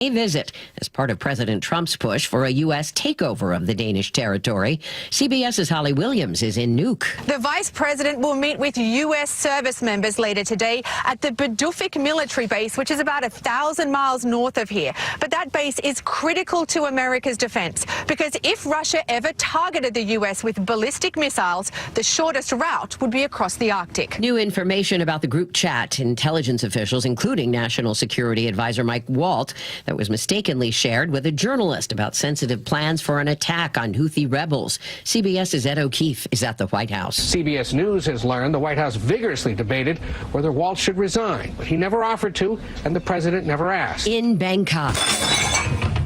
A visit as part of President Trump's push for a U.S. takeover of the Danish territory. CBS's Holly Williams is in Nuuk. The vice president will meet with U.S. service members later today at the Badufik military base, which is about 1,000 miles north of here. But that base is critical to America's defense because if Russia ever targeted the U.S. with ballistic missiles, the shortest route would be across the Arctic. New information about the group chat. Intelligence officials, including National Security Advisor Mike Waltz, that was mistakenly shared with a journalist about sensitive plans for an attack on Houthi rebels. CBS's Ed O'Keefe is at the White House. CBS News has learned the White House vigorously debated whether Waltz should resign, but he never offered to, and the president never asked. In Bangkok,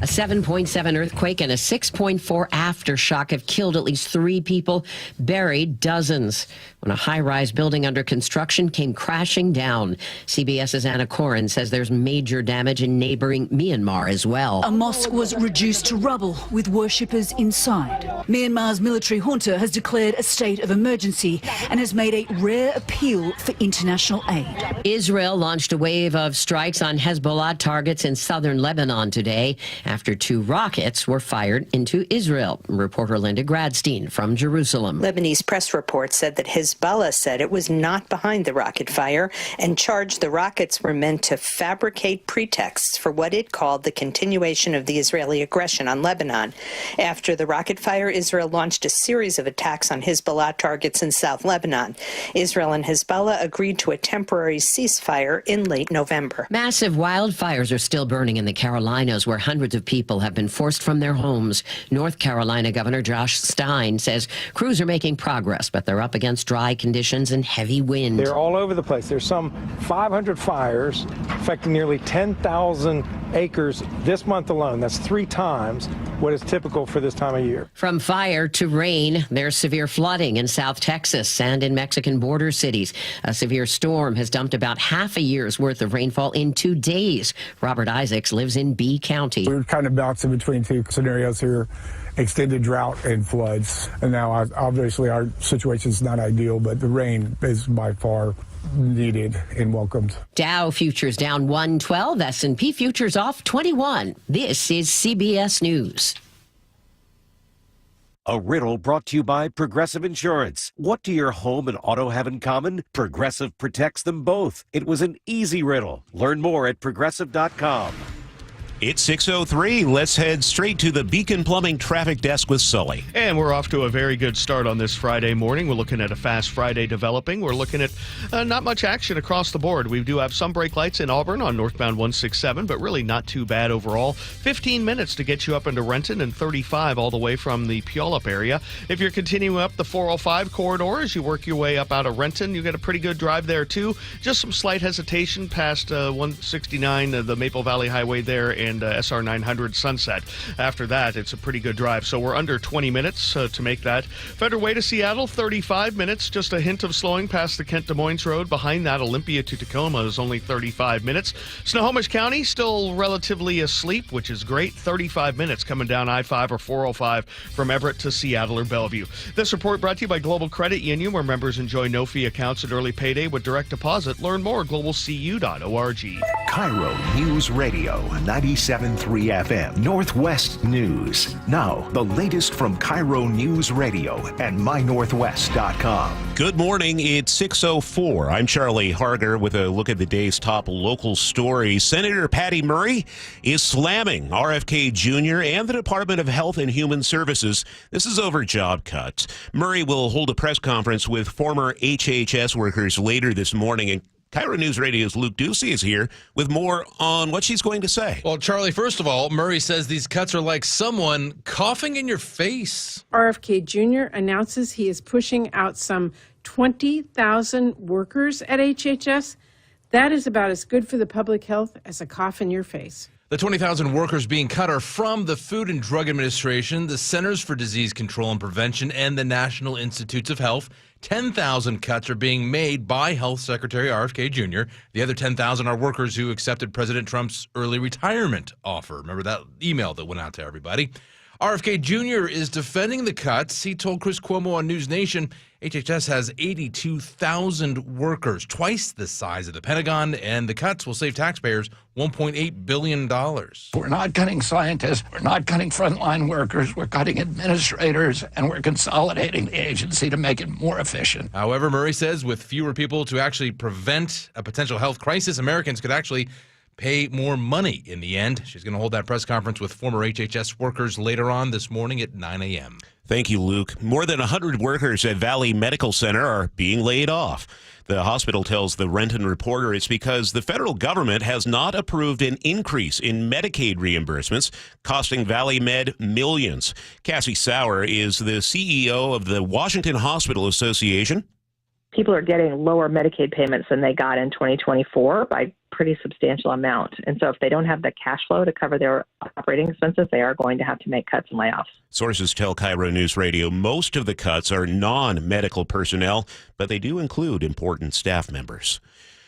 a 7.7 earthquake and a 6.4 aftershock have killed at least 3 people, buried dozens, when a high-rise building under construction came crashing down. CBS's Anna Corin says there's major damage in neighboring Myanmar as well. A mosque was reduced to rubble with worshippers inside. Myanmar's military junta has declared a state of emergency and has made a rare appeal for international aid. Israel launched a wave of strikes on Hezbollah targets in southern Lebanon today after 2 rockets were fired into Israel. Reporter Linda Gradstein from Jerusalem. Lebanese press reports said that Hezbollah said it was not behind the rocket fire and charged the rockets were meant to fabricate pretexts for what it called the continuation of the Israeli aggression on Lebanon. After the rocket fire, Israel launched a series of attacks on Hezbollah targets in South Lebanon. Israel and Hezbollah agreed to a temporary ceasefire in late November. Massive wildfires are still burning in the Carolinas, where hundreds of people have been forced from their homes. North Carolina Governor Josh Stein says crews are making progress, but they're up against dry conditions and heavy wind. They're all over the place. There's some 500 fires affecting nearly 10,000 acres this month alone. That's 3 times what is typical for this time of year. From fire to rain, there's severe flooding in South Texas and in Mexican border cities. A severe storm has dumped about half a year's worth of rainfall in 2 days. Robert Isaacs lives in B County. We're kind of bouncing between 2 scenarios here. Extended drought and floods. And now, obviously, our situation is not ideal, but the rain is by far needed and welcomed. Dow futures down 112, S&P futures off 21. This is CBS News. A riddle brought to you by Progressive Insurance. What do your home and auto have in common? Progressive protects them both. It was an easy riddle. Learn more at Progressive.com. It's 6:03. Let's head straight to the Beacon Plumbing traffic desk with Sully. And we're off to a very good start on this Friday morning. We're looking at a fast Friday developing. We're looking at not much action across the board. We do have some brake lights in Auburn on northbound 167, but really not too bad overall. 15 minutes to get you up into Renton and 35 all the way from the Puyallup area. If you're continuing up the 405 corridor as you work your way up out of Renton, you get a pretty good drive there too. Just some slight hesitation past 169, the Maple Valley Highway there, and SR 900 Sunset. After that, it's a pretty good drive. So we're under 20 minutes to make that. Federal Way to Seattle, 35 minutes. Just a hint of slowing past the Kent Des Moines Road. Behind that, Olympia to Tacoma is only 35 minutes. Snohomish County still relatively asleep, which is great. 35 minutes coming down I-5 or 405 from Everett to Seattle or Bellevue. This report brought to you by Global Credit Union, where members enjoy no-fee accounts at early payday with direct deposit. Learn more at globalcu.org. KIRO Newsradio, 97.3 FM, Northwest News. Now, the latest from KIRO Newsradio and mynorthwest.com. Good morning. It's 6:04. I'm Charlie Harger with a look at the day's top local stories. Senator Patty Murray is slamming RFK Jr. and the Department of Health and Human Services. This is over job cuts. Murray will hold a press conference with former HHS workers later this morning, and KIRO News Radio's Luke Ducey is here with more on what she's going to say. Well, Charlie, first of all, Murray says these cuts are like someone coughing in your face. RFK Jr. announces he is pushing out some 20,000 workers at HHS. That is about as good for the public health as a cough in your face. The 20,000 workers being cut are from the Food and Drug Administration, the Centers for Disease Control and Prevention, and the National Institutes of Health. 10,000 cuts are being made by Health Secretary RFK Jr. The other 10,000 are workers who accepted President Trump's early retirement offer. Remember that email that went out to everybody? RFK Jr. is defending the cuts. He told Chris Cuomo on News Nation HHS has 82,000 workers, twice the size of the Pentagon, and the cuts will save taxpayers $1.8 billion. We're not cutting scientists. We're not cutting frontline workers. We're cutting administrators, and we're consolidating the agency to make it more efficient. However, Murray says with fewer people to actually prevent a potential health crisis, Americans could actually pay more money in the end. She's going to hold that press conference with former HHS workers later on this morning at 9 a.m. Thank you, Luke. More than 100 workers at Valley Medical Center are being laid off. The hospital tells the Renton Reporter it's because the federal government has not approved an increase in Medicaid reimbursements, costing Valley Med millions. Cassie Sauer is the CEO of the Washington Hospital Association. People are getting lower Medicaid payments than they got in 2024 by pretty substantial amount. And so if they don't have the cash flow to cover their operating expenses, they are going to have to make cuts and layoffs. Sources tell KIRO Newsradio most of the cuts are non-medical personnel, but they do include important staff members.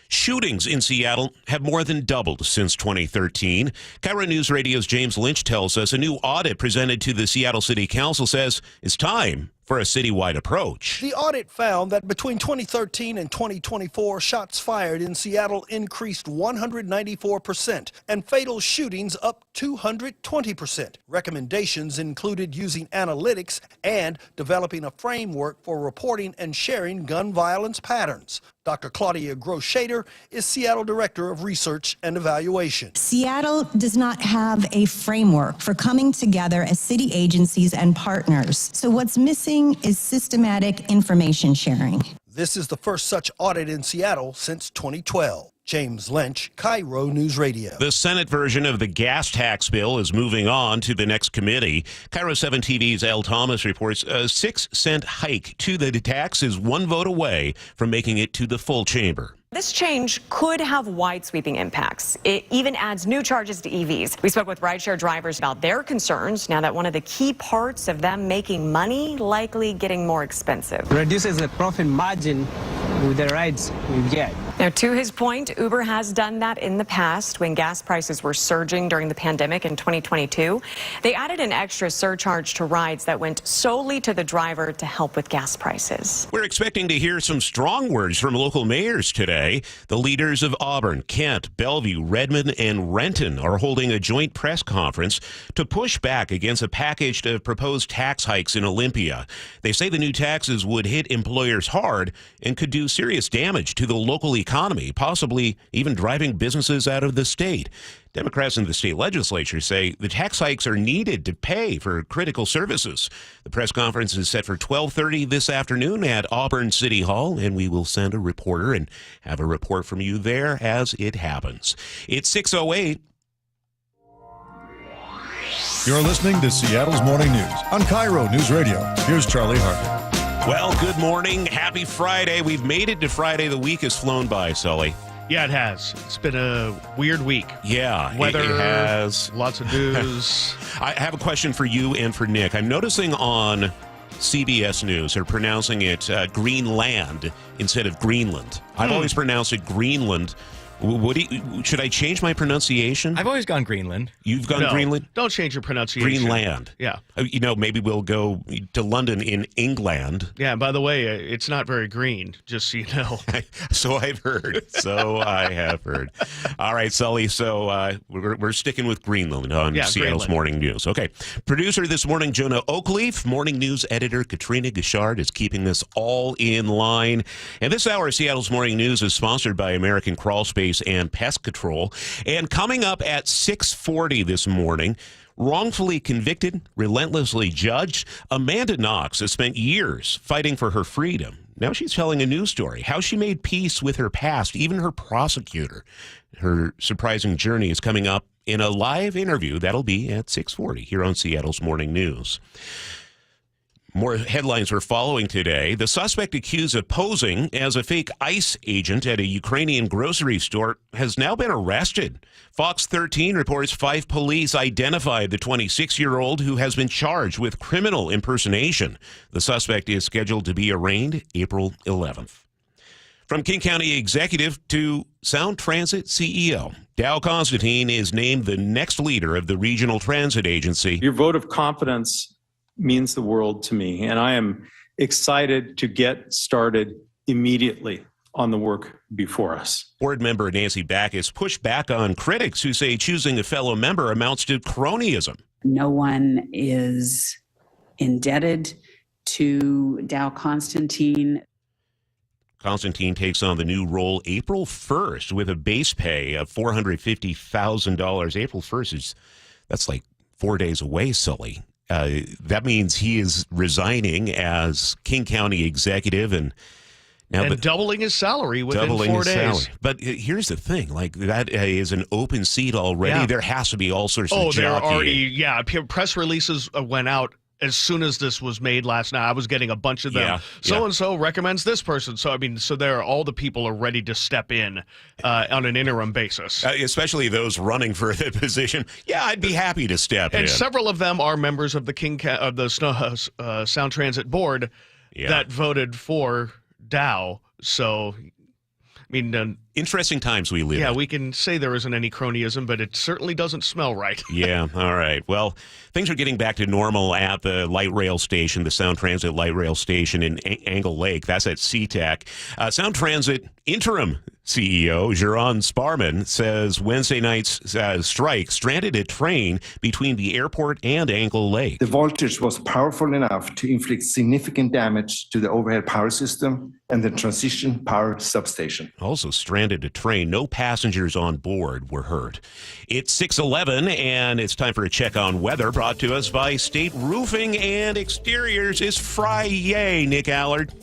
Shootings in Seattle have more than doubled since 2013. KIRO News Radio's James Lynch tells us a new audit presented to the Seattle City Council says it's time for a citywide approach. The audit found that between 2013 and 2024, shots fired in Seattle increased 194% and fatal shootings up 220%. Recommendations included using analytics and developing a framework for reporting and sharing gun violence patterns. Dr. Claudia Gross-Shader is Seattle Director of Research and Evaluation. Seattle does not have a framework for coming together as city agencies and partners. So what's missing is systematic information sharing. This is the first such audit in Seattle since 2012. James Lynch, KIRO News Radio. The Senate version of the gas tax bill is moving on to the next committee. KIRO 7 TV's Elle Thomas reports a 6-cent hike to the tax is one vote away from making it to the full chamber. This change could have wide-sweeping impacts. It even adds new charges to EVs. We spoke with rideshare drivers about their concerns now that one of the key parts of them making money likely getting more expensive. Reduces the profit margin with the rides we get. Now, to his point, Uber has done that in the past when gas prices were surging during the pandemic in 2022. They added an extra surcharge to rides that went solely to the driver to help with gas prices. We're expecting to hear some strong words from local mayors today. The leaders of Auburn, Kent, Bellevue, Redmond, and Renton are holding a joint press conference to push back against a package of proposed tax hikes in Olympia. They say the new taxes would hit employers hard and could do serious damage to the local economy, possibly even driving businesses out of the state. Democrats in the state legislature say the tax hikes are needed to pay for critical services. The press conference is set for 12:30 this afternoon at Auburn City Hall, and we will send a reporter and have a report from you there as it happens. It's 6:08. You're listening to Seattle's Morning News on KIRO News Radio. Here's Charlie Harper. Well, good morning. Happy Friday. We've made it to Friday. The week has flown by, Sully. Yeah, it has. It's been a weird week. Yeah, weather it has. Lots of news. I have a question for you and for Nick. I'm noticing on CBS News they're pronouncing it Greenland instead of Greenland. I've always pronounced it Greenland. Should I change my pronunciation? I've always gone Greenland. You've gone Greenland? Don't change your pronunciation. Greenland. Yeah. Maybe we'll go to London in England. Yeah, by the way, it's not very green, just so you know. So I've heard. I have heard. All right, Sully, so we're sticking with Greenland on Seattle's Greenland. Morning News. Okay. Producer this morning, Jonah Oakleaf. Morning News editor Katrina Gishard is keeping this all in line. And this hour of Seattle's Morning News is sponsored by American Crawl Space and Pest Control. And coming up at 6:40 this morning, wrongfully convicted, relentlessly judged, Amanda Knox has spent years fighting for her freedom. Now she's telling a news story, how she made peace with her past, even her prosecutor. Her surprising journey is coming up in a live interview. That'll be at 6:40 here on Seattle's Morning News. More headlines we're following today. The suspect accused of posing as a fake ICE agent at a Ukrainian grocery store has now been arrested. Fox 13 reports 5 police identified the 26-year-old who has been charged with criminal impersonation. The suspect is scheduled to be arraigned April 11th. From King County Executive to Sound Transit CEO, Dow Constantine is named the next leader of the Regional Transit Agency. Your vote of confidence means the world to me, and I am excited to get started immediately on the work before us. Board member Nancy Backus pushed back on critics who say choosing a fellow member amounts to cronyism. No one is indebted to Dow Constantine. Constantine takes on the new role April 1st with a base pay of $450,000. April 1st that's like 4 days away, Sully. That means he is resigning as King County executive and doubling his salary within 4 days. Salary. But here's the thing, like that is an open seat already. Yeah. There has to be all sorts of there are already, press releases went out as soon as this was made last night. I was getting a bunch of them. So-and-so recommends this person. So there all the people are ready to step in on an interim basis. Especially those running for the position. Yeah, I'd be happy to step in. And several of them are members of the Sound Transit Board that voted for Dow. So, interesting times we live in. Yeah, we can say there isn't any cronyism, but it certainly doesn't smell right. Yeah, all right. Well, things are getting back to normal at the light rail station, the Sound Transit light rail station in Angle Lake. That's at SeaTac. Sound Transit interim CEO Jeroen Sparman says Wednesday night's strike stranded a train between the airport and Angle Lake. The voltage was powerful enough to inflict significant damage to the overhead power system and the transition power substation. Also stranded a train. No passengers on board were hurt. It's 6:11, and it's time for a check on weather brought to us by State Roofing and Exteriors. Is Friday, Nick Allard.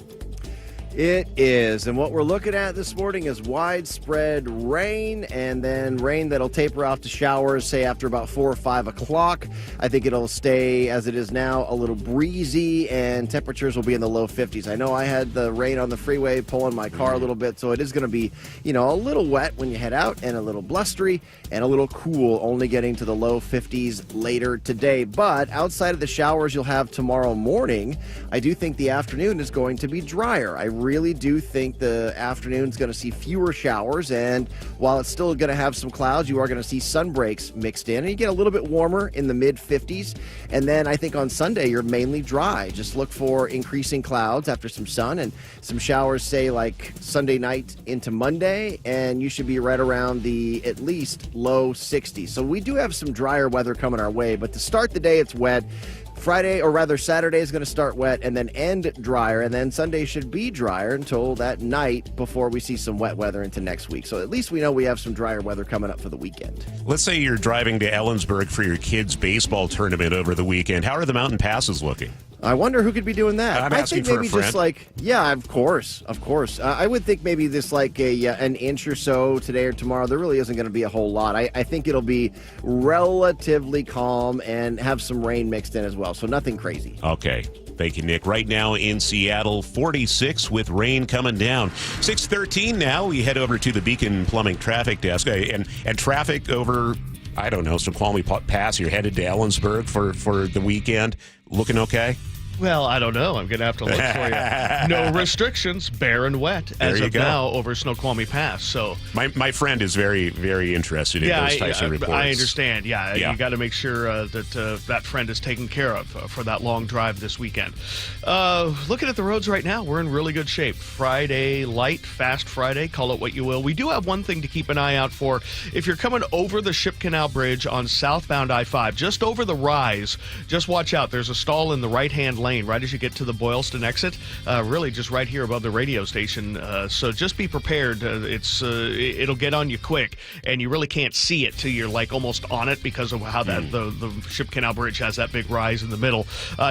It is, and what we're looking at this morning is widespread rain, and then rain that'll taper off to showers, say after about 4 or 5 o'clock. I think it'll stay as it is now, a little breezy, and temperatures will be in the low 50s. I know I had the rain on the freeway pulling my car a little bit, so it is going to be, a little wet when you head out, and a little blustery, and a little cool, only getting to the low 50s later today. But outside of the showers you'll have tomorrow morning, I do think the afternoon is going to be drier. I really do think the afternoon is going to see fewer showers, and while it's still going to have some clouds, you are going to see sun breaks mixed in, and you get a little bit warmer in the mid-50s. And then I think on Sunday you're mainly dry. Just look for increasing clouds after some sun and some showers, say like Sunday night into Monday, and you should be right around the at least low 60s. So we do have some drier weather coming our way, but to start the day it's wet. Friday, or rather Saturday, is going to start wet and then end drier, and then Sunday should be drier until that night before we see some wet weather into next week. So at least we know we have some drier weather coming up for the weekend. Let's say you're driving to Ellensburg for your kids' baseball tournament over the weekend. How are the mountain passes looking? I wonder who could be doing that. I'm asking for a friend. Just like, of course. I would think maybe this like an inch or so today or tomorrow. There really isn't going to be a whole lot. I think it'll be relatively calm and have some rain mixed in as well. So nothing crazy. Okay. Thank you, Nick. Right now in Seattle, 46 with rain coming down. 6:13 now. We head over to the Beacon Plumbing Traffic Desk. And traffic over, I don't know, Snoqualmie Pass. You're headed to Ellensburg for the weekend. Looking okay? Well, I don't know. I'm going to have to look for you. No restrictions, bare and wet as of now over Snoqualmie Pass. So my friend is very, very interested in those types of reports. I understand. Yeah. You got to make sure that that friend is taken care of for that long drive this weekend. Looking at the roads right now, we're in really good shape. Friday, light, fast Friday, call it what you will. We do have one thing to keep an eye out for. If you're coming over the Ship Canal Bridge on southbound I-5, just over the rise, just watch out. There's a stall in the right-hand lane right as you get to the Boylston exit, really just right here above the radio station. So just be prepared. It'll get on you quick, and you really can't see it till you're like almost on it because of how the Ship Canal Bridge has that big rise in the middle.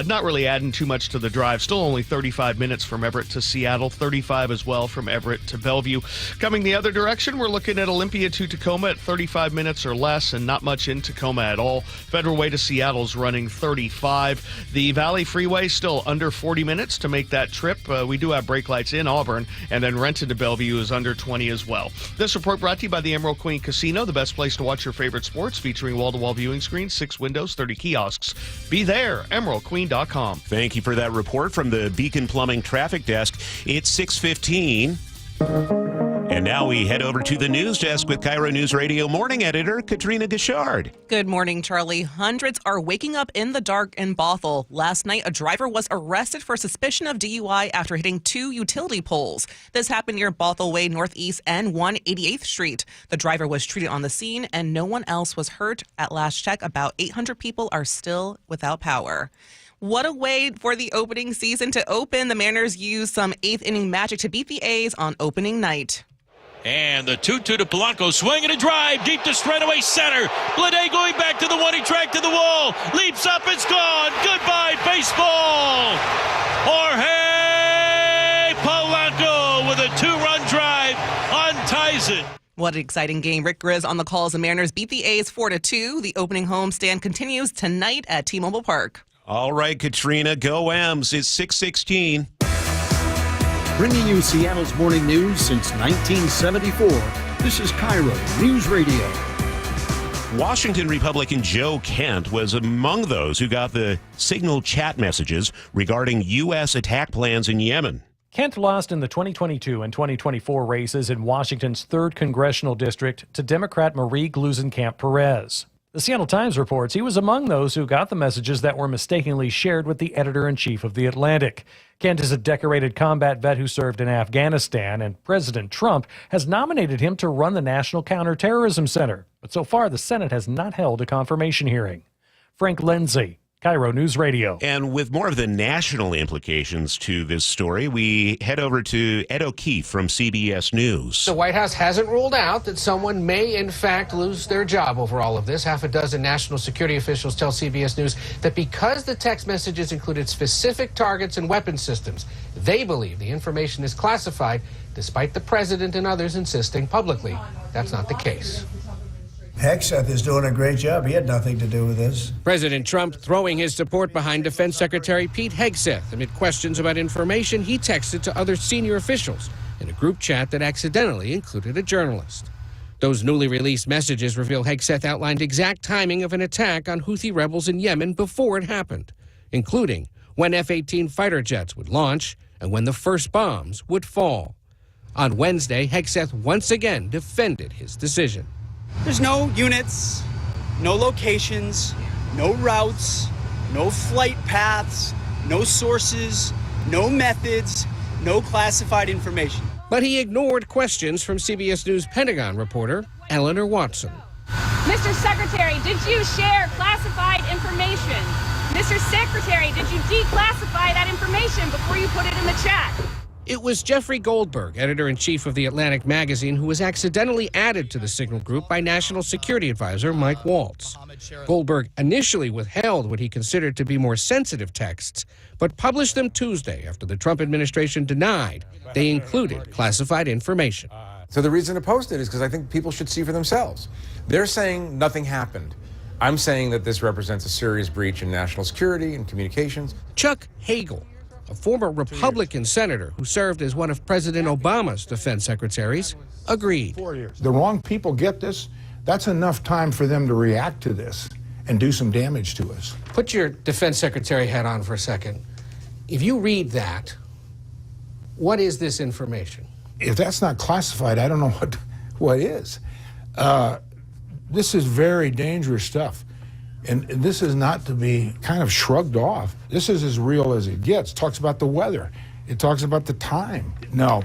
Not really adding too much to the drive. Still only 35 minutes from Everett to Seattle, 35 as well from Everett to Bellevue. Coming the other direction, we're looking at Olympia to Tacoma at 35 minutes or less, and not much in Tacoma at all. Federal Way to Seattle's running 35. The Valley Freeway still under 40 minutes to make that trip. We do have brake lights in Auburn, and then Renton to Bellevue is under 20 as well. This report brought to you by the Emerald Queen Casino, the best place to watch your favorite sports, featuring wall-to-wall viewing screens, 6 windows, 30 kiosks. Be there, emeraldqueen.com. Thank you for that report from the Beacon Plumbing Traffic Desk. It's 6:15. And now we head over to the news desk with KIRO News Radio morning editor Katrina Gashard. Good morning, Charlie. Hundreds are waking up in the dark in Bothell. Last night, a driver was arrested for suspicion of DUI after hitting 2 utility poles. This happened near Bothell Way Northeast and 188th Street. The driver was treated on the scene and no one else was hurt. At last check, about 800 people are still without power. What a way for the opening season to open. The Mariners used some 8th inning magic to beat the A's on opening night. And the 2-2 to Polanco, swinging a drive deep to straightaway center. Blade going back to the one, he tracked to the wall, leaps up, it's gone. Goodbye, baseball. Jorge Polanco with a 2-run drive unties it. What an exciting game. Rick Grizz on the call as the Mariners beat the A's 4-2. The opening homestand continues tonight at T-Mobile Park. All right, Katrina, go M's. It's 6:16. Bringing you Seattle's morning news since 1974. This is KIRO News Radio. Washington Republican Joe Kent was among those who got the Signal chat messages regarding U.S. attack plans in Yemen. Kent lost in the 2022 and 2024 races in Washington's 3rd congressional district to Democrat Marie Gluesenkamp Perez. The Seattle Times reports he was among those who got the messages that were mistakenly shared with the editor-in-chief of The Atlantic. Kent is a decorated combat vet who served in Afghanistan, and President Trump has nominated him to run the National Counterterrorism Center. But so far, the Senate has not held a confirmation hearing. Frank Lindsay, KIRO News Radio. And with more of the national implications to this story, we head over to Ed O'Keefe from CBS News. The White House hasn't ruled out that someone may, in fact, lose their job over all of this. Half a dozen national security officials tell CBS News that because the text messages included specific targets and weapon systems, they believe the information is classified, despite the president and others insisting publicly that's not the case. Hegseth is doing a great job. He had nothing to do with this. President Trump throwing his support behind Defense Secretary Pete Hegseth amid questions about information he texted to other senior officials in a group chat that accidentally included a journalist. Those newly released messages reveal Hegseth outlined exact timing of an attack on Houthi rebels in Yemen before it happened, including when F-18 fighter jets would launch and when the first bombs would fall. On Wednesday, Hegseth once again defended his decision. There's no units, no locations, no routes, no flight paths, no sources, no methods, no classified information. But he ignored questions from CBS News Pentagon reporter Eleanor Watson. Mr. Secretary, did you share classified information? Mr. Secretary, did you declassify that information before you put it in the chat? It was Jeffrey Goldberg, editor-in-chief of The Atlantic magazine, who was accidentally added to the Signal group by National Security Advisor Mike Waltz. Goldberg initially withheld what he considered to be more sensitive texts, but published them Tuesday after the Trump administration denied they included classified information. So the reason to post it is because I think people should see for themselves. They're saying nothing happened. I'm saying that this represents a serious breach in national security and communications. Chuck Hagel, a former Republican senator who served as one of President Obama's defense secretaries, agreed. The wrong people get this. That's enough time for them to react to this and do some damage to us. Put your defense secretary hat on for a second. If you read that, what is this information? If that's not classified, I don't know what is. This is very dangerous stuff. And this is not to be kind of shrugged off. This is as real as it gets. It talks about the weather. It talks about the time. No,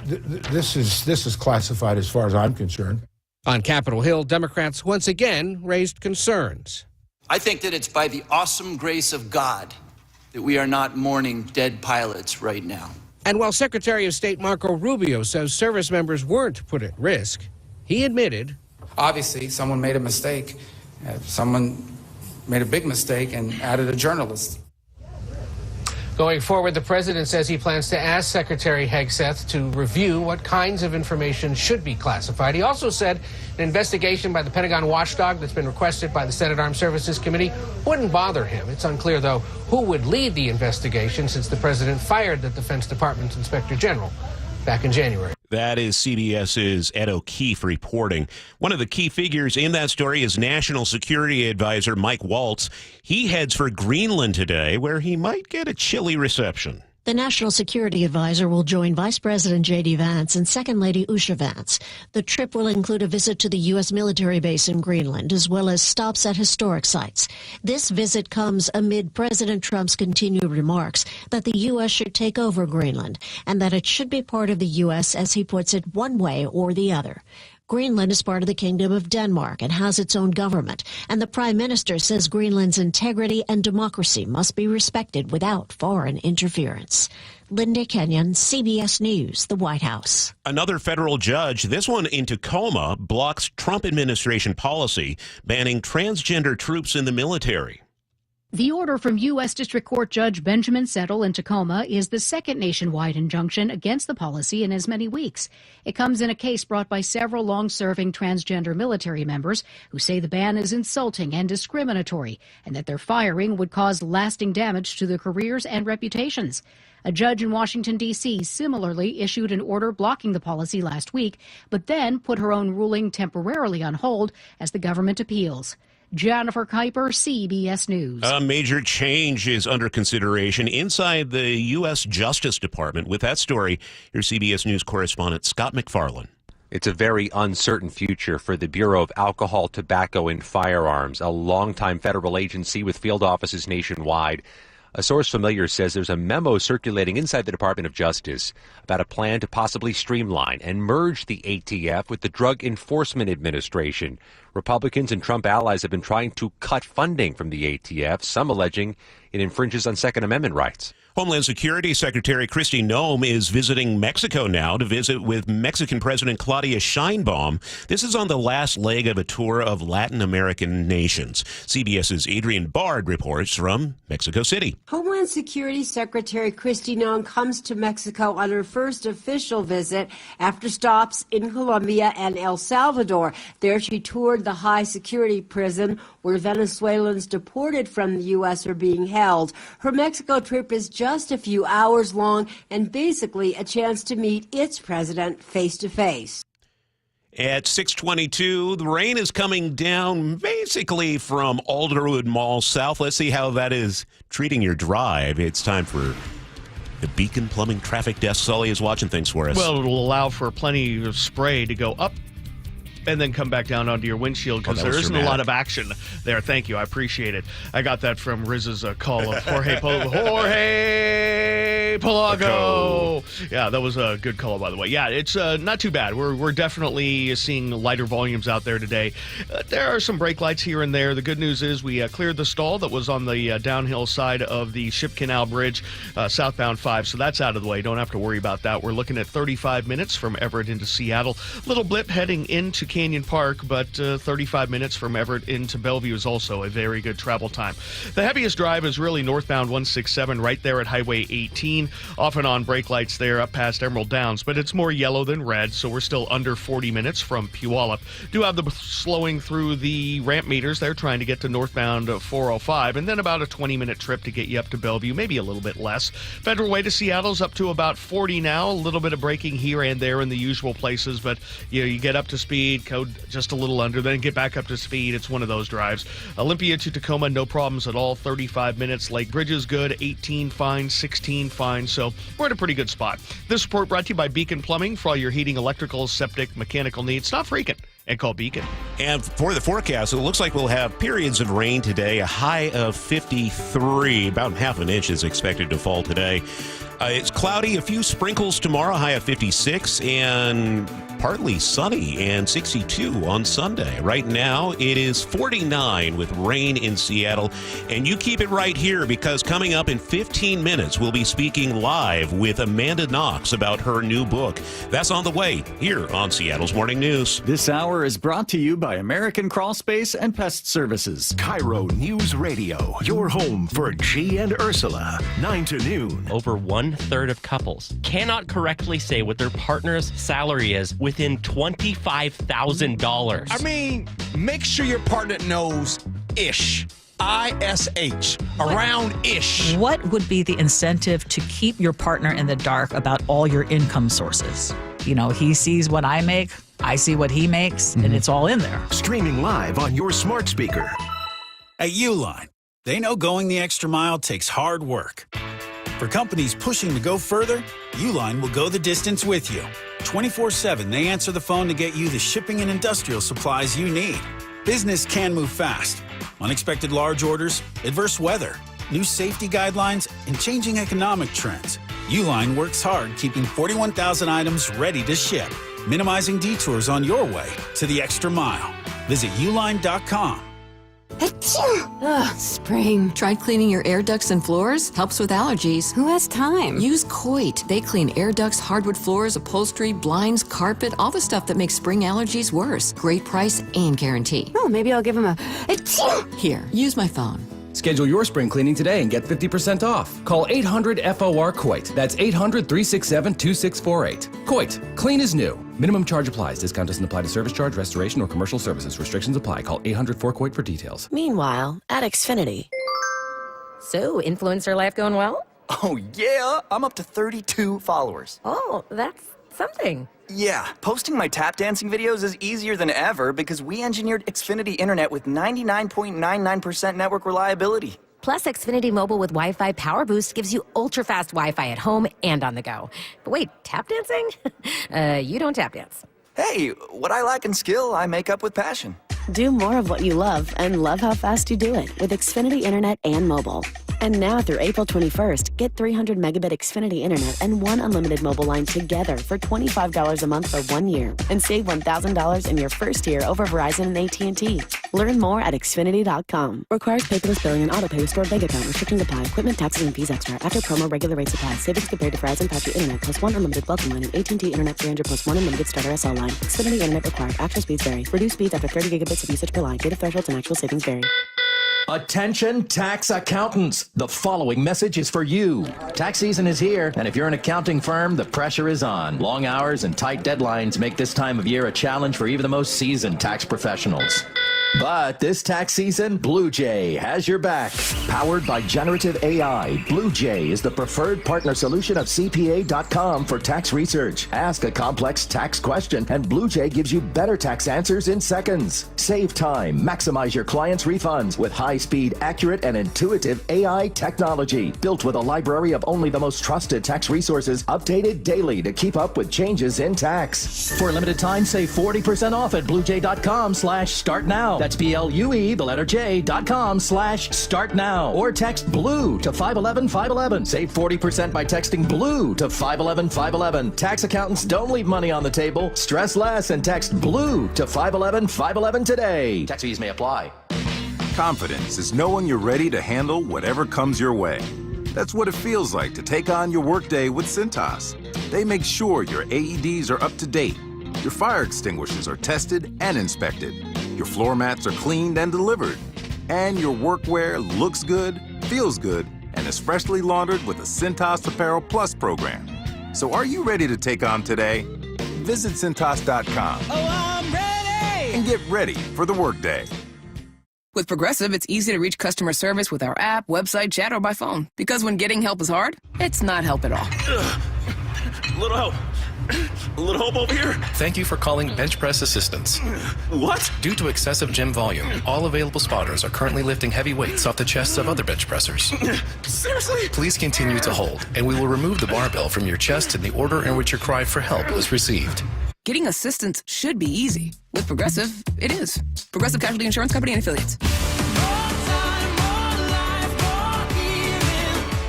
this is classified as far as I'm concerned. On Capitol Hill, Democrats once again raised concerns. I think that it's by the awesome grace of God that we are not mourning dead pilots right now. And while Secretary of State Marco Rubio says service members weren't put at risk, he admitted, obviously, someone made a mistake. Someone made a big mistake and added a journalist. Going forward, the president says he plans to ask Secretary Hegseth to review what kinds of information should be classified. He also said an investigation by the Pentagon watchdog that's been requested by the Senate Armed Services Committee wouldn't bother him. It's unclear, though, who would lead the investigation since the president fired the Defense Department's Inspector General back in January. That is CBS's Ed O'Keefe reporting. One of the key figures in that story is National Security Advisor Mike Waltz. He heads for Greenland today, where he might get a chilly reception. The National Security Advisor will join Vice President J.D. Vance and Second Lady Usha Vance. The trip will include a visit to the U.S. military base in Greenland, as well as stops at historic sites. This visit comes amid President Trump's continued remarks that the U.S. should take over Greenland and that it should be part of the U.S., as he puts it, one way or the other. Greenland is part of the Kingdom of Denmark and has its own government, and the Prime Minister says Greenland's integrity and democracy must be respected without foreign interference. Linda Kenyon, CBS News, the White House. Another federal judge, this one in Tacoma, blocks Trump administration policy banning transgender troops in the military. The order from U.S. District Court Judge Benjamin Settle in Tacoma is the second nationwide injunction against the policy in as many weeks. It comes in a case brought by several long-serving transgender military members who say the ban is insulting and discriminatory and that their firing would cause lasting damage to their careers and reputations. A judge in Washington, D.C. similarly issued an order blocking the policy last week, but then put her own ruling temporarily on hold as the government appeals. Jennifer Kuiper, CBS News. A major change is under consideration inside the U.S. Justice Department. With that story, here's CBS News correspondent Scott McFarlane. It's a very uncertain future for the Bureau of Alcohol, Tobacco, and Firearms, a longtime federal agency with field offices nationwide. A source familiar says there's a memo circulating inside the Department of Justice about a plan to possibly streamline and merge the ATF with the Drug Enforcement Administration. Republicans and Trump allies have been trying to cut funding from the ATF, some alleging it infringes on Second Amendment rights. Homeland Security Secretary Kristi Noem is visiting Mexico now to visit with Mexican President Claudia Sheinbaum. This is on the last leg of a tour of Latin American nations. CBS's Adrian Bard reports from Mexico City. Homeland Security Secretary Kristi Noem comes to Mexico on her first official visit after stops in Colombia and El Salvador. There she toured the high security prison where Venezuelans deported from the U.S. are being held. Her Mexico trip is just a few hours long and basically a chance to meet its president face to face. At 6:22, the rain is coming down basically from Alderwood Mall south. Let's see how that is treating your drive. It's time for the Beacon Plumbing Traffic Desk. Sully is watching things for us. Well, it'll allow for plenty of spray to go up and then come back down onto your windshield because there isn't a lot of action there. Thank you. I appreciate it. I got that from Riz's call of Jorge Polanco. Yeah, that was a good call, by the way. Yeah, it's not too bad. We're definitely seeing lighter volumes out there today. There are some brake lights here and there. The good news is we cleared the stall that was on the downhill side of the Ship Canal Bridge, southbound 5, so that's out of the way. Don't have to worry about that. We're looking at 35 minutes from Everett into Seattle. Little blip heading into Canyon Park, but 35 minutes from Everett into Bellevue is also a very good travel time. The heaviest drive is really northbound 167 right there at Highway 18, off and on brake lights there up past Emerald Downs, but it's more yellow than red, so we're still under 40 minutes from Puyallup. Do have the slowing through the ramp meters there trying to get to northbound 405, and then about a 20-minute trip to get you up to Bellevue, maybe a little bit less. Federal Way to Seattle's up to about 40 now, a little bit of braking here and there in the usual places, but you get up to speed, code just a little under, then get back up to speed. It's one of those drives. Olympia to Tacoma, no problems at all. 35 minutes. Lake Bridge is good. 18 fine, 16 fine. So we're at a pretty good spot. This report brought to you by Beacon Plumbing for all your heating, electrical, septic, mechanical needs. Stop freaking and call Beacon. And for the forecast, it looks like we'll have periods of rain today, a high of 53. About half an inch is expected to fall today. It's cloudy, a few sprinkles tomorrow, high of 56, and partly sunny and 62 on Sunday. Right now, it is 49 with rain in Seattle. And you keep it right here because coming up in 15 minutes, we'll be speaking live with Amanda Knox about her new book. That's on the way here on Seattle's Morning News. This hour is brought to you by American Crawl Space and Pest Services. KIRO News Radio, your home for G and Ursula, 9 to noon. Over 1/3 of couples cannot correctly say what their partner's salary is within $25,000. I mean, make sure your partner knows ish. ISH, around-ish. What would be the incentive to keep your partner in the dark about all your income sources? You know, he sees what I make, I see what he makes, and it's all in there. Streaming live on your smart speaker. At Uline, they know going the extra mile takes hard work. For companies pushing to go further, Uline will go the distance with you. 24/7, they answer the phone to get you the shipping and industrial supplies you need. Business can move fast. Unexpected large orders, adverse weather, new safety guidelines, and changing economic trends. Uline works hard keeping 41,000 items ready to ship, minimizing detours on your way to the extra mile. Visit uline.com. Ugh, spring. Tried cleaning your air ducts and floors? Helps with allergies. Who has time? Use Coit. They clean air ducts, hardwood floors, upholstery, blinds, carpet, all the stuff that makes spring allergies worse. Great price and guarantee. Oh, maybe I'll give them a... Here, use my phone. Schedule your spring cleaning today and get 50% off. Call 800-FOR-COIT. That's 800-367-2648. Coit. Clean is new. Minimum charge applies. Discount doesn't apply to service charge, restoration, or commercial services. Restrictions apply. Call 800-4-COIT for details. Meanwhile, at Xfinity. So, influencer life going well? Oh, yeah. I'm up to 32 followers. Oh, that's something. Yeah, posting my tap dancing videos is easier than ever because we engineered Xfinity Internet with 99.99% network reliability. Plus, Xfinity Mobile with Wi-Fi Power Boost gives you ultra-fast Wi-Fi at home and on the go. But wait, tap dancing? You don't tap dance. Hey, what I lack in skill, I make up with passion. Do more of what you love and love how fast you do it with Xfinity Internet and mobile. And now through April 21st, get 300 megabit Xfinity Internet and one unlimited mobile line together for $25 a month for 1 year and save $1,000 in your first year over Verizon and AT&T. Learn more at Xfinity.com. Requires paperless billing and autopay with stored bank account. Restrictions apply. Equipment, taxes, and fees extra. After promo, regular rates apply. Savings compared to Verizon 5G Internet plus one unlimited welcome line and AT&T Internet 300 plus one unlimited starter SL line. Xfinity Internet required. Actual speeds vary. Reduced speeds after 30 gigabits of usage per line. Data thresholds and actual savings vary. Attention tax accountants. The following message is for you. Tax season is here, and if you're an accounting firm, the pressure is on. Long hours and tight deadlines make this time of year a challenge for even the most seasoned tax professionals. But this tax season, Blue Jay has your back. Powered by generative AI, Blue Jay is the preferred partner solution of CPA.com for tax research. Ask a complex tax question, and Blue Jay gives you better tax answers in seconds. Save time, maximize your clients' refunds with high-speed, accurate, and intuitive AI technology. Built with a library of only the most trusted tax resources, updated daily to keep up with changes in tax. For a limited time, save 40% off at bluejay.com/start now. That's BLUE, the letter J.com/start now. Or text BLUE to 511-511. Save 40% by texting BLUE to 511-511. Tax accountants don't leave money on the table. Stress less and text BLUE to 511-511 today. Tax fees may apply. Confidence is knowing you're ready to handle whatever comes your way. That's what it feels like to take on your workday with Cintas. They make sure your AEDs are up to date, your fire extinguishers are tested and inspected, your floor mats are cleaned and delivered, and your workwear looks good, feels good, and is freshly laundered with a Cintas Apparel Plus program. So are you ready to take on today? Visit Cintas.com. Oh, I'm ready! And get ready for the workday. With Progressive, it's easy to reach customer service with our app, website, chat, or by phone. Because when getting help is hard, it's not help at all. Little help. A little help over here. Thank you for calling Bench Press Assistance. What? Due to excessive gym volume, all available spotters are currently lifting heavy weights off the chests of other bench pressers. Seriously? Please continue to hold, and we will remove the barbell from your chest in the order in which your cry for help was received. Getting assistance should be easy. With Progressive, it is. Progressive Casualty Insurance Company and Affiliates.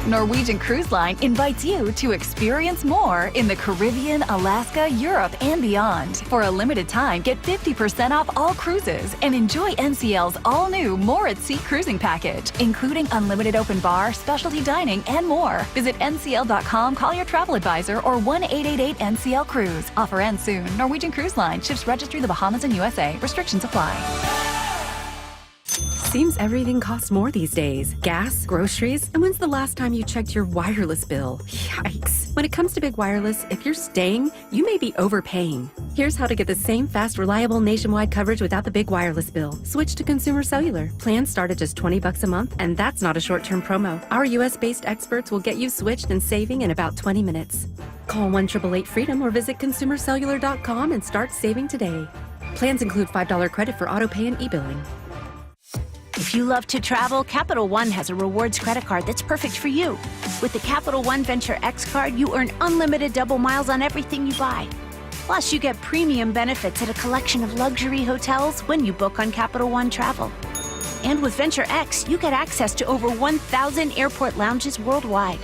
Norwegian Cruise Line invites you to experience more in the Caribbean, Alaska, Europe, and beyond. For a limited time, get 50% off all cruises and enjoy NCL's all-new More at Sea cruising package, including unlimited open bar, specialty dining, and more. Visit ncl.com, call your travel advisor, or 1-888-NCL-CRUISE. Offer ends soon. Norwegian Cruise Line. Ships registry the Bahamas and USA. Restrictions apply. Seems everything costs more these days. Gas, groceries, and when's the last time you checked your wireless bill? Yikes. When it comes to big wireless, if you're staying, you may be overpaying. Here's how to get the same fast, reliable nationwide coverage without the big wireless bill. Switch to Consumer Cellular. Plans start at just $20 a month, and that's not a short-term promo. Our US-based experts will get you switched and saving in about 20 minutes. Call 1-888-FREEDOM or visit consumercellular.com and start saving today. Plans include $5 credit for autopay and e-billing. If you love to travel, Capital One has a rewards credit card that's perfect for you. With the Capital One Venture X card, you earn unlimited double miles on everything you buy. Plus, you get premium benefits at a collection of luxury hotels when you book on Capital One Travel. And with Venture X, you get access to over 1,000 airport lounges worldwide.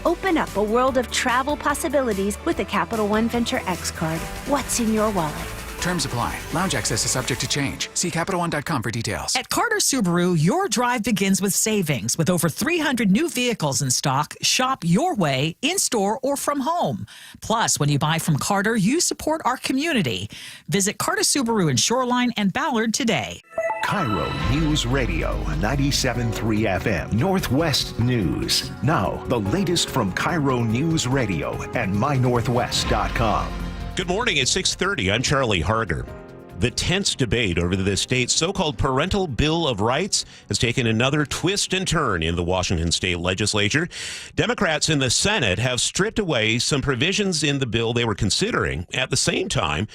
Open up a world of travel possibilities with the Capital One Venture X card. What's in your wallet? Terms apply. Lounge access is subject to change. See CapitalOne.com for details. At Carter Subaru, your drive begins with savings. With over 300 new vehicles in stock, shop your way, in-store or from home. Plus, when you buy from Carter, you support our community. Visit Carter Subaru in Shoreline and Ballard today. KIRO Newsradio, 97.3 FM, Northwest News. Now, the latest from KIRO Newsradio and mynorthwest.com. Good morning. It's 6:30. I'm Charlie Harger. The tense debate over the state's so-called Parental Bill of Rights has taken another twist and turn in the Washington state legislature. Democrats in the Senate have stripped away some provisions in the bill they were considering. At the same time,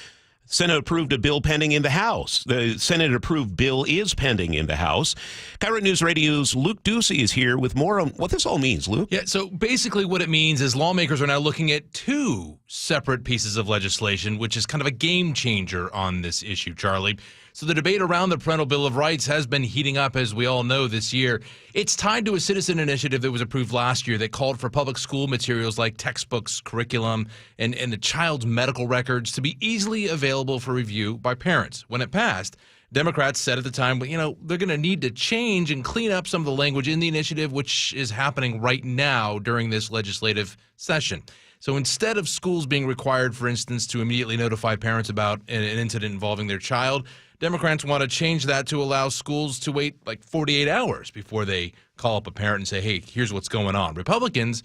Senate approved a bill pending in the House. The Senate-approved bill is pending in the House. KIRO News Radio's Luke Ducey is here with more on what this all means. Luke? Yeah, so basically what it means is lawmakers are now looking at two separate pieces of legislation, which is kind of a game changer on this issue, Charlie. So the debate around the Parental Bill of Rights has been heating up, as we all know, this year. It's tied to a citizen initiative that was approved last year that called for public school materials like textbooks, curriculum, and the child's medical records to be easily available for review by parents. When it passed, Democrats said at the time, they're going to need to change and clean up some of the language in the initiative, which is happening right now during this legislative session. So instead of schools being required, for instance, to immediately notify parents about an incident involving their child, Democrats want to change that to allow schools to wait like 48 hours before they call up a parent and say, hey, here's what's going on. Republicans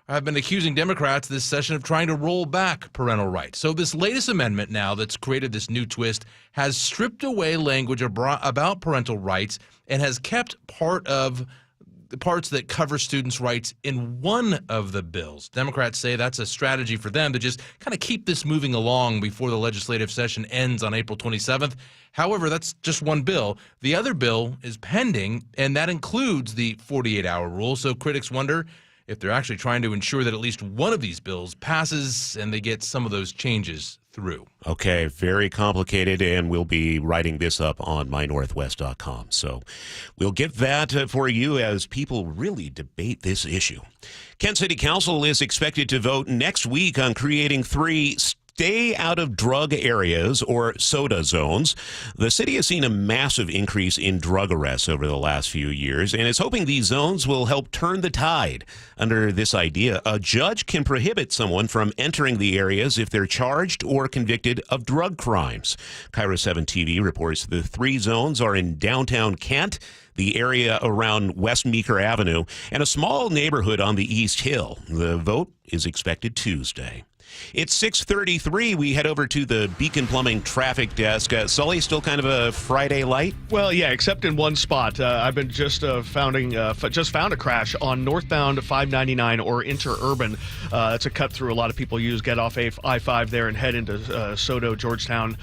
have been accusing Democrats this session of trying to roll back parental rights. So this latest amendment now that's created this new twist has stripped away language about parental rights and has kept part of the parts that cover students' rights in one of the bills. Democrats say that's a strategy for them to just kind of keep this moving along before the legislative session ends on April 27th. However, that's just one bill. The other bill is pending, and that includes the 48-hour rule. So critics wonder if they're actually trying to ensure that at least one of these bills passes and they get some of those changes through. Okay, very complicated, and we'll be writing this up on mynorthwest.com. So we'll get that for you as people really debate this issue. Kent City Council is expected to vote next week on creating 3 stay out of drug areas or SODA zones. The city has seen a massive increase in drug arrests over the last few years and is hoping these zones will help turn the tide. Under this idea, a judge can prohibit someone from entering the areas if they're charged or convicted of drug crimes. KIRO 7 TV reports the 3 zones are in downtown Kent, the area around West Meeker Avenue, and a small neighborhood on the East Hill. The vote is expected Tuesday. It's 6:33. We head over to the Beacon Plumbing traffic desk. Sully, still kind of a Friday light? Well, yeah, except in one spot. I've been just found a crash on northbound 599 or interurban. That's a cut through a lot of people use. Get off I-5 there and head into Soto, Georgetown.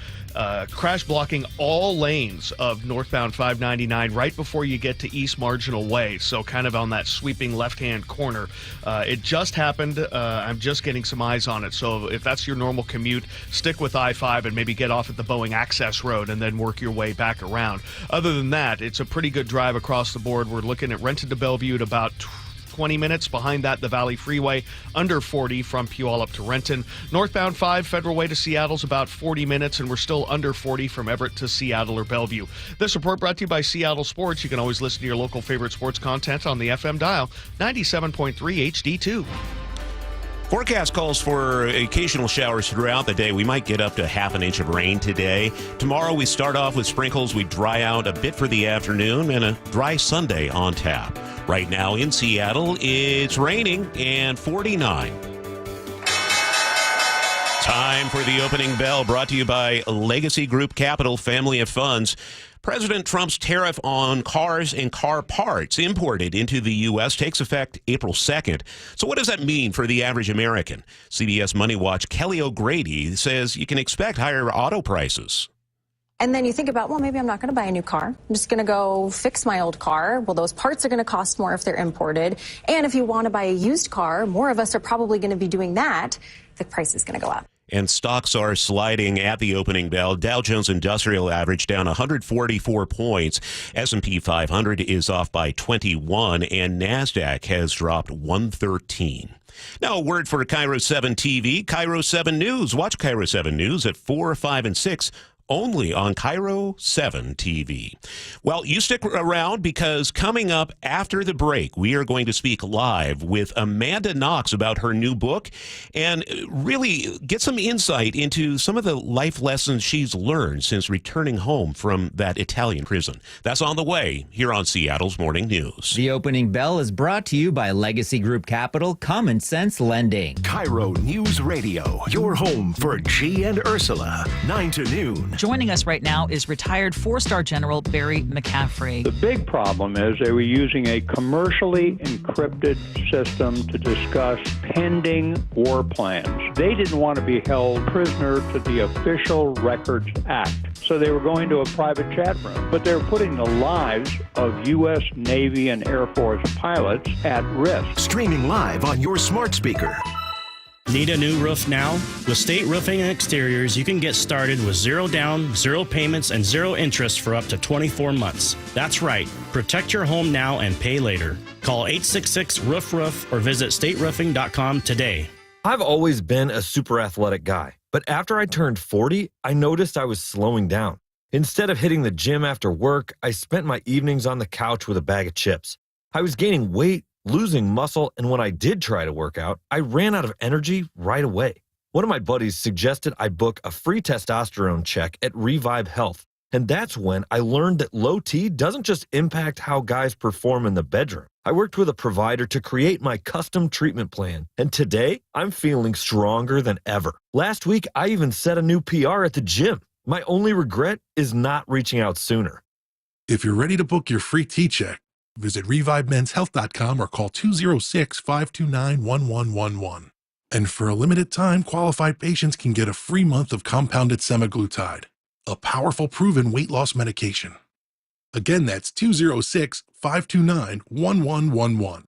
Crash blocking all lanes of northbound 599 right before you get to East Marginal Way. So kind of on that sweeping left-hand corner. It just happened. I'm just getting some eyes on it. So if that's your normal commute, stick with I-5 and maybe get off at the Boeing Access Road and then work your way back around. Other than that, it's a pretty good drive across the board. We're looking at Renton to Bellevue at about 20 minutes. Behind that, the Valley Freeway, under 40 from Puyallup to Renton. Northbound 5, Federal Way to Seattle's about 40 minutes, and we're still under 40 from Everett to Seattle or Bellevue. This report brought to you by Seattle Sports. You can always listen to your local favorite sports content on the FM dial, 97.3 HD2. Forecast calls for occasional showers throughout the day. We might get up to half an inch of rain today. Tomorrow we start off with sprinkles. We dry out a bit for the afternoon and a dry Sunday on tap. Right now in Seattle, it's raining and 49. Time for the opening bell, brought to you by Legacy Group Capital Family of Funds. President Trump's tariff on cars and car parts imported into the U.S. takes effect April 2nd. So what does that mean for the average American? CBS Money Watch Kelly O'Grady says you can expect higher auto prices. And then you think about, well, maybe I'm not going to buy a new car. I'm just going to go fix my old car. Well, those parts are going to cost more if they're imported. And if you want to buy a used car, more of us are probably going to be doing that. The price is going to go up. And stocks are sliding at the opening bell. Dow Jones Industrial Average down 144 points. S&P 500 is off by 21, and NASDAQ has dropped 113. Now, a word for KIRO 7 TV, KIRO 7 News. Watch KIRO 7 News at 4, 5, and 6. Only on KIRO 7 TV. Well, you stick around because coming up after the break, we are going to speak live with Amanda Knox about her new book and really get some insight into some of the life lessons she's learned since returning home from that Italian prison. That's on the way here on Seattle's Morning News. The opening bell is brought to you by Legacy Group Capital Common Sense Lending. KIRO Newsradio, your home for G and Ursula, 9 to noon. Joining us right now is retired 4-star General Barry McCaffrey. The big problem is they were using a commercially encrypted system to discuss pending war plans. They didn't want to be held prisoner to the Official Records Act, so they were going to a private chat room. But they were putting the lives of U.S. Navy and Air Force pilots at risk. Streaming live on your smart speaker. Need a new roof now? With State Roofing and Exteriors, you can get started with 0 down, 0 payments, and 0 interest for up to 24 months. That's right. Protect your home now and pay later. Call 866-ROOF-ROOF or visit stateroofing.com today. I've always been a super athletic guy, but after I turned 40, I noticed I was slowing down. Instead of hitting the gym after work, I spent my evenings on the couch with a bag of chips. I was gaining weight, losing muscle, and when I did try to work out, I ran out of energy right away. One of my buddies suggested I book a free testosterone check at Revive Health, and that's when I learned that low T doesn't just impact how guys perform in the bedroom. I worked with a provider to create my custom treatment plan, and today I'm feeling stronger than ever. Last week, I even set a new PR at the gym. My only regret is not reaching out sooner. If you're ready to book your free T-check, visit ReviveMen'sHealth.com or call 206-529-1111. And for a limited time, qualified patients can get a free month of compounded semaglutide, a powerful proven weight loss medication. Again, that's 206-529-1111.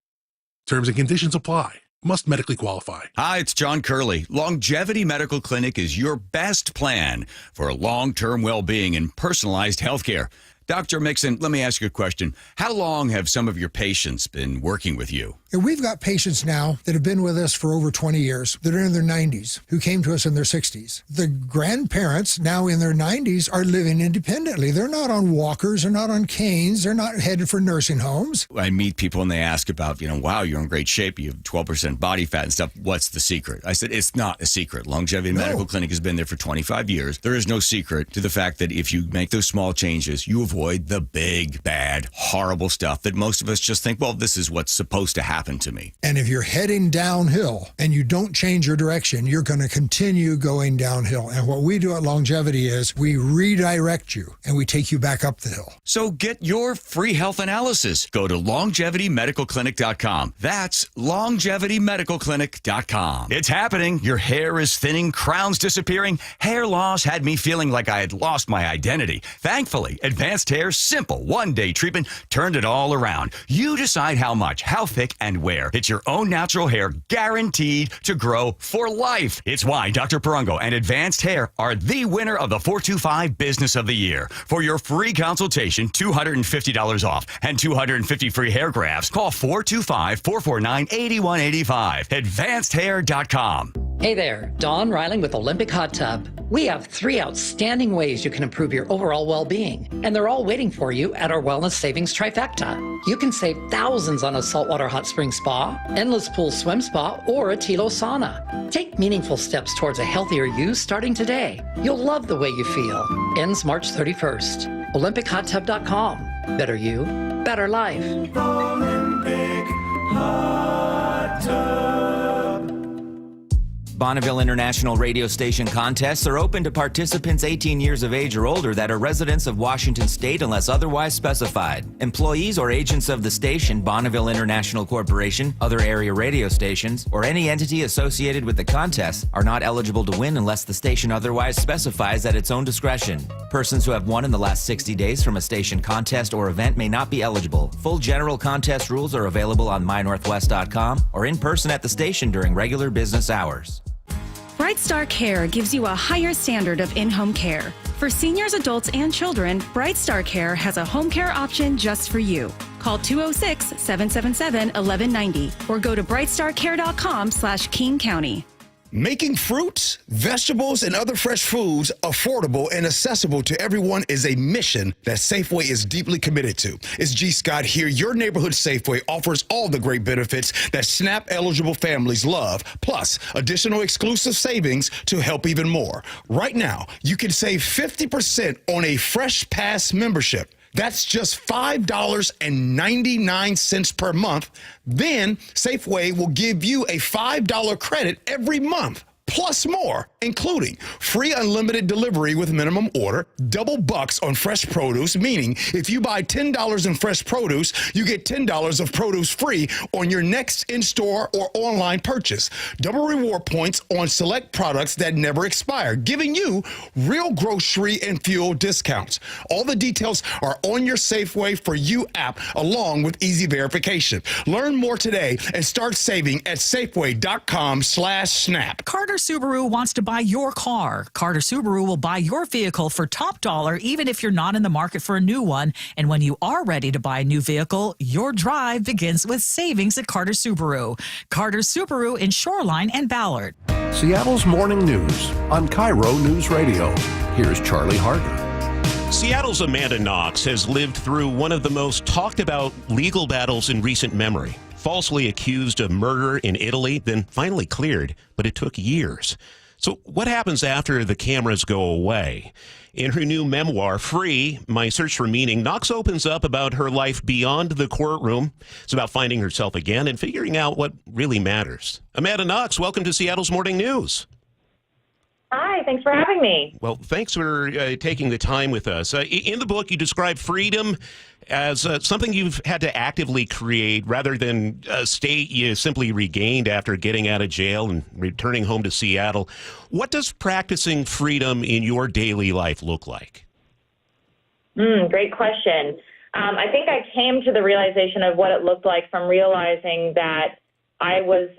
Terms and conditions apply. Must medically qualify. Hi, it's John Curley. Longevity Medical Clinic is your best plan for long-term well-being and personalized health care. Dr. Mixon, let me ask you a question. How long have some of your patients been working with you? We've got patients now that have been with us for over 20 years that are in their 90s who came to us in their 60s. The grandparents now in their 90s are living independently. They're not on walkers. They're not on canes. They're not headed for nursing homes. I meet people and they ask about, wow, you're in great shape. You have 12% body fat and stuff. What's the secret? I said, it's not a secret. Longevity Medical Clinic has been there for 25 years. There is no secret to the fact that if you make those small changes, you avoid the big, bad, horrible stuff that most of us just think, well, this is what's supposed to happen to me. And if you're heading downhill and you don't change your direction, you're going to continue going downhill. And what we do at Longevity is we redirect you and we take you back up the hill. So get your free health analysis. Go to LongevityMedicalClinic.com. That's LongevityMedicalClinic.com. It's happening. Your hair is thinning, crowns disappearing. Hair loss had me feeling like I had lost my identity. Thankfully, Advanced Hair's simple one-day treatment turned it all around. You decide how much, how thick, and where. It's your own natural hair guaranteed to grow for life. It's why Dr. Perungo and Advanced Hair are the winner of the 425 Business of the Year. For your free consultation, $250 off and 250 free hair grafts, call 425-449-8185. AdvancedHair.com. Hey there, Dawn Riling with Olympic Hot Tub. We have 3 outstanding ways you can improve your overall well-being, and they're all waiting for you at our Wellness Savings Trifecta. You can save thousands on a saltwater hot spring spa, endless pool swim spa, or a Tilo sauna. Take meaningful steps towards a healthier you starting today. You'll love the way you feel. Ends March 31st. OlympicHotTub.com. Better you, better life. Olympic Hot Tub. Bonneville International radio station contests are open to participants 18 years of age or older that are residents of Washington State unless otherwise specified. Employees or agents of the station, Bonneville International Corporation, other area radio stations, or any entity associated with the contest are not eligible to win unless the station otherwise specifies at its own discretion. Persons who have won in the last 60 days from a station contest or event may not be eligible. Full general contest rules are available on mynorthwest.com or in person at the station during regular business hours. Bright Star Care gives you a higher standard of in-home care. For seniors, adults, and children, Bright Star Care has a home care option just for you. Call 206-777-1190 or go to brightstarcare.com/King County. Making fruits, vegetables, and other fresh foods affordable and accessible to everyone is a mission that Safeway is deeply committed to. It's G. Scott here. Your neighborhood Safeway offers all the great benefits that SNAP-eligible families love, plus additional exclusive savings to help even more. Right now, you can save 50% on a Fresh Pass membership. That's just $5.99 per month. Then Safeway will give you a $5 credit every month, plus more, including free unlimited delivery with minimum order, double bucks on fresh produce, meaning if you buy $10 in fresh produce, you get $10 of produce free on your next in-store or online purchase. Double reward points on select products that never expire, giving you real grocery and fuel discounts. All the details are on your Safeway for You app, along with easy verification. Learn more today and start saving at Safeway.com/snap. Carter Subaru wants to buy your car. Carter Subaru will buy your vehicle for top dollar, even if you're not in the market for a new one. And when you are ready to buy a new vehicle, your drive begins with savings at Carter Subaru. Carter Subaru in Shoreline and Ballard. Seattle's Morning News on KIRO Newsradio. Here's Charlie Harder. Seattle's Amanda Knox has lived through one of the most talked about legal battles in recent memory. Falsely accused of murder in Italy, then finally cleared, but it took years. So what happens after the cameras go away? In her new memoir, Free, My Search for Meaning, Knox opens up about her life beyond the courtroom. It's about finding herself again and figuring out what really matters. Amanda Knox, welcome to Seattle's Morning News. Hi, thanks for having me. Well, thanks for taking the time with us. In the book, you describe freedom as something you've had to actively create rather than a state you simply regained after getting out of jail and returning home to Seattle. What does practicing freedom in your daily life look like? Great question. I think I came to the realization of what it looked like from realizing that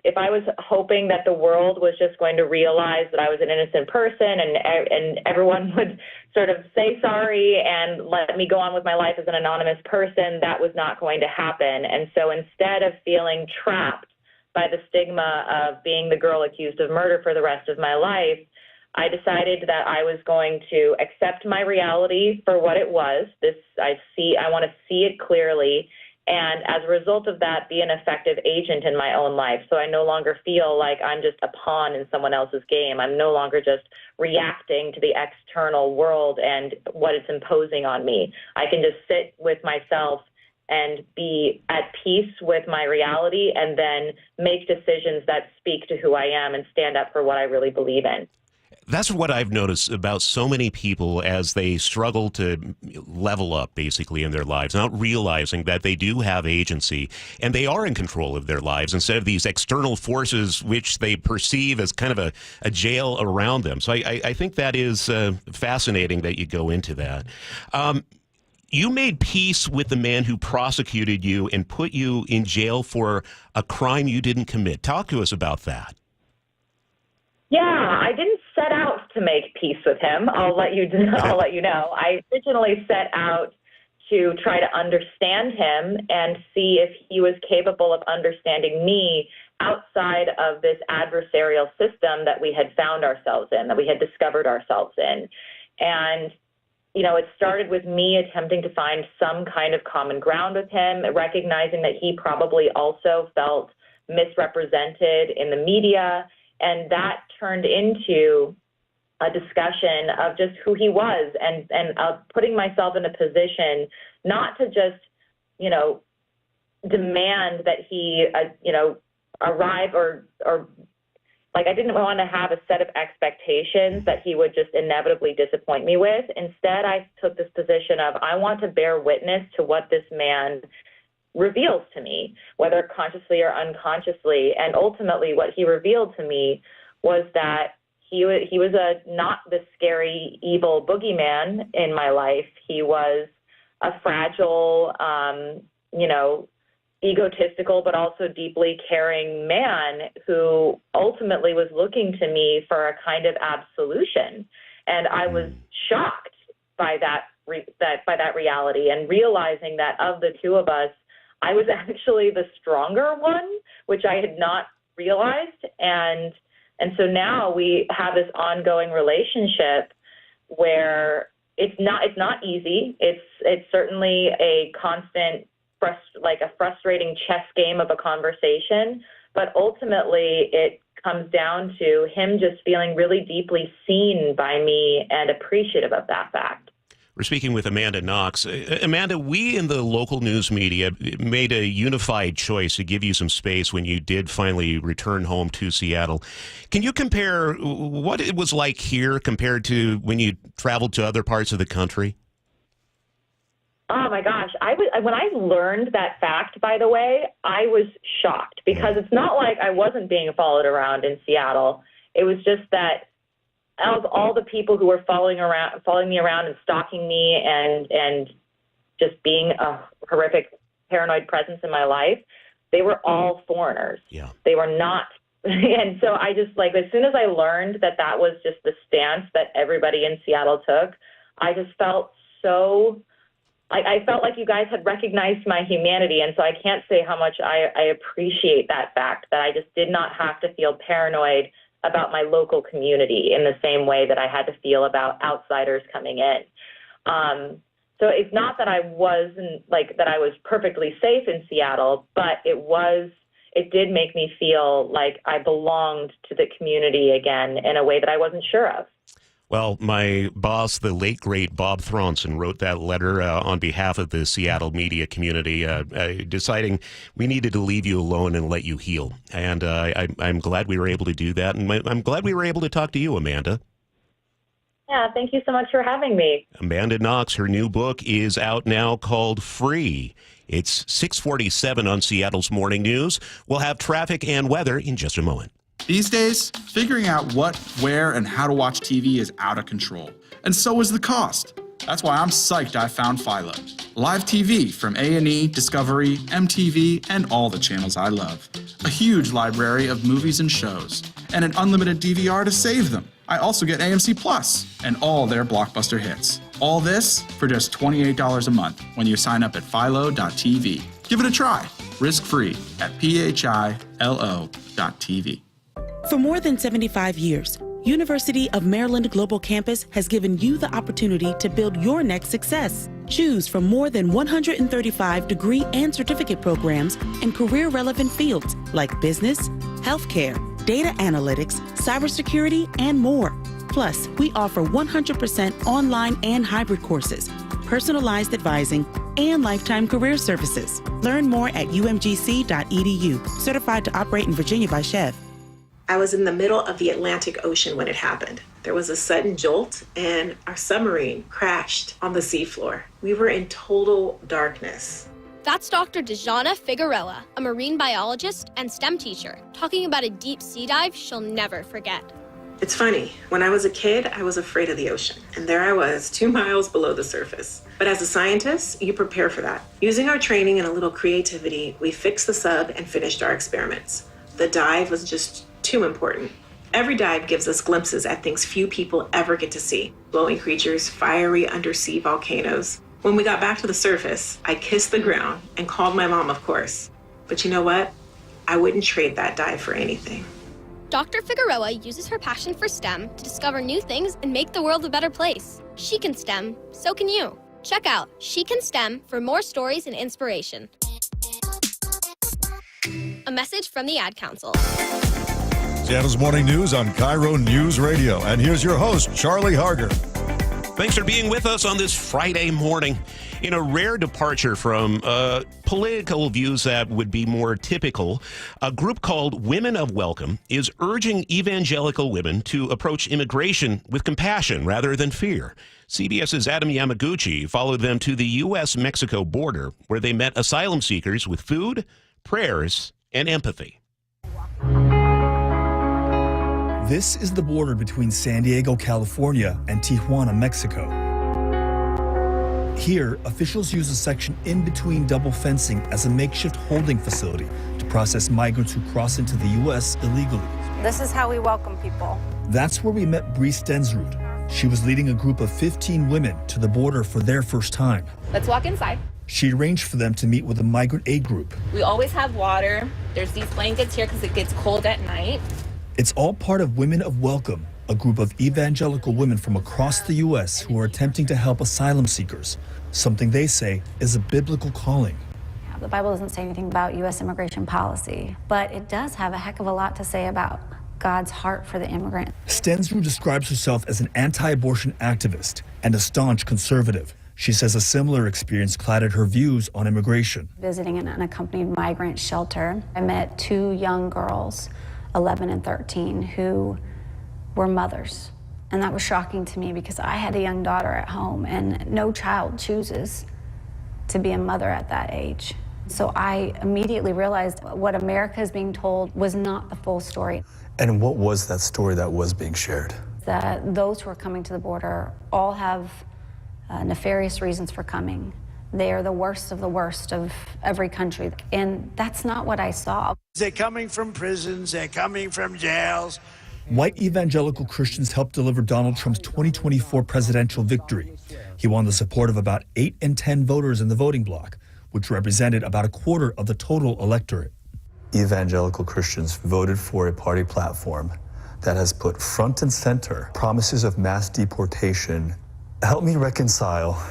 if I was hoping that the world was just going to realize that I was an innocent person and everyone would sort of say sorry and let me go on with my life as an anonymous person, that was not going to happen. And so instead of feeling trapped by the stigma of being the girl accused of murder for the rest of my life, I decided that I was going to accept my reality for what it was. I want to see it clearly. And as a result of that, be an effective agent in my own life. So I no longer feel like I'm just a pawn in someone else's game. I'm no longer just reacting to the external world and what it's imposing on me. I can just sit with myself and be at peace with my reality and then make decisions that speak to who I am and stand up for what I really believe in. That's what I've noticed about so many people as they struggle to level up, basically, in their lives, not realizing that they do have agency and they are in control of their lives instead of these external forces which they perceive as kind of a jail around them. So I think that is fascinating that you go into that. You made peace with the man who prosecuted you and put you in jail for a crime you didn't commit. Talk to us about that. Yeah, I didn't set out to make peace with him. I'll let you know. I originally set out to try to understand him and see if he was capable of understanding me outside of this adversarial system that we had found ourselves in, that we had discovered ourselves in. And, it started with me attempting to find some kind of common ground with him, recognizing that he probably also felt misrepresented in the media. And that turned into a discussion of just who he was and putting myself in a position not to just, demand that he, arrive or like, I didn't want to have a set of expectations that he would just inevitably disappoint me with. Instead, I took this position of, I want to bear witness to what this man reveals to me, whether consciously or unconsciously. And ultimately, what he revealed to me was that he was not the scary, evil boogeyman in my life. He was a fragile, egotistical, but also deeply caring man who ultimately was looking to me for a kind of absolution. And I was shocked by that reality, and realizing that of the two of us, I was actually the stronger one, which I had not realized. And so now we have this ongoing relationship where it's not easy. It's certainly a constant, like a frustrating chess game of a conversation, but ultimately it comes down to him just feeling really deeply seen by me and appreciative of that fact. We're speaking with Amanda Knox. Amanda, we in the local news media made a unified choice to give you some space when you did finally return home to Seattle. Can you compare what it was like here compared to when you traveled to other parts of the country? Oh my gosh. When I learned that fact, by the way, I was shocked, because it's not like I wasn't being followed around in Seattle. It was just that of all the people who were following me around and stalking me and just being a horrific paranoid presence in my life, they were all foreigners. Yeah. They were not. And so I just, like, as soon as I learned that was just the stance that everybody in Seattle took, I just felt so, I felt like you guys had recognized my humanity. And so I can't say how much I appreciate that fact, that I just did not have to feel paranoid about my local community in the same way that I had to feel about outsiders coming in. So it's not that I wasn't, like, that I was perfectly safe in Seattle, but it did make me feel like I belonged to the community again in a way that I wasn't sure of. Well, my boss, the late, great Bob Thronson, wrote that letter on behalf of the Seattle media community, deciding we needed to leave you alone and let you heal. And I'm glad we were able to do that. And I'm glad we were able to talk to you, Amanda. Yeah, thank you so much for having me. Amanda Knox, her new book is out now called Free. It's 6:47 on Seattle's Morning News. We'll have traffic and weather in just a moment. These days, figuring out what, where, and how to watch TV is out of control. And so is the cost. That's why I'm psyched I found Philo. Live TV from A&E, Discovery, MTV, and all the channels I love. A huge library of movies and shows. And an unlimited DVR to save them. I also get AMC Plus and all their blockbuster hits. All this for just $28 a month when you sign up at philo.tv. Give it a try, risk-free at philo.tv. For more than 75 years, University of Maryland Global Campus has given you the opportunity to build your next success. Choose from more than 135 degree and certificate programs in career-relevant fields like business, healthcare, data analytics, cybersecurity, and more. Plus, we offer 100% online and hybrid courses, personalized advising, and lifetime career services. Learn more at umgc.edu. Certified to operate in Virginia by Chev. I was in the middle of the Atlantic Ocean when it happened. There was a sudden jolt and our submarine crashed on the seafloor. We were in total darkness. That's Dr. Dejana Figueroa, a marine biologist and STEM teacher, talking about a deep sea dive she'll never forget. It's funny, when I was a kid, I was afraid of the ocean. And there I was, 2 miles below the surface. But as a scientist, you prepare for that. Using our training and a little creativity, we fixed the sub and finished our experiments. The dive was just too important. Every dive gives us glimpses at things few people ever get to see. Glowing creatures, fiery undersea volcanoes. When we got back to the surface, I kissed the ground and called my mom, of course. But you know what? I wouldn't trade that dive for anything. Dr. Figueroa uses her passion for STEM to discover new things and make the world a better place. She can STEM, so can you. Check out She Can STEM for more stories and inspiration. A message from the Ad Council. Seattle's Morning News on KIRO Newsradio. And here's your host, Charlie Harger. Thanks for being with us on this Friday morning. In a rare departure from political views that would be more typical, a group called Women of Welcome is urging evangelical women to approach immigration with compassion rather than fear. CBS's Adam Yamaguchi followed them to the U.S.-Mexico border, where they met asylum seekers with food, prayers, and empathy. This is the border between San Diego, California, and Tijuana, Mexico. Here, officials use a section in between double fencing as a makeshift holding facility to process migrants who cross into the U.S. illegally. This is how we welcome people. That's where we met Bree Stensrud. She was leading a group of 15 women to the border for their first time. Let's walk inside. She arranged for them to meet with a migrant aid group. We always have water. There's these blankets here because it gets cold at night. It's all part of Women of Welcome, a group of evangelical women from across the U.S. who are attempting to help asylum seekers, something they say is a biblical calling. The Bible doesn't say anything about U.S. immigration policy, but it does have a heck of a lot to say about God's heart for the immigrant. Stensrud describes herself as an anti-abortion activist and a staunch conservative. She says a similar experience clouded her views on immigration. Visiting an unaccompanied migrant shelter, I met two young girls, 11 and 13, who were mothers. And that was shocking to me because I had a young daughter at home, and no child chooses to be a mother at that age. So I immediately realized what America is being told was not the full story. And what was that story that was being shared? That those who are coming to the border all have nefarious reasons for coming. They are the worst of every country. And that's not what I saw. They're coming from prisons, they're coming from jails. White evangelical Christians helped deliver Donald Trump's 2024 presidential victory. He won the support of about 8 in 10 voters in the voting bloc, which represented about a quarter of the total electorate. Evangelical Christians voted for a party platform that has put front and center promises of mass deportation. Help me reconcile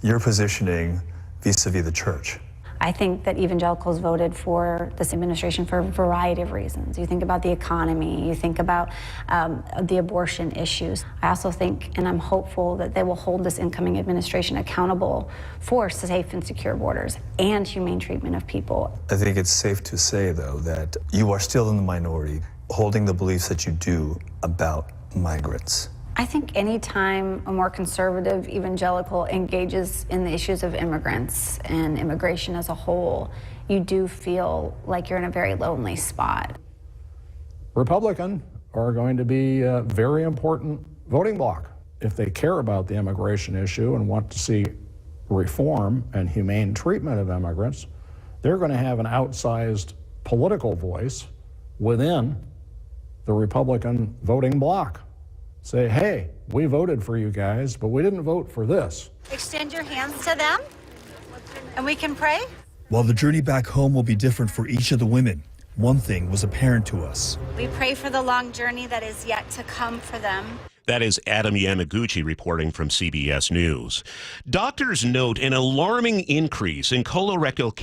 your positioning vis-a-vis the church. I think that evangelicals voted for this administration for a variety of reasons. You think about the economy, you think about the abortion issues. I also think, and I'm hopeful, that they will hold this incoming administration accountable for safe and secure borders and humane treatment of people. I think it's safe to say, though, that you are still in the minority, holding the beliefs that you do about migrants. I think anytime a more conservative evangelical engages in the issues of immigrants and immigration as a whole, you do feel like you're in a very lonely spot. Republicans are going to be a very important voting bloc. If they care about the immigration issue and want to see reform and humane treatment of immigrants, they're going to have an outsized political voice within the Republican voting bloc. Say, hey, we voted for you guys, but we didn't vote for this. Extend your hands to them, and we can pray. While the journey back home will be different for each of the women, one thing was apparent to us. We pray for the long journey that is yet to come for them. That is Adam Yamaguchi reporting from CBS News. Doctors note an alarming increase in colorectal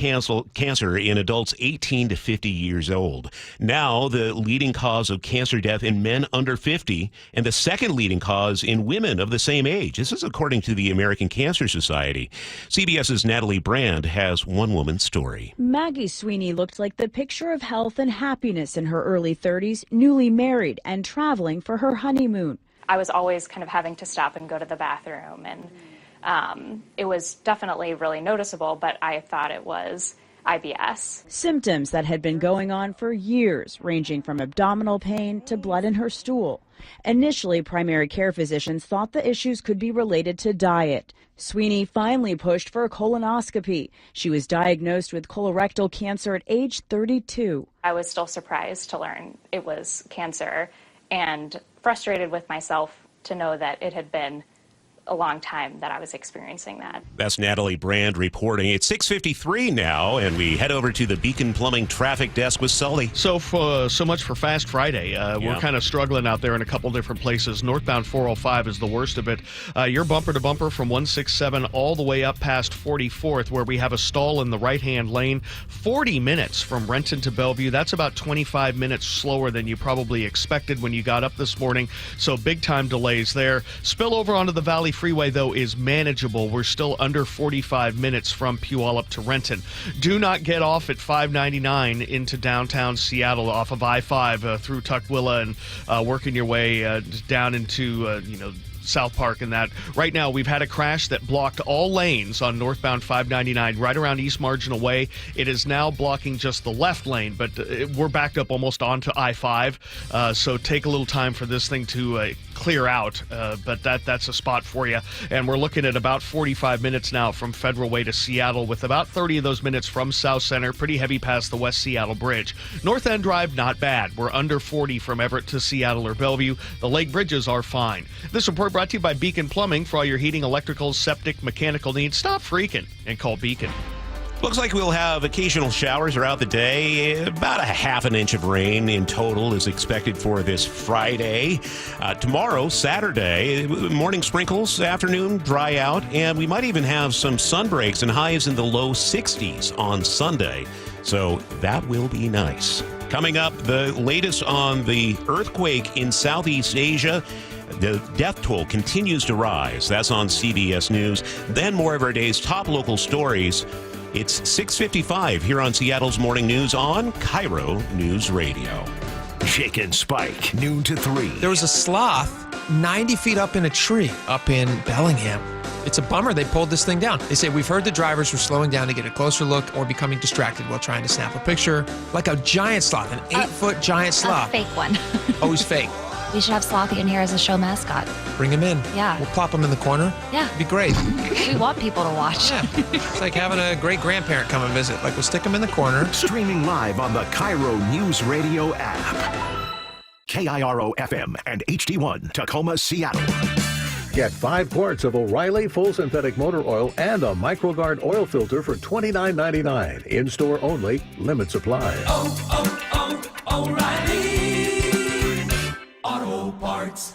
cancer in adults 18 to 50 years old. Now, the leading cause of cancer death in men under 50 and the second leading cause in women of the same age. This is according to the American Cancer Society. CBS's Natalie Brand has one woman's story. Maggie Sweeney looked like the picture of health and happiness in her early 30s, newly married and traveling for her honeymoon. I was always kind of having to stop and go to the bathroom, and it was definitely really noticeable, but I thought it was IBS. Symptoms that had been going on for years, ranging from abdominal pain to blood in her stool. Initially, primary care physicians thought the issues could be related to diet. Sweeney finally pushed for a colonoscopy. She was diagnosed with colorectal cancer at age 32. I was still surprised to learn it was cancer and frustrated with myself to know that it had been a long time that I was experiencing that. That's Natalie Brand reporting. It's 6:53 now, and we head over to the Beacon Plumbing traffic desk with Sully. So much for Fast Friday. We're kind of struggling out there in a couple different places. Northbound 405 is the worst of it. You're bumper to bumper from 167 all the way up past 44th, where we have a stall in the right-hand lane. 40 minutes from Renton to Bellevue. That's about 25 minutes slower than you probably expected when you got up this morning. So big-time delays there. Spill over onto the Valley freeway, though, is manageable. We're still under 45 minutes from Puyallup to Renton. Do not get off at 599 into downtown Seattle off of I-5 through Tukwila and working your way down into, South Park and that. Right now, we've had a crash that blocked all lanes on northbound 599 right around East Marginal Way. It is now blocking just the left lane, but we're backed up almost onto I-5, so take a little time for this thing to clear out, but that's a spot for you. And we're looking at about 45 minutes now from Federal Way to Seattle, with about 30 of those minutes from South Center, pretty heavy past the West Seattle Bridge. North End Drive, not bad. We're under 40 from Everett to Seattle or Bellevue. The lake bridges are fine. This report brought to you by Beacon Plumbing. For all your heating, electrical, septic, mechanical needs, stop freaking and call Beacon. Looks like we'll have occasional showers throughout the day. About a half an inch of rain in total is expected for this Friday. Tomorrow, Saturday, morning sprinkles, afternoon dry out, and we might even have some sun breaks and highs in the low 60s on Sunday. So that will be nice. Coming up, the latest on the earthquake in Southeast Asia. The death toll continues to rise. That's on CBS News. Then more of our day's top local stories. It's 6:55 here on Seattle's Morning News on KIRO News Radio. Jake and Spike, noon to 3. There was a sloth 90 feet up in a tree up in Bellingham. It's a bummer they pulled this thing down. They say, we've heard the drivers were slowing down to get a closer look or becoming distracted while trying to snap a picture. Like a giant sloth, an 8-foot giant sloth. A fake one. Oh, he's fake. We should have Slothy in here as a show mascot. Bring him in. Yeah. We'll plop him in the corner. Yeah. It'd be great. We want people to watch. Yeah. It's like having a great grandparent come and visit. Like, we'll stick him in the corner. Streaming live on the KIRO Newsradio app. KIRO FM and HD1 Tacoma, Seattle. Get 5 quarts of O'Reilly full synthetic motor oil and a MicroGuard oil filter for $29.99. In-store only. Limit supply. O'Reilly Auto Parts.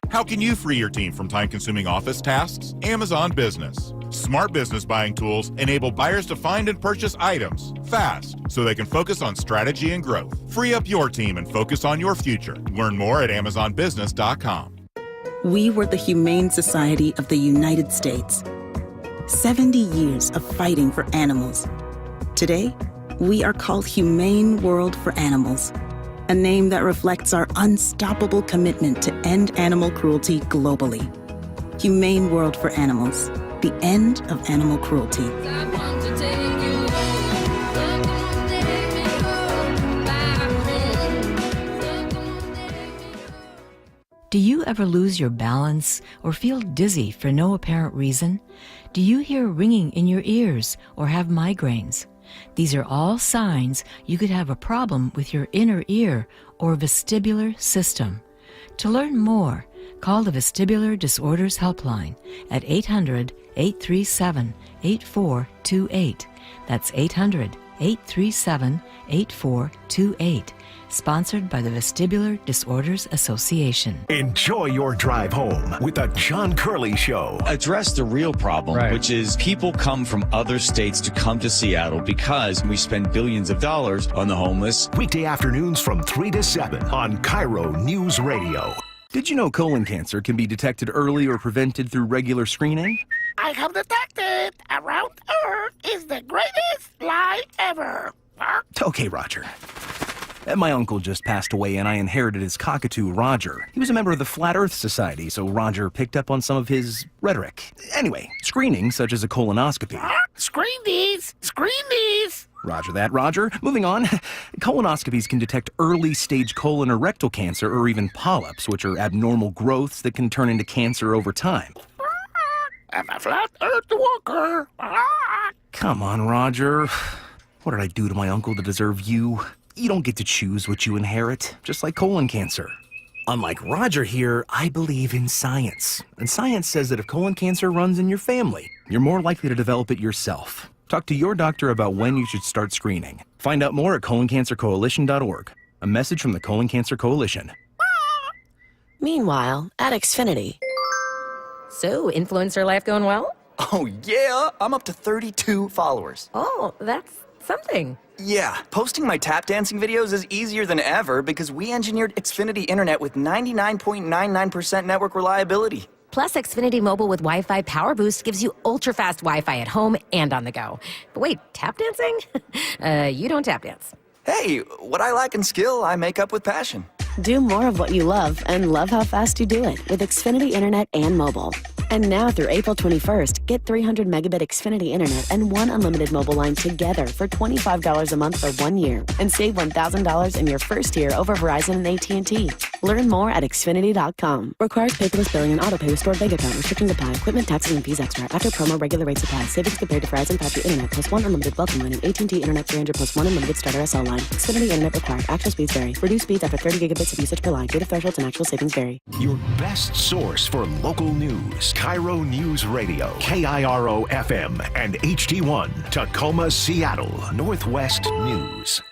How can you free your team from time-consuming office tasks? Amazon Business. Smart business buying tools enable buyers to find and purchase items fast so they can focus on strategy and growth. Free up your team and focus on your future. Learn more at AmazonBusiness.com. We were the Humane Society of the United States. 70 years of fighting for animals. Today, we are called Humane World for Animals, a name that reflects our unstoppable commitment to end animal cruelty globally. Humane World for Animals, the end of animal cruelty. Do you ever lose your balance or feel dizzy for no apparent reason? Do you hear ringing in your ears or have migraines? These are all signs you could have a problem with your inner ear or vestibular system. To learn more, call the Vestibular Disorders Helpline at 800-837-8428. That's 800-837-8428. Sponsored by the Vestibular Disorders Association. Enjoy your drive home with the John Curley Show. Address the real problem, which is people come from other states to come to Seattle because we spend billions of dollars on the homeless. Weekday afternoons from 3 to 7 on KIRO News Radio. Did you know colon cancer can be detected early or prevented through regular screening? I have detected Around Earth is the greatest lie ever. Okay, Roger. My uncle just passed away and I inherited his cockatoo, Roger. He was a member of the Flat Earth Society, so Roger picked up on some of his rhetoric. Anyway, screening, such as a colonoscopy. Screen these! Screen these! Roger that, Roger. Moving on. Colonoscopies can detect early-stage colon or rectal cancer or even polyps, which are abnormal growths that can turn into cancer over time. I'm a Flat Earth walker. Come on, Roger. What did I do to my uncle to deserve you? You don't get to choose what you inherit, just like colon cancer. Unlike Roger here, I believe in science. And science says that if colon cancer runs in your family, you're more likely to develop it yourself. Talk to your doctor about when you should start screening. Find out more at coloncancercoalition.org. A message from the Colon Cancer Coalition. Meanwhile, at Xfinity. So, influencer life going well? Oh, yeah. I'm up to 32 followers. Oh, that's something. Yeah, posting my tap dancing videos is easier than ever because we engineered Xfinity Internet with 99.99% network reliability. Plus, Xfinity Mobile with Wi-Fi Power Boost gives you ultra-fast Wi-Fi at home and on the go. But wait, tap dancing? You don't tap dance. Hey, what I lack in skill, I make up with passion. Do more of what you love and love how fast you do it with Xfinity Internet and mobile. And now through April 21st, get 300 megabit Xfinity Internet and one unlimited mobile line together for $25 a month for 1 year and save $1,000 in your first year over Verizon and AT&T. Learn more at Xfinity.com. Requires paperless billing and autopay with stored bank account. Restrictions apply. Equipment, taxes, and fees extra. After promo, regular rates apply. Savings compared to Verizon 5G Internet plus one unlimited welcome line and AT&T Internet 300 plus one unlimited starter SL line. Xfinity Internet required. Actual speeds vary. Reduced speeds after 30 gigabits of usage per line. Data thresholds and actual savings vary. Your best source for local news. KIRO Newsradio. KIRO FM and HD1. Tacoma, Seattle. Northwest News.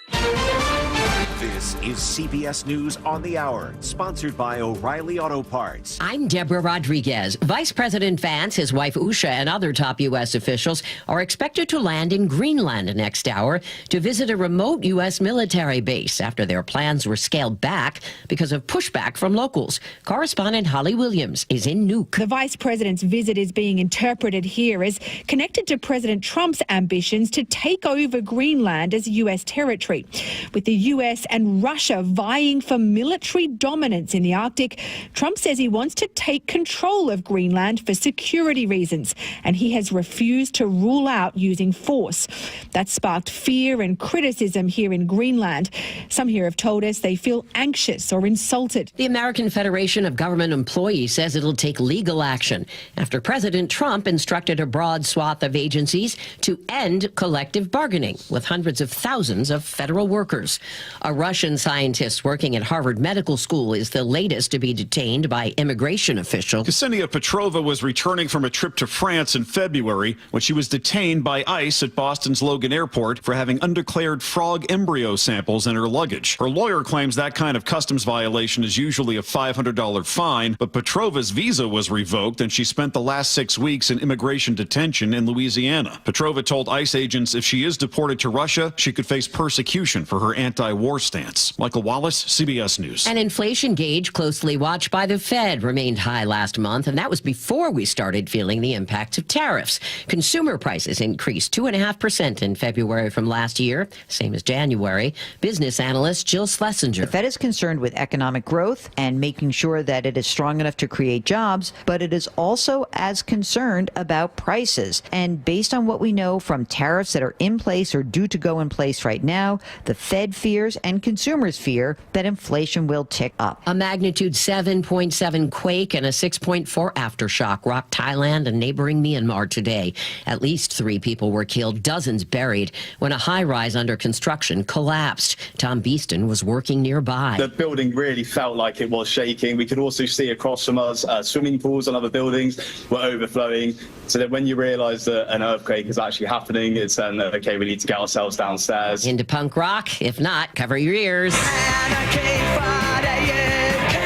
This is CBS News on the Hour, sponsored by O'Reilly Auto Parts. I'm Deborah Rodriguez. Vice President Vance, his wife Usha, and other top U.S. officials are expected to land in Greenland next hour to visit a remote U.S. military base after their plans were scaled back because of pushback from locals. Correspondent Holly Williams is in Nuuk. The vice president's visit is being interpreted here as connected to President Trump's ambitions to take over Greenland as U.S. territory. With the U.S. and Russia vying for military dominance in the Arctic, Trump says he wants to take control of Greenland for security reasons, and he has refused to rule out using force. That sparked fear and criticism here in Greenland. Some here have told us they feel anxious or insulted. The American Federation of Government Employees says it'll take legal action after President Trump instructed a broad swath of agencies to end collective bargaining with hundreds of thousands of federal workers. A Russian scientist working at Harvard Medical School is the latest to be detained by immigration officials. Ksenia Petrova was returning from a trip to France in February when she was detained by ICE at Boston's Logan Airport for having undeclared frog embryo samples in her luggage. Her lawyer claims that kind of customs violation is usually a $500 fine, but Petrova's visa was revoked and she spent the last 6 weeks in immigration detention in Louisiana. Petrova told ICE agents if she is deported to Russia, she could face persecution for her anti-war stance. Michael Wallace, CBS News. An inflation gauge closely watched by the Fed remained high last month, and that was before we started feeling the impact of tariffs. Consumer prices increased 2.5% in February from last year, same as January. Business analyst Jill Schlesinger. The Fed is concerned with economic growth and making sure that it is strong enough to create jobs, but it is also as concerned about prices. And based on what we know from tariffs that are in place or due to go in place right now, the Fed fears and consumers fear that inflation will tick up. A magnitude 7.7 quake and a 6.4 aftershock rocked Thailand and neighboring Myanmar today. At least 3 people were killed, dozens buried when a high-rise under construction collapsed. Tom Beeston was working nearby. The building really felt like it was shaking. We could also see across from us swimming pools and other buildings were overflowing. So that when you realize that an earthquake is actually happening, it's then, okay, we need to get ourselves downstairs. Into punk rock? If not, cover your ears.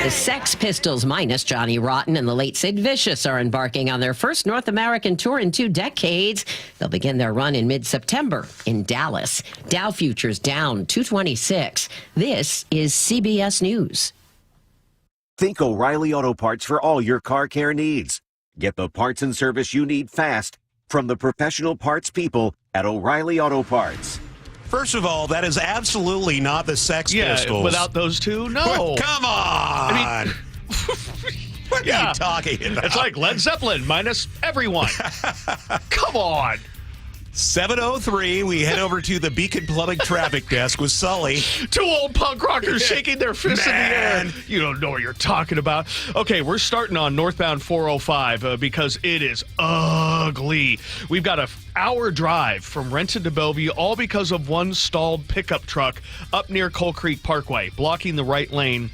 The Sex Pistols, minus Johnny Rotten and the late Sid Vicious, are embarking on their first North American tour in 2 decades. They'll begin their run in mid-September in Dallas. Dow futures down 226. This is CBS News. Think O'Reilly Auto Parts for all your car care needs. Get the parts and service you need fast from the professional parts people at O'Reilly Auto Parts. First of all, that is absolutely not the Sex Pistols. Without those two, no. Come on. I mean, what are you talking about? It's like Led Zeppelin minus everyone. Come on. 7:03, we head over to the Beacon Plumbing traffic desk with Sully. 2 old punk rockers shaking their fists in the air. You don't know what you're talking about. Okay, we're starting on northbound 405 because it is ugly. We've got an hour drive from Renton to Bellevue, all because of one stalled pickup truck up near Coal Creek Parkway, blocking the right lane.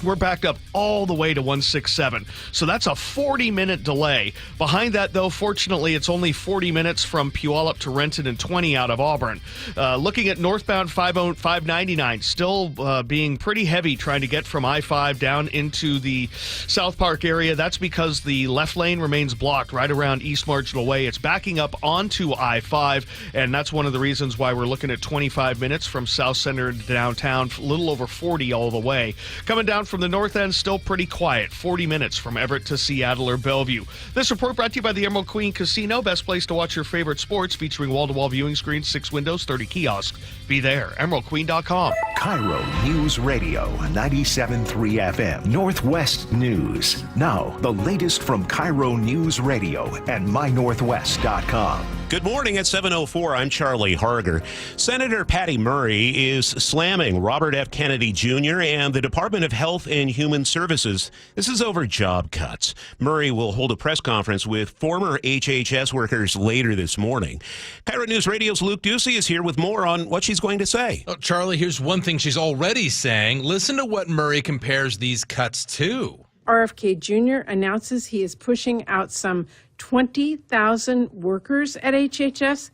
We're backed up all the way to 167. So that's a 40-minute delay. Behind that, though, fortunately, it's only 40 minutes from Puyallup to Renton and 20 out of Auburn. Looking at northbound 599, still being pretty heavy trying to get from I-5 down into the South Park area. That's because the left lane remains blocked right around East Marginal Way. It's backing up onto I-5, and that's one of the reasons why we're looking at 25 minutes from South Center to downtown, a little over 40 all the way. Coming down from the north end, still pretty quiet. 40 minutes from Everett to Seattle or Bellevue. This report brought to you by the Emerald Queen Casino. Best place to watch your favorite sports, featuring wall-to-wall viewing screens, 6 windows, 30 kiosks. Be there. EmeraldQueen.com. KIRO News Radio, 97.3 FM, Northwest News. Now, the latest from KIRO News Radio and mynorthwest.com. Good morning at 7:04. I'm Charlie Harger. Senator Patty Murray is slamming Robert F. Kennedy Jr. and the Department of Health and Human Services. This is over job cuts. Murray will hold a press conference with former HHS workers later this morning. KIRO News Radio's Luke Ducey is here with more on what she's going to say. Oh, Charlie, here's one thing she's already saying. Listen to what Murray compares these cuts to. RFK Jr. announces he is pushing out some 20,000 workers at HHS.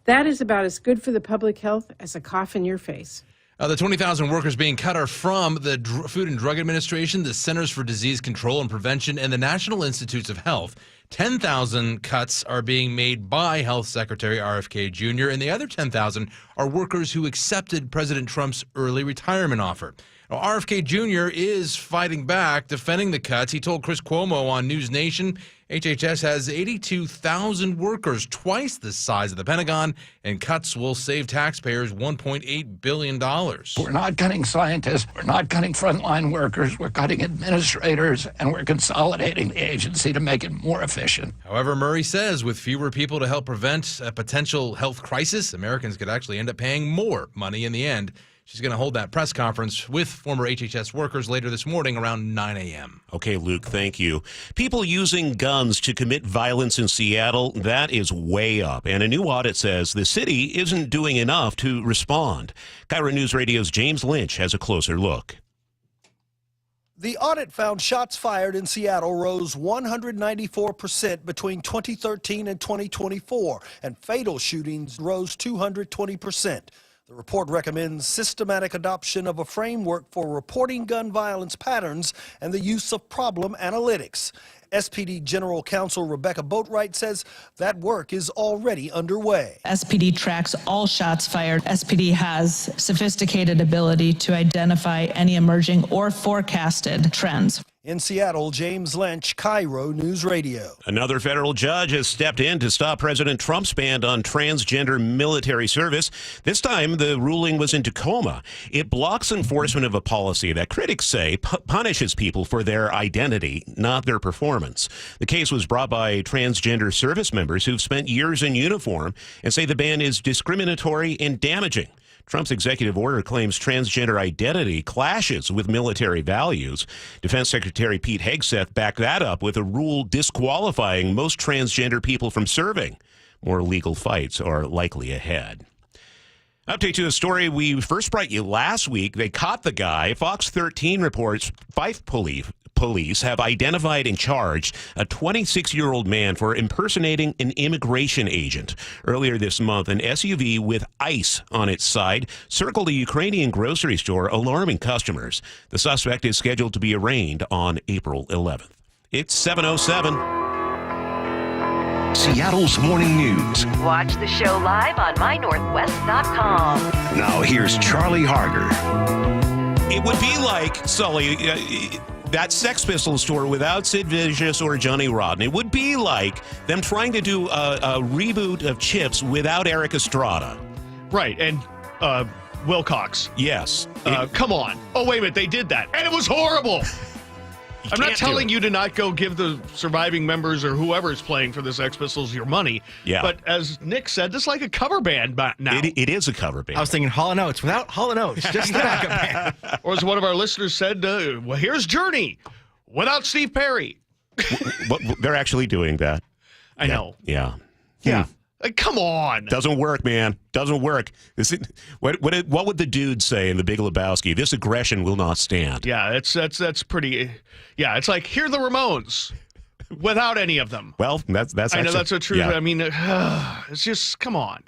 That is about as good for the public health as a cough in your face. The 20,000 workers being cut are from the Food and Drug Administration, the Centers for Disease Control and Prevention, and the National Institutes of Health. 10,000 cuts are being made by Health Secretary RFK Jr., and the other 10,000 are workers who accepted President Trump's early retirement offer. Now, RFK Jr. is fighting back, defending the cuts. He told Chris Cuomo on News Nation, HHS has 82,000 workers, twice the size of the Pentagon, and cuts will save taxpayers $1.8 billion. We're not cutting scientists, we're not cutting frontline workers, we're cutting administrators, and we're consolidating the agency to make it more efficient. However, Murray says with fewer people to help prevent a potential health crisis, Americans could actually end up paying more money in the end. She's going to hold that press conference with former HHS workers later this morning around 9 a.m. Okay, Luke, thank you. People using guns to commit violence in Seattle, that is way up. And a new audit says the city isn't doing enough to respond. KIRO News Radio's James Lynch has a closer look. The audit found shots fired in Seattle rose 194% between 2013 and 2024, and fatal shootings rose 220%. The report recommends systematic adoption of a framework for reporting gun violence patterns and the use of problem analytics. SPD General Counsel Rebecca Boatwright says that work is already underway. SPD tracks all shots fired. SPD has sophisticated ability to identify any emerging or forecasted trends. In Seattle, James Lynch, KIRO News Radio. Another federal judge has stepped in to stop President Trump's ban on transgender military service. This time, the ruling was in Tacoma. It blocks enforcement of a policy that critics say punishes people for their identity, not their performance. The case was brought by transgender service members who've spent years in uniform and say the ban is discriminatory and damaging. Trump's executive order claims transgender identity clashes with military values. Defense Secretary Pete Hegseth backed that up with a rule disqualifying most transgender people from serving. More legal fights are likely ahead. Update to a story we first brought you last week. They caught the guy. Fox 13 reports Fife police have identified and charged a 26-year-old man for impersonating an immigration agent. Earlier this month, an SUV with ICE on its side circled a Ukrainian grocery store, alarming customers. The suspect is scheduled to be arraigned on April 11th. It's 7:07. Seattle's Morning News. Watch the show live on mynorthwest.com. Now here's Charlie Harger. It would be like, Sully, that Sex Pistols tour without Sid Vicious or Johnny Rotten. It would be like them trying to do a reboot of Chips without Eric Estrada. Right, and Wilcox. Yes. Come on. Oh, wait a minute, they did that, and it was horrible. I'm not telling you to not go give the surviving members or whoever's playing for the Sex Pistols your money. Yeah. But as Nick said, this is like a cover band now. It is a cover band. I was thinking Hall & Oates without Hall & Oates, just the backup band. Or as one of our listeners said, well, here's Journey without Steve Perry. They're actually doing that. I know. Yeah. Yeah. Like, come on. Doesn't work, man. Doesn't work. What would the dude say in The Big Lebowski? This aggression will not stand. Yeah, that's pretty. Yeah, it's like, hear the Ramones without any of them. Well, that's. I know actually, that's so true. Yeah. I mean, it's just, come on.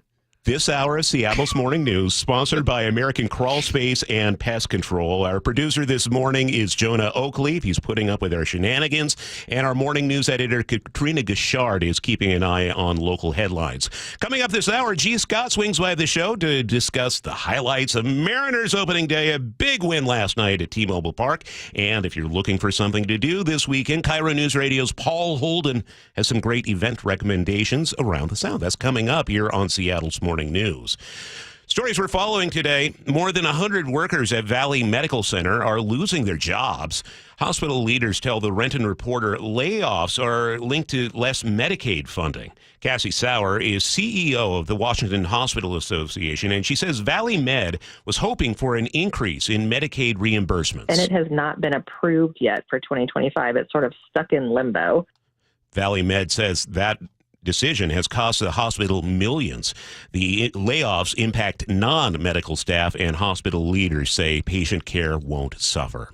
This hour of Seattle's Morning News, sponsored by American Crawl Space and Pest Control. Our producer this morning is Jonah Oakleaf. He's putting up with our shenanigans. And our morning news editor, Katrina Gashard, is keeping an eye on local headlines. Coming up this hour, G. Scott swings by the show to discuss the highlights of Mariners opening day, a big win last night at T-Mobile Park. And if you're looking for something to do this weekend, KIRO Newsradio's Paul Holden has some great event recommendations around the Sound. That's coming up here on Seattle's Morning News. Stories we're following today: more than 100 workers at Valley Medical Center are losing their jobs. Hospital leaders tell the Renton Reporter layoffs are linked to less Medicaid funding. Cassie Sauer is CEO of the Washington Hospital Association, and she says Valley Med was hoping for an increase in Medicaid reimbursements. And it has not been approved yet for 2025. It's sort of stuck in limbo. Valley Med says that decision has cost the hospital millions. The layoffs impact non-medical staff, and hospital leaders say patient care won't suffer.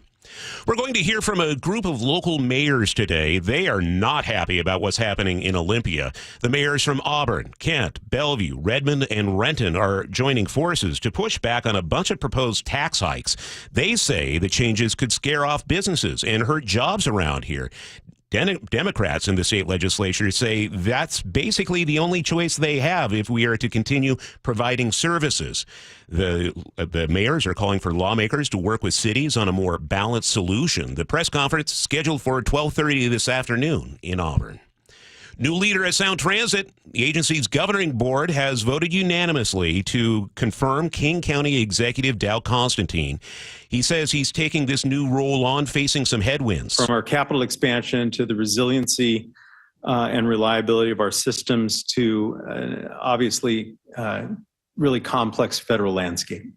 We're going to hear from a group of local mayors today. They are not happy about what's happening in Olympia. The mayors from Auburn, Kent, Bellevue, Redmond, and Renton are joining forces to push back on a bunch of proposed tax hikes. They say the changes could scare off businesses and hurt jobs around here. Democrats in the state legislature say that's basically the only choice they have if we are to continue providing services. The mayors are calling for lawmakers to work with cities on a more balanced solution. The press conference scheduled for 12:30 this afternoon in Auburn. New leader at Sound Transit. The agency's governing board has voted unanimously to confirm King County Executive Dow Constantine. He says he's taking this new role on facing some headwinds. From our capital expansion to the resiliency and reliability of our systems to obviously really complex federal landscape.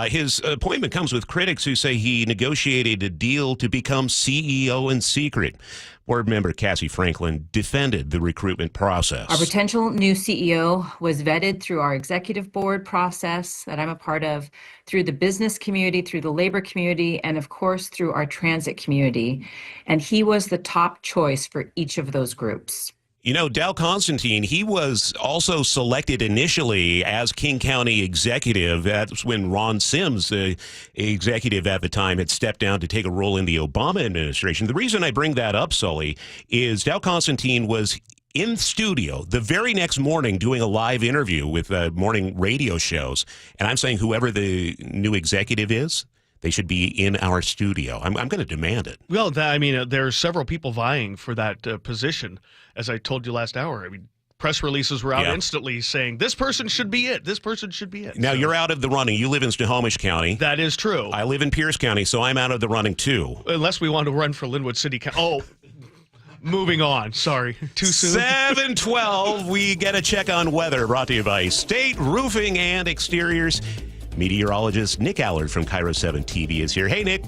His appointment comes with critics who say he negotiated a deal to become CEO in secret. Board member Cassie Franklin defended the recruitment process. Our potential new CEO was vetted through our executive board process that I'm a part of, through the business community, through the labor community, and of course through our transit community. And he was the top choice for each of those groups. You know, Dow Constantine, he was also selected initially as King County executive. That's when Ron Sims, the executive at the time, had stepped down to take a role in the Obama administration. The reason I bring that up, Sully, is Dow Constantine was in studio the very next morning doing a live interview with morning radio shows. And I'm saying whoever the new executive is, they should be in our studio. I'm going to demand it. Well, there are several people vying for that position. As I told you last hour, I mean, press releases were out instantly saying, this person should be it. This person should be it. Now, you're out of the running. You live in Snohomish County. That is true. I live in Pierce County, so I'm out of the running, too. Unless we want to run for Linwood City County. Oh, moving on. Sorry. Too soon. 7:12, we get a check on weather brought to you by State Roofing and Exteriors. Meteorologist Nick Allard from KIRO 7 TV is here. Hey, Nick.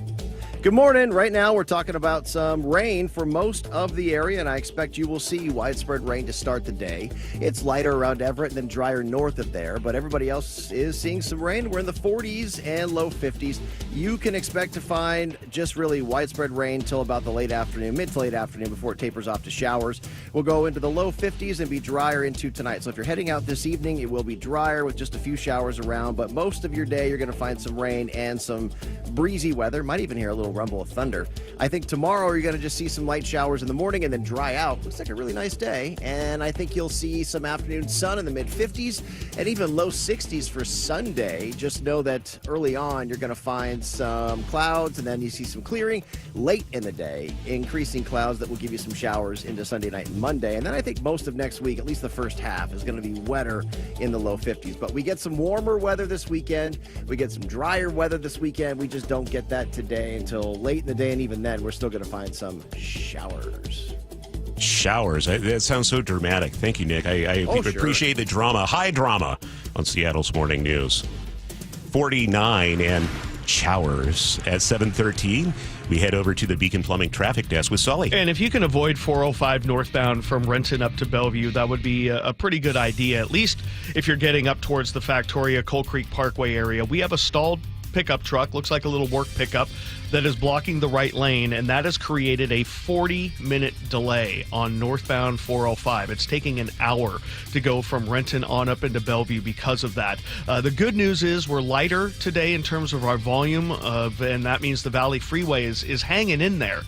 Good morning. Right now, we're talking about some rain for most of the area, and I expect you will see widespread rain to start the day. It's lighter around Everett and then drier north of there, but everybody else is seeing some rain. We're in the 40s and low 50s. You can expect to find just really widespread rain till about the late afternoon, mid to late afternoon, before it tapers off to showers. We'll go into the low 50s and be drier into tonight. So if you're heading out this evening, it will be drier with just a few showers around, but most of your day, you're going to find some rain and some breezy weather. Might even hear a little rumble of thunder. I think tomorrow you're going to just see some light showers in the morning and then dry out. Looks like a really nice day. And I think you'll see some afternoon sun in the mid 50s and even low 60s for Sunday. Just know that early on you're going to find some clouds and then you see some clearing late in the day, increasing clouds that will give you some showers into Sunday night and Monday. And then I think most of next week, at least the first half, is going to be wetter in the low 50s. But we get some warmer weather this weekend. We get some drier weather this weekend. We just don't get that today until late in the day, and even then, we're still going to find some showers. Showers. That sounds so dramatic. Thank you, Nick. I appreciate the drama, high drama on Seattle's Morning News. 49 and showers at 7:13. We head over to the Beacon Plumbing Traffic Desk with Sully. And if you can avoid 405 northbound from Renton up to Bellevue, that would be a pretty good idea, at least if you're getting up towards the Factoria Coal Creek Parkway area. We have a stalled pickup truck, looks like a little work pickup, that is blocking the right lane, and that has created a 40-minute delay on northbound 405. It's taking an hour to go from Renton on up into Bellevue because of that. The good news is we're lighter today in terms of our volume, and that means the Valley Freeway is hanging in there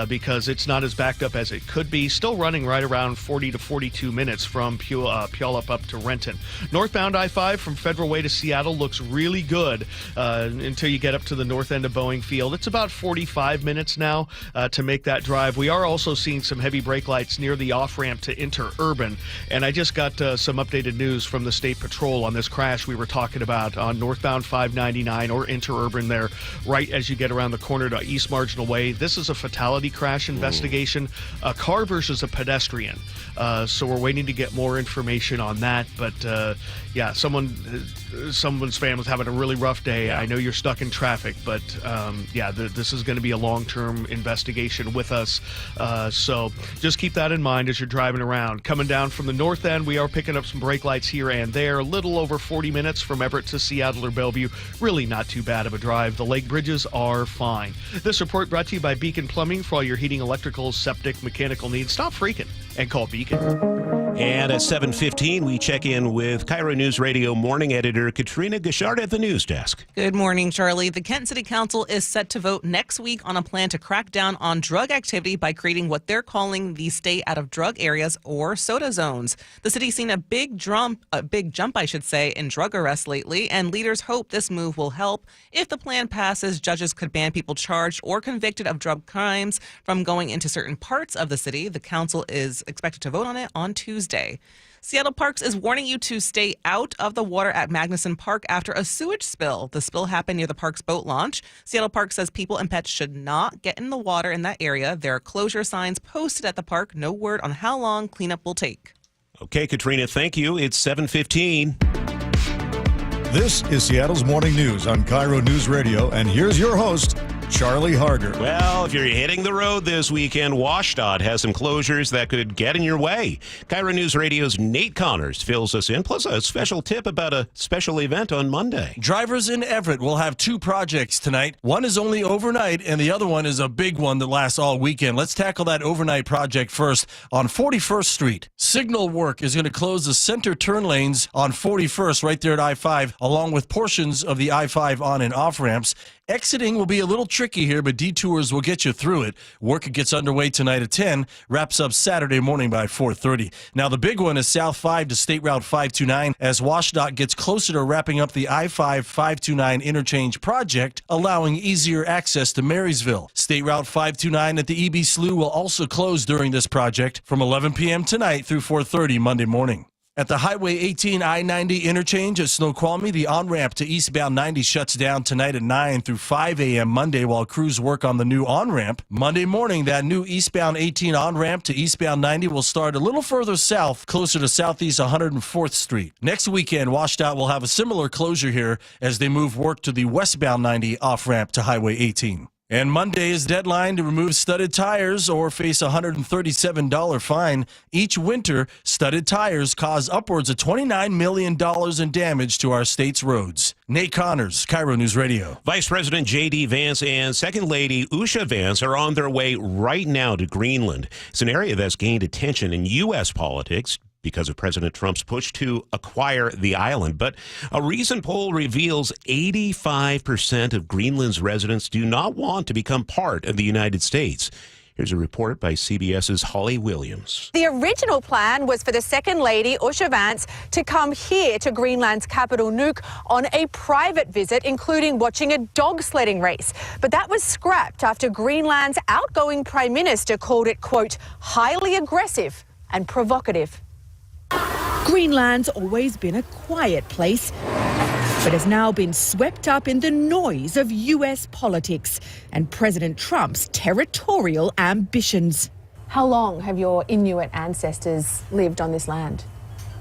because it's not as backed up as it could be. Still running right around 40 to 42 minutes from Puyallup up to Renton. Northbound I-5 from Federal Way to Seattle looks really good until you get up to the north end of Boeing Field. It's about 45 minutes now to make that drive. We are also seeing some heavy brake lights near the off-ramp to Interurban. And I just got some updated news from the State Patrol on this crash we were talking about on northbound 599 or Interurban there, right as you get around the corner to East Marginal Way. This is a fatality crash investigation, a car versus a pedestrian. So we're waiting to get more information on that. But yeah, someone's family's having a really rough day. I know you're stuck in traffic, but yeah, this is going to be a long-term investigation with us. So just keep that in mind as you're driving around. Coming down from the north end, we are picking up some brake lights here and there. A little over 40 minutes from Everett to Seattle or Bellevue. Really not too bad of a drive. The lake bridges are fine. This report brought to you by Beacon Plumbing for all your heating, electrical, septic, mechanical needs. Stop freaking and call Beacon. And at 7:15, we check in with KIRO Newsradio morning editor Katrina Gashard at the news desk. Good morning, Charlie. The Kent City Council is set to vote next week on a plan to crack down on drug activity by creating what they're calling the stay out of drug areas or SOTA zones. The city's seen a big jump, in drug arrests lately, and leaders hope this move will help. If the plan passes, judges could ban people charged or convicted of drug crimes from going into certain parts of the city. The council is expected to vote on it on Tuesday. Seattle Parks is warning you to stay out of the water at Magnuson Park after a sewage spill. The spill happened near the park's boat launch. Seattle Park says people and pets should not get in the water in that area. There are closure signs posted at the park. No word on how long cleanup will take. Okay, Katrina, thank you. It's 7:15. This is Seattle's Morning News on KIRO Newsradio, and here's your host, Charlie Harger. Well, if you're hitting the road this weekend, WashDOT has some closures that could get in your way. KIRO News Radio's Nate Connors fills us in, plus a special tip about a special event on Monday. Drivers in Everett will have two projects tonight. One is only overnight, and the other one is a big one that lasts all weekend. Let's tackle that overnight project first. On 41st Street, signal work is going to close the center turn lanes on 41st right there at I-5, along with portions of the I-5 on and off ramps. Exiting will be a little tricky here, but detours will get you through it. Work gets underway tonight at 10, wraps up Saturday morning by 4:30. Now, the big one is South 5 to State Route 529 as WashDOT gets closer to wrapping up the I-5-529 interchange project, allowing easier access to Marysville. State Route 529 at the EB Slough will also close during this project from 11 p.m. tonight through 4:30 Monday morning. At the Highway 18 I-90 interchange at Snoqualmie, the on-ramp to eastbound 90 shuts down tonight at 9 through 5 a.m. Monday while crews work on the new on-ramp. Monday morning, that new eastbound 18 on-ramp to eastbound 90 will start a little further south, closer to southeast 104th Street. Next weekend, WashDOT will have a similar closure here as they move work to the westbound 90 off-ramp to Highway 18. And Monday is deadline to remove studded tires or face a $137 fine. Each winter, studded tires cause upwards of $29 million in damage to our state's roads. Nate Connors, KIRO News Radio. Vice President J.D. Vance and Second Lady Usha Vance are on their way right now to Greenland. It's an area that's gained attention in U.S. politics because of President Trump's push to acquire the island. But a recent poll reveals 85% of Greenland's residents do not want to become part of the United States. Here's a report by CBS's Holly Williams. The original plan was for the Second Lady, Usha Vance, to come here to Greenland's capital, Nuuk, on a private visit, including watching a dog sledding race. But that was scrapped after Greenland's outgoing Prime Minister called it, quote, highly aggressive and provocative. Greenland's always been a quiet place, but has now been swept up in the noise of US politics and President Trump's territorial ambitions. How long have your Inuit ancestors lived on this land?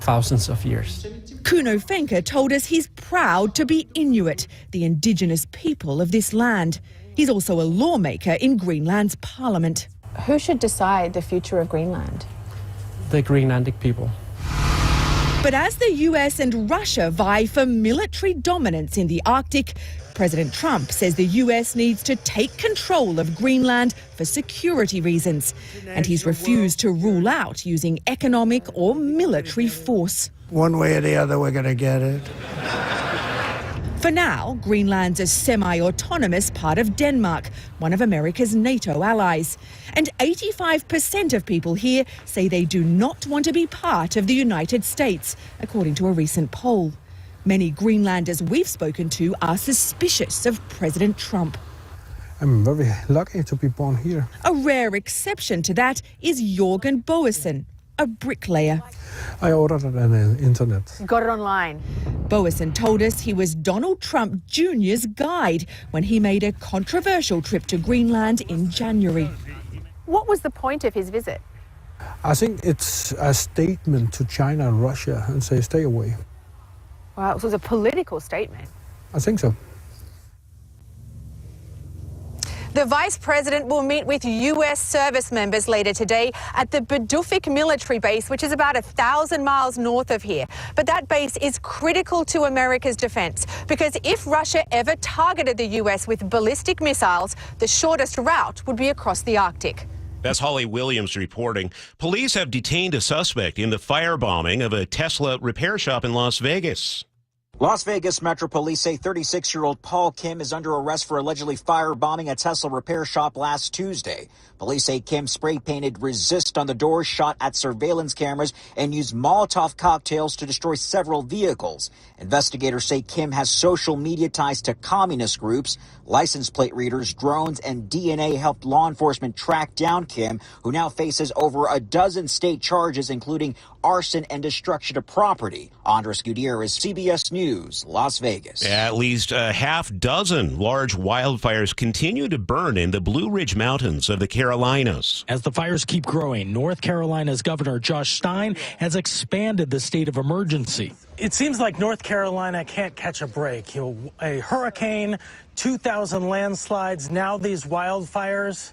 Thousands of years. Kuno Fenker told us he's proud to be Inuit, the indigenous people of this land. He's also a lawmaker in Greenland's parliament. Who should decide the future of Greenland? The Greenlandic people. But But as the US and Russia vie for military dominance in the Arctic, President Trump says the US needs to take control of Greenland for security reasons. And he's refused to rule out using economic or military force. One way or the other, we're going to get it. For now, Greenland's a semi-autonomous part of Denmark, one of America's NATO allies. And 85% of people here say they do not want to be part of the United States, according to a recent poll. Many Greenlanders we've spoken to are suspicious of President Trump. I'm very lucky to be born here. A rare exception to that is Jorgen Boesen, a bricklayer. I ordered it on the internet. Got it online. Boesen told us he was Donald Trump Jr.'s guide when he made a controversial trip to Greenland in January. What was the point of his visit? I think it's a statement to China and Russia and say, stay away. Wow, it was a political statement. I think so. The Vice President will meet with U.S. service members later today at the Budufik military base, which is about 1,000 miles north of here. But that base is critical to America's defense because if Russia ever targeted the U.S. with ballistic missiles, the shortest route would be across the Arctic. That's Holly Williams reporting. Police have detained a suspect in the firebombing of a Tesla repair shop in Las Vegas. Las Vegas Metro Police say 36-year-old Paul Kim is under arrest for allegedly firebombing a Tesla repair shop last Tuesday. Police say Kim spray-painted "resist" on the doors, shot at surveillance cameras, and used Molotov cocktails to destroy several vehicles. Investigators say Kim has social media ties to communist groups. License plate readers, drones, and DNA helped law enforcement track down Kim, who now faces over a dozen state charges, including arson and destruction of property. Andres Gutierrez, CBS News, Las Vegas. At least a half dozen large wildfires continue to burn in the Blue Ridge Mountains of the Carolinas. As the fires keep growing, North Carolina's Governor Josh Stein has expanded the state of emergency. It seems like North Carolina can't catch a break. A hurricane, 2,000 landslides, now these wildfires.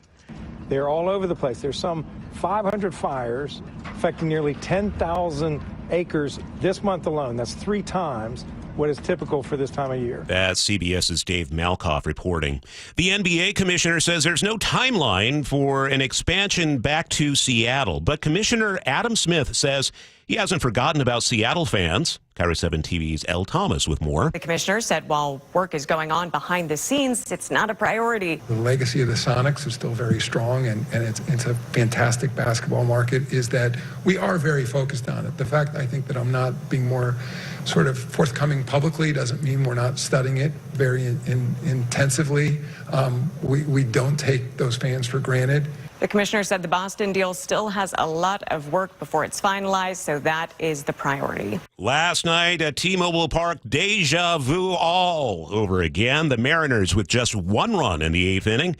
They're all over the place. There's some 500 fires affecting nearly 10,000 acres this month alone. That's 3 times what is typical for this time of year. That's CBS's Dave Malkoff reporting. The NBA commissioner says there's no timeline for an expansion back to Seattle, but Commissioner Adam Smith says he hasn't forgotten about Seattle fans. KIRO 7 TV's Elle Thomas with more. The commissioner said while work is going on behind the scenes, it's not a priority. The legacy of the Sonics is still very strong, and it's a fantastic basketball market, is that we are very focused on it. The fact I think that I'm not being more sort of forthcoming publicly doesn't mean we're not studying it very intensively. We don't take those fans for granted. The commissioner said the Boston deal still has a lot of work before it's finalized, so that is the priority. Last night at T-Mobile Park, deja vu all over again. The Mariners with just 1 run in the 8th inning.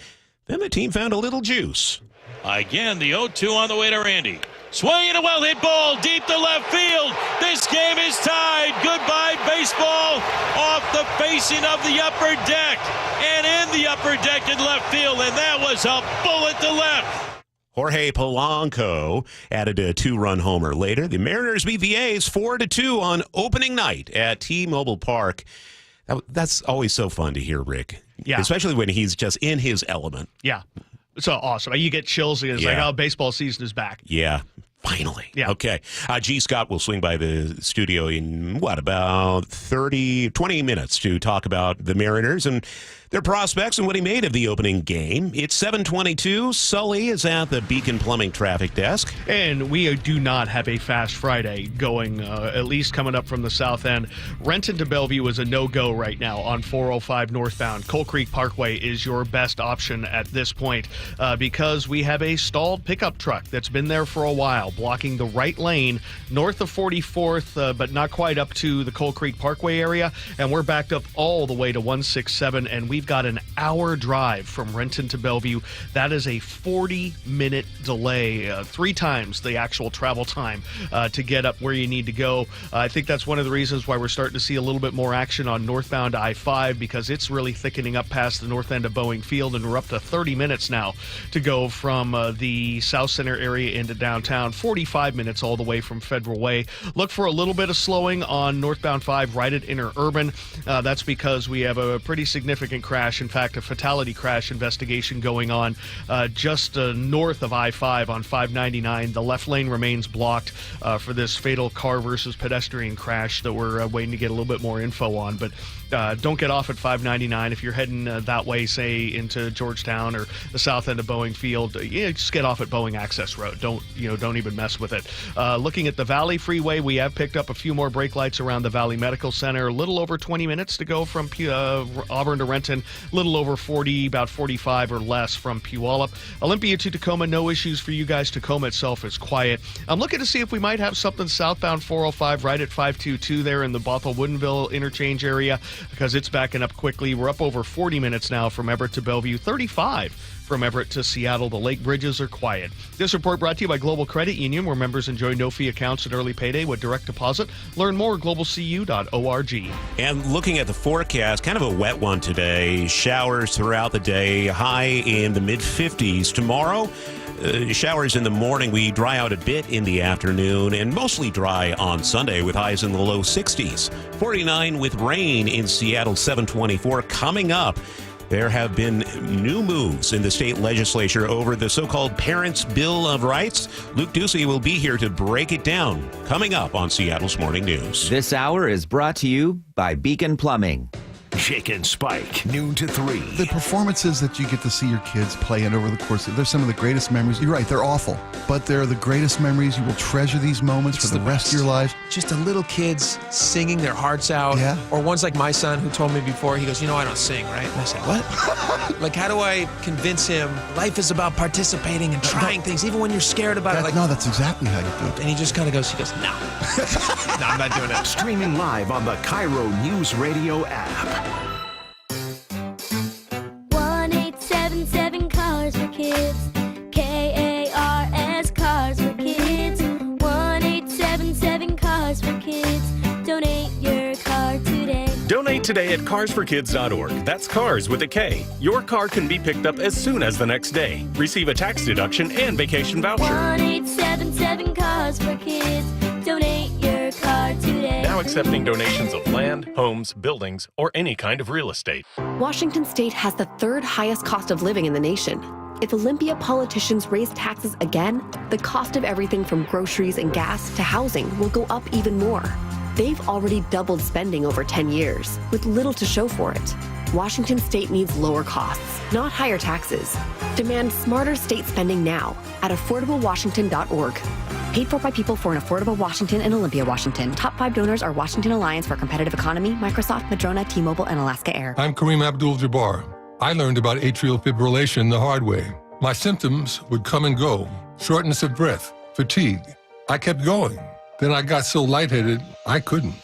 Then the team found a little juice. Again, the 0-2 on the way to Randy. Swinging a well-hit ball deep to left field. This game is tied. Goodbye, baseball, off the facing of the upper deck and in the upper deck in left field, and that was a bullet to left. Jorge Polanco added a 2-run homer later. The Mariners beat the A's 4-2 on opening night at T-Mobile Park. That's always so fun to hear, Rick. Yeah. Especially when he's just in his element. Yeah. So awesome. You get chills. It's like, oh, baseball season is back. Yeah. Finally. Yeah. Okay. G. Scott will swing by the studio in, about 20 minutes to talk about the Mariners and their prospects and what he made of the opening game. It's 7:22. Sully is at the Beacon Plumbing traffic desk. And we do not have a Fast Friday going, at least coming up from the south end. Renton to Bellevue is a no-go right now on 405 northbound. Coal Creek Parkway is your best option at this point because we have a stalled pickup truck that's been there for a while, blocking the right lane north of 44th, but not quite up to the Coal Creek Parkway area. And we're backed up all the way to 167, and we've got an hour drive from Renton to Bellevue. That is a 40-minute delay, 3 times the actual travel time to get up where you need to go. I think that's one of the reasons why we're starting to see a little bit more action on northbound I-5 because it's really thickening up past the north end of Boeing Field, and we're up to 30 minutes now to go from the South Center area into downtown. 45 minutes all the way from Federal Way. Look for a little bit of slowing on northbound 5 right at Interurban. That's because we have a pretty significant crash, in fact, a fatality crash investigation going on just north of I-5 on 599. The left lane remains blocked for this fatal car versus pedestrian crash that we're waiting to get a little bit more info on. But don't get off at 599 if you're heading that way, say into Georgetown or the south end of Boeing Field. Just get off at Boeing Access Road. Don't even mess with it. Looking at the Valley Freeway, we have picked up a few more brake lights around the Valley Medical Center. A little over 20 minutes to go from Auburn to Renton. A little over 40, about 45 or less from Puyallup. Olympia to Tacoma, no issues for you guys. Tacoma itself is quiet. I'm looking to see if we might have something southbound 405 right at 522 there in the Bothell-Woodinville interchange area, because it's backing up quickly. We're up over 40 minutes now from Everett to Bellevue, 35 from Everett to Seattle. The lake bridges are quiet. This report brought to you by Global Credit Union, where members enjoy no-fee accounts at early payday with direct deposit. Learn more at globalcu.org. And looking at the forecast, kind of a wet one today. Showers throughout the day, high in the mid-50s. Tomorrow, showers in the morning. We dry out a bit in the afternoon and mostly dry on Sunday with highs in the low 60s. 49 with rain in Seattle, 724 coming up. There have been new moves in the state legislature over the so-called Parents' Bill of Rights. Luke Ducey will be here to break it down coming up on Seattle's Morning News. This hour is brought to you by Beacon Plumbing. Shake and Spike, noon to 3. The performances that you get to see your kids play in over the course of, they're some of the greatest memories. You're right, they're awful, but they're the greatest memories. You will treasure these moments for the rest of your lives. Just a little kids singing their hearts out. Yeah. Or ones like my son who told me before, he goes, I don't sing, right? And I said, what? Like, how do I convince him life is about participating and trying things, even when you're scared about it? No, that's exactly how you do it. And he just kind of goes, no. No, I'm not doing it. Streaming live on the KIRO Newsradio app. 1-877 Cars for Kids. KARS Cars for Kids. 1-877 Cars for Kids. Donate your car today. Donate today at carsforkids.org. That's cars with a K. Your car can be picked up as soon as the next day. Receive a tax deduction and vacation voucher. 1-877 Cars for Kids. Donate your car today. Now accepting donations of land, homes, buildings, or any kind of real estate. Washington State has the third highest cost of living in the nation. If Olympia politicians raise taxes again, the cost of everything from groceries and gas to housing will go up even more. They've already doubled spending over 10 years, with little to show for it. Washington State needs lower costs, not higher taxes. Demand smarter state spending now at affordablewashington.org. Paid for by people for an affordable Washington and Olympia, Washington. Top 5 donors are Washington Alliance for Competitive Economy, Microsoft, Madrona, T-Mobile, and Alaska Air. I'm Kareem Abdul-Jabbar. I learned about atrial fibrillation the hard way. My symptoms would come and go. Shortness of breath, fatigue. I kept going. Then I got so lightheaded, I couldn't.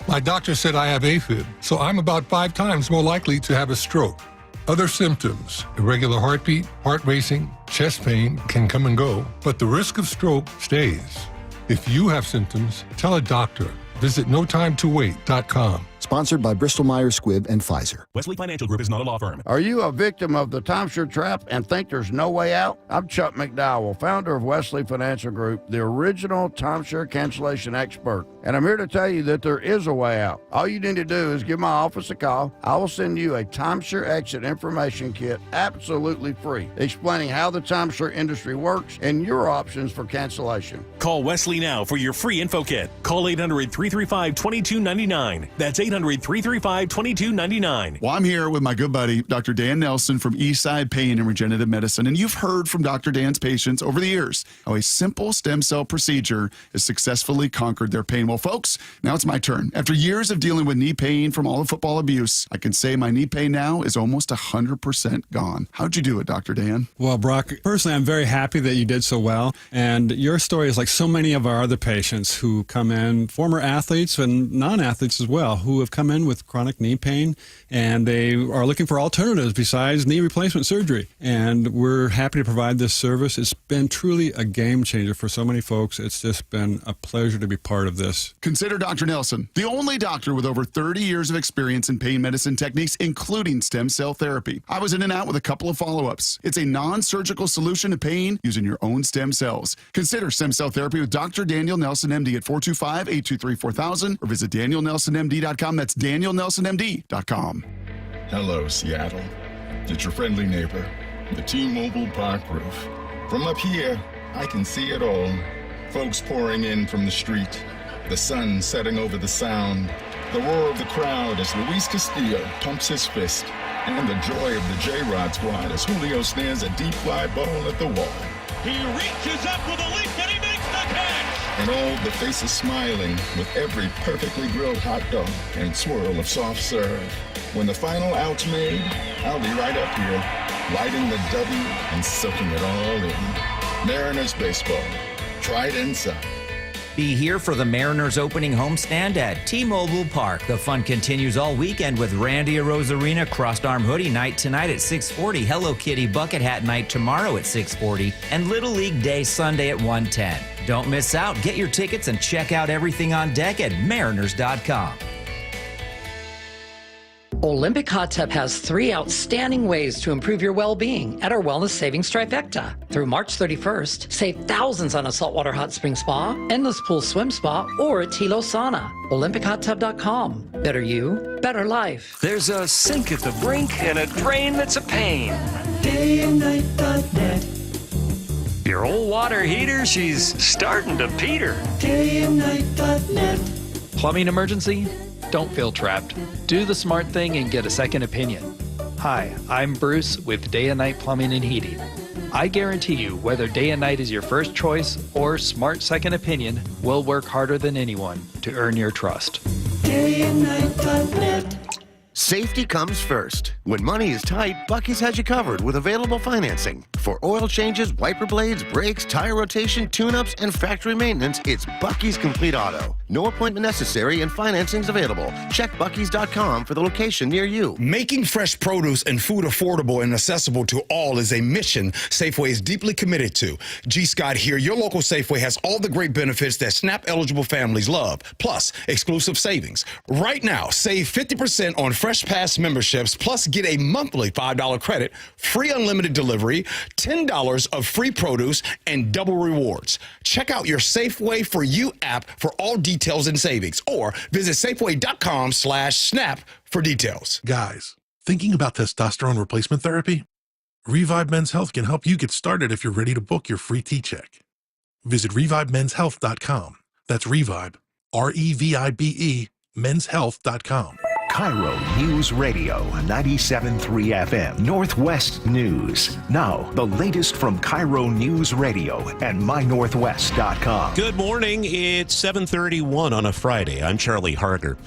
My doctor said I have AFib, so I'm about 5 times more likely to have a stroke. Other symptoms, irregular heartbeat, heart racing, chest pain can come and go, but the risk of stroke stays. If you have symptoms, tell a doctor. Visit notimetowait.com. Sponsored by Bristol-Myers Squibb and Pfizer. Wesley Financial Group is not a law firm. Are you a victim of the timeshare trap and think there's no way out? I'm Chuck McDowell, founder of Wesley Financial Group, the original timeshare cancellation expert. And I'm here to tell you that there is a way out. All you need to do is give my office a call. I will send you a timeshare exit information kit absolutely free, explaining how the timeshare industry works and your options for cancellation. Call Wesley now for your free info kit. Call 800-335-2299. That's 800-335-2299. Well, I'm here with my good buddy, Dr. Dan Nelson from Eastside Pain and Regenerative Medicine. And you've heard from Dr. Dan's patients over the years how a simple stem cell procedure has successfully conquered their pain. Well, folks, now it's my turn. After years of dealing with knee pain from all the football abuse, I can say my knee pain now is almost 100% gone. How'd you do it, Dr. Dan? Well, Brock, personally, I'm very happy that you did so well. And your story is like so many of our other patients who come in, former athletes and non-athletes as well, who who have come in with chronic knee pain, and they are looking for alternatives besides knee replacement surgery. And we're happy to provide this service. It's been truly a game changer for so many folks. It's just been a pleasure to be part of this. Consider Dr. Nelson, the only doctor with over 30 years of experience in pain medicine techniques, including stem cell therapy. I was in and out with a couple of follow-ups. It's a non-surgical solution to pain using your own stem cells. Consider stem cell therapy with Dr. Daniel Nelson, MD at 425-823-4000 or visit DanielNelsonMD.com. That's DanielNelsonMD.com. Hello, Seattle. It's your friendly neighbor, the T-Mobile Park roof. From up here, I can see it all. Folks pouring in from the street, the sun setting over the sound, the roar of the crowd as Luis Castillo pumps his fist, and the joy of the J-Rod squad as Julio snares a deep fly ball at the wall. He reaches up with a leap and he makes the catch. And all the faces smiling with every perfectly grilled hot dog and swirl of soft serve. When the final out's made, I'll be right up here, lighting the W and soaking it all in. Mariners baseball. Try it inside. Be here for the Mariners opening homestand at T-Mobile Park. The fun continues all weekend with Randy Arozarena Crossed Arm Hoodie Night tonight at 6:40, Hello Kitty Bucket Hat Night tomorrow at 6:40, and Little League Day Sunday at 1:10. Don't miss out. Get your tickets and check out everything on deck at mariners.com. Olympic Hot Tub has 3 outstanding ways to improve your well-being at our Wellness Savings Trifecta. Through March 31st, save thousands on a saltwater hot spring spa, endless pool swim spa, or a Tilo sauna. OlympicHotTub.com. Better you, better life. There's a sink at the brink and a drain that's a pain. DayandNight.net. Your old water heater, she's starting to peter. DayandNight.net. Plumbing emergency? Don't feel trapped. Do the smart thing and get a second opinion. Hi, I'm Bruce with Day and Night Plumbing and Heating. I guarantee you, whether Day and Night is your first choice or smart second opinion, we'll work harder than anyone to earn your trust. DayandNight.net. Safety comes first. When money is tight, Buc-ee's has you covered with available financing. For oil changes, wiper blades, brakes, tire rotation, tune-ups, and factory maintenance, it's Buc-ee's Complete Auto. No appointment necessary and financing's available. Check Buc-ee's.com for the location near you. Making fresh produce and food affordable and accessible to all is a mission Safeway is deeply committed to. G. Scott here. Your local Safeway has all the great benefits that SNAP-eligible families love, plus exclusive savings. Right now, save 50% on Fresh Pass memberships, plus get a monthly $5 credit, free unlimited delivery, $10 of free produce, and double rewards. Check out your Safeway For You app for all details and savings, or visit Safeway.com/SNAP for details. Guys, thinking about testosterone replacement therapy? Revive Men's Health can help you get started if you're ready to book your free T-check. Visit ReviveMen'sHealth.com. That's Revive, REVIBE, menshealth.com. KIRO Newsradio, 97.3 FM, Northwest News. Now, the latest from KIRO Newsradio and MyNorthwest.com. Good morning. It's 7:31 on a Friday. I'm Charlie Harger.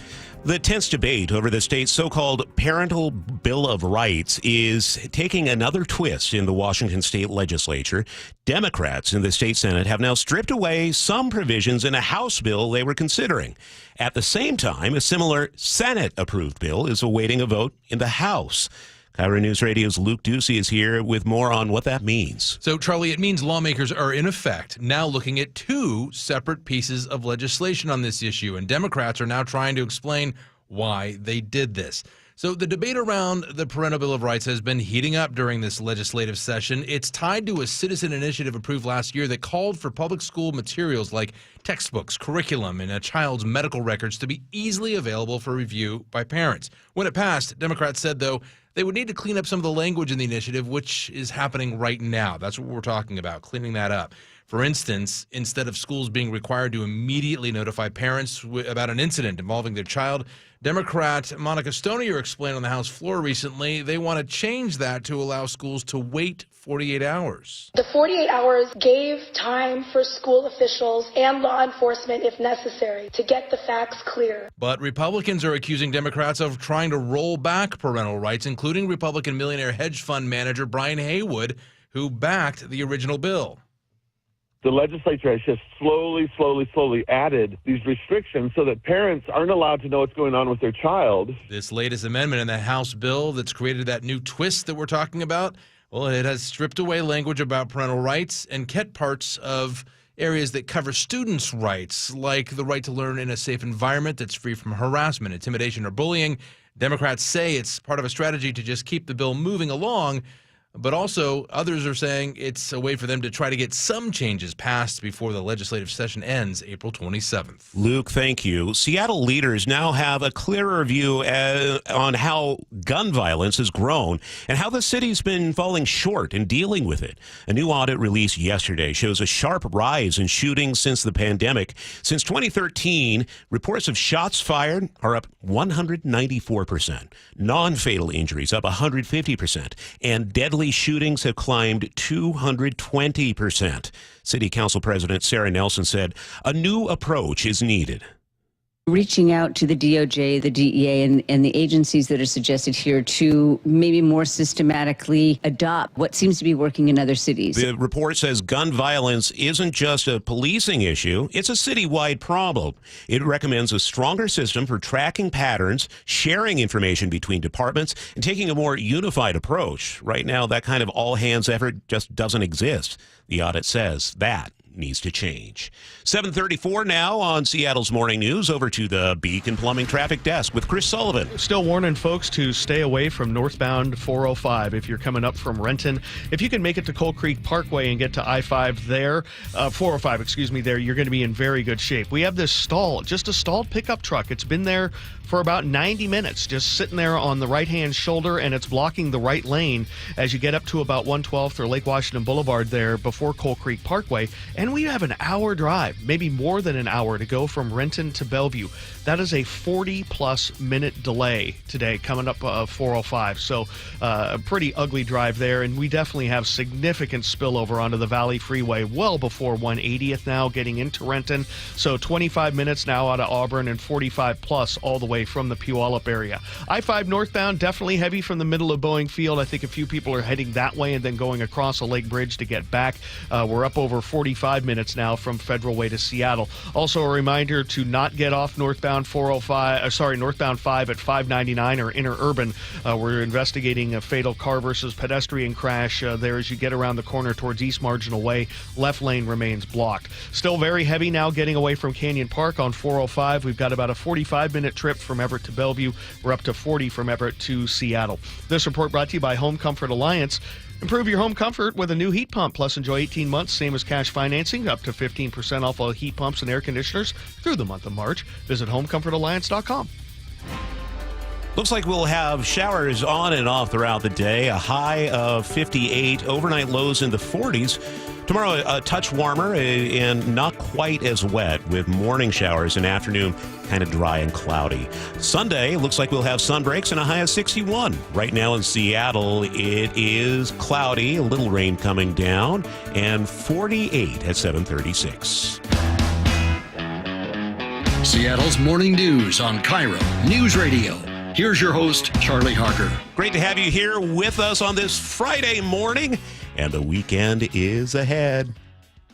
The tense debate over the state's so-called Parental Bill of Rights is taking another twist in the Washington state legislature. Democrats in the state Senate have now stripped away some provisions in a House bill they were considering. At the same time, a similar Senate-approved bill is awaiting a vote in the House. KIRO News Radio's Luke Ducey is here with more on what that means. So, Charlie, it means lawmakers are, in effect, now looking at 2 separate pieces of legislation on this issue, and Democrats are now trying to explain why they did this. So the debate around the Parental Bill of Rights has been heating up during this legislative session. It's tied to a citizen initiative approved last year that called for public school materials like textbooks, curriculum, and a child's medical records to be easily available for review by parents. When it passed, Democrats said, though, they would need to clean up some of the language in the initiative, which is happening right now. That's what we're talking about, cleaning that up. For instance, instead of schools being required to immediately notify parents about an incident involving their child, Democrat Monica Stonier explained on the House floor recently they want to change that to allow schools to wait 48 hours. The 48 hours gave time for school officials and law enforcement, if necessary, to get the facts clear. But Republicans are accusing Democrats of trying to roll back parental rights, including Republican millionaire hedge fund manager Brian Haywood, who backed the original bill. The legislature has just slowly added these restrictions so that parents aren't allowed to know what's going on with their child. This latest amendment in the House bill that's created that new twist that we're talking about, well, it has stripped away language about parental rights and kept parts of areas that cover students' rights, like the right to learn in a safe environment that's free from harassment, intimidation, or bullying. Democrats say it's part of a strategy to just keep the bill moving along, but also others are saying it's a way for them to try to get some changes passed before the legislative session ends April 27th. Luke, thank you. Seattle leaders now have a clearer view on how gun violence has grown and how the city's been falling short in dealing with it. A new audit released yesterday shows a sharp rise in shootings since the pandemic. Since 2013, reports of shots fired are up 194%, non-fatal injuries up 150%, and deadly shootings have climbed 220%. City Council President Sarah Nelson said a new approach is needed. Reaching out to the DOJ, the DEA, and the agencies that are suggested here to maybe more systematically adopt what seems to be working in other cities. The report says gun violence isn't just a policing issue, it's a citywide problem. It recommends a stronger system for tracking patterns, sharing information between departments, and taking a more unified approach. Right now, that kind of all-hands effort just doesn't exist. The audit says that needs to change. 7:34 now on Seattle's Morning News. Over to the Beacon Plumbing Traffic Desk with Chris Sullivan. Still warning folks to stay away from northbound 405 if you're coming up from Renton. If you can make it to Coal Creek Parkway and get to I-5 there, 405, excuse me, there, you're going to be in very good shape. We have this just a stalled pickup truck. It's been there for about 90 minutes, just sitting there on the right-hand shoulder, and it's blocking the right lane as you get up to about 112th or Lake Washington Boulevard there before Coal Creek Parkway. And we have an hour drive, maybe more than an hour, to go from Renton to Bellevue. That is a 40-plus minute delay today coming up 405. So a pretty ugly drive there, and we definitely have significant spillover onto the Valley Freeway well before 180th now getting into Renton. So 25 minutes now out of Auburn and 45-plus all the way from the Puyallup area. I-5 northbound, definitely heavy from the middle of Boeing Field. I think a few people are heading that way and then going across a lake bridge to get back. We're up over 45 minutes now from Federal Way to Seattle. Also a reminder to not get off northbound 405, northbound 5 at 599 or interurban. We're investigating a fatal car versus pedestrian crash there as you get around the corner towards East Marginal Way. Left lane remains blocked. Still very heavy now getting away from Canyon Park on 405. We've got about a 45-minute trip from Everett to Bellevue. We're up to 40 from Everett to Seattle. This report brought to you by Home Comfort Alliance. Improve your home comfort with a new heat pump, plus enjoy 18 months, same as cash financing, up to 15% off all heat pumps and air conditioners through the month of March. Visit homecomfortalliance.com. Looks like we'll have showers on and off throughout the day. A high of 58, overnight lows in the 40s. Tomorrow, a touch warmer and not quite as wet, with morning showers and afternoon kind of dry and cloudy. Sunday, looks like we'll have sun breaks and a high of 61. Right now in Seattle, it is cloudy, a little rain coming down, and 48 at 7:36. Seattle's Morning News on KIRO Newsradio. Here's your host, Charlie Harker. Great to have you here with us on this Friday morning, and the weekend is ahead.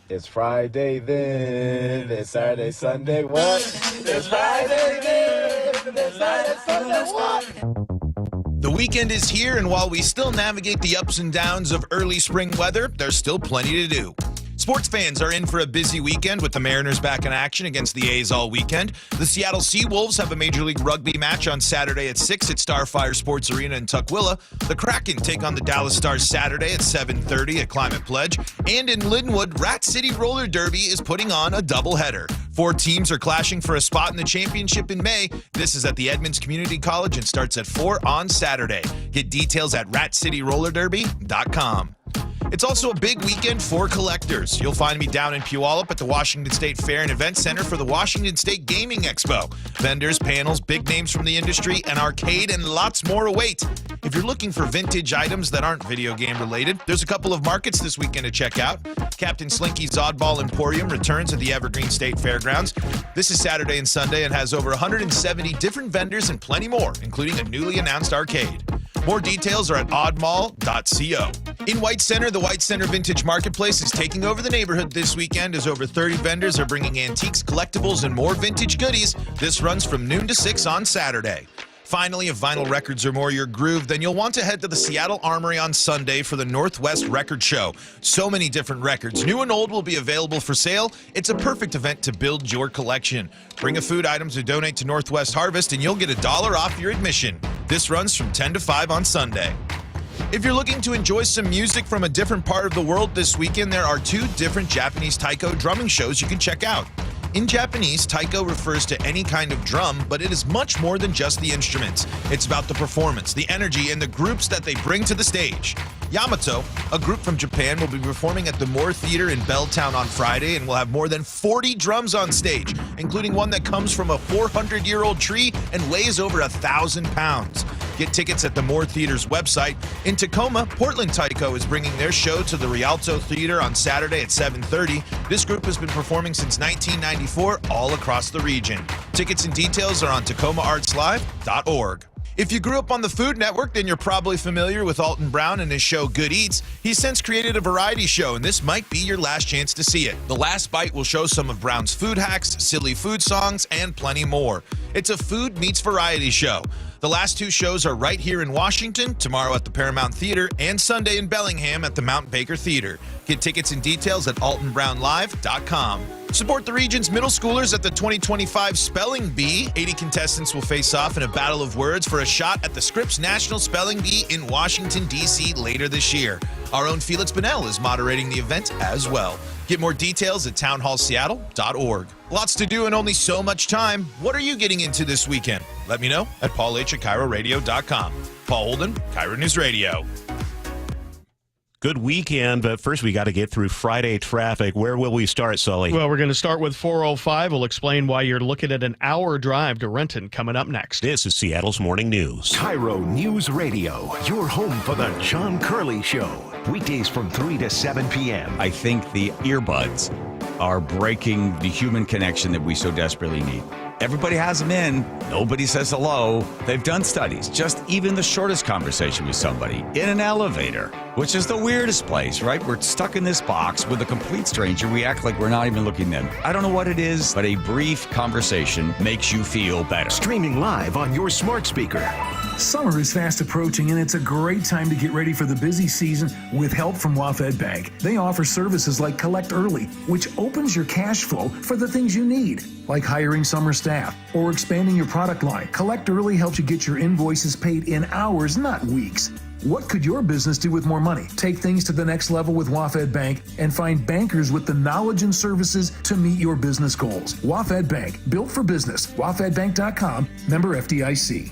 It's Friday then, it's Saturday, Sunday, what? It's Friday then, it's Saturday, Sunday, what? The weekend is here, and while we still navigate the ups and downs of early spring weather, there's still plenty to do. Sports fans are in for a busy weekend with the Mariners back in action against the A's all weekend. The Seattle Seawolves have a Major League Rugby match on Saturday at 6 at Starfire Sports Arena in Tukwila. The Kraken take on the Dallas Stars Saturday at 7:30 at Climate Pledge. And in Linwood, Rat City Roller Derby is putting on a doubleheader. 4 teams are clashing for a spot in the championship in May. This is at the Edmonds Community College and starts at 4 on Saturday. Get details at ratcityrollerderby.com. It's also a big weekend for collectors. You'll find me down in Puyallup at the Washington State Fair and Event Center for the Washington State Gaming Expo. Vendors, panels, big names from the industry, an arcade, and lots more await. If you're looking for vintage items that aren't video game related, there's a couple of markets this weekend to check out. Captain Slinky's Oddball Emporium returns at the Evergreen State Fairgrounds. This is Saturday and Sunday and has over 170 different vendors and plenty more, including a newly announced arcade. More details are at oddmall.co. In White Center, the White Center Vintage Marketplace is taking over the neighborhood this weekend as over 30 vendors are bringing antiques, collectibles, and more vintage goodies. This runs from noon to 6 on Saturday. Finally, if vinyl records are more your groove, then you'll want to head to the Seattle Armory on Sunday for the Northwest Record Show. So many different records, new and old, will be available for sale. It's a perfect event to build your collection. Bring a food item to donate to Northwest Harvest, and you'll get $1 off your admission. This runs from 10 to 5 on Sunday. If you're looking to enjoy some music from a different part of the world this weekend, there are 2 different Japanese taiko drumming shows you can check out. In Japanese, taiko refers to any kind of drum, but it is much more than just the instruments. It's about the performance, the energy, and the groups that they bring to the stage. Yamato, a group from Japan, will be performing at the Moore Theater in Belltown on Friday and will have more than 40 drums on stage, including one that comes from a 400-year-old tree and weighs over 1,000 pounds. Get tickets at the Moore Theater's website. In Tacoma, Portland Taiko is bringing their show to the Rialto Theater on Saturday at 7:30. This group has been performing since 1994 all across the region. Tickets and details are on TacomaArtsLive.org. If you grew up on the Food Network, then you're probably familiar with Alton Brown and his show Good Eats. He's since created a variety show, and this might be your last chance to see it. The Last Bite will show some of Brown's food hacks, silly food songs, and plenty more. It's a food meets variety show. The last 2 shows are right here in Washington, tomorrow at the Paramount Theater, and Sunday in Bellingham at the Mount Baker Theater. Get tickets and details at altonbrownlive.com. Support the region's middle schoolers at the 2025 Spelling Bee. 80 contestants will face off in a battle of words for a shot at the Scripps National Spelling Bee in Washington, D.C. later this year. Our own Felix Bonnell is moderating the event as well. Get more details at townhallseattle.org. Lots to do and only so much time. What are you getting into this weekend? Let me know at paulh@KIRORadio.com. Paul Holden, KIRO News Radio. Good weekend, but first we got to get through Friday traffic. Where will we start, Sully? Well, we're going to start with 405. We'll explain why you're looking at an hour drive to Renton coming up next. This is Seattle's Morning News. KIRO News Radio, your home for the John Curley Show. Weekdays from 3 to 7 p.m. I think the earbuds are breaking the human connection that we so desperately need. Everybody has them in. Nobody says hello. They've done studies. Just even the shortest conversation with somebody in an elevator, which is the weirdest place, right? We're stuck in this box with a complete stranger. We act like we're not even looking at them. I don't know what it is, but a brief conversation makes you feel better. Streaming live on your smart speaker. Summer is fast approaching, and it's a great time to get ready for the busy season with help from WaFd Bank. They offer services like Collect Early, which opens your cash flow for the things you need, like hiring summer staff or expanding your product line. Collect Early helps you get your invoices paid in hours, not weeks. What could your business do with more money? Take things to the next level with WaFd Bank and find bankers with the knowledge and services to meet your business goals. WaFd Bank, built for business. WaFdBank.com, member FDIC.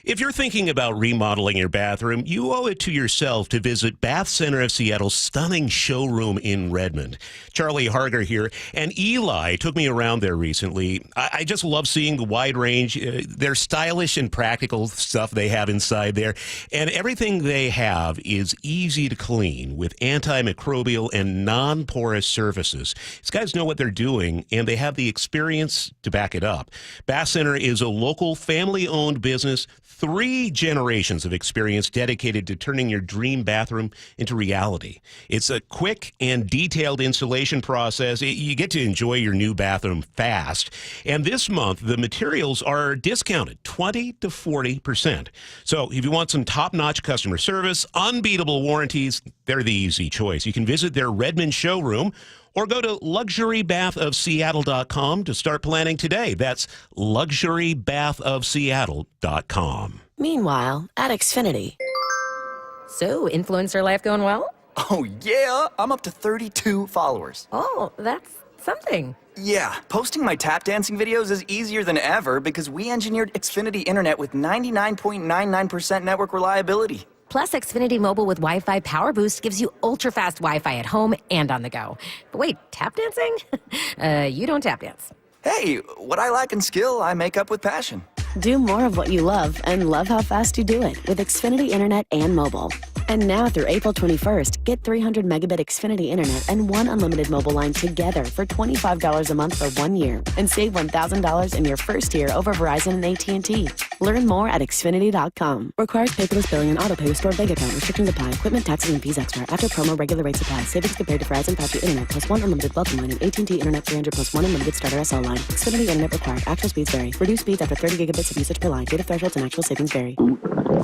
If you're thinking about remodeling your bathroom, you owe it to yourself to visit Bath Center of Seattle's stunning showroom in Redmond. Charlie Harger here, and Eli took me around there recently. I just love seeing the wide range. They're stylish and practical stuff they have inside there, and everything they have is easy to clean with antimicrobial and non-porous surfaces. These guys know what they're doing, and they have the experience to back it up. Bath Center is a local family-owned business, 3 generations of experience dedicated to turning your dream bathroom into reality. It's a quick and detailed installation process. You get to enjoy your new bathroom fast. And this month, the materials are discounted 20 to 40%. So if you want some top-notch customer service, unbeatable warranties, they're the easy choice. You can visit their Redmond showroom or go to luxurybathofseattle.com to start planning today. That's luxurybathofseattle.com. Meanwhile, at Xfinity. So, influencer life going well? Oh, yeah. I'm up to 32 followers. Oh, that's something. Yeah, posting my tap dancing videos is easier than ever because we engineered Xfinity Internet with 99.99% network reliability. Plus, Xfinity Mobile with Wi-Fi Power Boost gives you ultra-fast Wi-Fi at home and on the go. But wait, tap dancing? You don't tap dance. Hey, what I lack in skill, I make up with passion. Do more of what you love and love how fast you do it with Xfinity Internet and mobile. And now through April 21st, get 300 megabit Xfinity Internet and one unlimited mobile line together for $25 a month for 1 year. And save $1,000 in your first year over Verizon and AT&T. Learn more at Xfinity.com. Requires paperless billing and auto pay with stored bank account. Restrictions apply. Equipment, taxes, and fees extra. After promo, regular rates apply. Savings compared to Verizon 5G Internet plus one unlimited welcome line and AT&T Internet 300 plus one unlimited starter SL line. Xfinity Internet required. Actual speeds vary. Reduced speeds after 30 gigabits of usage per line. Data thresholds and actual savings vary.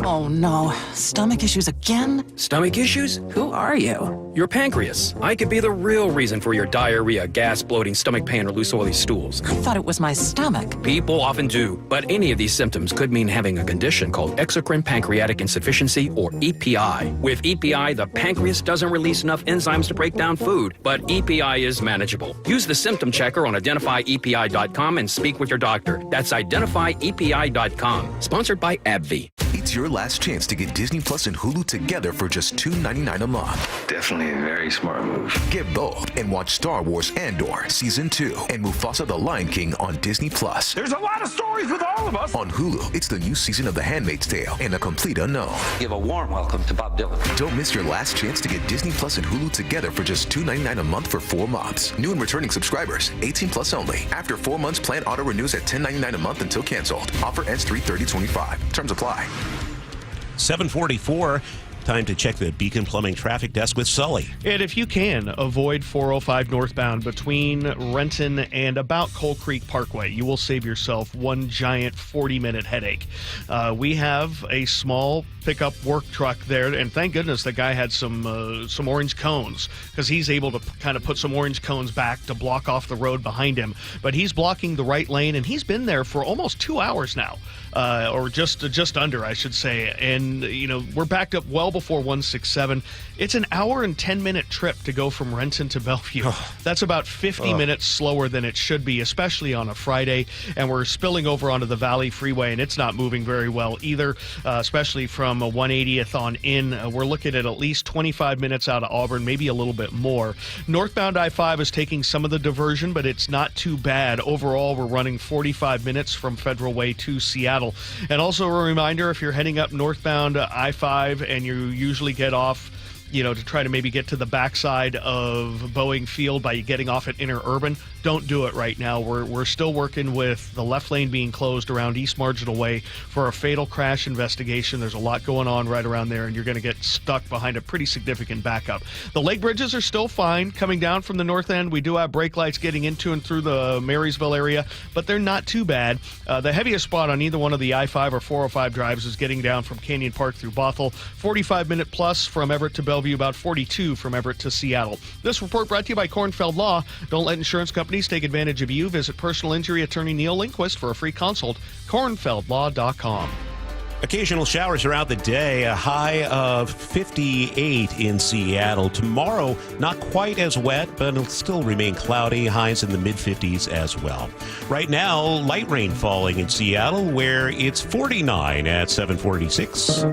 Oh no, stomach issues again? Stomach issues? Who are you? Your pancreas. I could be the real reason for your diarrhea, gas, bloating, stomach pain, or loose oily stools. I thought it was my stomach. People often do, but any of these symptoms could mean having a condition called exocrine pancreatic insufficiency, or EPI. With EPI, the pancreas doesn't release enough enzymes to break down food, but EPI is manageable. Use the symptom checker on identifyepi.com and speak with your doctor. That's identifyepi.com. Sponsored by AbbVie. It's your last chance to get Disney Plus and Hulu together for just $2.99 a month. Definitely a very smart move. Get bold and watch Star Wars Andor Season 2 and Mufasa the Lion King on Disney Plus. There's a lot of stories with all of us. On Hulu, it's the new season of The Handmaid's Tale and A Complete Unknown. Give a warm welcome to Bob Dylan. Don't miss your last chance to get Disney Plus and Hulu together for just $2.99 a month for 4 months. New and returning subscribers, 18 plus only. After 4 months, plan auto renews at $10.99 a month until canceled. Offer ends 3/30/25. Terms apply. 744. Time to check the Beacon Plumbing traffic desk with Sully. And if you can, avoid 405 northbound between Renton and about Coal Creek Parkway. You will save yourself one giant 40-minute headache. We have a small pickup work truck there, and thank goodness the guy had some orange cones, because he's able to kind of put some orange cones back to block off the road behind him. But he's blocking the right lane, and he's been there for almost 2 hours now, or just under, I should say. And, you know, we're backed up well before 167. It's an hour and 10-minute trip to go from Renton to Bellevue. That's about 50 minutes slower than it should be, especially on a Friday. And we're spilling over onto the Valley Freeway, and it's not moving very well either, especially from 180th on in. We're looking at least 25 minutes out of Auburn, maybe a little bit more. Northbound I-5 is taking some of the diversion, but it's not too bad. Overall, we're running 45 minutes from Federal Way to Seattle. And also a reminder, if you're heading up northbound I-5 and you usually get off, you know, to try to maybe get to the backside of Boeing Field by getting off at Interurban, don't do it right now. We're still working with the left lane being closed around East Marginal Way for a fatal crash investigation. There's a lot going on right around there, and you're going to get stuck behind a pretty significant backup. The lake bridges are still fine coming down from the north end. We do have brake lights getting into and through the Marysville area, but they're not too bad. The heaviest spot on either one of the I-5 or 405 drives is getting down from Canyon Park through Bothell. 45-minute plus from Everett to Bellevue, about 42 from Everett to Seattle. This report brought to you by Kornfeld Law. Don't let insurance companies take advantage of you. Visit personal injury attorney Neil Lindquist for a free consult. Kornfeldlaw.com. Occasional showers throughout the day, a high of 58 in Seattle. Tomorrow, not quite as wet, but it'll still remain cloudy, highs in the mid-50s as well. Right now, light rain falling in Seattle, where it's 49 at 746.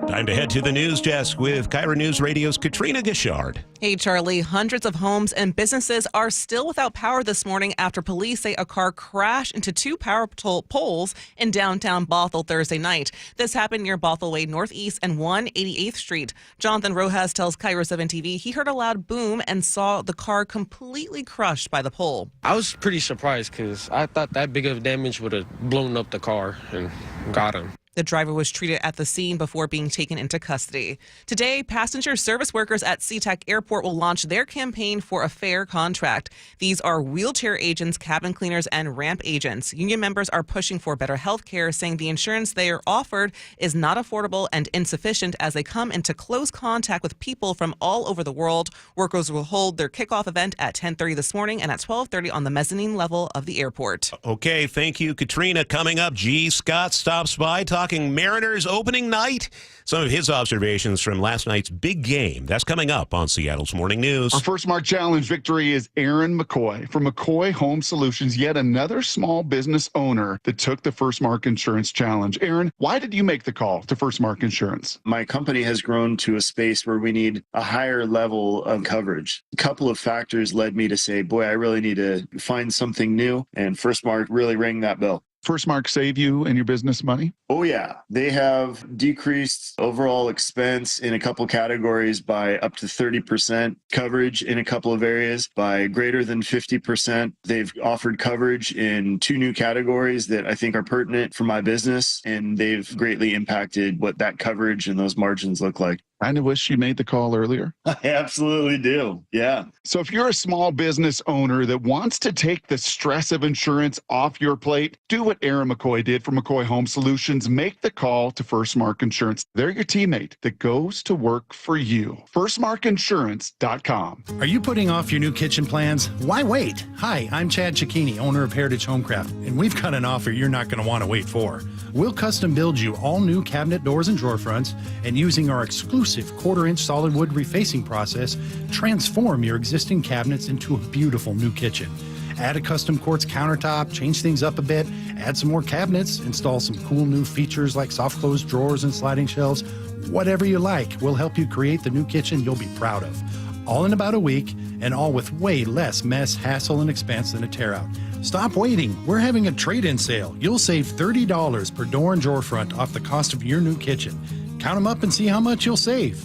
Time to head to the news desk with KIRO Newsradio's Katrina Gishard. Hey, Charlie. Hundreds of homes and businesses are still without power this morning after police say a car crashed into two power poles in downtown Bothell Thursday night. This happened near Bothell Way Northeast and 188th Street. Jonathan Rojas tells KIRO 7 TV he heard a loud boom and saw the car completely crushed by the pole. I was pretty surprised because I thought that big of damage would have blown up the car and got him. The driver was treated at the scene before being taken into custody. Today, passenger service workers at SeaTac Airport will launch their campaign for a fair contract. These are wheelchair agents, cabin cleaners, and ramp agents. Union members are pushing for better health care, saying the insurance they are offered is not affordable and insufficient as they come into close contact with people from all over the world. Workers will hold their kickoff event at 10:30 this morning and at 12:30 on the mezzanine level of the airport. Okay, thank you, Katrina. Coming up, G. Scott stops by talking Mariners opening night. Some of his observations from last night's big game. That's coming up on Seattle's Morning News. Our First Mark Challenge victory is Aaron McCoy from McCoy Home Solutions, yet another small business owner that took the First Mark Insurance Challenge. Aaron, why did you make the call to First Mark Insurance? My company has grown to a space where we need a higher level of coverage. A couple of factors led me to say, boy, I really need to find something new, and First Mark really rang that bell. First Mark save you and your business money? Oh, yeah. They have decreased overall expense in a couple categories by up to 30%, coverage in a couple of areas by greater than 50%. They've offered coverage in 2 new categories that I think are pertinent for my business, and they've greatly impacted what that coverage and those margins look like. Kind of wish you made the call earlier. I absolutely do. Yeah. So if you're a small business owner that wants to take the stress of insurance off your plate, do what Aaron McCoy did for McCoy Home Solutions. Make the call to First Mark Insurance. They're your teammate that goes to work for you. FirstMarkInsurance.com. Are you putting off your new kitchen plans? Why wait? Hi, I'm Chad Cicchini, owner of Heritage Homecraft, and we've got an offer you're not going to want to wait for. We'll custom build you all new cabinet doors and drawer fronts, and using our exclusive 1/4-inch solid wood refacing process, transform your existing cabinets into a beautiful new kitchen. Add a custom quartz countertop, change things up a bit, add some more cabinets, install some cool new features like soft close drawers and sliding shelves. Whatever you like, we'll help you create the new kitchen you'll be proud of. All in about a week, and all with way less mess, hassle, and expense than a tear out. Stop waiting. We're having a trade-in sale. You'll save $30 per door and drawer front off the cost of your new kitchen. Count them up and see how much you'll save.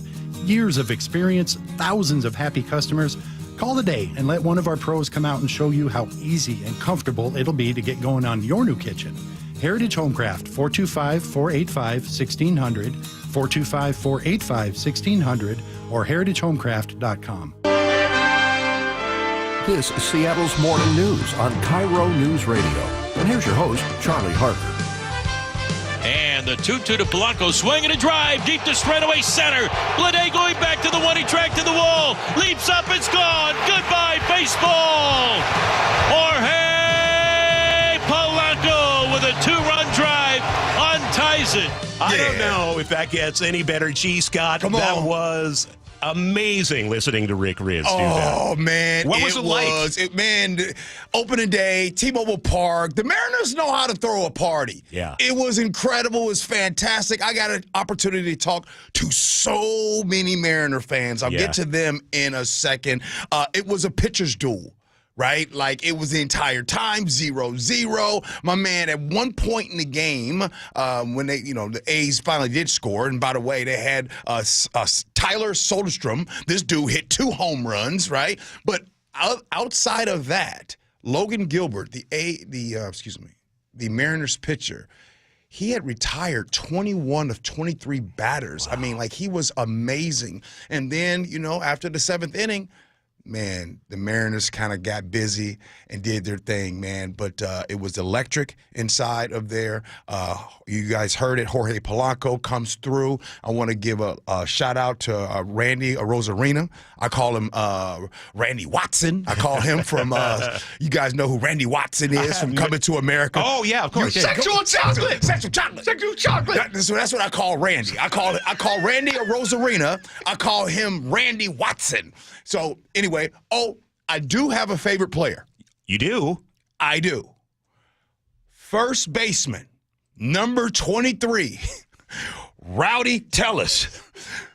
Years of experience, thousands of happy customers. Call today and let one of our pros come out and show you how easy and comfortable it'll be to get going on your new kitchen. Heritage Homecraft, 425-485-1600, 425-485-1600, or heritagehomecraft.com. This is Seattle's Morning News on KIRO Newsradio. And here's your host, Charlie Harker. And the 2-2 to Polanco, swinging a drive deep to straightaway center. Blade going back to the one, he tracked to the wall, leaps up, it's gone. Goodbye, baseball. Jorge Polanco with a 2-run drive unties it. I don't know if that gets any better. Gee, Scott, that was amazing listening to Rick Riz do that. Oh, man. What was it like? Opening day, T-Mobile Park. The Mariners know how to throw a party. Yeah. It was incredible. It was fantastic. I got an opportunity to talk to so many Mariner fans. I'll get to them in a second. It was a pitcher's duel. Right? Like, it was the entire time, 0-0. My man, at one point in the game, when they, the A's finally did score, and by the way, they had Tyler Soderstrom. This dude hit 2 home runs, right? But outside of that, Logan Gilbert, the Mariners pitcher, he had retired 21 of 23 batters. Wow. I mean, like, he was amazing. And then, after the 7th inning, man, the Mariners kind of got busy and did their thing, man. But it was electric inside of there. You guys heard it. Jorge Polanco comes through. I want to give a shout out to Randy Rosarina. I call him Randy Watson. I call him from, you guys know who Randy Watson is from Coming to America. Oh, yeah, of course. Sexual chocolate. Sexual chocolate. Sexual chocolate. So that's what I call Randy. I call Randy Rosarina. I call him Randy Watson. So anyway, I do have a favorite player. You do? I do. First baseman, number 23, Rowdy Tellez.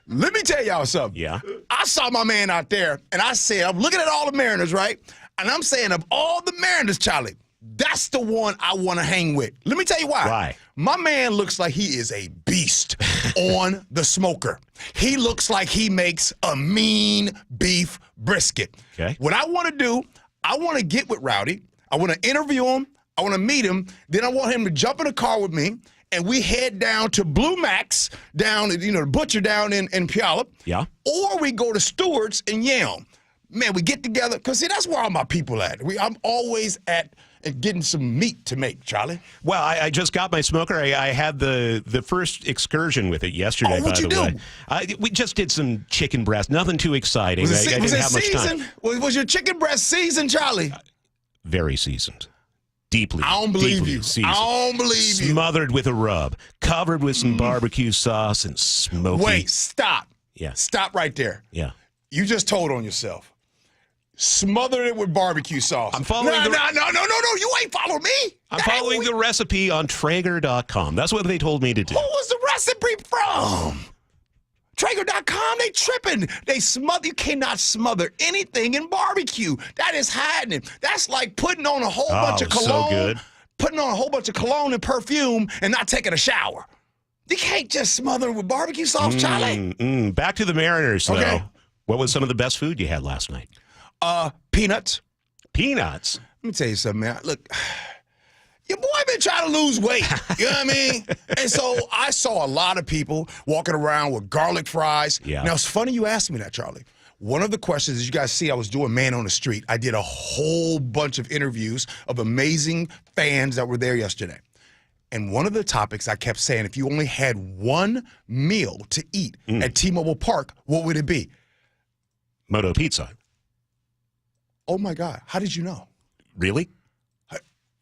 Let me tell y'all something. Yeah. I saw my man out there, and I said, I'm looking at all the Mariners, right? And I'm saying, of all the Mariners, Charlie, that's the one I want to hang with. Let me tell you why. Why? My man looks like he is a beast on the smoker. He looks like he makes a mean beef brisket. Okay. What I want to do, I want to get with Rowdy. I want to interview him. I want to meet him. Then I want him to jump in a car with me, and we head down to Blue Max, down, the butcher down in Puyallup. Yeah. Or we go to Stewart's in Yelm. Man, we get together, because, see, that's where all my people at. I'm always at getting some meat to make, Charlie. Well, I just got my smoker. I had the first excursion with it yesterday, by the way. We just did some chicken breast. Nothing too exciting. Was it I didn't have much seasoned? time. Was your chicken breast seasoned, Charlie? Very seasoned. Deeply. I don't believe you. Seasoned. I don't believe you. Smothered with a rub. Covered with some barbecue sauce and smoky. Wait, stop. Yeah. Stop right there. Yeah. You just told on yourself. Smothered it with barbecue sauce. I'm following No, you ain't following me. I'm following the recipe on Traeger.com. That's what they told me to do. Who was the recipe from? Traeger.com, they tripping. You cannot smother anything in barbecue. That is hiding. That's like putting on a whole bunch of cologne. So good. putting on a whole bunch of cologne and perfume and not taking a shower. You can't just smother it with barbecue sauce, Charlie. Back to the Mariners, though. Okay. What was some of the best food you had last night? Peanuts. Peanuts? Let me tell you something, man. Look, your boy been trying to lose weight. You know what I mean? And so I saw a lot of people walking around with garlic fries. Yeah. Now, it's funny you asked me that, Charlie. One of the questions, as you guys see, I was doing Man on the Street. I did a whole bunch of interviews of amazing fans that were there yesterday. And one of the topics I kept saying, if you only had one meal to eat at T-Mobile Park, what would it be? Moto Pizza. Oh, my God. How did you know? Really?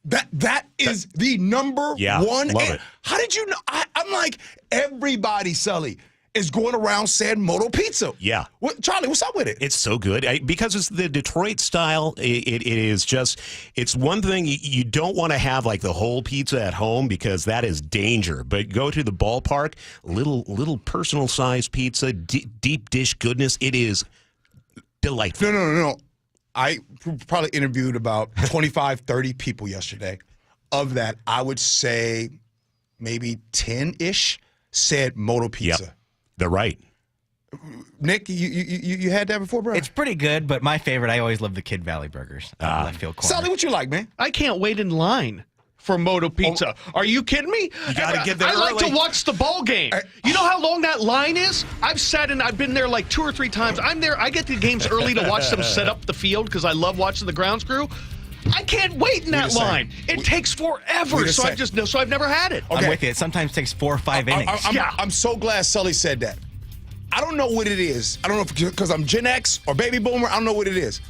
That is the number one. Love it. How did you know? I'm like, everybody, Sully, is going around saying Moto Pizza. Yeah. Charlie, what's up with it? It's so good. Because it's the Detroit style, it is just, it's one thing you don't want to have like the whole pizza at home because that is danger. But go to the ballpark, little personal sized pizza, deep dish goodness. It is delightful. No. I probably interviewed about 25, 30 people yesterday. Of that, I would say maybe 10-ish said Moto Pizza. Yep. They're right. Nick, you had that before, bro? It's pretty good, but my favorite, I always love the Kid Valley burgers. Left field corner. Sully, what you like, man? I can't wait in line for Moto Pizza. Are you kidding me? You got to get there I like early. to watch the ball game. You know how long that line is? I've been there like 2 or 3 times. I'm there. I get to games early to watch them set up the field because I love watching the grounds crew. I can't wait in that line. It takes forever, so I've never had it. I'm with you. It sometimes takes 4 or 5 innings. I'm so glad Sully said that. I don't know what it is. I don't know if because I'm Gen X or baby boomer. I don't know what it is.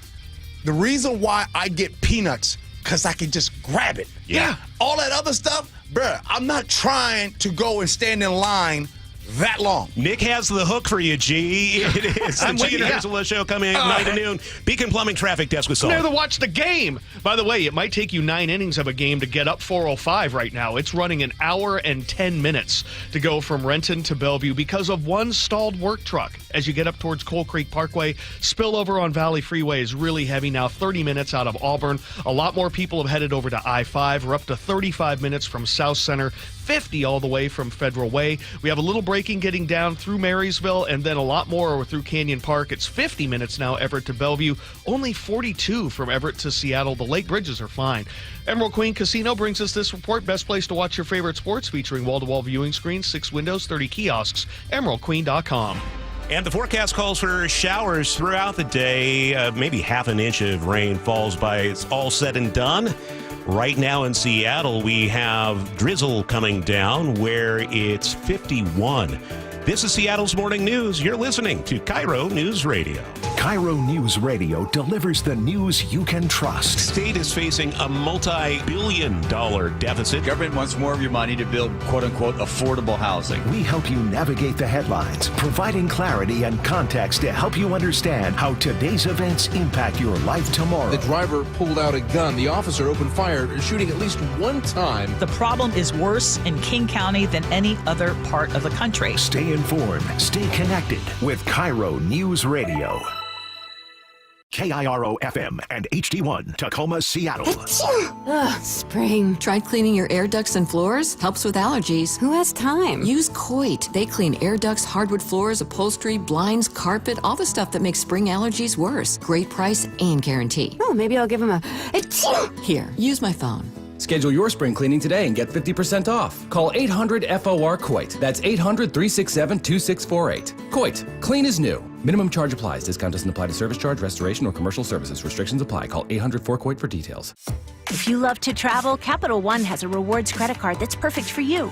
The reason why I get peanuts because I can just grab it. Yeah. All that other stuff, bruh, I'm not trying to go and stand in line that long. Nick has the hook for you, G. It is the G and Ursula show coming at 9 to noon. Beacon Plumbing Traffic Desk with Sully. There to watch the game. By the way, it might take you 9 innings of a game to get up 4:05 right now. It's running an hour and 10 minutes to go from Renton to Bellevue because of one stalled work truck. As you get up towards Coal Creek Parkway, spillover on Valley Freeway is really heavy now, 30 minutes out of Auburn. A lot more people have headed over to I-5. We're up to 35 minutes from South Center, 50 all the way from Federal Way. We have a little braking getting down through Marysville and then a lot more through Canyon Park. It's 50 minutes now, Everett to Bellevue. Only 42 from Everett to Seattle. The lake bridges are fine. Emerald Queen Casino brings us this report. Best place to watch your favorite sports, featuring wall-to-wall viewing screens, 6 windows, 30 kiosks. EmeraldQueen.com. And the forecast calls for showers throughout the day. Maybe half an inch of rain falls by it's all said and done. Right now in Seattle, we have drizzle coming down where it's 51. This is Seattle's Morning News. You're listening to KIRO Newsradio. KIRO Newsradio delivers the news you can trust. State is facing a multi-billion-dollar deficit. Government wants more of your money to build, quote-unquote, affordable housing. We help you navigate the headlines, providing clarity and context to help you understand how today's events impact your life tomorrow. The driver pulled out a gun. The officer opened fire, shooting at least one time. The problem is worse in King County than any other part of the country. Stay informed, stay connected with KIRO News Radio. KIRO FM and HD1, Tacoma, Seattle. Spring. Tried cleaning your air ducts and floors? Helps with allergies. Who has time? Use Coit. They clean air ducts, hardwood floors, upholstery, blinds, carpet, all the stuff that makes spring allergies worse. Great price and guarantee. Oh, maybe I'll give him a... Here, use my phone. Schedule your spring cleaning today and get 50% off. Call 800-FOR-COIT. That's 800-367-2648. Coit. Clean is new. Minimum charge applies. Discount doesn't apply to service charge, restoration, or commercial services. Restrictions apply. Call 800-4-COIT for details. If you love to travel, Capital One has a rewards credit card that's perfect for you.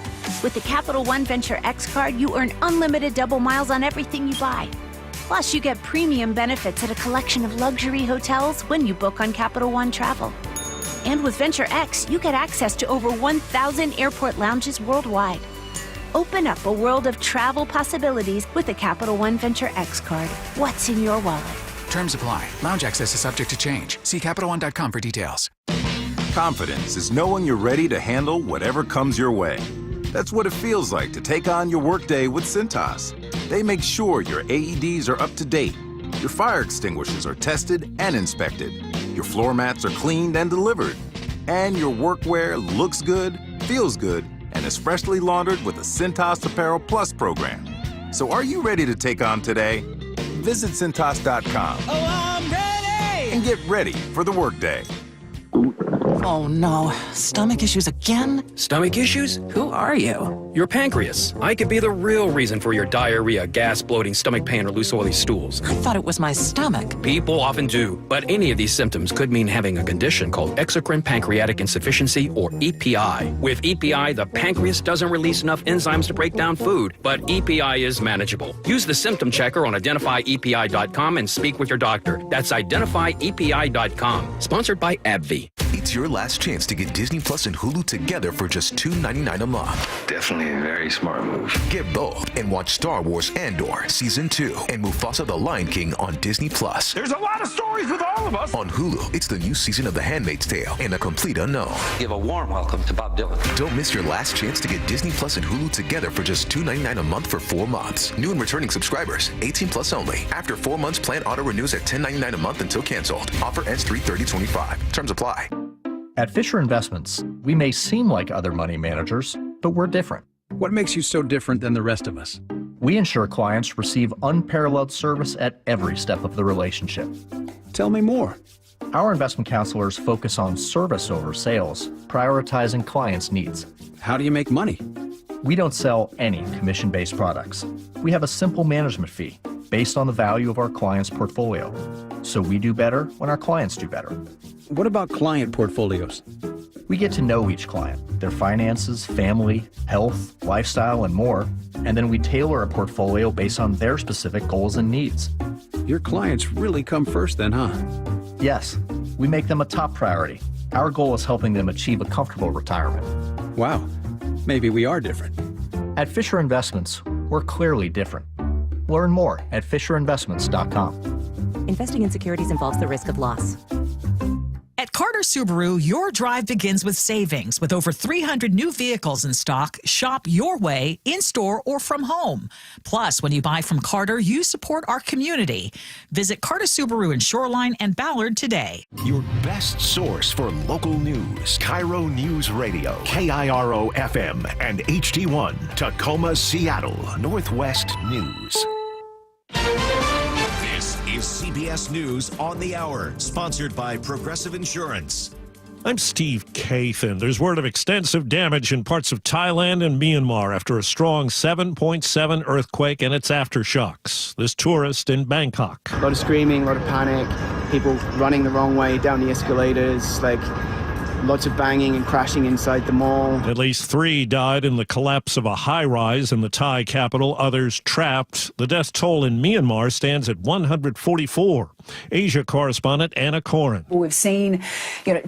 With the Capital One Venture X card, you earn unlimited double miles on everything you buy. Plus, you get premium benefits at a collection of luxury hotels when you book on Capital One Travel. And with Venture X, you get access to over 1,000 airport lounges worldwide. Open up a world of travel possibilities with the Capital One Venture X card. What's in your wallet? Terms apply. Lounge access is subject to change. See CapitalOne.com for details. Confidence is knowing you're ready to handle whatever comes your way. That's what it feels like to take on your workday with Cintas. They make sure your AEDs are up to date, your fire extinguishers are tested and inspected, your floor mats are cleaned and delivered, and your workwear looks good, feels good, and is freshly laundered with the Cintas Apparel Plus program. So are you ready to take on today? Visit Cintas.com. Oh, I'm ready! And get ready for the workday. Oh no, stomach issues again? Stomach issues? Who are you? Your pancreas. I could be the real reason for your diarrhea, gas, bloating, stomach pain, or loose oily stools. I thought it was my stomach. People often do, but any of these symptoms could mean having a condition called exocrine pancreatic insufficiency, or EPI. With EPI, the pancreas doesn't release enough enzymes to break down food, but EPI is manageable. Use the symptom checker on identifyepi.com and speak with your doctor. That's identifyepi.com. Sponsored by AbbVie. It's your last chance to get Disney Plus and Hulu together for just $2.99 a month. Definitely a very smart move. Get both and watch Star Wars Andor Season 2 and Mufasa the Lion King on Disney Plus. There's a lot of stories with all of us. On Hulu, it's the new season of The Handmaid's Tale and A Complete Unknown. Give a warm welcome to Bob Dylan. Don't miss your last chance to get Disney Plus and Hulu together for just $2.99 a month for 4 months. New and returning subscribers, 18 plus only. After 4 months, plan auto renews at $10.99 a month until canceled. Offer ends 3/30/25. Terms apply. At Fisher Investments, we may seem like other money managers, but we're different. What makes you so different than the rest of us? We ensure clients receive unparalleled service at every step of the relationship. Tell me more. Our investment counselors focus on service over sales, prioritizing clients' needs. How do you make money? We don't sell any commission-based products. We have a simple management fee based on the value of our client's portfolio. So we do better when our clients do better. What about client portfolios? We get to know each client, their finances, family, health, lifestyle, and more, and then we tailor a portfolio based on their specific goals and needs. Your clients really come first then, huh? Yes, we make them a top priority. Our goal is helping them achieve a comfortable retirement. Wow, maybe we are different. At Fisher Investments, we're clearly different. Learn more at FisherInvestments.com. Investing in securities involves the risk of loss. At Carter Subaru, your drive begins with savings. With over 300 new vehicles in stock, shop your way, in-store or from home. Plus, when you buy from Carter, you support our community. Visit Carter Subaru in Shoreline and Ballard today. Your best source for local news. KIRO Newsradio. KIRO FM and HD1. Tacoma, Seattle. Northwest News. This is CBS News on the Hour, sponsored by Progressive Insurance. I'm Steve Kathan. There's word of extensive damage in parts of Thailand and Myanmar after a strong 7.7 earthquake and its aftershocks. This tourist in Bangkok. A lot of screaming, a lot of panic, people running the wrong way down the escalators, lots of banging and crashing inside the mall. At least 3 died in the collapse of a high-rise in the Thai capital, others trapped. The death toll in Myanmar stands at 144. Asia correspondent Anna Corin. We've seen,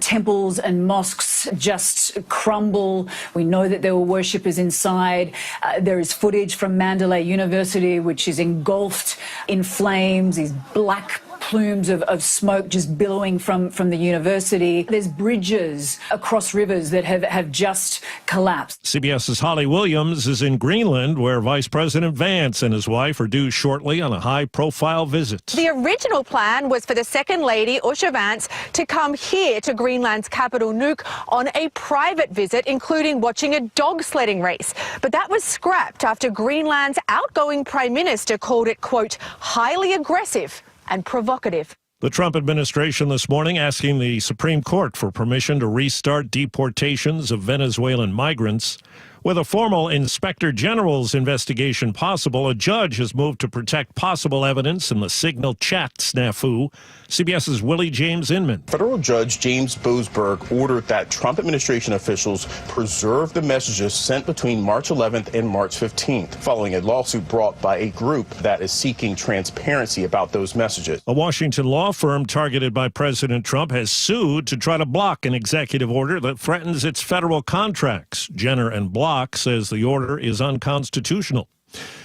temples and mosques just crumble. We know that there were worshippers inside. There is footage from Mandalay University, which is engulfed in flames, these black plumes of smoke just billowing from the university. There's bridges across rivers that have just collapsed. CBS's Holly Williams is in Greenland, where Vice President Vance and his wife are due shortly on a high-profile visit. The original plan was for the Second Lady, Usha Vance, to come here to Greenland's capital, Nuuk, on a private visit, including watching a dog sledding race. But that was scrapped after Greenland's outgoing Prime Minister called it, quote, highly aggressive and provocative. The Trump administration this morning asking the Supreme Court for permission to restart deportations of Venezuelan migrants. With a formal inspector general's investigation possible, a judge has moved to protect possible evidence in the Signal chat snafu. CBS's Willie James Inman. Federal Judge James Boasberg ordered that Trump administration officials preserve the messages sent between March 11th and March 15th, following a lawsuit brought by a group that is seeking transparency about those messages. A Washington law firm targeted by President Trump has sued to try to block an executive order that threatens its federal contracts. Jenner and Block says the order is unconstitutional.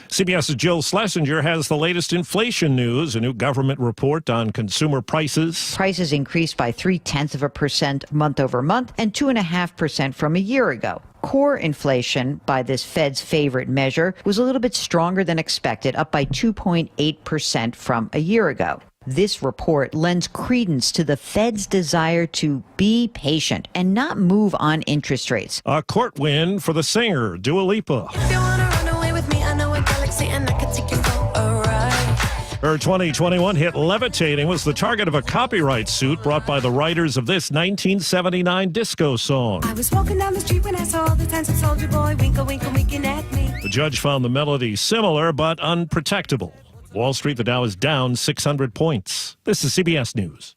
CBS's Jill Schlesinger has the latest inflation news, a new government report on consumer prices. Prices increased by 0.3% month over month and 2.5% from a year ago. Core inflation, by this Fed's favorite measure, was a little bit stronger than expected, up by 2.8% from a year ago. This report lends credence to the Fed's desire to be patient and not move on interest rates. A court win for the singer, Dua Lipa. If you wanna run away with me, I know a galaxy and I can take you for a ride. Her 2021 hit Levitating was the target of a copyright suit brought by the writers of this 1979 disco song. I was walking down the street when I saw the Times of Soldier Boy winkle, winkle, winking at me. The judge found the melody similar but unprotectable. Wall Street, the Dow is down 600 points. This is CBS News.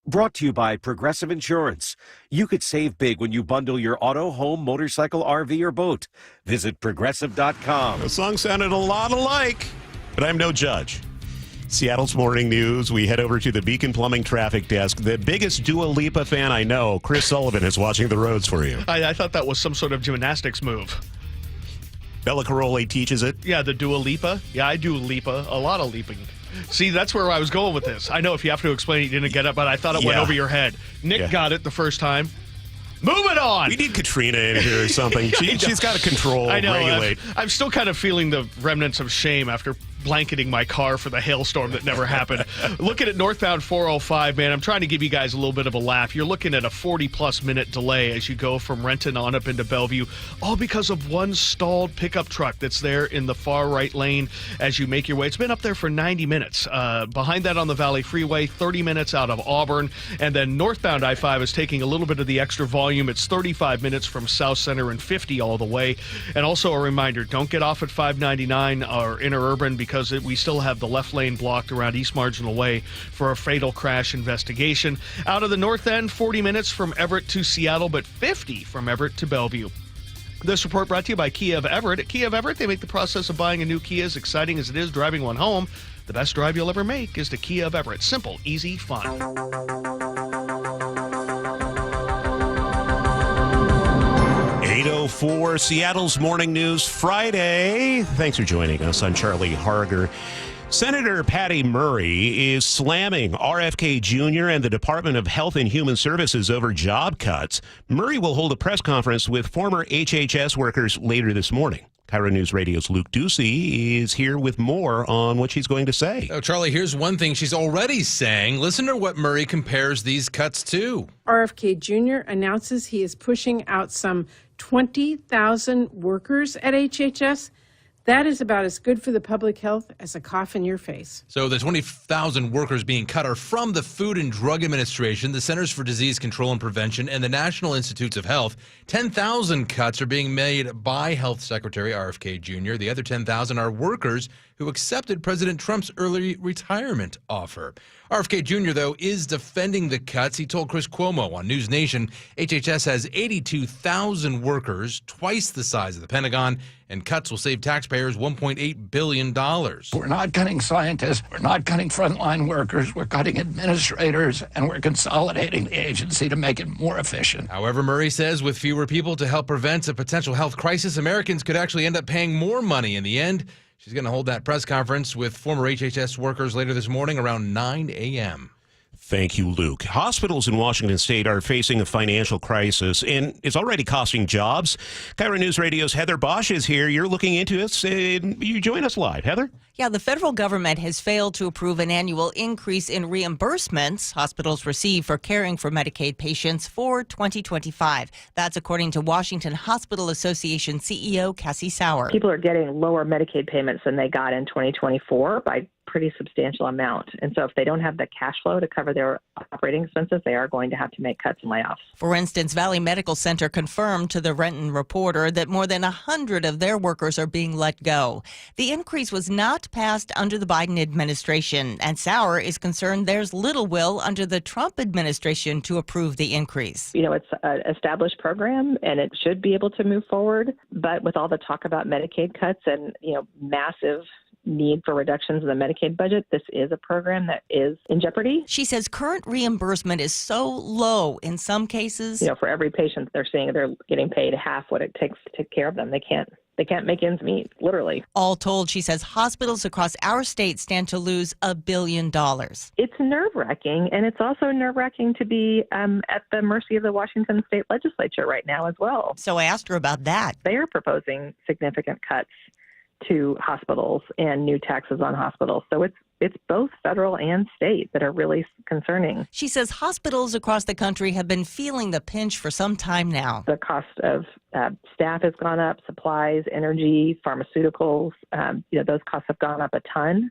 Brought to you by Progressive Insurance. You could save big when you bundle your auto, home, motorcycle, RV, or boat. Visit Progressive.com. The song sounded a lot alike, but I'm no judge. Seattle's Morning News. We head over to the Beacon Plumbing Traffic Desk. The biggest Dua Lipa fan I know, Chris Sullivan, is watching the roads for you. I thought that was some sort of gymnastics move. Bella Caroli teaches it. Yeah, the Dua Lipa. Yeah, I do Lipa. A lot of leaping. See, that's where I was going with this. I know if you have to explain it, you didn't get it, but I thought it went over your head. Nick got it the first time. Moving on. We need Katrina in here or something. She's got to control, I know, regulate. I'm still kind of feeling the remnants of shame after blanketing my car for the hailstorm that never happened. Looking at northbound 405, man, I'm trying to give you guys a little bit of a laugh. You're looking at a 40-plus minute delay as you go from Renton on up into Bellevue, all because of one stalled pickup truck that's there in the far right lane as you make your way. It's been up there for 90 minutes. Behind that on the Valley Freeway, 30 minutes out of Auburn. And then northbound I-5 is taking a little bit of the extra volume. It's 35 minutes from South Center and 50 all the way. And also a reminder, don't get off at 599 or interurban because we still have the left lane blocked around East Marginal Way for a fatal crash investigation. Out of the north end, 40 minutes from Everett to Seattle, but 50 from Everett to Bellevue. This report brought to you by Kia of Everett. At Kia of Everett, they make the process of buying a new Kia as exciting as it is driving one home. The best drive you'll ever make is the Kia of Everett. Simple, easy, fun. 8:04, Seattle's Morning News Friday. Thanks for joining us. I'm Charlie Harger. Senator Patty Murray is slamming RFK Jr. and the Department of Health and Human Services over job cuts. Murray will hold a press conference with former HHS workers later this morning. KIRO Newsradio's Luke Ducey is here with more on what she's going to say. Oh, Charlie, here's one thing she's already saying. Listen to what Murray compares these cuts to. RFK Jr. announces he is pushing out some 20,000 workers at HHS. That is about as good for the public health as a cough in your face. So the 20,000 workers being cut are from the Food and Drug Administration, the Centers for Disease Control and Prevention, and the National Institutes of Health. 10,000 cuts are being made by Health Secretary RFK Jr. The other 10,000 are workers who accepted President Trump's early retirement offer. RFK Jr., though, is defending the cuts. He told Chris Cuomo on News Nation HHS has 82,000 workers, twice the size of the Pentagon, and cuts will save taxpayers $1.8 billion. We're not cutting scientists. We're not cutting frontline workers. We're cutting administrators, and we're consolidating the agency to make it more efficient. However, Murray says with fewer people to help prevent a potential health crisis, Americans could actually end up paying more money in the end. She's going to hold that press conference with former HHS workers later this morning around 9 a.m. Thank you, Luke. Hospitals in Washington State are facing a financial crisis, and it's already costing jobs. KIRO News Radio's Heather Bosch is here. You're looking into it. You join us live. Heather? Yeah, the federal government has failed to approve an annual increase in reimbursements hospitals receive for caring for Medicaid patients for 2025. That's according to Washington Hospital Association CEO Cassie Sauer. People are getting lower Medicaid payments than they got in 2024 by pretty substantial amount. And so if they don't have the cash flow to cover their operating expenses, they are going to have to make cuts and layoffs. For instance, Valley Medical Center confirmed to the Renton Reporter that more than 100 of their workers are being let go. The increase was not passed under the Biden administration, and Sauer is concerned there's little will under the Trump administration to approve the increase. You know, it's an established program and it should be able to move forward. But with all the talk about Medicaid cuts and, massive need for reductions in the Medicaid budget, this is a program that is in jeopardy. She says current reimbursement is so low in some cases. For every patient they're seeing, they're getting paid half what it takes to take care of them. They can't make ends meet, literally. All told, she says hospitals across our state stand to lose $1 billion. It's nerve-wracking, and it's also nerve-wracking to be at the mercy of the Washington state legislature right now as well. So I asked her about that. They are proposing significant cuts to hospitals and new taxes on hospitals. So it's both federal and state that are really concerning. She says hospitals across the country have been feeling the pinch for some time now. The cost of staff has gone up, supplies, energy, pharmaceuticals, those costs have gone up a ton,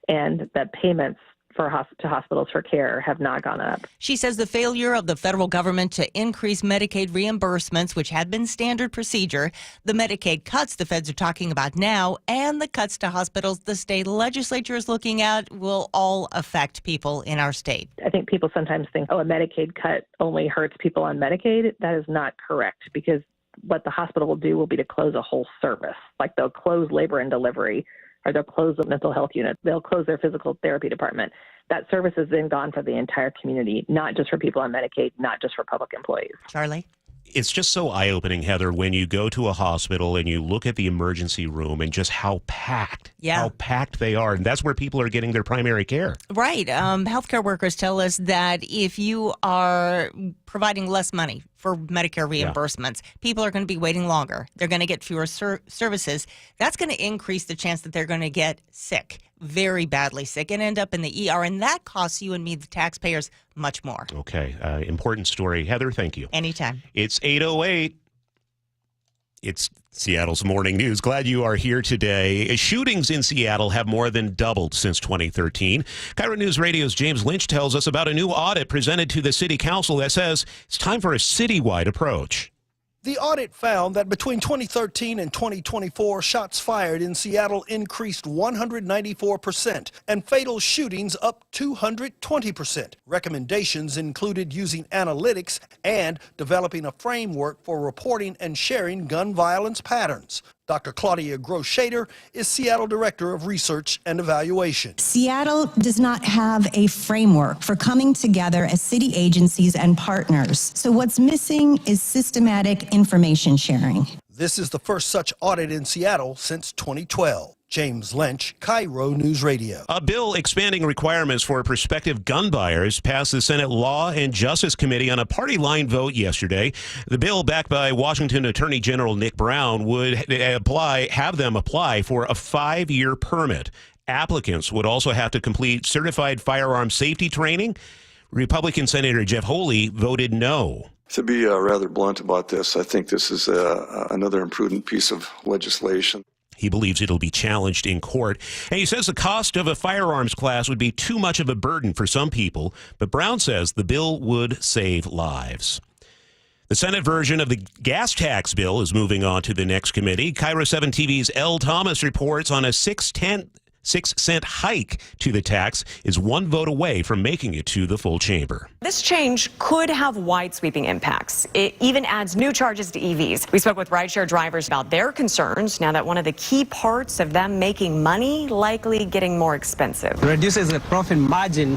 and the payments to hospitals for care have not gone up. She says the failure of the federal government to increase Medicaid reimbursements, which had been standard procedure, the Medicaid cuts the feds are talking about now, and the cuts to hospitals the state legislature is looking at will all affect people in our state. I think people sometimes think, a Medicaid cut only hurts people on Medicaid. That is not correct, because what the hospital will do will be to close a whole service. Like they'll close labor and delivery, or they'll close the mental health unit. They'll close their physical therapy department. That service is then gone for the entire community, not just for people on Medicaid, not just for public employees. Charlie? It's just so eye-opening, Heather, when you go to a hospital and you look at the emergency room and just how packed they are. And that's where people are getting their primary care. Right. Healthcare workers tell us that if you are providing less money for Medicare reimbursements, people are going to be waiting longer. They're going to get fewer services. That's going to increase the chance that they're going to get sick, very badly sick, and end up in the ER. And that costs you and me, the taxpayers, much more. Okay. Important story. Heather, thank you. Anytime. It's 8:08. It's Seattle's Morning News. Glad you are here today. Shootings in Seattle have more than doubled since 2013. KIRO Newsradio's James Lynch tells us about a new audit presented to the city council that says it's time for a citywide approach. The audit found that between 2013 and 2024, shots fired in Seattle increased 194% and fatal shootings up 220%. Recommendations included using analytics and developing a framework for reporting and sharing gun violence patterns. Dr. Claudia Gross-Shader is Seattle Director of Research and Evaluation. Seattle does not have a framework for coming together as city agencies and partners. So what's missing is systematic information sharing. This is the first such audit in Seattle since 2012. James Lynch, KIRO News Radio. A bill expanding requirements for prospective gun buyers passed the Senate Law and Justice Committee on a party line vote yesterday. The bill, backed by Washington Attorney General Nick Brown, would have them apply for a 5-year permit. Applicants would also have to complete certified firearm safety training. Republican Senator Jeff Holy voted no. To be rather blunt about this, I think this is another imprudent piece of legislation. He believes it'll be challenged in court. And he says the cost of a firearms class would be too much of a burden for some people. But Brown says the bill would save lives. The Senate version of the gas tax bill is moving on to the next committee. KIRO 7 TV's Elle Thomas reports on a 6-cent hike to the tax is one vote away from making it to the full chamber. This change could have wide sweeping impacts. It even adds new charges to EVs. We spoke with rideshare drivers about their concerns now that one of the key parts of them making money likely getting more expensive. Reduces the profit margin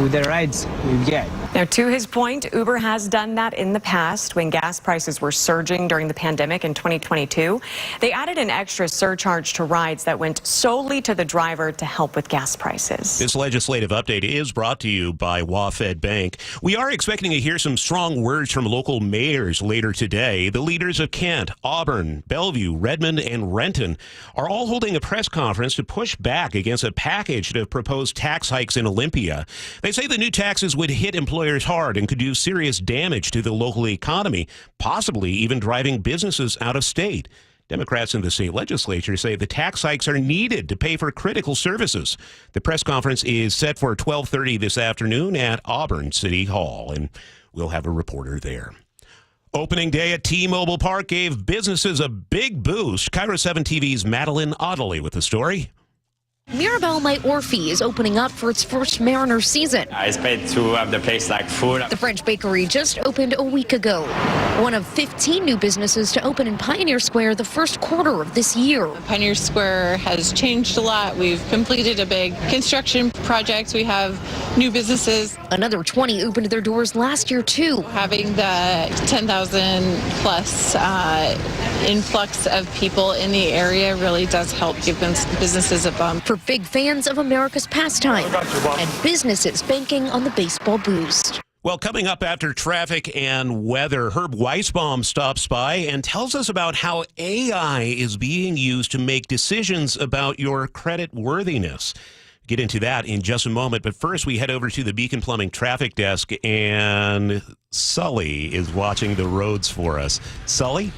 with the rides we get. Now, to his point, Uber has done that in the past when gas prices were surging during the pandemic in 2022. They added an extra surcharge to rides that went solely to the driver to help with gas prices. This legislative update is brought to you by WaFd Bank. We are expecting to hear some strong words from local mayors later today. The leaders of Kent, Auburn, Bellevue, Redmond, and Renton are all holding a press conference to push back against a package of proposed tax hikes in Olympia. They say the new taxes would hit employers hard and could do serious damage to the local economy, possibly even driving businesses out of state. Democrats in the state legislature say the tax hikes are needed to pay for critical services. The press conference is set for 12:30 this afternoon at Auburn City Hall, and we'll have a reporter there. Opening day at T-Mobile Park gave businesses a big boost. KIRO 7 TV's Madeline Audley with the story. Mirabelle My Orphy is opening up for its first Mariner season. I expect to have the place like food. The French bakery just opened a week ago. One of 15 new businesses to open in Pioneer Square the first quarter of this year. Pioneer Square has changed a lot. We've completed a big construction project. We have new businesses. Another 20 opened their doors last year, too. Having the 10,000 plus influx of people in the area really does help give businesses a bump. For big fans of America's pastime and businesses banking on the baseball boost. Well, coming up after traffic and weather, Herb Weisbaum stops by and tells us about how AI is being used to make decisions about your credit worthiness. Get into that in just a moment, but first we head over to the Beacon Plumbing traffic desk, and Sully is watching the roads for us. Sully?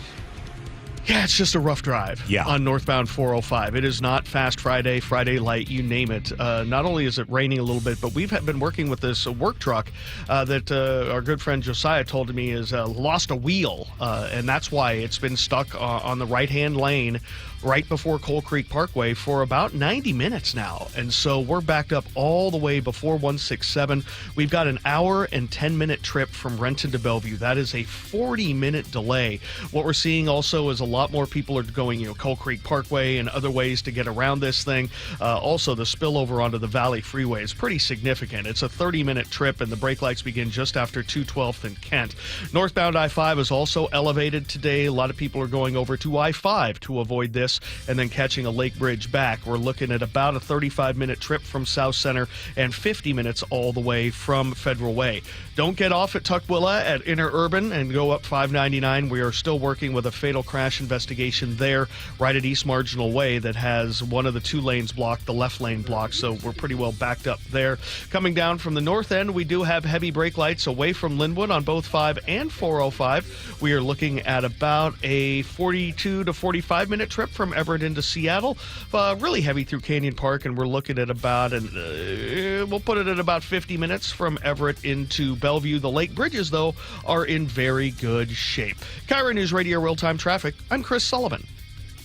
Yeah, it's just a rough drive on northbound 405. It is not Fast Friday, Friday Light, you name it. Not only is it raining a little bit, but we've been working with this work truck that our good friend Josiah told me has lost a wheel, and that's why it's been stuck on the right-hand lane right before Coal Creek Parkway for about 90 minutes now. And so we're backed up all the way before 167. We've got an hour and 10-minute trip from Renton to Bellevue. That is a 40-minute delay. What we're seeing also is a lot more people are going, Coal Creek Parkway and other ways to get around this thing. Also, the spillover onto the Valley Freeway is pretty significant. It's a 30-minute trip, and the brake lights begin just after 212th and Kent. Northbound I-5 is also elevated today. A lot of people are going over to I-5 to avoid this and then catching a Lake Bridge back. We're looking at about a 35-minute trip from South Center and 50 minutes all the way from Federal Way. Don't get off at Tukwila at Interurban and go up 599. We are still working with a fatal crash investigation there right at East Marginal Way that has one of the two lanes blocked, the left lane blocked, so we're pretty well backed up there. Coming down from the north end, we do have heavy brake lights away from Linwood on both 5 and 405. We are looking at about a 42 to 45-minute trip from Everett into Seattle, really heavy through Canyon Park, and we're looking at about, we'll put it at about 50 minutes from Everett into Bellevue. The Lake Bridges, though, are in very good shape. KIRO Newsradio real-time traffic. I'm Chris Sullivan.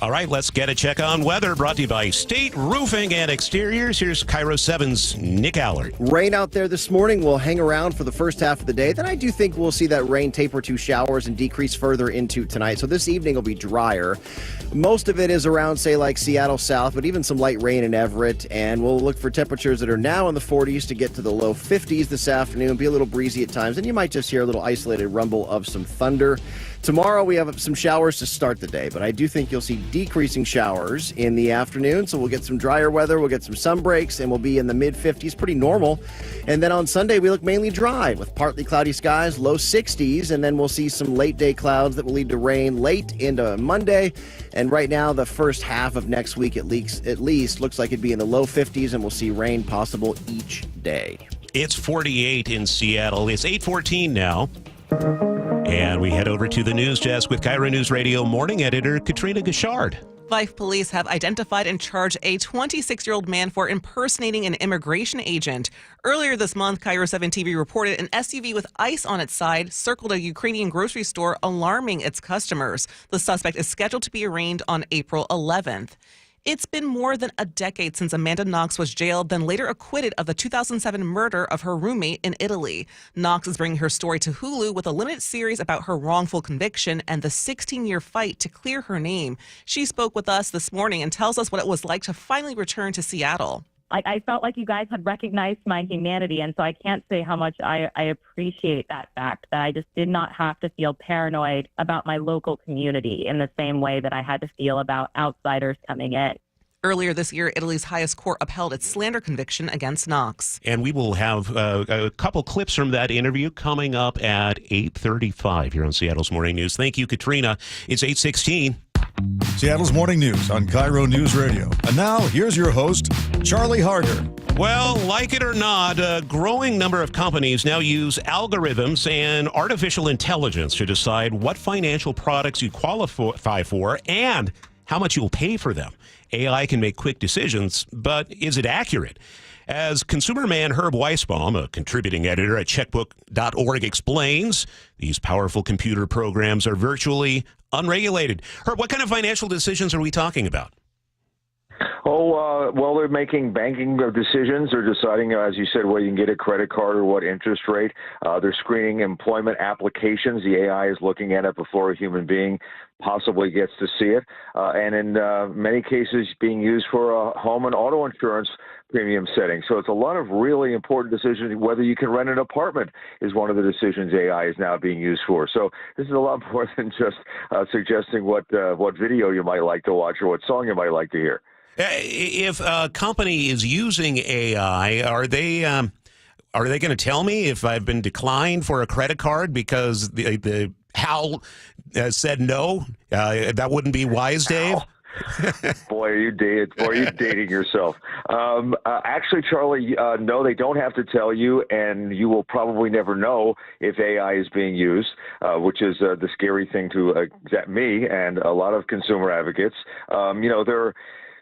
All right, let's get a check on weather, brought to you by State Roofing and Exteriors. Here's KIRO 7's Nick Allard. Rain out there this morning will hang around for the first half of the day. Then I do think we'll see that rain taper to showers and decrease further into tonight. So this evening will be drier. Most of it is around, say, like Seattle South, but even some light rain in Everett. And we'll look for temperatures that are now in the 40s to get to the low 50s this afternoon. Be a little breezy at times, and you might just hear a little isolated rumble of some thunder. Tomorrow we have some showers to start the day, but I do think you'll see decreasing showers in the afternoon, so we'll get some drier weather, we'll get some sun breaks, and we'll be in the mid-50s, pretty normal. And then on Sunday, we look mainly dry with partly cloudy skies, low 60s, and then we'll see some late-day clouds that will lead to rain late into Monday. And right now, the first half of next week at least looks like it'd be in the low 50s, and we'll see rain possible each day. It's 48 in Seattle. It's 8:14 now. And we head over to the news desk with KIRO Newsradio morning editor Katrina Gashard. Fife police have identified and charged a 26-year-old man for impersonating an immigration agent. Earlier this month, KIRO 7 TV reported an SUV with ice on its side circled a Ukrainian grocery store, alarming its customers. The suspect is scheduled to be arraigned on April 11th. It's been more than a decade since Amanda Knox was jailed, then later acquitted of the 2007 murder of her roommate in Italy. Knox is bringing her story to Hulu with a limited series about her wrongful conviction and the 16-year fight to clear her name. She spoke with us this morning and tells us what it was like to finally return to Seattle. I felt like you guys had recognized my humanity, and so I can't say how much I appreciate that fact, that I just did not have to feel paranoid about my local community in the same way that I had to feel about outsiders coming in. Earlier this year, Italy's highest court upheld its slander conviction against Knox. And we will have a couple clips from that interview coming up at 8:35 here on Seattle's Morning News. Thank you, Katrina. It's 8:16. Seattle's Morning News on KIRO News Radio. And now, here's your host, Charlie Harder. Well, like it or not, a growing number of companies now use algorithms and artificial intelligence to decide what financial products you qualify for and how much you'll pay for them. AI can make quick decisions, but is it accurate? As consumer man Herb Weisbaum, a contributing editor at checkbook.org, explains, these powerful computer programs are virtually unregulated. Herb, what kind of financial decisions are we talking about? Well, they're making banking decisions. They're deciding, as you said, whether you can get a credit card or what interest rate. They're screening employment applications. The AI is looking at it before a human being possibly gets to see it. And in many cases, being used for home and auto insurance premium setting. So it's a lot of really important decisions. Whether you can rent an apartment is one of the decisions AI is now being used for. So this is a lot more than just suggesting what video you might like to watch or what song you might like to hear. If a company is using AI, are they are they going to tell me if I've been declined for a credit card because the Hal said no? That wouldn't be wise, Dave. Boy, are you dating yourself. Actually, Charlie, no, they don't have to tell you, and you will probably never know if AI is being used, which is the scary thing to me and a lot of consumer advocates.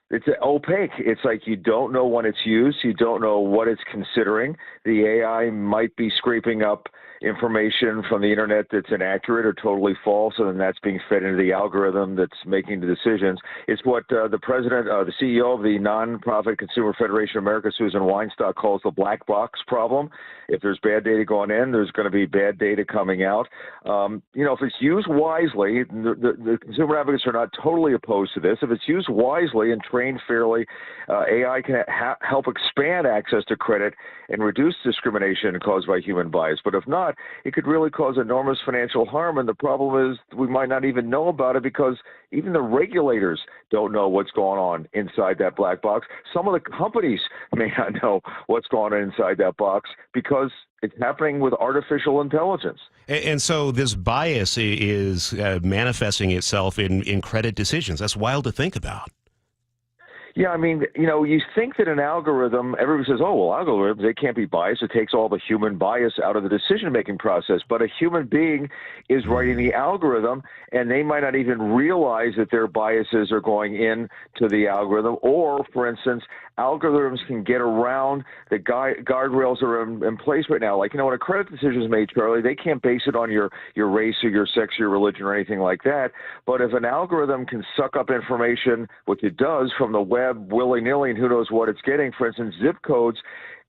It's opaque. It's like you don't know when it's used. You don't know what it's considering. The AI might be scraping up information from the internet that's inaccurate or totally false, and then that's being fed into the algorithm that's making the decisions. It's what the president, the CEO of the Nonprofit Consumer Federation of America, Susan Weinstock, calls the black box problem. If there's bad data going in, there's going to be bad data coming out. If it's used wisely, the consumer advocates are not totally opposed to this. If it's used wisely and trained fairly, AI can help expand access to credit and reduce discrimination caused by human bias. But if not, it could really cause enormous financial harm. And the problem is we might not even know about it because even the regulators don't know what's going on inside that black box. Some of the companies may not know what's going on inside that box because it's happening with artificial intelligence. And so this bias is manifesting itself in credit decisions. That's wild to think about. Yeah, I mean, you think that an algorithm, everybody says, oh, well, algorithms, they can't be biased. It takes all the human bias out of the decision-making process. But a human being is writing the algorithm, and they might not even realize that their biases are going into the algorithm. Or, for instance, algorithms can get around the guardrails that are in place right now. Like, when a credit decision is made, Charlie, they can't base it on your race or your sex or your religion or anything like that. But if an algorithm can suck up information, which it does from the web willy-nilly, and who knows what it's getting. For instance, zip codes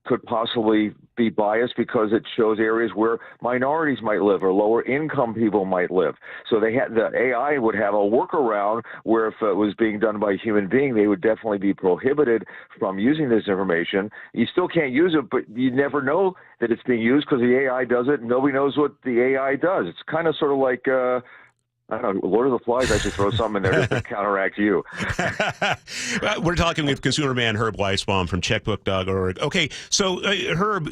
could possibly be biased because it shows areas where minorities might live or lower income people might live. So the AI would have a workaround where if it was being done by a human being, they would definitely be prohibited from using this information. You still can't use it, but you never know that it's being used because the AI does it, and nobody knows what the AI does. It's kind of sort of like I don't know, Lord of the Flies. I should throw something in there just to counteract you. We're talking with consumer man Herb Weisbaum from checkbook.org. Okay, so Herb,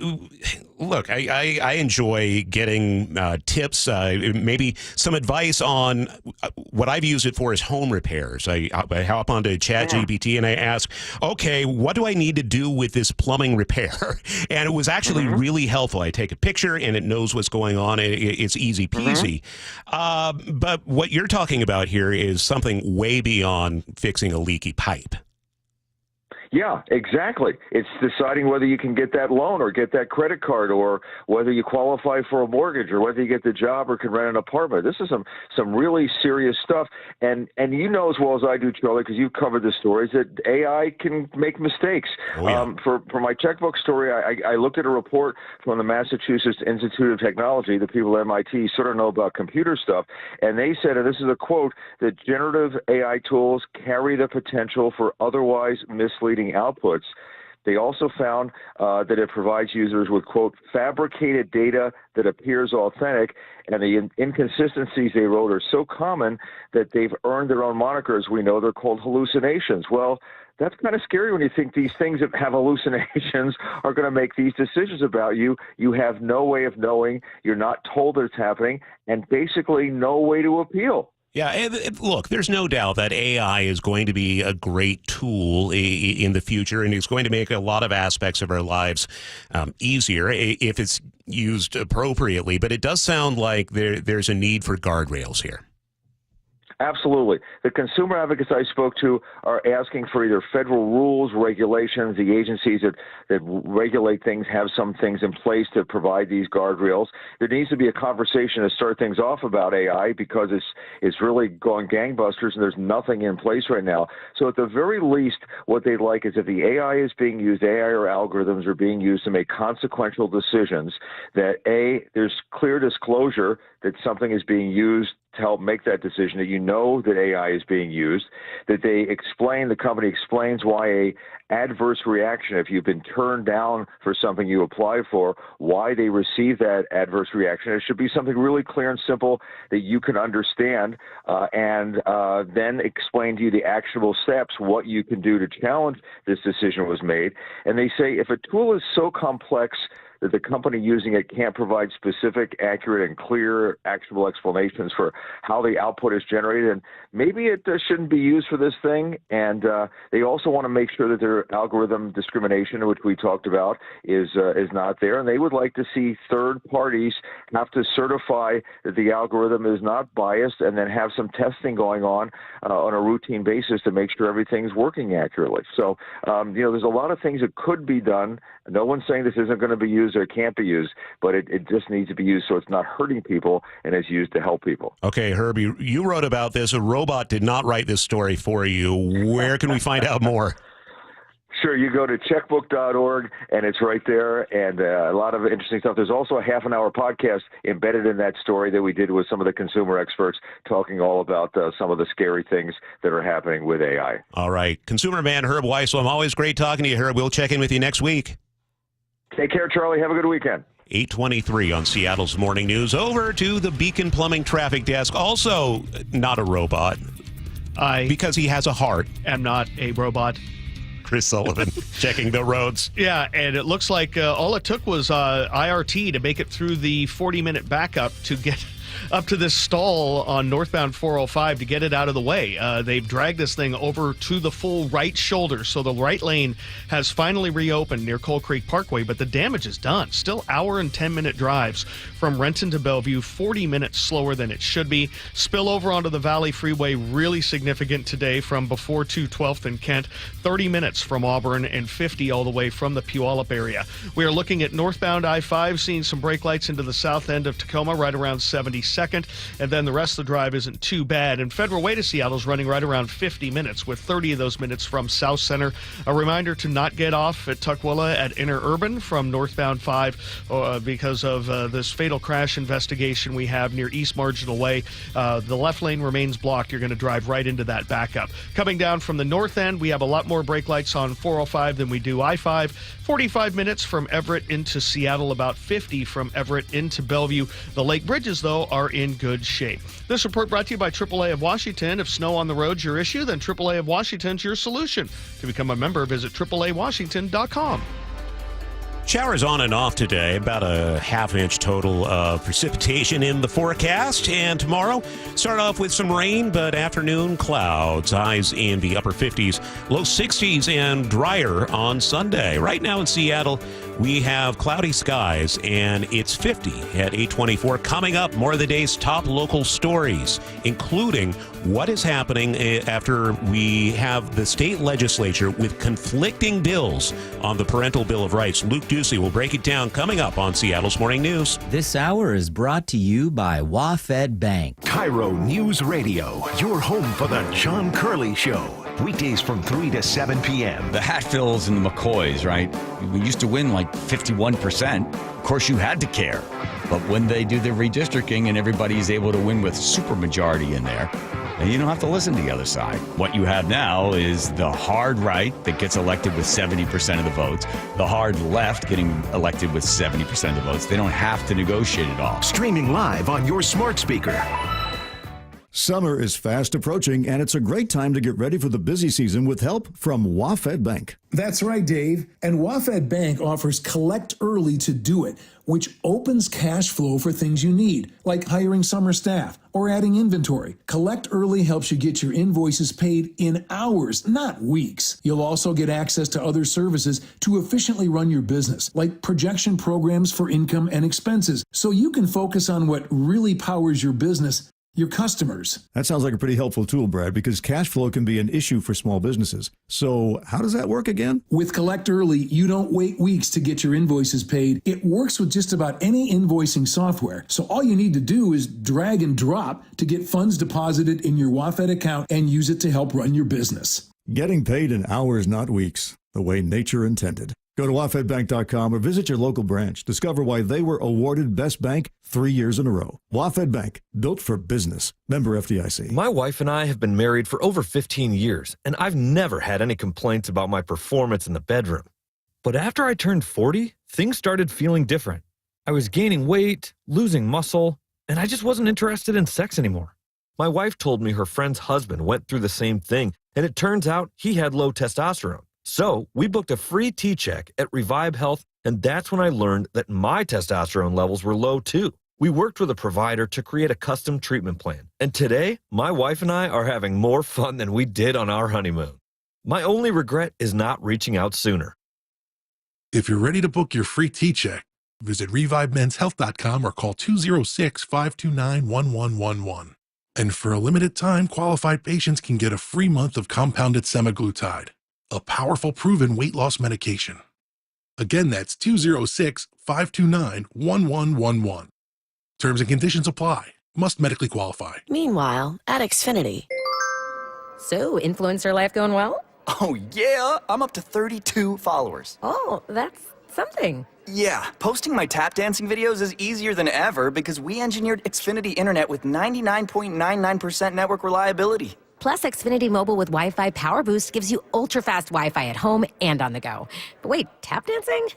look, I enjoy getting tips, maybe some advice on what I've used it for is home repairs. I hop onto ChatGPT and I ask, okay, what do I need to do with this plumbing repair? And it was actually really helpful. I take a picture and it knows what's going on. It's easy peasy. But what you're talking about here is something way beyond fixing a leaky pipe. Yeah, exactly. It's deciding whether you can get that loan or get that credit card or whether you qualify for a mortgage or whether you get the job or can rent an apartment. This is some really serious stuff. And you know as well as I do, Charlie, because you've covered this story, is that AI can make mistakes. Oh, yeah. For my checkbook story, I looked at a report from the Massachusetts Institute of Technology, the people at MIT sort of know about computer stuff, and they said, and this is a quote, that generative AI tools carry the potential for otherwise misleading outputs. They also found that it provides users with, quote, fabricated data that appears authentic, and the inconsistencies they wrote are so common that they've earned their own monikers. We know they're called hallucinations. Well, that's kind of scary when you think these things that have hallucinations are going to make these decisions about you. You have no way of knowing. You're not told that it's happening, and basically no way to appeal. Yeah, and look, there's no doubt that AI is going to be a great tool in the future, and it's going to make a lot of aspects of our lives easier if it's used appropriately. But it does sound like there's a need for guardrails here. Absolutely. The consumer advocates I spoke to are asking for either federal rules, regulations. The agencies that regulate things have some things in place to provide these guardrails. There needs to be a conversation to start things off about AI because it's really going gangbusters and there's nothing in place right now. So at the very least, what they'd like is if the AI is being used, AI or algorithms are being used to make consequential decisions, that there's clear disclosure that something is being used to help make that decision, that you know that AI is being used, that the company explains why a adverse reaction, if you've been turned down for something you apply for, why they receive that adverse reaction. It should be something really clear and simple that you can understand, and then explain to you the actionable steps, what you can do to challenge this decision was made. And they say if a tool is so complex that the company using it can't provide specific, accurate, and clear, actionable explanations for how the output is generated. And maybe it shouldn't be used for this thing. And they also want to make sure that their algorithm discrimination, which we talked about, is not there. And they would like to see third parties have to certify that the algorithm is not biased, and then have some testing going on a routine basis to make sure everything's working accurately. So, there's a lot of things that could be done. No one's saying this isn't going to be used or it can't be used, but it just needs to be used so it's not hurting people and it's used to help people. Okay, Herb, you wrote about this. A robot did not write this story for you. Where can we find out more? Sure, you go to checkbook.org, and it's right there, and a lot of interesting stuff. There's also a half-an-hour podcast embedded in that story that we did with some of the consumer experts talking all about some of the scary things that are happening with AI. All right. Consumer man Herb Weissel, I'm always great talking to you, Herb. We'll check in with you next week. Take care, Charlie. Have a good weekend. 8:23 on Seattle's Morning News. Over to the Beacon Plumbing traffic desk. Also, not a robot. Because he has a heart. I'm not a robot. Chris Sullivan checking the roads. Yeah, and it looks like all it took was IRT to make it through the 40-minute backup to get up to this stall on northbound 405 to get it out of the way. They've dragged this thing over to the full right shoulder, so the right lane has finally reopened near Coal Creek Parkway, but the damage is done. Still hour and 10-minute drives from Renton to Bellevue, 40 minutes slower than it should be. Spillover onto the Valley Freeway, really significant today from before 212th and Kent, 30 minutes from Auburn, and 50 all the way from the Puyallup area. We are looking at northbound I-5, seeing some brake lights into the south end of Tacoma right around 72nd, and then the rest of the drive isn't too bad. And Federal Way to Seattle is running right around 50 minutes, with 30 of those minutes from South Center. A reminder to not get off at Tukwila at Interurban from northbound 5 because of this fatal crash investigation we have near East Marginal Way. The left lane remains blocked. You're going to drive right into that backup. Coming down from the north end, we have a lot more brake lights on 405 than we do I-5. 45 minutes from Everett into Seattle, about 50 from Everett into Bellevue. The Lake Bridges, though, are in good shape. This report brought to you by AAA of Washington. If snow on the road's your issue, then AAA of Washington's your solution. To become a member, visit AAAWashington.com. Showers on and off today, about a half-inch total of precipitation in the forecast. And tomorrow, start off with some rain, but afternoon clouds. Highs in the upper 50s, low 60s, and drier on Sunday. Right now in Seattle, we have cloudy skies, and it's 50 at 8:24. Coming up, more of the day's top local stories, including what is happening after we have the state legislature with conflicting bills on the Parental Bill of Rights. Luke Ducey will break it down coming up on Seattle's Morning News. This hour is brought to you by WaFd Bank. KIRO Newsradio, your home for the John Curley Show. Weekdays from 3 to 7 p.m. The Hatfields and the McCoys, right? We used to win like 51%. Of course, you had to care. But when they do the redistricting and everybody's able to win with supermajority in there, then you don't have to listen to the other side. What you have now is the hard right that gets elected with 70% of the votes, the hard left getting elected with 70% of the votes. They don't have to negotiate at all. Streaming live on your smart speaker. Summer is fast approaching, and it's a great time to get ready for the busy season with help from WaFd Bank. That's right, Dave. And WaFd Bank offers Collect Early to do it, which opens cash flow for things you need, like hiring summer staff or adding inventory. Collect Early helps you get your invoices paid in hours, not weeks. You'll also get access to other services to efficiently run your business, like projection programs for income and expenses, so you can focus on what really powers your business, your customers. That sounds like a pretty helpful tool, Brad, because cash flow can be an issue for small businesses. So how does that work again? With Collect Early, you don't wait weeks to get your invoices paid. It works with just about any invoicing software. So all you need to do is drag and drop to get funds deposited in your WaFd account and use it to help run your business. Getting paid in hours, not weeks, the way nature intended. Go to wafdbank.com or visit your local branch. Discover why they were awarded Best Bank 3 years in a row. WaFd Bank, built for business. Member FDIC. My wife and I have been married for over 15 years, and I've never had any complaints about my performance in the bedroom. But after I turned 40, things started feeling different. I was gaining weight, losing muscle, and I just wasn't interested in sex anymore. My wife told me her friend's husband went through the same thing, and it turns out he had low testosterone. So we booked a free T-check at Revive Health, And that's when I learned that my testosterone levels were low too. We worked with a provider to create a custom treatment plan. And today, my wife and I are having more fun than we did on our honeymoon. My only regret is not reaching out sooner. If you're ready to book your free T-check, visit ReviveMen'sHealth.com or call 206-529-1111. And for a limited time, qualified patients can get a free month of compounded semaglutide, a powerful proven weight loss medication. Again, that's 206-529-1111. Terms and conditions apply. Must medically qualify. Meanwhile, at Xfinity. So, influencer life going well? Oh, yeah. I'm up to 32 followers. Oh, that's something. Yeah, posting my tap dancing videos is easier than ever because we engineered Xfinity Internet with 99.99% network reliability. Plus, Xfinity Mobile with Wi-Fi Power Boost gives you ultra-fast Wi-Fi at home and on the go. But wait, tap dancing?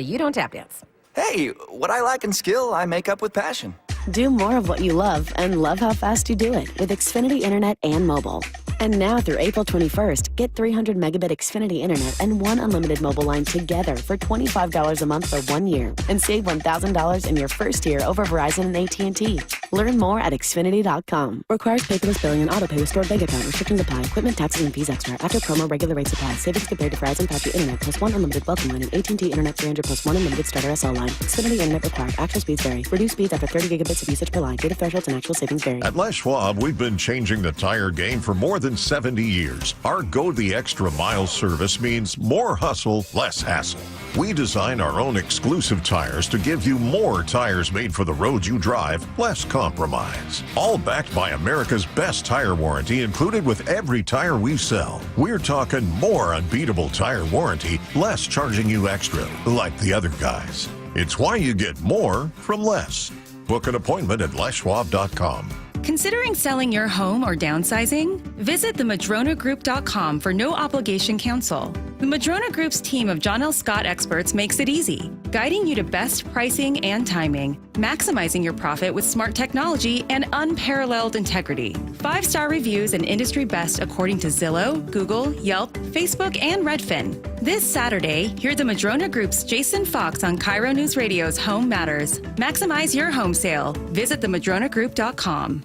You don't tap dance. Hey, what I lack in skill, I make up with passion. Do more of what you love and love how fast you do it with Xfinity Internet and mobile. And now through April 21st, get 300 megabit Xfinity Internet and one unlimited mobile line together for $25 a month for 1 year and save $1,000 in your first year over Verizon and AT&T. Learn more at Xfinity.com. Requires paperless billing and autopay with stored bank account. Restrictions apply. Equipment, taxes, and fees extra. After promo, regular rates apply. Savings compared to Verizon 5G Internet plus one unlimited welcome line and AT&T Internet 300 plus one unlimited starter SL line. Xfinity Internet required. Actual speeds vary. Reduced speeds after 30 gigabits of usage per line. Data thresholds and actual savings vary. At Les Schwab, we've been changing the tire game for more than 70 years. Our Go the Extra Mile service means more hustle, less hassle. We design our own exclusive tires to give you more tires made for the road you drive, less compromise. All backed by America's best tire warranty included with every tire we sell. We're talking more unbeatable tire warranty, less charging you extra, like the other guys. It's why you get more from less. Book an appointment at leschwab.com. Considering selling your home or downsizing? Visit themadronagroup.com for no obligation counsel. The Madrona Group's team of John L. Scott experts makes it easy, guiding you to best pricing and timing, maximizing your profit with smart technology and unparalleled integrity. 5-star reviews and industry best according to Zillow, Google, Yelp, Facebook, and Redfin. This Saturday, hear the Madrona Group's Jason Fox on KIRO Newsradio's Home Matters. Maximize your home sale. Visit themadronagroup.com.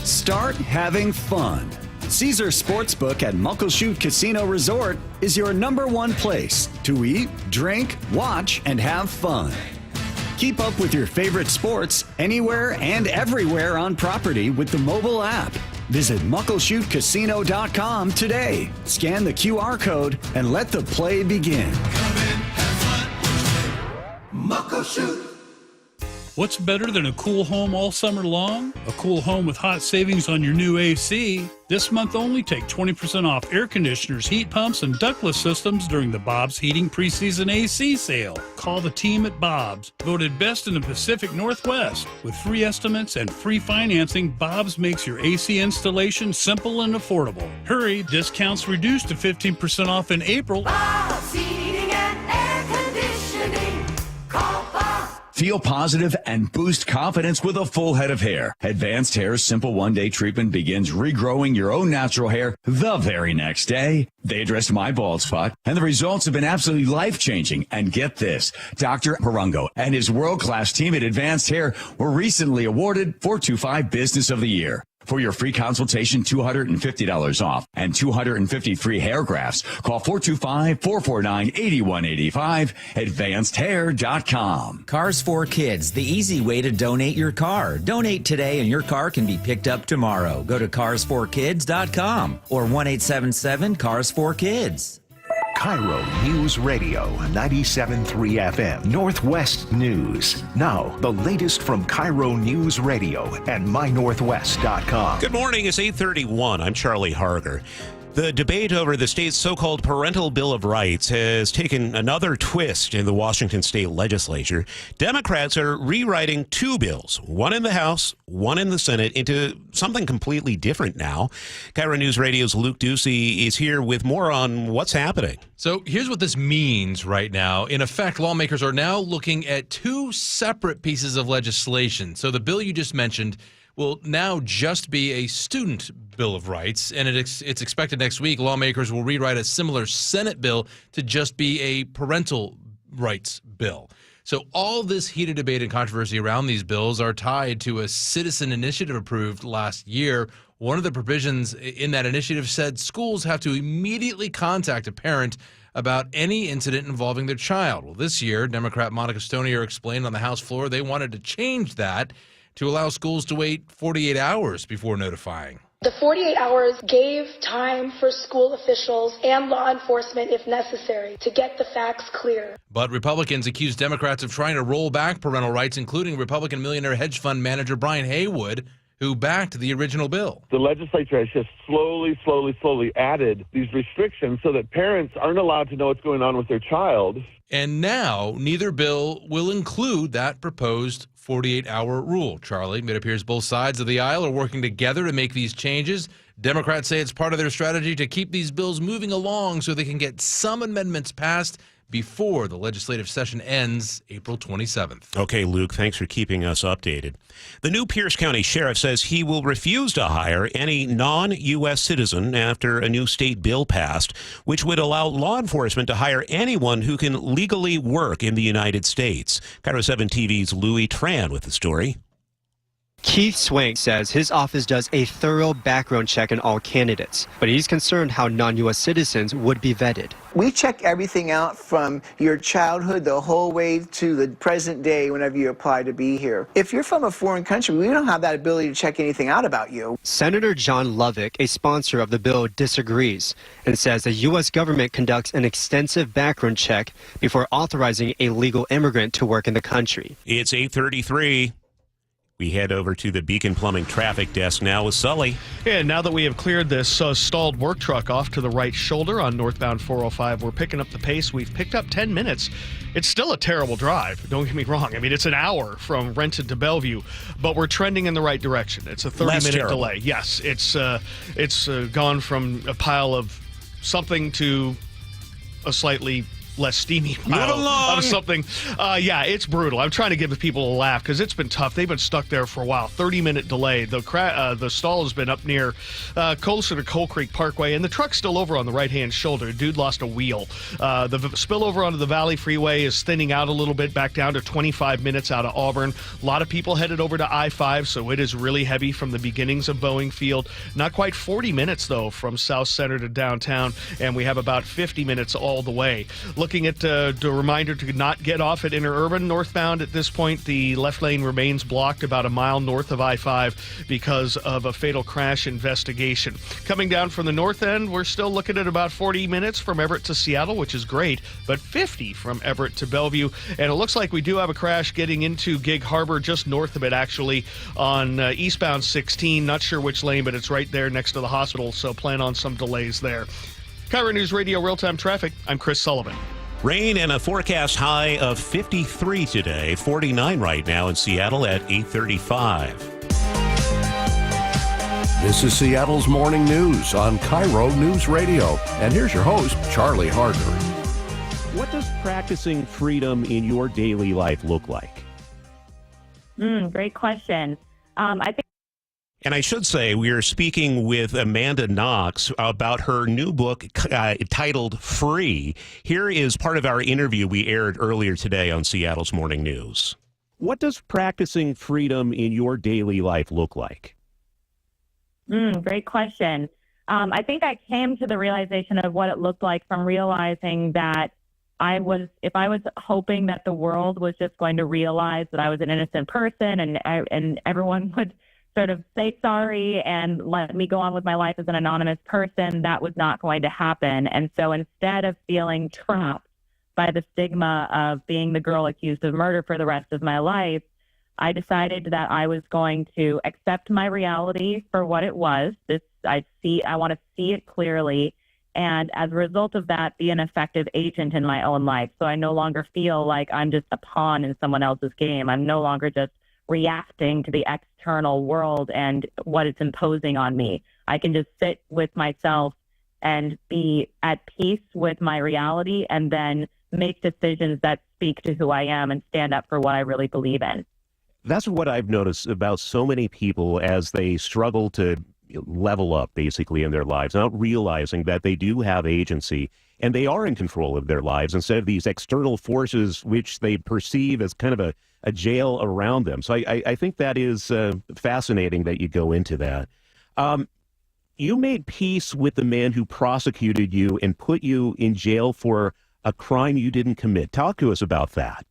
Start having fun. Caesar Sportsbook at Muckleshoot Casino Resort is your #1 place to eat, drink, watch, and have fun. Keep up with your favorite sports anywhere and everywhere on property with the mobile app. Visit muckleshootcasino.com today. Scan the QR code and let the play begin. Muckleshoot. What's better than a cool home all summer long? A cool home with hot savings on your new AC. This month only, take 20% off air conditioners, heat pumps, and ductless systems during the Bob's Heating Preseason AC sale. Call the team at Bob's, voted best in the Pacific Northwest. With free estimates and free financing, Bob's makes your AC installation simple and affordable. Hurry, discounts reduced to 15% off in April. Bob's Heating and Air Conditioning. Call Bob. Feel positive and boost confidence with a full head of hair. Advanced Hair's simple one-day treatment begins regrowing your own natural hair the very next day. They addressed my bald spot, and the results have been absolutely life-changing. And get this, Dr. Harango and his world-class team at Advanced Hair were recently awarded 425 Business of the Year. For your free consultation, $250 off and 253 hair grafts. Call 425-449-8185, advancedhair.com. Cars for Kids, the easy way to donate your car. Donate today and your car can be picked up tomorrow. Go to carsforkids.com or 1-877-CARS4KIDS. KIRO Newsradio, 97.3 FM, Northwest News. Now, the latest from KIRO Newsradio and mynorthwest.com. Good morning. It's 8:31. I'm Charlie Harger. The debate over the state's so-called Parental Bill of Rights has taken another twist in the Washington state legislature. Democrats are rewriting two bills, one in the House, one in the Senate, into something completely different now. KIRO News Radio's Luke Ducey is here with more on what's happening. So here's what this means right now. In effect, lawmakers are now looking at two separate pieces of legislation. So the bill you just mentioned, will now just be a student Bill of Rights, and it's expected next week lawmakers will rewrite a similar Senate bill to just be a parental rights bill. So all this heated debate and controversy around these bills are tied to a citizen initiative approved last year. One of the provisions in that initiative said schools have to immediately contact a parent about any incident involving their child. Well, this year, Democrat Monica Stonier explained on the House floor they wanted to change that to allow schools to wait 48 hours before notifying. The 48 hours gave time for school officials and law enforcement, if necessary, to get the facts clear. But Republicans accused Democrats of trying to roll back parental rights, including Republican millionaire hedge fund manager Brian Haywood, who backed the original bill. The legislature has just slowly added these restrictions so that parents aren't allowed to know what's going on with their child. And now neither bill will include that proposed 48-hour rule. Charlie, it appears both sides of the aisle are working together to make these changes. Democrats say it's part of their strategy to keep these bills moving along so they can get some amendments passed before the legislative session ends April 27th. Okay, Luke, thanks for keeping us updated. The new Pierce County Sheriff says he will refuse to hire any non-U.S. citizen after a new state bill passed, which would allow law enforcement to hire anyone who can legally work in the United States. KIRO 7 TV's Louis Tran with the story. Keith Swank says his office does a thorough background check on all candidates, but he's concerned how non-U.S. citizens would be vetted. We check everything out from your childhood the whole way to the present day whenever you apply to be here. If you're from a foreign country, we don't have that ability to check anything out about you. Senator John Lovick, a sponsor of the bill, disagrees and says the U.S. government conducts an extensive background check before authorizing a legal immigrant to work in the country. It's 8:33. We head over to the Beacon Plumbing traffic desk now with Sully. And now that we have cleared this stalled work truck off to the right shoulder on northbound 405, we're picking up the pace. We've picked up 10 minutes. It's still a terrible drive. Don't get me wrong. I mean, it's an hour from Renton to Bellevue, but we're trending in the right direction. It's a 30-minute delay. Yes, it's gone from a pile of something to a slightly less steamy pile of something. Yeah, it's brutal. I'm trying to give the people a laugh because it's been tough. They've been stuck there for a while. 30-minute delay. The stall has been up near closer to Coal Creek Parkway, and the truck's still over on the right-hand shoulder. Dude lost a wheel. The spillover onto the Valley Freeway is thinning out a little bit, back down to 25 minutes out of Auburn. A lot of people headed over to I-5, so it is really heavy from the beginnings of Boeing Field. Not quite 40 minutes, though, from South Center to downtown, and we have about 50 minutes all the way. Looking at the reminder to not get off at Interurban northbound at this point. The left lane remains blocked about a mile north of I-5 because of a fatal crash investigation. Coming down from the north end, we're still looking at about 40 minutes from Everett to Seattle, which is great, but 50 from Everett to Bellevue. And it looks like we do have a crash getting into Gig Harbor, just north of it, actually, on eastbound 16. Not sure which lane, but it's right there next to the hospital, so plan on some delays there. KIRO Newsradio real-time traffic. I'm Chris Sullivan. Rain and a forecast high of 53 today, 49 right now in Seattle at 8:35. This is Seattle's Morning News on KIRO Newsradio. And here's your host, Charlie Harder. What does practicing freedom in your daily life look like? Great question. I think. And I should say, we are speaking with Amanda Knox about her new book titled Free. Here is part of our interview we aired earlier today on Seattle's Morning News. What does practicing freedom in your daily life look like? Great question. I think I came to the realization of what it looked like from realizing that if I was hoping that the world was just going to realize that I was an innocent person and everyone would sort of say sorry and let me go on with my life as an anonymous person, that was not going to happen. And so instead of feeling trapped by the stigma of being the girl accused of murder for the rest of my life, I decided that I was going to accept my reality for what it was. I want to see it clearly. And as a result of that, be an effective agent in my own life. So I no longer feel like I'm just a pawn in someone else's game. I'm no longer just reacting to the external world and what it's imposing on me. I can just sit with myself and be at peace with my reality and then make decisions that speak to who I am and stand up for what I really believe in. That's what I've noticed about so many people as they struggle to level up basically in their lives, not realizing that they do have agency and they are in control of their lives instead of these external forces which they perceive as kind of a jail around them. So I think that is fascinating that you go into that. You made peace with the man who prosecuted you and put you in jail for a crime you didn't commit. Talk to us about that.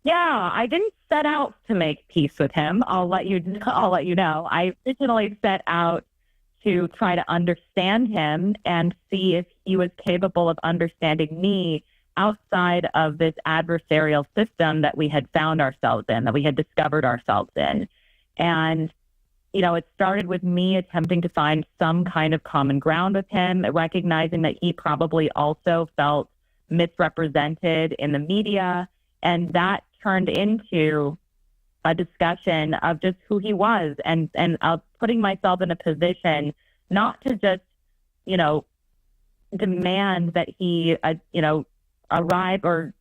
Yeah, I didn't set out to make peace with him. I'll let you know. I originally set out to try to understand him and see if he was capable of understanding me outside of this adversarial system that we had found ourselves in, that we had discovered ourselves in. And, you know, it started with me attempting to find some kind of common ground with him, recognizing that he probably also felt misrepresented in the media. And that turned into a discussion of just who he was and putting myself in a position not to just, you know, demand that he, arrive or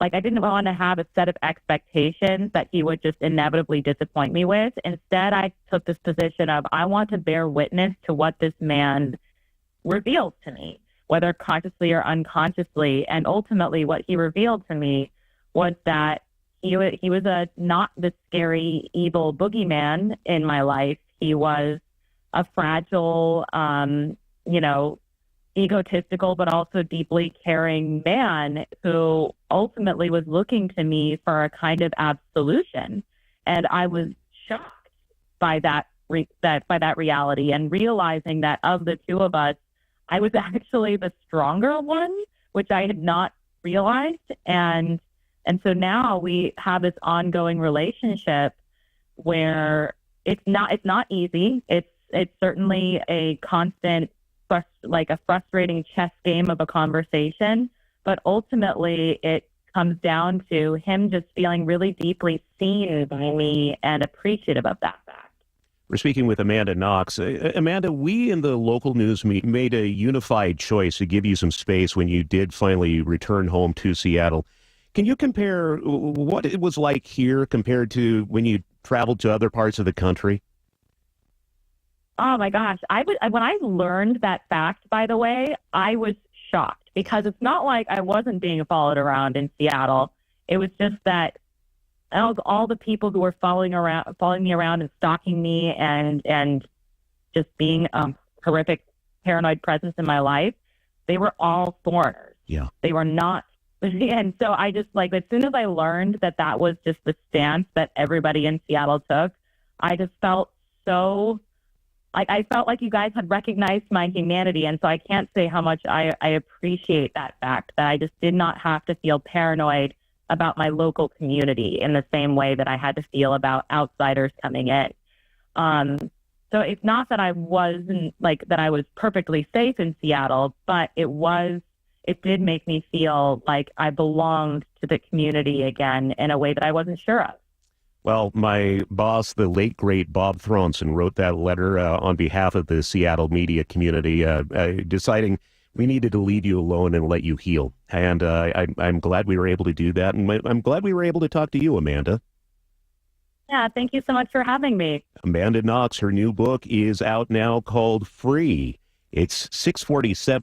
like I didn't want to have a set of expectations that he would just inevitably disappoint me with. Instead, I took this position of I want to bear witness to what this man revealed to me, whether consciously or unconsciously. And ultimately, what he revealed to me was that he was not the scary, evil boogeyman in my life. He was a fragile, egotistical, but also deeply caring man who ultimately was looking to me for a kind of absolution. And I was shocked by that reality and realizing that of the two of us, I was actually the stronger one, which I had not realized. And so now we have this ongoing relationship where it's not easy. It's certainly a constant, like a frustrating chess game of a conversation, but ultimately it comes down to him just feeling really deeply seen by me and appreciative of that fact. We're speaking with Amanda Knox. Amanda, we in the local news made a unified choice to give you some space when you did finally return home to Seattle. Can you compare what it was like here compared to when you traveled to other parts of the country? Oh my gosh. When I learned that fact, by the way, I was shocked because it's not like I wasn't being followed around in Seattle. It was just that all the people who were following me around and stalking me and just being a horrific paranoid presence in my life, they were all foreigners. Yeah. They were not. And so I just as soon as I learned that was just the stance that everybody in Seattle took, I just felt so I felt like you guys had recognized my humanity. And so I can't say how much I appreciate that fact that I just did not have to feel paranoid about my local community in the same way that I had to feel about outsiders coming in. So it's not that I wasn't that I was perfectly safe in Seattle, but it did make me feel like I belonged to the community again in a way that I wasn't sure of. Well, my boss, the late, great Bob Thronson, wrote that letter on behalf of the Seattle media community, deciding we needed to leave you alone and let you heal. And I'm glad we were able to do that. And I'm glad we were able to talk to you, Amanda. Yeah, thank you so much for having me. Amanda Knox, her new book is out now called Free. It's 6:47.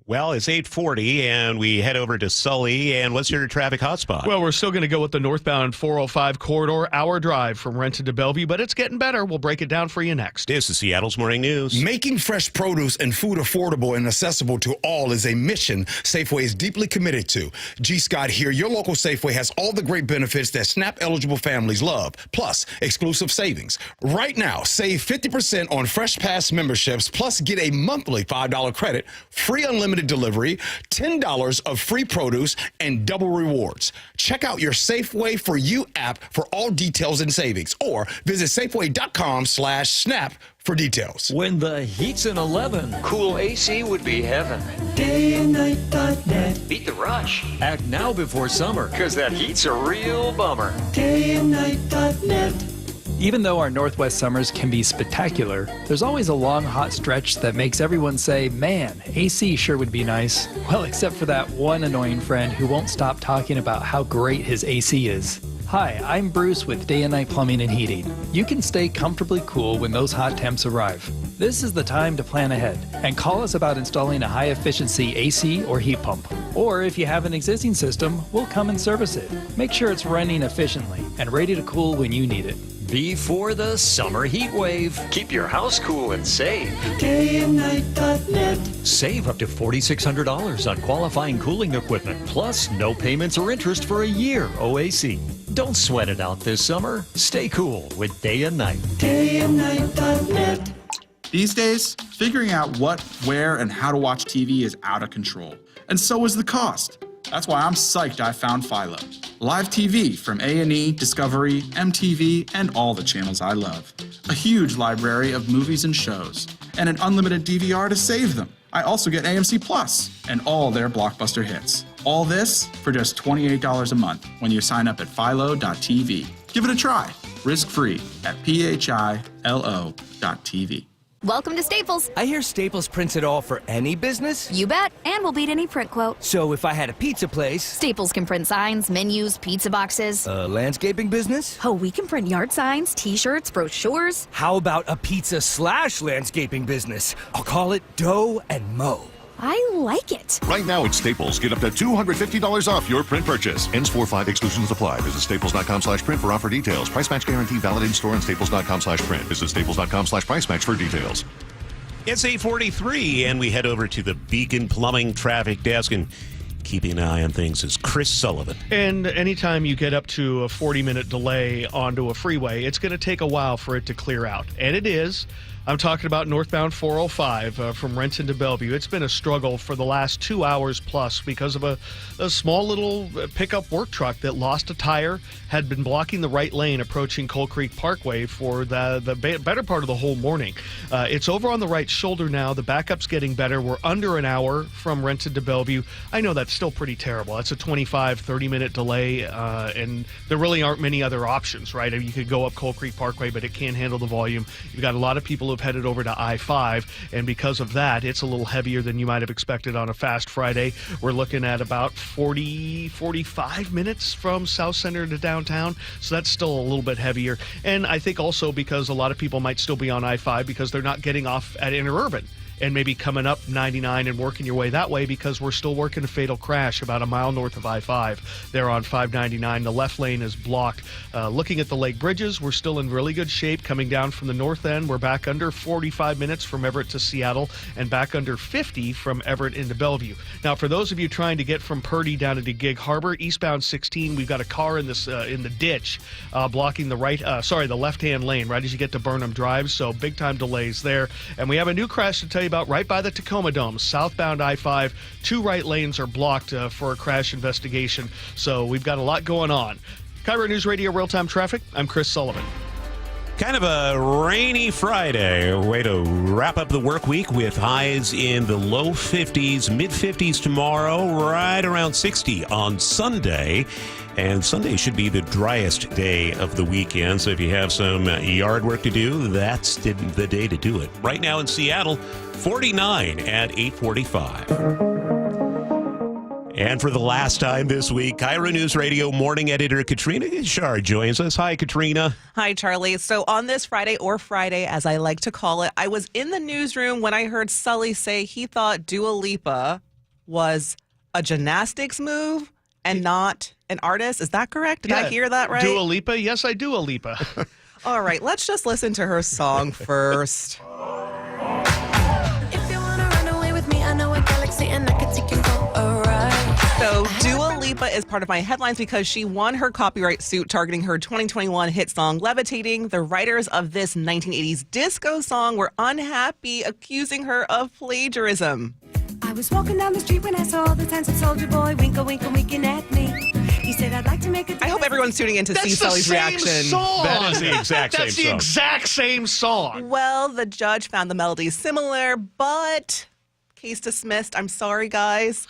Well, it's 8:40, and we head over to Sully. And what's your traffic hotspot? Well, we're still going to go with the northbound 405 corridor, hour drive from Renton to Bellevue, but it's getting better. We'll break it down for you next. This is Seattle's Morning News. Making fresh produce and food affordable and accessible to all is a mission Safeway is deeply committed to. G. Scott here. Your local Safeway has all the great benefits that SNAP-eligible families love, plus exclusive savings. Right now, save 50% on Fresh Pass memberships, plus get a monthly $5 credit, free unlimited delivery, $10 of free produce, and double rewards. Check out your Safeway For You app for all details and savings, or visit Safeway.com/snap for details. When the heat's an 11, cool AC would be heaven. DayandNight.net. Beat the rush. Act now before summer, because that heat's a real bummer. DayandNight.net. Even though our Northwest summers can be spectacular, there's always a long, hot stretch that makes everyone say, man, AC sure would be nice. Well, except for that one annoying friend who won't stop talking about how great his AC is. Hi, I'm Bruce with Day and Night Plumbing and Heating. You can stay comfortably cool when those hot temps arrive. This is the time to plan ahead and call us about installing a high-efficiency AC or heat pump. Or if you have an existing system, we'll come and service it. Make sure it's running efficiently and ready to cool when you need it. Before the summer heat wave. Keep your house cool and save. DayandNight.net. Save up to $4,600 on qualifying cooling equipment, plus no payments or interest for a year OAC. Don't sweat it out this summer. Stay cool with Day and Night. DayandNight.net. These days, figuring out what, where, and how to watch TV is out of control. And so is the cost. That's why I'm psyched I found Philo. Live TV from A&E, Discovery, MTV, and all the channels I love. A huge library of movies and shows, and an unlimited DVR to save them. I also get AMC Plus and all their blockbuster hits. All this for just $28 a month when you sign up at philo.tv. Give it a try, risk-free at philo.tv. Welcome to Staples. I hear Staples prints it all for any business? You bet, and we'll beat any print quote. So if I had a pizza place... Staples can print signs, menus, pizza boxes. A landscaping business? Oh, we can print yard signs, t-shirts, brochures. How about a pizza/landscaping business? I'll call it Dough and Mo. I like it. Right now at Staples, get up to $250 off your print purchase. Ends 4/5, exclusions apply. Visit staples.com/print for offer details. Price match guarantee valid in store and staples.com/print. Visit staples.com/price match for details. It's 8:43, and we head over to the Beacon Plumbing Traffic Desk, and keeping an eye on things is Chris Sullivan. And anytime you get up to a 40-minute delay onto a freeway, it's going to take a while for it to clear out. And it is. I'm talking about northbound 405 from Renton to Bellevue. It's been a struggle for the last 2 hours plus because of a small little pickup work truck that lost a tire, had been blocking the right lane approaching Coal Creek Parkway for the better part of the whole morning. It's over on the right shoulder now. The backup's getting better. We're under an hour from Renton to Bellevue. I know that's still pretty terrible. That's a 30-minute delay, and there really aren't many other options, right? You could go up Coal Creek Parkway, but it can't handle the volume. You've got a lot of people who have headed over to I-5, and because of that, it's a little heavier than you might have expected on a fast Friday. We're looking at about 45 minutes from South Center to downtown, so that's still a little bit heavier. And I think also because a lot of people might still be on I-5 because they're not getting off at Interurban and maybe coming up 99 and working your way that way, because we're still working a fatal crash about a mile north of I-5 there on 599. The left lane is blocked. Looking at the Lake Bridges, we're still in really good shape. Coming down from the north end, we're back under 45 minutes from Everett to Seattle and back under 50 from Everett into Bellevue. Now, for those of you trying to get from Purdy down into Gig Harbor, eastbound 16, we've got a car in this in the ditch blocking the the left-hand lane right as you get to Burnham Drive, so big-time delays there. And we have a new crash to tell you about right by the Tacoma Dome, southbound I-5. 2 right lanes are blocked for a crash investigation, so we've got a lot going on. KIRO Newsradio real-time traffic. I'm Chris Sullivan. Kind of a rainy Friday. Way to wrap up the work week with highs in the low 50s, mid-50s tomorrow, right around 60 on Sunday. And Sunday should be the driest day of the weekend. So if you have some yard work to do, that's the day to do it. Right now in Seattle, 49 at 8:45. And for the last time this week, KIRO News Radio morning editor Katrina Ishar joins us. Hi, Katrina. Hi, Charlie. So on this Friday, or Friday, as I like to call it, I was in the newsroom when I heard Sully say he thought Dua Lipa was a gymnastics move and not an artist. Is that correct? Did I hear that right? Dua Lipa? Yes, I do a Lipa. All right, let's just listen to her song first. If you wanna run away with me, I know a galaxy and I can take you for a ride. So Dua Lipa is part of my headlines because she won her copyright suit targeting her 2021 hit song Levitating. The writers of this 1980s disco song were unhappy, accusing her of plagiarism. I was walking down the street when I saw the handsome soldier boy winkle, winkle, winking at me. He said, I'd like to make a... I hope everyone's tuning in to see Sully's reaction. Song. That is the exact same That's the song. exact same song. Well, the judge found the melodies similar, but case dismissed. I'm sorry, guys.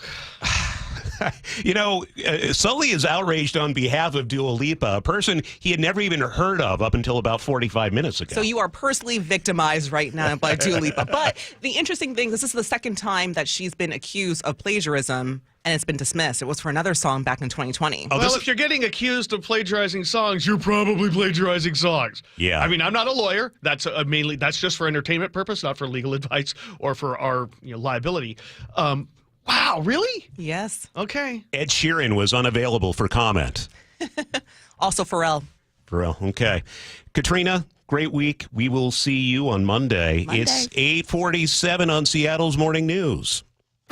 Sully is outraged on behalf of Dua Lipa, a person he had never even heard of up until about 45 minutes ago. So you are personally victimized right now by Dua Lipa. But the interesting thing is this is the second time that she's been accused of plagiarism, and it's been dismissed. It was for another song back in 2020. Well, if you're getting accused of plagiarizing songs, you're probably plagiarizing songs. Yeah. I mean, I'm not a lawyer. That's that's just for entertainment purpose, not for legal advice or for our liability. Wow, really? Yes. Okay. Ed Sheeran was unavailable for comment. Also Pharrell. Okay. Katrina, great week. We will see you on Monday. It's 8:47 on Seattle's Morning News.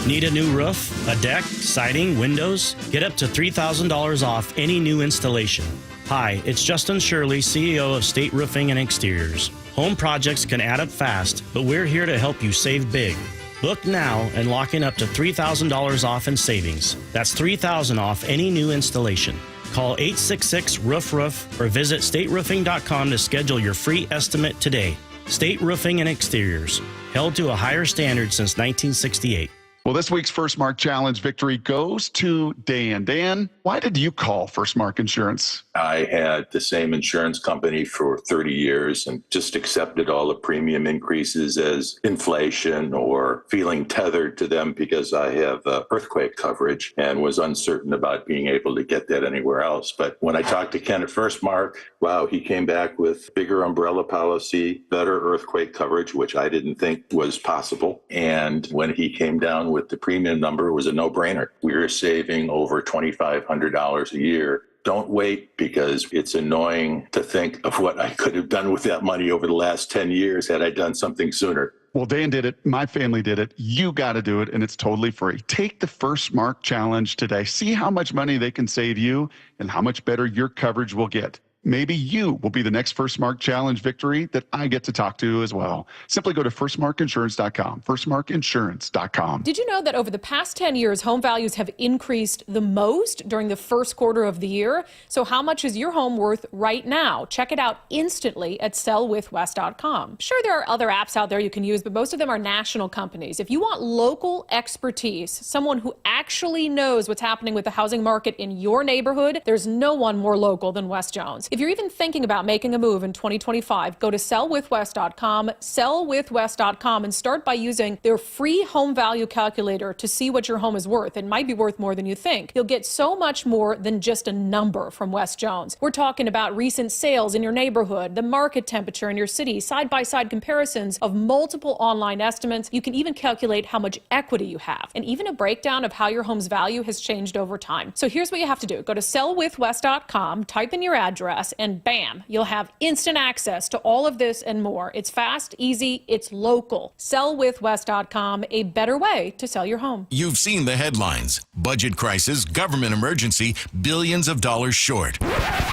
Need a new roof, a deck, siding, windows? Get up to $3,000 off any new installation. Hi, it's Justin Shirley, CEO of State Roofing and Exteriors. Home projects can add up fast, but we're here to help you save big. Book now and lock in up to $3,000 off in savings. That's $3,000 off any new installation. Call 866-ROOF-ROOF or visit stateroofing.com to schedule your free estimate today. State Roofing and Exteriors, held to a higher standard since 1968. Well, this week's First Mark Challenge victory goes to Dan. Dan, why did you call First Mark Insurance? I had the same insurance company for 30 years and just accepted all the premium increases as inflation or feeling tethered to them because I have earthquake coverage and was uncertain about being able to get that anywhere else. But when I talked to Ken at First Mark, wow, he came back with bigger umbrella policy, better earthquake coverage, which I didn't think was possible. And when he came down with the premium number, it was a no-brainer. We were saving over $2,500 a year. Don't wait, because it's annoying to think of what I could have done with that money over the last 10 years had I done something sooner. Well, Dan did it. My family did it. You got to do it, and it's totally free. Take the First Mark Challenge today. See how much money they can save you and how much better your coverage will get. Maybe you will be the next First Mark Challenge victory that I get to talk to as well. Simply go to firstmarkinsurance.com, firstmarkinsurance.com. Did you know that over the past 10 years, home values have increased the most during the first quarter of the year? So how much is your home worth right now? Check it out instantly at sellwithwest.com. Sure, there are other apps out there you can use, but most of them are national companies. If you want local expertise, someone who actually knows what's happening with the housing market in your neighborhood, there's no one more local than Wes Jones. If you're even thinking about making a move in 2025, go to sellwithwest.com, sellwithwest.com, and start by using their free home value calculator to see what your home is worth. It might be worth more than you think. You'll get so much more than just a number from Wes Jones. We're talking about recent sales in your neighborhood, the market temperature in your city, side-by-side comparisons of multiple online estimates. You can even calculate how much equity you have, and even a breakdown of how your home's value has changed over time. So here's what you have to do. Go to sellwithwest.com, type in your address, and bam, you'll have instant access to all of this and more. It's fast, easy, it's local. Sellwithwest.com, a better way to sell your home. You've seen the headlines. Budget crisis, government emergency, billions of dollars short.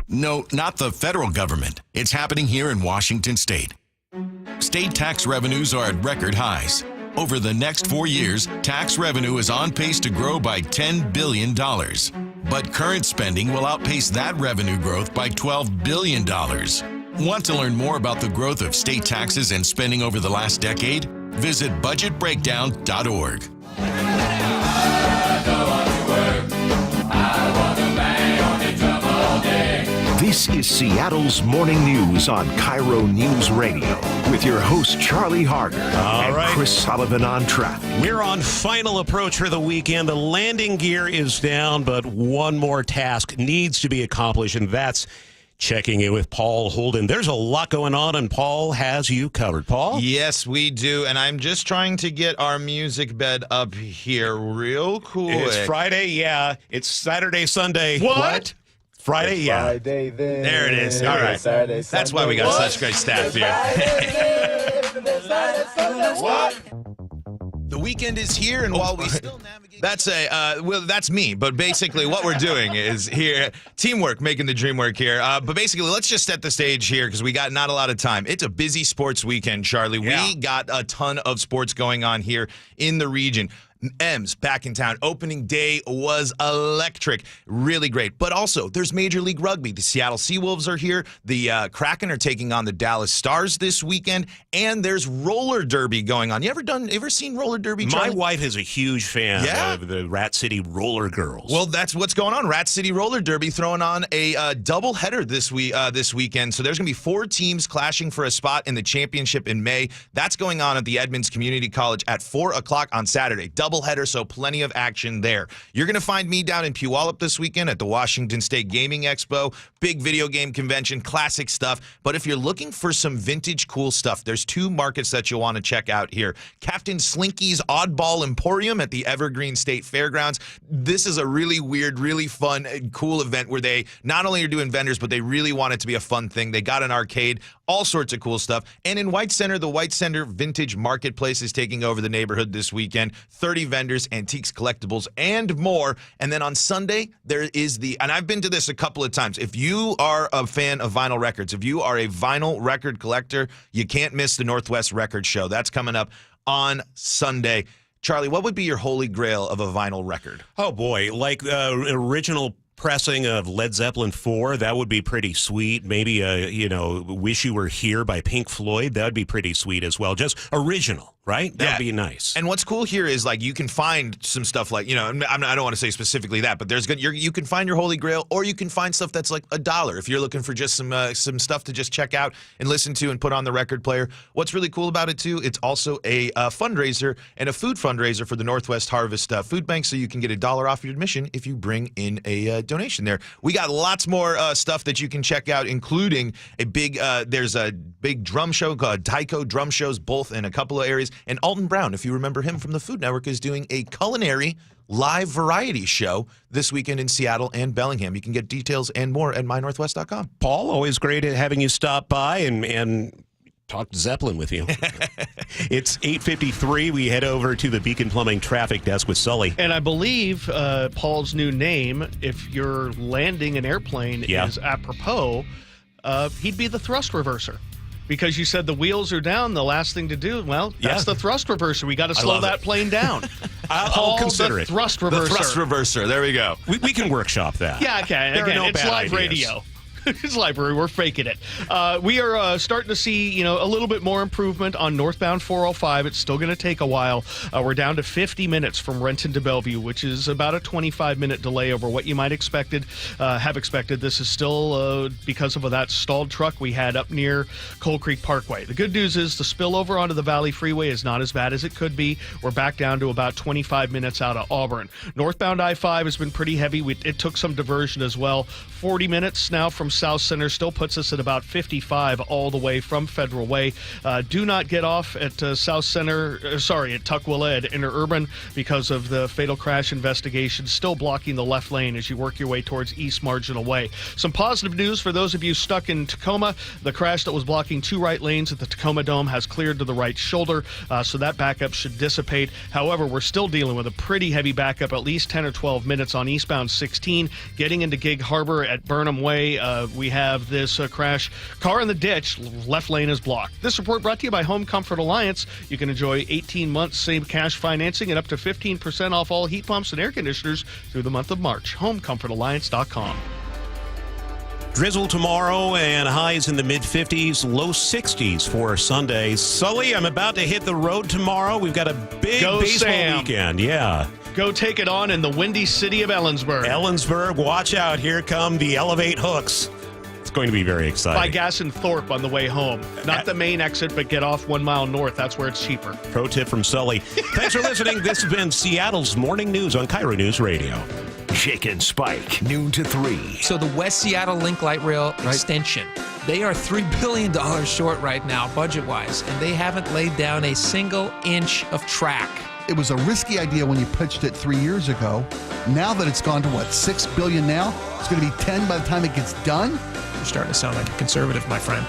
No, not the federal government. It's happening here in Washington state. State tax revenues are at record highs. Over the next 4 years, tax revenue is on pace to grow by $10 billion. But current spending will outpace that revenue growth by $12 billion. Want to learn more about the growth of state taxes and spending over the last decade? Visit budgetbreakdown.org. This is Seattle's Morning News on KIRO Newsradio with your host, Charlie Harder and Chris Sullivan on traffic. We're on final approach for the weekend. The landing gear is down, but one more task needs to be accomplished, and that's checking in with Paul Holden. There's a lot going on, and Paul has you covered. Paul? Yes, we do, and I'm just trying to get our music bed up here real quick. It's Friday, yeah. It's Saturday, Sunday. What? Friday, It's yeah. Friday then. There it is. All right. Saturday, That's why we got such great staff here. What? The weekend is here, and while we still navigate... That's me, but basically what we're doing is here, teamwork, making the dream work here. But basically, let's just set the stage here, because we got not a lot of time. It's a busy sports weekend, Charlie. Yeah. We got a ton of sports going on here in the region. M's back in town. Opening day was electric. Really great. But also, there's Major League Rugby. The Seattle Seawolves are here. The Kraken are taking on the Dallas Stars this weekend. And there's roller derby going on. You ever seen roller derby, Charlie? My wife is a huge fan of the Rat City Roller Girls. Well, that's what's going on. Rat City Roller Derby throwing on a double header this weekend. So there's going to be 4 teams clashing for a spot in the championship in May. That's going on at the Edmonds Community College at 4 o'clock on Saturday. Double header, so plenty of action there. You're going to find me down in Puyallup this weekend at the Washington State Gaming Expo. Big video game convention, classic stuff. But if you're looking for some vintage cool stuff, there's 2 markets that you'll want to check out here. Captain Slinky's Oddball Emporium at the Evergreen State Fairgrounds. This is a really weird, really fun and cool event where they not only are doing vendors, but they really want it to be a fun thing. They got an arcade, all sorts of cool stuff. And in White Center, the White Center Vintage Marketplace is taking over the neighborhood this weekend. 30 vendors, antiques, collectibles, and more. And then on Sunday, there is and I've been to this a couple of times. If you are a fan of vinyl records, if you are a vinyl record collector, you can't miss the Northwest Record Show. That's coming up on Sunday. Charlie, what would be your holy grail of a vinyl record? Oh, boy. Like original pressing of Led Zeppelin 4, that would be pretty sweet. Maybe Wish You Were Here by Pink Floyd, that would be pretty sweet as well. Just original, right? That would be nice. And what's cool here is like you can find some stuff like, I don't want to say specifically that, but there's you can find your holy grail, or you can find stuff that's like $1 if you're looking for just some stuff to just check out and listen to and put on the record player. What's really cool about it too, it's also a fundraiser and a food fundraiser for the Northwest Harvest Food Bank, so you can get $1 off your admission if you bring in a donation there. We got lots more stuff that you can check out, including there's a big drum show called Taiko Drum Shows, both in a couple of areas. And Alton Brown, if you remember him from the Food Network, is doing a culinary live variety show this weekend in Seattle and Bellingham. You can get details and more at mynorthwest.com. Paul, always great at having you stop by and talk Zeppelin with you. It's 8:53. We head over to the Beacon Plumbing traffic desk with Sully. And I believe Paul's new name, if you're landing an airplane, is apropos. He'd be the thrust reverser. Because you said the wheels are down, the last thing to do, that's the thrust reverser. We got to slow that plane down. I'll consider it. Thrust reverser. The thrust reverser. There we go. We can workshop that. Yeah, okay. Again, it's live radio. It's library. We're faking it. We are starting to see, a little bit more improvement on northbound 405. It's still going to take a while. We're down to 50 minutes from Renton to Bellevue, which is about a 25-minute delay over what you might have expected. This is still because of that stalled truck we had up near Coal Creek Parkway. The good news is the spillover onto the Valley Freeway is not as bad as it could be. We're back down to about 25 minutes out of Auburn. Northbound I-5 has been pretty heavy. It took some diversion as well. 40 minutes now from South Center, still puts us at about 55 all the way from Federal Way. Do not get off at South Center, at Tukwila at Interurban because of the fatal crash investigation, still blocking the left lane as you work your way towards East Marginal Way. Some positive news for those of you stuck in Tacoma. The crash that was blocking 2 right lanes at the Tacoma Dome has cleared to the right shoulder, so that backup should dissipate. However, we're still dealing with a pretty heavy backup, at least 10 or 12 minutes on eastbound 16. Getting into Gig Harbor at Burnham Way, we have this crash. Car in the ditch, left lane is blocked. This report brought to you by Home Comfort Alliance. You can enjoy 18 months same cash financing and up to 15% off all heat pumps and air conditioners through the month of March. HomeComfortAlliance.com. Drizzle tomorrow and highs in the mid-50s, low 60s for Sunday. Sully, I'm about to hit the road tomorrow. We've got a big baseball weekend. Yeah. Go take it on in the windy city of Ellensburg. Ellensburg, watch out. Here come the Elevate Hooks. It's going to be very exciting. Buy gas in Thorpe on the way home. Not the main exit, but get off 1 mile north. That's where it's cheaper. Pro tip from Sully. Thanks for listening. This has been Seattle's Morning News on KIRO News Radio. Jake and Spike, noon to 3. So the West Seattle Link Light Rail extension, they are $3 billion short right now, budget-wise, and they haven't laid down a single inch of track. It was a risky idea when you pitched it 3 years ago. Now that it's gone to, $6 billion now? It's going to be 10 by the time it gets done? You're starting to sound like a conservative, my friend.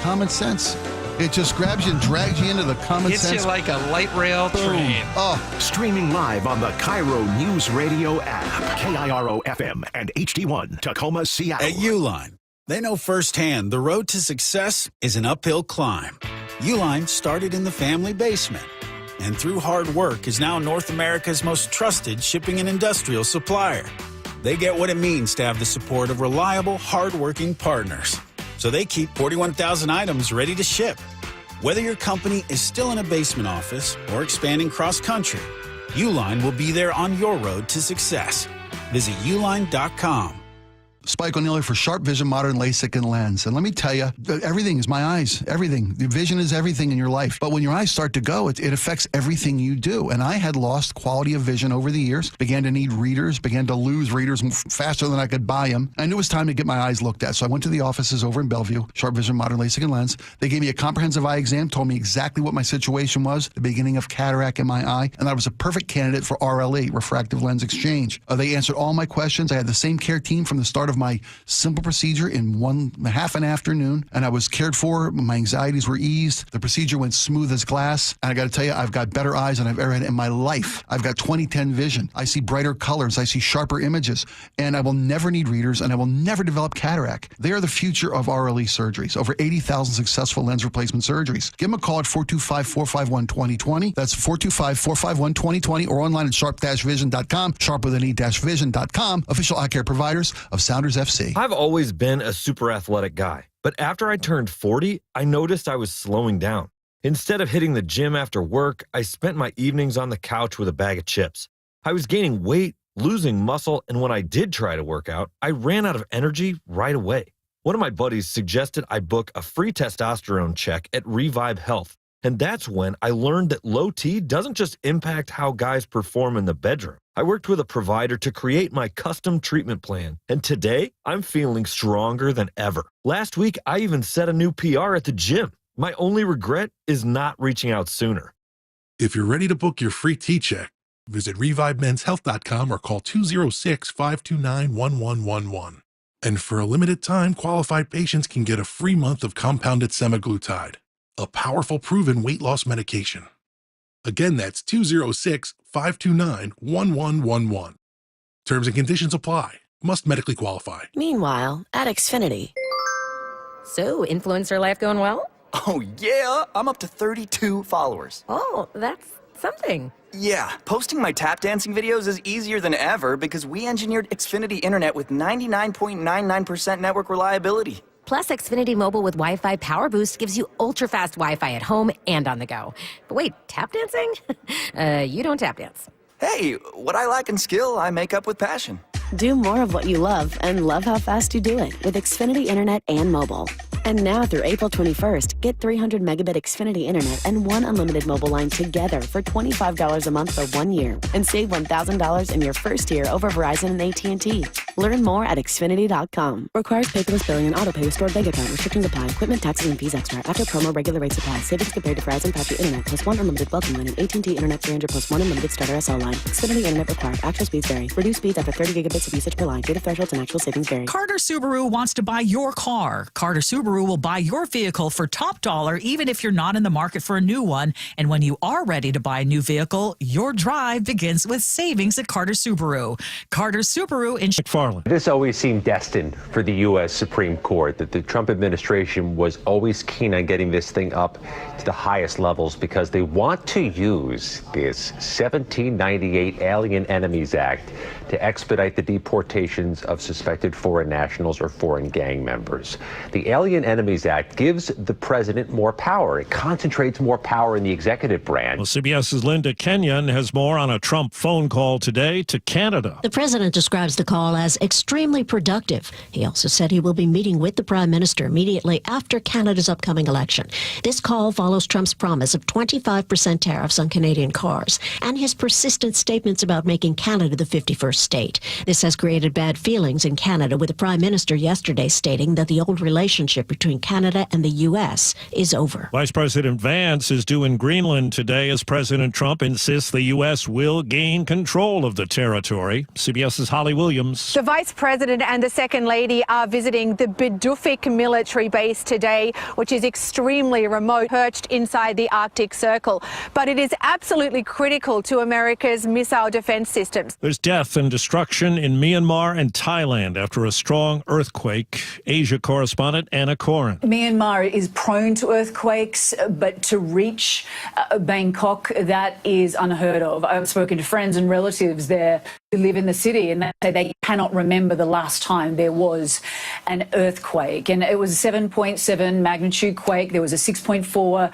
Common sense. It just grabs you and drags you into the common sense. Hits you like a light rail train. Oh. Streaming live on the KIRO News Radio app. KIRO FM and HD1 Tacoma, Seattle. At Uline, they know firsthand the road to success is an uphill climb. Uline started in the family basement. and through hard work is now North America's most trusted shipping and industrial supplier. They get what it means to have the support of reliable, hard-working partners. So they keep 41,000 items ready to ship. Whether your company is still in a basement office or expanding cross-country, Uline will be there on your road to success. Visit uline.com. Spike O'Neill for Sharp Vision, Modern LASIK and Lens. And let me tell you, everything is my eyes. Everything. The vision is everything in your life. But when your eyes start to go, it affects everything you do. And I had lost quality of vision over the years, began to need readers, began to lose readers faster than I could buy them. I knew it was time to get my eyes looked at. So I went to the offices over in Bellevue, Sharp Vision, Modern LASIK and Lens. They gave me a comprehensive eye exam, told me exactly what my situation was, the beginning of cataract in my eye, and I was a perfect candidate for RLE, refractive lens exchange. They answered all my questions. I had the same care team from the start of my simple procedure in half an afternoon, and I was cared for. My anxieties were eased. The procedure went smooth as glass, and I got to tell you, I've got better eyes than I've ever had in my life. I've got 20/10 vision. I see brighter colors. I see sharper images, and I will never need readers, and I will never develop cataract. They are the future of RLE surgeries. Over 80,000 successful lens replacement surgeries. Give them a call at 425-451-2020. That's 425-451-2020, or online at sharp-vision.com, sharp with an e-vision.com, official eye care providers of Sounders FC. I've always been a super athletic guy, but after I turned 40, I noticed I was slowing down. Instead of hitting the gym after work, I spent my evenings on the couch with a bag of chips. I was gaining weight, losing muscle, and when I did try to work out, I ran out of energy right away. One of my buddies suggested I book a free testosterone check at Revive Health, and that's when I learned that low T doesn't just impact how guys perform in the bedroom. I worked with a provider to create my custom treatment plan, and today I'm feeling stronger than ever. Last week, I even set a new PR at the gym. My only regret is not reaching out sooner. If you're ready to book your free T-check, visit ReviveMen'sHealth.com or call 206-529-1111. And for a limited time, qualified patients can get a free month of compounded semaglutide, a powerful proven weight loss medication. Again, that's 206-529-1111. Terms and conditions apply. Must medically qualify. Meanwhile, at Xfinity. So, influencer life going well? Oh, yeah. I'm up to 32 followers. Oh, that's something. Yeah, posting my tap dancing videos is easier than ever because we engineered Xfinity Internet with 99.99% network reliability. Plus, Xfinity Mobile with Wi-Fi Power Boost gives you ultra-fast Wi-Fi at home and on the go. But wait, tap dancing? You don't tap dance. Hey, what I lack in skill, I make up with passion. Do more of what you love and love how fast you do it with Xfinity Internet and mobile. And now through April 21st, get 300 megabit Xfinity Internet and one unlimited mobile line together for $25 a month for 1 year and save $1,000 in your first year over Verizon and AT&T. Learn more at Xfinity.com. Requires paperless billing and autopay with stored bank account. Restrictions apply. Equipment, taxes, and fees extra. After promo, regular rates apply. Savings compared to Verizon 5G Internet plus one unlimited welcome line and AT&T Internet 300 plus one unlimited starter SL line. Xfinity Internet required. Actual speeds vary. Reduced speeds after 30 gigabits of usage per line. Data thresholds and actual savings vary. Carter Subaru wants to buy your car. Carter Subaru will buy your vehicle for top dollar even if you're not in the market for a new one. And when you are ready to buy a new vehicle, your drive begins with savings at Carter Subaru. Carter Subaru in McFarland. This always seemed destined for the U.S. Supreme Court, that the Trump administration was always keen on getting this thing up to the highest levels because they want to use this 1798 Alien Enemies Act to expedite the deportations of suspected foreign nationals or foreign gang members. The Alien Enemies Act gives the president more power. It concentrates more power in the executive branch. Well, CBS's Linda Kenyon has more on a Trump phone call today to Canada. The president describes the call as extremely productive. He also said he will be meeting with the prime minister immediately after Canada's upcoming election. This call follows Trump's promise of 25% tariffs on Canadian cars and his persistent statements about making Canada the 51st state. This has created bad feelings in Canada, with the prime minister yesterday stating that the old relationship between Canada and the U.S. is over. Vice President Vance is due in Greenland today as President Trump insists the U.S. will gain control of the territory. CBS's Holly Williams. The Vice President and the Second Lady are visiting the Bidufik military base today, which is extremely remote, perched inside the Arctic Circle. But it is absolutely critical to America's missile defense systems. There's death in and destruction in Myanmar and Thailand after a strong earthquake. Asia correspondent Anna Corin. Myanmar is prone to earthquakes, but to reach Bangkok, that is unheard of. I've spoken to friends and relatives there who live in the city, and they say they cannot remember the last time there was an earthquake. And it was a 7.7 magnitude quake. There was a 6.4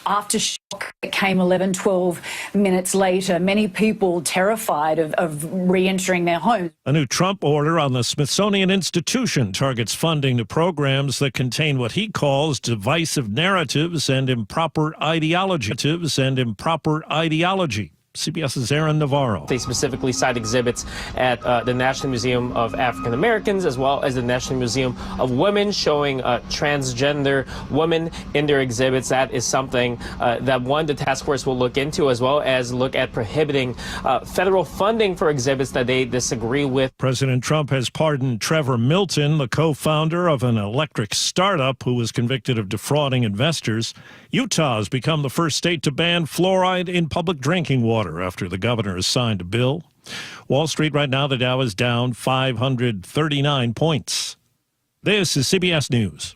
aftershock that came 11, 12 minutes later. Many people terrified of re-entering their homes. A new Trump order on the Smithsonian Institution targets funding to programs that contain what he calls divisive narratives and improper ideology. CBS's Aaron Navarro. They specifically cite exhibits at the National Museum of African Americans as well as the National Museum of Women showing transgender women in their exhibits. That is something that the task force will look into, as well as look at prohibiting federal funding for exhibits that they disagree with. President Trump has pardoned Trevor Milton, the co-founder of an electric startup who was convicted of defrauding investors. Utah has become the first state to ban fluoride in public drinking water after the governor has signed a bill. Wall Street right now, the Dow is down 539 points. This is CBS News.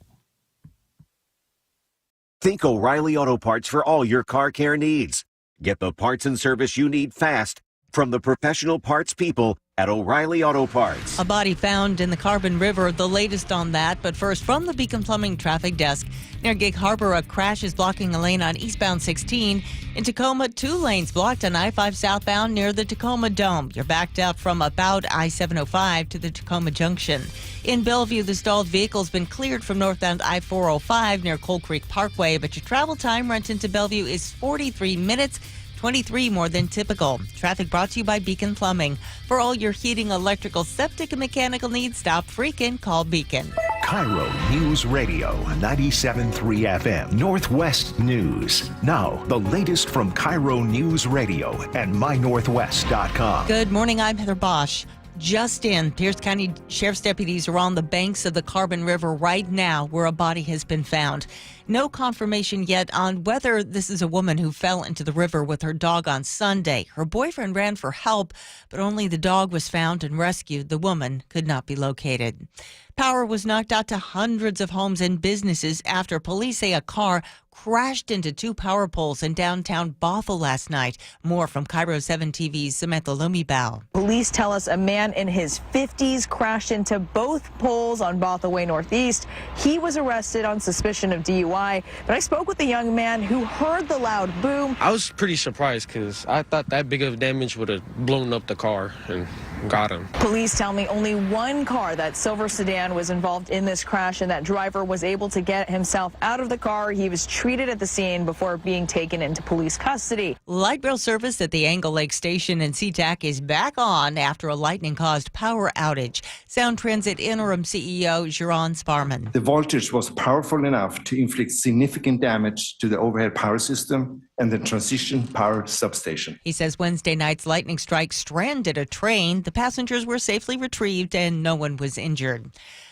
Think O'Reilly Auto Parts for all your car care needs. Get the parts and service you need fast from the professional parts people at O'Reilly Auto Parts. A body found in the Carbon River, the latest on that. But first, from the Beacon Plumbing traffic desk, near Gig Harbor, a crash is blocking a lane on eastbound 16. In Tacoma, 2 lanes blocked on I-5 southbound near the Tacoma Dome. You're backed out from about I-705 to the Tacoma Junction. In Bellevue, the stalled vehicle's been cleared from northbound I-405 near Coal Creek Parkway, but your travel time runs into Bellevue is 43 minutes. 23 more than typical. Traffic brought to you by Beacon Plumbing. For all your heating, electrical, septic, and mechanical needs, stop freaking, call Beacon. KIRO Newsradio, 97.3 FM, Northwest News. Now, the latest from KIRO Newsradio and mynorthwest.com. Good morning, I'm Heather Bosch. Just in, Pierce County Sheriff's deputies are on the banks of the Carbon River right now where a body has been found. No confirmation yet on whether this is a woman who fell into the river with her dog on Sunday. Her boyfriend ran for help, but only the dog was found and rescued. The woman could not be located. Power was knocked out to hundreds of homes and businesses after police say a car crashed into 2 power poles in downtown Bothell last night. More from KIRO 7 TV's Samantha Lumibao. Police tell us a man in his 50s crashed into both poles on Bothell Way Northeast. He was arrested on suspicion of DUI, but I spoke with a young man who heard the loud boom. I was pretty surprised because I thought that big of damage would have blown up the car and got him. Police tell me only 1 car, that silver sedan, was involved in this crash, and that driver was able to get himself out of the car. He was treated at the scene before being taken into police custody. Light rail service at the Angle Lake Station in SeaTac is back on after a lightning-caused power outage. Sound Transit Interim CEO Jaron Sparman. The voltage was powerful enough to inflict significant damage to the overhead power system and the transition power substation. He says Wednesday night's lightning strike stranded a train. The passengers were safely retrieved and no one was injured.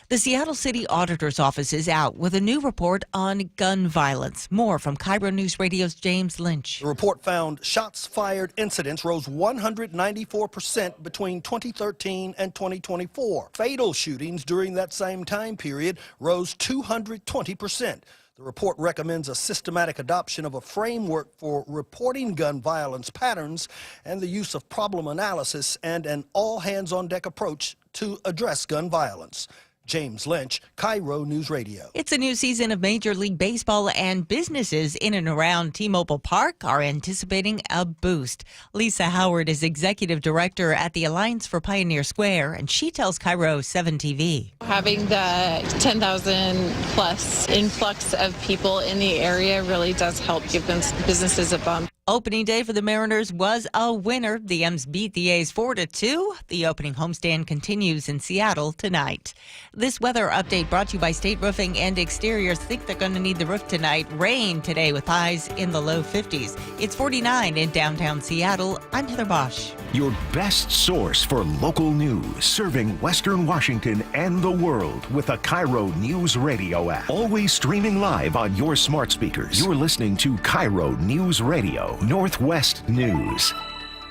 The Seattle City Auditor's Office is out with a new report on gun violence. More from KIRO News Radio's James Lynch. The report found shots fired incidents rose 194% between 2013 and 2024. Fatal shootings during that same time period rose 220%. The report recommends a systematic adoption of a framework for reporting gun violence patterns and the use of problem analysis and an all-hands-on-deck approach to address gun violence. James Lynch, KIRO News Radio. It's a new season of Major League Baseball, and businesses in and around T-Mobile Park are anticipating a boost. Lisa Howard is executive director at the Alliance for Pioneer Square, and she tells KIRO 7 TV. Having the 10,000 plus influx of people in the area really does help give businesses a bump. Opening day for the Mariners was a winner. The M's beat the A's 4-2. The opening homestand continues in Seattle tonight. This weather update brought to you by State Roofing and Exteriors. Think they're going to need the roof tonight. Rain today with highs in the low 50s. It's 49 in downtown Seattle. I'm Heather Bosch. Your best source for local news, serving Western Washington and the world with the KIRO News Radio app. Always streaming live on your smart speakers. You're listening to KIRO News Radio, Northwest News.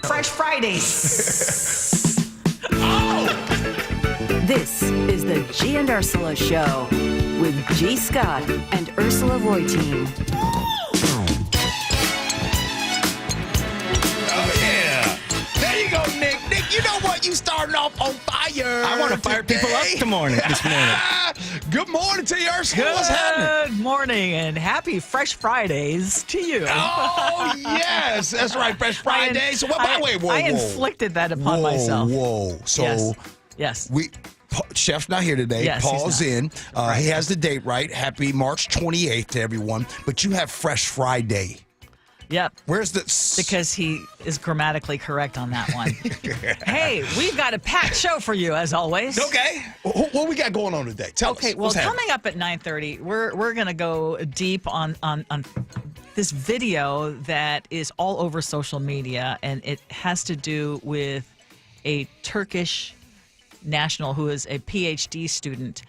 Fresh Fridays. This is the G and Ursula Show with G. Scott and Ursula Reutin. Oh, yeah. There you go, Nick. Nick, you know what? You starting off on fire. I want to fire people up this morning. Good morning to you, Ursula. What's happening? Good morning and happy Fresh Fridays to you. Oh, yes. That's right, Fresh Fridays. So, by the way, I inflicted that upon myself. Whoa. So, yes. Chef's not here today. Yes, Paul's he's in. He has the date right. Happy March 28th to everyone. But you have Fresh Friday. Yep. Where's the... Because he is grammatically correct on that one. Hey, we've got a packed show for you, as always. Okay. What we got going on today? Tell us. Okay, well, coming up at 9:30, we're going to go deep on this video that is all over social media, and it has to do with a Turkish national who is a PhD student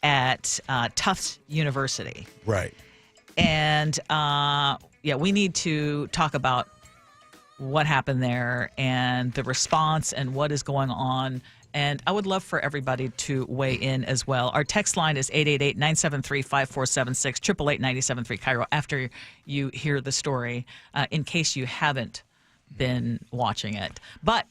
at Tufts University. Right. And, we need to talk about what happened there and the response and what is going on. And I would love for everybody to weigh in as well. Our text line is 888-973-5476, 888-973 KIRO, after you hear the story, in case you haven't been watching it. But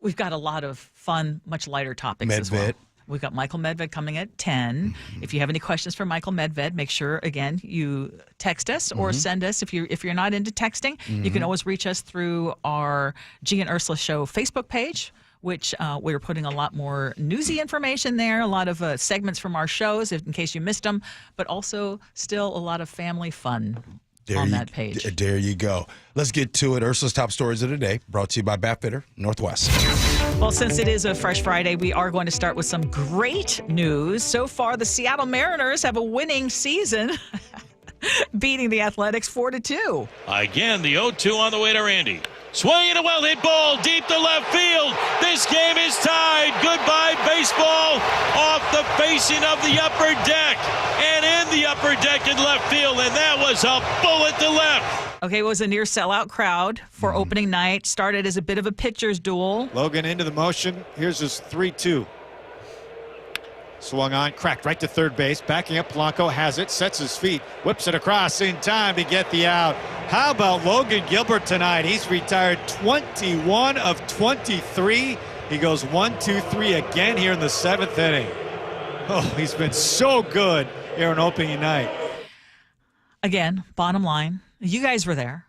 we've got a lot of fun, much lighter topics as well. We've got Michael Medved coming at 10. If you have any questions for Michael Medved, make sure, again, you text us or send us. If you're not into texting, you can always reach us through our G and Ursula Show Facebook page, which we're putting a lot more newsy information there, a lot of segments from our shows, in case you missed them, but also still a lot of family fun on that page. There you go. Let's get to it. Ursula's top stories of the day, brought to you by Batfitter Northwest. Well, since it is a Fresh Friday, we are going to start with some great news. So far, the Seattle Mariners have a winning season, beating the Athletics 4-2. Again, the 0-2 on the way to Randy. Swinging a well-hit ball deep to left field. This game is tied. Goodbye, baseball. Off the facing of the upper deck and in the upper deck in left field, and that was a bullet to left. Okay, it was a near sellout crowd for opening night. Started as a bit of a pitcher's duel. Logan into the motion. Here's his 3-2. Swung on, cracked right to third base. Backing up, Polanco has it, sets his feet, whips it across in time to get the out. How about Logan Gilbert tonight? He's retired 21 of 23. He goes 1-2-3 again here in the 7th inning. Oh, he's been so good here on opening night. Again, bottom line, you guys were there.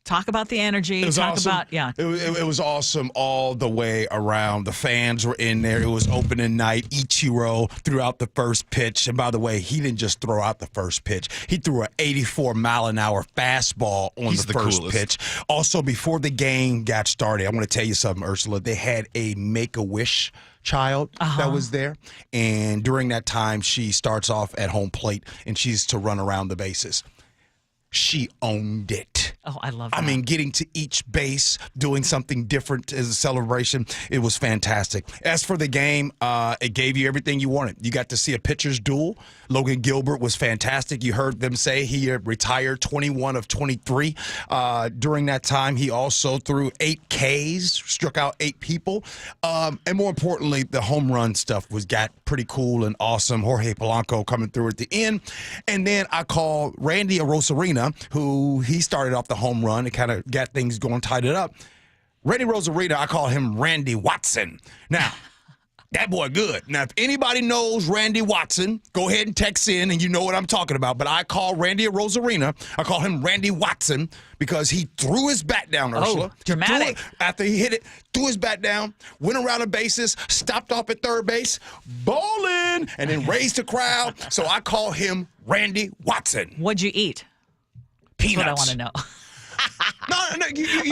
Talk about the energy. It was awesome. It was awesome all the way around. The fans were in there. It was opening night. Ichiro threw out the first pitch. And by the way, he didn't just throw out the first pitch. He threw an 84-mile-an-hour fastball on the first pitch. Also, before the game got started, I want to tell you something, Ursula. They had a Make-A-Wish child that was there. And during that time, she starts off at home plate, and she's to run around the bases. She owned it. Oh, I love that. I mean, getting to each base, doing something different as a celebration, it was fantastic. As for the game, it gave you everything you wanted. You got to see a pitcher's duel. Logan Gilbert was fantastic. You heard them say he retired 21 of 23. During that time, he also threw 8 Ks, struck out 8 people. And more importantly, the home run stuff got pretty cool and awesome. Jorge Polanco coming through at the end. And then I called Randy Rosarina, who he started off the home run and kind of got things going, tied it up. Randy Rosarina, I call him Randy Watson. Now, that boy good. Now, if anybody knows Randy Watson, go ahead and text in and you know what I'm talking about. But I call Randy Rosarina, I call him Randy Watson because he threw his bat down, Ursula. Dramatic. After he hit it, threw his bat down, went around the bases, stopped off at third base, bowling, and then raised the crowd. So I call him Randy Watson. What'd you eat? Peanuts. That's what I want to know. No,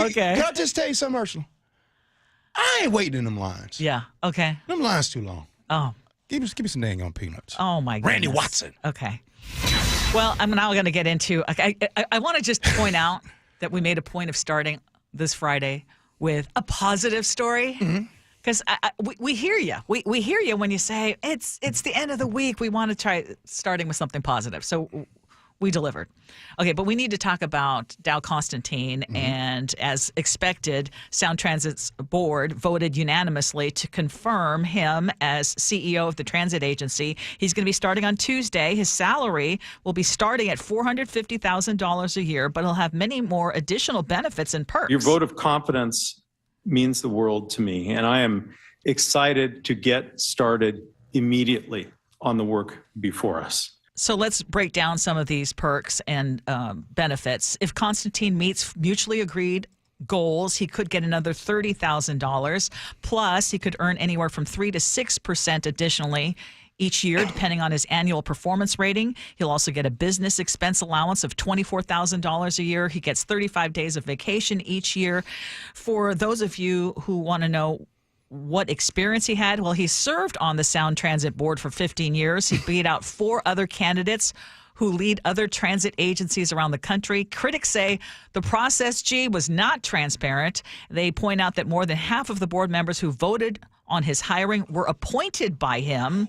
okay. Can I just tell you something, Ursula? I ain't waiting in them lines. Yeah, okay. Them lines too long. Oh. Give me some dang on peanuts. Oh, my goodness. Randy Watson. Okay. Well, I'm now going to get into, I want to just point out that we made a point of starting this Friday with a positive story. Because we hear you. We hear you when you say, it's the end of the week. We want to try starting with something positive. So We delivered. Okay, but we need to talk about Dow Constantine. And as expected, Sound Transit's board voted unanimously to confirm him as CEO of the transit agency. He's going to be starting on Tuesday. His salary will be starting at $450,000 a year, but he'll have many more additional benefits and perks. Your vote of confidence means the world to me, and I am excited to get started immediately on the work before us. So let's break down some of these perks and benefits. If Constantine meets mutually agreed goals, he could get another $30,000. Plus, he could earn anywhere from 3 to 6% additionally each year, depending on his annual performance rating. He'll also get a business expense allowance of $24,000 a year. He gets 35 days of vacation each year. For those of you who want to know what experience he had, well, he served on the Sound Transit Board for 15 years. He beat out 4 other candidates who lead other transit agencies around the country. Critics say the process, was not transparent. They point out that more than half of the board members who voted on his hiring were appointed by him.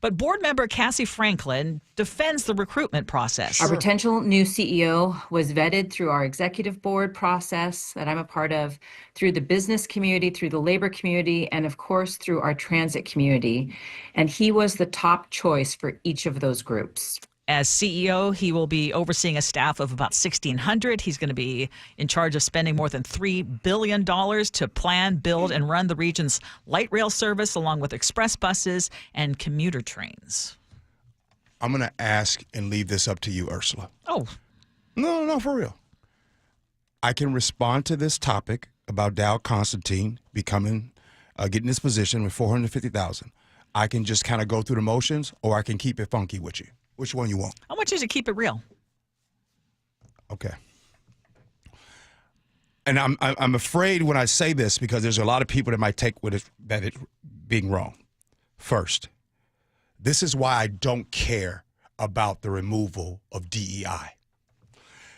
But board member Cassie Franklin defends the recruitment process. Our potential new CEO was vetted through our executive board process that I'm a part of, through the business community, through the labor community, and of course through our transit community. And he was the top choice for each of those groups. As CEO, he will be overseeing a staff of about 1,600. He's going to be in charge of spending more than $3 billion to plan, build, and run the region's light rail service, along with express buses and commuter trains. I'm going to ask and leave this up to you, Ursula. Oh. No, for real. I can respond to this topic about Dow Constantine getting this position with $450,000. I can just kind of go through the motions, or I can keep it funky with you. Which one you want? I want you to keep it real. Okay. And I'm afraid when I say this, because there's a lot of people that might take with it that it being wrong. First, this is why I don't care about the removal of DEI.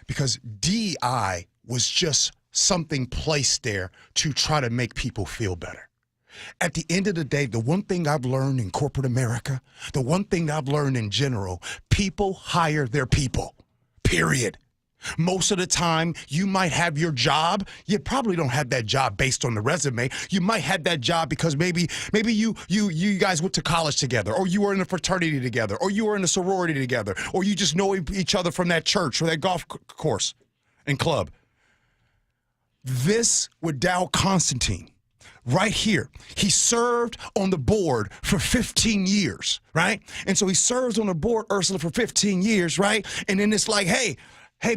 Because DEI was just something placed there to try to make people feel better. At the end of the day, the one thing I've learned in corporate America, the one thing I've learned in general, people hire their people, period. Most of the time, you might have your job. You probably don't have that job based on the resume. You might have that job because maybe you guys went to college together, or you were in a fraternity together, or you were in a sorority together, or you just know each other from that church or that golf course and club. This with Dow Constantine. Right here, he served on the board for 15 years, right? And so he serves on the board, Ursula, for 15 years, right? And then it's like, hey,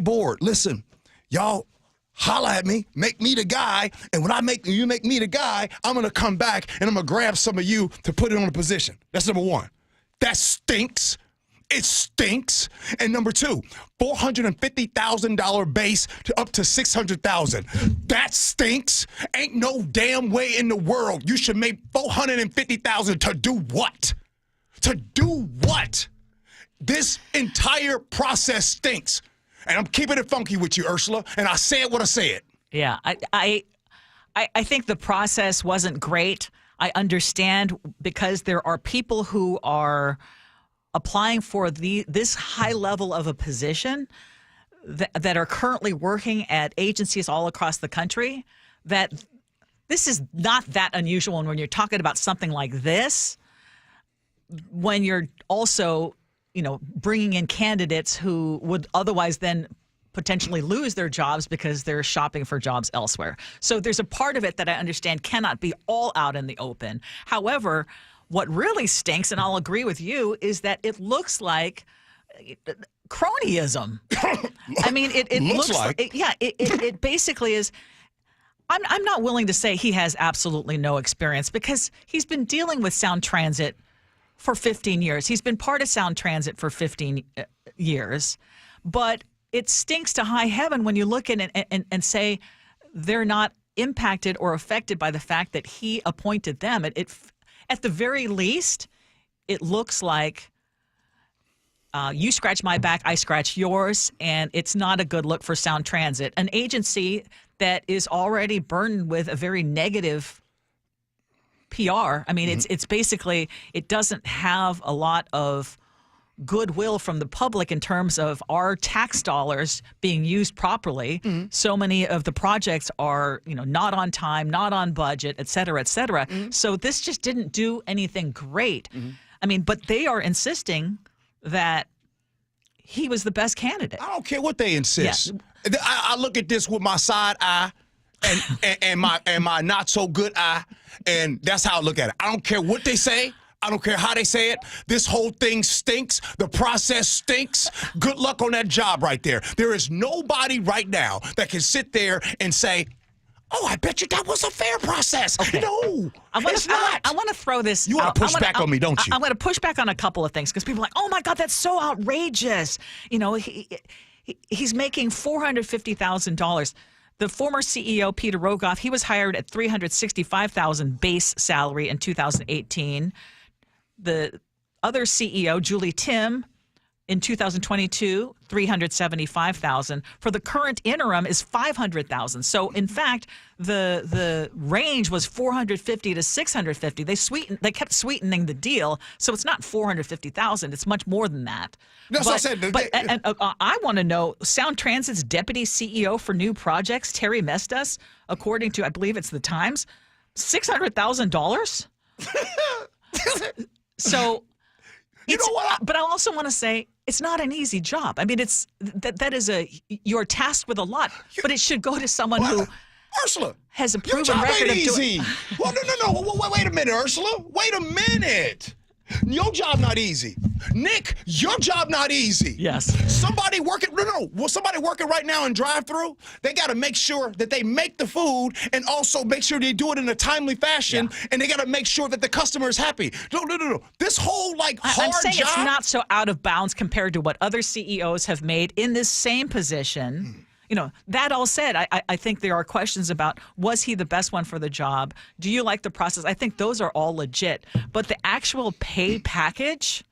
board, listen, y'all holla at me, make me the guy, and when you make me the guy, I'm going to come back and I'm going to grab some of you to put it on a position. That's number one. That stinks. It stinks. And number two, $450,000 base to up to $600,000. That stinks. Ain't no damn way in the world you should make $450,000 to do what? To do what? This entire process stinks. And I'm keeping it funky with you, Ursula. And I said what I said. Yeah, I think the process wasn't great. I understand, because there are people who are applying for this high level of a position that are currently working at agencies all across the country, that this is not that unusual. And when you're talking about something like this, when you're also, bringing in candidates who would otherwise then potentially lose their jobs because they're shopping for jobs elsewhere. So there's a part of it that I understand cannot be all out in the open. However, what really stinks, and I'll agree with you, is that it looks like cronyism. I mean, it looks like. It basically is. I'm not willing to say he has absolutely no experience, because he's been dealing with Sound Transit for 15 years. He's been part of Sound Transit for 15 years. But it stinks to high heaven when you look at it and say they're not impacted or affected by the fact that he appointed them. At the very least, it looks like you scratch my back, I scratch yours, and it's not a good look for Sound Transit, an agency that is already burdened with a very negative PR. I mean, it's basically, it doesn't have a lot of goodwill from the public in terms of our tax dollars being used properly. So many of the projects are, not on time, not on budget, et cetera, et cetera. So this just didn't do anything great. I mean, but they are insisting that he was the best candidate. I don't care what they insist. Yeah. I look at this with my side eye and my not so good eye, and that's how I look at it. I don't care what they say. I don't care how they say it. This whole thing stinks. The process stinks. Good luck on that job right there. There is nobody right now that can sit there and say, oh, I bet you that was a fair process. Okay. No, it's not. I want to throw this. You want to push back on me, don't you? I'm going to push back on a couple of things because people are like, oh, my God, that's so outrageous. He's making $450,000. The former CEO, Peter Rogoff, he was hired at $365,000 base salary in 2018. The other CEO, Julie Tim, in 2022, $375,000. For the current interim is $500,000. So in fact, the range was $450,000 to $650,000. They kept sweetening the deal, so it's not $450,000. It's much more than that. No, so I said, I want to know Sound Transit's deputy CEO for new projects, Terry Mestas, according to I believe it's the Times, $600,000. So. You know what? But I also want to say it's not an easy job. I mean, you're tasked with a lot, but it should go to someone who Ursula has a proven record of doing. Well, no. Wait a minute, Ursula. Wait a minute. Your job not easy. Nick, your job not easy. Yes. Somebody working right now in drive-through, they got to make sure that they make the food and also make sure they do it in a timely fashion, and they got to make sure that the customer is happy. No. This whole hard I'm saying job. It's not so out of bounds compared to what other CEOs have made in this same position. That all said, I think there are questions about, was he the best one for the job? Do you like the process? I think those are all legit. But the actual pay package,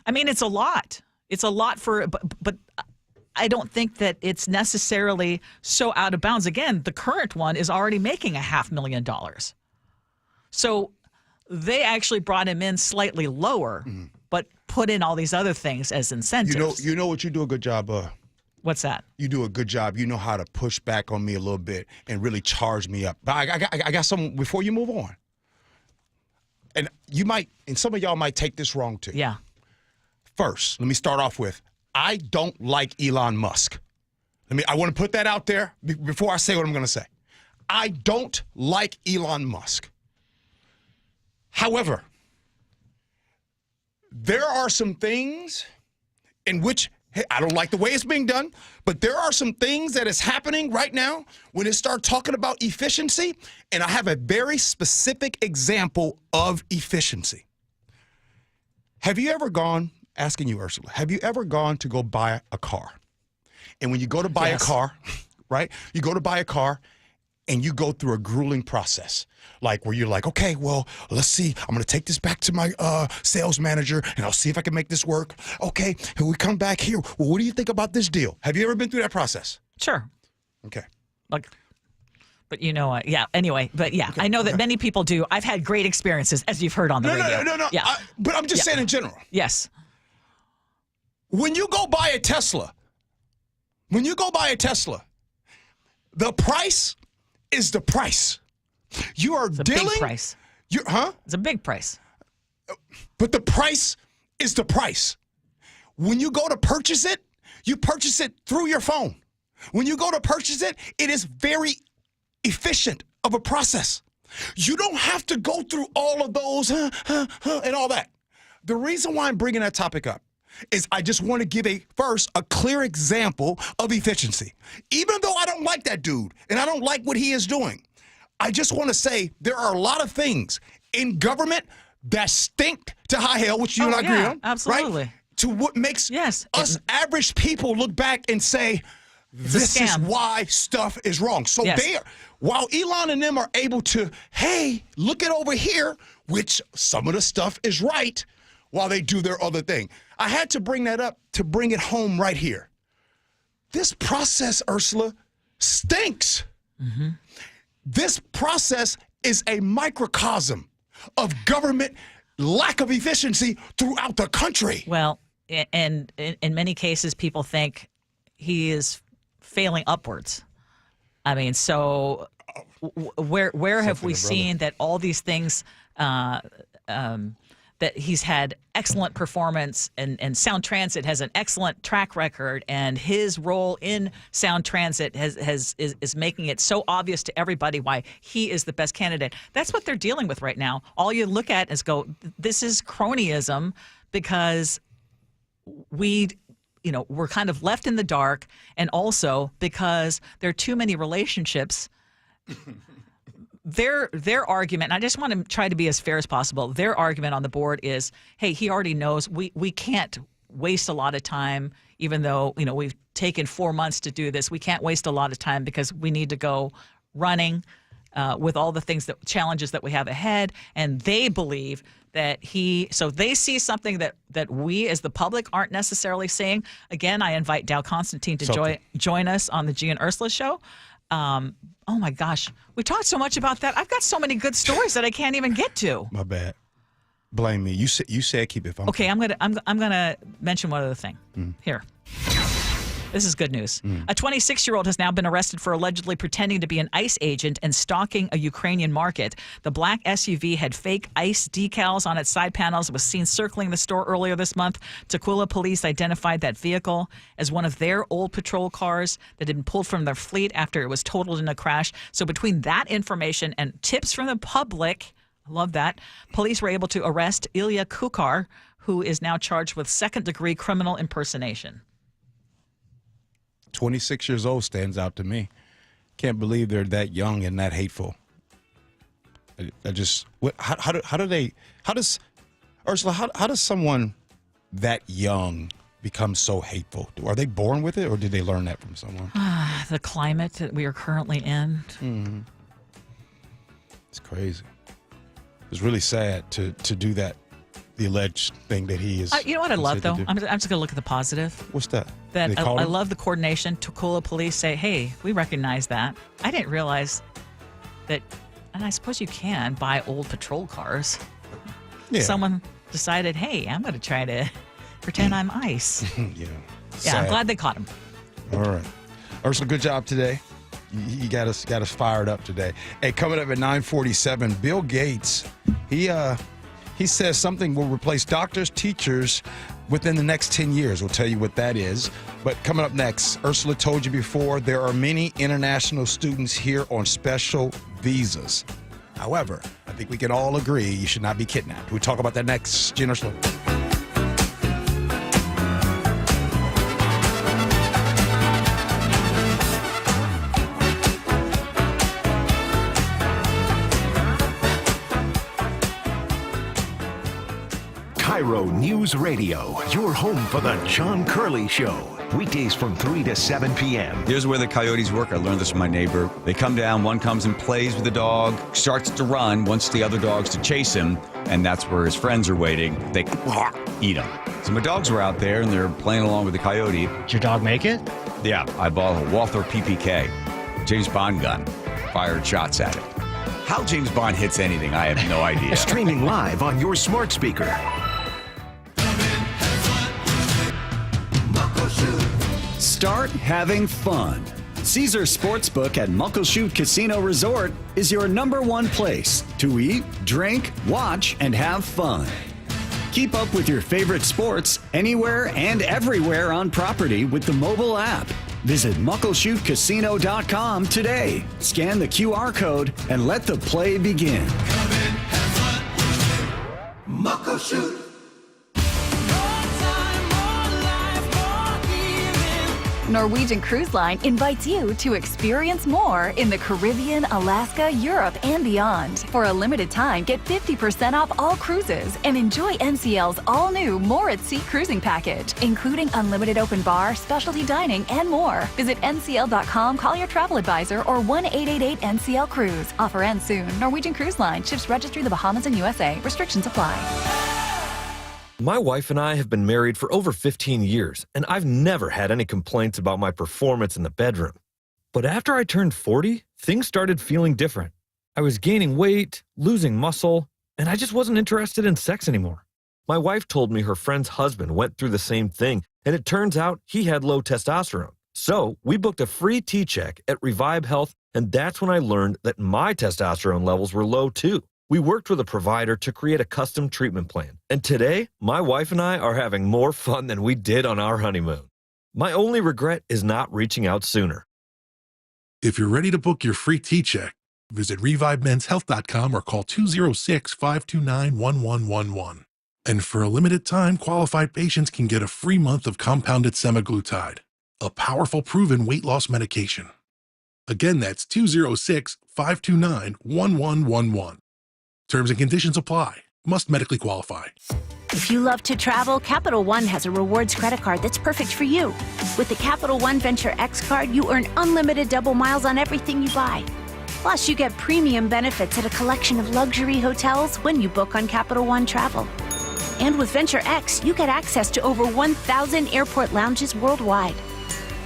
I mean, it's a lot. It's a lot but I don't think that it's necessarily so out of bounds. Again, the current one is already making $500,000. So they actually brought him in slightly lower, but put in all these other things as incentives. You know what you do a good job of? What's that? You do a good job. You know how to push back on me a little bit and really charge me up. But I got something before you move on. And some of y'all might take this wrong too. Yeah. First, let me start off with, I don't like Elon Musk. I want to put that out there before I say what I'm going to say. I don't like Elon Musk. However, there are some things in which I don't like the way it's being done, but there are some things that is happening right now when it starts talking about efficiency, and I have a very specific example of efficiency. Have you ever gone, asking you, Ursula, have you ever gone to go buy a car? And when you go to buy a car, right, you go to buy a car, and you go through a grueling process, like where you're like, okay, well, let's see. I'm going to take this back to my sales manager, and I'll see if I can make this work. Okay, and we come back here. Well, what do you think about this deal? Have you ever been through that process? Sure. Okay. But anyway, okay. I know that many people do. I've had great experiences, as you've heard on the radio. No. Yeah. But I'm just saying in general. Yes. When you go buy a Tesla, the price is the price. You are dealing. Big price. It's a big price. But the price is the price. When you go to purchase it, you purchase it through your phone. When you go to purchase it, it is very efficient of a process. You don't have to go through all of those and all that. The reason why I'm bringing that topic up is I just want to give first a clear example of efficiency. Even though I don't like that dude and I don't like what he is doing, I just want to say there are a lot of things in government that stink to high hell, which you and I agree on. Absolutely. Right? To what makes us average people look back and say, this is why stuff is wrong. So while Elon and them are able to, hey, look it over here, which some of the stuff is right, while they do their other thing. I had to bring that up to bring it home right here. This process, Ursula, stinks. Mm-hmm. This process is a microcosm of government lack of efficiency throughout the country. Well, and in many cases, people think he is failing upwards. I mean, so where have we seen that all these things that he's had excellent performance and Sound Transit has an excellent track record, and his role in Sound Transit is making it so obvious to everybody why he is the best candidate. That's what they're dealing with right now. All you look at is go, this is cronyism, because we're kind of left in the dark, and also because there are too many relationships. Their argument, and I just want to try to be as fair as possible, their argument on the board is, hey, he already knows we can't waste a lot of time, even though, we've taken 4 months to do this. We can't waste a lot of time because we need to go running with all the challenges that we have ahead. And they believe that so they see something that we as the public aren't necessarily seeing. Again, I invite Dow Constantine to join us on the G and Ursula show. Oh my gosh, we talked so much about that. I've got so many good stories that I can't even get to. My bad. Blame me. You said keep it fun. Okay, I'm gonna mention one other thing here. This is good news. A 26-year-old has now been arrested for allegedly pretending to be an ICE agent and stalking a Ukrainian market. The black SUV had fake ICE decals on its side panels. It was seen circling the store earlier this month. Tukwila police identified that vehicle as one of their old patrol cars that had been pulled from their fleet after it was totaled in a crash. So between that information and tips from the public, I love that, police were able to arrest Ilya Kukar, who is now charged with second-degree criminal impersonation. 26 years old stands out to me. Can't believe they're that young and that hateful. How does someone that young become so hateful? Are they born with it, or did they learn that from someone? The climate that we are currently in. Mm-hmm. It's crazy. It's really sad to do that. The alleged thing that he is. You know what I love, though? I'm just going to look at the positive. What's that? That I love the coordination. Tukwila police say, hey, we recognize that. I didn't realize that, and I suppose you can buy old patrol cars. Yeah. Someone decided, hey, I'm going to try to pretend I'm ICE. Yeah. Yeah, I'm glad they caught him. All right. Ursula, good job today. You got us fired up today. Hey, coming up at 9:47, Bill Gates, he says something will replace doctors, teachers within the next 10 years. We'll tell you what that is. But coming up next, Ursula told you before, there are many international students here on special visas. However, I think we can all agree you should not be kidnapped. We'll talk about that next. Jen Ursula. KIRO Newsradio, your home for the John Curley Show. Weekdays from 3 to 7 p.m. Here's where the coyotes work. I learned this from my neighbor. They come down, one comes and plays with the dog, starts to run, wants the other dogs to chase him, and that's where his friends are waiting. They eat him. So my dogs were out there, and they're playing along with the coyote. Did your dog make it? Yeah, I bought a Walther PPK, James Bond gun, fired shots at it. How James Bond hits anything, I have no idea. Streaming live on your smart speaker. Start having fun. Caesars Sportsbook at Muckleshoot Casino Resort is your #1 place to eat, drink, watch, and have fun. Keep up with your favorite sports anywhere and everywhere on property with the mobile app. Visit muckleshootcasino.com today. Scan the QR code and let the play begin. Come in, have fun. Muckleshoot. Norwegian Cruise Line invites you to experience more in the Caribbean, Alaska, Europe, and beyond. For a limited time, get 50% off all cruises and enjoy NCL's all-new More at Sea cruising package, including unlimited open bar, specialty dining, and more. Visit ncl.com, call your travel advisor, or 1-888-NCL-CRUISE. Offer ends soon. Norwegian Cruise Line. Ships registry the Bahamas and USA. Restrictions apply. My wife and I have been married for over 15 years, and I've never had any complaints about my performance in the bedroom. But after I turned 40, things started feeling different. I was gaining weight, losing muscle, and I just wasn't interested in sex anymore. My wife told me her friend's husband went through the same thing, and it turns out he had low testosterone. So we booked a free T-check at Revive Health, and that's when I learned that my testosterone levels were low too. We worked with a provider to create a custom treatment plan, and today, my wife and I are having more fun than we did on our honeymoon. My only regret is not reaching out sooner. If you're ready to book your free T-check, visit ReviveMen'sHealth.com or call 206-529-1111. And for a limited time, qualified patients can get a free month of compounded semaglutide, a powerful proven weight loss medication. Again, that's 206-529-1111. Terms and conditions apply. Must medically qualify. If you love to travel, Capital One has a rewards credit card that's perfect for you. With the Capital One Venture X card, you earn unlimited double miles on everything you buy. Plus, you get premium benefits at a collection of luxury hotels when you book on Capital One Travel. And with Venture X, you get access to over 1,000 airport lounges worldwide.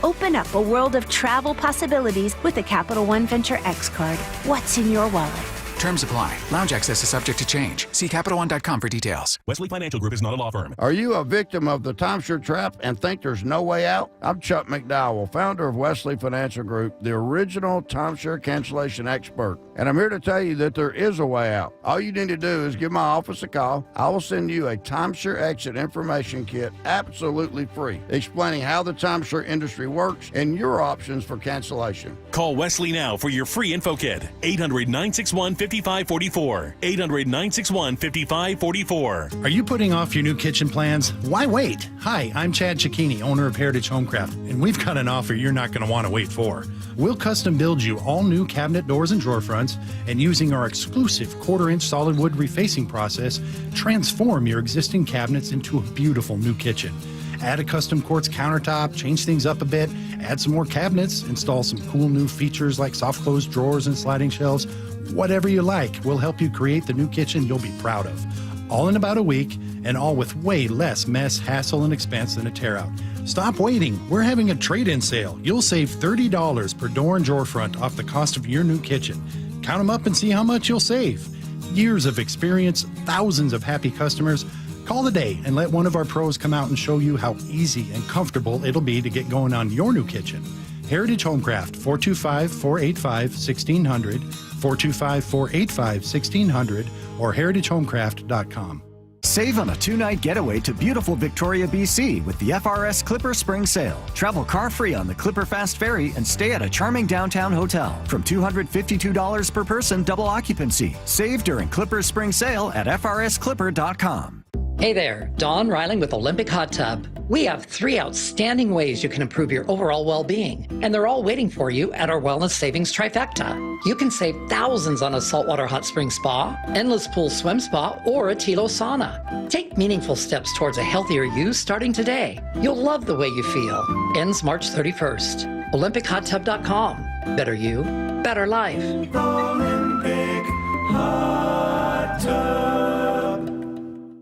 Open up a world of travel possibilities with the Capital One Venture X card. What's in your wallet? Terms apply. Lounge access is subject to change. See CapitalOne.com for details. Wesley Financial Group is not a law firm. Are you a victim of the timeshare trap and think there's no way out? I'm Chuck McDowell, founder of Wesley Financial Group, the original timeshare cancellation expert. And I'm here to tell you that there is a way out. All you need to do is give my office a call. I will send you a timeshare exit information kit absolutely free, explaining how the timeshare industry works and your options for cancellation. Call Wesley now for your free info kit. 800-961-5544. 800-961-5544. Are you putting off your new kitchen plans? Why wait? Hi, I'm Chad Cicchini, owner of Heritage Homecraft, and we've got an offer you're not going to want to wait for. We'll custom build you all new cabinet doors and drawer fronts, and using our exclusive 1/4-inch solid wood refacing process, transform your existing cabinets into a beautiful new kitchen. Add a custom quartz countertop, change things up a bit, add some more cabinets, install some cool new features like soft close drawers and sliding shelves. Whatever you like, we'll help you create the new kitchen you'll be proud of. All in about a week, and all with way less mess, hassle, and expense than a tear-out. Stop waiting. We're having a trade-in sale. You'll save $30 per door and drawer front off the cost of your new kitchen. Count them up and see how much you'll save. Years of experience, thousands of happy customers. Call today and let one of our pros come out and show you how easy and comfortable it'll be to get going on your new kitchen. Heritage Homecraft, 425-485-1600, 425-485-1600, or heritagehomecraft.com. Save on a 2-night getaway to beautiful Victoria, BC with the FRS Clipper Spring Sale. Travel car-free on the Clipper Fast Ferry and stay at a charming downtown hotel. From $252 per person, double occupancy. Save during Clipper Spring Sale at FRSClipper.com. Hey there, Dawn Riling with Olympic Hot Tub. We have 3 outstanding ways you can improve your overall well-being, and they're all waiting for you at our Wellness Savings Trifecta. You can save thousands on a saltwater hot spring spa, endless pool swim spa, or a Tilo sauna. Take meaningful steps towards a healthier you starting today. You'll love the way you feel. Ends March 31st. OlympicHotTub.com. Better you, better life. Olympic Hot Tub.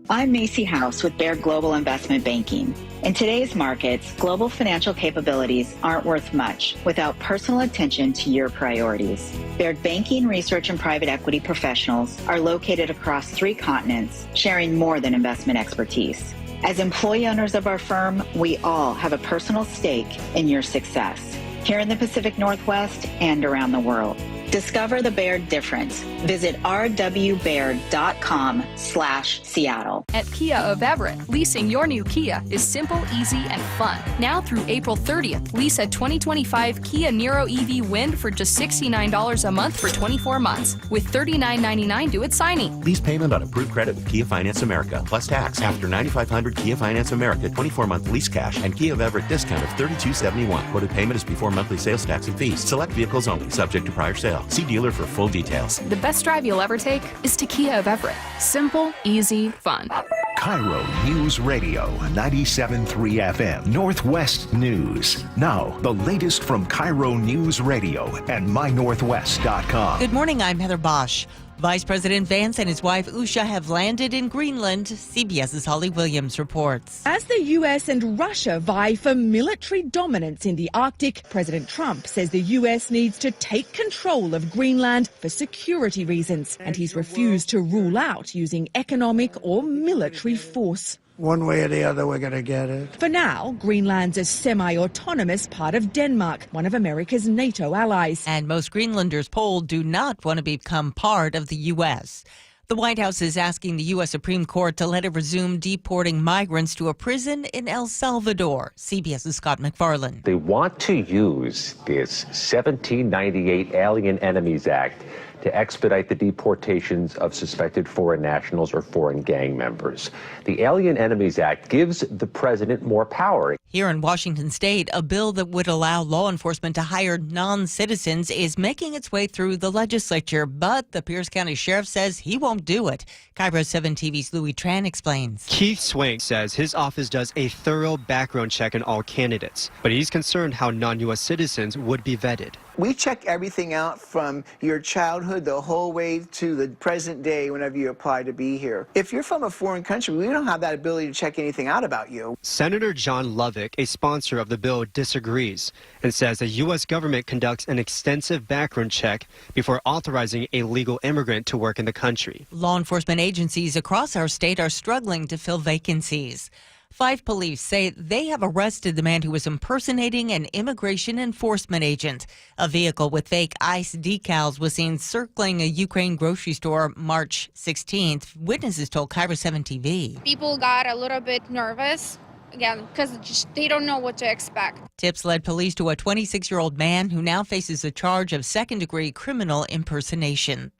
I'm Macy House with Baird Global Investment Banking. In today's markets, global financial capabilities aren't worth much without personal attention to your priorities. Baird Banking, Research, and Private Equity professionals are located across 3 continents, sharing more than investment expertise. As employee owners of our firm, we all have a personal stake in your success, here in the Pacific Northwest and around the world. Discover the Baird difference. Visit rwbaird.com/Seattle. At Kia of Everett, leasing your new Kia is simple, easy, and fun. Now through April 30th, lease a 2025 Kia Niro EV Wind for just $69 a month for 24 months, with $39.99 due at signing. Lease payment on approved credit with Kia Finance America, plus tax. After $9,500 Kia Finance America, 24-month lease cash, and Kia of Everett discount of $32.71. Quoted payment is before monthly sales tax and fees. Select vehicles only, subject to prior sale. See dealer for full details. The best drive you'll ever take is to Kia of Everett. Simple, easy, fun. KIRO Newsradio, 97.3 FM, Northwest News. Now, the latest from KIRO Newsradio and MyNorthwest.com. Good morning, I'm Heather Bosch. Vice President Vance and his wife Usha have landed in Greenland. CBS's Holly Williams reports. As the U.S. and Russia vie for military dominance in the Arctic, President Trump says the U.S. needs to take control of Greenland for security reasons, and he's refused to rule out using economic or military force. One way or the other, we're going to get it. For now, Greenland's a semi-autonomous part of Denmark, one of America's NATO allies. And most Greenlanders polled do not want to become part of the U.S. The White House is asking the U.S. Supreme Court to let it resume deporting migrants to a prison in El Salvador. CBS's Scott McFarland. They want to use this 1798 Alien Enemies Act to expedite the deportations of suspected foreign nationals or foreign gang members. The Alien Enemies Act gives the president more power. Here in Washington state, a bill that would allow law enforcement to hire non-citizens is making its way through the legislature, but the Pierce County Sheriff says he won't do it. KIRO 7 TV's Louis Tran explains. Keith Swank says his office does a thorough background check on all candidates, but he's concerned how non-U.S. citizens would be vetted. We check everything out from your childhood the whole way to the present day whenever you apply to be here. If you're from a foreign country, we don't have that ability to check anything out about you. Senator John Lovick, a sponsor of the bill, disagrees and says the U.S. government conducts an extensive background check before authorizing a legal immigrant to work in the country. Law enforcement agencies across our state are struggling to fill vacancies. 5 police say they have arrested the man who was impersonating an immigration enforcement agent. A vehicle with fake ICE decals was seen circling a Ukraine grocery store March 16th. Witnesses told KIRO 7 TV. People got a little bit nervous, again, because they don't know what to expect. Tips led police to a 26-year-old man who now faces a charge of second-degree criminal impersonation.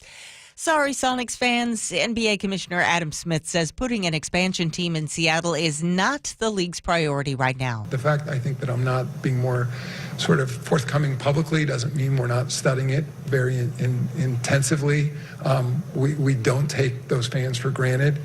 Sorry, Sonics fans. NBA Commissioner Adam Smith says putting an expansion team in Seattle is not the league's priority right now. The fact I think that I'm not being more sort of forthcoming publicly doesn't mean we're not studying it very intensively. We don't take those fans for granted.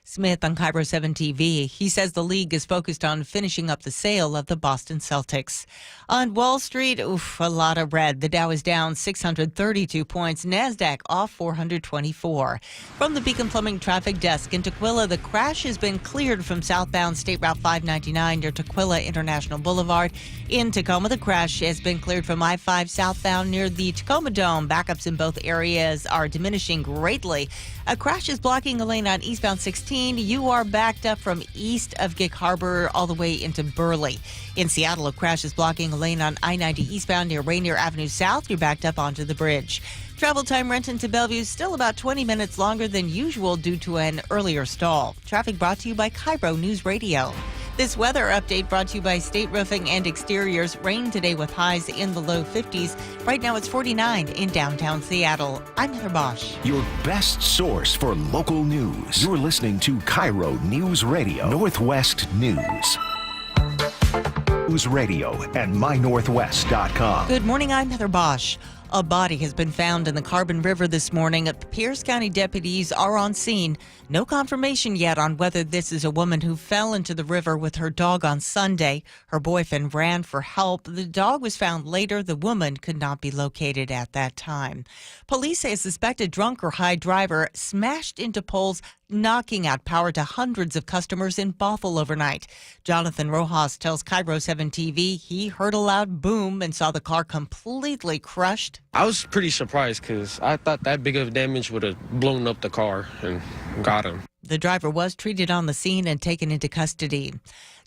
Smith on KIRO 7 TV. He says the league is focused on finishing up the sale of the Boston Celtics. On Wall Street, a lot of red. The Dow is down 632 points. NASDAQ off 424. From the Beacon Plumbing Traffic Desk in Tukwila, the crash has been cleared from southbound State Route 599 near Tukwila International Boulevard. In Tacoma, the crash has been cleared from I-5 southbound near the Tacoma Dome. Backups in both areas are diminishing greatly. A crash is blocking a lane on eastbound 16. You are backed up from east of Gig Harbor all the way into Burley. In Seattle, a crash is blocking a lane on I-90 eastbound near Rainier Avenue South. You're backed up onto the bridge. Travel time Renton to Bellevue still about 20 minutes longer than usual due to an earlier stall. Traffic brought to you by KIRO Newsradio. This weather update brought to you by State Roofing and Exteriors. Rain today with highs in the low 50s. Right now it's 49 in downtown Seattle. I'm Heather Bosch. Your best source for local news. You're listening to KIRO News Radio, Northwest News. News Radio and mynorthwest.com. Good morning, I'm Heather Bosch. A body has been found in the Carbon River this morning. Pierce County deputies are on scene. No confirmation yet on whether this is a woman who fell into the river with her dog on Sunday. Her boyfriend ran for help. The dog was found later. The woman could not be located at that time. Police say a suspected drunk or high driver smashed into poles, knocking out power to hundreds of customers in Bothell overnight. Jonathan Rojas tells KIRO 7 TV he heard a loud boom and saw the car completely crushed. I was pretty surprised because I thought that big of damage would have blown up the car and got him. The driver was treated on the scene and taken into custody.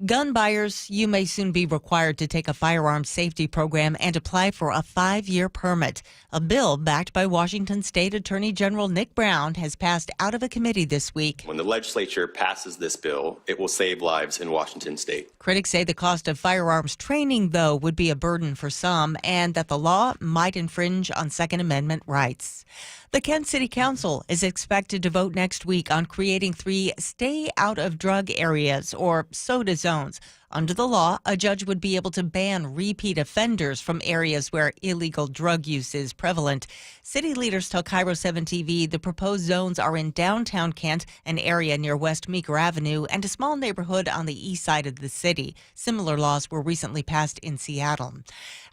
Gun buyers, you may soon be required to take a firearms safety program and apply for a 5-year permit. A bill backed by Washington State Attorney General Nick Brown has passed out of a committee this week. When the legislature passes this bill, it will save lives in Washington State. Critics say the cost of firearms training, though, would be a burden for some and that the law might infringe on Second Amendment rights. The Kent City Council is expected to vote next week on creating 3 stay-out-of-drug areas, or SODA zones, zones. Under the law, a judge would be able to ban repeat offenders from areas where illegal drug use is prevalent. City leaders tell KIRO 7 TV the proposed zones are in downtown Kent, an area near West Meeker Avenue, and a small neighborhood on the east side of the city. Similar laws were recently passed in Seattle.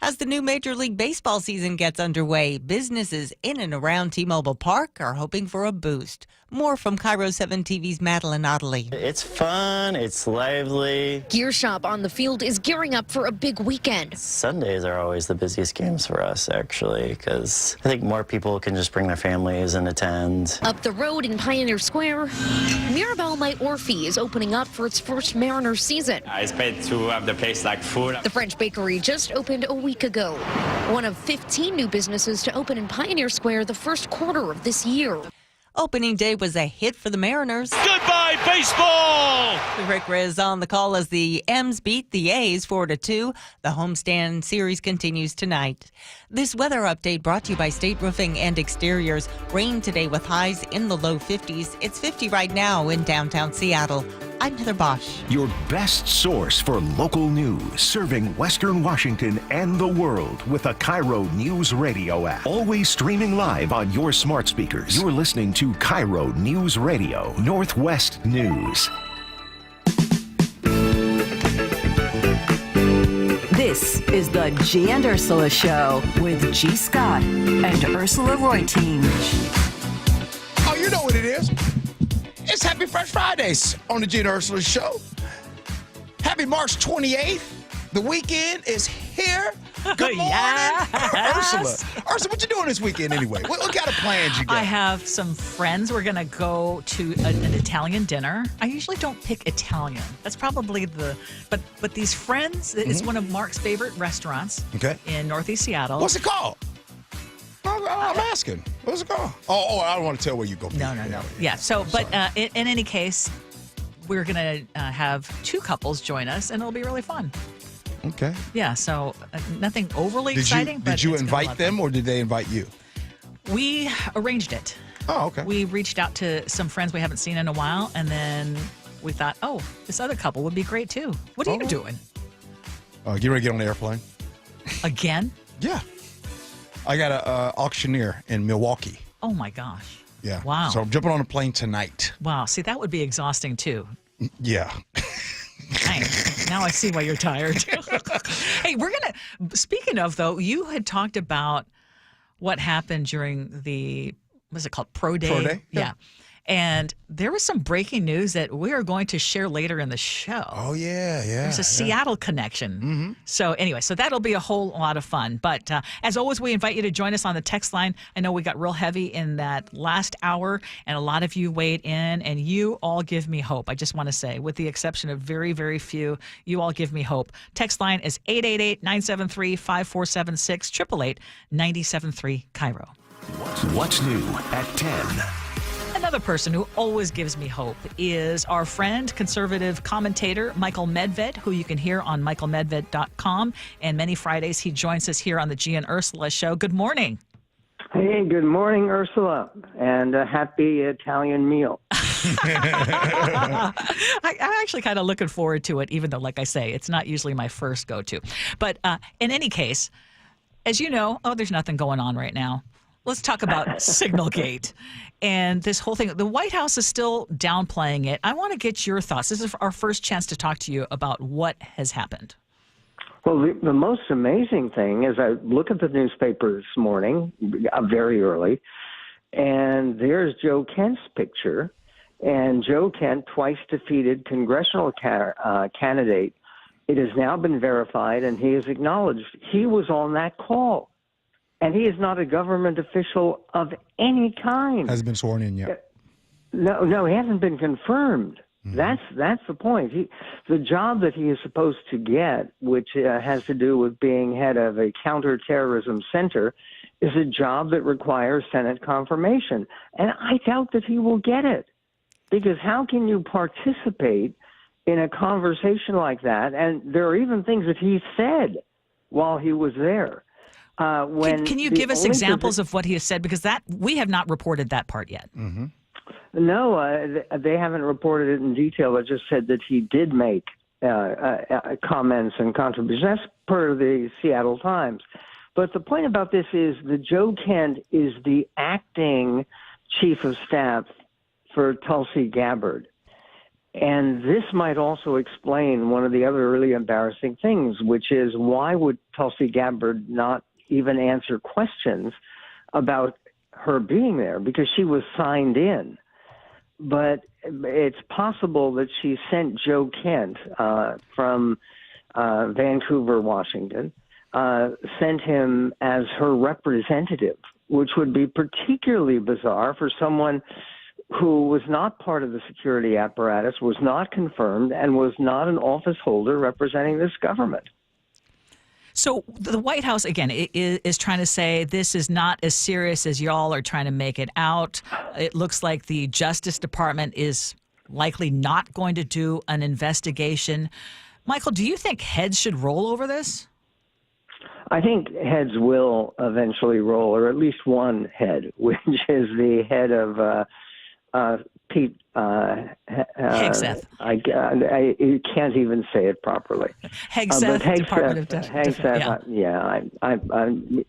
As the new Major League Baseball season gets underway, businesses in and around T-Mobile Park are hoping for a boost. More from KIRO 7 TV's Madeline Ottley. It's fun, it's lively. Gear Shop on the field is gearing up for a big weekend. Sundays are always the busiest games for us, actually, because I think more people can just bring their families and attend. Up the road in Pioneer Square, Mirabelle My Orphe is opening up for its first Mariners season. I expect to have the place like food. The French bakery just opened a week ago. One of 15 new businesses to open in Pioneer Square the first quarter of this year. Opening day was a hit for the Mariners. Goodbye, baseball! Rick Riz on the call as the M's beat the A's 4-2. The homestand series continues tonight. This weather update brought to you by State Roofing and Exteriors. Rain today with highs in the low 50s. It's 50 right now in downtown Seattle. I'm Heather Bosch. Your best source for local news, serving Western Washington and the world with a KIRO Newsradio app. Always streaming live on your smart speakers. You're listening to KIRO Newsradio, Northwest News. This is the G and Ursula Show with G. Scott and Ursula Reutin. Oh, you know what it is. It's Happy Fresh Fridays on the G and Ursula Show. Happy March 28th. The weekend is here. Good morning, Yes. Ursula. Ursula, what you doing this weekend anyway? What kind of plans you got? I have some friends. We're going to go to an Italian dinner. I usually don't pick Italian. That's probably but these friends, it's one of Mark's favorite restaurants in Northeast Seattle. What's it called? I'm asking. What's it called? Oh, I don't want to tell where you go. No. Yeah. So, but in any case, we're going to have two couples join us, and it'll be really fun. Okay. Yeah. So nothing overly exciting. Did you invite them, or did they invite you? We arranged it. Oh, okay. We reached out to some friends we haven't seen in a while, and then we thought, oh, this other couple would be great too. What are you doing? Get ready to get on the airplane. Again? Yeah. I got an auctioneer in Milwaukee. Oh, my gosh. Yeah. Wow. So I'm jumping on a plane tonight. Wow. See, that would be exhausting, too. Yeah. Dang. Now I see why you're tired. Hey, speaking of, though, you had talked about what happened during the, what's it called, Pro Day? Pro Day? Yeah. And there was some breaking news that we are going to share later in the show. Oh, yeah. There's a Seattle connection. Mm-hmm. So anyway, that'll be a whole lot of fun. But as always, we invite you to join us on the text line. I know we got real heavy in that last hour, and a lot of you weighed in, and you all give me hope. I just want to say, with the exception of very, very few, you all give me hope. Text line is 888-973-5476, 888-973 KIRO. What's new at 10? Another person who always gives me hope is our friend, conservative commentator Michael Medved, who you can hear on michaelmedved.com. And many Fridays he joins us here on the G and Ursula Show. Good morning. Hey, good morning, Ursula, and a happy Italian meal. I'm actually kind of looking forward to it, even though, like I say, it's not usually my first go-to. But in any case, as you know, there's nothing going on right now. Let's talk about Signalgate and this whole thing. The White House is still downplaying it. I want to get your thoughts. This is our first chance to talk to you about what has happened. Well, the most amazing thing is I look at the newspaper this morning, very early, and there's Joe Kent's picture. And Joe Kent, twice defeated congressional candidate. It has now been verified, and he has acknowledged he was on that call. And he is not a government official of any kind. Hasn't been sworn in yet. No, he hasn't been confirmed. Mm-hmm. That's the point. The job that he is supposed to get, which has to do with being head of a counterterrorism center, is a job that requires Senate confirmation. And I doubt that he will get it. Because how can you participate in a conversation like that? And there are even things that he said while he was there. Can you give us examples of what he has said? Because we have not reported that part yet. Mm-hmm. No, they haven't reported it in detail. They just said that he did make comments and contributions. That's per the Seattle Times. But the point about this is that Joe Kent is the acting chief of staff for Tulsi Gabbard. And this might also explain one of the other really embarrassing things, which is why would Tulsi Gabbard not even answer questions about her being there? Because she was signed in. But it's possible that she sent Joe Kent from Vancouver, Washington, sent him as her representative, which would be particularly bizarre for someone who was not part of the security apparatus, was not confirmed, and was not an office holder representing this government. So the White House, again, is trying to say this is not as serious as y'all are trying to make it out. It looks like the Justice Department is likely not going to do an investigation. Michael, do you think heads should roll over this? I think heads will eventually roll, or at least one head, which is the head of Pete Hegseth. I can't even say it properly. Hegseth, Department of Defense. Yeah,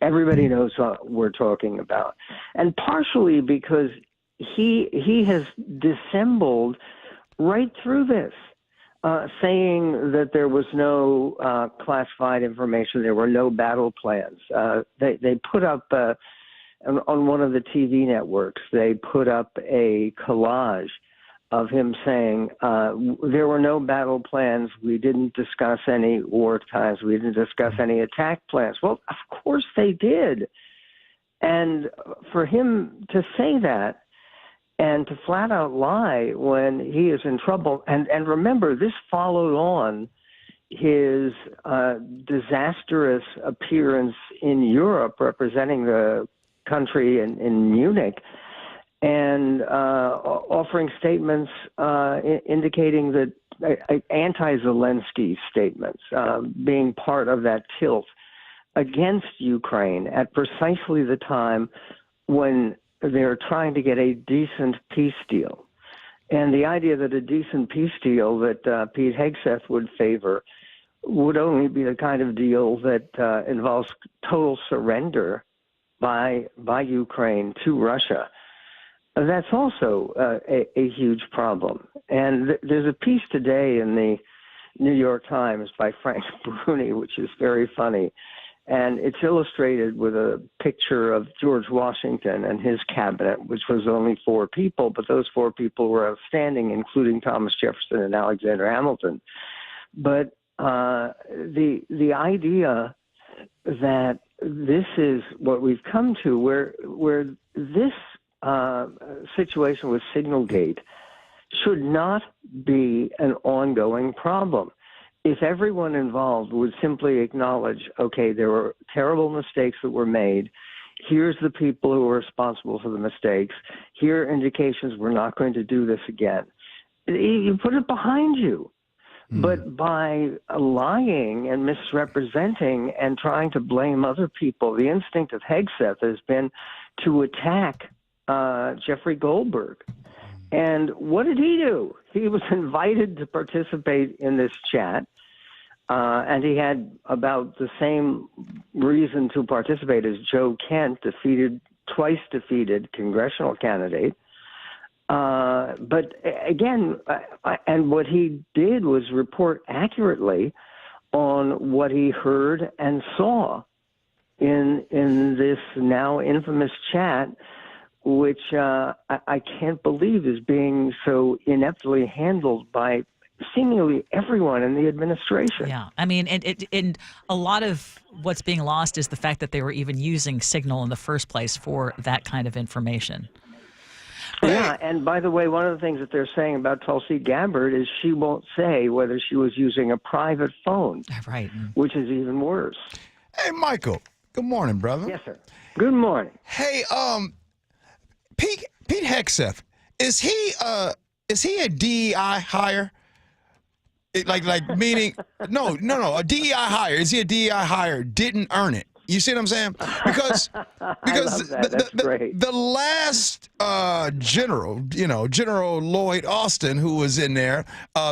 everybody knows what we're talking about, and partially because he has dissembled right through this, saying that there was no classified information, there were no battle plans. They put up. On one of the TV networks, they put up a collage of him saying, there were no battle plans, we didn't discuss any war times, we didn't discuss any attack plans. Well, of course they did. And for him to say that and to flat out lie when he is in trouble, and remember, this followed on his disastrous appearance in Europe representing the country in Munich, and offering statements indicating that anti-Zelensky statements, being part of that tilt against Ukraine at precisely the time when they're trying to get a decent peace deal. And the idea that a decent peace deal that Pete Hegseth would favor would only be the kind of deal that involves total surrender by Ukraine to Russia. That's also a huge problem. And there's a piece today in the New York Times by Frank Bruni, which is very funny. And it's illustrated with a picture of George Washington and his cabinet, which was only 4 people, but those 4 people were outstanding, including Thomas Jefferson and Alexander Hamilton. But the idea that this is what we've come to, where this situation with Signalgate should not be an ongoing problem. If everyone involved would simply acknowledge, okay, there were terrible mistakes that were made, here's the people who are responsible for the mistakes, here are indications we're not going to do this again, you put it behind you. But by lying and misrepresenting and trying to blame other people, the instinct of Hegseth has been to attack Jeffrey Goldberg. And what did he do? He was invited to participate in this chat, and he had about the same reason to participate as Joe Kent, twice defeated congressional candidate. But again, and what he did was report accurately on what he heard and saw in this now infamous chat, which I can't believe is being so ineptly handled by seemingly everyone in the administration. Yeah, I mean, and a lot of what's being lost is the fact that they were even using Signal in the first place for that kind of information. Yeah, and by the way, one of the things that they're saying about Tulsi Gabbard is she won't say whether she was using a private phone. Right. Which is even worse. Hey, Michael. Good morning, brother. Yes, sir. Good morning. Hey, Pete Hegseth, is he a DEI hire? Like meaning no, a DEI hire. Is he a DEI hire? Didn't earn it. You see what I'm saying? Because I love that. That's great. The last general, General Lloyd Austin, who was in there,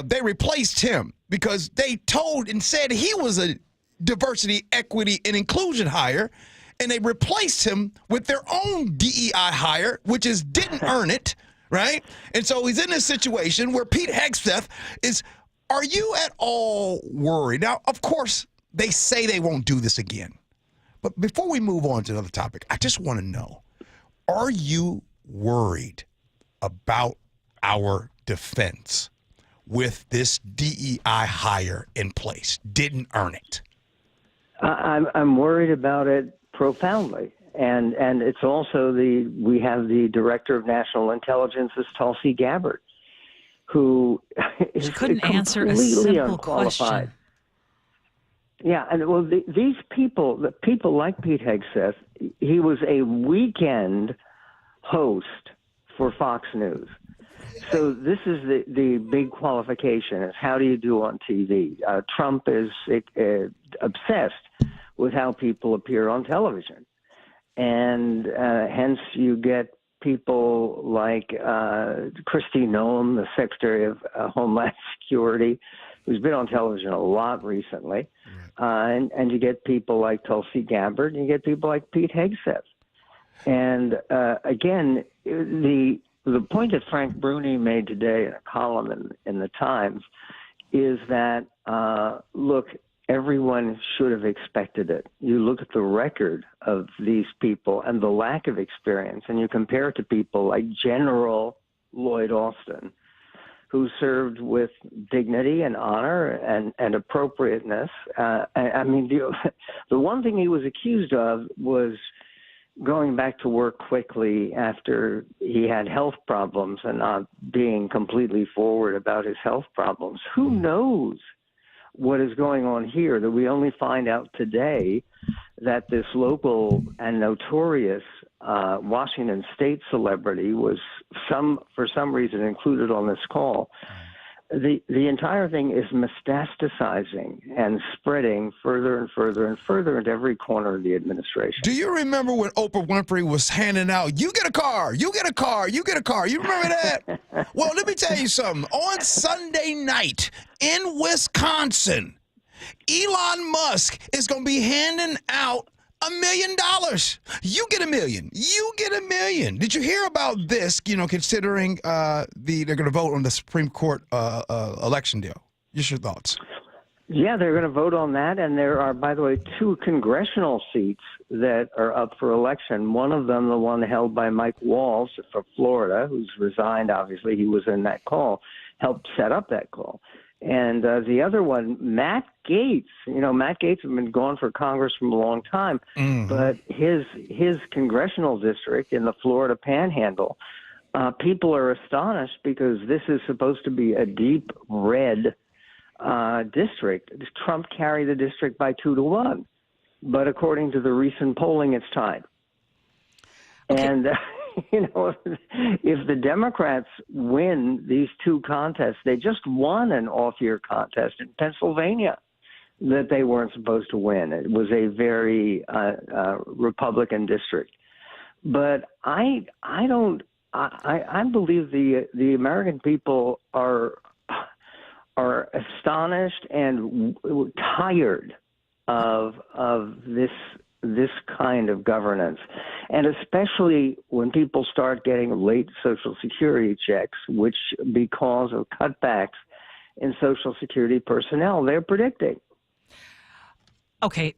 they replaced him because they told and said he was a diversity, equity, and inclusion hire, and they replaced him with their own DEI hire, which didn't earn it, right? And so he's in this situation where Pete Hegseth is. Are you at all worried? Now, of course, they say they won't do this again. But before we move on to another topic, I just want to know, are you worried about our defense with this DEI hire in place? Didn't earn it. I'm worried about it profoundly. And it's also we have the Director of National Intelligence is Tulsi Gabbard, who is couldn't answer a completely simple unqualified. question. Yeah, and well, these people, the people like Pete Hegseth, he was a weekend host for Fox News. So this is the big qualification: is how do you do on TV? Trump is obsessed with how people appear on television, and hence you get people like Kristi Noem, the Secretary of Homeland Security, who's been on television a lot recently, and you get people like Tulsi Gabbard, and you get people like Pete Hegseth. And again, the point that Frank Bruni made today in a column in the Times is that, look, everyone should have expected it. You look at the record of these people and the lack of experience, and you compare it to people like General Lloyd Austin, who served with dignity and honor and appropriateness. I mean, the one thing he was accused of was going back to work quickly after he had health problems and not being completely forward about his health problems. Who knows what is going on here that we only find out today that this local and notorious Washington State celebrity was for some reason included on this call. The entire thing is metastasizing and spreading further and further and further into every corner of the administration. Do you remember when Oprah Winfrey was handing out, you get a car, you get a car, you get a car? You remember that? Well, let me tell you something. On Sunday night in Wisconsin, Elon Musk is going to be handing out $1 million. You get $1 million. You get $1 million. Did you hear about this, considering they're going to vote on the Supreme Court election deal? Just your thoughts. Yeah, they're going to vote on that. And there are, by the way, 2 congressional seats that are up for election. One of them, the one held by Mike Walz from Florida, who's resigned, obviously. He was in that call, helped set up that call. And the other one, Matt Gaetz. Matt Gaetz has been gone for Congress from a long time, but his congressional district in the Florida Panhandle, people are astonished because this is supposed to be a deep red district. Trump carried the district by 2-1, but according to the recent polling, it's tied. Okay. And if the Democrats win these 2 contests, they just won an off-year contest in Pennsylvania that they weren't supposed to win. It was a very Republican district. But I believe the American people are astonished and tired of this kind of governance, and especially when people start getting late Social Security checks, which because of cutbacks in Social Security personnel, they're predicting. Okay,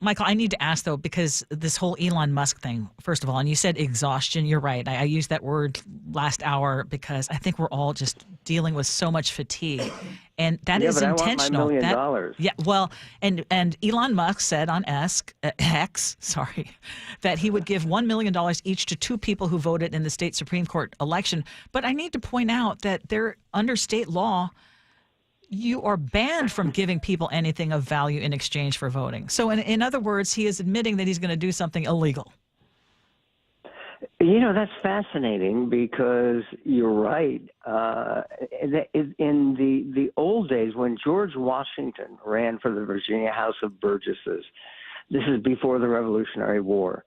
Michael, I need to ask, though, because this whole Elon Musk thing, first of all, and you said exhaustion. You're right. I used that word last hour because I think we're all just dealing with so much fatigue. And that is intentional. I want my $1 million. Yeah, well, and Elon Musk said on X, that he would give $1 million each to 2 people who voted in the state Supreme Court election. But I need to point out that they're under state law, you are banned from giving people anything of value in exchange for voting. So in other words, he is admitting that he's going to do something illegal. That's fascinating because you're right. In the old days when George Washington ran for the Virginia House of Burgesses, This is before the Revolutionary War.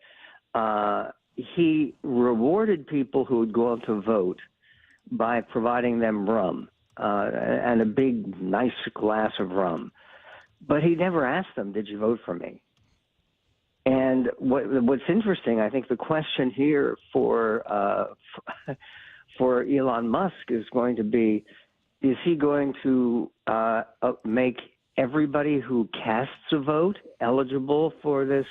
He rewarded people who would go out to vote by providing them rum and a big, nice glass of rum. But he never asked them, did you vote for me? And what's interesting, I think the question here for Elon Musk is going to be, is he going to make everybody who casts a vote eligible for this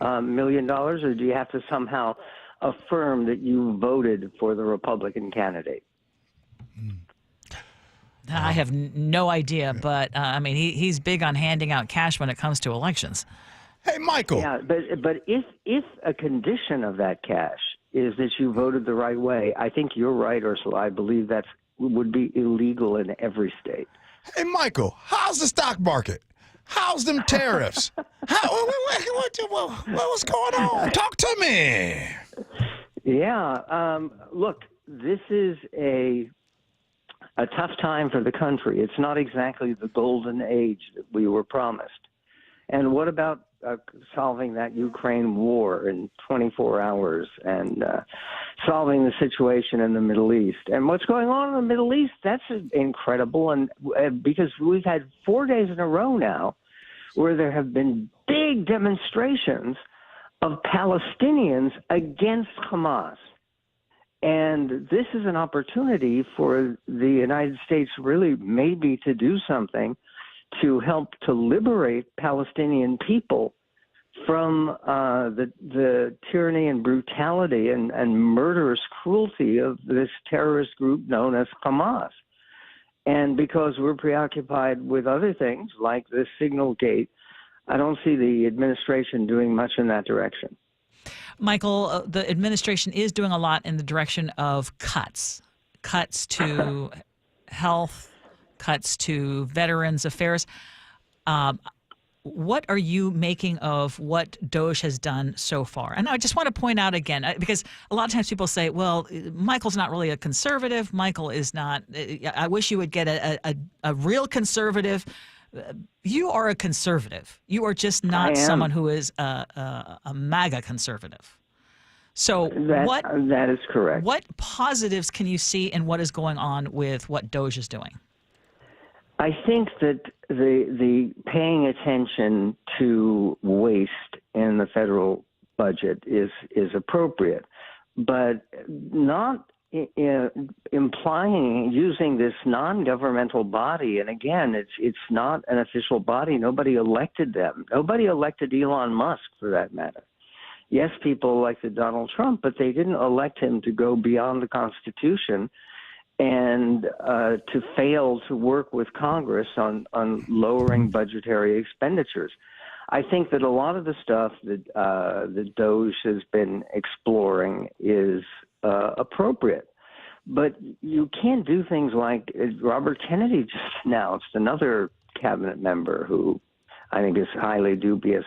$1 million, or do you have to somehow affirm that you voted for the Republican candidate? I have no idea, but I mean, he's big on handing out cash when it comes to elections. Hey, Michael. Yeah, but if a condition of that cash is that you voted the right way, I think you're right, Ursula. I believe that would be illegal in every state. Hey, Michael, how's the stock market? How's them tariffs? What's going on? Talk to me. Yeah, look, this is a tough time for the country. It's not exactly the golden age that we were promised. And what about solving that Ukraine war in 24 hours and solving the situation in the Middle East? And what's going on in the Middle East, that's incredible. And because we've had 4 days in a row now where there have been big demonstrations of Palestinians against Hamas. And this is an opportunity for the United States really maybe to do something to help to liberate Palestinian people from the tyranny and brutality and murderous cruelty of this terrorist group known as Hamas. And because we're preoccupied with other things like this signal gate, I don't see the administration doing much in that direction. Michael, the administration is doing a lot in the direction of cuts to health, cuts to Veterans Affairs. What are you making of what DOGE has done so far? And I just want to point out again, because a lot of times people say, well, Michael's not really a conservative. Michael is not. I wish you would get a real conservative. You are a conservative. You are just not someone who is a MAGA conservative. So that is correct. What positives can you see in what is going on with what DOGE is doing? I think that the paying attention to waste in the federal budget is appropriate, but not implying using this non-governmental body. And again, it's not an official body. Nobody elected them. Nobody elected Elon Musk, for that matter. Yes, people elected Donald Trump, but they didn't elect him to go beyond the Constitution and to fail to work with Congress on lowering budgetary expenditures. I think that a lot of the stuff that DOGE has been exploring is appropriate. But you can't do things like Robert Kennedy just announced, another cabinet member who I think is highly dubious,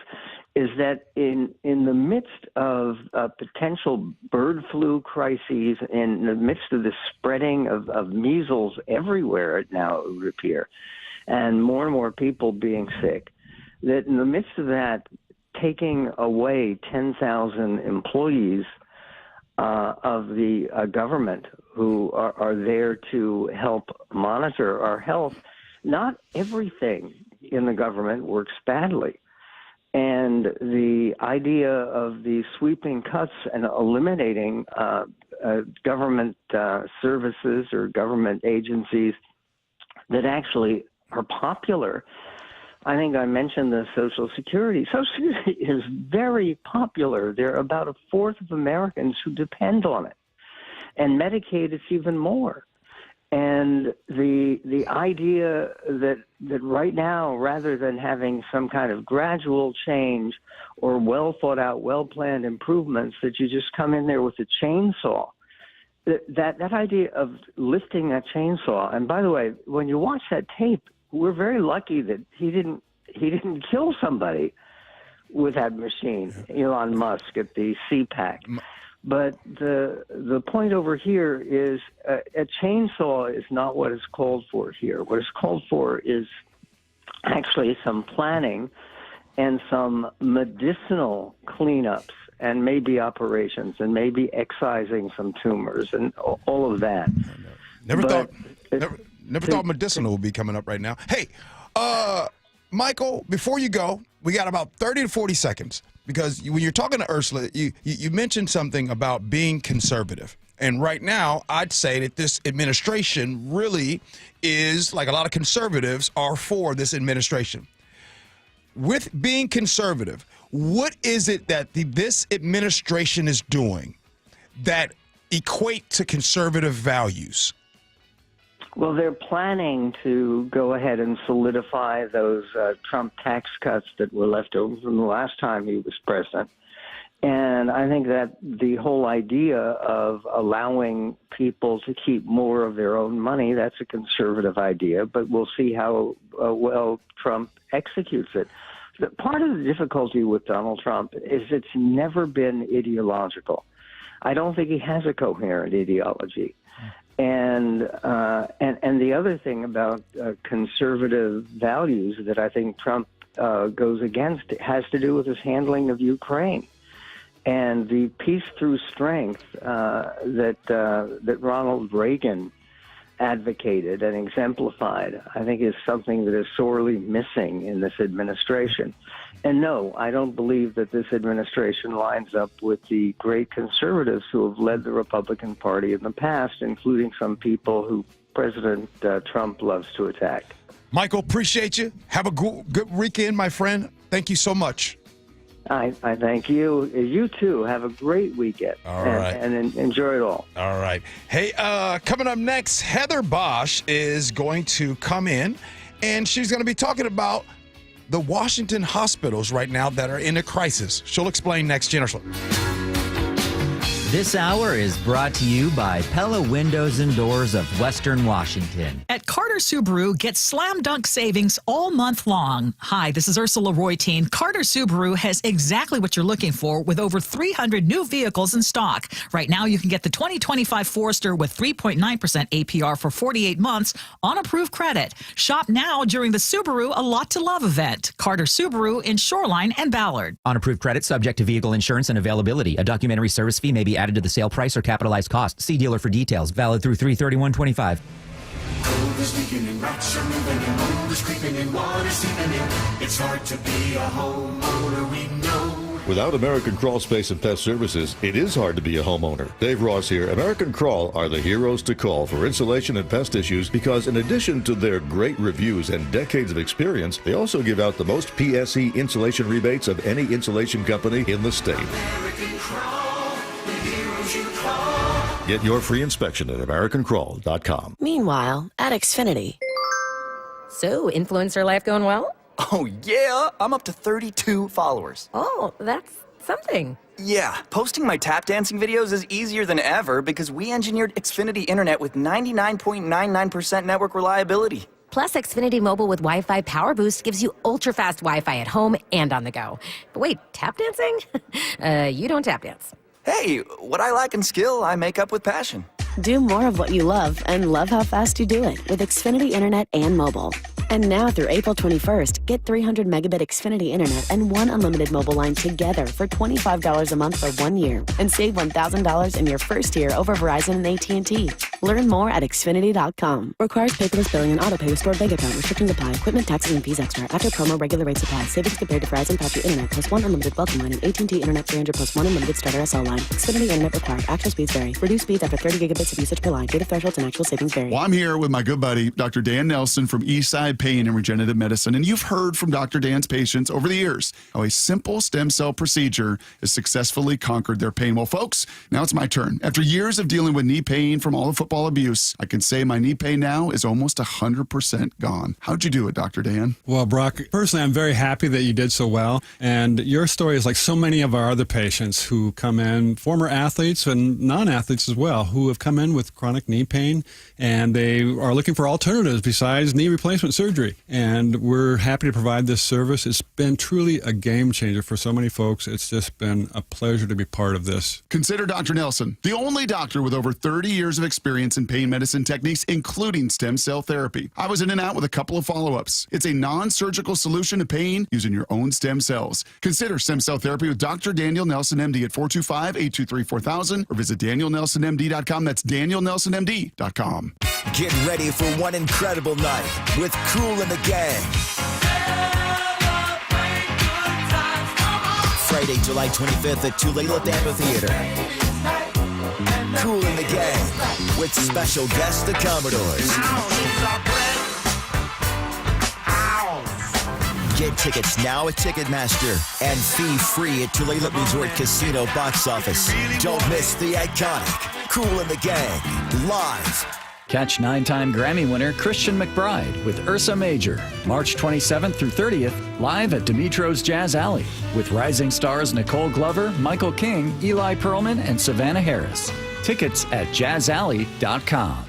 is that in the midst of potential bird flu crises, in the midst of the spreading of measles everywhere now, it would appear, and more people being sick, that in the midst of that, taking away 10,000 employees of the government who are there to help monitor our health, not everything in the government works badly. And the idea of the sweeping cuts and eliminating government services or government agencies that actually are popular. I think I mentioned the Social Security. Social Security is very popular. There are about a fourth of Americans who depend on it. And Medicaid, it's even more. And the idea that right now, rather than having some kind of gradual change or well thought out, well planned improvements, that you just come in there with a chainsaw, that idea of lifting that chainsaw. And by the way, when you watch that tape, we're very lucky that he didn't kill somebody with that machine, Elon Musk at the CPAC. But the point over here is a chainsaw is not what is called for here. What is called for is actually some planning and some medicinal cleanups and maybe operations and maybe excising some tumors and all of that. Never thought medicinal would be coming up right now. Hey, Michael, before you go, we got about 30 to 40 seconds because when you're talking to Ursula, you mentioned something about being conservative. And right now, I'd say that this administration really is, like a lot of conservatives are for this administration. With being conservative, what is it that this administration is doing that equate to conservative values? Well, they're planning to go ahead and solidify those Trump tax cuts that were left over from the last time he was president. And I think that the whole idea of allowing people to keep more of their own money, that's a conservative idea, but we'll see how well Trump executes it. Part of the difficulty with Donald Trump is it's never been ideological. I don't think he has a coherent ideology. And the other thing about conservative values that I think Trump goes against has to do with his handling of Ukraine. And the peace through strength that Ronald Reagan advocated and exemplified, I think is something that is sorely missing in this administration. And no, I don't believe that this administration lines up with the great conservatives who have led the Republican Party in the past, including some people who President Trump loves to attack. Michael, appreciate you. Have a good weekend, my friend. Thank you so much. I thank you. You too. Have a great weekend. All right. And enjoy it all. All right. Hey, coming up next, Heather Bosch is going to come in, and she's going to be talking about the Washington hospitals right now that are in a crisis. She'll explain next, Jennifer. This hour is brought to you by Pella Windows and Doors of Western Washington. At Carter Subaru, get slam dunk savings all month long. Hi, this is Ursula Reutin. Carter Subaru has exactly what you're looking for with over 300 new vehicles in stock. Right now, you can get the 2025 Forester with 3.9% APR for 48 months on approved credit. Shop now during the Subaru A Lot to Love event. Carter Subaru in Shoreline and Ballard. On approved credit, subject to vehicle insurance and availability. A documentary service fee may be added to the sale price or capitalized cost. See dealer for details. Valid through 3/31/25. It's hard to be a homeowner, we know. Without American Crawl Space and Pest Services, it is hard to be a homeowner. Dave Ross here. American Crawl are the heroes to call for insulation and pest issues because in addition to their great reviews and decades of experience, they also give out the most PSE insulation rebates of any insulation company in the state. American Crawl, the heroes you call. Get your free inspection at AmericanCrawl.com. Meanwhile, at Xfinity. So, influencer life going well? Oh, yeah. I'm up to 32 followers. Oh, that's something. Yeah. Posting my tap dancing videos is easier than ever because we engineered Xfinity Internet with 99.99% network reliability. Plus, Xfinity Mobile with Wi-Fi Power Boost gives you ultra-fast Wi-Fi at home and on the go. But wait, tap dancing? You don't tap dance. Hey, what I lack in skill, I make up with passion. Do more of what you love and love how fast you do it with Xfinity Internet and mobile. And now through April 21st, get 300 megabit Xfinity Internet and one unlimited mobile line together for $25 a month for 1 year and save $1,000 in your first year over Verizon and AT&T. Learn more at Xfinity.com. Requires paperless billing and autopay with stored bank account. Restrictions apply. Equipment, taxes, and fees extra. After promo, regular rates apply. Savings compared to Verizon 5G Internet plus one unlimited welcome line and AT&T Internet 300 plus one unlimited starter SL line. Xfinity Internet required. Actual speeds vary. Reduced speeds after 30 gigabits of usage per line. Data thresholds and actual savings vary. Well, I'm here with my good buddy, Dr. Dan Nelson from Eastside Pain and Regenerative Medicine. And you've heard from Dr. Dan's patients over the years how a simple stem cell procedure has successfully conquered their pain. Well, folks, now it's my turn. After years of dealing with knee pain from all the football abuse, I can say my knee pain now is almost 100% gone. How'd you do it, Dr. Dan? Well, Brock, personally, I'm very happy that you did so well. And your story is like so many of our other patients who come in, former athletes and non-athletes as well, who have come in with chronic knee pain, and they are looking for alternatives besides knee replacement surgery. And we're happy to provide this service. It's been truly a game changer for so many folks. It's just been a pleasure to be part of this. Consider Dr. Nelson, the only doctor with over 30 years of experience experience in pain medicine techniques, including stem cell therapy. I was in and out with a couple of follow-ups. It's a non-surgical solution to pain using your own stem cells. Consider stem cell therapy with Dr. Daniel Nelson, MD at 425-823-4000 or visit danielnelsonmd.com. That's danielnelsonmd.com. Get ready for one incredible night with Kool and the Gang. Friday, July 25th at Tulalip Amphitheater. Kool and the Gang with special guest the Commodores. Get tickets now at Ticketmaster and fee-free at Tulalip Resort Casino box office. Don't miss the iconic Kool and the Gang live. Catch 9-time Grammy winner Christian McBride with Ursa Major, March 27th through 30th, live at Dimitro's Jazz Alley, with rising stars Nicole Glover, Michael King, Eli Pearlman, and Savannah Harris. Tickets at jazzalley.com.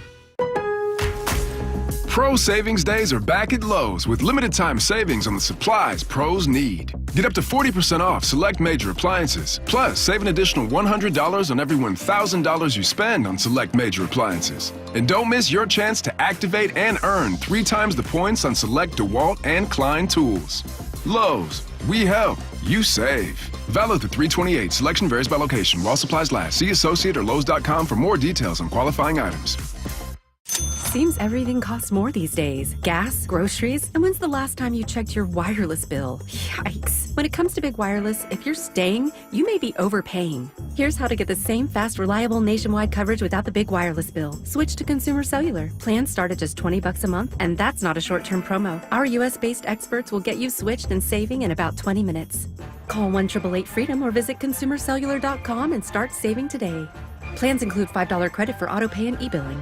Pro Savings Days are back at Lowe's with limited time savings on the supplies pros need. Get up to 40% off select major appliances. Plus, save an additional $100 on every $1,000 you spend on select major appliances. And don't miss your chance to activate and earn 3 times the points on select DeWalt and Klein tools. Lowe's, we help, you save. Valid through 3/28. Selection varies by location. While supplies last. See associate or Lowe's.com for more details on qualifying items. Seems everything costs more these days. Gas, groceries, and when's the last time you checked your wireless bill? Yikes. When it comes to big wireless, if you're staying, you may be overpaying. Here's how to get the same fast, reliable nationwide coverage without the big wireless bill. Switch to Consumer Cellular. Plans start at just $20 a month, and that's not a short-term promo. Our U.S.-based experts will get you switched and saving in about 20 minutes. Call 1-888-FREEDOM or visit consumercellular.com and start saving today. Plans include $5 credit for autopay and e-billing.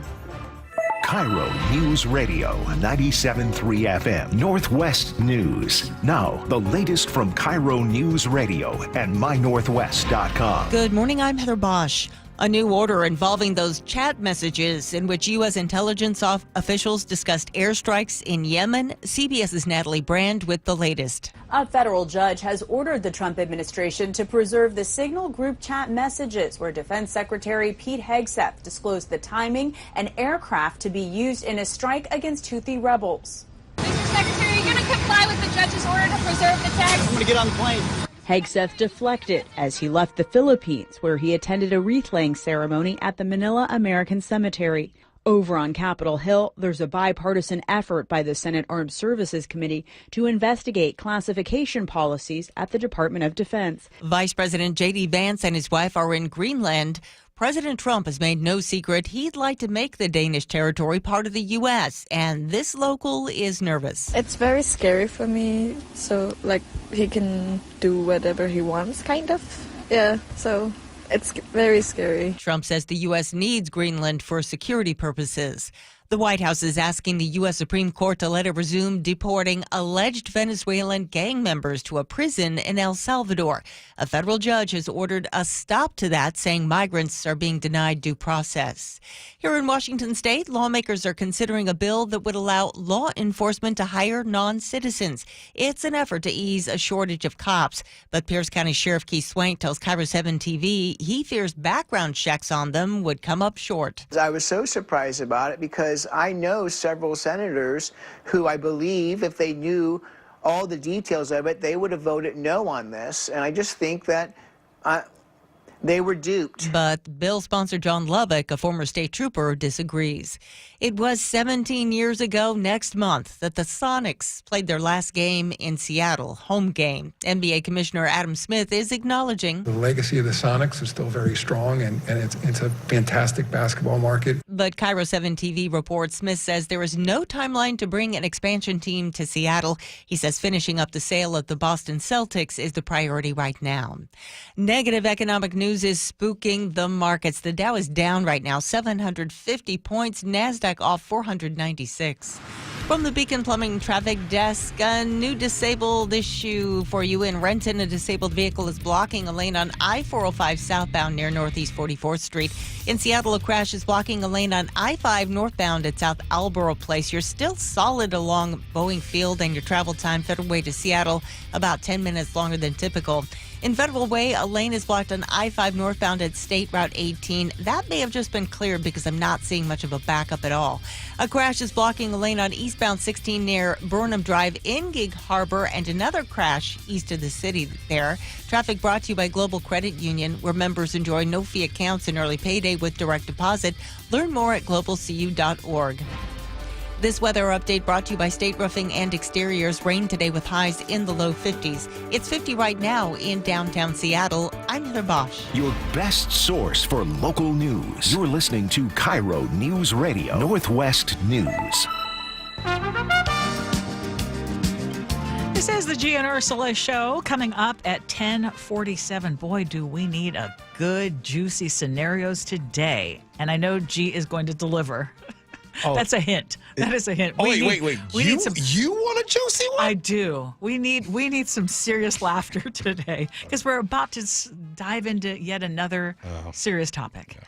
KIRO Newsradio, 97.3 FM, Northwest News. Now, the latest from KIRO Newsradio and mynorthwest.com. Good morning, I'm Heather Bosch. A new order involving those chat messages in which U.S. intelligence officials discussed airstrikes in Yemen. CBS's Natalie Brand with the latest. A federal judge has ordered the Trump administration to preserve the Signal group chat messages where Defense Secretary Pete Hegseth disclosed the timing and aircraft to be used in a strike against Houthi rebels. Mr. Secretary, are you going to comply with the judge's order to preserve the text? I'm going to get on the plane. Hegseth deflected as he left the Philippines, where he attended a wreath-laying ceremony at the Manila American Cemetery. Over on Capitol Hill, there's a bipartisan effort by the Senate Armed Services Committee to investigate classification policies at the Department of Defense. Vice President J.D. Vance and his wife are in Greenland. President Trump has made no secret he'd like to make the Danish territory part of the U.S., and this local is nervous. It's very scary for me, so, he can do whatever he wants, kind of. Yeah, so it's very scary. Trump says the U.S. needs Greenland for security purposes. The White House is asking the U.S. Supreme Court to let it resume deporting alleged Venezuelan gang members to a prison in El Salvador. A federal judge has ordered a stop to that, saying migrants are being denied due process. Here in Washington state, lawmakers are considering a bill that would allow law enforcement to hire non-citizens. It's an effort to ease a shortage of cops. But Pierce County Sheriff Keith Swank tells KIRO 7 TV he fears background checks on them would come up short. I was so surprised about it because I know several senators who I believe if they knew all the details of it, they would have voted no on this. And I just think that they were duped. But bill sponsor John Lovick, a former state trooper, disagrees. It was 17 years ago next month that the Sonics played their last game in Seattle, home game. NBA Commissioner Adam Smith is acknowledging The legacy of the Sonics is still very strong, and it's a fantastic basketball market. But KIRO 7 TV reports Smith says there is no timeline to bring an expansion team to Seattle. He says finishing up the sale of the Boston Celtics is the priority right now. Negative economic news is spooking the markets. The Dow is down right now, 750 points. NASDAQ off 496. From the Beacon Plumbing Traffic Desk, a new disabled issue for you in Renton. A disabled vehicle is blocking a lane on I-405 southbound near Northeast 44th Street. In Seattle, a crash is blocking a lane on I-5 northbound at South Alborough Place. You're still solid along Boeing Field, and your travel time Federal Way to Seattle about 10 minutes longer than typical. In Federal Way, a lane is blocked on I-5 northbound at State Route 18. That may have just been cleared because I'm not seeing much of a backup at all. A crash is blocking a lane on eastbound 16 near Burnham Drive in Gig Harbor, and another crash east of the city there. Traffic brought to you by Global Credit Union, where members enjoy no-fee accounts and early payday with direct deposit. Learn more at globalcu.org. This weather update brought to you by State Roofing and Exteriors. Rain today with highs in the low 50s. It's 50 right now in downtown Seattle. I'm Heather Bosch. Your best source for local news. You're listening to KIRO Newsradio, Northwest News. This is the G and Ursula show coming up at 10:47. Boy, do we need a good, juicy scenarios today. And I know G is going to deliver. Oh. That's a hint. That is a hint. Oh, wait. You want a juicy one? I do. We need some serious laughter today because we're about to dive into yet another serious topic. Yeah.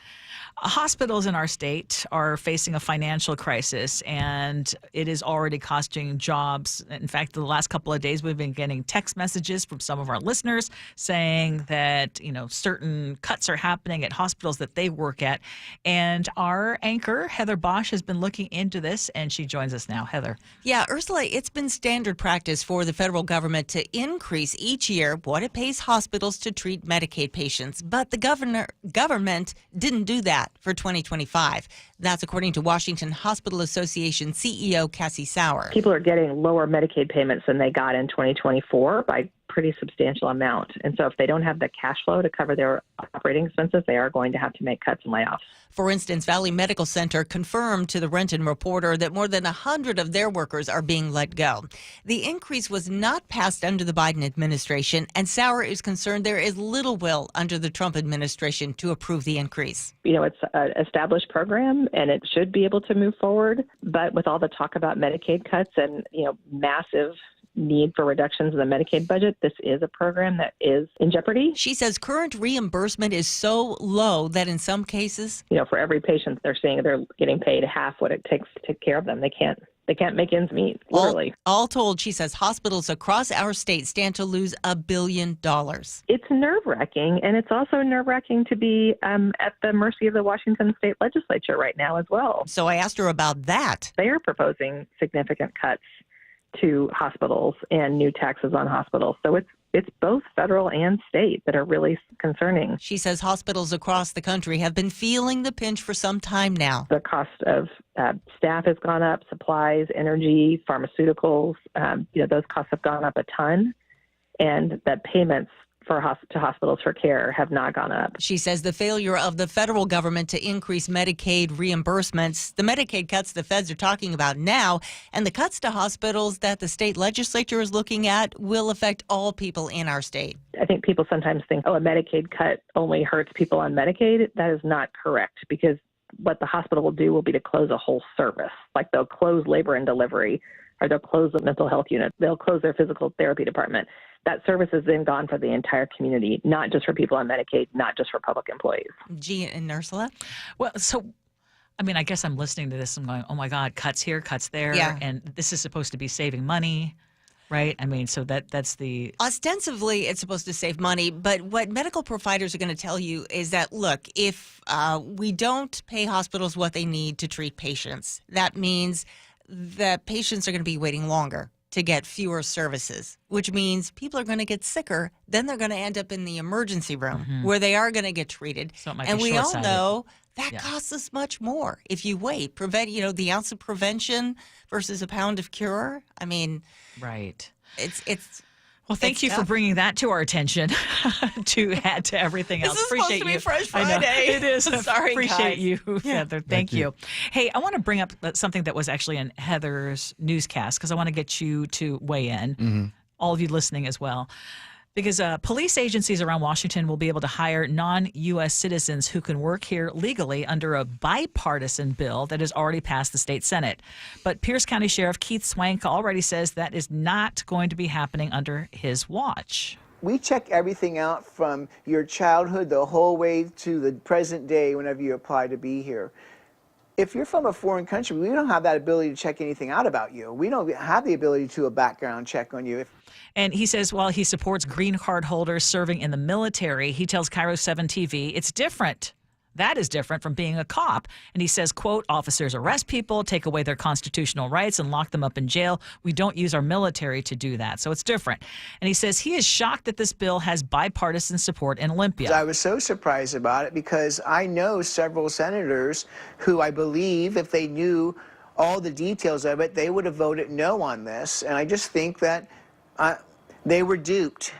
Hospitals in our state are facing a financial crisis, and it is already costing jobs. In fact, the last couple of days, we've been getting text messages from some of our listeners saying that, certain cuts are happening at hospitals that they work at. And our anchor, Heather Bosch, has been looking into this, and she joins us now. Heather. Yeah, Ursula, it's been standard practice for the federal government to increase each year what it pays hospitals to treat Medicaid patients. But the government didn't do that for 2025. That's according to Washington Hospital Association CEO Cassie Sauer. People are getting lower Medicaid payments than they got in 2024 by pretty substantial amount. And so if they don't have the cash flow to cover their operating expenses, they are going to have to make cuts and layoffs. For instance, Valley Medical Center confirmed to the Renton Reporter that more than 100 of their workers are being let go. The increase was not passed under the Biden administration, and Sauer is concerned there is little will under the Trump administration to approve the increase. It's an established program, and it should be able to move forward. But with all the talk about Medicaid cuts and, massive need for reductions in the Medicaid budget, this is a program that is in jeopardy. She says current reimbursement is so low that in some cases, for every patient they're seeing, they're getting paid half what it takes to take care of them. They can't make ends meet, literally. All told, she says hospitals across our state stand to lose $1 billion. It's nerve-wracking, and it's also nerve-wracking to be at the mercy of the Washington state legislature right now as well. So I asked her about that. They are proposing significant cuts to hospitals and new taxes on hospitals. So it's both federal and state that are really concerning. She says hospitals across the country have been feeling the pinch for some time now. The cost of staff has gone up, supplies, energy, pharmaceuticals, those costs have gone up a ton, and that payments to hospitals for care have not gone up. She says the failure of the federal government to increase Medicaid reimbursements, the Medicaid cuts the feds are talking about now, and the cuts to hospitals that the state legislature is looking at will affect all people in our state. I think people sometimes think, a Medicaid cut only hurts people on Medicaid. That is not correct, because what the hospital will do will be to close a whole service. Like they'll close labor and delivery, or they'll close the mental health unit. They'll close their physical therapy department. That service is then gone for the entire community, not just for people on Medicaid, not just for public employees. G and Ursula? Well, I guess I'm listening to this and going, oh my God, cuts here, cuts there. Yeah. And this is supposed to be saving money, right? So that's the... Ostensibly, it's supposed to save money, but what medical providers are going to tell you is that, look, if we don't pay hospitals what they need to treat patients, that means that patients are going to be waiting longer to get fewer services, which means people are going to get sicker. Then they're going to end up in the emergency room where they are going to get treated. So it might and be we all short-sighted. know that costs us much more if you wait. The ounce of prevention versus a pound of cure. Right. It's Well, thank you for bringing that to our attention to add to everything else. This is supposed to be Fresh Friday. I know. It is. Sorry, Appreciate guys. you, Heather. Thank you. Hey, I want to bring up something that was actually in Heather's newscast because I want to get you to weigh in, all of you listening as well. Because police agencies around Washington will be able to hire non-U.S. citizens who can work here legally under a bipartisan bill that has already passed the state Senate. But Pierce County Sheriff Keith Swank already says that is not going to be happening under his watch. We check everything out from your childhood the whole way to the present day whenever you apply to be here. if you're from a foreign country, we don't have that ability to check anything out about you. We don't have the ability to do a background check on you. And he says while he supports green card holders serving in the military, he tells KIRO 7 TV it's different. That is different from being a cop. And he says, quote, officers arrest people, take away their constitutional rights, and lock them up in jail. We don't use our military to do that. So it's different. And he says he is shocked that this bill has bipartisan support in Olympia. I was so surprised about it because I know several senators who I believe if they knew all the details of it, they would have voted no on this. And I just think that they were duped.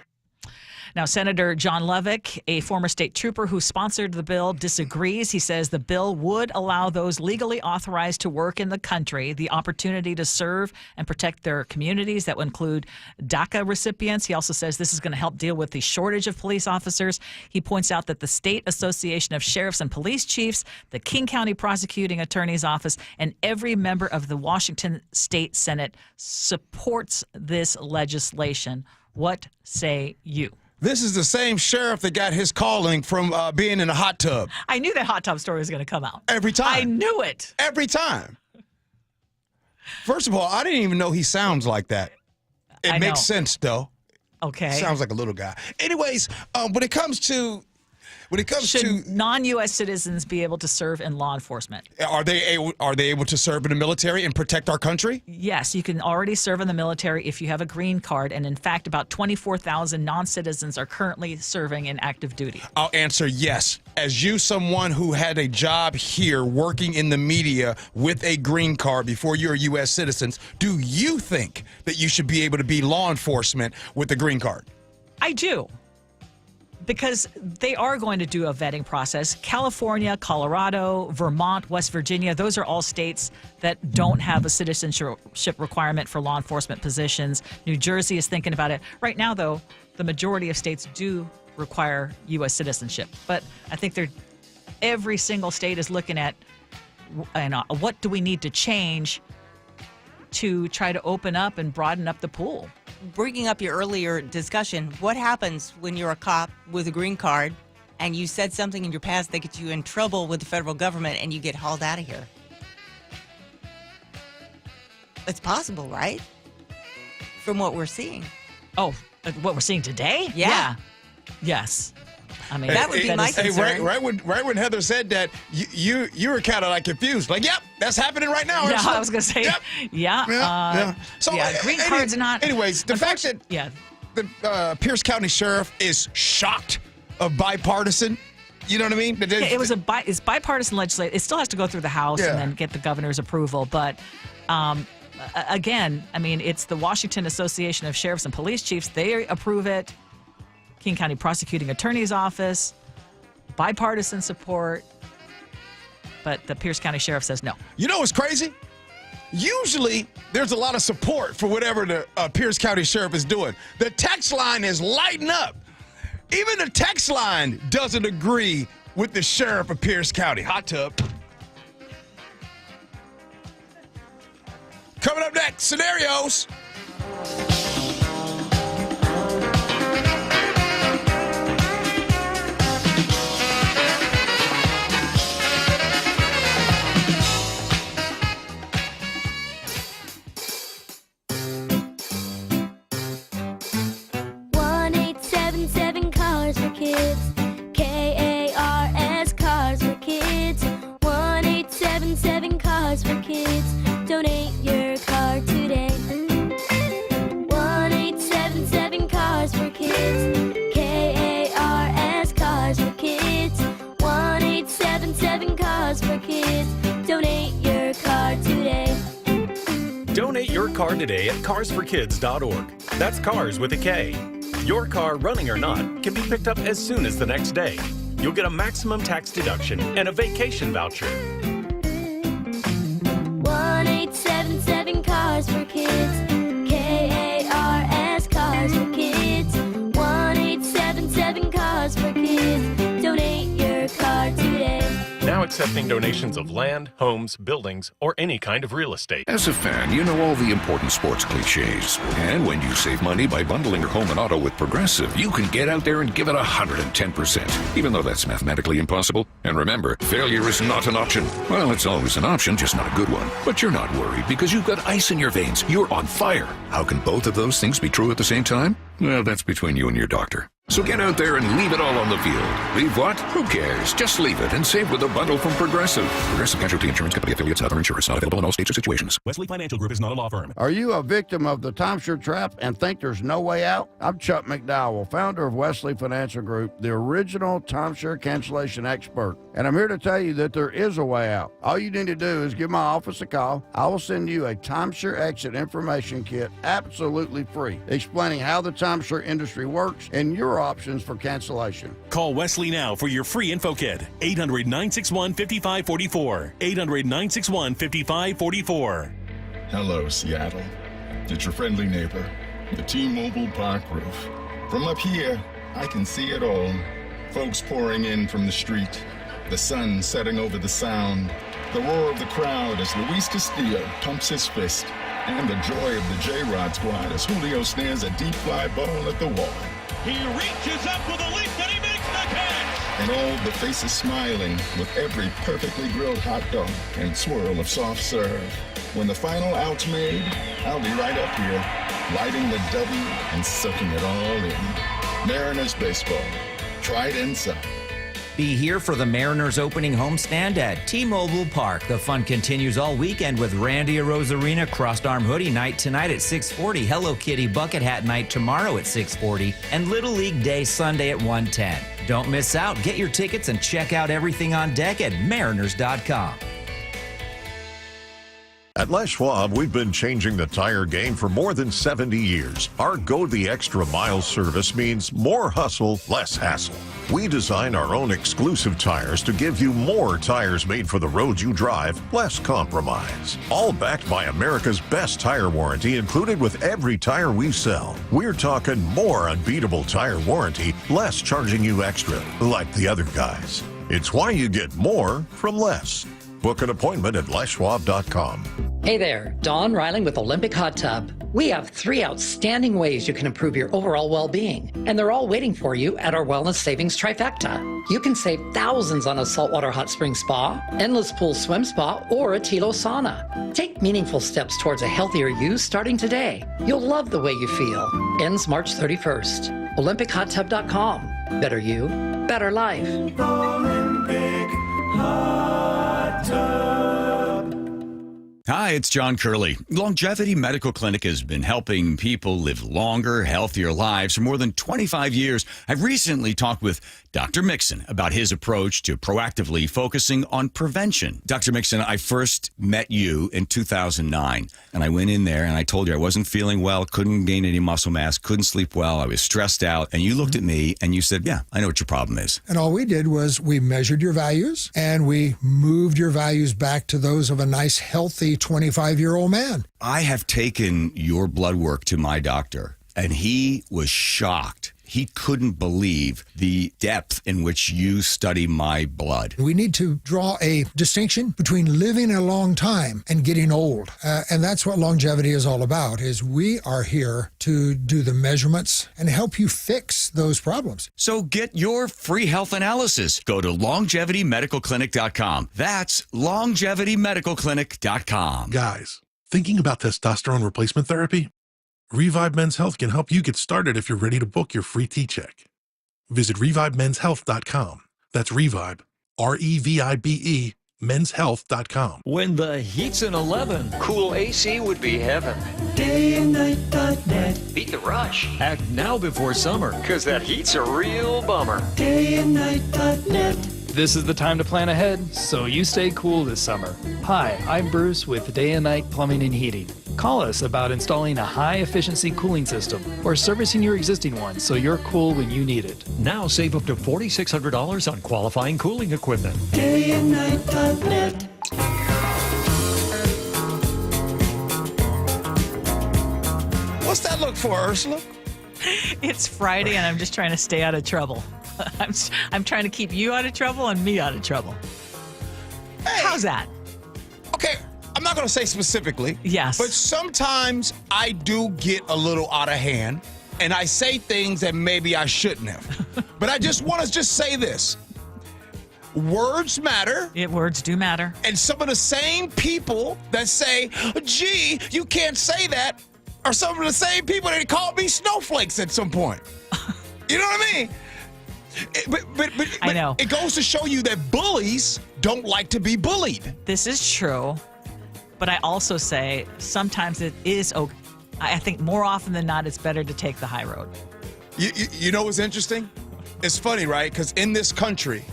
Now, Senator John Levick, a former state trooper who sponsored the bill, disagrees. He says the bill would allow those legally authorized to work in the country the opportunity to serve and protect their communities. That would include DACA recipients. He also says this is going to help deal with the shortage of police officers. He points out that the State Association of Sheriffs and Police Chiefs, the King County Prosecuting Attorney's Office, and every member of the Washington State Senate supports this legislation. What say you? This is the same sheriff that got his calling from being in a hot tub. I knew that hot tub story was going to come out. Every time. I knew it. Every time. First of all, I didn't even know he sounds like that. It makes sense, though. Okay. Sounds like a little guy. Anyways, when it comes to Should non-U.S. citizens be able to serve in law enforcement? Are they able to serve in the military and protect our country? Yes, you can already serve in the military if you have a green card. And in fact, about 24,000 non-citizens are currently serving in active duty. I'll answer yes. As you, someone who had a job here working in the media with a green card before you're a U.S. citizen, do you think that you should be able to be law enforcement with a green card? I do. Because they are going to do a vetting process. California, Colorado, Vermont, West Virginia, those are all states that don't have a citizenship requirement for law enforcement positions. New Jersey is thinking about it. Right now, though, the majority of states do require U.S. citizenship. But I think every single state is looking at what do we need to change to try to open up and broaden up the pool. Bringing up your earlier discussion, what happens when you're a cop with a green card and you said something in your past that gets you in trouble with the federal government and you get hauled out of here? It's possible, right? From what we're seeing. Oh, what we're seeing today? Yeah. Yes. I mean, that would be my concern. Right when Heather said that, you were kind of like confused. Like, yep, that's happening right now. Yeah, I was going to say, yeah. So, green card's not. Anyways, the fact that the Pierce County Sheriff is shocked of bipartisan, you know what I mean? It's bipartisan legislation. It still has to go through the House and then get the governor's approval. But again, I mean, it's the Washington Association of Sheriffs and Police Chiefs. They approve it. King County Prosecuting Attorney's Office, bipartisan support, but the Pierce County Sheriff says no. You know what's crazy? Usually, there's a lot of support for whatever the Pierce County Sheriff is doing. The text line is lighting up. Even the text line doesn't agree with the Sheriff of Pierce County. Hot tub. Coming up next, scenarios. Kids, KARS, Cars for Kids, 1-877 Cars for Kids. Donate your car today. 1-877 Cars for Kids, KARS, Cars for Kids, 1-877 Cars for Kids. Donate your car today. Donate your car today at carsforkids.org. That's cars with a K. Your car, running or not, can be picked up as soon as the next day. You'll get a maximum tax deduction and a vacation voucher. 1-877 Cars for Kids, KARS, Cars for Kids, 1-877 Cars for Kids. Donate your car today. Now accept accepting donations of land, homes, buildings, or any kind of real estate. As a fan, you know all the important sports cliches. And when you save money by bundling your home and auto with Progressive, you can get out there and give it 110%, even though that's mathematically impossible. And remember, failure is not an option. Well, it's always an option, just not a good one. But you're not worried because you've got ice in your veins. You're on fire. How can both of those things be true at the same time? Well, that's between you and your doctor. So get out there and leave it all on the field. Leave what? Who cares? Just leave it and save with a bundle from Progressive. Progressive Casualty Insurance Company affiliates and other insurers. Not available in all states or situations. Wesley Financial Group is not a law firm. Are you a victim of the timeshare trap and think there's no way out? I'm Chuck McDowell, founder of Wesley Financial Group, the original timeshare cancellation expert. And I'm here to tell you that there is a way out. All you need to do is give my office a call. I will send you a timeshare exit information kit absolutely free, explaining how the timeshare industry works and your options for cancellation. Call Wesley now for your free info kit. 800-961-5544. 800-961-5544. Hello, Seattle. It's your friendly neighbor, the T-Mobile Park roof. From up here, I can see it all. Folks pouring in from the street, the sun setting over the sound, the roar of the crowd as Luis Castillo pumps his fist, and the joy of the J-Rod squad as Julio snares a deep fly ball at the wall. He reaches up with a leap and he makes the catch! And all the faces smiling with every perfectly grilled hot dog and swirl of soft serve. When the final out's made, I'll be right up here, lighting the W and soaking it all in. Mariners baseball. Try it inside. Be here for the Mariners opening homestand at T-Mobile Park. The fun continues all weekend with Randy Arozarena Crossed Arm Hoodie Night tonight at 6:40, Hello Kitty Bucket Hat Night tomorrow at 6:40, and Little League Day Sunday at 1:10. Don't miss out. Get your tickets and check out everything on deck at mariners.com. At Les Schwab, we've been changing the tire game for more than 70 years. Our Go the Extra Mile service means more hustle, less hassle. We design our own exclusive tires to give you more tires made for the roads you drive, less compromise. All backed by America's best tire warranty included with every tire we sell. We're talking more unbeatable tire warranty, less charging you extra, like the other guys. It's why you get more from less. Book an appointment at leschwab.com. Hey there, Dawn Riling with Olympic Hot Tub. We have 3 outstanding ways you can improve your overall well-being, and they're all waiting for you at our Wellness Savings Trifecta. You can save thousands on a saltwater hot spring spa, endless pool swim spa, or a Tilo sauna. Take meaningful steps towards a healthier you starting today. You'll love the way you feel. Ends March 31st. OlympicHotTub.com. Better you, better life. Olympic Hot Tub. Hi, it's John Curley. Longevity Medical Clinic has been helping people live longer, healthier lives for more than 25 years. I've recently talked with Dr. Mixon about his approach to proactively focusing on prevention. Dr. Mixon, I first met you in 2009, and I went in there and I told you I wasn't feeling well, couldn't gain any muscle mass, couldn't sleep well, I was stressed out, and you looked at me and you said, yeah, I know what your problem is. And all we did was we measured your values and we moved your values back to those of a nice, healthy 25-year-old man. I have taken your blood work to my doctor, and he was shocked. He couldn't believe the depth in which you study my blood. We need to draw a distinction between living a long time and getting old. And that's what longevity is all about, is we are here to do the measurements and help you fix those problems. So get your free health analysis. Go to longevitymedicalclinic.com. That's longevitymedicalclinic.com. Guys, thinking about testosterone replacement therapy? Revive Men's Health can help you get started if you're ready to book your free T-check. Visit ReviveMen'sHealth.com. That's Revive, R-E-V-I-B-E, menshealth.com. When the heat's in 11, cool AC would be heaven. DayandNight.net. Beat the rush. Act now before summer. Because that heat's a real bummer. DayandNight.net. This is the time to plan ahead, so you stay cool this summer. Hi, I'm Bruce with Day and Night Plumbing and Heating. Call us about installing a high-efficiency cooling system or servicing your existing one so you're cool when you need it. Now save up to $4,600 on qualifying cooling equipment. DayandNight.net. What's that look for, Ursula? It's Friday, and I'm just trying to stay out of trouble. I'm trying to keep you out of trouble and me out of trouble. How's that? Okay, I'm not going to say specifically. Yes. But sometimes I do get a little out of hand, and I say things that maybe I shouldn't have. But I just want to just say this. Words matter. Words do matter. And some of the same people that say, gee, you can't say that, are some of the same people that called me snowflakes at some point. You know what I mean? But I know. It goes to show you that bullies don't like to be bullied. This is true. But I also say sometimes it is okay. I think more often than not, it's better to take the high road. You know what's interesting? It's funny, right? Because in this country,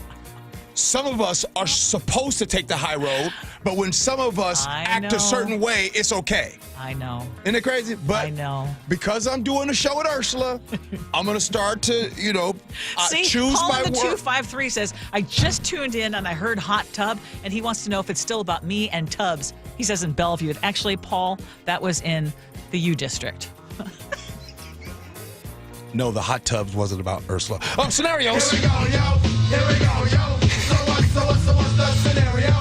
some of us are supposed to take the high road, but when some of us act a certain way, it's okay. I know. Isn't it crazy? But I know. Because I'm doing a show with Ursula, I'm going to start to, See, choose Paul my in the word. 253 says, I just tuned in and I heard hot tub, and he wants to know if it's still about me and tubs. He says in Bellevue. Actually, Paul, that was in the U District. No, the hot tubs wasn't about Ursula. Oh, scenarios. Here we go, yo. Here we go, yo. So what's the scenario?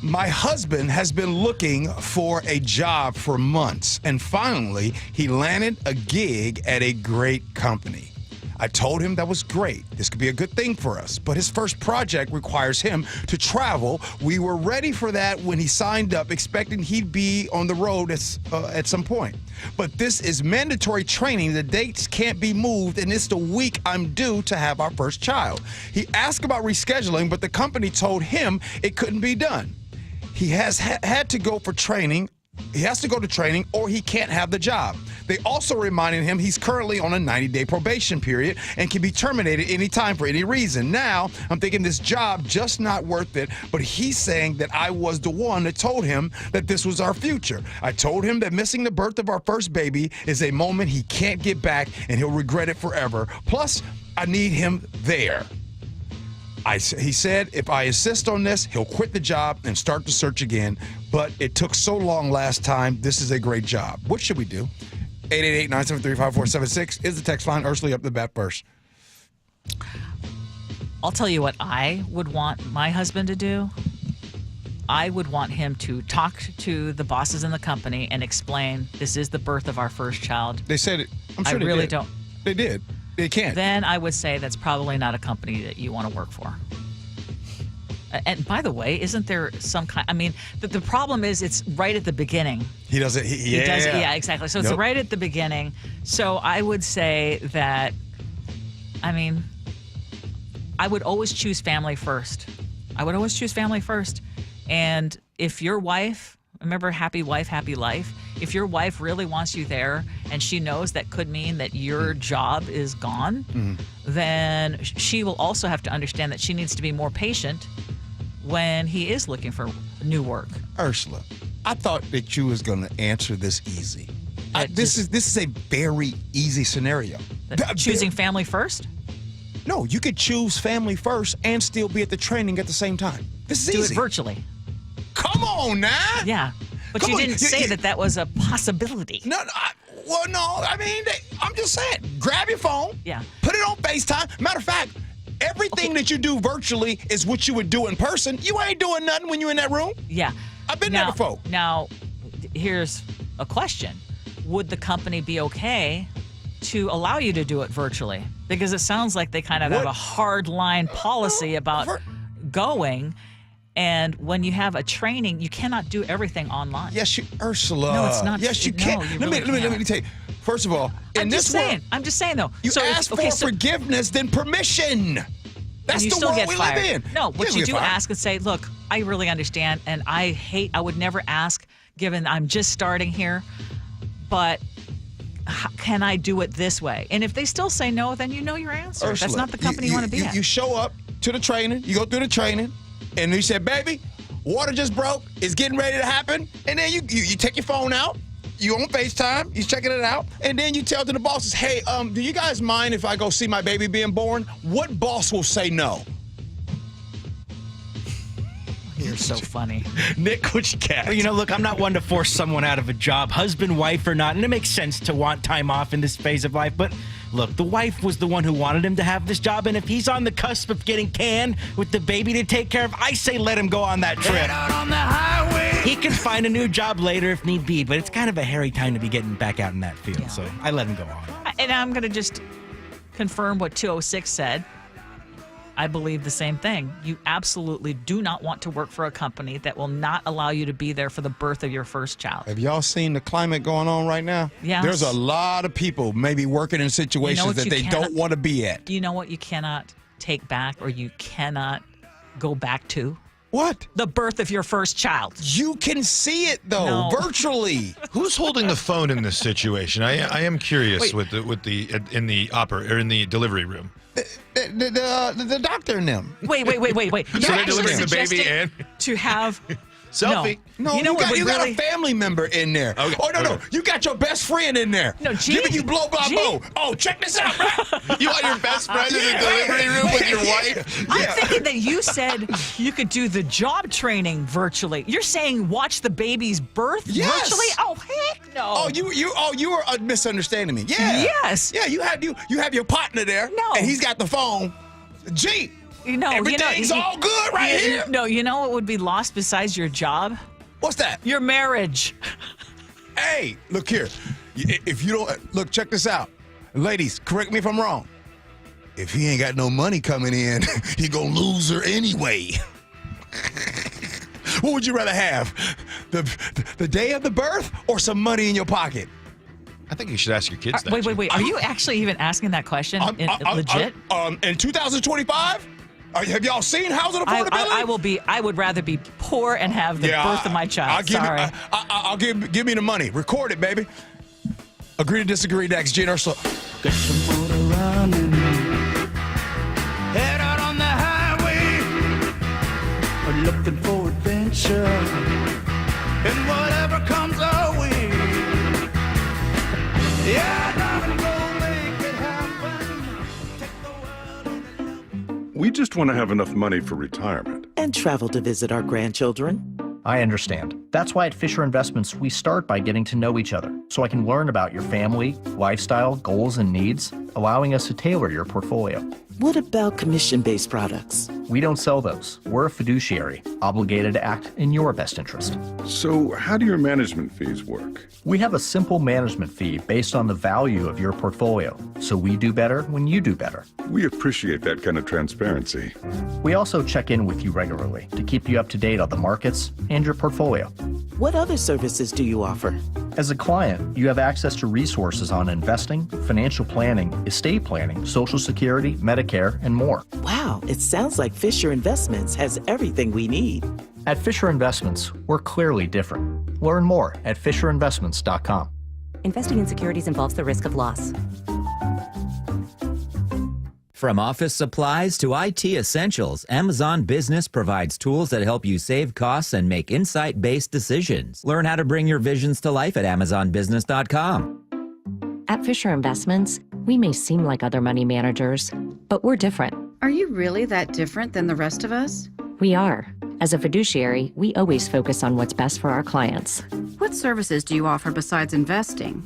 My husband has been looking for a job for months, and finally, he landed a gig at a great company. I told him that was great. This could be a good thing for us, but his first project requires him to travel. We were ready for that when he signed up, expecting he'd be on the road at some point. But this is mandatory training. The dates can't be moved, and it's the week I'm due to have our first child. He asked about rescheduling, but the company told him it couldn't be done. He has had to go for training. He has to go to training or he can't have the job. They also reminded him he's currently on a 90-day probation period and can be terminated anytime for any reason. Now, I'm thinking this job just not worth it, but he's saying that I was the one that told him that this was our future. I told him that missing the birth of our first baby is a moment he can't get back and he'll regret it forever. Plus, I need him there. He said if I insist on this, he'll quit the job and start the search again. But it took so long last time. This is a great job. What should we do? 888-973-5476 is the text line. Ursula up the bat first. I'll tell you what I would want my husband to do. I would want him to talk to the bosses in the company and explain this is the birth of our first child. They said it. I'm sure they really did. don't. They did. They can't. Then I would say that's probably not a company that you want to work for. And by the way, isn't there some kind? I mean, the problem is it's right at the beginning. He does it. He does it. Yeah, exactly. So it's right at the beginning. So I would say that. I mean, I would always choose family first. And if your wife, remember, happy wife, happy life. If your wife really wants you there and she knows that could mean that your job is gone, then she will also have to understand that she needs to be more patient when he is looking for new work. Ursula, I thought that you was going to answer this easy. This is a very easy scenario. Choosing family first? No, you could choose family first and still be at the training at the same time. This is Do easy. it virtually. Come on now. Yeah. But you didn't say that was a possibility. No, I mean, I'm just saying, grab your phone, put it on FaceTime. Matter of fact, everything that you do virtually is what you would do in person. You ain't doing nothing when you're in that room. Yeah. I've been there before. Now, here's a question. Would the company be okay to allow you to do it virtually? Because it sounds like they kind of have a hard line policy about going. And when you have a training, you cannot do everything online. Yes, Ursula. No, it's not. Yes, you can. No, Let me tell you. First of all, I'm just saying though. You ask for forgiveness, then permission. That's the world we live in. No, what you do ask and say, look, I really understand, and I would never ask, given I'm just starting here, but can I do it this way? And if they still say no, then you know your answer. Ursula, that's not the company you want to be at. You show up to the training, you go through the training, and you say, baby, water just broke, it's getting ready to happen, and then you take your phone out, you on FaceTime, you checking it out, and then you tell to the bosses, hey, do you guys mind if I go see my baby being born? What boss will say no? You're so funny. Nick, what you got? Well, look, I'm not one to force someone out of a job, husband, wife, or not, and it makes sense to want time off in this phase of life, but Look, the wife was the one who wanted him to have this job, and if he's on the cusp of getting canned with the baby to take care of, I say let him go on that trip. Head out on the highway. He can find a new job later if need be, but it's kind of a hairy time to be getting back out in that field, so I let him go on. And I'm going to just confirm what 206 said. I believe the same thing. You absolutely do not want to work for a company that will not allow you to be there for the birth of your first child. Have y'all seen the climate going on right now? Yes. There's a lot of people maybe working in situations that they don't want to be at. Do you know what you cannot take back or you cannot go back to? What? The birth of your first child. You can see it though, virtually. Who's holding the phone in this situation? I am curious Wait. in the delivery room. The doctor and them. Wait. So they're delivering the baby and to have selfie. No, you know what would you got really... a family member in there. Okay. Oh, no. You got your best friend in there. No, G. Giving you blow, blah, blow. Oh, check this out, bro. You want your best friend in the delivery room with your wife? I'm thinking that you said you could do the job training virtually. You're saying watch the baby's birth virtually? Oh, heck no. Oh, you were misunderstanding me. Yeah. Yes. Yeah, you have your partner there. No. And he's got the phone. Gee. Everything's all good right here. No, you know what would be lost besides your job? What's that? Your marriage. Hey, look here. If you don't look, check this out. Ladies, correct me if I'm wrong. If he ain't got no money coming in, he gonna lose her anyway. What would you rather have? The day of the birth or some money in your pocket? I think you should ask your kids that. Wait. Are you actually even asking that question? Legit? In 2025? Have y'all seen housing affordability? I would rather be poor and have the birth of my child. I'll give me the money. Record it, baby. Agree to disagree next. Gene Ursula. Get your motor running. Head out on the highway. We're looking for adventure. And whatever comes our way. Yeah, darling, go make it happen. Take the world. We just want to have enough money for retirement. And travel to visit our grandchildren. I understand. That's why at Fisher Investments, we start by getting to know each other, so I can learn about your family, lifestyle, goals, and needs, allowing us to tailor your portfolio. What about commission-based products? We don't sell those. We're a fiduciary, obligated to act in your best interest. So how do your management fees work? We have a simple management fee based on the value of your portfolio, so we do better when you do better. We appreciate that kind of transparency. We also check in with you regularly to keep you up to date on the markets and your portfolio. What other services do you offer? As a client, you have access to resources on investing, financial planning, estate planning, Social Security, Medicare, and more. Wow, it sounds like Fisher Investments has everything we need. At Fisher Investments, we're clearly different. Learn more at FisherInvestments.com. Investing in securities involves the risk of loss. From office supplies to IT essentials, Amazon Business provides tools that help you save costs and make insight-based decisions. Learn how to bring your visions to life at AmazonBusiness.com. At Fisher Investments, we may seem like other money managers, but we're different. Are you really that different than the rest of us? We are. As a fiduciary, we always focus on what's best for our clients. What services do you offer besides investing?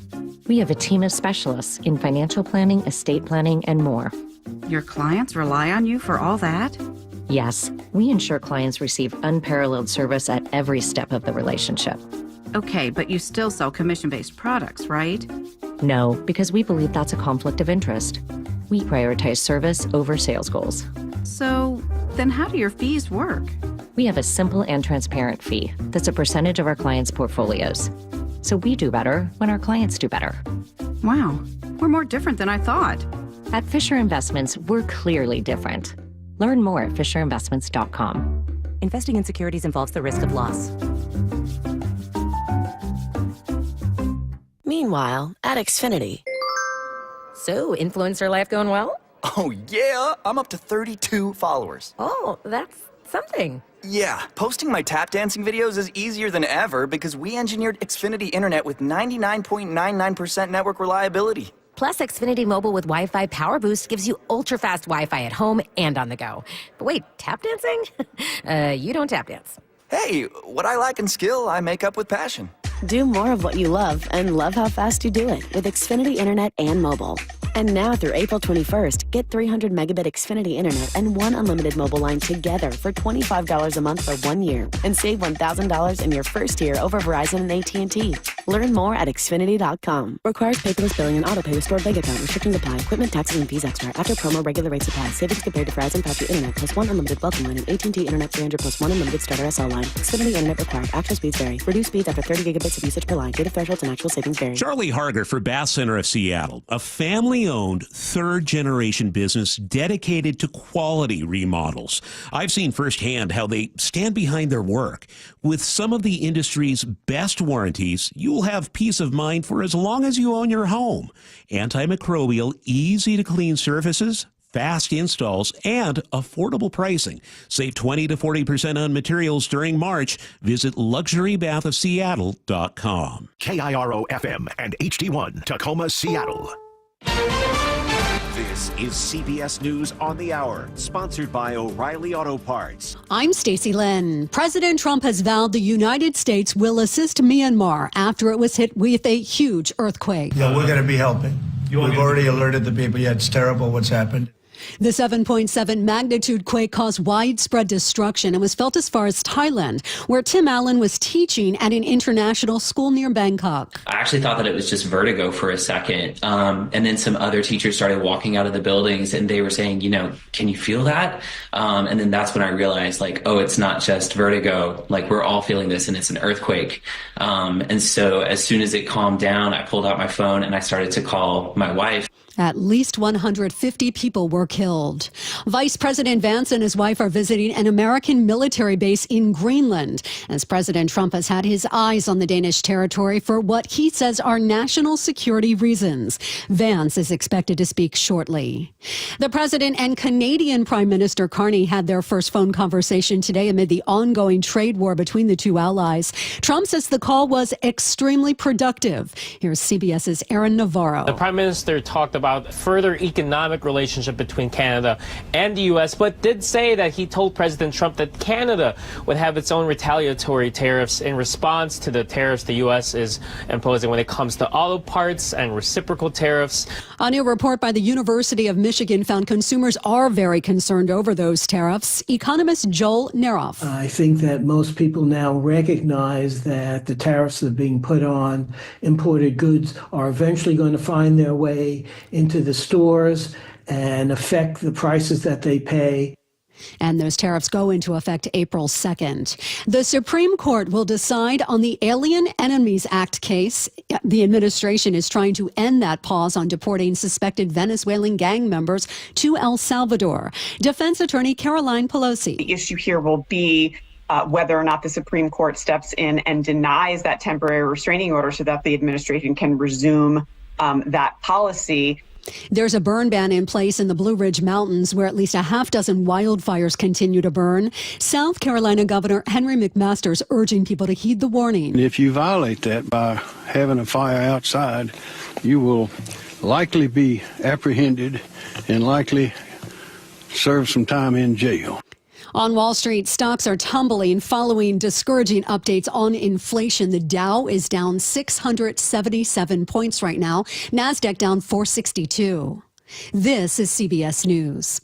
We have a team of specialists in financial planning, estate planning, and more. Your clients rely on you for all that? Yes, we ensure clients receive unparalleled service at every step of the relationship. Okay, but you still sell commission-based products, right? No, because we believe that's a conflict of interest. We prioritize service over sales goals. So, then how do your fees work? We have a simple and transparent fee that's a percentage of our clients' portfolios. So we do better when our clients do better. Wow, we're more different than I thought. At Fisher Investments, we're clearly different. Learn more at FisherInvestments.com. Investing in securities involves the risk of loss. Meanwhile, at Xfinity. So, influencer life going well? Oh, yeah. I'm up to 32 followers. Oh, that's something. Yeah, posting my tap dancing videos is easier than ever because we engineered Xfinity Internet with 99.99% network reliability. Plus, Xfinity Mobile with Wi-Fi Power Boost gives you ultra-fast Wi-Fi at home and on the go. But wait, tap dancing? You don't tap dance. Hey, what I lack in skill, I make up with passion. Do more of what you love and love how fast you do it with Xfinity Internet and mobile. And now through April 21st, get 300 megabit Xfinity Internet and one unlimited mobile line together for $25 a month for 1 year. And save $1,000 in your first year over Verizon and AT&T. Learn more at Xfinity.com. Requires paperless billing and auto pay with stored bank account. Restrictions apply. Equipment, taxes, and fees extra. After promo, regular rates apply. Savings compared to Verizon 5G Internet plus one unlimited welcome line and AT&T Internet 300 plus one unlimited starter SL line. Xfinity Internet required. Actual speeds vary. Reduced speeds after 30 gigabits of usage per line. Data thresholds and actual savings vary. Charlie Harger for Bath Center of Seattle, a family-owned third-generation business dedicated to quality remodels. I've seen firsthand how they stand behind their work. With some of the industry's best warranties, you'll have peace of mind for as long as you own your home. Antimicrobial, easy-to-clean surfaces, fast installs, and affordable pricing. Save 20 to 40% on materials during March. Visit luxurybathofseattle.com. KIRO FM and HD1 Tacoma, Seattle. This is CBS News on the Hour, sponsored by O'Reilly Auto Parts. I'm Stacey Lynn. President Trump has vowed the United States will assist Myanmar after it was hit with a huge earthquake. Yeah, we're going to be helping. We've already alerted the people. Yeah, it's terrible what's happened. The 7.7 magnitude quake caused widespread destruction and was felt as far as Thailand, where Tim Allen was teaching at an international school near Bangkok. I actually thought that it was just vertigo for a second. And then some other teachers started walking out of the buildings and they were saying, can you feel that? And then that's when I realized, it's not just vertigo. We're all feeling this and it's an earthquake. And so as soon as it calmed down, I pulled out my phone and I started to call my wife. At least 150 people were killed. Vice President Vance and his wife are visiting an American military base in Greenland, as President Trump has had his eyes on the Danish territory for what he says are national security reasons. Vance is expected to speak shortly. The president and Canadian Prime Minister Carney had their first phone conversation today amid the ongoing trade war between the two allies. Trump says the call was extremely productive. Here's CBS's Aaron Navarro. The Prime Minister talked about further economic relationship between Canada and the U.S., but did say that he told President Trump that Canada would have its own retaliatory tariffs in response to the tariffs the U.S. is imposing when it comes to auto parts and reciprocal tariffs. A new report by the University of Michigan found consumers are very concerned over those tariffs. Economist Joel Neroff. I think that most people now recognize that the tariffs that are being put on imported goods are eventually going to find their way into the stores and affect the prices that they pay. And those tariffs go into effect April 2nd. The Supreme Court will decide on the Alien Enemies Act case. The administration is trying to end that pause on deporting suspected Venezuelan gang members to El Salvador. Defense attorney Caroline Pelosi. The issue here will be whether or not the Supreme Court steps in and denies that temporary restraining order so that the administration can resume that policy. There's a burn ban in place in the Blue Ridge Mountains where at least a half dozen wildfires continue to burn. South Carolina Governor Henry McMaster's urging people to heed the warning. If you violate that by having a fire outside, you will likely be apprehended and likely serve some time in jail. On Wall Street, stocks are tumbling following discouraging updates on inflation. The Dow is down 677 points right now. NASDAQ down 462. This is CBS News.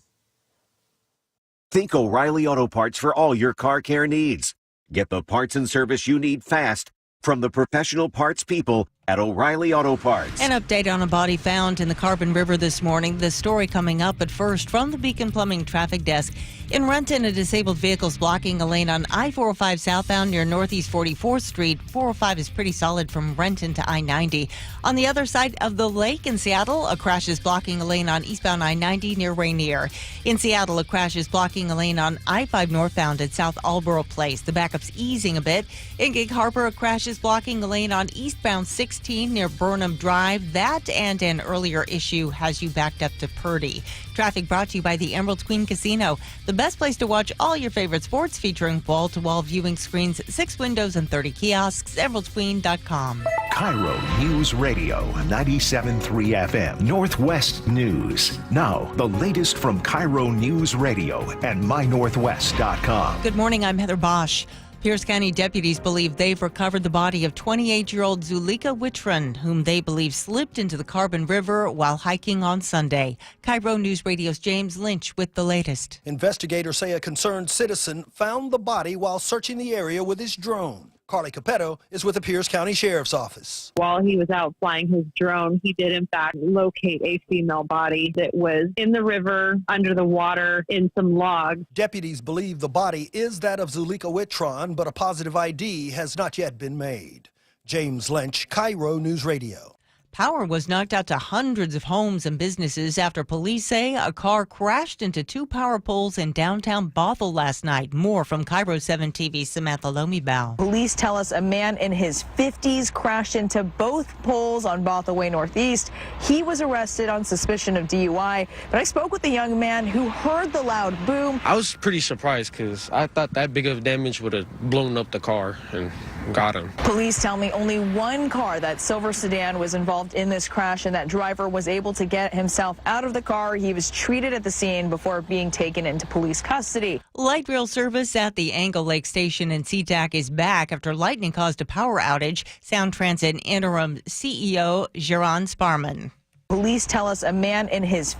Think O'Reilly Auto Parts for all your car care needs. Get the parts and service you need fast from the professional parts people at O'Reilly Auto Parts. An update on a body found in the Carbon River this morning. The story coming up, but first from the Beacon Plumbing Traffic Desk. In Renton, a disabled vehicle is blocking a lane on I-405 southbound near Northeast 44th Street. 405 is pretty solid from Renton to I-90. On the other side of the lake in Seattle, a crash is blocking a lane on eastbound I-90 near Rainier. In Seattle, a crash is blocking a lane on I-5 northbound at South Aldboro Place. The backup's easing a bit. In Gig Harbor, a crash is blocking a lane on eastbound 16 near Burnham Drive. That and an earlier issue has you backed up to Purdy. Traffic brought to you by the Emerald Queen Casino, the best place to watch all your favorite sports, featuring wall-to-wall viewing screens, 6 windows and 30 kiosks. EmeraldQueen.com. KIRO News Radio 97.3 FM Northwest News. Now, the latest from KIRO News Radio and MyNorthwest.com. Good morning, I'm Heather Bosch. Pierce County deputies believe they've recovered the body of 28-year-old Zulika Wittron, whom they believe slipped into the Carbon River while hiking on Sunday. KIRO News Radio's James Lynch with the latest. Investigators say a concerned citizen found the body while searching the area with his drone. Carly Capetto is with the Pierce County Sheriff's Office. While he was out flying his drone, he did in fact locate a female body that was in the river, under the water, in some logs. Deputies believe the body is that of Zulika Wittron, but a positive ID has not yet been made. James Lynch, KIRO News Radio. Power was knocked out to hundreds of homes and businesses after police say a car crashed into two power poles in downtown Bothell last night. More from KIRO 7 TV's Samantha Lomibao. Police tell us a man in his 50s crashed into both poles on Bothell Way Northeast. He was arrested on suspicion of DUI, but I spoke with a young man who heard the loud boom. I was pretty surprised because I thought that big of damage would have blown up the car and got him. Police tell me only one car, that silver sedan, was involved in this crash, and that driver was able to get himself out of the car. He was treated at the scene before being taken into police custody. Light rail service at the Angle Lake Station in SeaTac is back after lightning caused a power outage. Sound Transit interim CEO Geron Sparman. Police tell us a man in his...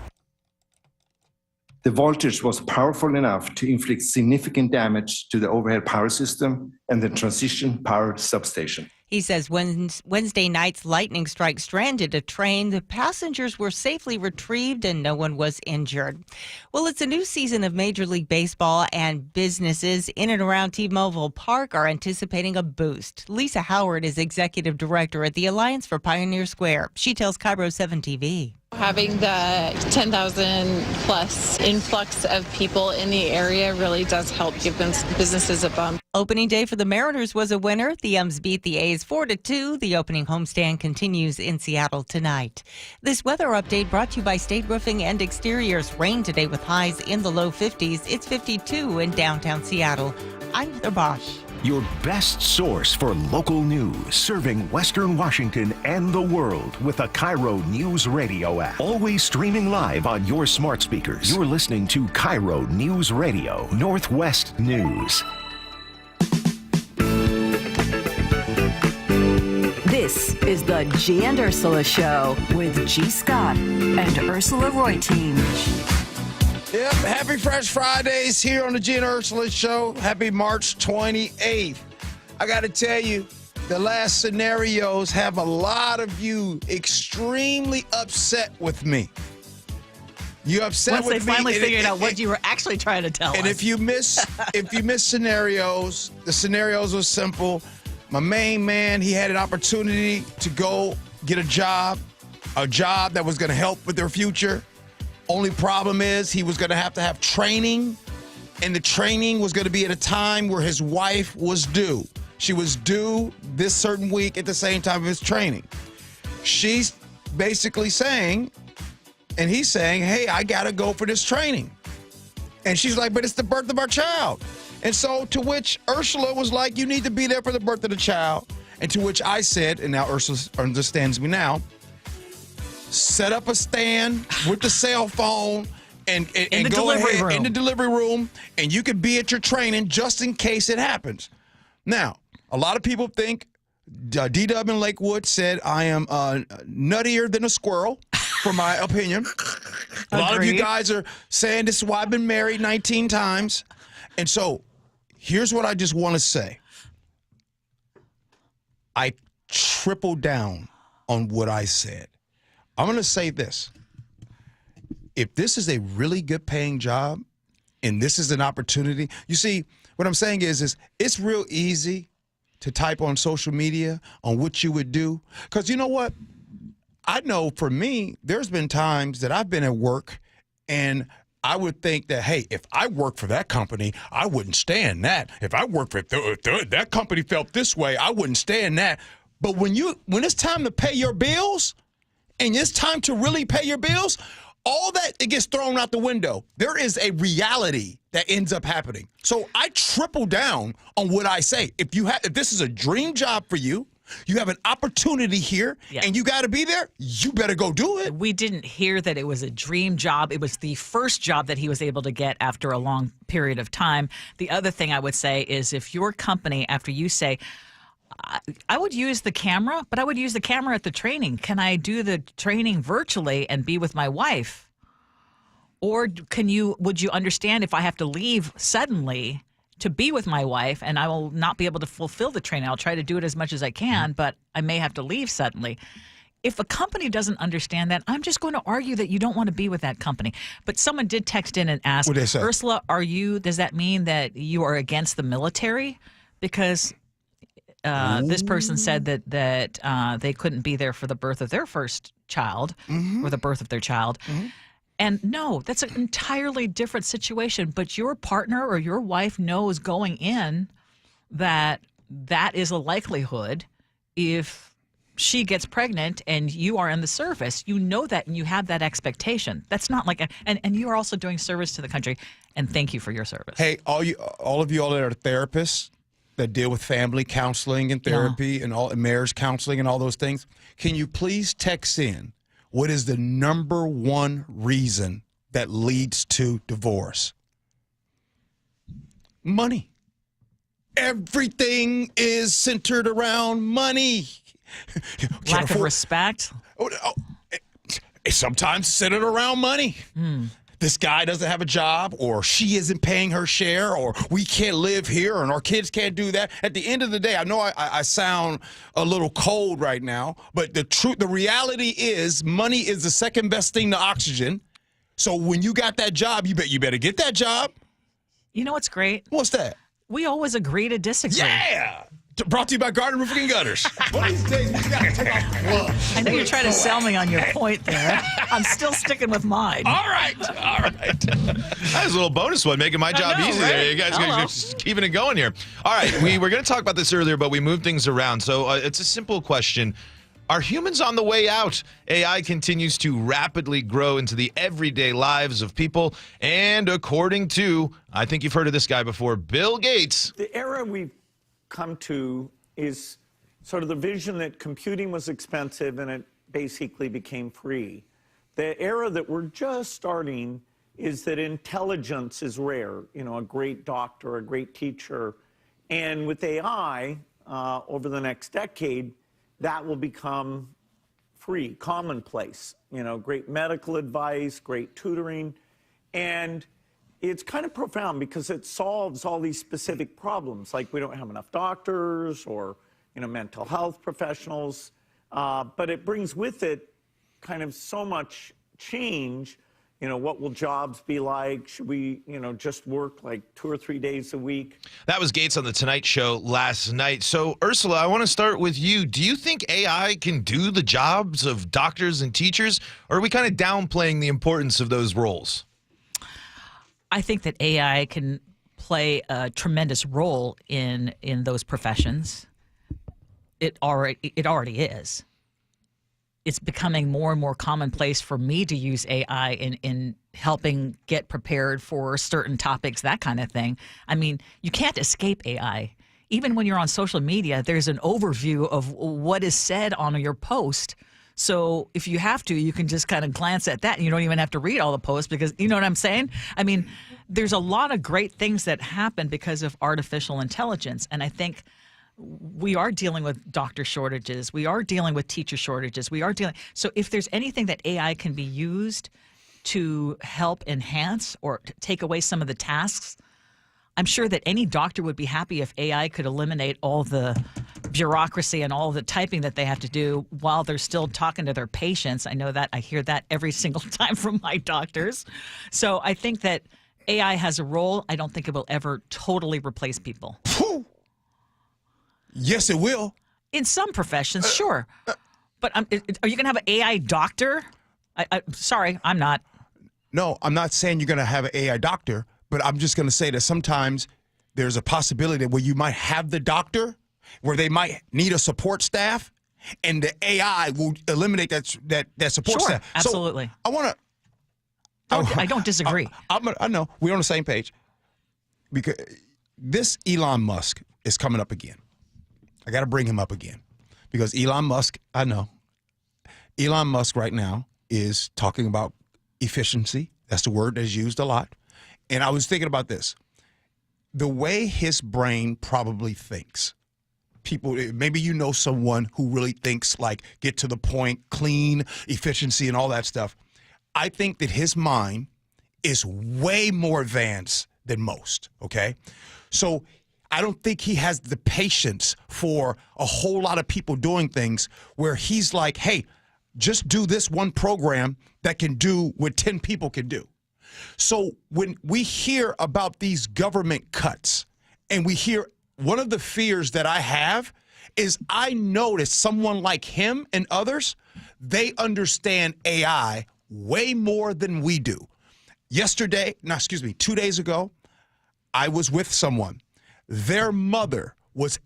The voltage was powerful enough to inflict significant damage to the overhead power system and the transition power substation. He says Wednesday night's lightning strike stranded a train. The passengers were safely retrieved and no one was injured. Well, it's a new season of Major League Baseball, and businesses in and around T-Mobile Park are anticipating a boost. Lisa Howard is executive director at the Alliance for Pioneer Square. She tells KIRO 7 TV. Having the 10,000 plus influx of people in the area really does help give them businesses a bump. Opening day for the Mariners was a winner. The M's beat the A's 4-2. The opening homestand continues in Seattle tonight. This weather update brought to you by State Roofing and Exteriors. Rain today with highs in the low 50s. It's 52 in downtown Seattle. I'm Heather Bosch. Your best source for local news, serving Western Washington and the world with a KIRO News Radio app. Always streaming live on your smart speakers. You're listening to KIRO News Radio, Northwest News. This is the G and Ursula Show with G. Scott and Ursula Reutin. Yep, happy Fresh Fridays here on the G and Ursula Show. Happy March 28th. I got to tell you, the last scenarios have a lot of you extremely upset with me. You upset Once with me. Once they finally figured out what you were actually trying to tell us. And if you miss scenarios, the scenarios were simple. My main man, he had an opportunity to go get a job that was going to help with their future. Only problem is he was going to have training, and the training was going to be at a time where his wife was due. She was due this certain week at the same time of his training. She's basically saying, and he's saying, hey, I got to go for this training. And she's like, but it's the birth of our child. And so to which Ursula was like, you need to be there for the birth of the child. And to which I said, and now Ursula understands me now, set up a stand with the cell phone and go ahead in the delivery room, and you could be at your training just in case it happens. Now, a lot of people think D-Dub in Lakewood said I am nuttier than a squirrel, for my opinion. A lot of you guys are saying this is why I've been married 19 times. And so here's what I just want to say. I tripled down on what I said. I'm going to say this. If this is a really good paying job and this is an opportunity, you see, what I'm saying is it's real easy to type on social media on what you would do. Because you know what? I know for me, there's been times that I've been at work and I would think that, hey, if I worked for that company, I wouldn't stand that. If I worked for if that company felt this way, I wouldn't stand that. But when it's time to pay your bills, and it's time to really pay your bills, all that, it gets thrown out the window. There is a reality that ends up happening. So I triple down on what I say. If this is a dream job for you, You have an opportunity here, and you got to be there. You better go do it. We didn't hear that it was a dream job. It was the first job that he was able to get after a long period of time. The other thing I would say is if your company, after you say, I would use the camera, but I would use the camera at the training. Can I do the training virtually and be with my wife? Or would you understand if I have to leave suddenly to be with my wife and I will not be able to fulfill the training? I'll try to do it as much as I can, but I may have to leave suddenly. If a company doesn't understand that, I'm just going to argue that you don't want to be with that company. But someone did text in and ask, What'd they say? Ursula, does that mean that you are against the military? Because this person said that they couldn't be there for the birth of their first child or the birth of their child. And no, that's an entirely different situation. But your partner or your wife knows going in that is a likelihood if she gets pregnant and you are in the service. You know that and you have that expectation. That's not like and you are also doing service to the country. And thank you for your service. Hey, all of you all that are therapists that deal with family counseling and therapy and marriage counseling and all those things, can you please text in? What is the number one reason that leads to divorce? Money. Everything is centered around money. Lack of respect. Sometimes centered around money. This guy doesn't have a job, or she isn't paying her share, or we can't live here, and our kids can't do that. At the end of the day, I know I sound a little cold right now, but the reality is money is the second best thing to oxygen. So when you got that job, you better get that job. You know what's great? What's that? We always agree to disagree. Yeah! Brought to you by Garden Roofing and Gutters. One of these days, we got to take off the gloves. I know you're trying to sell me on your point there. I'm still sticking with mine. All right. That was a little bonus one, making my job easy there. You guys are just keeping it going here. All right, we were going to talk about this earlier, but we moved things around. So it's a simple question. Are humans on the way out? AI continues to rapidly grow into the everyday lives of people. And according to, I think you've heard of this guy before, Bill Gates. The era we've come to is sort of the vision that computing was expensive and it basically became free. The era that we're just starting is that intelligence is rare, a great doctor, a great teacher. And with AI, over the next decade, that will become free, commonplace, great medical advice, great tutoring. And it's kind of profound because it solves all these specific problems, like we don't have enough doctors or, mental health professionals. But it brings with it kind of so much change. What will jobs be like? Should we, just work like 2 or 3 days a week? That was Gates on The Tonight Show last night. So, Ursula, I want to start with you. Do you think AI can do the jobs of doctors and teachers, or are we kind of downplaying the importance of those roles? I think that AI can play a tremendous role in those professions. It already is. It's becoming more and more commonplace for me to use AI in helping get prepared for certain topics, that kind of thing. I mean, you can't escape AI. Even when you're on social media, there's an overview of what is said on your post. So if you have to, you can just kind of glance at that and you don't even have to read all the posts because, you know what I'm saying? I mean, there's a lot of great things that happen because of artificial intelligence. And I think we are dealing with doctor shortages. We are dealing with teacher shortages. So if there's anything that AI can be used to help enhance or take away some of the tasks, I'm sure that any doctor would be happy if AI could eliminate all the bureaucracy and all the typing that they have to do while they're still talking to their patients. I know that. I hear that every single time from my doctors. So I think that AI has a role. I don't think it will ever totally replace people. Yes, it will. In some professions, sure. But are you going to have an AI doctor? Sorry, I'm not. No, I'm not saying you're going to have an AI doctor, but I'm just going to say that sometimes there's a possibility where you might have the doctor, where they might need a support staff, and the AI will eliminate that support Sure, staff. absolutely. So I don't disagree. I know. We're on the same page. Because this Elon Musk is coming up again. I got to bring him up again. because Elon Musk right now is talking about efficiency. That's the word that's used a lot. And I was thinking about this. The way his brain probably thinks, people, maybe you know someone who really thinks like get to the point, clean, efficiency, and all that stuff. I think that his mind is way more advanced than most, okay? So I don't think he has the patience for a whole lot of people doing things where he's like, hey, just do this one program that can do what 10 people can do. So when we hear about these government cuts, and we hear, one of the fears that I have is I notice someone like him and others, they understand AI way more than we do. 2 days ago, I was with someone. Their mother is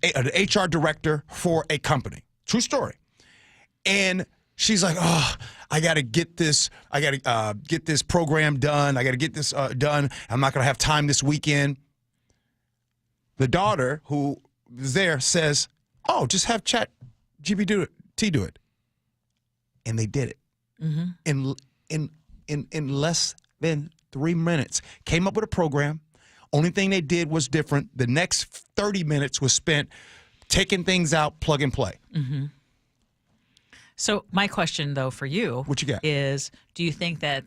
an HR director for a company. True story. And she's like, oh, I got to get this. I got to get this program done. I got to get this done. I'm not going to have time this weekend. The daughter who was there says, oh, just have ChatGPT do it. And they did it. Mm-hmm. In less than 3 minutes. Came up with a program. Only thing they did was different. The next 30 minutes was spent taking things out, plug and play. Mm-hmm. So my question, though, for you, what you got, is: do you think that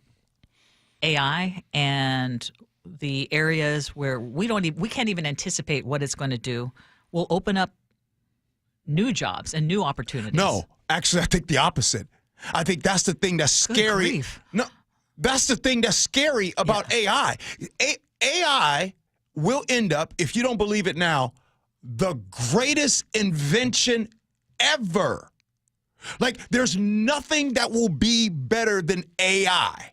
AI and the areas where we can't even anticipate what it's going to do will open up new jobs and new opportunities? No, actually, I think the opposite. I think that's the thing that's scary. No, that's the thing that's scary about AI. AI will end up, if you don't believe it now, the greatest invention ever. Like, there's nothing that will be better than AI.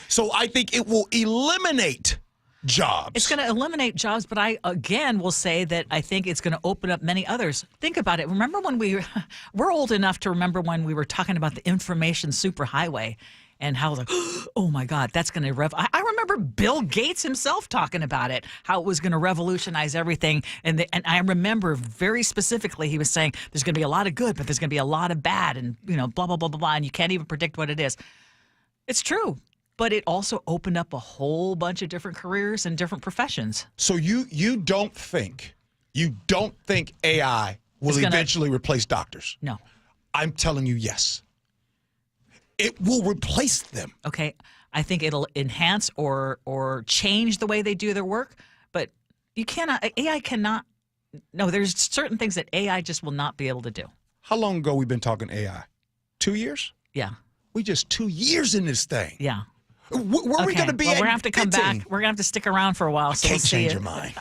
So I think it will eliminate jobs. It's going to eliminate jobs, but I, again, will say that I think it's going to open up many others. Think about it. Remember when we're old enough to remember when we were talking about the information superhighway and how, like, oh my God, that's going to I remember Bill Gates himself talking about it, how it was going to revolutionize everything. And I remember very specifically he was saying there's going to be a lot of good, but there's going to be a lot of bad, and blah, blah, blah, blah, blah, and you can't even predict what it is. It's true. But it also opened up a whole bunch of different careers and different professions. So you don't think AI will eventually replace doctors? No. I'm telling you, yes. It will replace them. Okay. I think it'll enhance or change the way they do their work, but AI cannot. No, there's certain things that AI just will not be able to do. How long ago we been talking AI? 2 years? Yeah. We just 2 years in this thing. Yeah. Where are we going to be? Well, we're going to have to come back. We're going to have to stick around for a while. I can't change your mind.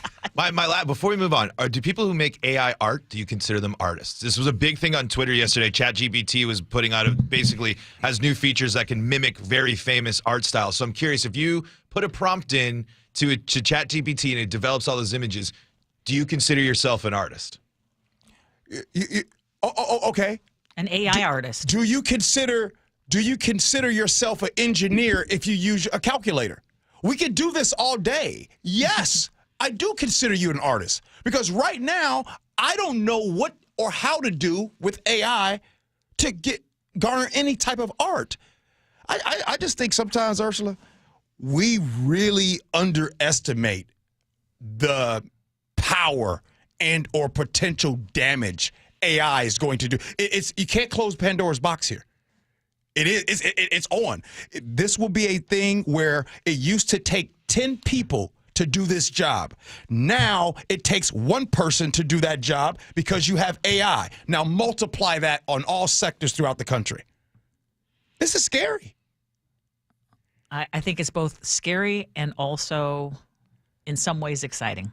Before we move on, do people who make AI art, do you consider them artists? This was a big thing on Twitter yesterday. ChatGPT was putting out basically has new features that can mimic very famous art styles. So I'm curious, if you put a prompt in to ChatGPT and it develops all those images, do you consider yourself an artist? Okay. An AI artist. Do you consider yourself an engineer if you use a calculator? We can do this all day. Yes, I do consider you an artist, because right now I don't know what or how to do with AI to garner any type of art. I just think sometimes, Ursula, we really underestimate the power and or potential damage AI is going to do. You can't close Pandora's box here. It's on. This will be a thing where it used to take 10 people to do this job. Now it takes one person to do that job because you have AI. Now multiply that on all sectors throughout the country. This is scary. I think it's both scary and also, in some ways, exciting.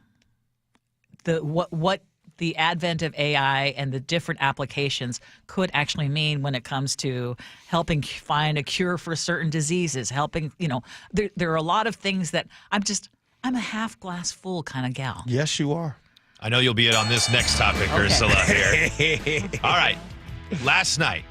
What the advent of AI and the different applications could actually mean when it comes to helping find a cure for certain diseases, helping, there are a lot of things that I'm a half glass full kind of gal. Yes, you are. I know you'll be on this next topic, Ursula, here. All right. Last night,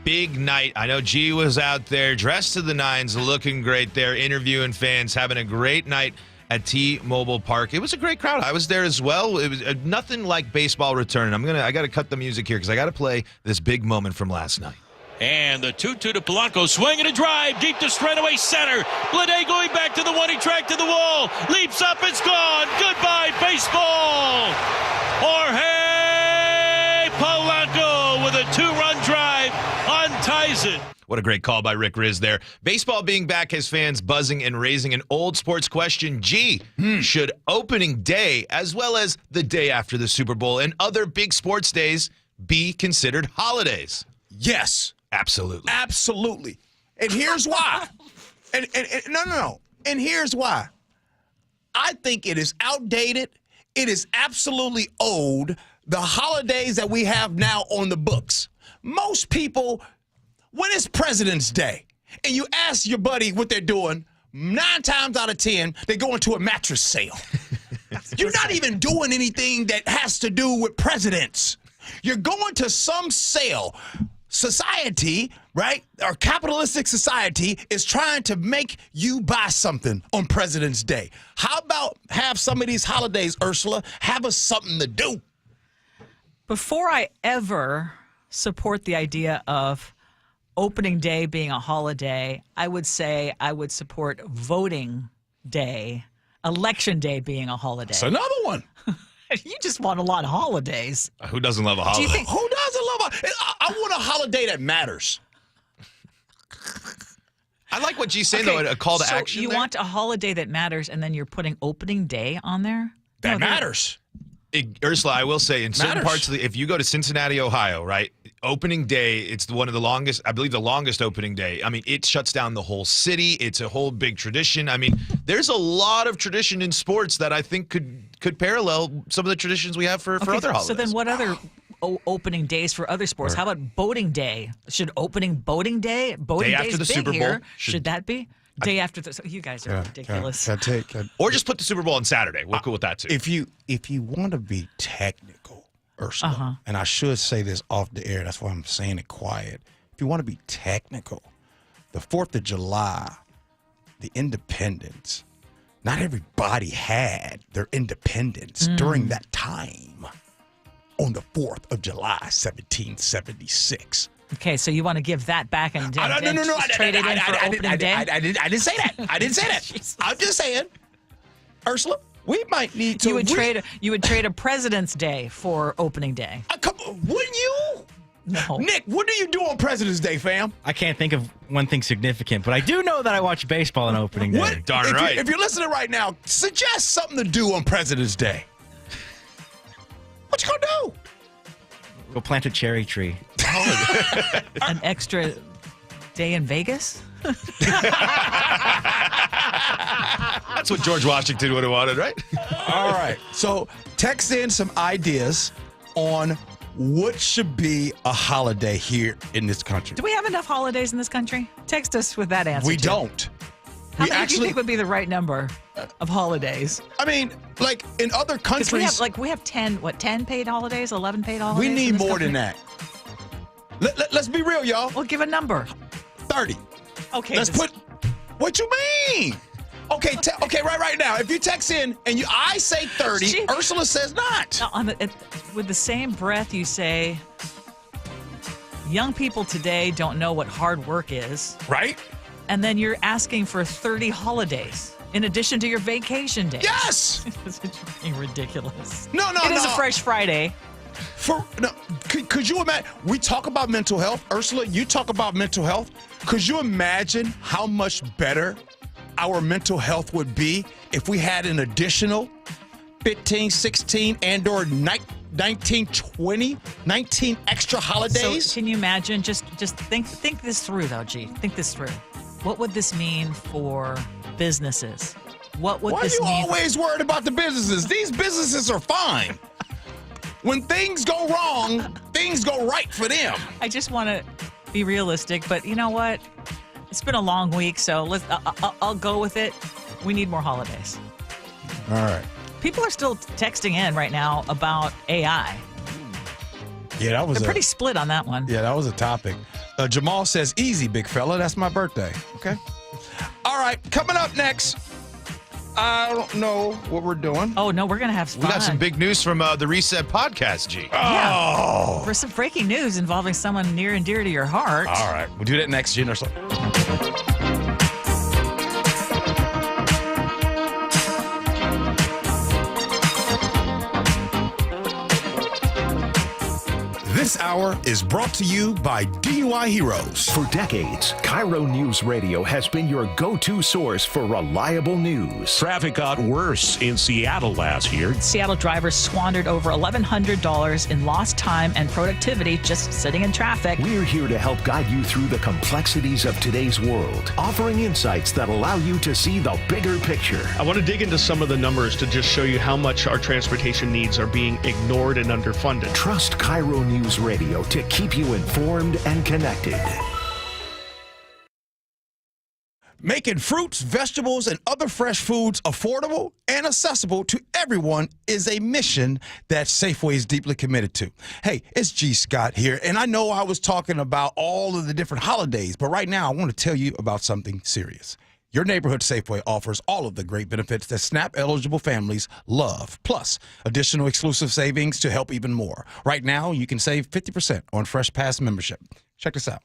big night. I know G was out there dressed to the nines, looking great there, interviewing fans, having a great night. at T-Mobile Park. It was a great crowd. I was there as well. It was nothing like baseball return. I got to cut the music here because I got to play this big moment from last night. And the 2-2 to Polanco, swing and a drive, deep to straightaway center. Blade going back to the one, he tracked to the wall, leaps up, it's gone. Goodbye, baseball. Jorge Polanco with a 2-run drive unties it. What a great call by Rick Riz there. Baseball being back has fans buzzing and raising an old sports question. Should opening day, as well as the day after the Super Bowl and other big sports days, be considered holidays? Yes. Absolutely. Absolutely. And here's why. No. And here's why. I think it is outdated. It is absolutely old. The holidays that we have now on the books. Most people, when it's President's Day, and you ask your buddy what they're doing, 9 times out of 10, they go into a mattress sale. You're not even doing anything that has to do with presidents. You're going to some sale. Society, right, our capitalistic society is trying to make you buy something on President's Day. How about have some of these holidays, Ursula, have us something to do? Before I ever support the idea of opening day being a holiday, I would say I would support voting day, election day being a holiday. That's another one. You just want a lot of holidays. Who doesn't love a holiday? Who doesn't love I want a holiday that matters. I like what G's saying, though, a call to action. You want a holiday that matters, and then you're putting opening day on there? That matters. Ursula, I will say, in certain parts of if you go to Cincinnati, Ohio, right, opening day, it's one of the longest, I believe the longest opening day. I mean, it shuts down the whole city. It's a whole big tradition. I mean, there's a lot of tradition in sports that I think could parallel some of the traditions we have for other holidays. So then what other opening days for other sports? How about boating day? Should opening boating day? Boating day after the Super Bowl. Should that be? Day after the, you guys are ridiculous. Or just put the Super Bowl on Saturday. We're cool with that too. If you want to be technical, Ursula, and I should say this off the air, that's why I'm saying it quiet. If you want to be technical, the 4th of July, the independence, not everybody had their independence during that time on the 4th of July, 1776. Okay, so you want to give that back and no. trade it in for opening day? I didn't say that. I didn't say that. I'm just saying, Ursula, we might need to. You would trade a President's Day for opening day. Wouldn't you? No. Nick, what do you do on President's Day, fam? I can't think of one thing significant, but I do know that I watch baseball on opening day. Darn right. If you're listening right now, suggest something to do on President's Day. What you gonna do? Go plant a cherry tree. An extra day in Vegas? That's what George Washington would have wanted, right? All right. So text in some ideas on what should be a holiday here in this country. Do we have enough holidays in this country? Text us with that answer. We don't. How many do you think would be the right number of holidays? I mean, like in other countries, we have 10 paid holidays, 11 paid holidays. we need more than that. Let's be real, y'all. Well, give a number. 30. Okay. Let's put. What you mean? Okay, right now. If you text in and I say 30, Ursula says not. With the same breath, you say, young people today don't know what hard work is. Right. And then you're asking for 30 holidays in addition to your vacation days. Yes. This is being ridiculous. No. It is a Fresh Friday. Could you imagine? We talk about mental health. Ursula, you talk about mental health. Could you imagine how much better our mental health would be if we had an additional 15, 16, and or 19, 20, 19 extra holidays? So can you imagine? Just think this through, though, G. Think this through. What would this mean for businesses? What would this mean? Why are you always worried about the businesses? These businesses are fine. When things go wrong, things go right for them. I just want to be realistic, but you know what? It's been a long week, so I'll go with it. We need more holidays. All right. People are still texting in right now about AI. Yeah, They're pretty split on that one. Yeah, that was a topic. Jamal says, easy, big fella. That's my birthday. Okay. All right. Coming up next, I don't know what we're doing. Oh, no, we're going to have fun. We got some big news from the Reset podcast, G. Yeah. For some breaking news involving someone near and dear to your heart. All right. We'll do that next, Jen. This hour is brought to you by DUI Heroes. For decades, KIRO Newsradio has been your go-to source for reliable news. Traffic got worse in Seattle last year. Seattle drivers squandered over $1,100 in lost time and productivity just sitting in traffic. We're here to help guide you through the complexities of today's world, offering insights that allow you to see the bigger picture. I want to dig into some of the numbers to just show you how much our transportation needs are being ignored and underfunded. Trust KIRO News Radio to keep you informed and connected. Making fruits, vegetables, and other fresh foods affordable and accessible to everyone is a mission that Safeway is deeply committed to. Hey, it's G. Scott here, and I know I was talking about all of the different holidays, but right now I want to tell you about something serious. Your neighborhood Safeway offers all of the great benefits that SNAP-eligible families love, plus additional exclusive savings to help even more. Right now, you can save 50% on Fresh Pass membership. Check this out.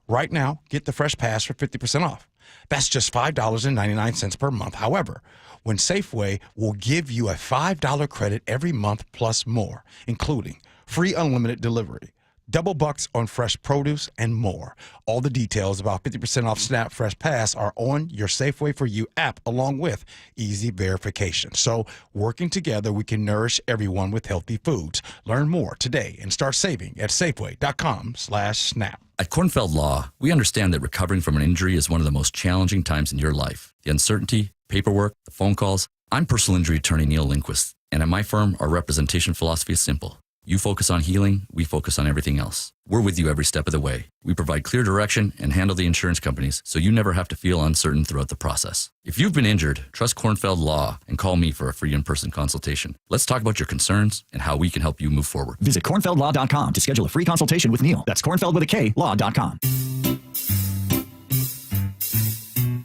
Right now, get the Fresh Pass for 50% off. That's just $5.99 per month. However, when Safeway will give you a $5 credit every month plus more, including free unlimited delivery, double bucks on fresh produce, and more. All the details about 50% off SNAP Fresh Pass are on your Safeway For You app, along with easy verification. So, working together, we can nourish everyone with healthy foods. Learn more today and start saving at Safeway.com/SNAP. At Kornfeld Law, we understand that recovering from an injury is one of the most challenging times in your life. The uncertainty, paperwork, the phone calls. I'm personal injury attorney Neil Lindquist, and at my firm, our representation philosophy is simple. You focus on healing, we focus on everything else. We're with you every step of the way. We provide clear direction and handle the insurance companies so you never have to feel uncertain throughout the process. If you've been injured, trust Kornfeld Law and call me for a free in-person consultation. Let's talk about your concerns and how we can help you move forward. Visit kornfeldlaw.com to schedule a free consultation with Neil. That's Kornfeld with a K, law.com.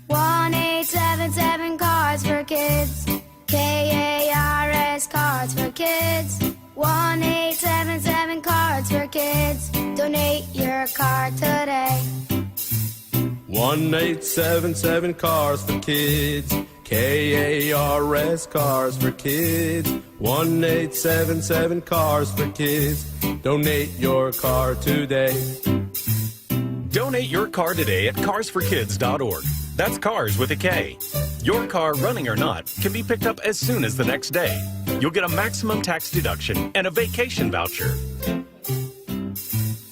1-877 Cards for Kids. KARS Cards for Kids. 1-877 Cards for Kids. Donate your card today. 1-877 Cars for Kids. KARS Cars for Kids. 1-877 Cars for Kids. Donate your car today. Donate your car today at carsforkids.org. That's cars with a K. Your car, running or not, can be picked up as soon as the next day. You'll get a maximum tax deduction and a vacation voucher.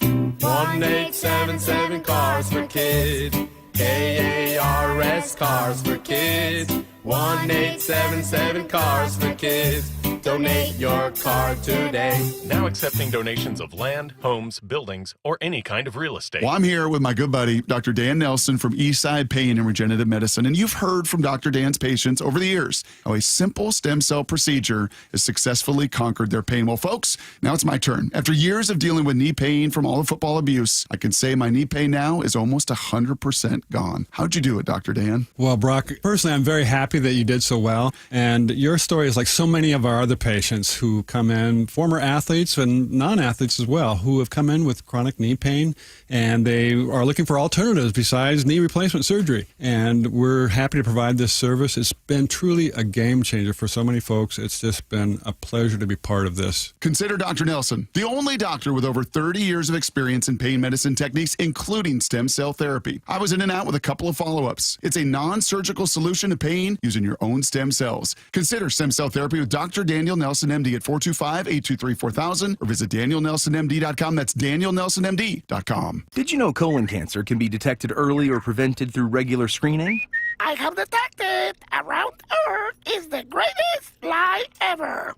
1-877 Cars for Kids. KARS Cars for Kids. 1-877 Cars for Kids. Donate your car today. Now accepting donations of land, homes, buildings, or any kind of real estate. Well, I'm here with my good buddy, Dr. Dan Nelson from Eastside Pain and Regenerative Medicine. And you've heard from Dr. Dan's patients over the years how a simple stem cell procedure has successfully conquered their pain. Well, folks, now it's my turn. After years of dealing with knee pain from all the football abuse, I can say my knee pain now is almost 100% gone. How'd you do it, Dr. Dan? Well, Brock, personally, I'm very happy that you did so well. And your story is like so many of our other patients who come in, former athletes and non-athletes as well, who have come in with chronic knee pain, and they are looking for alternatives besides knee replacement surgery. And we're happy to provide this service. It's been truly a game changer for so many folks. It's just been a pleasure to be part of this. Consider Dr. Nelson, the only doctor with over 30 years of experience in pain medicine techniques, including stem cell therapy. I was in and out with a couple of follow-ups. It's a non-surgical solution to pain using your own stem cells. Consider stem cell therapy with Dr. Daniel Nelson, MD at 425-823-4000 or visit danielnelsonmd.com. That's danielnelsonmd.com. Did you know colon cancer can be detected early or prevented through regular screening? I have detected Around Earth is the greatest lie ever.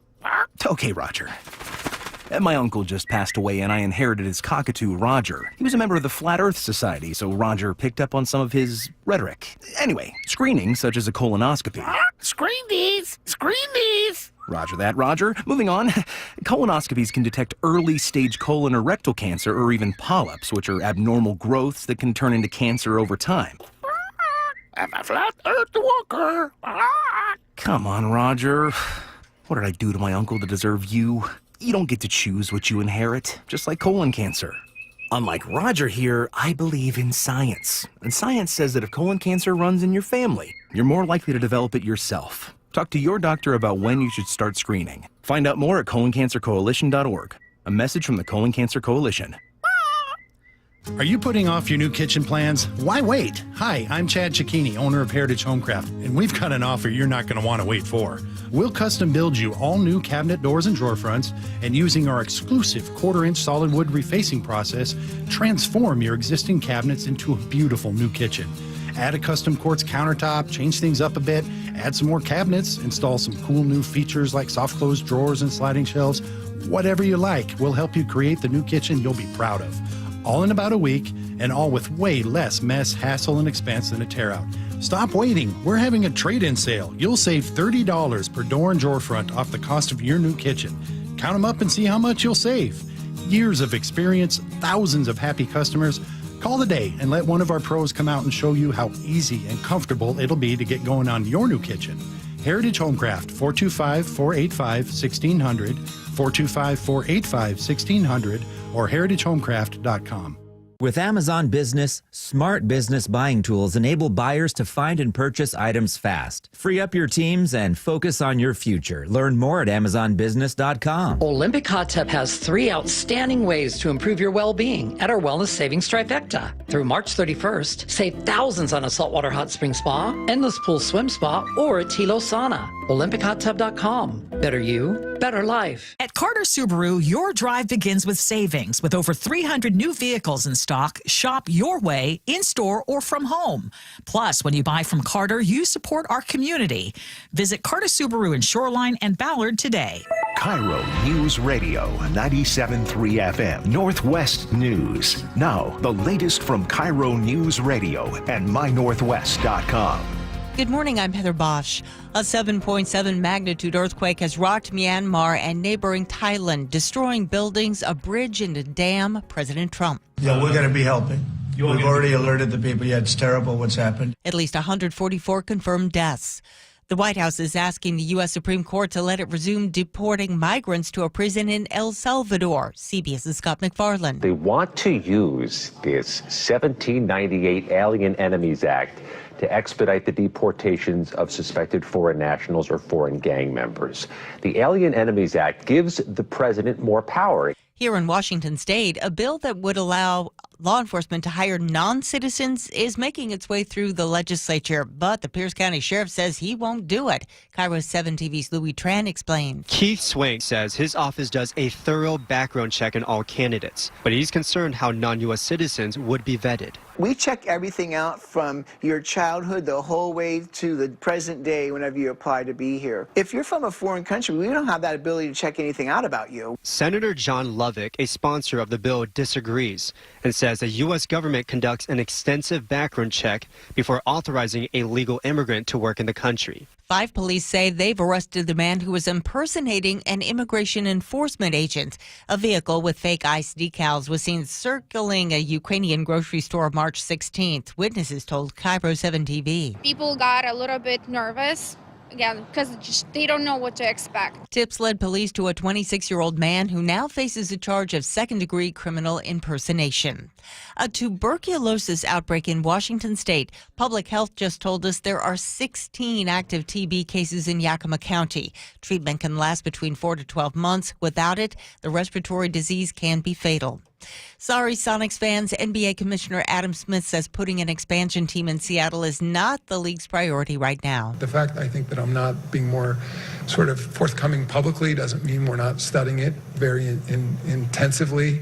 Okay, Roger. My uncle just passed away and I inherited his cockatoo, Roger. He was a member of the Flat Earth Society, so Roger picked up on some of his rhetoric. Anyway, screening, such as a colonoscopy. Screen these! Screen these! Roger that, Roger. Moving on. Colonoscopies can detect early-stage colon or rectal cancer or even polyps, which are abnormal growths that can turn into cancer over time. I'm a flat earth walker. Come on, Roger. What did I do to my uncle to deserve you? You don't get to choose what you inherit, just like colon cancer. Unlike Roger here, I believe in science. And science says that if colon cancer runs in your family, you're more likely to develop it yourself. Talk to your doctor about when you should start screening. Find out more at coloncancercoalition.org. A message from the Colon Cancer Coalition. Are you putting off your new kitchen plans? Why wait? Hi, I'm Chad Cicchini, owner of Heritage Homecraft, and we've got an offer you're not going to want to wait for. We'll custom build you all new cabinet doors and drawer fronts, and using our exclusive 1/4-inch solid wood refacing process, transform your existing cabinets into a beautiful new kitchen. Add a custom quartz countertop, change things up a bit, add some more cabinets, install some cool new features like soft close drawers and sliding shelves. Whatever you like, we'll help you create the new kitchen you'll be proud of. All in about a week, and all with way less mess, hassle, and expense than a tear-out. Stop waiting. We're having a trade-in sale. You'll save $30 per door and drawer front off the cost of your new kitchen. Count them up and see how much you'll save. Years of experience, thousands of happy customers. Call today and let one of our pros come out and show you how easy and comfortable it'll be to get going on your new kitchen. Heritage Homecraft, 425-485-1600, 425-485-1600, or heritagehomecraft.com. With Amazon Business, smart business buying tools enable buyers to find and purchase items fast. Free up your teams and focus on your future. Learn more at amazonbusiness.com. Olympic Hot Tub has 3 outstanding ways to improve your well-being at our Wellness Savings Trifecta. Through March 31st, save thousands on a saltwater hot spring spa, endless pool swim spa, or a Tilo sauna. OlympicHotTub.com. Better you, better life. At Carter Subaru, your drive begins with savings. With over 300 new vehicles in stock, shop your way, in-store or from home. Plus, when you buy from Carter, you support our community. Visit Carter Subaru in Shoreline and Ballard today. KIRO News Radio, 97.3 FM, Northwest News. Now, the latest from KIRO News Radio and mynorthwest.com. Good morning, I'm Heather Bosch. A 7.7 magnitude earthquake has rocked Myanmar and neighboring Thailand, destroying buildings, a bridge, and a dam. President Trump. Yeah, we're going to be helping. We've already alerted the people. Yeah, it's terrible what's happened. At least 144 confirmed deaths. The White House is asking the U.S. Supreme Court to let it resume deporting migrants to a prison in El Salvador. CBS's Scott McFarland. They want to use this 1798 Alien Enemies Act to expedite the deportations of suspected foreign nationals or foreign gang members. The Alien Enemies Act gives the president more power. Here in Washington state, a bill that would allow law enforcement to hire non-citizens is making its way through the legislature, but the Pierce County Sheriff says he won't do it. KIRO 7 TV's Louis Tran explains. Keith Swain says his office does a thorough background check on all candidates, but he's concerned how non-U.S. citizens would be vetted. We check everything out from your childhood the whole way to the present day whenever you apply to be here. If you're from a foreign country, we don't have that ability to check anything out about you. Senator John Lovick, a sponsor of the bill, disagrees and says the U.S. government conducts an extensive background check before authorizing a legal immigrant to work in the country. 5 police say they've arrested the man who was impersonating an immigration enforcement agent. A vehicle with fake ICE decals was seen circling a Ukrainian grocery store March 16th. Witnesses told KIRO 7 TV. People got a little bit nervous. Again, because they don't know what to expect. Tips led police to a 26-year-old man who now faces a charge of second-degree criminal impersonation. A tuberculosis outbreak in Washington state. Public Health just told us there are 16 active TB cases in Yakima County. Treatment can last between 4 to 12 months. Without it, the respiratory disease can be fatal. Sorry, Sonics fans. NBA Commissioner Adam Smith says putting an expansion team in Seattle is not the league's priority right now. The fact I think that I'm not being more sort of forthcoming publicly doesn't mean we're not studying it very intensively.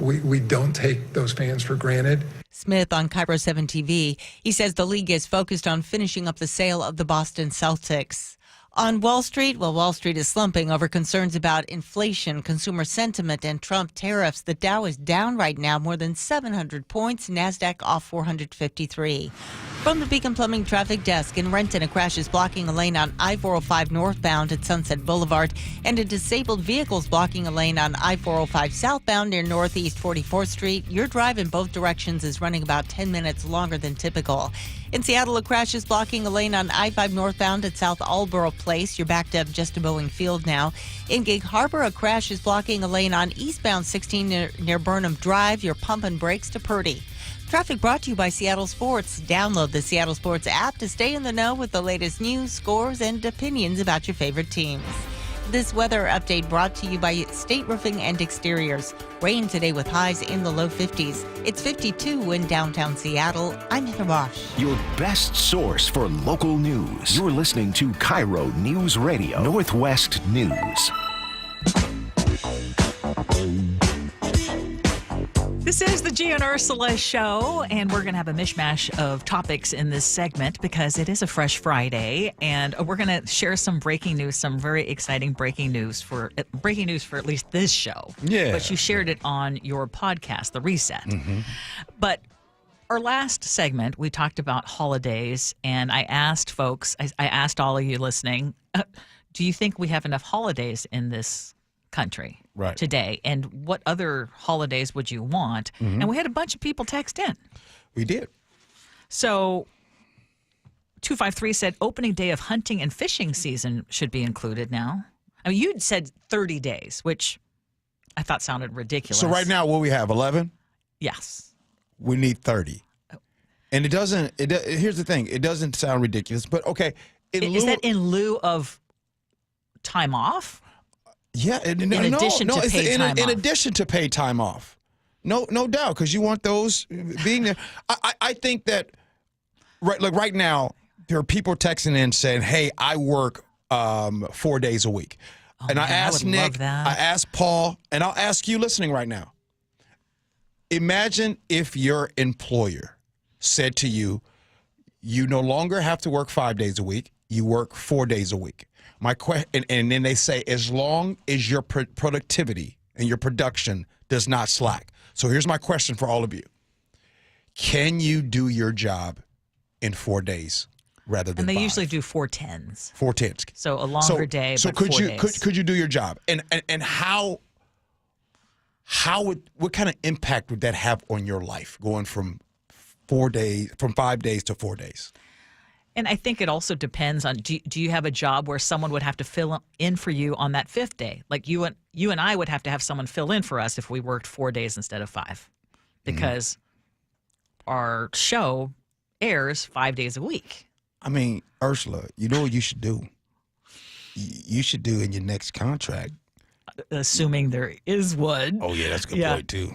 We don't take those fans for granted. Smith on KIRO 7 TV. He says the league is focused on finishing up the sale of the Boston Celtics. On Wall Street, well, Wall Street is slumping over concerns about inflation, consumer sentiment, and Trump tariffs. The Dow is down right now more than 700 points. NASDAQ off 453. From the Beacon Plumbing Traffic Desk in Renton, a crash is blocking a lane on I-405 northbound at Sunset Boulevard, and a disabled vehicle is blocking a lane on I-405 southbound near Northeast 44th Street. Your drive in both directions is running about 10 minutes longer than typical. In Seattle, a crash is blocking a lane on I-5 northbound at South Aldboro Place. You're backed up just to Boeing Field now. In Gig Harbor, a crash is blocking a lane on eastbound 16 near Burnham Drive. You're pumping brakes to Purdy. Traffic brought to you by Seattle Sports. Download the Seattle Sports app to stay in the know with the latest news, scores, and opinions about your favorite teams. This weather update brought to you by State Roofing and Exteriors. Rain today with highs in the low 50s. It's 52 in downtown Seattle. I'm Heather Bosch. Your best source for local news. You're listening to KIRO Newsradio, Northwest News. This is the Gia and Ursula show, and we're going to have a mishmash of topics in this segment because it is a fresh Friday, and we're going to share some breaking news, some very exciting breaking news for at least this show. Yeah. But you shared it on your podcast, The Reset. Mm-hmm. But our last segment, we talked about holidays, and I asked folks, I asked all of you listening, do you think we have enough holidays in this country today, and what other holidays would you want? Mm-hmm. And we had a bunch of people text in. We did. So 253 said opening day of hunting and fishing season should be included now. I mean, you'd said 30 days, which I thought sounded ridiculous. So right now, what we have, 11? Yes. We need 30. And here's the thing, it doesn't sound ridiculous, but okay. Is that in lieu of time off? Yeah, in addition to paid time off. No doubt, because you want those being there. I think that right now there are people texting in saying, "Hey, I work 4 days a week," and I asked Nick, I asked Paul, and I'll ask you listening right now. Imagine if your employer said to you, "You no longer have to work 5 days a week; you work 4 days a week." My question, and then they say, as long as your productivity and your production does not slack. So here's my question for all of you: can you do your job in 4 days rather than 5? And they usually do 4 10s. 4 10s. So a longer day. So but could 4 you days. could you do your job? And what kind of impact would that have on your life going from 5 days to 4 days? And I think it also depends on, do you have a job where someone would have to fill in for you on that 5th day? Like you and I would have to have someone fill in for us if we worked 4 days instead of 5, because our show airs 5 days a week. I mean, Ursula, you know what you should do? You should do in your next contract. Assuming there is one. Oh, yeah, that's a good point, too.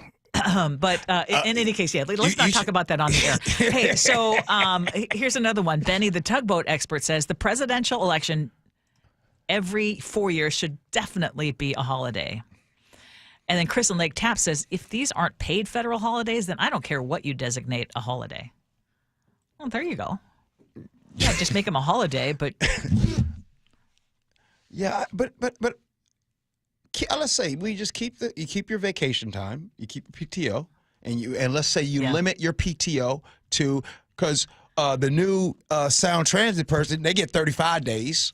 But in any case, yeah, let's not talk about that on the air. Hey, so here's another one. Benny, the tugboat expert, says the presidential election every 4 years should definitely be a holiday. And then Chris in Lake Tap says, if these aren't paid federal holidays, then I don't care what you designate a holiday. Well, there you go. Yeah, just make them a holiday, but... Yeah, but let's say we just keep your vacation time, you keep your PTO, and let's say you limit your PTO to, because the new Sound Transit person, they get 35 days,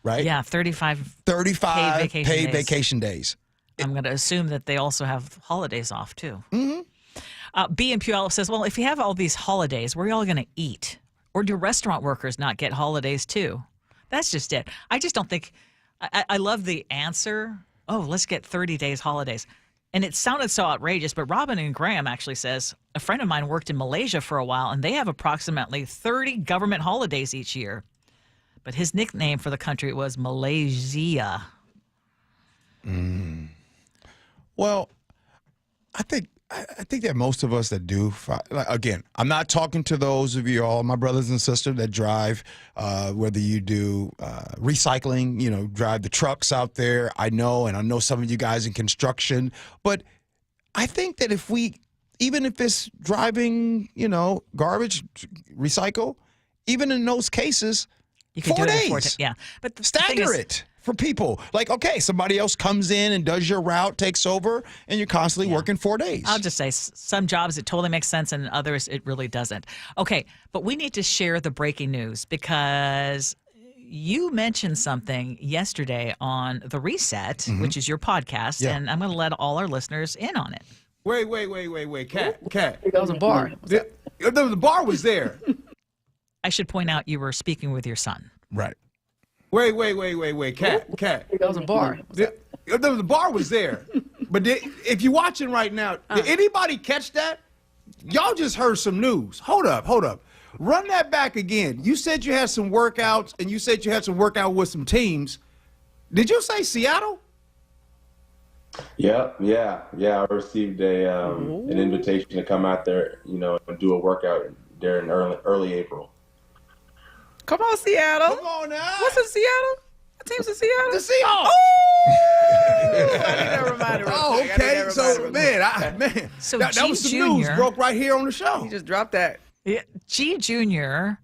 right? Yeah, 35 paid vacation days. I'm going to assume that they also have holidays off too. Mm-hmm. B and Puyallup says, well, if you have all these holidays, where are you all going to eat? Or do restaurant workers not get holidays too? That's just it. I just don't think... I love the answer. Oh, let's get 30 days holidays. And it sounded so outrageous, but Robin and Graham actually says, a friend of mine worked in Malaysia for a while, and they have approximately 30 government holidays each year. But his nickname for the country was Malaysia. Well, I think that most of us that do, again, I'm not talking to those of you all, my brothers and sisters that drive, whether you do recycling, drive the trucks out there. I know some of you guys in construction, but I think that even if it's driving, garbage, recycle, even in those cases, You can 4 do it days. in 4 days. Yeah. But the thing Stagger is, it for people. Like, okay, somebody else comes in and does your route, takes over, and you're constantly working 4 days. I'll just say some jobs it totally makes sense and others it really doesn't. Okay, but we need to share the breaking news because you mentioned something yesterday on The Reset, which is your podcast, and I'm going to let all our listeners in on it. Wait, Kat. That was a bar. The bar was there. I should point out you were speaking with your son. Right. Wait, Kat. That was a bar. The bar was there. But if you're watching right now, did anybody catch that? Y'all just heard some news. Hold up. Run that back again. You said you had some workouts, and you said you had some workout with some teams. Did you say Seattle? Yeah. I received an invitation to come out there, and do a workout there in early April. Come on, Seattle. Come on now. What's in Seattle? The team's in Seattle? The Seahawks. Oh, okay. So, man, So that G was some Jr. news broke right here on the show. You just dropped that. Yeah, G Jr.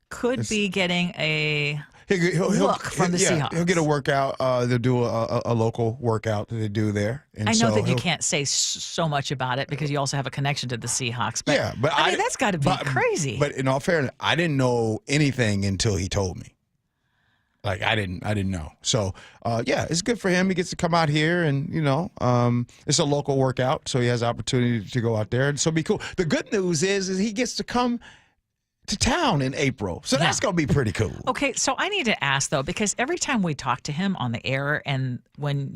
could be getting a look from the Seahawks. He'll get a workout. They'll do a local workout that they do there. And I know so that you can't say so much about it because you also have a connection to the Seahawks. But, Yeah, but I mean, that's got to be crazy. But in all fairness, I didn't know anything until he told me. Like I didn't know. So it's good for him. He gets to come out here, and it's a local workout, so he has the opportunity to go out there, and so be cool. The good news is he gets to come to town in April, so that's gonna be pretty cool. Okay, so I need to ask though, because every time we talk to him on the air, and when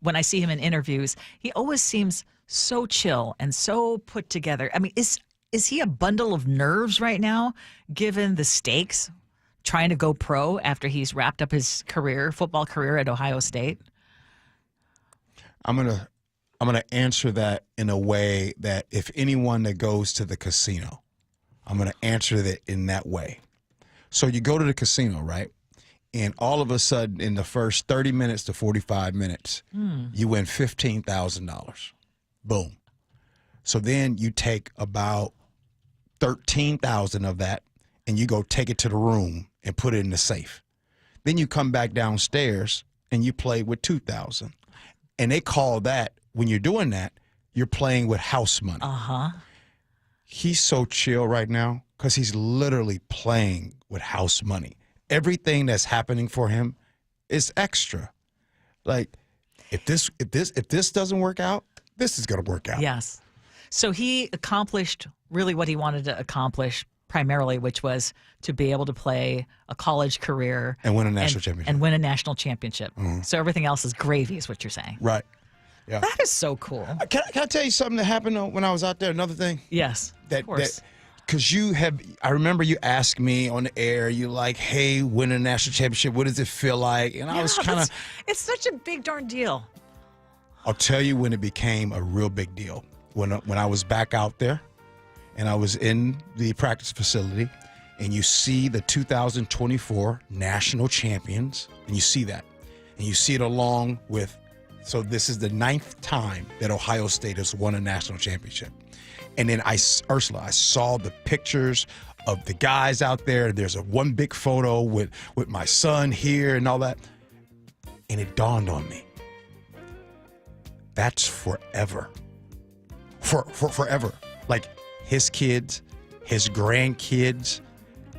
I see him in interviews, he always seems so chill and so put together. I mean, is he a bundle of nerves right now, given the stakes? Trying to go pro after he's wrapped up his football career at Ohio State? I'm gonna answer that in a way that if anyone that goes to the casino, I'm gonna answer that in that way. So you go to the casino, right? And all of a sudden, in the first 30 minutes to 45 minutes, you win $15,000. Boom. So then you take about 13,000 of that, and you go take it to the room and put it in the safe. Then you come back downstairs and you play with 2,000. And they call that, when you're doing that, you're playing with house money. He's so chill right now because he's literally playing with house money. Everything that's happening for him is extra. Like, if this doesn't work out, this is gonna work out. Yes. So he accomplished really what he wanted to accomplish primarily, which was to be able to play a college career And win a national championship. And win a national championship. So everything else is gravy, is what you're saying. Right. Yeah. That is so cool. Can I tell you something that happened when I was out there? Another thing? Yes, of course. Because I remember you asked me on the air, you like, hey, win a national championship, what does it feel like? And I was kind of... It's such a big darn deal. I'll tell you when it became a real big deal. When I was back out there, and I was in the practice facility, and you see the 2024 national champions, and you see that. And you see it along with, so this is the 9th time that Ohio State has won a national championship. And then Ursula, I saw the pictures of the guys out there. There's one big photo with my son here and all that. And it dawned on me. That's forever. Forever. Like, his kids, his grandkids,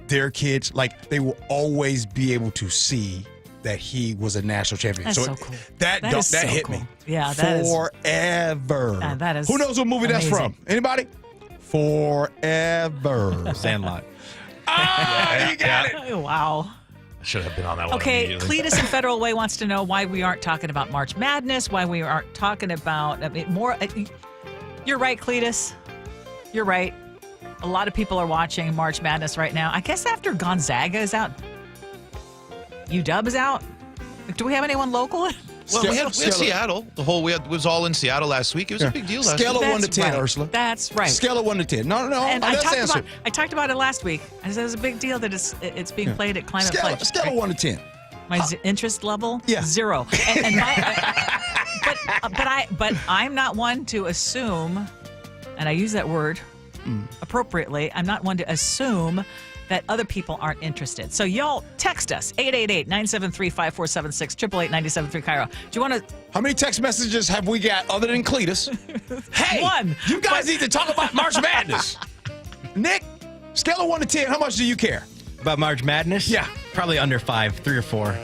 their kids, like, they will always be able to see that he was a national champion. That's so cool. That hit me. Yeah, that is forever. That is Who knows what movie amazing. that's from? Anybody? Forever. Sandlot. You got it. Oh, wow. I should have been on that one Okay, immediately. Cletus in Federal Way wants to know why we aren't talking about March Madness, why we aren't talking about more. You're right, Cletus. You're right. A lot of people are watching March Madness right now. I guess after Gonzaga is out, UW is out. Do we have anyone local? Well, we had Seattle. It was all in Seattle last week. It was a big deal last week. Scale of 1 to 10, right. Ursula. That's right. Scale of 1 to 10. No. And I answer. talked about it last week. I said it's a big deal that it's being played at Climate Pledge. Scale of 1 to 10. My interest level? Yeah. 0. But I'm not one to assume, and I use that word appropriately, I'm not one to assume that other people aren't interested. So y'all text us, 888-973-5476, 888-973 KIRO. Do you want to... How many text messages have we got other than Cletus? Hey, one. You guys need to talk about March Madness. Nick, scale of 1 to 10, how much do you care? About March Madness? Yeah. Probably under 5, 3 or 4.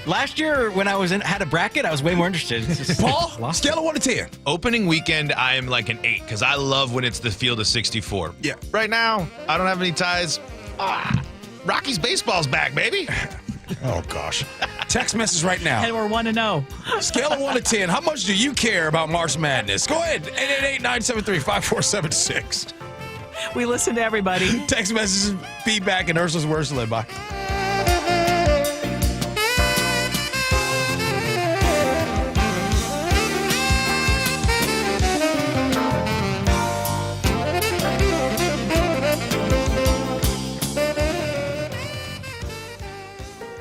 Last year, when I had a bracket, I was way more interested. Paul, scale of 1 to 10. Opening weekend, I am like an 8 because I love when it's the field of 64. Yeah. Right now, I don't have any ties. Rockies baseball's back, baby. Oh, gosh. Text message right now. And we're 1-0. Scale of 1 to 10. How much do you care about March Madness? Go ahead. 888-973-5476. We listen to everybody. Text messages, feedback, and Ursula's words to live by.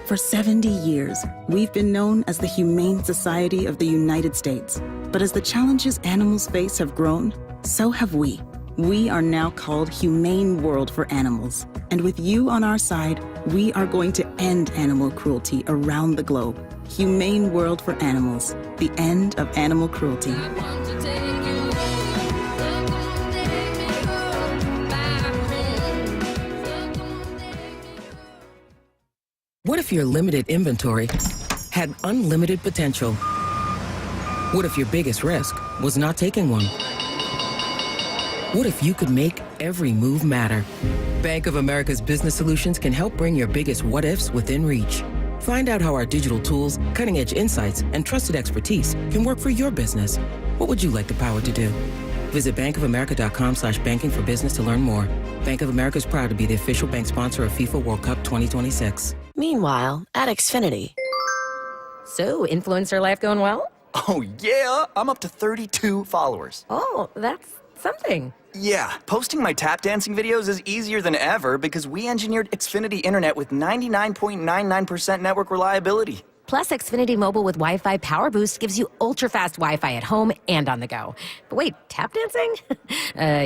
For 70 years, we've been known as the Humane Society of the United States. But as the challenges animals face have grown, so have we. We are now called Humane World for Animals. And with you on our side, we are going to end animal cruelty around the globe. Humane World for Animals, the end of animal cruelty. What if your limited inventory had unlimited potential? What if your biggest risk was not taking one? What if you could make every move matter? Bank of America's business solutions can help bring your biggest what-ifs within reach. Find out how our digital tools, cutting-edge insights, and trusted expertise can work for your business. What would you like the power to do? Visit bankofamerica.com/banking for business to learn more. Bank of America is proud to be the official bank sponsor of FIFA World Cup 2026. Meanwhile, at Xfinity. So, influencer life going well? Oh, yeah. I'm up to 32 followers. Oh, that's something. Yeah, posting my tap dancing videos is easier than ever because we engineered Xfinity Internet with 99.99% network reliability. Plus, Xfinity Mobile with Wi-Fi Power Boost gives you ultra-fast Wi-Fi at home and on the go. But wait, tap dancing?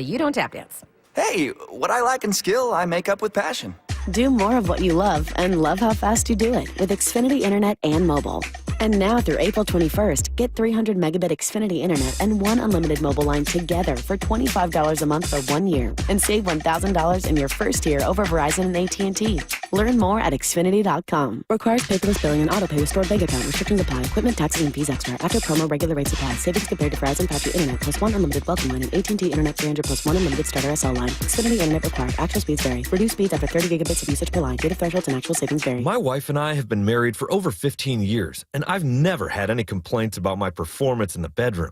You don't tap dance. Hey, what I lack in skill, I make up with passion. Do more of what you love and love how fast you do it with Xfinity Internet and mobile. And now through April 21st, get 300 megabit Xfinity Internet and one unlimited mobile line together for $25 a month for 1 year. And save $1,000 in your first year over Verizon and AT&T. Learn more at Xfinity.com. Requires paperless billing and autopay with stored bank account. Restrictions apply. Equipment, taxes, and fees extra. After promo, regular rates apply. Savings compared to Verizon 5G Internet plus one unlimited welcome line and AT&T Internet 300 plus one unlimited starter SL line. Xfinity Internet required. Actual speeds vary. Reduced speeds after 30 gigabits of usage per line. Data thresholds and actual savings vary. My wife and I have been married for over 15 years, and I've never had any complaints about my performance in the bedroom.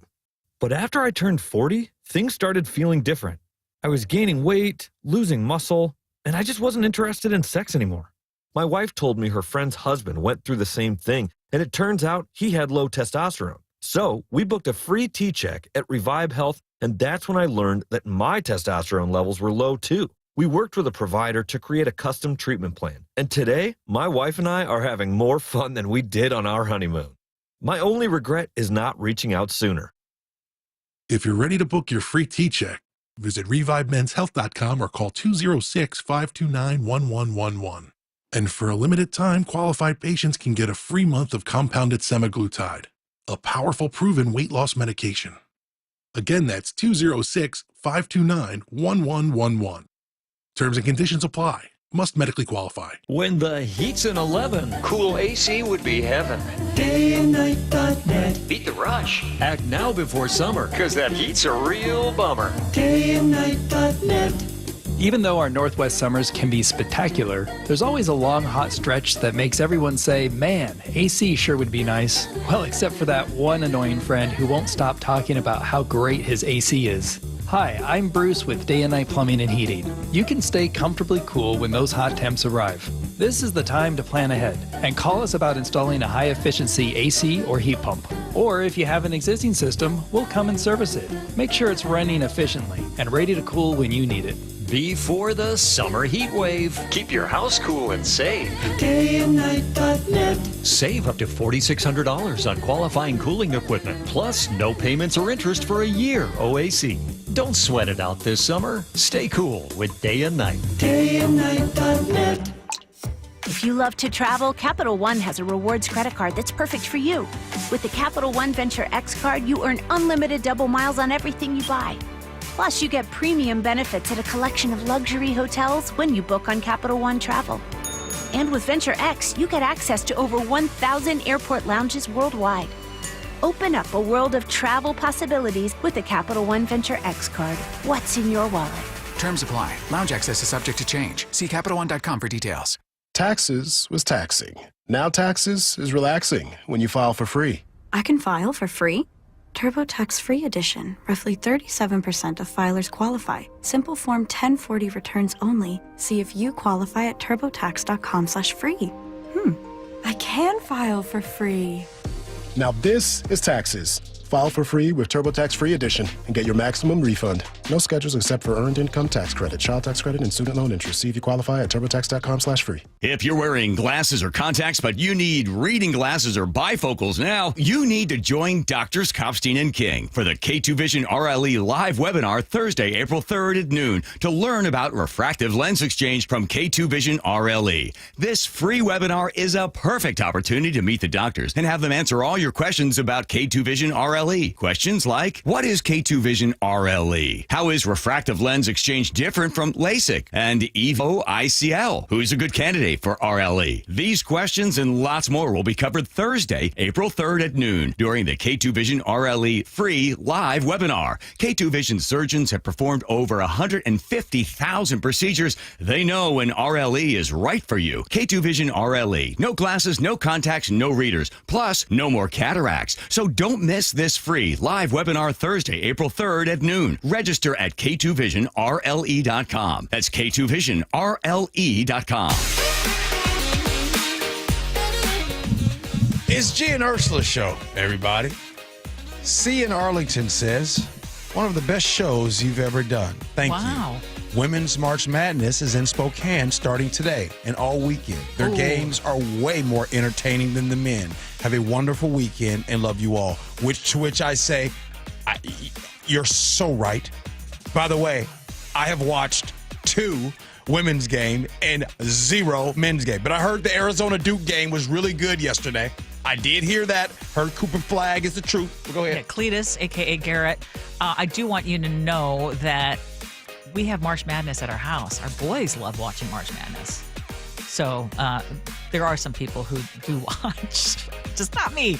But after I turned 40, things started feeling different. I was gaining weight, losing muscle, and I just wasn't interested in sex anymore. My wife told me her friend's husband went through the same thing, and it turns out he had low testosterone. So we booked a free T-check at Revive Health, and that's when I learned that my testosterone levels were low too. We worked with a provider to create a custom treatment plan, and today, my wife and I are having more fun than we did on our honeymoon. My only regret is not reaching out sooner. If you're ready to book your free T-check, visit ReviveMen'sHealth.com or call 206-529-1111. And for a limited time, qualified patients can get a free month of compounded semaglutide, a powerful proven weight loss medication. Again, that's 206-529-1111. Terms and conditions apply. Must medically qualify. When the heat's in 11, cool AC would be heaven. Dayandnight.net. Beat the rush. Act now before summer, because that heat's a real bummer. Dayandnight.net. Even though our Northwest summers can be spectacular, there's always a long hot stretch that makes everyone say, man, AC sure would be nice. Well, except for that one annoying friend who won't stop talking about how great his AC is. Hi, I'm Bruce with Day and Night Plumbing and Heating. You can stay comfortably cool when those hot temps arrive. This is the time to plan ahead and call us about installing a high-efficiency AC or heat pump. Or if you have an existing system, we'll come and service it. Make sure it's running efficiently and ready to cool when you need it. before the summer heat wave. Keep your house cool and safe. KIRONet.net. Save up to $4,600 on qualifying cooling equipment, plus no payments or interest for a year OAC. Don't sweat it out this summer. Stay cool with Day and Night. KIRONet.net. If you love to travel, Capital One has a rewards credit card that's perfect for you. With the Capital One Venture X card, you earn unlimited double miles on everything you buy. Plus, you get premium benefits at a collection of luxury hotels when you book on Capital One Travel. And with Venture X, you get access to over 1,000 airport lounges worldwide. Open up a world of travel possibilities with the Capital One Venture X card. What's in your wallet? Terms apply. Lounge access is subject to change. See CapitalOne.com for details. Taxes was taxing. Now taxes is relaxing when you file for free. I can file for free? TurboTax Free Edition. Roughly 37% of filers qualify. Simple Form 1040 returns only. See if you qualify at turbotax.com/free. I can file for free. Now this is taxes. File for free with TurboTax Free Edition and get your maximum refund. No schedules except for earned income tax credit, child tax credit, and student loan interest. See if you qualify at turbotax.com/free. If you're wearing glasses or contacts, but you need reading glasses or bifocals now, you need to join Doctors Kopstein and King for the K2 Vision RLE live webinar Thursday, April 3rd at noon to learn about refractive lens exchange from K2 Vision RLE. This free webinar is a perfect opportunity to meet the doctors and have them answer all your questions about K2 Vision RLE. Questions like, what is K2 Vision RLE? How is refractive lens exchange different from LASIK and EVO ICL? Who's a good candidate for RLE? These questions and lots more will be covered Thursday, April 3rd at noon during the K2 Vision RLE free live webinar. K2 Vision surgeons have performed over 150,000 procedures. They know when RLE is right for you. K2 Vision RLE. No glasses, no contacts, no readers. Plus, no more cataracts. So don't miss this free live webinar Thursday, April 3rd at noon. Register at K2VisionRLE.com. That's K2VisionRLE.com. It's G and Ursula show, everybody. C in Arlington says, one of the best shows you've ever done. Thank you. Women's March Madness is in Spokane starting today and all weekend. Their games are way more entertaining than the men. Have a wonderful weekend and love you all. To which I say, you're so right. By the way, I have watched 2 women's game and 0 men's game. But I heard the Arizona Duke game was really good yesterday. I did hear that. Heard Cooper Flag is the truth. Well, go ahead. Yeah, Cletus, a.k.a. Garrett. I do want you to know that we have March Madness at our house. Our boys love watching March Madness. So there are some people who do watch, just not me.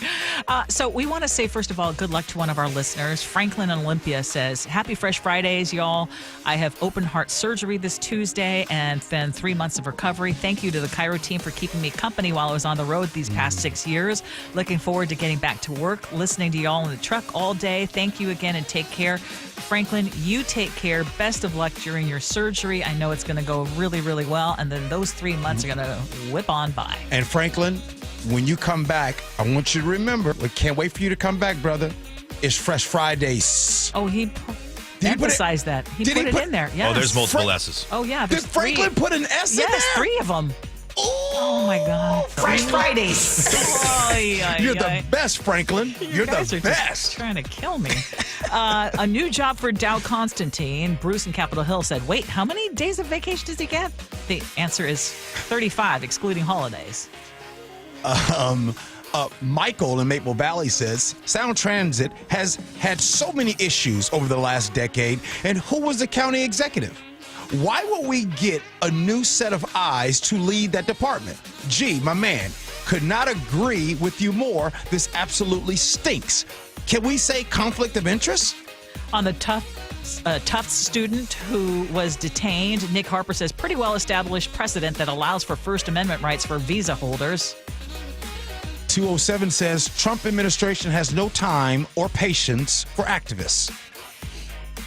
So we want to say, first of all, good luck to one of our listeners. Franklin Olympia says, happy Fresh Fridays, y'all. I have open heart surgery this Tuesday and then 3 months of recovery. Thank you to the KIRO team for keeping me company while I was on the road these past 6 years. Looking forward to getting back to work, listening to y'all in the truck all day. Thank you again and take care. Franklin, you take care. Best of luck during your surgery. I know it's going to go really, really well. And then those 3 months are going to whip on by. And Franklin, when you come back, I want you to remember, we can't wait for you to come back, brother. It's Fresh Fridays. Oh, he emphasized that. He put it in there. Yes. Oh, there's multiple S's. Oh, yeah. Did Franklin put an S in there? Yes, 3 of them. Oh my God. Fresh Fridays. You're the best, Franklin. You're the best. Trying to kill me. A new job for Dow Constantine. Bruce in Capitol Hill said, wait, how many days of vacation does he get? The answer is 35, excluding holidays. Michael in Maple Valley says, Sound Transit has had so many issues over the last decade, and who was the county executive? Why will we get a new set of eyes to lead that department? Gee, my man, could not agree with you more. This absolutely stinks. Can we say conflict of interest? On the Tufts student who was detained, Nick Harper says, pretty well established precedent that allows for First Amendment rights for visa holders. 207 says, Trump administration has no time or patience for activists.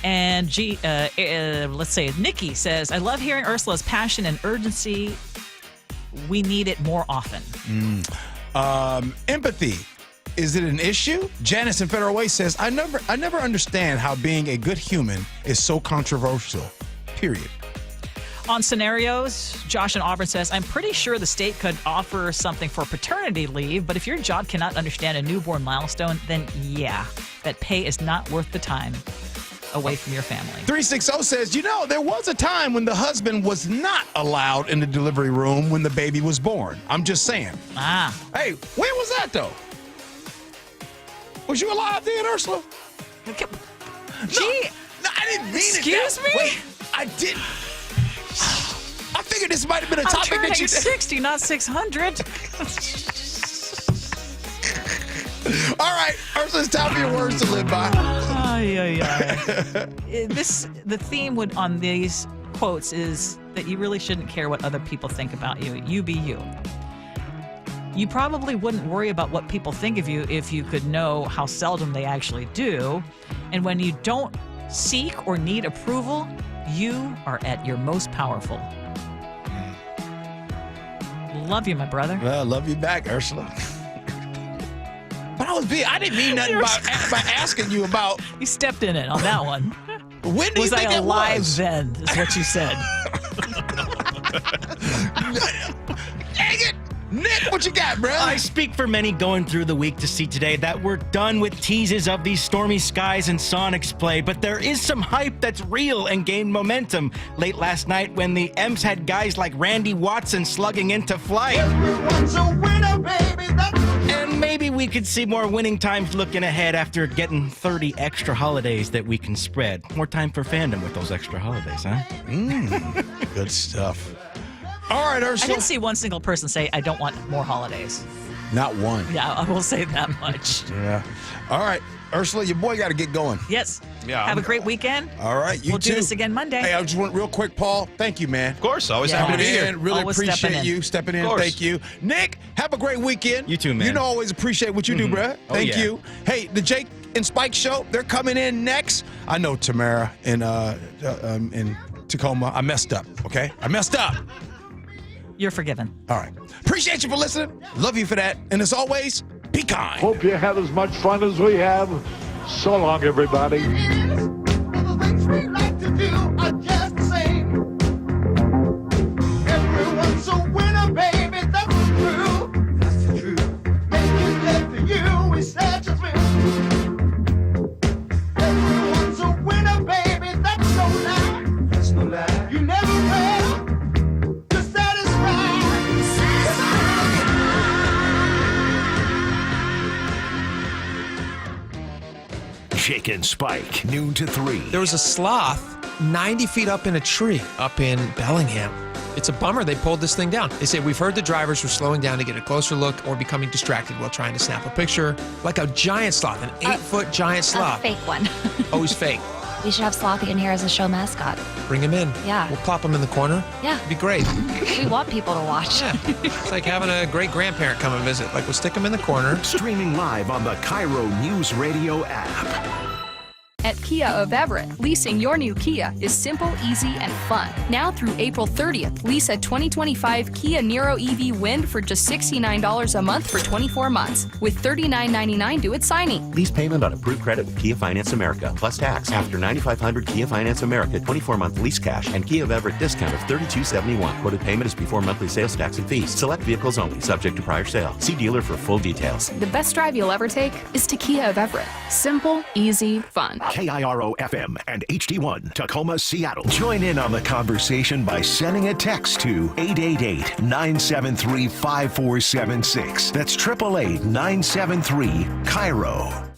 And let's say Nikki says, I love hearing Ursula's passion and urgency. We need it more often. Empathy. Is it an issue? Janice in Federal Way says, I never understand how being a good human is so controversial. Period. On scenarios, Josh in Auburn says, I'm pretty sure the state could offer something for paternity leave, but if your job cannot understand a newborn milestone, then yeah, that pay is not worth the time away from your family. 360 says, there was a time when the husband was not allowed in the delivery room when the baby was born. I'm just saying. Hey, when was that, though? Was you alive then, Ursula? Gee. No, I didn't mean Excuse it. me? Wait, I didn't. I figured this might have been a topic I'm that you... 60, not 600. All right, Ursula, it's time for your words to live by. The theme on these quotes is that you really shouldn't care what other people think about you. You be you. You probably wouldn't worry about what people think of you if you could know how seldom they actually do. And when you don't seek or need approval, you are at your most powerful. Love you, my brother. Well, love you back, Ursula. But I didn't mean nothing by asking you about. You stepped in it on that one. When do you think it alive was? then? Is what you said. Dang it! Nick, what you got, bro? I speak for many going through the week to see today that we're done with teases of these stormy skies and Sonics play, but there is some hype that's real and gained momentum. Late last night when the M's had guys like Randy Watson slugging into flight. Everyone's a winner, baby. And maybe we could see more winning times looking ahead after getting 30 extra holidays that we can spread. More time for fandom with those extra holidays, huh? Good stuff. All right, Ursula. I didn't see one single person say, I don't want more holidays. Not one. Yeah, I will say that much. Yeah. All right, Ursula, your boy got to get going. Yes. Yeah. Have a great weekend. All right, you We'll too. do this again Monday. Hey, I just want real quick, Paul. Thank you, man. Of course, always Yeah. happy to be here. Really Always stepping appreciate in. you stepping in. Of course. Thank you, Nick. Have a great weekend. You too, man. You know, I always appreciate what you do, bruh. Oh, Thank yeah. you. Hey, the Jake and Spike show. They're coming in next. I know, Tamara in Tacoma. I messed up. Okay, I messed up. You're forgiven. All right. Appreciate you for listening. Love you for that. And as always, be kind. Hope you had as much fun as we have. So long, everybody. Everyone's a winner, baby. That's true. That's the truth. Making love for you is such a thrill. Everyone's a winner, baby. That's no lie. That's no lie. You never fail to satisfy. Jake and Spike, noon to 3. There was a sloth 90 feet up in a tree up in Bellingham. It's a bummer they pulled this thing down. They say, we've heard the drivers were slowing down to get a closer look or becoming distracted while trying to snap a picture. Like a giant sloth, an 8-foot giant sloth. A fake one. Oh, he's fake. We should have Slothy in here as a show mascot. Bring him in. Yeah. We'll plop him in the corner. Yeah. It'd be great. We want people to watch. Yeah. It's like having a great grandparent come and visit. Like, we'll stick him in the corner. Streaming live on the KIRO Newsradio app. At Kia of Everett, leasing your new Kia is simple, easy, and fun. Now through April 30th, lease a 2025 Kia Niro EV Wind for just $69 a month for 24 months, with $39.99 due at signing. Lease payment on approved credit with Kia Finance America, plus tax. After $9,500 Kia Finance America, 24-month lease cash, and Kia of Everett discount of $32.71. Quoted payment is before monthly sales tax and fees. Select vehicles only, subject to prior sale. See dealer for full details. The best drive you'll ever take is to Kia of Everett. Simple, easy, fun. KIRO FM and HD1, Tacoma, Seattle. Join in on the conversation by sending a text to 888-973-5476. That's 888-973-KIRO.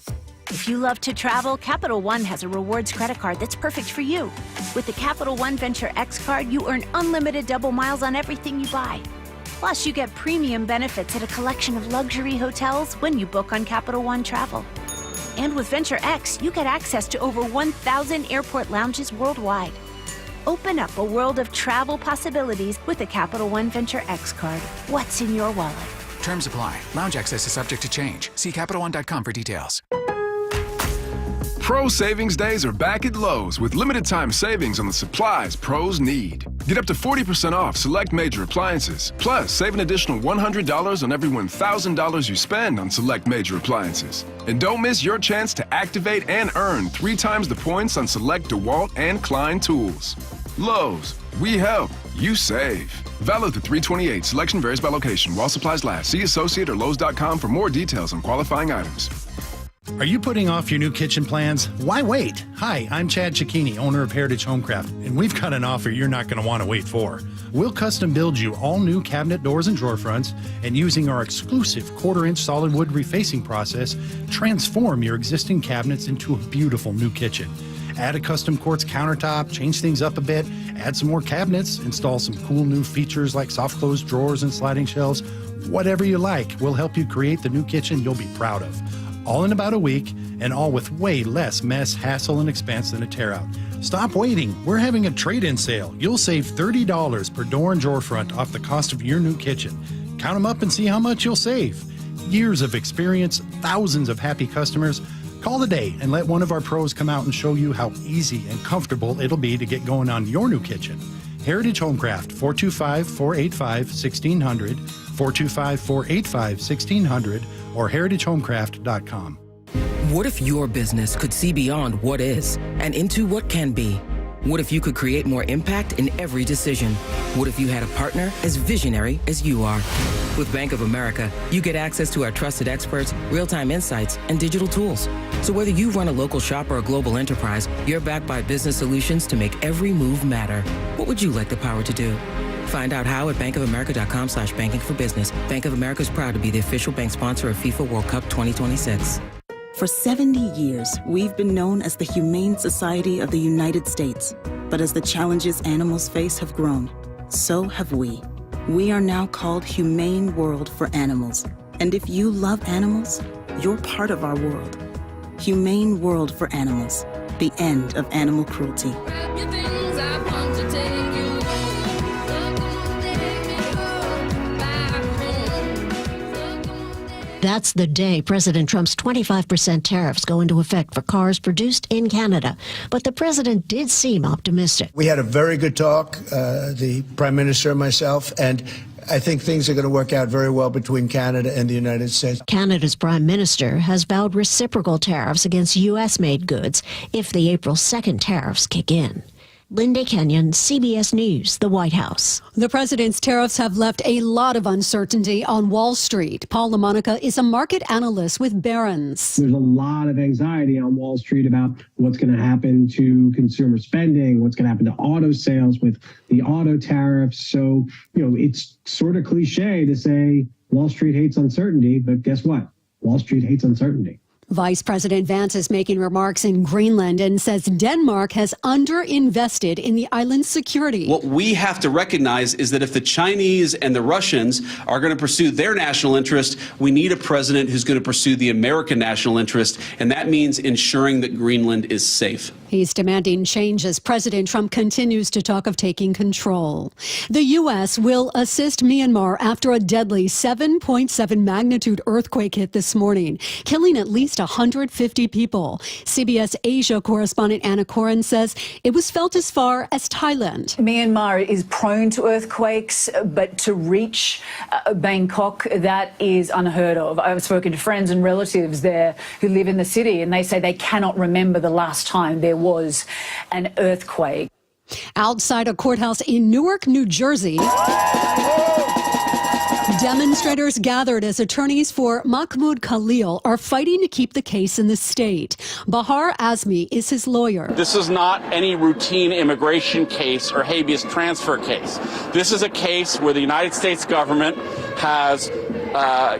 If you love to travel, Capital One has a rewards credit card that's perfect for you. With the Capital One Venture X card, you earn unlimited double miles on everything you buy. Plus, you get premium benefits at a collection of luxury hotels when you book on Capital One Travel. And with Venture X, you get access to over 1,000 airport lounges worldwide. Open up a world of travel possibilities with the Capital One Venture X card. What's in your wallet? Terms apply. Lounge access is subject to change. See CapitalOne.com for details. Pro Savings Days are back at Lowe's with limited time savings on the supplies pros need. Get up to 40% off select major appliances. Plus, save an additional $100 on every $1,000 you spend on select major appliances. And don't miss your chance to activate and earn 3 times the points on select DeWalt and Klein tools. Lowe's, We help. You save. Valid through 3/28. Selection varies by location. While supplies last. See associate or Lowe's.com for more details on qualifying items. Are you putting off your new kitchen plans? Why wait? Hi, I'm Chad Cicchini, owner of Heritage Homecraft, and we've got an offer you're not going to want to wait for. We'll custom build you all new cabinet doors and drawer fronts, and using our exclusive 1/4-inch solid wood refacing process, transform your existing cabinets into a beautiful new kitchen. Add a custom quartz countertop, change things up a bit, add some more cabinets, install some cool new features like soft close drawers and sliding shelves. Whatever you like, we'll help you create the new kitchen you'll be proud of. All in about a week, and all with way less mess, hassle, and expense than a tear-out. Stop waiting. We're having a trade-in sale. You'll save $30 per door and drawer front off the cost of your new kitchen. Count them up and see how much you'll save. Years of experience, thousands of happy customers. Call today and let one of our pros come out and show you how easy and comfortable it'll be to get going on your new kitchen. Heritage Homecraft, 425-485-1600, 425-485-1600, or heritagehomecraft.com. What if your business could see beyond what is and into what can be? What if you could create more impact in every decision? What if you had a partner as visionary as you are? With Bank of America, you get access to our trusted experts, real-time insights, and digital tools. So whether you run a local shop or a global enterprise, you're backed by business solutions to make every move matter. What would you like the power to do? Find out how at bankofamerica.com/banking for business. Bank of America is proud to be the official bank sponsor of FIFA World Cup 2026. For 70 years, we've been known as the Humane Society of the United States. But as the challenges animals face have grown, so have we. We are now called Humane World for Animals. And if you love animals, you're part of our world. Humane World for Animals. The end of animal cruelty. That's the day President Trump's 25% tariffs go into effect for cars produced in Canada. But the president did seem optimistic. We had a very good talk, the Prime Minister and myself, and I think things are going to work out very well between Canada and the United States. Canada's Prime Minister has vowed reciprocal tariffs against U.S.-made goods if the April 2nd tariffs kick in. Linda Kenyon, CBS News, the White House. The president's tariffs have left a lot of uncertainty on Wall Street. Paul LaMonica is a market analyst with Barron's. There's a lot of anxiety on Wall Street about what's going to happen to consumer spending, what's going to happen to auto sales with the auto tariffs. So, it's sort of cliche to say Wall Street hates uncertainty, but guess what? Wall Street hates uncertainty. Vice President Vance is making remarks in Greenland and says Denmark has underinvested in the island's security. What we have to recognize is that if the Chinese and the Russians are going to pursue their national interest, we need a president who's going to pursue the American national interest, and that means ensuring that Greenland is safe. He's demanding change as President Trump continues to talk of taking control. The U.S. will assist Myanmar after a deadly 7.7 magnitude earthquake hit this morning, killing at least 150 people. CBS Asia correspondent Anna Koren says it was felt as far as Thailand. Myanmar is prone to earthquakes, but to reach Bangkok, that is unheard of. I've spoken to friends and relatives there who live in the city, and they say they cannot remember the last time there was an earthquake. Outside a courthouse in Newark, New Jersey, demonstrators gathered as attorneys for Mahmoud Khalil are fighting to keep the case in the state. Bahar Azmi is his lawyer. This is not any routine immigration case or habeas transfer case. This is a case where the United States government has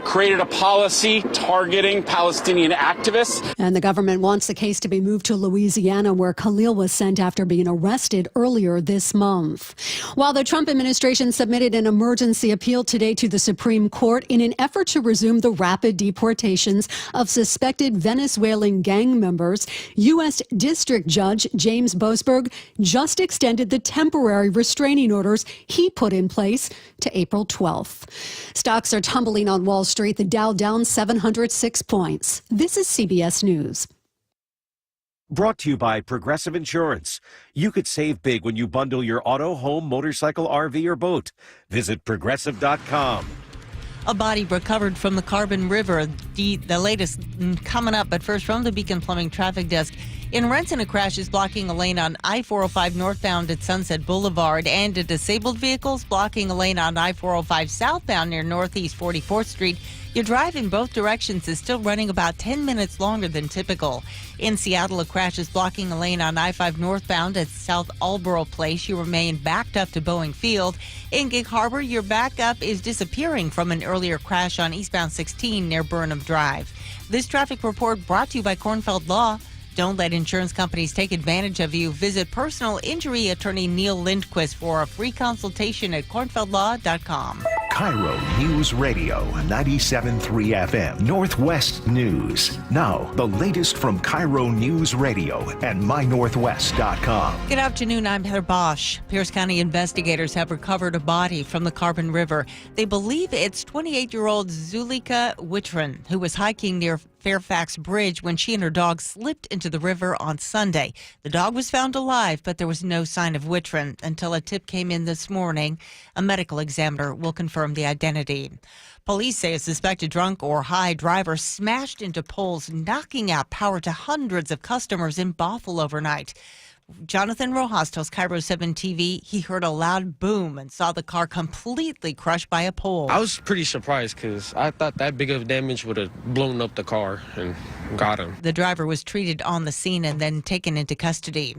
created a policy targeting Palestinian activists. And the government wants the case to be moved to Louisiana, where Khalil was sent after being arrested earlier this month. While the Trump administration submitted an emergency appeal today to the Supreme Court in an effort to resume the rapid deportations of suspected Venezuelan gang members, U.S. District Judge James Boasberg just extended the temporary restraining orders he put in place to April 12th. Stocks are tumbling on Wall Street, the Dow down 706 points. This is CBS News. Brought to you by Progressive Insurance. You could save big when you bundle your auto, home, motorcycle, RV, or boat. Visit Progressive.com. A body recovered from the Carbon River. The latest coming up, but first from the Beacon Plumbing Traffic Desk. In Renton, a crash is blocking a lane on I-405 northbound at Sunset Boulevard, and a disabled vehicle is blocking a lane on I-405 southbound near Northeast 44th Street. Your drive in both directions is still running about 10 minutes longer than typical. In Seattle, a crash is blocking a lane on I-5 northbound at South Aldboro Place. You remain backed up to Boeing Field. In Gig Harbor, your backup is disappearing from an earlier crash on eastbound 16 near Burnham Drive. This traffic report brought to you by Kornfeld Law. Don't let insurance companies take advantage of you. Visit personal injury attorney Neil Lindquist for a free consultation at kornfeldlaw.com. KIRO Newsradio, 97.3 FM, Northwest News. Now, the latest from KIRO Newsradio and mynorthwest.com. Good afternoon, I'm Heather Bosch. Pierce County investigators have recovered a body from the Carbon River. They believe it's 28-year-old Zulika Wittren, who was hiking near Fairfax Bridge when she and her dog slipped into the river on Sunday. The dog was found alive, but there was no sign of Wittren until a tip came in this morning. A medical examiner will confirm the identity. Police say a suspected drunk or high driver smashed into poles, knocking out power to hundreds of customers in Bothell overnight. Jonathan Rojas tells KIRO 7 TV he heard a loud boom and saw the car completely crushed by a pole. I was pretty surprised because I thought that big of damage would have blown up the car and got him. The driver was treated on the scene and then taken into custody.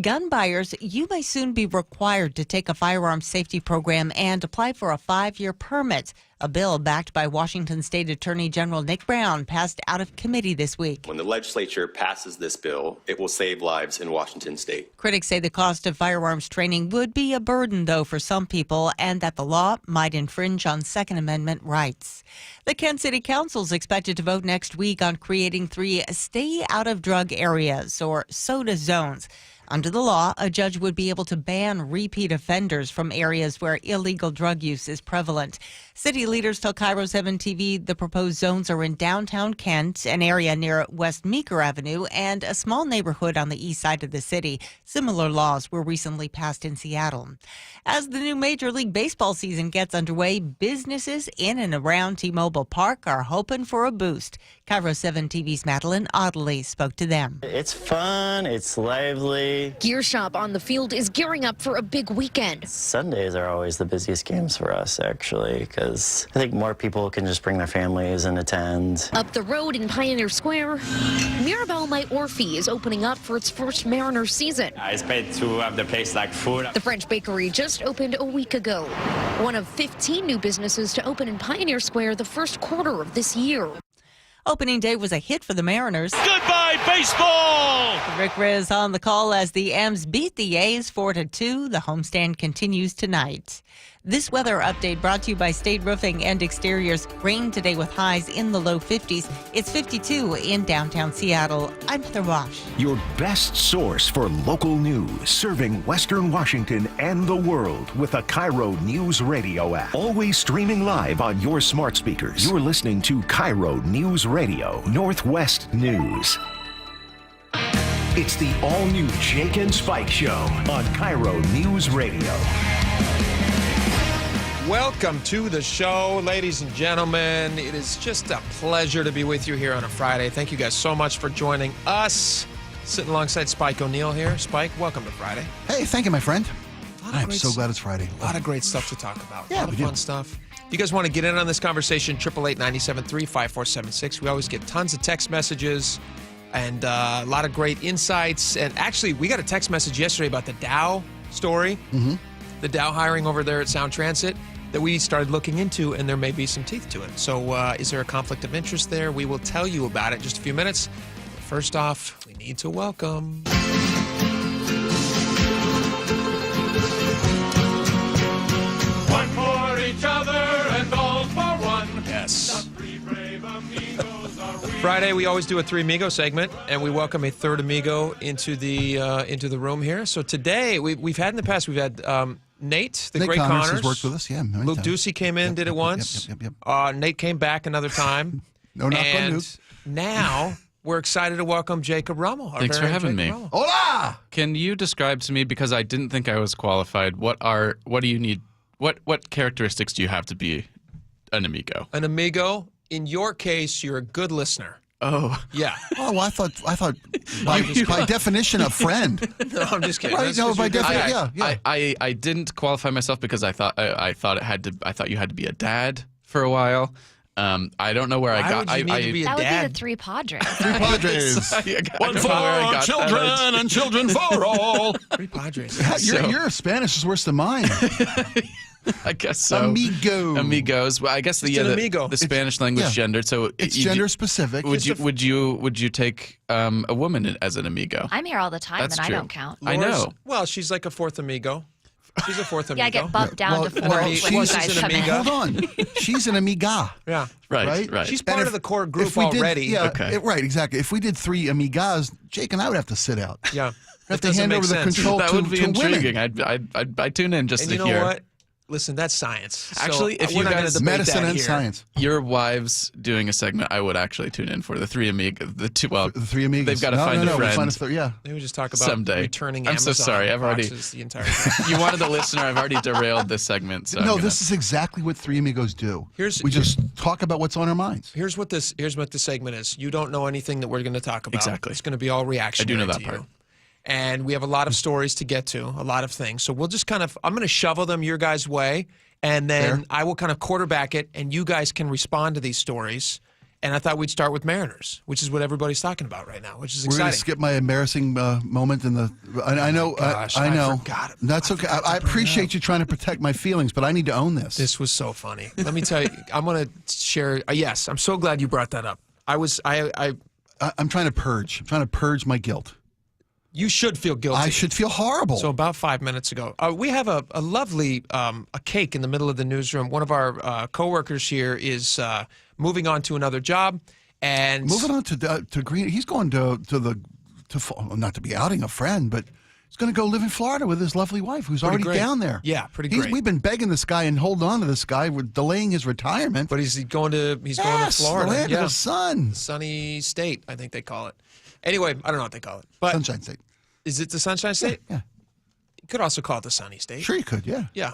Gun buyers, you may soon be required to take a firearms safety program and apply for a 5-year permit. A bill backed by Washington State Attorney General Nick Brown passed out of committee this week. When the legislature passes this bill, it will save lives in Washington State. Critics say the cost of firearms training would be a burden, though, for some people, and that the law might infringe on Second Amendment rights. The Kent City Council is expected to vote next week on creating 3 stay-out-of-drug areas, or SODA zones. Under the law, a judge would be able to ban repeat offenders from areas where illegal drug use is prevalent. City leaders tell KIRO 7 TV the proposed zones are in downtown Kent, an area near West Meeker Avenue, and a small neighborhood on the east side of the city. Similar laws were recently passed in Seattle. As the new Major League Baseball season gets underway, businesses in and around T-Mobile Park are hoping for a boost. KIRO 7 TV's Madeline Audley spoke to them. It's fun, it's lively. Gear Shop on the field is gearing up for a big weekend. Sundays are always the busiest games for us, actually, because I think more people can just bring their families and attend. Up the road in Pioneer Square, Mirabelle My Orphe is opening up for its first Mariners season. I expect to have the place like food. The French bakery just opened a week ago. One of 15 new businesses to open in Pioneer Square the first quarter of this year. Opening day was a hit for the Mariners. Goodbye, baseball! Rick Riz on the call as the M's beat the A's 4-2. The homestand continues tonight. This weather update brought to you by State Roofing and Exteriors. Rain today with highs in the low 50s. It's 52 in downtown Seattle. I'm Heather Bosch. Your best source for local news, serving Western Washington and the world with a KIRO News Radio app. Always streaming live on your smart speakers. You're listening to KIRO News Radio, Northwest News. It's the all-new Jake and Spike Show on KIRO News Radio. Welcome to the show, ladies and gentlemen. It is just a pleasure to be with you here on a Friday. Thank you guys so much for joining us. Sitting alongside Spike O'Neill here. Spike, welcome to Friday. Hey, thank you, my friend. I'm so glad it's Friday. A lot of great stuff to talk about. Yeah, a lot of fun stuff. You guys want to get in on this conversation, 888-973-5476. We always get tons of text messages and a lot of great insights. And actually, we got a text message yesterday about the Dow story, the Dow hiring over there at Sound Transit, that we started looking into, and there may be some teeth to it. So is there a conflict of interest there? We will tell you about it in just a few minutes. But first off, we need to welcome... One for each other and all for one. Yes. Friday, we always do a Three Amigo segment, and we welcome a third amigo into the room here. So today, we've had in the past, we've had... Nate, the great Connors has worked with us, yeah. Luke Ducey came in, did it once. Yep. Nate came back another time. No, not and Luke. Now we're excited to welcome Jacob Rummel. Thanks for having me. Hola! Can you describe to me, because I didn't think I was qualified, what do you need, what characteristics do you have to be an amigo? An amigo, in your case, you're a good listener. Oh. Yeah. Oh, I thought by definition a friend. No, I'm just kidding. Right? That's No, 'cause by you're different. definition, yeah. I didn't qualify myself because I thought you had to be a dad for a while. I don't know where I got. Would you need to be a That would dad? be the Three Padres. Three Padres. One for all children and children for all. Three Padres. Your Spanish is worse than mine. I guess so. Amigos. Well, I guess Just an amigo. the Spanish language gendered. So it's gender specific. Would you take a woman as an amigo? I'm here all the time, That's and true. I don't count. I know. Well, she's like a fourth amigo. She's a fourth amigo. Yeah, I get bumped down to four when you she's guys an come in. amiga. Hold on. She's an amiga. Yeah. Right. She's part of the core group already. Right, exactly. If we did 3 amigas, Jake and I would have to sit out. Yeah. Have to hand over the control that to would be to intriguing. women. I'd tune in just And to you know hear. what? Listen, that's science. Actually, So if we're you not gonna guys debate medicine that and here. science. Your wives doing a segment, I would actually tune in for the 3 amigas. The 3 amigas. They've got to No, find no, a we'll friend. find us yeah. Maybe we just talk about Someday. returning I'm Amazon so sorry. I've already. boxes the entire time. You wanted the listener. I've already derailed this segment. So No, this is exactly what 3 amigos do. We just talk about what's on our minds. Here's what the segment is. You don't know anything that we're going to talk about. Exactly. It's going to be all reactionary. I do know that to part. you. And we have a lot of stories to get to, a lot of things. So we'll just I'm going to shovel them your guys' way, and then I will kind of quarterback it, and you guys can respond to these stories. And I thought we'd start with Mariners, which is what everybody's talking about right now, which is We're going to exciting. skip my embarrassing moment in the. I know. Gosh, I know. forgot. That's okay. I appreciate you trying to protect my feelings, but I need to own this. This was so funny. Let me tell you. I'm going to share. Yes, I'm so glad you brought that up. I'm trying to purge. I'm trying to purge my guilt. You should feel guilty. I should feel horrible. So about 5 minutes ago, we have a lovely a cake in the middle of the newsroom. One of our coworkers here is moving on to another job, and moving on to Green. He's going to not to be outing a friend, but he's going to go live in Florida with his lovely wife, who's Pretty already great. down there. Yeah, pretty great. We've been begging this guy and holding on to this guy. We're delaying his retirement, but he's going to Florida, the land of the sun, sunny state, I think they call it. Anyway, I don't know what they call it, but Sunshine State. Is it the Sunshine State? Yeah. You could also call it the Sunny State. Sure, you could. Yeah. Yeah.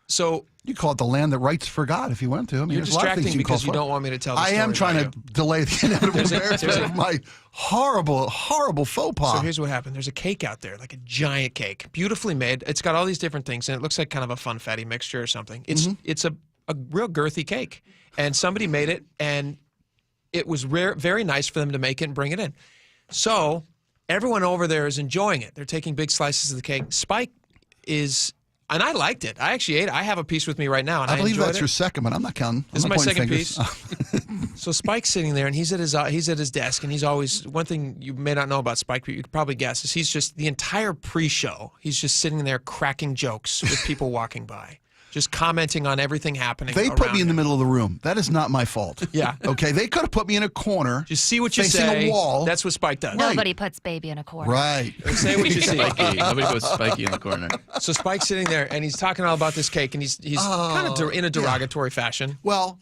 So you call it the land that writes for God if you want to. I mean, you're there's a lot of things distracting you because call you for. don't want me to tell the I story. am trying to delay the inevitable embarrassment of my horrible, horrible faux pas. So here's what happened. There's a cake out there, like a giant cake, beautifully made. It's got all these different things, and it looks like kind of a funfetti mixture or something. It's a real girthy cake, and somebody made it, and it was very nice for them to make it and bring it in. So everyone over there is enjoying it. They're taking big slices of the cake. Spike is, and I liked it. I actually ate it. I have a piece with me right now, and I believe enjoyed that's it. your second, but I'm not counting. This is I'm my not pointing second fingers. piece. So Spike's sitting there, and he's at his desk, and he's always, one thing you may not know about Spike, but you could probably guess, is he's just, the entire pre-show, he's just sitting there cracking jokes with people walking by, just commenting on everything happening They put me in the him. middle of the room. That is not my fault. Yeah. Okay. They could have put me in a corner. Just see what you facing say. a wall. That's what Spike does. Nobody puts baby in a corner. Right. Say what you see. Spiky. Nobody puts Spiky in the corner. So Spike's sitting there, and he's talking all about this cake, and he's kind of in a derogatory fashion. Well,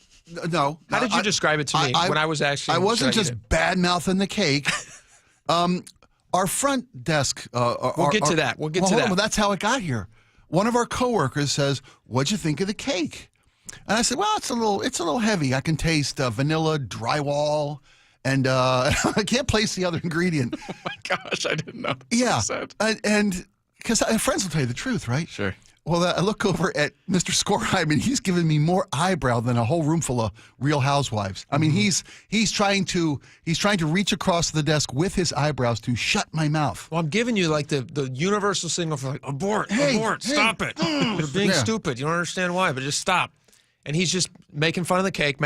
no. How did you describe it to me when I was actually? I wasn't should I just eat it? bad mouthing the cake. Our front desk. We'll get to that. We'll get to hold on. that. Well, that's how it got here. One of our coworkers says, "What'd you think of the cake?" And I said, "Well, it's a little heavy. I can taste vanilla, drywall, and I can't place the other ingredient." Oh my gosh, I didn't know. Yeah, and because friends will tell you the truth, right? Sure. Well, I look over at Mr. Skorheim, and he's giving me more eyebrow than a whole room full of Real Housewives. I mean, he's trying to reach across the desk with his eyebrows to shut my mouth. Well, I'm giving you like the universal signal for like abort, stop it. You're being stupid. You don't understand why, but just stop. And he's just making fun of the cake.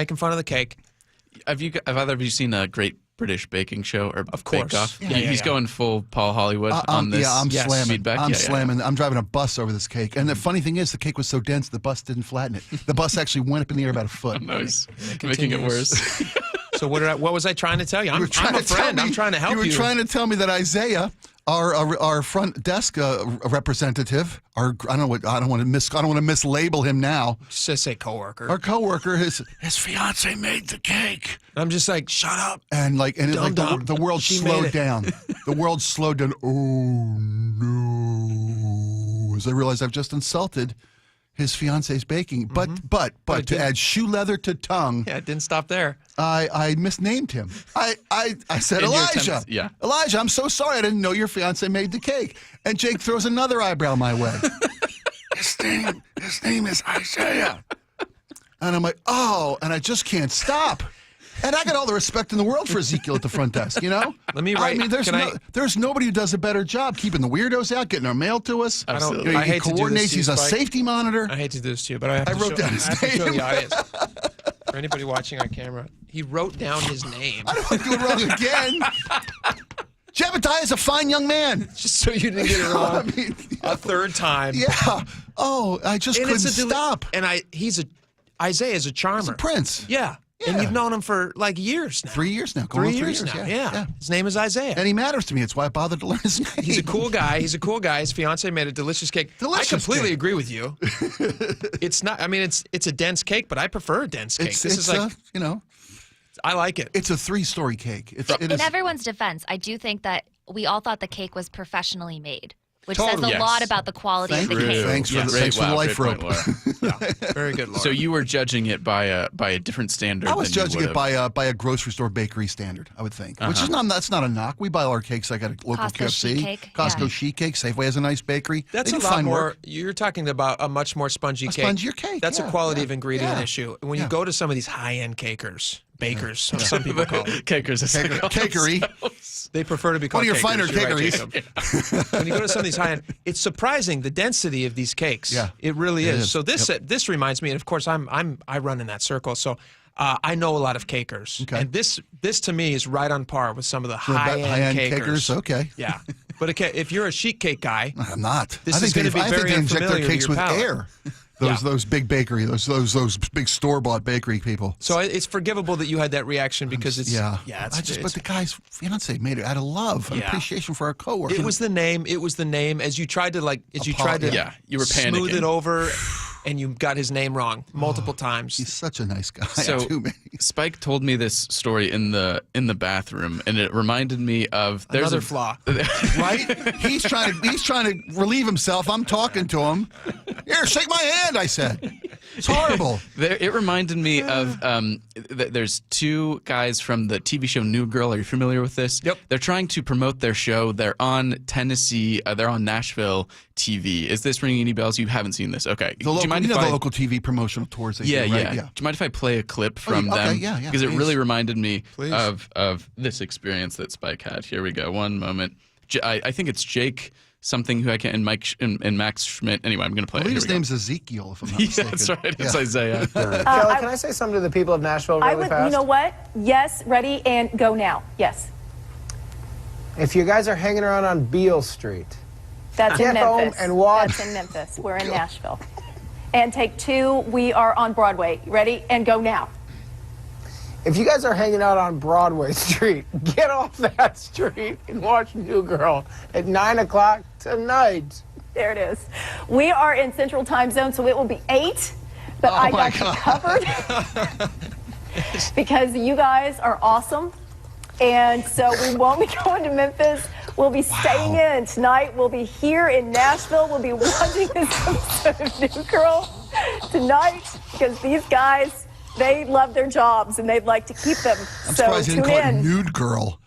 Have either of you seen a Great British Baking Show or Of course. Bake Off? Yeah, He's going full Paul Hollywood on this. Yeah, I'm slamming. feedback. I'm Yeah. slamming. I'm driving a bus over this cake. And the funny thing is, the cake was so dense, the bus didn't flatten it. The bus actually went up in the air about a foot. No, he's making it worse. So what was I trying to tell you? I'm a friend. I'm trying to help you. You were trying to tell me that Isaiah, our front desk representative, I don't want to mislabel him now. Just say coworker. Our coworker, his fiance made the cake. I'm just like, shut up. And Dumb. the world She slowed made it. down. The world slowed down. Oh no! As I realized I've just insulted his fiance's baking. But to add shoe leather to tongue, Yeah, it didn't stop there. I misnamed him. I said, In your Elijah. attempts, yeah. Elijah, I'm so sorry. I didn't know your fiance made the cake. And Jake throws another eyebrow my way. His name is Isaiah. And I'm like, oh, and I just can't stop. And I got all the respect in the world for Ezekiel at the front desk, you know? Let me write. I mean, there's nobody who does a better job keeping the weirdos out, getting our mail to us. Absolutely. He I hate to do this coordinates. to you, He's a Spike. safety monitor. I hate to do this to you, but I wrote down his have to show name. the audience. For anybody watching on camera, he wrote down his name. I don't want to do it wrong again. Jebediah is a fine young man. Just so you didn't get it wrong a third time. Yeah. Oh, I just couldn't stop. And Isaiah is a charmer. He's a prince. Yeah. And you've known him for like years now. 3 years now. 3 years now. Yeah. His name is Isaiah. And he matters to me. It's why I bothered to learn his name. He's a cool guy. His fiance made a delicious cake. I completely agree with you. It's not. I mean, it's a dense cake, but I prefer a dense cake. This is like I like it. It's a 3-story cake. In everyone's defense, I do think that we all thought the cake was professionally made, which says a lot about the quality of the cake. Thanks for the life rope. Very good, Laura. So you were judging it by a different standard. I was than you judging it would've. by a grocery store bakery standard, I would think. Which is that's not a knock. We buy all our cakes like at a local Costco QFC. sheet cake, Costco sheet cake. Safeway has a nice bakery. That's They a do lot fine more. work. You're talking about a much more spongy cake. Spongier cake. That's a quality of ingredient yeah. issue. When you go to some of these high-end bakers, some people call them. Cakers. Cakery. They prefer to be called One of your finer cakers. You're right, cakeries. Jacob. When you go to some of these high-end, it's surprising the density of these cakes. Yeah. It really It is. is. So this reminds me, and of course I run in that circle, so I know a lot of cakers. Okay. And this to me is right on par with some of the High-end high-end cakers. Okay. Yeah. But if you're a sheet cake guy, I'm not. This I is think going to be very they inject unfamiliar their cakes to your with palate. air. Those big bakery, those big store-bought bakery people. So it's forgivable that you had that reaction because it's but the guy's fiance made it out of love and appreciation for our coworker. It was the name. As you tried to you were smooth panicking. it over, and you got his name wrong multiple times. He's such a nice guy. So Spike told me this story in the bathroom, and it reminded me of Another flaw. Right? He's trying to relieve himself. I'm talking to him. Here, shake my hand, I said. It's horrible. It reminded me of there's two guys from the TV show New Girl. Are you familiar with this? Yep. They're trying to promote their show. They're on Tennessee. They're on Nashville TV. Is this ringing any bells? You haven't seen this? Okay. The local TV promotional tours. They do, right? yeah. Do you mind if I play a clip from them? Yeah, Because it really reminded me Please. of this experience that Spike had. Here we go. One moment. I think it's Jake something who I can and Mike and Max Schmidt. Anyway, I'm going to play I believe it. his name's Ezekiel, if I'm not Yeah, mistaken. that's right. It's Isaiah. Kelly, can I say something to the people of Nashville really fast? You know what? Yes, ready, and go now. Yes. If you guys are hanging around on Beale Street, That's in get home Memphis. and watch. That's in Memphis. We're in Nashville. And take 2, we are on Broadway. Ready, and go now. If you guys are hanging out on Broadway Street, get off that street and watch New Girl at 9 o'clock tonight. There it is. We are in Central Time Zone, so it will be 8, but I got you covered because you guys are awesome. And so we won't be going to Memphis. We'll be staying in tonight. We'll be here in Nashville. We'll be watching this episode of New Girl tonight because these guys, they love their jobs and they'd like to keep them. I'm so surprised he tune didn't call it in. Nude Girl.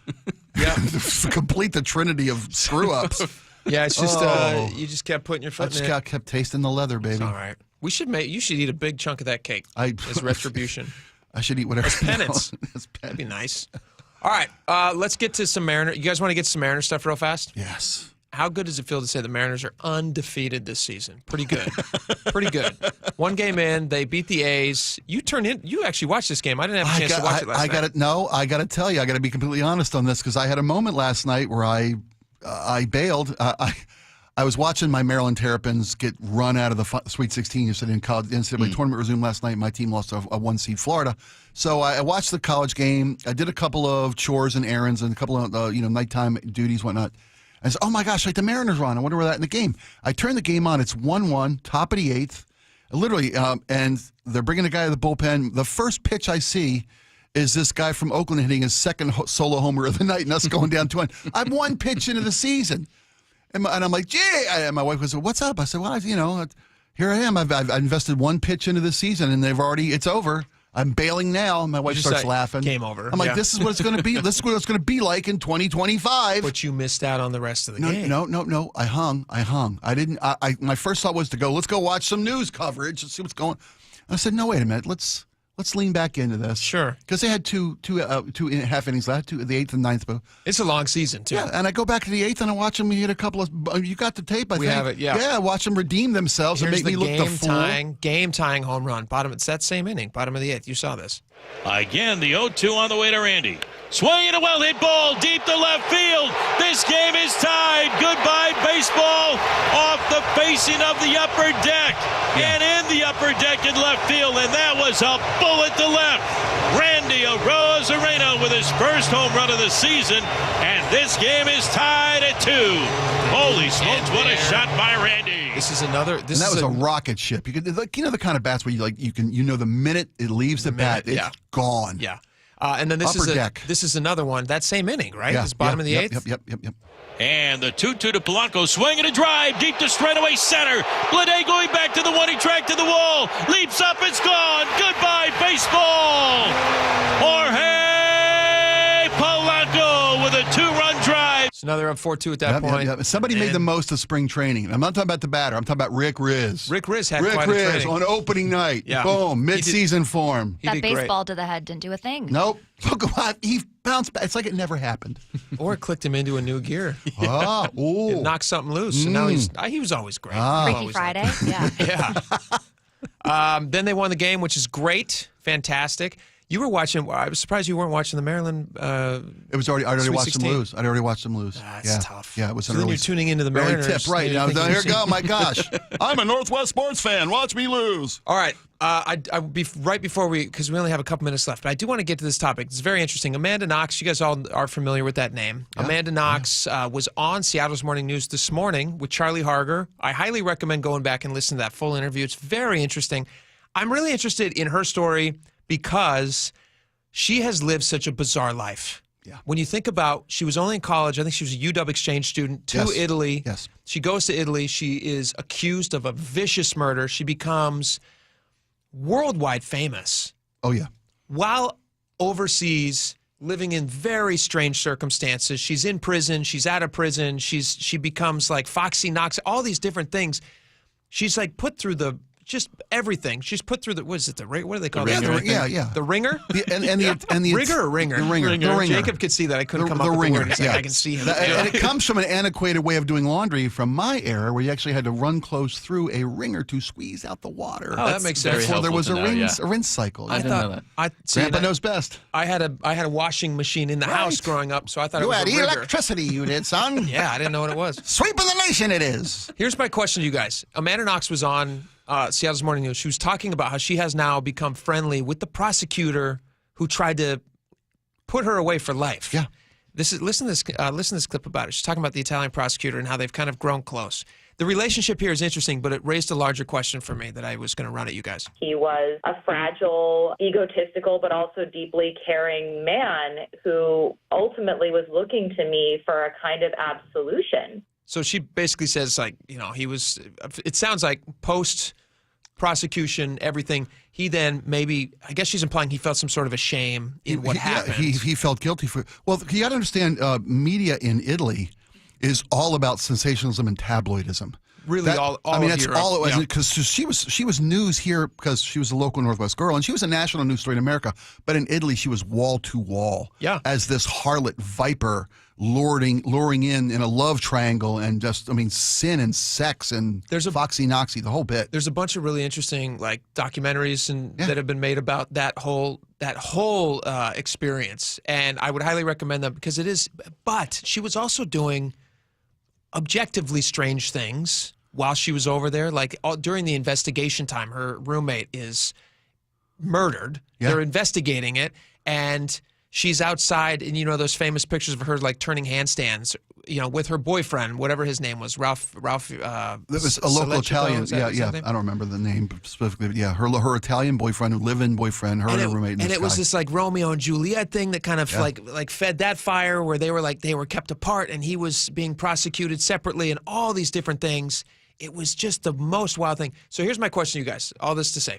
Yeah. Complete the trinity of screw-ups. Yeah, it's just you just kept putting your I foot just in it. kept tasting the leather, baby. It's all right. You should eat a big chunk of that cake as retribution. I should eat whatever. As penance. That'd be nice. All right, let's get to some Mariner. You guys want to get to some Mariner stuff real fast? Yes. How good does it feel to say the Mariners are undefeated this season? Pretty good. Pretty good. One game in, they beat the A's. You actually watched this game. I didn't have a chance to watch it last night. I got to tell you, I got to be completely honest on this because I had a moment last night where I bailed. I was watching my Maryland Terrapins get run out of the Sweet 16 yesterday in college. The NCAA tournament resumed last night. My team lost a 1-seed Florida. So I watched the college game. I did a couple of chores and errands and a couple of nighttime duties, whatnot. I said, oh my gosh, like the Mariners are on. I wonder where that in the game. I turned the game on. It's 1-1, top of the 8th. Literally, and they're bringing a guy to the bullpen. The first pitch I see is this guy from Oakland hitting his second solo homer of the night and us going down 2-1. I'm one pitch into the season. And I'm like, gee, and my wife goes, what's up? I said, well, Here I am. I've invested one pitch into the season, and it's over. I'm bailing now. My wife starts laughing. Game over. I'm like, this is what it's going to be. This is what it's going to be like in 2025. But you missed out on the rest of the game. No. I hung. I didn't. My first thought was to go. Let's go watch some news coverage and see what's going. And I said, no, wait a minute. Let's lean back into this. Sure. Because they had two half innings left, the 8th and 9th. It's a long season, too. Yeah, and I go back to the 8th and I watch them hit a couple of. You got the tape, I think. We have it, yeah. Yeah, watch them redeem themselves Here's and make me look the fool. Game-tying home run. It's that same inning, bottom of the 8th. You saw this. Again, the 0-2 on the way to Randy. Swinging a well-hit ball deep to left field. This game is tied. Goodbye, baseball, off the facing of the upper deck. And in the upper deck in left field, and that was a bullet to left. Randy Arozarena with his first home run of the season, and this game is tied at 2. Holy smokes, what a shot by Randy. This is another. And that was a rocket ship. You could, the kind of bats where the minute it leaves the bat, it's gone. Yeah. And then this is another one. That same inning, right? Yeah, This bottom of the 8th? Yep. And the 2-2 to Polanco, swinging a drive deep to straightaway center. Blade going back to the one he tracked to the wall. Leaps up, it's gone. Goodbye, baseball. Jorge Polanco with a 2-run drive. It's another up 4-2 at that point. Yep. Somebody made the most of spring training. I'm not talking about the batter. I'm talking about Rick Riz. Rick Riz had quite a training. on opening night. Yeah. Boom, mid-season form. That baseball to the head didn't do a thing. Nope. He bounced back. It's like it never happened. Or it clicked him into a new gear. Ooh. It knocked something loose. And now he was always great. Freaky Friday. Yeah. Yeah. Then they won the game, which is great. Fantastic. You were watching. I was surprised you weren't watching the Maryland. It was already. I already watched them lose. I'd already watched them lose. That's tough. Yeah, it was So an then early. you're tuning into the early Mariners. tip, right? Here You go. My gosh, I'm a Northwest sports fan. Watch me lose. All right. I be right before because we only have a couple minutes left, but I do want to get to this topic. It's very interesting. Amanda Knox, you guys all are familiar with that name. Yeah. Amanda Knox was on Seattle's Morning News this morning with Charlie Harger. I highly recommend going back and listening to that full interview. It's very interesting. I'm really interested in her story because she has lived such a bizarre life. Yeah. When you think about, she was only in college. I think she was a UW exchange student to Italy. Yes. She goes to Italy. She is accused of a vicious murder. She becomes worldwide famous. Oh, yeah. While overseas, living in very strange circumstances. She's in prison. She's out of prison. She becomes like Foxy Knox, all these different things. She's like put through just everything. She's put through what do they call it? The ringer? And the Ringer or ringer? The ringer. Jacob could see that. I couldn't come up with the word. He's like, I can see him. And it comes from an antiquated way of doing laundry from my era where you actually had to run clothes through a ringer to squeeze out the water. Oh, that makes sense. Before there was a rinse cycle. I didn't know that. Grandpa knows best. I had a washing machine in the house growing up, so I thought it was a rigger. You had electricity, you did, son. Yeah, I didn't know what it was. Sweeping the nation it is. Here's my question to you guys. Amanda Knox was on Seattle's Morning News. She was talking about how she has now become friendly with the prosecutor who tried to put her away for life. Yeah. Listen to this clip about it. She's talking about the Italian prosecutor and how they've kind of grown close. The relationship here is interesting, but it raised a larger question for me that I was going to run at you guys. He was a fragile, egotistical, but also deeply caring man who ultimately was looking to me for a kind of absolution. So she basically says, it sounds like post-prosecution, everything, he then maybe, I guess she's implying he felt some sort of a shame in what happened. He felt guilty for, well, you got to understand, media in Italy is all about sensationalism and tabloidism. Really, that's all it was. Because she was news here because she was a local Northwest girl, and she was a national news story in America. But in Italy, she was wall to wall, as this harlot viper luring in a love triangle, and sin and sex and Foxy Knoxy, the whole bit. There's a bunch of really interesting documentaries that have been made about that whole experience, and I would highly recommend them because it is. But she was also doing objectively strange things while she was over there. During the investigation time, her roommate is murdered. Yeah. They're investigating it, and she's outside, and those famous pictures of her turning handstands, with her boyfriend, whatever his name was, Ralph. That was a local Italian. I don't remember the name specifically, but her Italian boyfriend, live-in boyfriend, her roommate. And it was this Romeo and Juliet thing that kind of fed that fire, where they were kept apart, and he was being prosecuted separately, and all these different things. it was just the most wild thing. So here's my question to you guys, all this to say.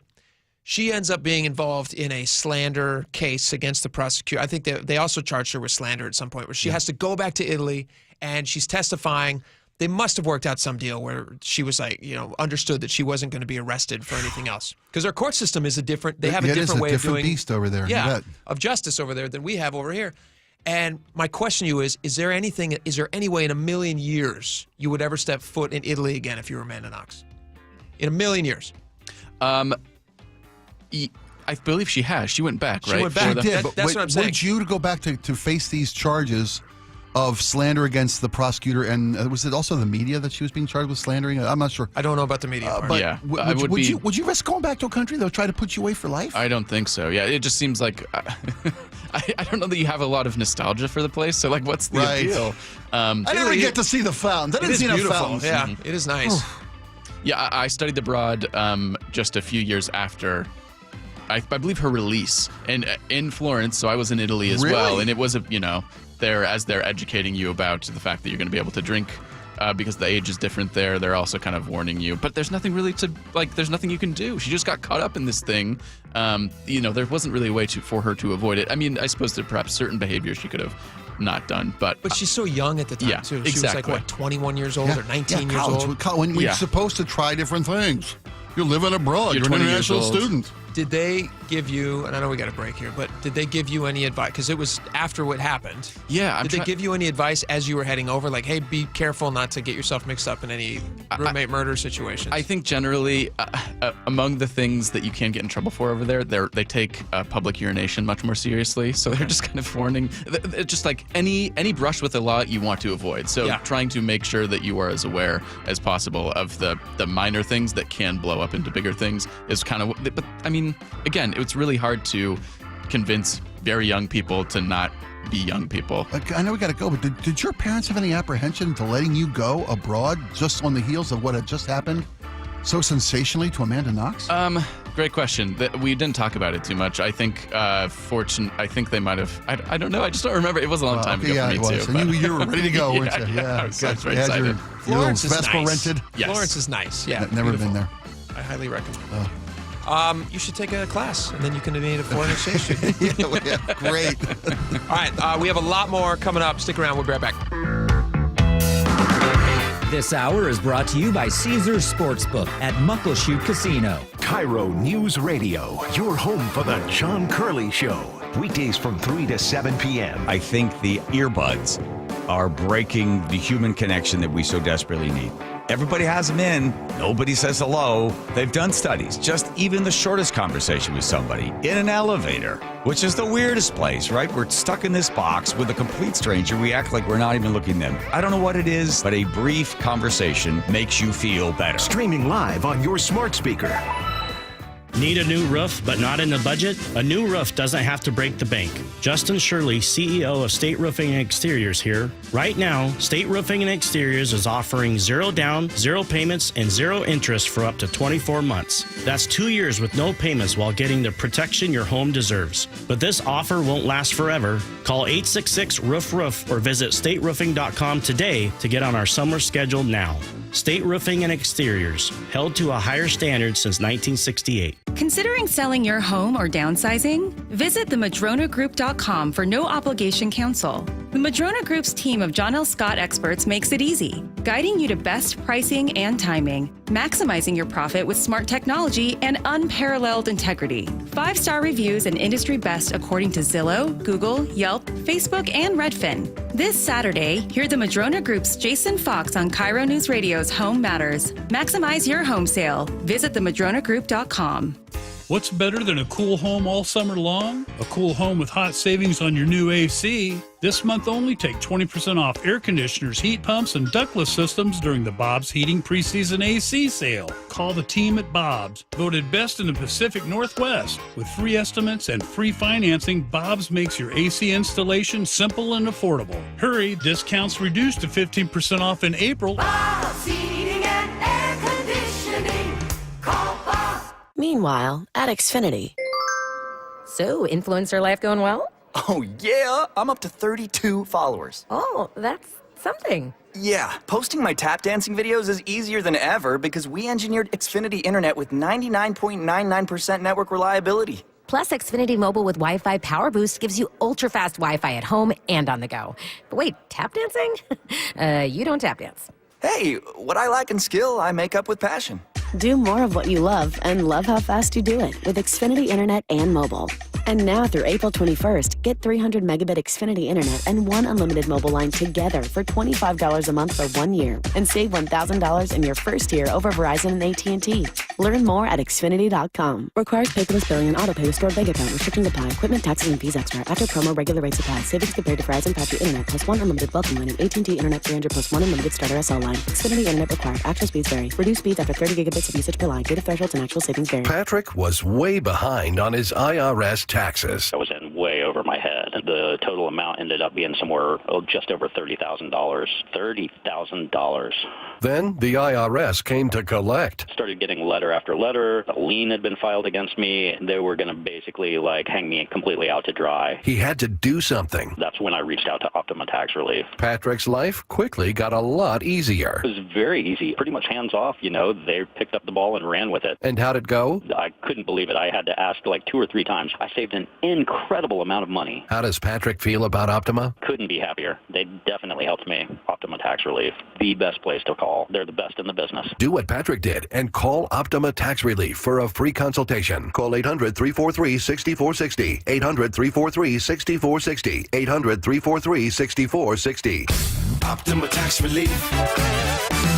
She ends up being involved in a slander case against the prosecutor. I think they also charged her with slander at some point, where she has to go back to Italy, and she's testifying. They must have worked out some deal where she was like, understood that she wasn't going to be arrested for anything else. Because our court system is a different, they have a different way of doing. It is a different beast over there. Yeah, of justice over there than we have over here. And my question to you is there any way in a million years you would ever step foot in Italy again if you were Amanda Knox? In a million years? I believe she has. She went back, right? She went back. That's what I'm saying. Would you to go back to face these charges of slander against the prosecutor, and was it also the media that she was being charged with slandering? I'm not sure. I don't know about the media part. But yeah, would you risk going back to a country that would try to put you away for life? I don't think so. Yeah, it just seems like I don't know that you have a lot of nostalgia for the place. So like, what's the appeal? I never get to see the fountain. It is beautiful. Yeah, it is nice. Yeah, I studied abroad just a few years after. I believe her release and in Florence, so I was in Italy as well, and it was there as they're educating you about the fact that you're going to be able to drink because the age is different there. They're also kind of warning you, but there's nothing really there's nothing you can do. She just got caught up in this thing. There wasn't really a way for her to avoid it. I mean, I suppose there perhaps certain behavior she could have not done, but she's so young at the time too. She was like 21 years old or 19 years old. When you're supposed to try different things. You're living abroad. You're an international student. Did they give you, and I know we got a break here, but did they give you any advice? Because it was after what happened. Yeah. Did they give you any advice as you were heading over? Like, hey, be careful not to get yourself mixed up in any roommate murder situations. I think generally, among the things that you can get in trouble for over there, they take public urination much more seriously. So they're just kind of warning. It's just like any brush with the law you want to avoid. So trying to make sure that you are as aware as possible of the minor things that can blow up into bigger things is kind of. But I mean, again, it's really hard to convince very young people to not be young people. I know we got to go, but did your parents have any apprehension to letting you go abroad just on the heels of what had just happened so sensationally to Amanda Knox? Great question. We didn't talk about it too much. I think I think they might have. I don't know. I just don't remember. It was a long time ago for me too. And you were ready to go, weren't you? I was very excited. Florence is Vespa nice. Rented. Yes. Florence is nice. Yeah, Never been there. I highly recommend. You should take a class, and then you can be a foreign exchange student. Yeah, great. All right, we have a lot more coming up. Stick around. We'll be right back. This hour is brought to you by Caesars Sportsbook at Muckleshoot Casino. KIRO News Radio, your home for the John Curley Show. Weekdays from 3 to 7 p.m. I think the earbuds are breaking the human connection that we so desperately need. Everybody has them in. Nobody says hello. They've done studies. Just even the shortest conversation with somebody in an elevator, which is the weirdest place, right? We're stuck in this box with a complete stranger. We act like we're not even looking at them. I don't know what it is, but a brief conversation makes you feel better. Streaming live on your smart speaker. Need a new roof but not in the budget? A new roof doesn't have to break the bank. Justin Shirley, CEO of State Roofing and Exteriors here. Right now, State Roofing and Exteriors is offering 0 down, 0 payments, and 0 interest for up to 24 months. That's 2 years with no payments while getting the protection your home deserves. But this offer won't last forever. Call 866-ROOF-ROOF or visit stateroofing.com today to get on our summer schedule now. State Roofing and Exteriors, held to a higher standard since 1968. Considering selling your home or downsizing? Visit themadronagroup.com for no obligation counsel. The Madrona Group's team of John L. Scott experts makes it easy, guiding you to best pricing and timing, maximizing your profit with smart technology and unparalleled integrity. 5-star reviews and industry best according to Zillow, Google, Yelp, Facebook, and Redfin. This Saturday, hear the Madrona Group's Jason Fox on KIRO Newsradio's Home Matters. Maximize your home sale. Visit themadronagroup.com. What's better than a cool home all summer long? A cool home with hot savings on your new AC. This month only, take 20% off air conditioners, heat pumps, and ductless systems during the Bob's Heating Preseason AC sale. Call the team at Bob's, voted best in the Pacific Northwest. With free estimates and free financing, Bob's makes your AC installation simple and affordable. Hurry, discounts reduced to 15% off in April. Bob's Heating and Air Conditioning. Call Bob. Meanwhile, at Xfinity. So, influencer life going well? Oh, yeah. I'm up to 32 followers. Oh, that's something. Yeah, posting my tap dancing videos is easier than ever because we engineered Xfinity Internet with 99.99% network reliability. Plus, Xfinity Mobile with Wi-Fi Power Boost gives you ultra-fast Wi-Fi at home and on the go. But wait, tap dancing? You don't tap dance. Hey, what I lack in skill, I make up with passion. Do more of what you love and love how fast you do it with Xfinity Internet and mobile. And now through April 21st, get 300 megabit Xfinity Internet and one unlimited mobile line together for $25 a month for 1 year and save $1,000 in your first year over Verizon and AT&T. Learn more at Xfinity.com. Requires paperless billing and auto pay with stored bank account. Restrictions apply. Equipment, taxes, and fees extra. After promo, regular rates apply. Savings compared to Verizon 5G Internet plus one unlimited welcome line and AT&T Internet 300 plus one unlimited starter SL line. Xfinity Internet required. Actual speeds vary. Reduced speeds after 30 gigabits of usage per line. Data thresholds and actual savings vary. Patrick was way behind on his IRS taxes. I was in way over my head. The total amount ended up being somewhere just over $30,000. $30,000. Then the IRS came to collect. Started getting letter after letter. A lien had been filed against me. They were going to basically hang me completely out to dry. He had to do something. That's when I reached out to Optima Tax Relief. Patrick's life quickly got a lot easier. It was very easy, pretty much hands off. They picked up the ball and ran with it. And how'd it go? I couldn't believe it. I had to ask 2 or 3 times. I saved an incredible amount of money. How does Patrick feel about Optima? Couldn't be happier. They definitely helped me. Optima Tax Relief, the best place to call. They're the best in the business. Do what Patrick did and call Optima Tax Relief for a free consultation. Call 800-343-6460. 800-343-6460. 800-343-6460. Optima Tax Relief.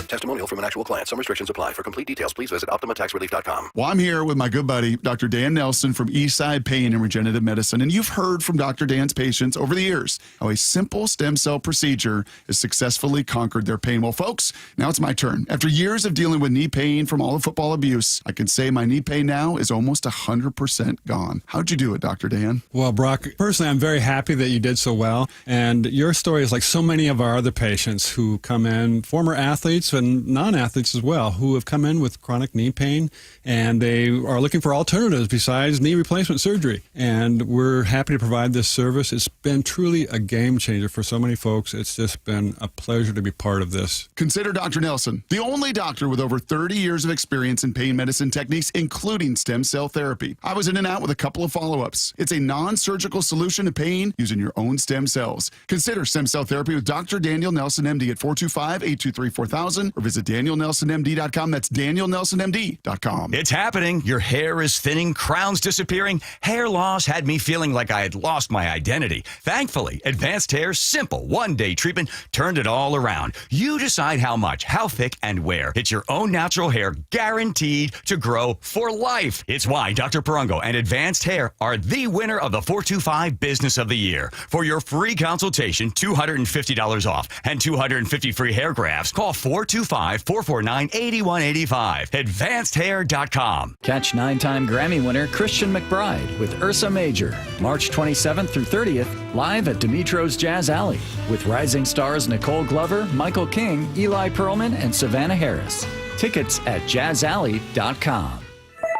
Testimonial from an actual client. Some restrictions apply. For complete details, please visit OptimaTaxRelief.com. Well, I'm here with my good buddy, Dr. Dan Nelson from Eastside Pain and Regenerative Medicine. And you've heard from Dr. Dan's patients over the years how a simple stem cell procedure has successfully conquered their pain. Well, folks, now it's my turn. After years of dealing with knee pain from all the football abuse, I can say my knee pain now is almost 100% gone. How'd you do it, Dr. Dan? Well, Brock, personally, I'm very happy that you did so well. And your story is like so many of our other patients who come in, former athletes and non-athletes as well, who have come in with chronic knee pain, and they are looking for alternatives besides knee replacement surgery. And we're happy to provide this service. It's been truly a game changer for so many folks. It's just been a pleasure to be part of this. Consider Dr. Nelson, the only doctor with over 30 years of experience in pain medicine techniques, including stem cell therapy. I was in and out with a couple of follow-ups. It's a non-surgical solution to pain using your own stem cells. Consider stem cell therapy with Dr. Daniel Nelson, MD at 425-823-4000 or visit DanielNelsonMD.com. That's DanielNelsonMD.com. It's happening. Your hair is thinning, crowns disappearing. Hair loss had me feeling like I had lost my identity. Thankfully, Advanced Hair's simple one-day treatment turned it all around. You decide how much, how thick, and where. It's your own natural hair guaranteed to grow for life. It's why Dr. Perungo and Advanced Hair are the winner of the 425 Business of the Year. For your free consultation, $250 off and 250 free hair grafts, call 425-449-8185. AdvancedHair.com. Catch 9-time Grammy winner Christian McBride with Ursa Major, March 27th through 30th, live at Dimitro's Jazz Alley, with rising stars Nicole Glover, Michael King, Eli Pearlman, and Savannah Harris. Tickets at jazzalley.com.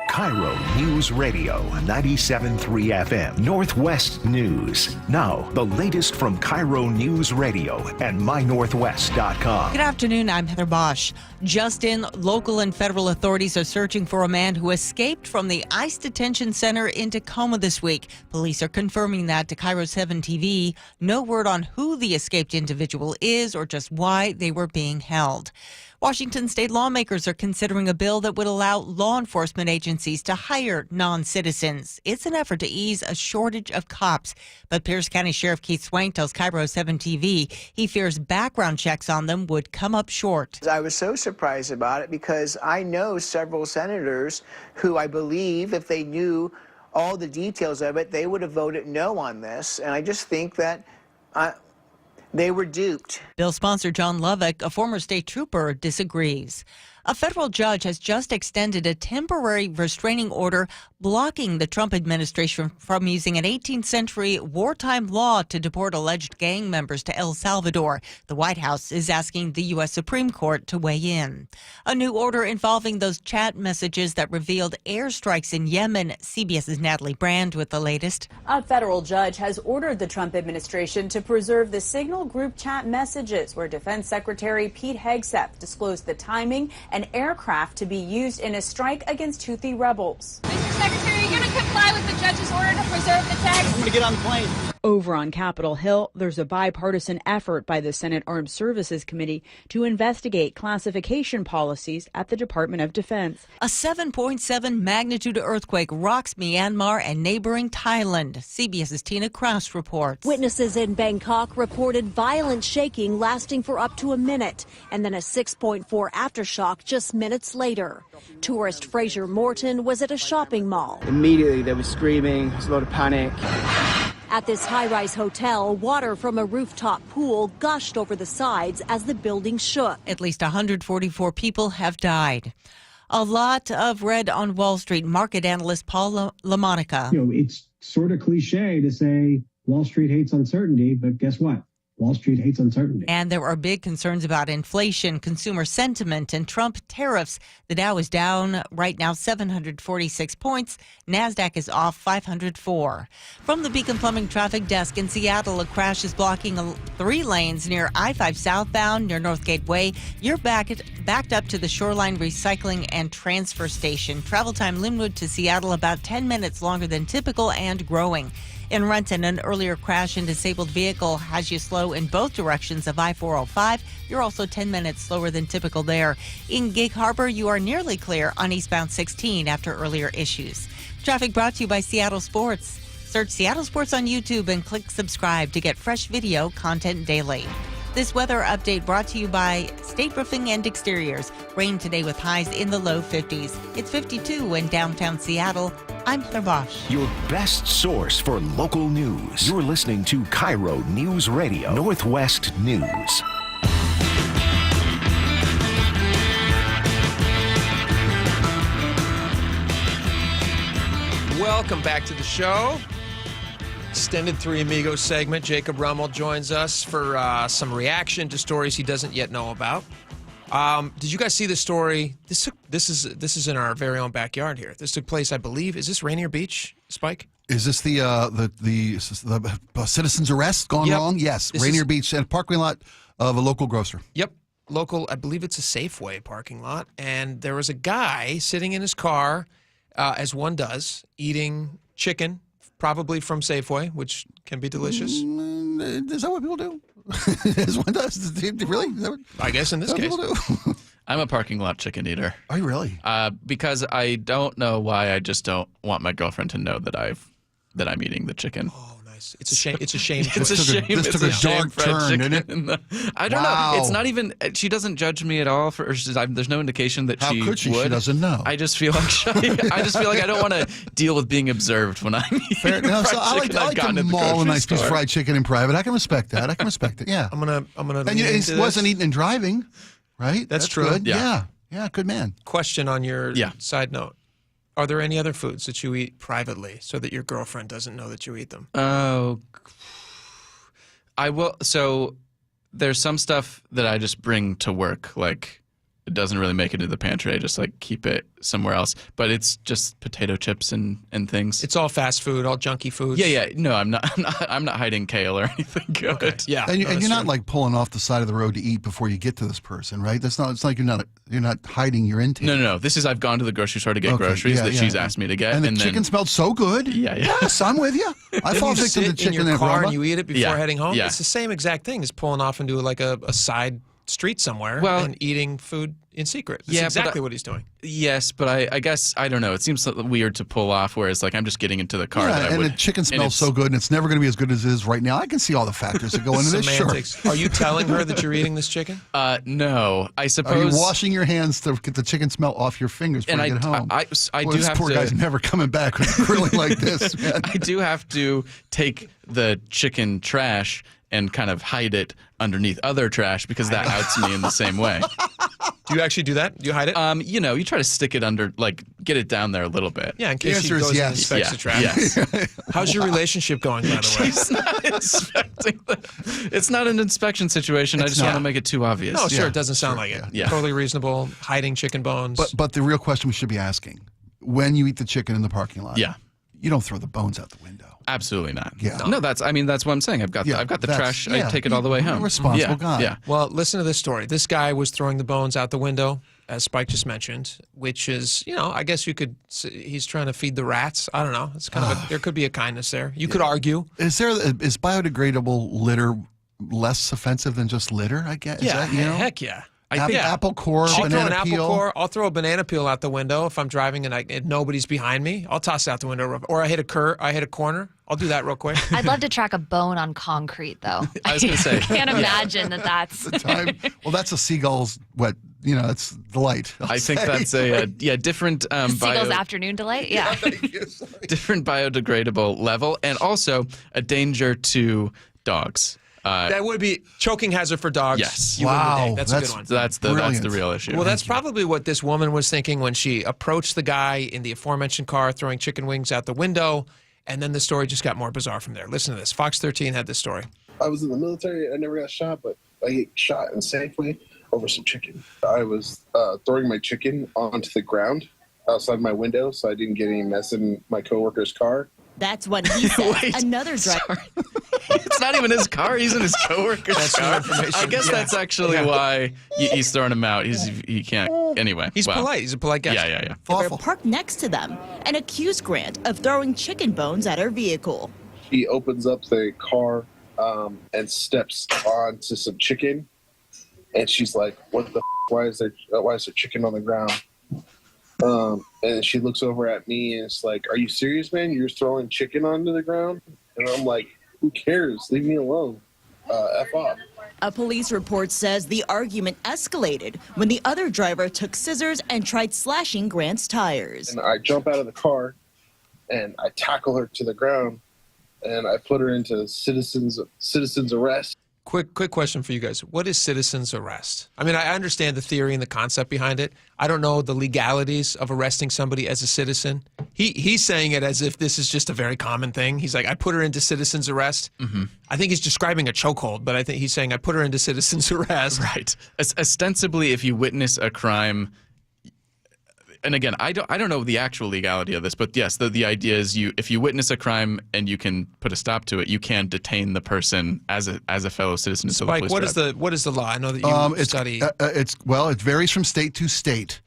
KIRO News Radio, 97.3 FM, Northwest News. Now, the latest from KIRO News Radio and mynorthwest.com. Good afternoon, I'm Heather Bosch. Just in, local and federal authorities are searching for a man who escaped from the ICE detention center in Tacoma this week. Police are confirming that to KIRO 7 TV. No word on who the escaped individual is or just why they were being held. Washington state lawmakers are considering a bill that would allow law enforcement agencies to hire non-citizens. It's an effort to ease a shortage of cops. But Pierce County Sheriff Keith Swank tells KIRO 7 TV he fears background checks on them would come up short. I was so surprised about it because I know several senators who I believe if they knew all the details of it, they would have voted no on this. And I just think that they were duped. Bill sponsor John Lovick, a former state trooper, disagrees. A federal judge has just extended a temporary restraining order blocking the Trump administration from using an 18th century wartime law to deport alleged gang members to El Salvador. The White House is asking the U.S. Supreme Court to weigh in. A new order involving those chat messages that revealed airstrikes in Yemen. CBS's Natalie Brand with the latest. A federal judge has ordered the Trump administration to preserve the Signal group chat messages where Defense Secretary Pete Hegseth disclosed the timing and aircraft to be used in a strike against Houthi rebels. Mr. Secretary, are you going to comply with the judge's order to preserve the text? I'm going to get on the plane. Over on Capitol Hill, there's a bipartisan effort by the Senate Armed Services Committee to investigate classification policies at the Department of Defense. A 7.7 magnitude earthquake rocks Myanmar and neighboring Thailand. CBS's Tina Kraus reports. Witnesses in Bangkok reported violent shaking lasting for up to a minute, and then a 6.4 aftershock just minutes later. Tourist Fraser Morton was at a shopping mall. Immediately there was screaming, there was a lot of panic. At this high-rise hotel, water from a rooftop pool gushed over the sides as the building shook. At least 144 people have died. A lot of red on Wall Street. Market analyst Paul LaMonica. It's sort of cliche to say Wall Street hates uncertainty, but guess what? Wall Street hates uncertainty. And there are big concerns about inflation, consumer sentiment, and Trump tariffs. The Dow is down right now 746 points. NASDAQ is off 504. From the Beacon Plumbing Traffic Desk in Seattle, a crash is blocking 3 lanes near I-5 southbound near North Gateway. You're backed up to the Shoreline Recycling and Transfer Station. Travel time Linwood to Seattle about 10 minutes longer than typical and growing. In Renton, an earlier crash and disabled vehicle has you slow in both directions of I-405. You're also 10 minutes slower than typical there. In Gig Harbor, you are nearly clear on eastbound 16 after earlier issues. Traffic brought to you by Seattle Sports. Search Seattle Sports on YouTube and click subscribe to get fresh video content daily. This weather update brought to you by State Roofing and Exteriors. Rain today with highs in the low 50s. It's 52 in downtown Seattle. I'm Heather Bosch. Your best source for local news. You're listening to KIRO Newsradio, Northwest News. Welcome back to the show. Extended Three Amigos segment. Jacob Rummel joins us for some reaction to stories he doesn't yet know about. Did you guys see this story? This is in our very own backyard here. This took place, I believe. Is this Rainier Beach, Spike? Is this the citizen's arrest gone wrong? Yes, Rainier Beach and parking lot of a local grocer. Yep, local. I believe it's a Safeway parking lot, and there was a guy sitting in his car, as one does, eating chicken. Probably from Safeway, which can be delicious. Is that what people do? As one does? Really? Is that what, I guess in this case. People do? I'm a parking lot chicken eater. Are you really? Because I don't know why. I just don't want my girlfriend to know that I'm eating the chicken. Oh, nice. It's a shame. It's a shame. It's a shame. This took a dark turn, didn't it? I don't know. It's not even. She doesn't judge me at all. There's no indication that she would. How could she? She doesn't know. I just feel like I don't want to deal with being observed when I'm eating fried chicken. I like to maul a nice piece of fried chicken in private. I can respect that. Yeah. I'm gonna. And he wasn't eating and driving, right? That's true. Good. Yeah. Good man. Question on your side note. Are there any other foods that you eat privately so that your girlfriend doesn't know that you eat them? Oh, I will. So there's some stuff that I just bring to work. Like it doesn't really make it into the pantry. I just like keep it somewhere else. But it's just potato chips and things. It's all fast food, all junky foods. Yeah. No, I'm not hiding kale or anything good. Okay. Yeah. And you're not like pulling off the side of the road to eat before you get to this person, right? It's like you're not hiding your intake. No. This is I've gone to the grocery store to get groceries that she's asked me to get. And the chicken smelled so good. Yeah. Yes, I'm with you. I fall victim to chicken in your and car aroma. and you eat it before heading home. Yeah. It's the same exact thing as pulling off into like a side street somewhere and eating food in secret. That's exactly what he's doing. Yes, but I guess, I don't know. It seems weird to pull off, whereas like I'm just getting into the car. Yeah, and the chicken smells so good, and it's never going to be as good as it is right now. I can see all the factors that go into this. Semantics. Are you telling her that you're eating this chicken? No. I suppose. Are you washing your hands to get the chicken smell off your fingers before you get home? I do this have poor to. guy's never coming back with grilling like this, man. I do have to take the chicken trash and kind of hide it underneath other trash because that outs me in the same way. Do you actually do that? Do you hide it? You know, you try to stick it under, like, get it down there a little bit. Yeah, in case she goes and inspects the trap. Yes. How's your relationship going, by the way? She's not inspecting. It's not an inspection situation. I just want to make it too obvious. No, sure, it doesn't sound like it. Yeah. Totally reasonable, hiding chicken bones. But the real question we should be asking, when you eat the chicken in the parking lot, you don't throw the bones out the window. Absolutely not. Yeah. No, that's what I'm saying. I've got the trash. I take it all the way home. Responsible guy. Yeah. Well, listen to this story. This guy was throwing the bones out the window, as Spike just mentioned, which is, I guess you could say he's trying to feed the rats. I don't know. It's kind of there could be a kindness there. You could argue. Is biodegradable litter less offensive than just litter, I guess? Yeah. Heck yeah. I think apple core, banana peel. I'll throw a banana peel out the window if I'm driving and nobody's behind me. I'll toss it out the window. Or I hit a corner. I'll do that real quick. I'd love to track a bone on concrete, though. I was going to say. I can't imagine that's. The time. Well, that's a seagull's it's delight. I think that's a different seagull's afternoon delight. Yeah. Different biodegradable level, and also a danger to dogs. That would be choking hazard for dogs. Yes. Wow. That's a good one. That's the real issue. Well, that's probably what this woman was thinking when she approached the guy in the aforementioned car throwing chicken wings out the window, and then the story just got more bizarre from there. Listen to this. Fox 13 had this story. I was in the military. I never got shot, but I get shot in Safeway over some chicken. I was throwing my chicken onto the ground outside my window so I didn't get any mess in my coworker's car. That's what he said. Another driver. It's not even his car. He's in his coworker's car. I guess that's actually why he's throwing him out. He can't. Anyway. He's polite. He's a polite guy. Yeah. Awful. Parked next to them and accused Grant of throwing chicken bones at her vehicle. He opens up the car and steps onto some chicken. And she's like, what the why is there chicken on the ground? And she looks over at me and it's like, are you serious, man? You're throwing chicken onto the ground? And I'm like, who cares? Leave me alone. F off. A police report says the argument escalated when the other driver took scissors and tried slashing Grant's tires. And I jump out of the car and I tackle her to the ground and I put her into citizens arrest. Quick question for you guys. What is citizen's arrest? I mean, I understand the theory and the concept behind it. I don't know the legalities of arresting somebody as a citizen. He's saying it as if this is just a very common thing. He's like, I put her into citizen's arrest. Mm-hmm. I think he's describing a chokehold, but I think he's saying I put her into citizen's arrest. Right. Ostensibly, if you witness a crime, and again, I don't know the actual legality of this, but yes, the idea is if you witness a crime and you can put a stop to it, you can detain the person as a fellow citizen. Spike, what is the law? I know that you study. It varies from state to state.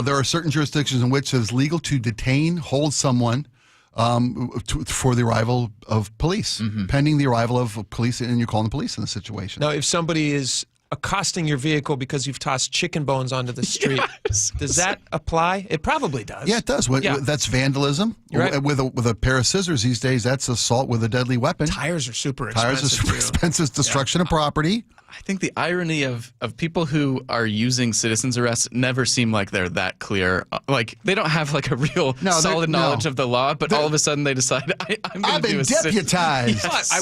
There are certain jurisdictions in which it is legal to detain, hold someone for the arrival of police, pending the arrival of police, and you're calling the police in the situation. Now, if somebody is accosting your vehicle because you've tossed chicken bones onto the street, does that apply? It probably does. Yeah, it does. That's vandalism. Right. With a pair of scissors these days, that's assault with a deadly weapon. Tires are super expensive. Expensive. Destruction of property. I think the irony of people who are using citizen's arrest never seem like they're that clear. Like, they don't have like a real solid knowledge of the law, but all of a sudden they decide, I've been deputized. But I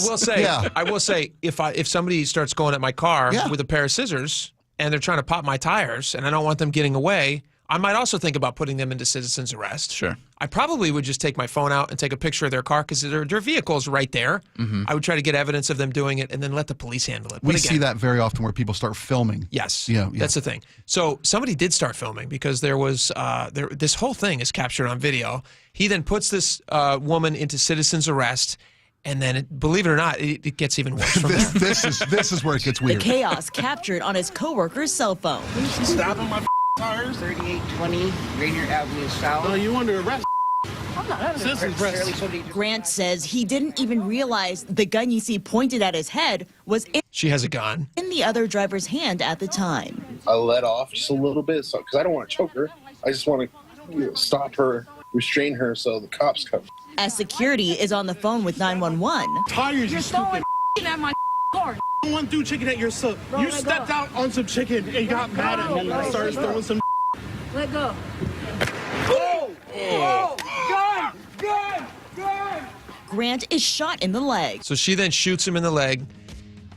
will say, if somebody starts going at my car with a pair of scissors and they're trying to pop my tires and I don't want them getting away, I might also think about putting them into citizen's arrest. Sure. I probably would just take my phone out and take a picture of their car because their vehicle's right there. Mm-hmm. I would try to get evidence of them doing it and then let the police handle it. We see that very often where people start filming. Yes. That's the thing. So somebody did start filming because there was this whole thing is captured on video. He then puts this woman into citizen's arrest. And then, believe it or not, it gets even worse from there. This is where it gets weird. The chaos captured on his coworker's cell phone. Stopping my tires. 3820 Rainier Avenue South. No, you under arrest. I'm not under arrest. Grant says he didn't even realize the gun you see pointed at his head was she has a gun in the other driver's hand at the time. I let off just a little bit because I don't want to choke her. I just want to stop her, restrain her so the cops come. As security is on the phone with 911. Tires, you're throwing at my car. Someone threw chicken at your son. You stepped out on some chicken and got mad at me and started throwing some. Let go. Gun! Grant is shot in the leg. So she then shoots him in the leg.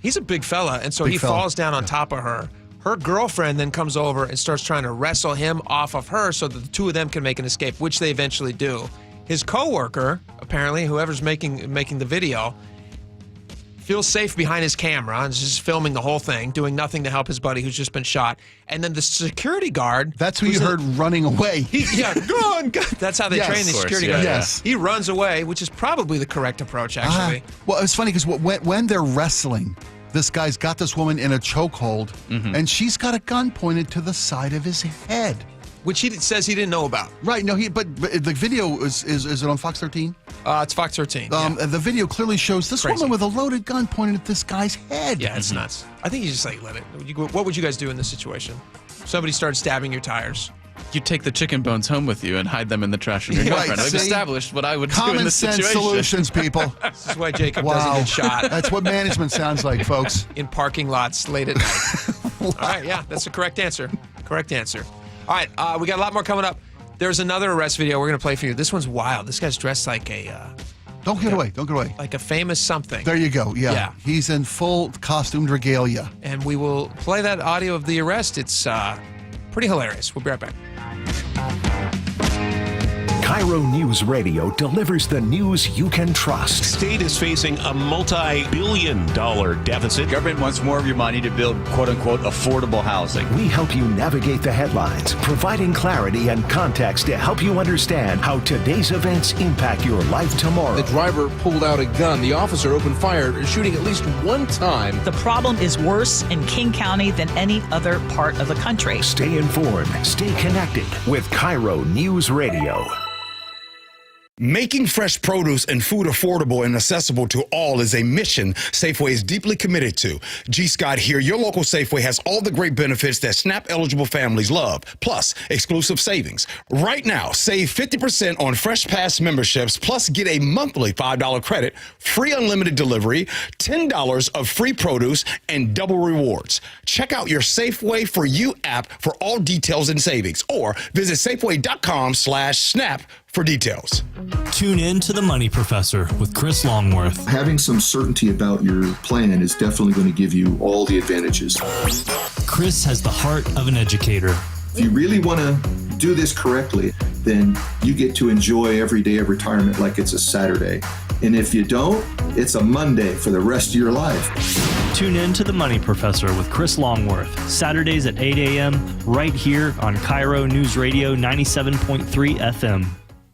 He's a big fella, and so he falls down on top of her. Her girlfriend then comes over and starts trying to wrestle him off of her so that the two of them can make an escape, which they eventually do. His coworker, apparently, whoever's making the video, feels safe behind his camera and is just filming the whole thing, doing nothing to help his buddy who's just been shot. And then the security guard... That's who you heard running away. Go on. That's how they train the security guard. Yes. He runs away, which is probably the correct approach, actually. Well, it's funny because when they're wrestling, this guy's got this woman in a chokehold, and she's got a gun pointed to the side of his head. Which he says he didn't know about. Right. No, but the video is it on Fox 13? It's Fox 13. The video clearly shows this woman with a loaded gun pointed at this guy's head. Yeah, it's nuts. I think you just let it. What would you guys do in this situation? Somebody started stabbing your tires. You take the chicken bones home with you and hide them in the trash of your girlfriend. I've established what I would do in this situation. Common sense solutions, people. This is why Jacob doesn't get shot. That's what management sounds like, folks. In parking lots late at night. All right, yeah, that's the correct answer. Correct answer. All right, we got a lot more coming up. There's another arrest video we're going to play for you. This one's wild. This guy's dressed like a... Don't get away. Like a famous something. There you go. Yeah. He's in full costume regalia. And we will play that audio of the arrest. It's pretty hilarious. We'll be right back. KIRO Newsradio delivers the news you can trust. State is facing a multi-billion-dollar deficit. Government wants more of your money to build, quote-unquote, affordable housing. We help you navigate the headlines, providing clarity and context to help you understand how today's events impact your life tomorrow. The driver pulled out a gun. The officer opened fire, shooting at least one time. The problem is worse in King County than any other part of the country. Stay informed, stay connected with KIRO Newsradio. Making fresh produce and food affordable and accessible to all is a mission Safeway is deeply committed to. G. Scott here. Your local Safeway has all the great benefits that SNAP-eligible families love, plus exclusive savings. Right now, save 50% on Fresh Pass memberships, plus get a monthly $5 credit, free unlimited delivery, $10 of free produce, and double rewards. Check out your Safeway For You app for all details and savings, or visit Safeway.com/SNAP for details. Tune in to The Money Professor with Chris Longworth. Having some certainty about your plan is definitely going to give you all the advantages. Chris has the heart of an educator. If you really want to do this correctly, then you get to enjoy every day of retirement like it's a Saturday. And if you don't, it's a Monday for the rest of your life. Tune in to The Money Professor with Chris Longworth, Saturdays at 8 a.m. right here on KIRO Newsradio 97.3 FM.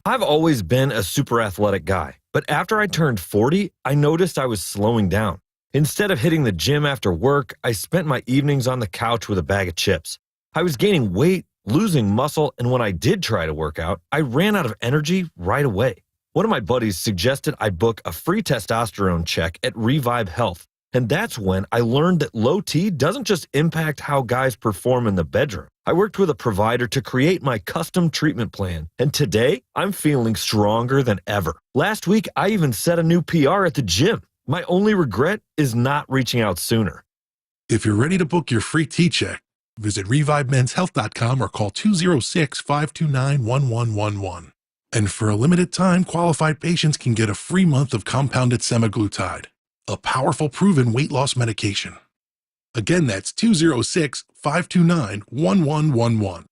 I've always been a super athletic guy, but after I turned 40, I noticed I was slowing down. Instead of hitting the gym after work, I spent my evenings on the couch with a bag of chips. I was gaining weight, losing muscle, and when I did try to work out, I ran out of energy right away. One of my buddies suggested I book a free testosterone check at Revive Health, and that's when I learned that low T doesn't just impact how guys perform in the bedroom. I worked with a provider to create my custom treatment plan, and today I'm feeling stronger than ever. Last week, I even set a new PR at the gym. My only regret is not reaching out sooner. If you're ready to book your free T-check, visit ReviveMen'sHealth.com or call 206-529-1111. And for a limited time, qualified patients can get a free month of compounded semaglutide, a powerful proven weight loss medication. Again, that's 206-529-1111.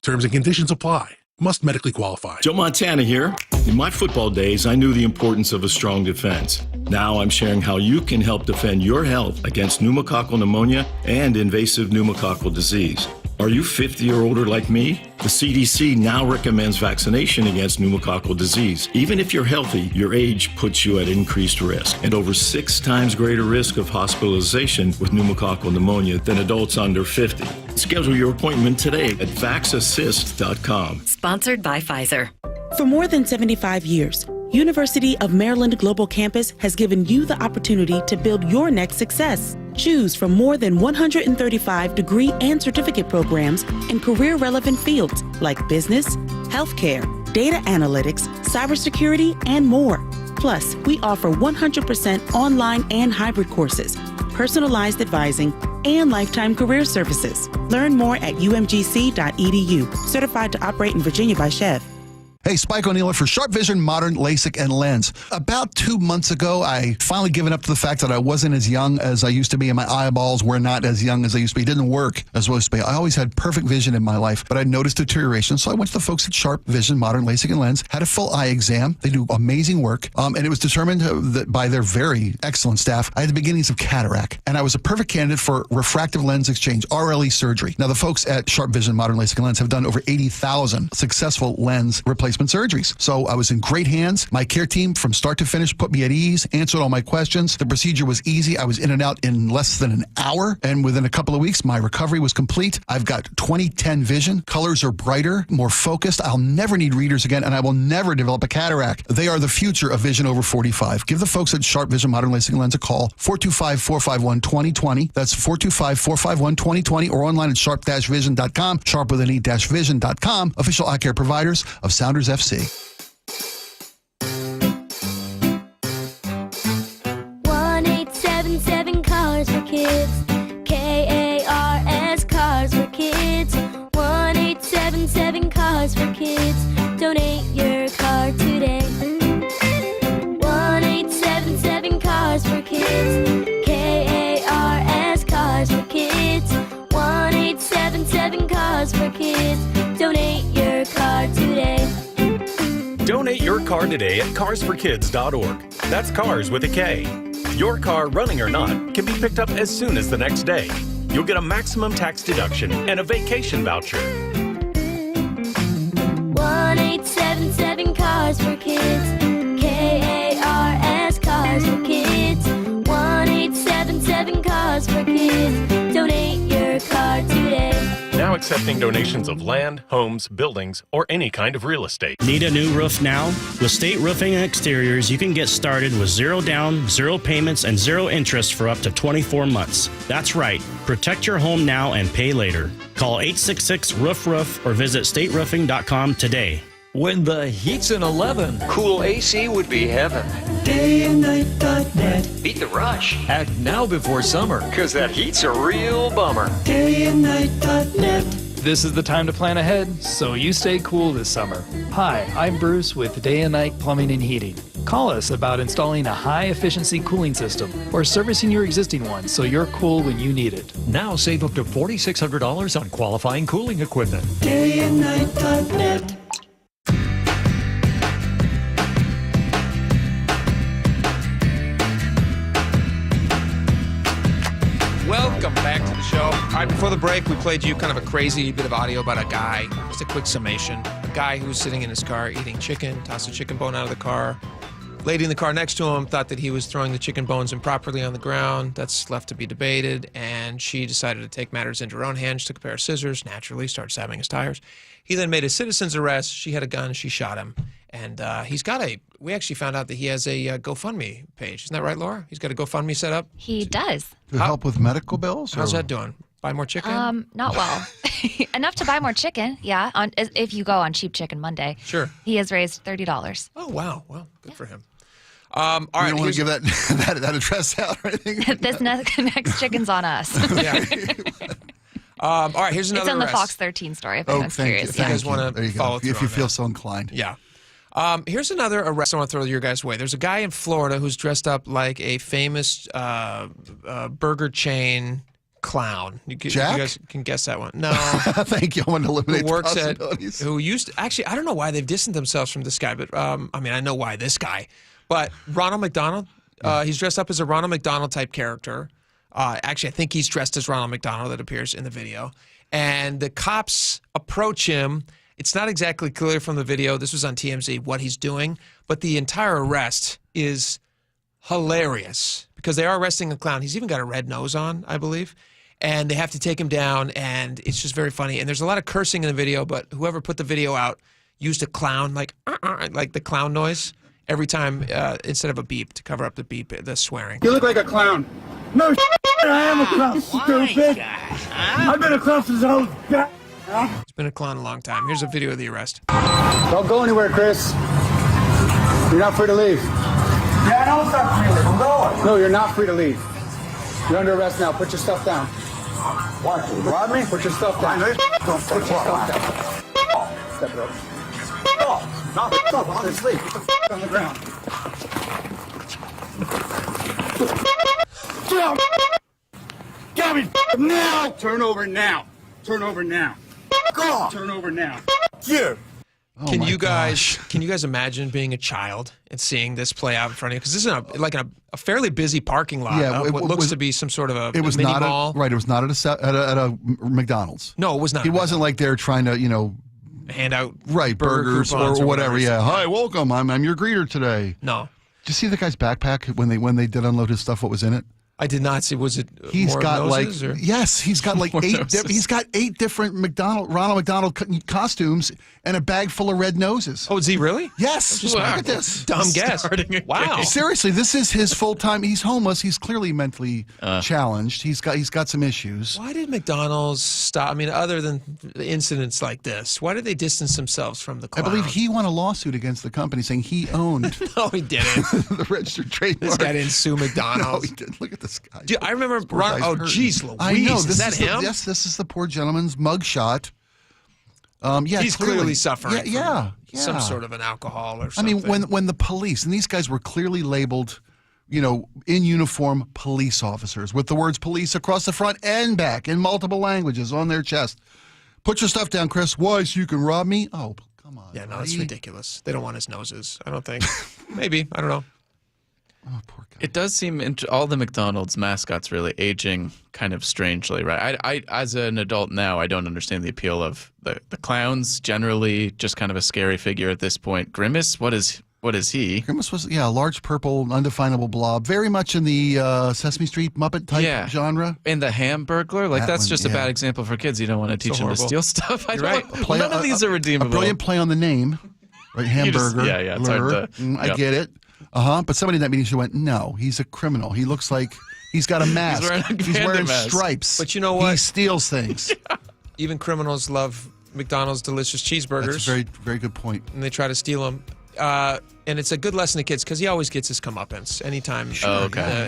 Terms and conditions apply. Must medically qualify. Joe Montana here. In my football days, I knew the importance of a strong defense. Now I'm sharing how you can help defend your health against pneumococcal pneumonia and invasive pneumococcal disease. Are you 50 or older like me? The CDC now recommends vaccination against pneumococcal disease. Even if you're healthy, your age puts you at increased risk and over 6 times greater risk of hospitalization with pneumococcal pneumonia than adults under 50. Schedule your appointment today at vaxassist.com. Sponsored by Pfizer. For more than 75 years, University of Maryland Global Campus has given you the opportunity to build your next success. Choose from more than 135 degree and certificate programs in career-relevant fields like business, healthcare, data analytics, cybersecurity, and more. Plus, we offer 100% online and hybrid courses, personalized advising, and lifetime career services. Learn more at umgc.edu. Certified to operate in Virginia by Chev. Hey, Spike O'Neill for Sharp Vision, Modern LASIK and Lens. About 2 months ago, I finally given up to the fact that I wasn't as young as I used to be, and my eyeballs were not as young as I used to be. It didn't work as well as to be. I always had perfect vision in my life, but I noticed deterioration, so I went to the folks at Sharp Vision, Modern LASIK and Lens, had a full eye exam. They do amazing work, and it was determined that by their very excellent staff, I had the beginnings of cataract, and I was a perfect candidate for refractive lens exchange, RLE surgery. Now, the folks at Sharp Vision, Modern LASIK and Lens have done over 80,000 successful lens replacement surgeries. So I was in great hands. My care team from start to finish put me at ease, answered all my questions. The procedure was easy. I was in and out in less than an hour. And within a couple of weeks, my recovery was complete. I've got 20/10 vision. Colors are brighter, more focused. I'll never need readers again, and I will never develop a cataract. They are the future of vision over 45. Give the folks at Sharp Vision, Modern LASIK and Lens a call. 425-451-2020. That's 425-451-2020 or online at sharp-vision.com. Sharp with an E-vision.com. Official eye care providers of Sounders FC. 1-877 Cars for Kids. KARS Cars for Kids. 1-877 Cars for Kids. Donate your car today. 1-877 Cars for Kids. KARS Cars for Kids. 1-877 Cars for Kids. Donate your car today. Donate your car today at carsforkids.org. That's cars with a K. Your car, running or not, can be picked up as soon as the next day. You'll get a maximum tax deduction and a vacation voucher. 1-877 Cars for Kids. KARS Cars for Kids. 1-877 Cars for Kids. Donate your car today. Now accepting donations of land, homes, buildings, or any kind of real estate. Need a new roof now? With State Roofing and Exteriors, you can get started with 0 down, 0 payments, and 0 interest for up to 24 months. That's right. Protect your home now and pay later. Call 866-ROOF-ROOF or visit stateroofing.com today. When the heat's in 11, cool AC would be heaven. DayandNight.net. Beat the rush. Act now before summer, because that heat's a real bummer. DayandNight.net. This is the time to plan ahead, so you stay cool this summer. Hi, I'm Bruce with Day and Night Plumbing and Heating. Call us about installing a high-efficiency cooling system or servicing your existing one so you're cool when you need it. Now save up to $4,600 on qualifying cooling equipment. DayandNight.net. Welcome back to the show. All right, before the break, we played you kind of a crazy bit of audio about a guy. Just a quick summation. A guy who was sitting in his car eating chicken, tossed a chicken bone out of the car. Lady in the car next to him thought that he was throwing the chicken bones improperly on the ground. That's left to be debated. And she decided to take matters into her own hands, took a pair of scissors, naturally started stabbing his tires. He then made a citizen's arrest. She had a gun. She shot him. And he's got we actually found out that he has a GoFundMe page. Isn't that right, Laura? He's got a GoFundMe set up? He does. To help with medical bills? How's or- that doing? Buy more chicken? Not well. Enough to buy more chicken, yeah, if you go on Cheap Chicken Monday. Sure. He has raised $30. Oh, wow. Well, good for him. All right, you don't want to give that address out or anything? This next chicken's on us. Yeah. All right, here's another It's on the arrest. Fox 13 story, if anyone's curious. If you guys want to follow through If you on feel that. so inclined. Yeah. Here's another arrest I want to throw your guys' way. There's a guy in Florida who's dressed up like a famous burger chain clown. You Jack? guys can guess that one. No. Thank you. I want to eliminate Who works at, possibilities. who used to, actually, I don't know why they've distanced themselves from this guy, but I mean, I know why this guy. But Ronald McDonald, he's dressed up as a Ronald McDonald type character. Actually, I think he's dressed as Ronald McDonald that appears in the video. And the cops approach him. It's not exactly clear from the video, this was on TMZ, what he's doing, but the entire arrest is hilarious because they are arresting a clown. He's even got a red nose on, I believe, and they have to take him down, and it's just very funny. And there's a lot of cursing in the video, but whoever put the video out used a clown, like the clown noise every time instead of a beep to cover up the beep, the swearing. You look like a clown. No, I am a clown, stupid. I've been a clown since I was back. He's been a clown a long time. Here's a video of the arrest. Don't go anywhere, Chris. You're not free to leave. Yeah, I know it's not free to leave. I'm going. No, you're not free to leave. You're under arrest now. Put your stuff down. What? Rob me? Put your stuff down. Put your stuff down. Step it up. Knock it up on his sleep. Get the f on the ground. Down. Get me now. Turn over now. Turn over now. Go. Turn over now. Yeah. Can you guys imagine being a child and seeing this play out in front of you? Because this is a fairly busy parking lot. Yeah, of what looks to be some sort of a it was mini not mall. Right, it was not at a McDonald's. No, it was not. He wasn't like there trying to, hand out burgers coupons or whatever. Yeah. Yeah. Hi, welcome. I'm your greeter today. No. Did you see the guy's backpack when they did unload his stuff? What was in it? I did not see. Was it? He's more got noses, like or? yes, he's got like he's got 8 different Ronald McDonald costumes and a bag full of red noses. Oh, is he really? Yes. Just look at this. Dumb guess. Wow. Seriously, this is his full time. He's homeless. He's clearly mentally challenged. He's got some issues. Why did McDonald's stop? I mean, other than incidents like this, why did they distance themselves from the clown? I believe he won a lawsuit against the company saying he owned. No, he didn't. The registered trademark. This guy didn't sue McDonald's. No, he didn't. Look at this guy. Dude, I remember. Oh, geez, Louise. I know. Is that him? Yes, this is the poor gentleman's mugshot. Yeah, he's clearly suffering. Yeah, some sort of an alcohol or something. I mean, when the police, and these guys were clearly labeled, in uniform police officers with the words police across the front and back in multiple languages on their chest. Put your stuff down, Chris. Why? So you can rob me? Oh, come on. Yeah, no, that's ridiculous. They don't want his noses, I don't think. Maybe. I don't know. Oh, poor guy. It does seem all the McDonald's mascots really aging kind of strangely, right? I as an adult now, I don't understand the appeal of the clowns. Generally, just kind of a scary figure at this point. Grimace, what is he? Grimace was a large purple undefinable blob, very much in the Sesame Street Muppet type genre. And the Hamburglar, that's just a bad example for kids. You don't want to teach them to steal stuff. You're right. None of these are redeemable. A brilliant play on the name, right? Hamburger. It's hard to. I get it. But somebody in that meeting should have went, no, he's a criminal. He looks like he's got a mask. He's wearing mask. Stripes. But you know what? He steals things. Even criminals love McDonald's delicious cheeseburgers. That's a very, very good point. And they try to steal them. And it's a good lesson to kids because he always gets his comeuppance anytime the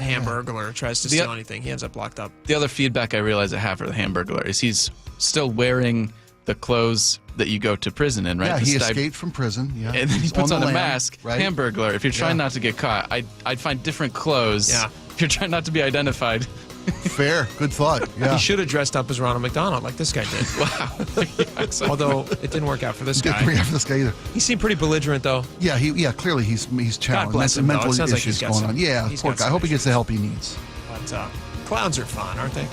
Hamburglar tries to steal anything. He ends up locked up. The other feedback I realize I have for the Hamburglar is he's still wearing the clothes that you go to prison in, right? Yeah, he escaped from prison. Yeah, and then he puts on a land, mask. right? Hamburglar. If you're trying not to get caught, I'd find different clothes. Yeah. If you're trying not to be identified. Fair. Good thought. Yeah. He should have dressed up as Ronald McDonald like this guy did. Wow. Although it didn't work out for this guy. Didn't work out for this guy either. He seemed pretty belligerent, though. Yeah, clearly he's challenged. God bless him, mental though. It sounds like issues he's got going some- on. Yeah, he's poor got guy. I some hope he gets the help he needs. But clowns are fun, aren't they?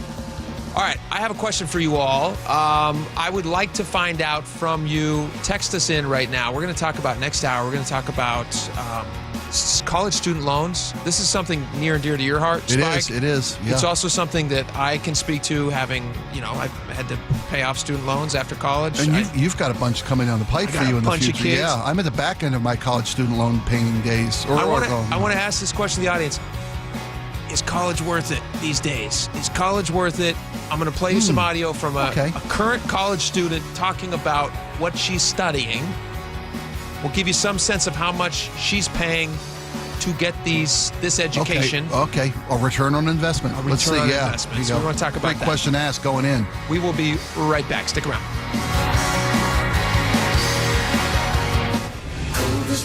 All right, I have a question for you all. I would like to find out from you. Text us in right now. We're going to talk about next hour. We're going to talk about college student loans. This is something near and dear to your heart, Spike. It is. Yeah. It's also something that I can speak to, having, I've had to pay off student loans after college. And you've got a bunch coming down the pipe for you in the future. Kids. Yeah, I'm at the back end of my college student loan paying days. I want to ask this question to the audience. Is college worth it these days? Is college worth it? I'm going to play you some audio from a current college student talking about what she's studying. We'll give you some sense of how much she's paying to get this education. Okay. A return on investment. Let's see. Investment. So we want to talk about Great question to ask going in. We will be right back. Stick around.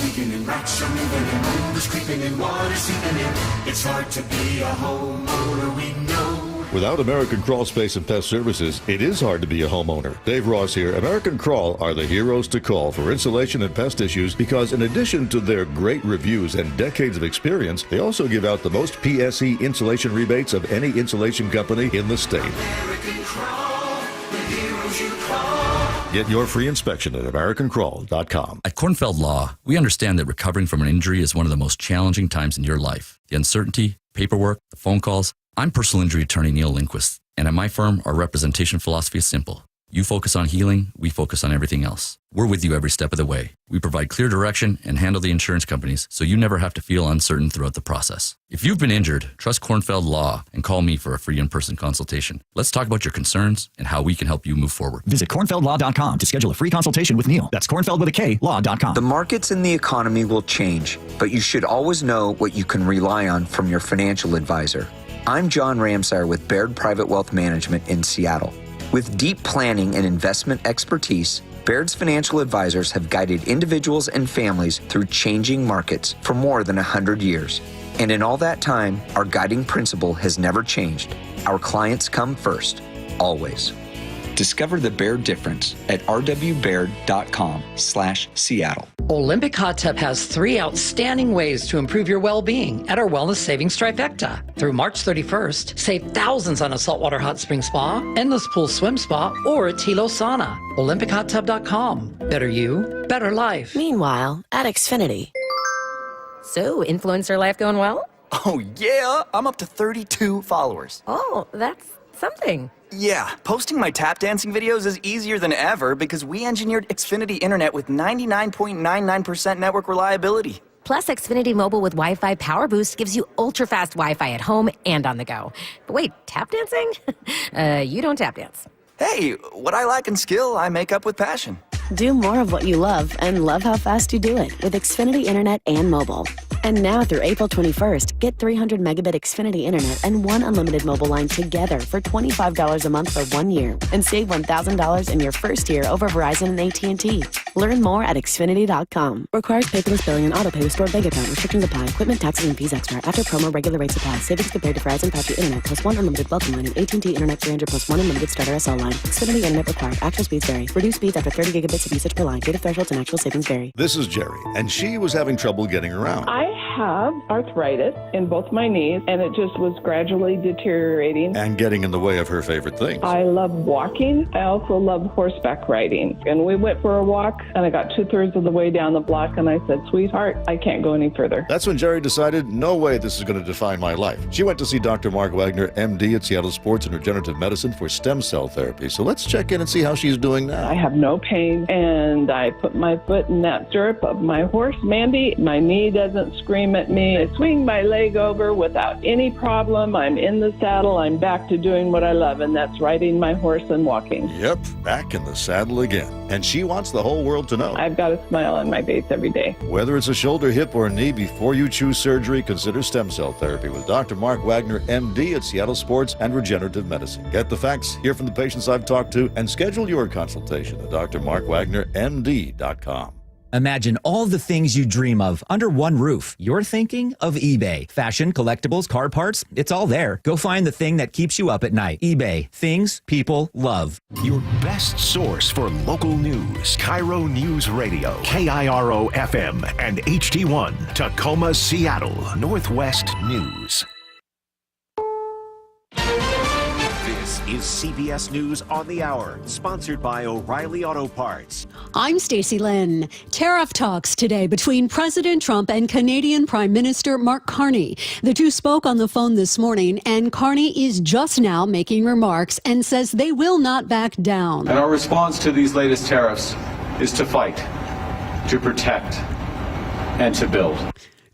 Leaking and rats are moving and mold is creeping and water seeping in. It's hard to be a homeowner, we know. Without American Crawl Space and Pest Services, it is hard to be a homeowner. Dave Ross here. American Crawl are the heroes to call for insulation and pest issues because in addition to their great reviews and decades of experience, they also give out the most PSE insulation rebates of any insulation company in the state. American Crawl, the heroes you call. Get your free inspection at AmericanCrawl.com. At Kornfeld Law, we understand that recovering from an injury is one of the most challenging times in your life. The uncertainty, paperwork, the phone calls. I'm personal injury attorney Neil Lindquist, and at my firm, our representation philosophy is simple. You focus on healing, we focus on everything else. We're with you every step of the way. We provide clear direction and handle the insurance companies so you never have to feel uncertain throughout the process. If you've been injured, trust Kornfeld Law and call me for a free in-person consultation. Let's talk about your concerns and how we can help you move forward. Visit kornfeldlaw.com to schedule a free consultation with Neil. That's Kornfeld with a K, law.com. The markets and the economy will change, but you should always know what you can rely on from your financial advisor. I'm John Ramsire with Baird Private Wealth Management in Seattle. With deep planning and investment expertise, Baird's financial advisors have guided individuals and families through changing markets for more than 100 years. And in all that time, our guiding principle has never changed. Our clients come first, always. Discover the Baird difference at rwbaird.com/Seattle. Olympic Hot Tub has 3 outstanding ways to improve your well-being at our Wellness Savings Trifecta. Through March 31st, save thousands on a saltwater hot spring spa, endless pool swim spa, or a Tilo sauna. OlympicHotTub.com. Better you, better life. Meanwhile, at Xfinity. So, influencer life going well? Oh, yeah. I'm up to 32 followers. Oh, that's something. Yeah, posting my tap dancing videos is easier than ever because we engineered Xfinity Internet with 99.99% network reliability. Plus, Xfinity Mobile with Wi-Fi Power Boost gives you ultra-fast Wi-Fi at home and on the go. But wait, tap dancing? You don't tap dance. Hey, what I lack in skill, I make up with passion. Do more of what you love and love how fast you do it with Xfinity Internet and mobile. And now through April 21st, get 300 megabit Xfinity Internet and 1 unlimited mobile line together for $25 a month for 1 year and save $1,000 in your first year over Verizon and AT&T. Learn more at Xfinity.com. Requires paperless billing and autopay with stored bank account. Restrictions apply. Equipment, taxes, and fees extra. After promo, regular rates apply. Savings compared to Verizon 5G Internet plus 1 unlimited welcome line and AT&T Internet 300 plus 1 unlimited starter SL line. Xfinity Internet required. Actual speeds vary. Reduced speeds after 30 gigabits of usage per line. Data thresholds and actual savings vary. This is Jerry, and she was having trouble getting around. I have arthritis in both my knees, and it just was gradually deteriorating. And getting in the way of her favorite things. I love walking. I also love horseback riding. And we went for a walk, and I got 2/3 of the way down the block, and I said, sweetheart, I can't go any further. That's when Jerry decided, no way this is going to define my life. She went to see Dr. Mark Wagner, MD at Seattle Sports and Regenerative Medicine for stem cell therapy. So let's check in and see how she's doing now. I have no pain, and I put my foot in that stirrup of my horse, Mandy. My knee doesn't scream at me. I swing my leg over without any problem. I'm in the saddle. I'm back to doing what I love, and that's riding my horse and walking. Yep, back in the saddle again. And she wants the whole world to know. I've got a smile on my face every day. Whether it's a shoulder, hip, or knee, before you choose surgery, consider stem cell therapy with Dr. Mark Wagner, MD at Seattle Sports and Regenerative Medicine. Get the facts, hear from the patients I've talked to, and schedule your consultation at drmarkwagnermd.com. Imagine all the things you dream of under one roof. You're thinking of eBay. Fashion, collectibles, car parts, it's all there. Go find the thing that keeps you up at night. eBay. Things people love. Your best source for local news. KIRO Newsradio. KIRO FM and HD1. Tacoma, Seattle. Northwest News. This is CBS News on the Hour, sponsored by O'Reilly Auto Parts. I'm Stacey Lynn. Tariff talks today between President Trump and Canadian Prime Minister Mark Carney. The two spoke on the phone this morning, and Carney is just now making remarks and says they will not back down. And our response to these latest tariffs is to fight, to protect, and to build.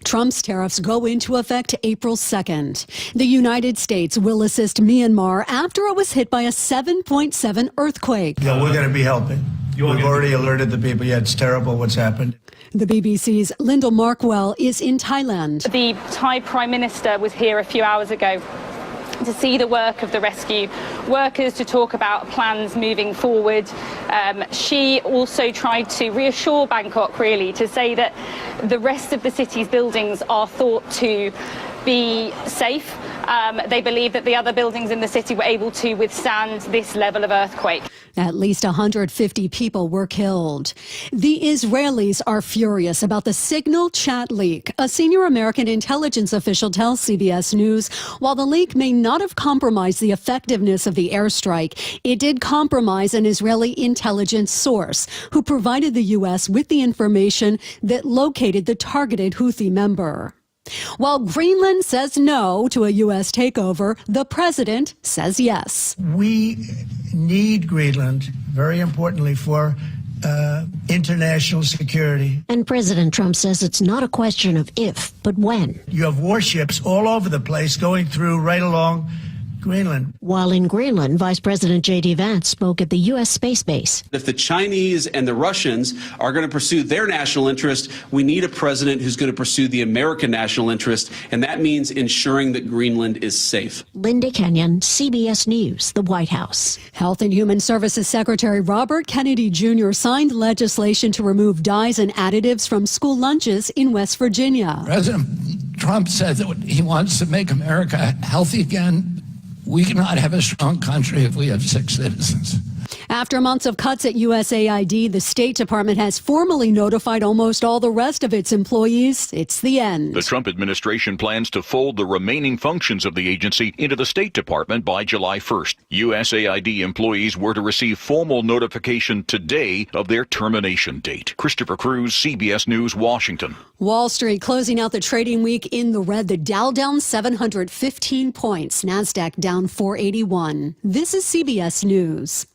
Trump's tariffs go into effect April 2nd. The United States will assist Myanmar after it was hit by a 7.7 earthquake. Yeah, we're going to be helping. We've already alerted the people. Yeah, it's terrible what's happened. The BBC's Lyndall Markwell is in Thailand. The Thai Prime Minister was here a few hours ago to see the work of the rescue workers, to talk about plans moving forward. She also tried to reassure Bangkok, really, to say that the rest of the city's buildings are thought to be safe. They believe that the other buildings in the city were able to withstand this level of earthquake. At least 150 people were killed. The Israelis are furious about the Signal chat leak. A senior American intelligence official tells CBS News, while the leak may not have compromised the effectiveness of the airstrike, it did compromise an Israeli intelligence source who provided the U.S. with the information that located the targeted Houthi member. While Greenland says no to a U.S. takeover, the president says yes. We need Greenland, very importantly, for international security. And President Trump says it's not a question of if, but when. You have warships all over the place going through right along Greenland. While in Greenland, Vice President J.D. Vance spoke at the U.S. Space Base. If the Chinese and the Russians are going to pursue their national interest, we need a president who's going to pursue the American national interest, and that means ensuring that Greenland is safe. Linda Kenyon, CBS News, the White House. Health and Human Services Secretary Robert Kennedy Jr. signed legislation to remove dyes and additives from school lunches in West Virginia. President Trump said that he wants to make America healthy again. We cannot have a strong country if we have sick citizens. After months of cuts at USAID, the State Department has formally notified almost all the rest of its employees it's the end. The Trump administration plans to fold the remaining functions of the agency into the State Department by July 1st. USAID employees were to receive formal notification today of their termination date. Christopher Cruz, CBS News, Washington. Wall Street closing out the trading week in the red. The Dow down 715 points. NASDAQ down 481. This is CBS News.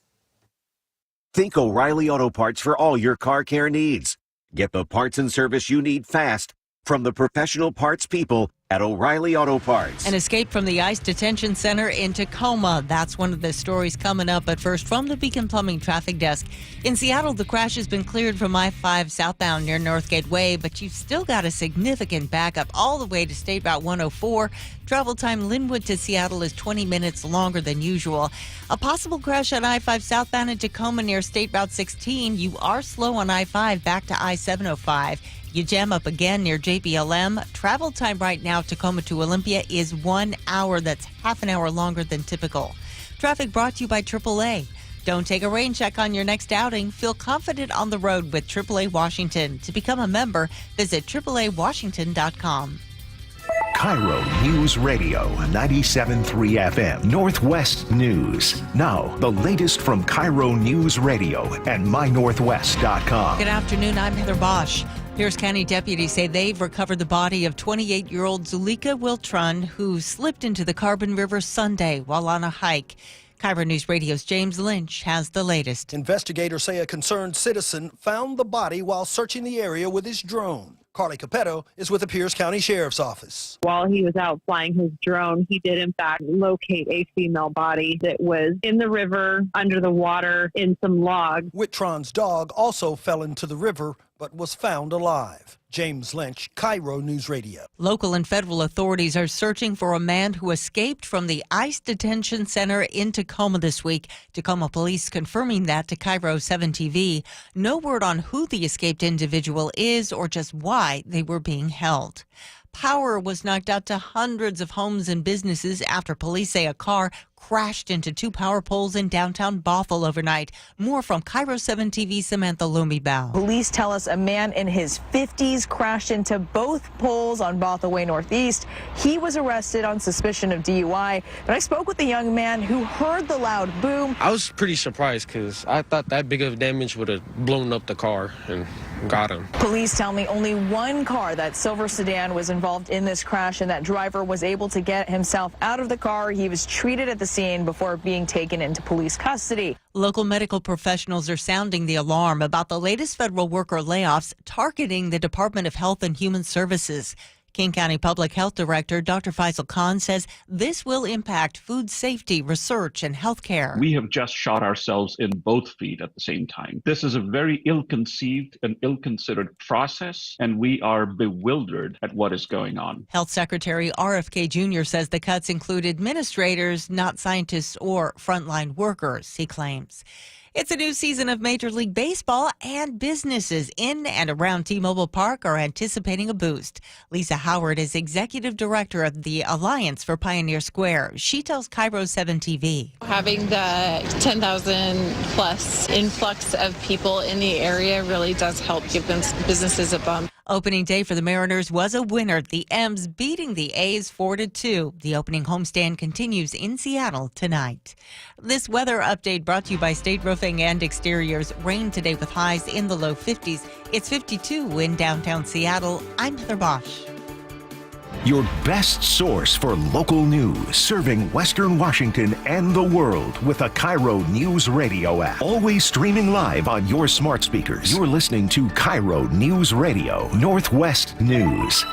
Think O'Reilly Auto Parts for all your car care needs. Get the parts and service you need fast from the professional parts people at O'Reilly Auto Parts. An escape from the ICE detention center in Tacoma. That's one of the stories coming up. But first, from the Beacon Plumbing traffic desk. In Seattle, the crash has been cleared from I-5 southbound near Northgate Way, but you've still got a significant backup all the way to State Route 104. Travel time Linwood to Seattle is 20 minutes longer than usual. A possible crash on I-5 southbound in Tacoma near State Route 16. You are slow on I-5 back to I-705. You jam up again near JBLM. Travel time right now, Tacoma to Olympia, is 1 hour. That's half an hour longer than typical. Traffic brought to you by AAA. Don't take a rain check on your next outing. Feel confident on the road with AAA Washington. To become a member, visit AAAWashington.com. KIRO News Radio, 97.3 FM, Northwest News. Now, the latest from KIRO News Radio and mynorthwest.com. Good afternoon, I'm Heather Bosch. Pierce County deputies say they've recovered the body of 28-year-old Zulika Wiltron, who slipped into the Carbon River Sunday while on a hike. KIRO News Radio's James Lynch has the latest. Investigators say a concerned citizen found the body while searching the area with his drone. Carly Capetto is with the Pierce County Sheriff's Office. While he was out flying his drone, he did in fact locate a female body that was in the river, under the water, in some logs. Wiltron's dog also fell into the river, but was found alive. James Lynch, KIRO News Radio. Local and federal authorities are searching for a man who escaped from the ICE detention center in Tacoma this week. Tacoma police confirming that to KIRO 7 TV. No word on who the escaped individual is or just why they were being held. Power was knocked out to hundreds of homes and businesses after police say a car crashed into two power poles in downtown Bothell overnight. More from KIRO 7 TV Samantha Lumibao. Police tell us a man in his 50s crashed into both poles on Bothell Way Northeast. He was arrested on suspicion of DUI, but I spoke with a young man who heard the loud boom. I was pretty surprised because I thought that big of damage would have blown up the car and got him. Police tell me only one car, that silver sedan, was involved in this crash, and that driver was able to get himself out of the car. He was treated at the scene before being taken into police custody. Local medical professionals are sounding the alarm about the latest federal worker layoffs targeting the Department of Health and Human Services. King County Public Health Director Dr. Faisal Khan says this will impact food safety, research, and health care. We have just shot ourselves in both feet at the same time. This is a very ill-conceived and ill-considered process, and we are bewildered at what is going on. Health Secretary RFK Jr. says the cuts include administrators, not scientists or frontline workers, he claims. It's a new season of Major League Baseball, and businesses in and around T-Mobile Park are anticipating a boost. Lisa Howard is executive director of the Alliance for Pioneer Square. She tells KIRO 7 TV. Having the 10,000 plus influx of people in the area really does help give them businesses a bump. Opening day for the Mariners was a winner. The M's beating the A's 4-2. The opening homestand continues in Seattle tonight. This weather update brought to you by State Roofing and Exteriors. Rain today with highs in the low 50s. It's 52 in downtown Seattle. I'm Heather Bosch. Your best source for local news, serving Western Washington and the world with a KIRO News Radio app. Always streaming live on your smart speakers. You're listening to KIRO News Radio, Northwest News.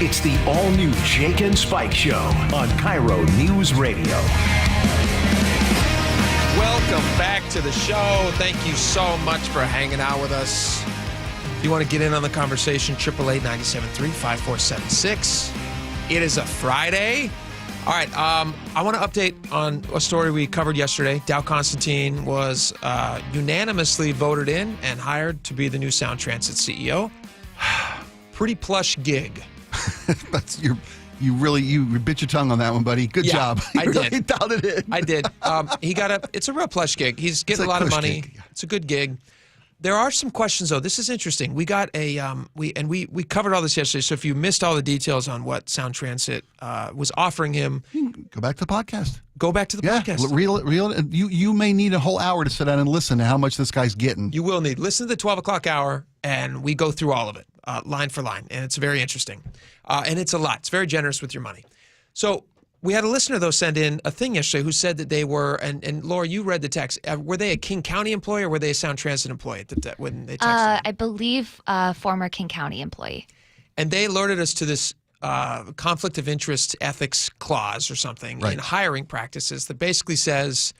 It's the all-new Jake and Spike Show on KIRO News Radio. Welcome back to the show. Thank you so much for hanging out with us. If you want to get in on the conversation, 888-973-5476. It is a Friday. All right, I want to update on a story we covered yesterday. Dow Constantine was unanimously voted in and hired to be the new Sound Transit CEO. Pretty plush gig. You bit your tongue on that one, buddy. Good job. I really did. dialed it in. I did. It's a real plush gig. He's getting a lot of money. Gig. It's a good gig. There are some questions though. This is interesting. We got we covered all this yesterday. So if you missed all the details on what Sound Transit was offering him, go back to the podcast. Go back to the podcast. Reel. You may need a whole hour to sit down and listen to how much this guy's getting. You will need. Listen to the 12 o'clock hour, and we go through all of it, line for line, and it's very interesting. And it's a lot. It's very generous with your money. So we had a listener, though, send in a thing yesterday who said that they were, and Laura, you read the text. Were they a King County employee or were they a Sound Transit employee when they texted? I believe former King County employee. And they alerted us to this conflict of interest ethics clause or something in hiring practices that basically says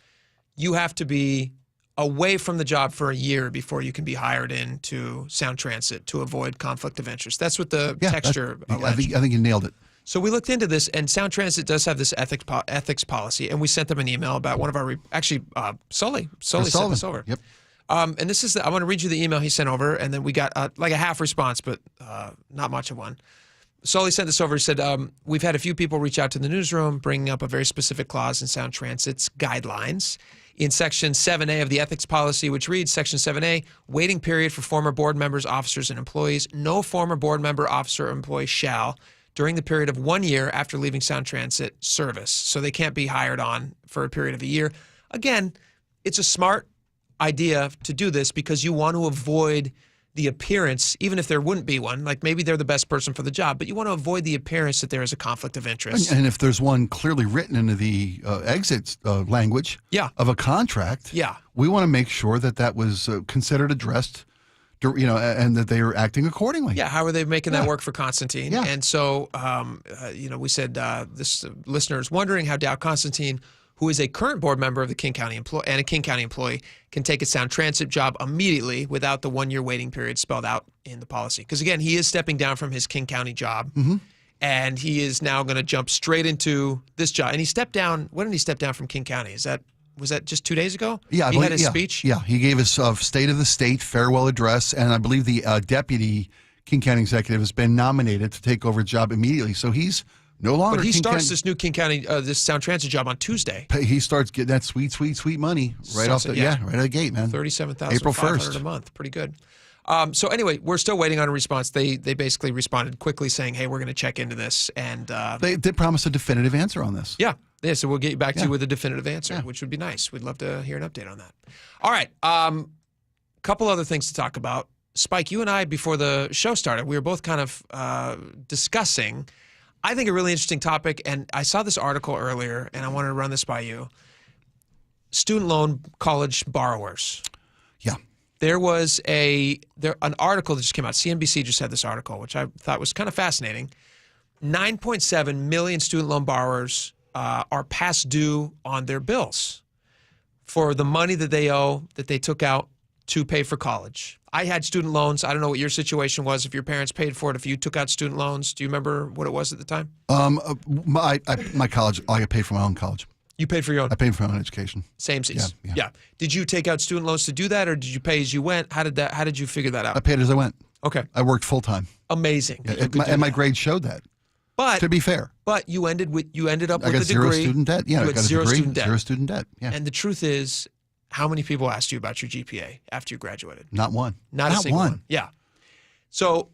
you have to be away from the job for a year before you can be hired into Sound Transit to avoid conflict of interest. That's what the texture alleged. I think you nailed it. So we looked into this, and Sound Transit does have this ethics policy, and we sent them an email about one of our Sully sent this over. Yep. And this is I want to read you the email he sent over, and then we got like a half response, but not much of one. Sully sent this over. He said, we've had a few people reach out to the newsroom bringing up a very specific clause in Sound Transit's guidelines. In Section 7A of the ethics policy, which reads, Section 7A, waiting period for former board members, officers, and employees. No former board member, officer, or employee shall, during the period of 1 year after leaving Sound Transit service. So they can't be hired on for a period of a year. Again, it's a smart idea to do this because you want to avoid the appearance, even if there wouldn't be one, like maybe they're the best person for the job, but you want to avoid the appearance that there is a conflict of interest. And if there's one clearly written into the exit language of a contract, we want to make sure that was considered addressed, and that they are acting accordingly. Yeah, how are they making that work for Constantine? Yeah. And so, we said this listener is wondering how Dow Constantine, who is a current board member of the King County and a King County employee, can take a Sound Transit job immediately without the 1 year waiting period spelled out in the policy. Because again, he is stepping down from his King County job, and he is now going to jump straight into this job. And he stepped down. When did he step down from King County? Was that just 2 days ago? Yeah, he had his speech. Yeah, he gave his State of the State farewell address, and I believe the deputy King County executive has been nominated to take over the job immediately. So he's no longer. But he starts this new King County, this Sound Transit job on Tuesday. He starts getting that sweet money right off the right out of the gate, man. $37,500 a month, pretty good. So anyway, we're still waiting on a response. They basically responded quickly saying, "Hey, we're going to check into this," and they did promise a definitive answer on this. Yeah. So we'll get back to you with a definitive answer, which would be nice. We'd love to hear an update on that. All right, couple other things to talk about. Spike, you and I, before the show started, we were both kind of discussing, I think, a really interesting topic, and I saw this article earlier, and I wanted to run this by you. Student loan college borrowers. Yeah. There was an article that just came out. CNBC just had this article, which I thought was kind of fascinating. 9.7 million student loan borrowers are past due on their bills for the money that they owe, that they took out to pay for college. I had student loans. I don't know what your situation was, if your parents paid for it, if you took out student loans. Do you remember what it was at the time? My college, I paid for my own college. You paid for your own? I paid for my own education. Samesies. Yeah. Did you take out student loans to do that, or did you pay as you went? How did you figure that out? I paid as I went. Okay. I worked full time. Amazing. Yeah, my grades showed that. But to be fair, you ended up with a degree. I got zero student debt. Yeah, I got zero a degree, student debt. Zero student debt. Yeah. And the truth is, how many people asked you about your GPA after you graduated? Not one. Not a single one. Yeah. So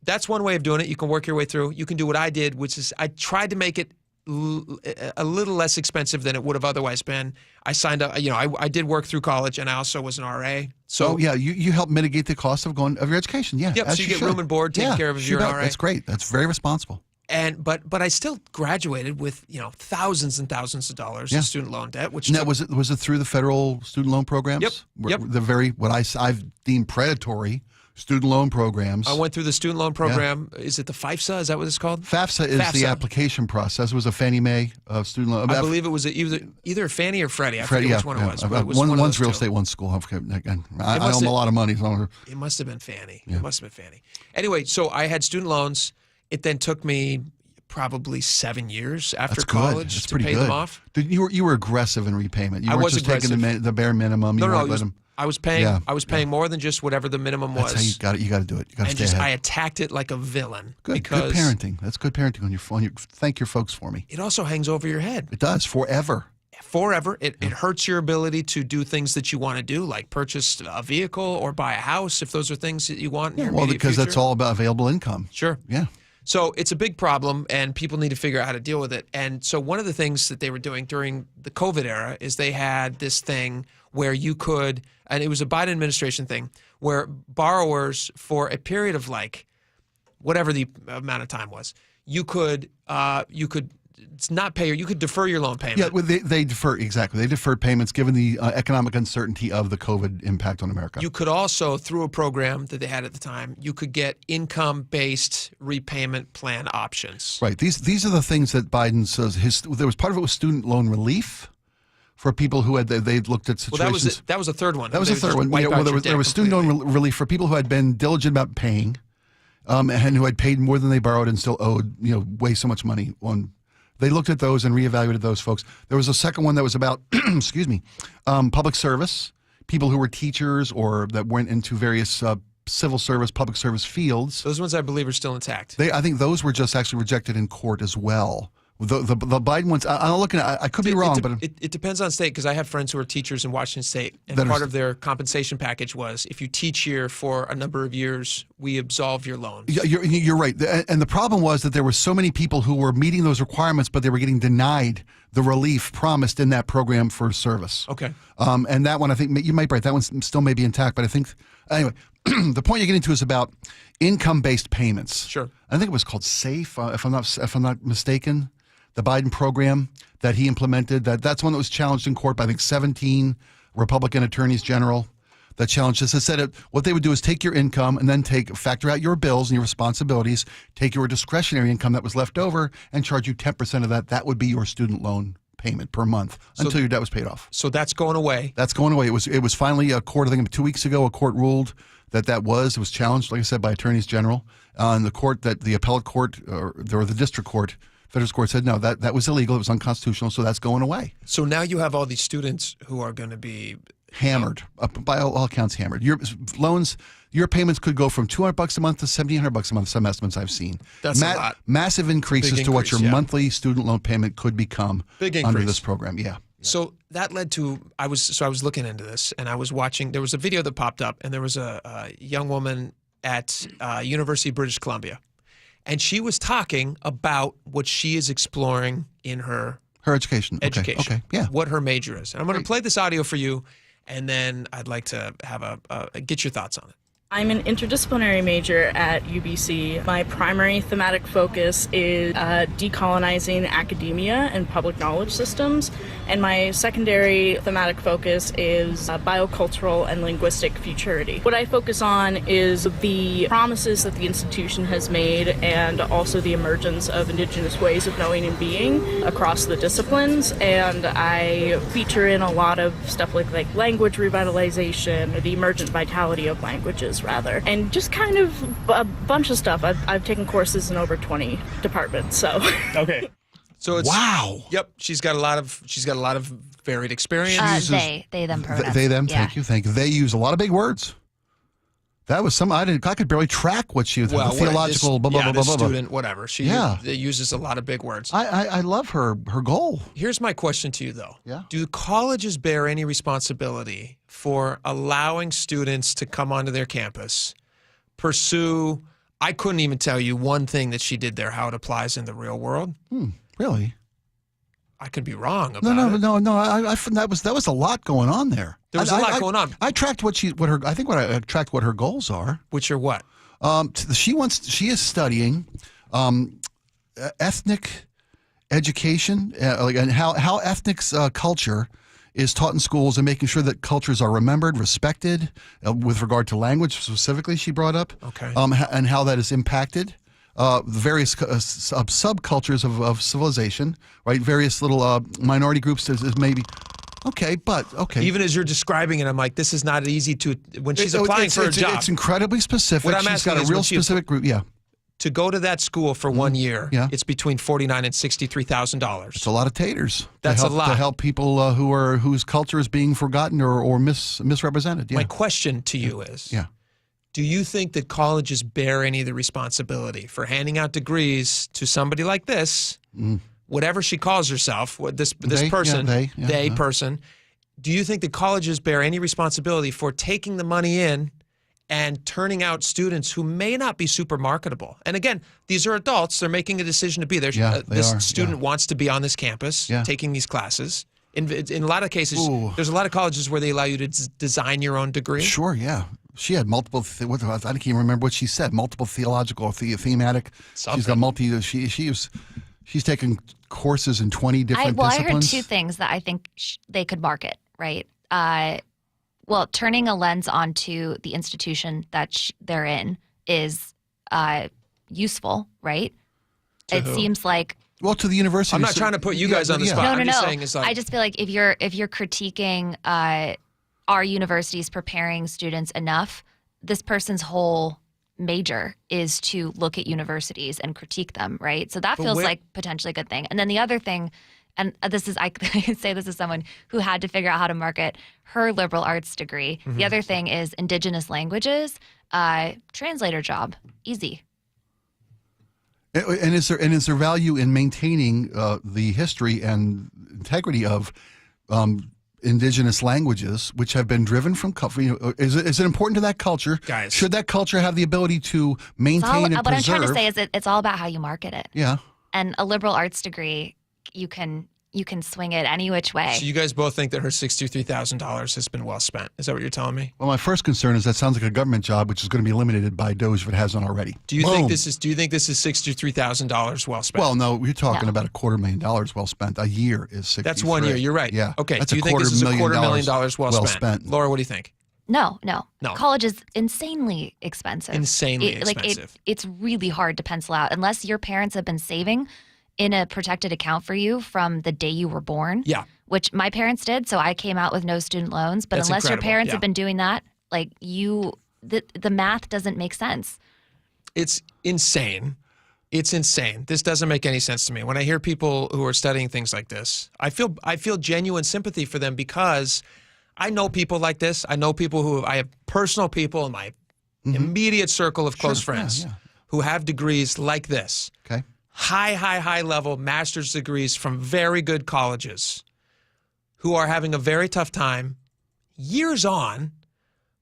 that's one way of doing it. You can work your way through. You can do what I did, which is I tried to make it a little less expensive than it would have otherwise been. I signed up. I did work through college, and I also was an RA. So you help mitigate the cost of your education. Yeah. Yep. So you get room and board taken care of if you're an RA. That's great. That's very responsible. But I still graduated with thousands and thousands of dollars in student loan debt. Which now, was it through the federal student loan programs? Yep. The what I've deemed predatory student loan programs. I went through the student loan program. Yeah. Is it the FIFSA? Is that what it's called? FAFSA is the application process. It was a Fannie Mae student loan. I believe it was either Fannie or Freddie. I forget which one it was. But it was one's real estate, one's school. I owe them a lot of money. So it must have been Fannie. Yeah. It must have been Fannie. Anyway, so I had student loans. It then took me probably 7 years after college to pay them off. Dude, you were aggressive in repayment. You weren't just taking the bare minimum. I was paying. Yeah. I was paying more than just whatever the minimum was. That's how you got it. You got to do it. You got to stay ahead. I attacked it like a villain. Good parenting. That's good parenting on your phone. Thank your folks for me. It also hangs over your head. It does forever. Forever. It hurts your ability to do things that you want to do, like purchase a vehicle or buy a house if those are things that you want in your immediate because future. That's all about available income. Sure. Yeah. So it's a big problem, and people need to figure out how to deal with it. And so one of the things that they were doing during the COVID era is they had this thing where you could, and it was a Biden administration thing, where borrowers for a period of like whatever the amount of time was, you could not pay, or you could defer your loan payment. Yeah, well, they defer, exactly. They deferred payments given the economic uncertainty of the COVID impact on America. You could also, through a program that they had at the time, you could get income-based repayment plan options. Right. These are the things that Biden says. There was part of it was student loan relief for people who had they looked at situations. Well, that was a third one. That was a third one. There was student loan relief for people who had been diligent about paying, and who had paid more than they borrowed and still owed way so much money on. They looked at those and reevaluated those folks. There was a second one that was about, public service, people who were teachers or that went into various civil service, public service fields. Those ones I believe are still intact. I think those were just actually rejected in court as well. The Biden ones, I'm looking at, I could be wrong, but it depends on state, because I have friends who are teachers in Washington State, and part of their compensation package was if you teach here for a number of years, we absolve your loan. You're right, and the problem was that there were so many people who were meeting those requirements, but they were getting denied the relief promised in that program for service. Okay. And that one, I think you might be right. That one still may be intact, but I think anyway. The point you're getting to is about income-based payments. Sure. I think it was called SAFE, if I'm not mistaken. The Biden program that he implemented, that's one that was challenged in court by, I think, 17 Republican attorneys general that challenged this. It said what they would do is take your income and then factor out your bills and your responsibilities, take your discretionary income that was left over and charge you 10% of that. That would be your student loan payment per month until your debt was paid off. So that's going away. That's going away. It was finally a court, I think 2 weeks ago, a court ruled it was challenged, like I said, by attorneys general. And the appellate court or the district court, federal court said, no, that was illegal. It was unconstitutional. So that's going away. So now you have all these students who are going to be hammered, by all accounts, hammered. Your loans, your payments could go from $200 a month to $1,700 a month. Some estimates I've seen. That's a lot. Massive increases to what your monthly student loan payment could become under this program. Yeah. So that led to I was looking into this, and I was watching. There was a video that popped up, and there was a young woman at University of British Columbia, and she was talking about what she is exploring in her education. Okay. Yeah. What her major is. And I'm going to play this audio for you, and then I'd like to have get your thoughts on it. I'm an interdisciplinary major at UBC. My primary thematic focus is decolonizing academia and public knowledge systems, and my secondary thematic focus is biocultural and linguistic futurity. What I focus on is the promises that the institution has made and also the emergence of indigenous ways of knowing and being across the disciplines, and I feature in a lot of stuff like language revitalization, or the emergent vitality of languages, rather, and just kind of a bunch of stuff. I've taken courses in over 20 departments, so. Okay. So it's, wow. Yep, she's got a lot of varied experience. They them pronouns. They them. Yeah. Thank you. They use a lot of big words. That was I could barely track what she was. Theological. This student, whatever. She uses a lot of big words. I love her goal. Here's my question to you, though. Yeah. Do colleges bear any responsibility for allowing students to come onto their campus, pursue? I couldn't even tell you one thing that she did there, how it applies in the real world. Really? I could be wrong about it. No. That was a lot going on there. There was a lot going on. I tracked I tracked what her goals are. Which are what? She is studying ethnic education, and how ethnic culture is taught in schools and making sure that cultures are remembered, respected, with regard to language specifically she brought up, Okay. And how that is impacted. The various subcultures of civilization, right? Various little minority groups is maybe... Okay. Even as you're describing it, I'm like, this is not easy to... When she's applying for a job... It's incredibly specific. What I'm She's asking got a is real when she- specific group, yeah. To go to that school for 1 year, it's between $49,000 and $63,000. It's a lot of taters. That's to help, a lot. to help people whose culture is being forgotten or misrepresented. Yeah. My question to you is, Yeah. do you think that colleges bear any of the responsibility for handing out degrees to somebody like this, whatever she calls herself, this person, person? Do you think that colleges bear any responsibility for taking the money in and turning out students who may not be super marketable? And again, these are adults. They're making a decision to be there. This student wants to be on this campus, taking these classes. In a lot of cases, there's a lot of colleges where they allow you to design your own degree. Sure, yeah. She had multiple, I can't even remember what she said, multiple theological, thematic. Something. She's got she's taken courses in 20 different disciplines. I heard two things that I think they could market, right? Well, turning a lens onto the institution that they're in is useful, right? To who? Seems like... Well, to the university. I'm not trying to put you guys on the spot. No. I'm just saying it's like... I just feel like if you're critiquing are universities preparing students enough, this person's whole major is to look at universities and critique them, right? So that feels like potentially a good thing. And then the other thing... And this is, I say this as someone who had to figure out how to market her liberal arts degree. Mm-hmm. The other thing is indigenous languages, translator job, easy. And is there value in maintaining the history and integrity of indigenous languages, which have been driven from culture? Is it important to that culture? Guys. Should that culture have the ability to maintain and what preserve? I'm trying to say is it's all about how you market it. Yeah. And a liberal arts degree, you can swing it any which way. So you guys both think that her $63,000 has been well spent. Is that what you're telling me? Well, my first concern is that sounds like a government job, which is going to be eliminated by DOJ if it hasn't already. Do you think this is $63,000 well spent? Well, no, we're talking about $250,000 well spent. A year is 63. That's 1 year. You're right. Yeah. Okay. That's do you think this is a $250,000 well spent? spent? Laura, what do you think? No. No. College is insanely expensive. Expensive. It's really hard to pencil out unless your parents have been saving in a protected account for you from the day you were born. Yeah. Which my parents did, so I came out with no student loans. But That's unless incredible. your parents Yeah. have been doing that, like the math doesn't make sense. It's insane. It's insane. This doesn't make any sense to me. When I hear people who are studying things like this, I feel genuine sympathy for them because I know people like this. I know people I have personal people in my immediate circle of close friends who have degrees like this. Okay. High level master's degrees from very good colleges who are having a very tough time years on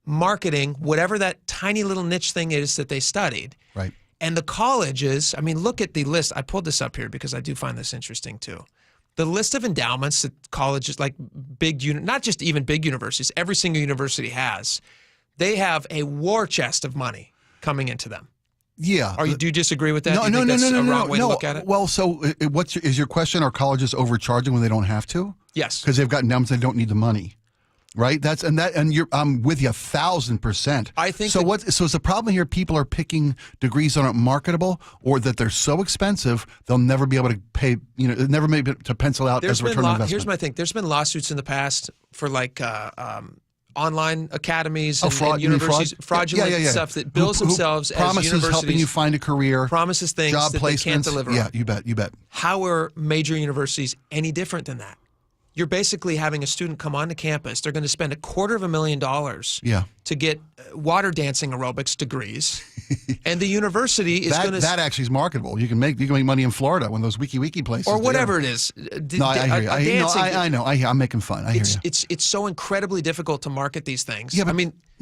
marketing whatever that tiny little niche thing is that they studied. Right. And the colleges, I mean, look at the list. I pulled this up here because I do find this interesting too. The list of endowments that colleges, like not just even big universities, every single university has, they have a war chest of money coming into them. Yeah. Do you disagree with that? No, do you think that's a wrong way to no. look at it? Well, so is your question, are colleges overcharging when they don't have to? Yes. Because they've got endowments, they don't need the money. Right? I'm with you 1,000%. I think so. So is the problem here? People are picking degrees that aren't marketable, or that they're so expensive they'll never be able to pay. Never be able to pencil out as a return on investment. Here's my thing. There's been lawsuits in the past for online academies and universities, fraudulent stuff that bills themselves as universities. Promises helping you find a career. Promises things job that placements. they can't deliver. Yeah, on. you bet. How are major universities any different than that? You're basically having a student come onto campus. They're going to spend $250,000 to get water dancing aerobics degrees, and the university is going to that actually is marketable. You can make money in Florida when those wiki places or whatever it is. No, I hear you. I know. I'm making fun. I hear you. It's so incredibly difficult to market these things. Yeah, but,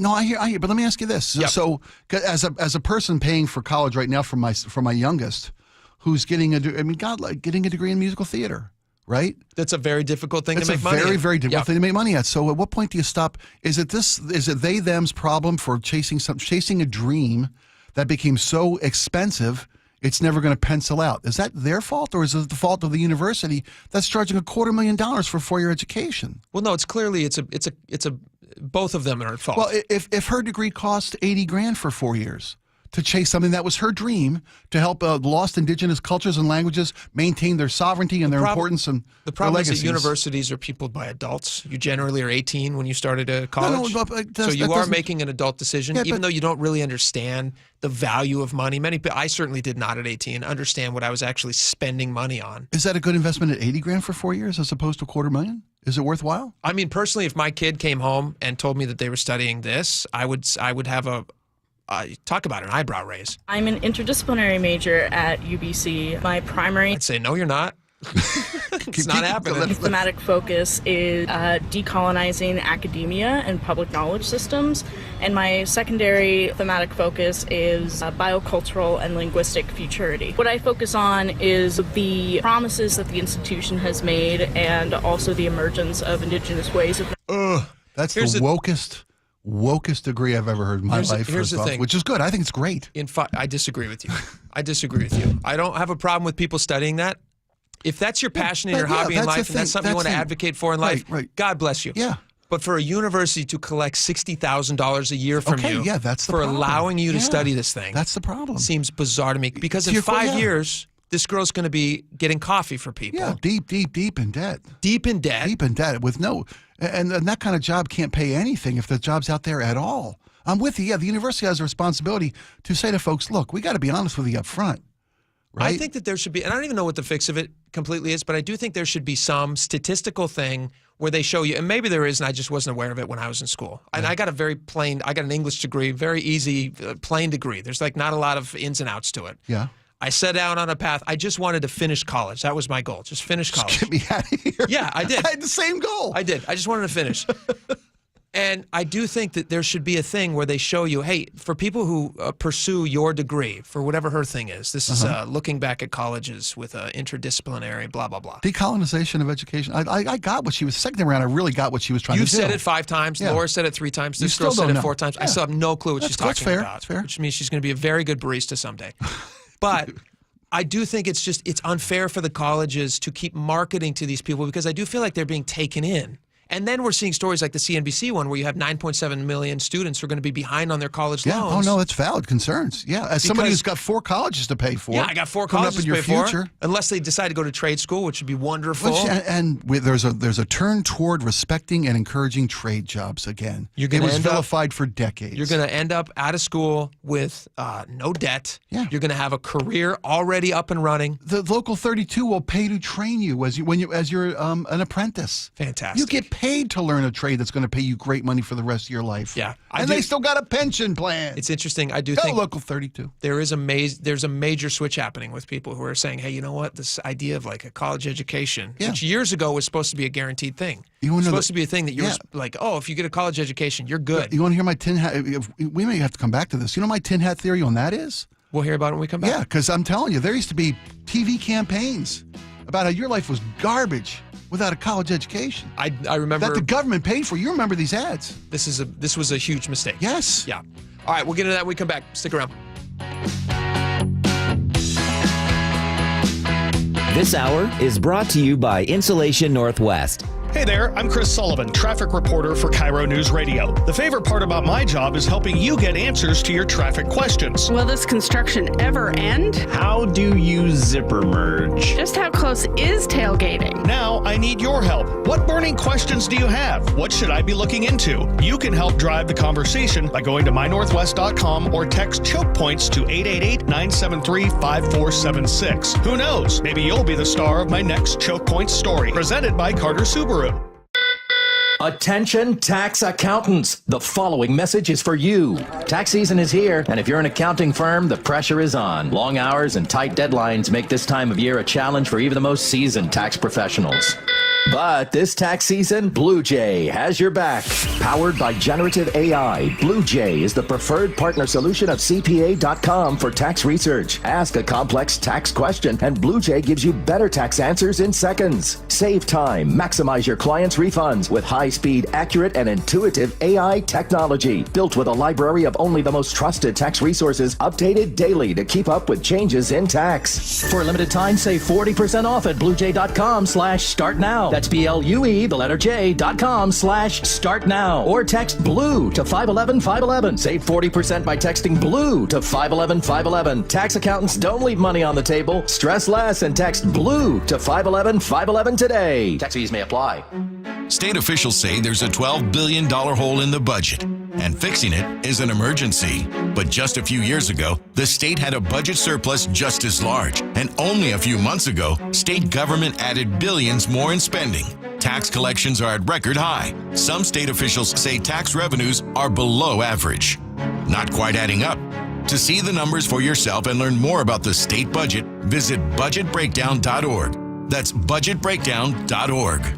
I hear. But let me ask you this. Yep. So, as a person paying for college right now for my youngest, who's getting getting a degree in musical theater. Right? That's a very difficult thing to make money. It's a very, at. very difficult thing to make money at. So at what point do you stop? Is it they, them's problem for chasing a dream that became so expensive it's never going to pencil out. Is that their fault, or is it the fault of the university that's charging $250,000 for 4-year education? Well, no, it's clearly it's a both of them are at fault. Well, if her degree cost $80,000 for 4 years to chase something that was her dream to help lost indigenous cultures and languages maintain their sovereignty and their importance and the problem their is legacies. that universities are peopled by adults. You generally are 18 when you started a college. No, but so you are making an adult decision, Yeah, even but- though you don't really understand the value of money. I certainly did not at 18 understand what I was actually spending money on. Is that a good investment at $80,000 for 4 years as opposed to $250,000? Is it worthwhile? I mean, personally, if my kid came home and told me that they were studying this, I would have a talk about an eyebrow raise. I'm an interdisciplinary major at UBC. My primary I'd say, no, you're not. It's not happening. thematic focus is decolonizing academia and public knowledge systems. And my secondary thematic focus is biocultural and linguistic futurity. What I focus on is the promises that the institution has made and also the emergence of indigenous ways of... That's the wokest degree I've ever heard in my life. Here's the thing. Which is good. I think it's great. I disagree with you. I don't have a problem with people studying that. If that's your passion and your hobby in life, and that's something you want to advocate for in life, God bless you. Yeah. But for a university to collect $60,000 a year from you that's the for problem. allowing you to Yeah. study this thing, That's the problem. seems bizarre to me. Because in 5 years, this girl's going to be getting coffee for people. Yeah, deep in debt. Deep in debt. Deep in debt with no, and that kind of job can't pay anything if the job's out there at all. I'm with you. Yeah, the university has a responsibility to say to folks, look, we got to be honest with you up front. Right? I think that there should be, and I don't even know what the fix of it completely is, but I do think there should be some statistical thing where they show you, and maybe there is, and I just wasn't aware of it when I was in school. And I got a very plain, I got an English degree, very easy, plain degree. There's like not a lot of ins and outs to it. Yeah. I set out on a path. I just wanted to finish college. That was my goal. Just finish college. Get me out of here. Yeah, I did. I had the same goal. I did. I just wanted to finish. And I do think that there should be a thing where they show you, hey, for people who pursue your degree, for whatever her thing is, this is looking back at colleges with interdisciplinary, blah, blah, blah. Decolonization of education. I got what she was, second round, I really got what she was trying to do. You've said it 5 times. Yeah. Laura said it 3 times. This still girl said don't it know. 4 times. Yeah. I still have no clue what she's That's talking fair. about. That's fair. Which means she's going to be a very good barista someday. But I do think it's unfair for the colleges to keep marketing to these people because I do feel like they're being taken in. And then we're seeing stories like the CNBC one where you have 9.7 million students who are going to be behind on their college loans. Oh, no, that's valid concerns. Yeah, as somebody who's got 4 colleges to pay for. Yeah, I got 4 coming colleges up in to your pay future. for. Unless they decide to go to trade school, which would be wonderful. There's a turn toward respecting and encouraging trade jobs again. It was vilified for decades. You're going to end up out of school with no debt. Yeah. You're going to have a career already up and running. The local 32 will pay to train you as you're an apprentice. Fantastic. You get paid to learn a trade that's going to pay you great money for the rest of your life. Yeah. They still got a pension plan. It's interesting. I do Go think local 32. there's a major switch happening with people who are saying, hey, you know what? This idea of like a college education, which years ago was supposed to be a guaranteed thing. It was supposed to be a thing that you were like, oh, if you get a college education, you're good. You want to hear my tin hat? We may have to come back to this. You know my tin hat theory on that is? We'll hear about it when we come back. Yeah, because I'm telling you, there used to be TV campaigns about how your life was garbage without a college education. I remember that the government paid for. You remember these ads? This was a huge mistake. Yes. Yeah. All right, we'll get into that when we come back. Stick around. This hour is brought to you by Insulation Northwest. Hey there, I'm Chris Sullivan, traffic reporter for KIRO Newsradio. The favorite part about my job is helping you get answers to your traffic questions. Will this construction ever end? How do you zipper merge? Just how close is tailgating? Now I need your help. What burning questions do you have? What should I be looking into? You can help drive the conversation by going to mynorthwest.com or text choke points to 888-973-5476. Who knows? Maybe you'll be the star of my next Choke Points story. Presented by Carter Subaru. Attention tax accountants. The following message is for you. Tax season is here, and if you're an accounting firm, the pressure is on. Long hours and tight deadlines make this time of year a challenge for even the most seasoned tax professionals. But this tax season, Blue Jay has your back. Powered by generative AI, Blue Jay is the preferred partner solution of CPA.com for tax research. Ask a complex tax question, and Blue Jay gives you better tax answers in seconds. Save time, maximize your clients' refunds with high-speed, accurate, and intuitive AI technology. Built with a library of only the most trusted tax resources, updated daily to keep up with changes in tax. For a limited time, save 40% off at bluejay.com/start now. That's BLUE, the letter J.com/start now. Or text BLUE to 511-511. Save 40% by texting BLUE to 511-511. Tax accountants don't leave money on the table. Stress less and text BLUE to 511-511 today. Tax fees may apply. State officials say there's a $12 billion hole in the budget, and fixing it is an emergency. But just a few years ago, the state had a budget surplus just as large. And only a few months ago, state government added billions more in spending. Tax collections are at record high. Some state officials say tax revenues are below average. Not quite adding up. To see the numbers for yourself and learn more about the state budget, visit budgetbreakdown.org. That's budgetbreakdown.org.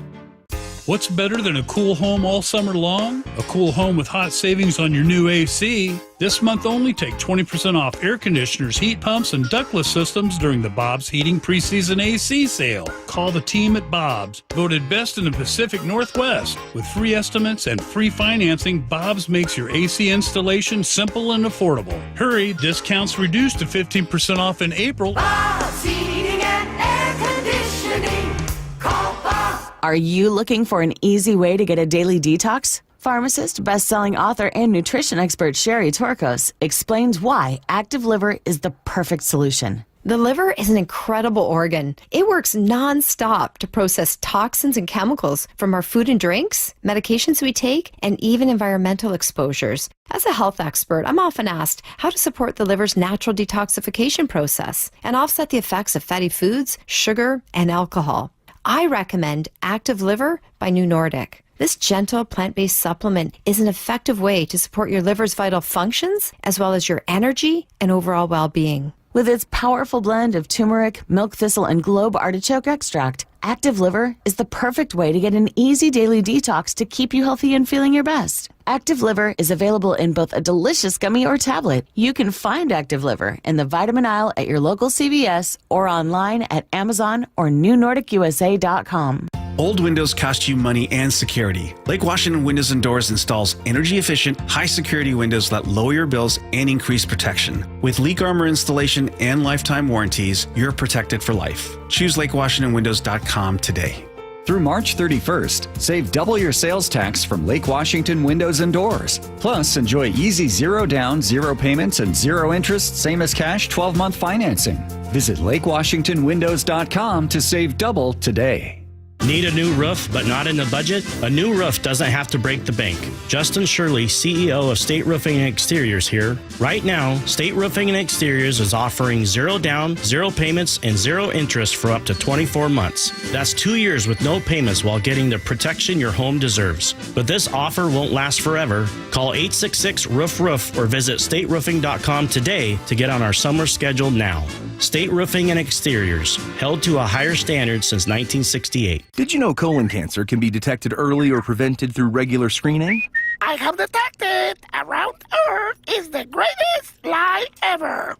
What's better than a cool home all summer long? A cool home with hot savings on your new AC. This month only, take 20% off air conditioners, heat pumps, and ductless systems during the Bob's Heating Preseason AC sale. Call the team at Bob's, voted best in the Pacific Northwest. With free estimates and free financing, Bob's makes your AC installation simple and affordable. Hurry, discounts reduced to 15% off in April. Bob's Heating and Air Conditioning. Call Bob. Are you looking for an easy way to get a daily detox? Pharmacist, best-selling author, and nutrition expert Sherry Torkos explains why Active Liver is the perfect solution. The liver is an incredible organ. It works non-stop to process toxins and chemicals from our food and drinks, medications we take, and even environmental exposures. As a health expert, I'm often asked how to support the liver's natural detoxification process and offset the effects of fatty foods, sugar, and alcohol. I recommend Active Liver by New Nordic. This gentle plant-based supplement is an effective way to support your liver's vital functions as well as your energy and overall well-being. With its powerful blend of turmeric, milk thistle, and globe artichoke extract, Active Liver is the perfect way to get an easy daily detox to keep you healthy and feeling your best. Active Liver is available in both a delicious gummy or tablet. You can find Active Liver in the vitamin aisle at your local CVS or online at Amazon or newnordicusa.com. Old windows cost you money and security. Lake Washington Windows and Doors installs energy-efficient, high-security windows that lower your bills and increase protection. With leak armor installation and lifetime warranties, you're protected for life. Choose LakeWashingtonWindows.com today. Through March 31st, save double your sales tax from Lake Washington Windows and Doors. Plus, enjoy easy zero down, zero payments, and zero interest, same as cash 12-month financing. Visit LakeWashingtonWindows.com to save double today. Need a new roof but not in the budget? A new roof doesn't have to break the bank. Justin Shirley, CEO of State Roofing and Exteriors here. Right now, State Roofing and Exteriors is offering zero down, zero payments, and zero interest for up to 24 months. That's 2 years with no payments while getting the protection your home deserves. But this offer won't last forever. Call 866-ROOF-ROOF or visit stateroofing.com today to get on our summer schedule now. State Roofing and Exteriors, held to a higher standard since 1968. Did you know colon cancer can be detected early or prevented through regular screening? I have detected Around Earth is the greatest lie ever.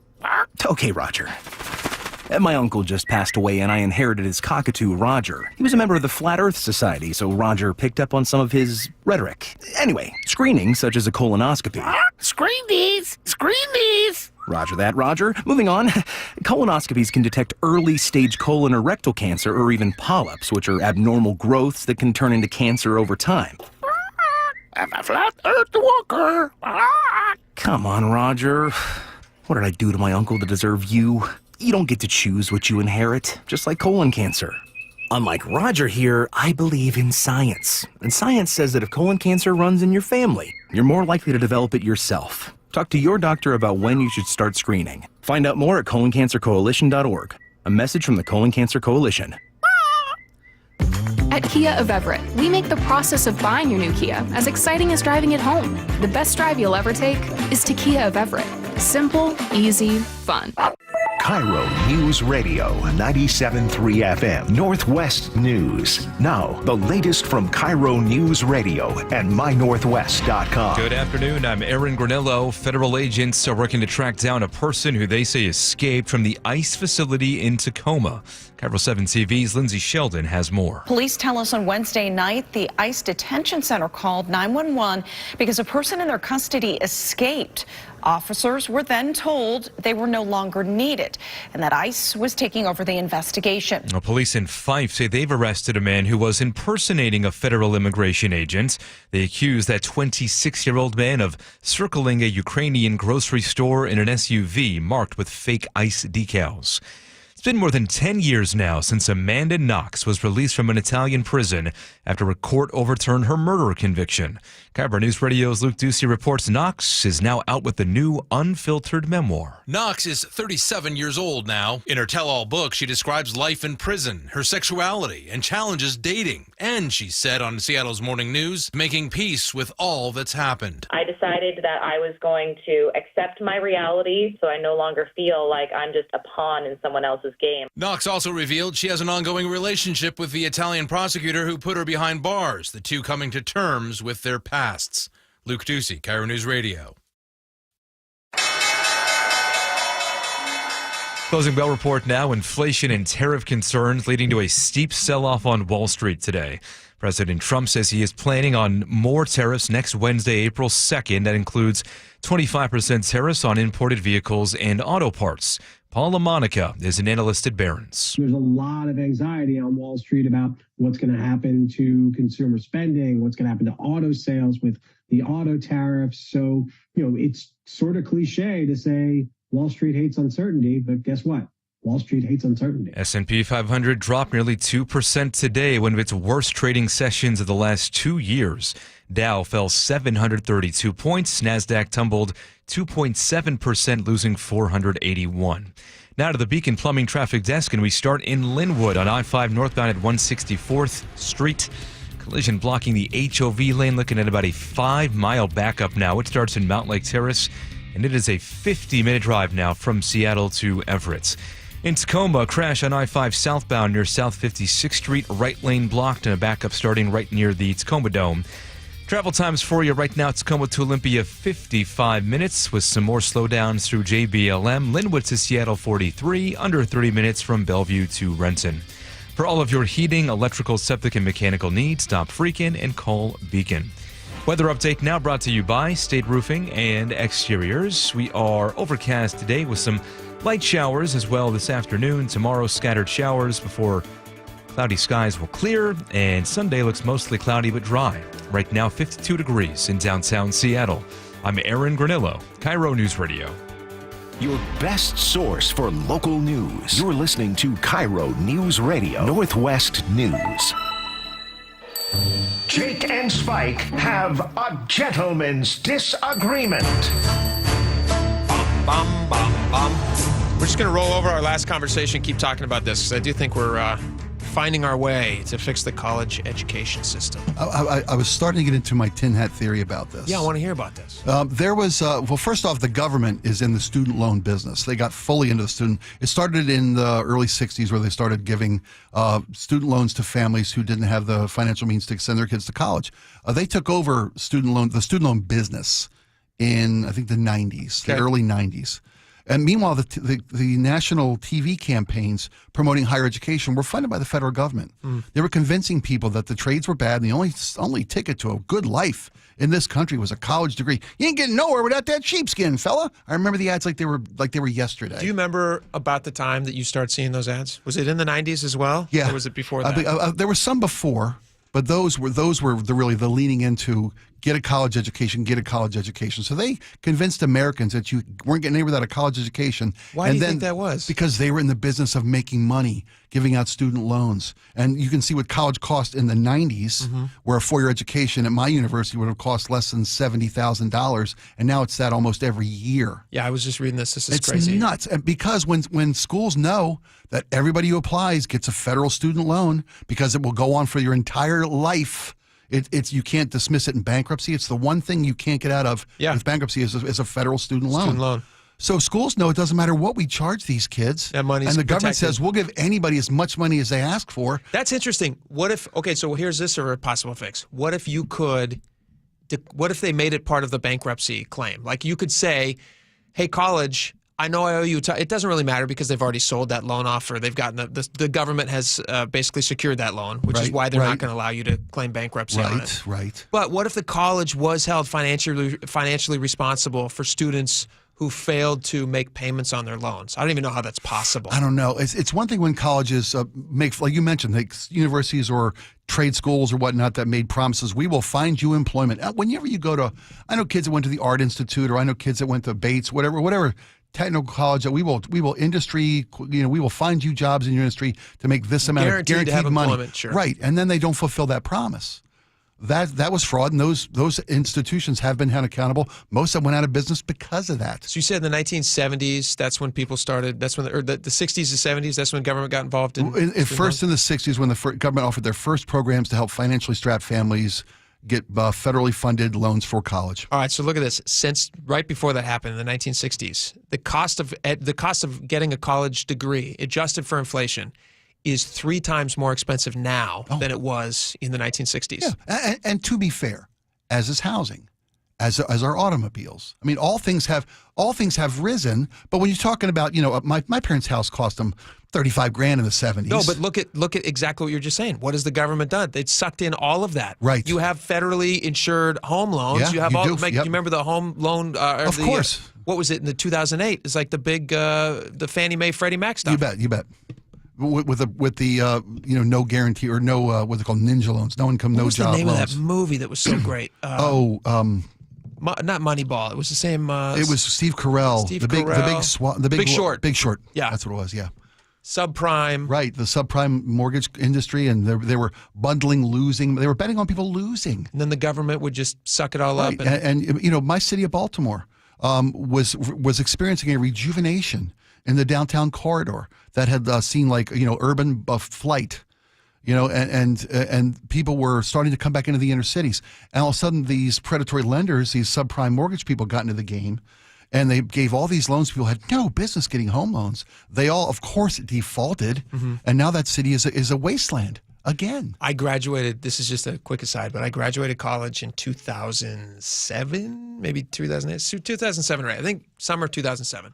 Okay, Roger. My uncle just passed away and I inherited his cockatoo, Roger. He was a member of the Flat Earth Society, so Roger picked up on some of his rhetoric. Anyway, screening, such as a colonoscopy. Screen these! Screen these! Roger that, Roger. Moving on. Colonoscopies can detect early-stage colon or rectal cancer or even polyps, which are abnormal growths that can turn into cancer over time. I'm a Flat Earth walker. Come on, Roger. What did I do to my uncle to deserve you? You don't get to choose what you inherit, just like colon cancer. Unlike Roger here, I believe in science. And science says that if colon cancer runs in your family, you're more likely to develop it yourself. Talk to your doctor about when you should start screening. Find out more at coloncancercoalition.org. A message from the Colon Cancer Coalition. At Kia of Everett, we make the process of buying your new Kia as exciting as driving it home. The best drive you'll ever take is to Kia of Everett. Simple, easy, fun. KIRO News Radio, 97.3 FM, Northwest News. Now, the latest from KIRO News Radio and mynorthwest.com. Good afternoon. I'm Aaron Granillo. Federal agents are working to track down a person who they say escaped from the ICE facility in Tacoma. KIRO 7 TV's Lindsay Sheldon has more. Police tell us on Wednesday night the ICE detention center called 911 because a person in their custody escaped. Officers were then told they were no longer needed and that ICE was taking over the investigation. Police in Fife say they've arrested a man who was impersonating a federal immigration agent. They accuse that 26-year-old man of circling a Ukrainian grocery store in an SUV marked with fake ICE decals. It's been more than 10 years now since Amanda Knox was released from an Italian prison after a court overturned her murder conviction. KIRO News Radio's Luke Ducey reports Knox is now out with a new unfiltered memoir. Knox is 37 years old now. In her tell-all book, she describes life in prison, her sexuality, and challenges dating. And she said on Seattle's Morning News, making peace with all that's happened. I decided that I was going to accept my reality so I no longer feel like I'm just a pawn in someone else's game. Knox also revealed she has an ongoing relationship with the Italian prosecutor who put her behind bars, the two coming to terms with their pasts. Luke Ducey, KIRO News Radio. Closing bell report now. Inflation and tariff concerns leading to a steep sell-off on Wall Street today. President Trump says he is planning on more tariffs next Wednesday, April 2nd. That includes 25% tariffs on imported vehicles and auto parts. Paul LaMonica is an analyst at Barron's. There's a lot of anxiety on Wall Street about what's going to happen to consumer spending, what's going to happen to auto sales with the auto tariffs. So, it's sort of cliche to say Wall Street hates uncertainty, but guess what? Wall Street hates uncertainty. S&P 500 dropped nearly 2% today, one of its worst trading sessions of the last 2 years. Dow fell 732 points. NASDAQ tumbled 2.7%, losing 481. Now to the Beacon Plumbing Traffic Desk, and we start in Linwood on I-5 northbound at 164th Street. Collision blocking the HOV lane, looking at about a 5-mile backup now. It starts in Mount Lake Terrace, and it is a 50-minute drive now from Seattle to Everett. In Tacoma, a crash on I-5 southbound near South 56th Street, right lane blocked, and a backup starting right near the Tacoma Dome. Travel times for you right now, Tacoma to Olympia, 55 minutes, with some more slowdowns through JBLM. Linwood to Seattle, 43, under 30 minutes from Bellevue to Renton. For all of your heating, electrical, septic, and mechanical needs, stop freaking and call Beacon. Weather update now brought to you by State Roofing and Exteriors. We are overcast today with some light showers as well this afternoon. Tomorrow, scattered showers before cloudy skies will clear, and Sunday looks mostly cloudy but dry. Right now, 52 degrees in downtown Seattle. I'm Aaron Granillo, KIRO News Radio. Your best source for local news. You're listening to KIRO News Radio, Northwest News. Jake and Spike have a gentleman's disagreement. Bum, bum, bum. We're just going to roll over our last conversation, keep talking about this, because I do think we're finding our way to fix the college education system. I was starting to get into my tin hat theory about this. Yeah, I want to hear about this. There was, well, first off, the government is in the student loan business. They got fully into the student. It started in the early 60s where they started giving student loans to families who didn't have the financial means to send their kids to college. They took over the student loan business in, I think, the 90s, the early 90s. And meanwhile, the national TV campaigns promoting higher education were funded by the federal government. They were convincing people that the trades were bad, and the only ticket to a good life in this country was a college degree. You ain't getting nowhere without that sheepskin, fella. I remember the ads like they were yesterday. Do you remember about the time that you started seeing those ads? Was it in the 90s as well? Yeah. Or was it before that? There were some before, but those were really the leaning into get a college education, get a college education. So they convinced Americans that you weren't getting anywhere without a college education. Why do you think that was? Because they were in the business of making money, giving out student loans. And you can see what college cost in the 90s, where a four-year education at my university would have cost less than $70,000, and now it's that almost every year. Yeah, I was just reading this. This is crazy. It's nuts. And because when schools know that everybody who applies gets a federal student loan because it will go on for your entire life, you can't dismiss it in bankruptcy. It's the one thing you can't get out of with bankruptcy is a federal student loan. So schools know it doesn't matter what we charge these kids. That money's and the government protected. says we'll give anybody as much money as they ask for. That's interesting. What if, okay, so here's this or a possible fix. What if you could, what if they made it part of the bankruptcy claim? Like you could say, hey, college, I know I owe you. It doesn't really matter because they've already sold that loan off, or they've gotten the government has basically secured that loan, which is why they're not going to allow you to claim bankruptcy on it. Right. But what if the college was held financially responsible for students who failed to make payments on their loans? I don't even know how that's possible. I don't know. It's one thing when colleges make, like you mentioned, like universities or trade schools or whatnot that made promises, we will find you employment. Whenever you go to, I know kids that went to the Art Institute, or I know kids that went to Bates, whatever technical college that we will industry, we will find you jobs in your industry to make this amount of guaranteed to have money. Employment, sure. Right. And then they don't fulfill that promise. That was fraud, and those institutions have been held accountable. Most of them went out of business because of that. So you said in the 1970s, that's when people started, that's when, or the 60s and 70s, that's when government got involved in First in the 60s, when the government offered their first programs to help financially strapped families get federally funded loans for college. All right, so look at this. Since right before that happened in the 1960s, the cost of getting a college degree, adjusted for inflation, is 3 times more expensive now than it was in the 1960s. Yeah, and to be fair, as is housing, as our automobiles. I mean, all things have risen. But when you're talking about, my parents' house cost them $35,000 in the 70s. No, but look at exactly what you're just saying. What has the government done? They've sucked in all of that. Right. You have federally insured home loans. Yeah, you have you all. do. You remember the home loan? Of course. What was it in the 2008? It's like the big the Fannie Mae Freddie Mac stuff. You bet. With the no guarantee or no what's it called, ninja loans, no income, no job loans. What was the name of that movie that was so great? Not Moneyball. It was the same. It was Steve Carell. The Big Short. Big Short. Yeah, that's what it was. Yeah. Subprime. Right, the subprime mortgage industry, and they were bundling losing. They were betting on people losing. And then the government would just suck it all up. And my city of Baltimore was experiencing a rejuvenation in the downtown corridor that had seen urban flight, and people were starting to come back into the inner cities. And all of a sudden, these predatory lenders, these subprime mortgage people, got into the game, and they gave all these loans. People had no business getting home loans. They all, of course, defaulted, and now that city is a wasteland again. I graduated. This is just a quick aside, but I graduated college in 2007, maybe 2008, 2007, right? I think summer 2007.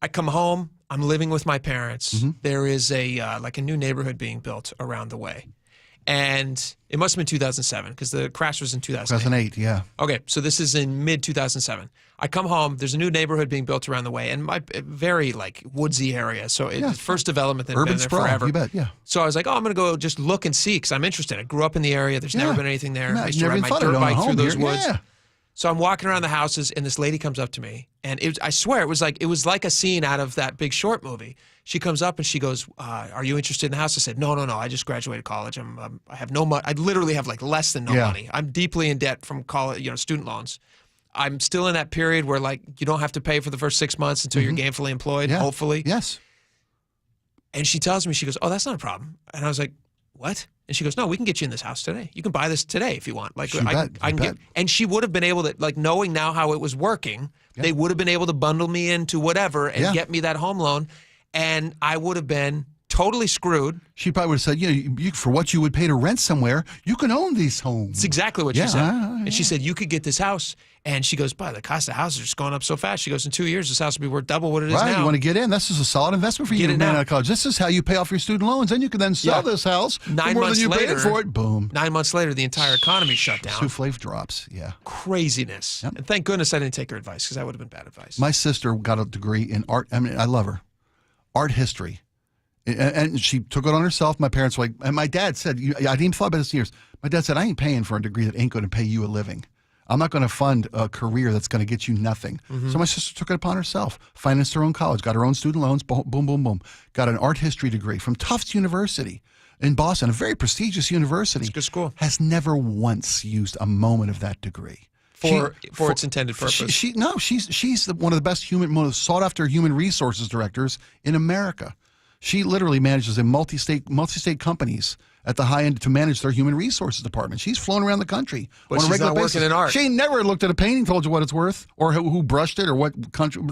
I come home. I'm living with my parents. There is a new neighborhood being built around the way, and it must have been 2007 because the crash was in 2008. Yeah. Okay, so this is in mid 2007. I come home. There's a new neighborhood being built around the way, and my very woodsy area. So it's first development that had urban been there sprawl, forever. You bet. Yeah. So I was like, I'm going to go just look and see because I'm interested. I grew up in the area. There's never been anything there. I used to ride my dirt bike through those woods. Yeah. So I'm walking around the houses, and this lady comes up to me, and I swear it was like a scene out of that Big Short movie. She comes up and she goes, "Are you interested in the house?" I said, "No. I just graduated college. I have no money. I literally have less than no money. I'm deeply in debt from college, student loans. I'm still in that period where you don't have to pay for the first 6 months until you're gainfully employed. Yeah. Hopefully, yes." And she tells me, she goes, "Oh, that's not a problem." And I was like, "What?" And she goes, "No, we can get you in this house today. You can buy this today if you want." I can get. And she would have been able to, knowing now how it was working, they would have been able to bundle me into whatever and get me that home loan, and I would have been totally screwed. She probably would have said, you for what you would pay to rent somewhere, you can own these homes. That's exactly what she said. And she said, you could get this house. And she goes, the cost of houses are just going up so fast. She goes, in 2 years, this house will be worth double what it is now. Right, you want to get in. This is a solid investment for you to man out of college. This is how you pay off your student loans. Then you can then sell this house for more than you paid for it. Boom. 9 months later, the entire economy shut down. Souffle drops, Craziness. Yep. And thank goodness I didn't take her advice, because that would have been bad advice. My sister got a degree in art. I mean, I love her. Art history. And she took it on herself. My parents were like, and my dad said, I didn't even thought about this in years. My dad said, I ain't paying for a degree that ain't going to pay you a living. I'm not going to fund a career that's going to get you nothing. So my sister took it upon herself, financed her own college, got her own student loans, boom, boom, boom. Got an art history degree from Tufts University in Boston, a very prestigious university. It's a good school. Has never once used a moment of that degree. For its intended purpose. She's one of the best most sought after human resources directors in America. She literally manages in multi-state companies at the high end to manage their human resources department. She's flown around the country But on a she's regular not basis. working in art. She ain't never looked at a painting, told you what it's worth, or who brushed it, or what country.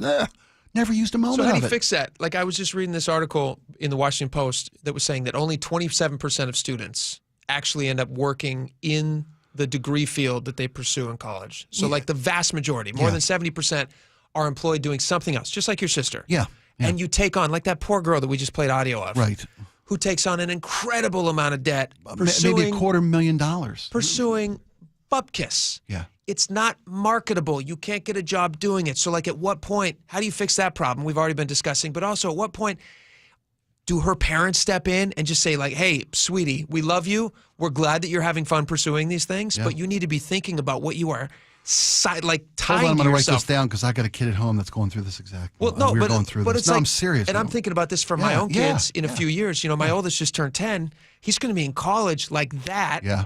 Never used a moment So how do of you it. fix that? Like I was just reading this article in the Washington Post that was saying that only 27% of students actually end up working in the degree field that they pursue in college. So like the vast majority, more than 70%, are employed doing something else, just like your sister. Yeah. And you take on, like that poor girl that we just played audio of. Right. Who takes on an incredible amount of debt. Maybe $250,000. Pursuing bupkis. Yeah. It's not marketable. You can't get a job doing it. So like at what point, how do you fix that problem? We've already been discussing, but also at what point do her parents step in and just say like, hey, sweetie, we love you. We're glad that you're having fun pursuing these things, but you need to be thinking about what you are tying Hold on, I'm to going to write yourself. this down because I got a kid at home that's going through this exact. Well, no, we're but, going through but this. it's No, like, I'm serious. and I'm man. thinking about this for my own kids in a few years. You know, my oldest just turned 10. He's going to be in college like that. Yeah.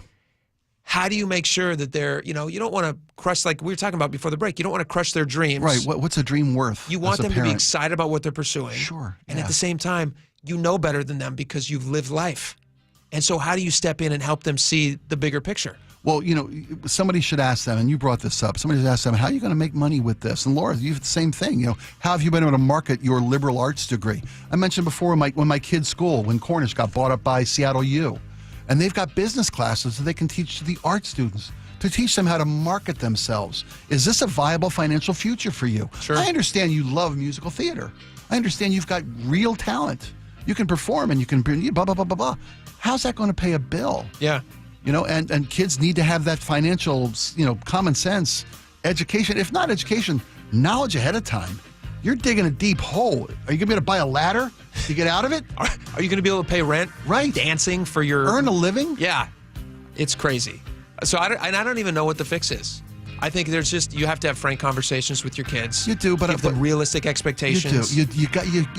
How do you make sure that they're, you know, you don't want to crush, like we were talking about before the break, you don't want to crush their dreams. Right. What's a dream worth? You want as a them to be parent? excited about what they're pursuing. Sure. And at the same time, you know better than them because you've lived life. And so how do you step in and help them see the bigger picture? Well, you know, somebody should ask them, and you brought this up. Somebody should ask them, how are you going to make money with this? And Laura, you have the same thing. You know, how have you been able to market your liberal arts degree? I mentioned before when my kid's school, when Cornish got bought up by Seattle U, and they've got business classes that they can teach to the art students to teach them how to market themselves. Is this a viable financial future for you? Sure. I understand you love musical theater. I understand you've got real talent. You can perform and you can blah, blah, blah, blah, blah. How's that going to pay a bill? Yeah. You know, and kids need to have that financial, you know, common sense, education. If not education, knowledge ahead of time. You're digging a deep hole. Are you going to be able to buy a ladder to get out of it? Are you going to be able to pay rent? Right. Dancing for your... Earn a living? Yeah. It's crazy. So I don't even know what the fix is. I think there's just, you have to have frank conversations with your kids. You do, but... Give them realistic expectations. You do.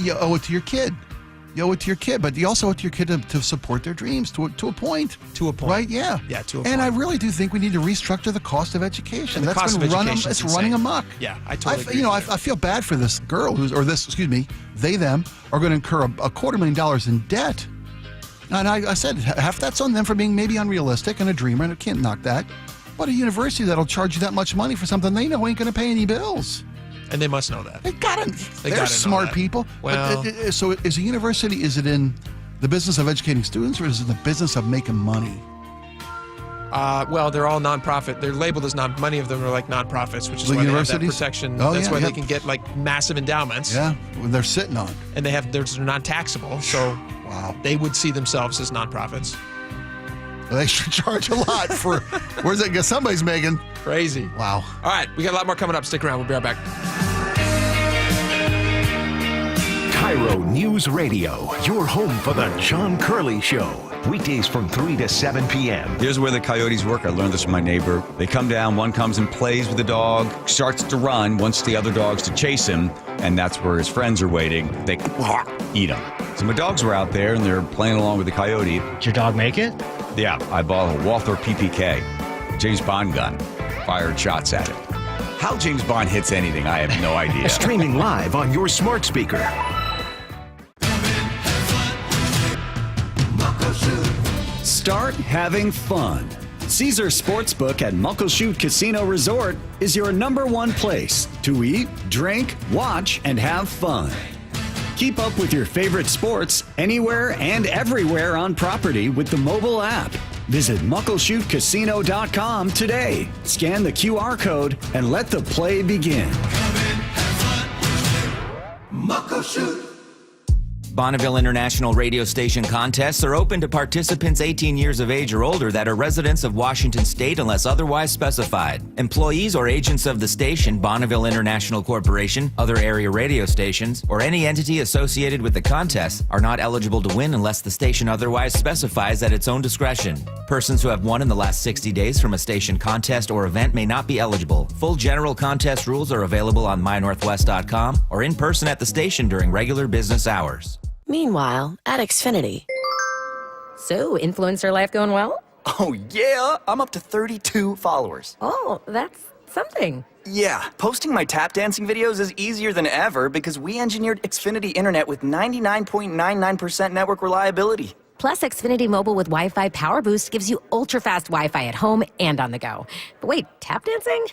You owe it to your kid. You owe it to your kid, but you also owe it to your kid to support their dreams to a point. To a point. Right? Yeah. Yeah, to a And point. I really do think we need to restructure the cost of education. And the cost of education is it's insane. running amok. Yeah, I totally agree. You know, I feel bad for this girl they, them, are going to incur $250,000 in debt. And I said, half that's on them for being maybe unrealistic and a dreamer, and I can't knock that. But a university that'll charge you that much money for something they know ain't going to pay any bills. And they must know that. They're smart people. Well, So is a university, is it in the business of educating students, or is it the business of making money? well, they're all nonprofit. They're labeled as many of them are like nonprofits, which is The why they have that universities? protection. Oh, That's yeah, why yeah. they can get like massive endowments. Yeah, they're sitting on. And they're non-taxable, so they would see themselves as nonprofits. Well, they should charge a lot for. Where's that? Guess somebody's making. Crazy. Wow. All right, we got a lot more coming up. Stick around. We'll be right back. KIRO News Radio, your home for the John Curley Show. Weekdays from 3 to 7 p.m. Here's where the coyotes work. I learned this from my neighbor. They come down, one comes and plays with the dog, starts to run, wants the other dogs to chase him, and that's where his friends are waiting. They eat him. So my dogs were out there, and they're playing along with the coyote. Did your dog make it? Yeah, I bought a Walther PPK, James Bond gun, fired shots at it. How James Bond hits anything, I have no idea. Streaming live on your smart speaker. Start having fun. Caesar Sportsbook at Muckleshoot Casino Resort is your #1 place to eat, drink, watch, and have fun. Keep up with your favorite sports anywhere and everywhere on property with the mobile app. Visit muckleshootcasino.com today. Scan the QR code and let the play begin. Muckleshoot. Bonneville International Radio Station contests are open to participants 18 years of age or older that are residents of Washington State unless otherwise specified. Employees or agents of the station, Bonneville International Corporation, other area radio stations, or any entity associated with the contest are not eligible to win unless the station otherwise specifies at its own discretion. Persons who have won in the last 60 days from a station contest or event may not be eligible. Full general contest rules are available on mynorthwest.com or in person at the station during regular business hours. Meanwhile, at Xfinity. So, influencer life going well? Oh, yeah. I'm up to 32 followers. Oh, that's something. Yeah, posting my tap dancing videos is easier than ever because we engineered Xfinity Internet with 99.99% network reliability. Plus, Xfinity Mobile with Wi-Fi Power Boost gives you ultra-fast Wi-Fi at home and on the go. But wait, tap dancing?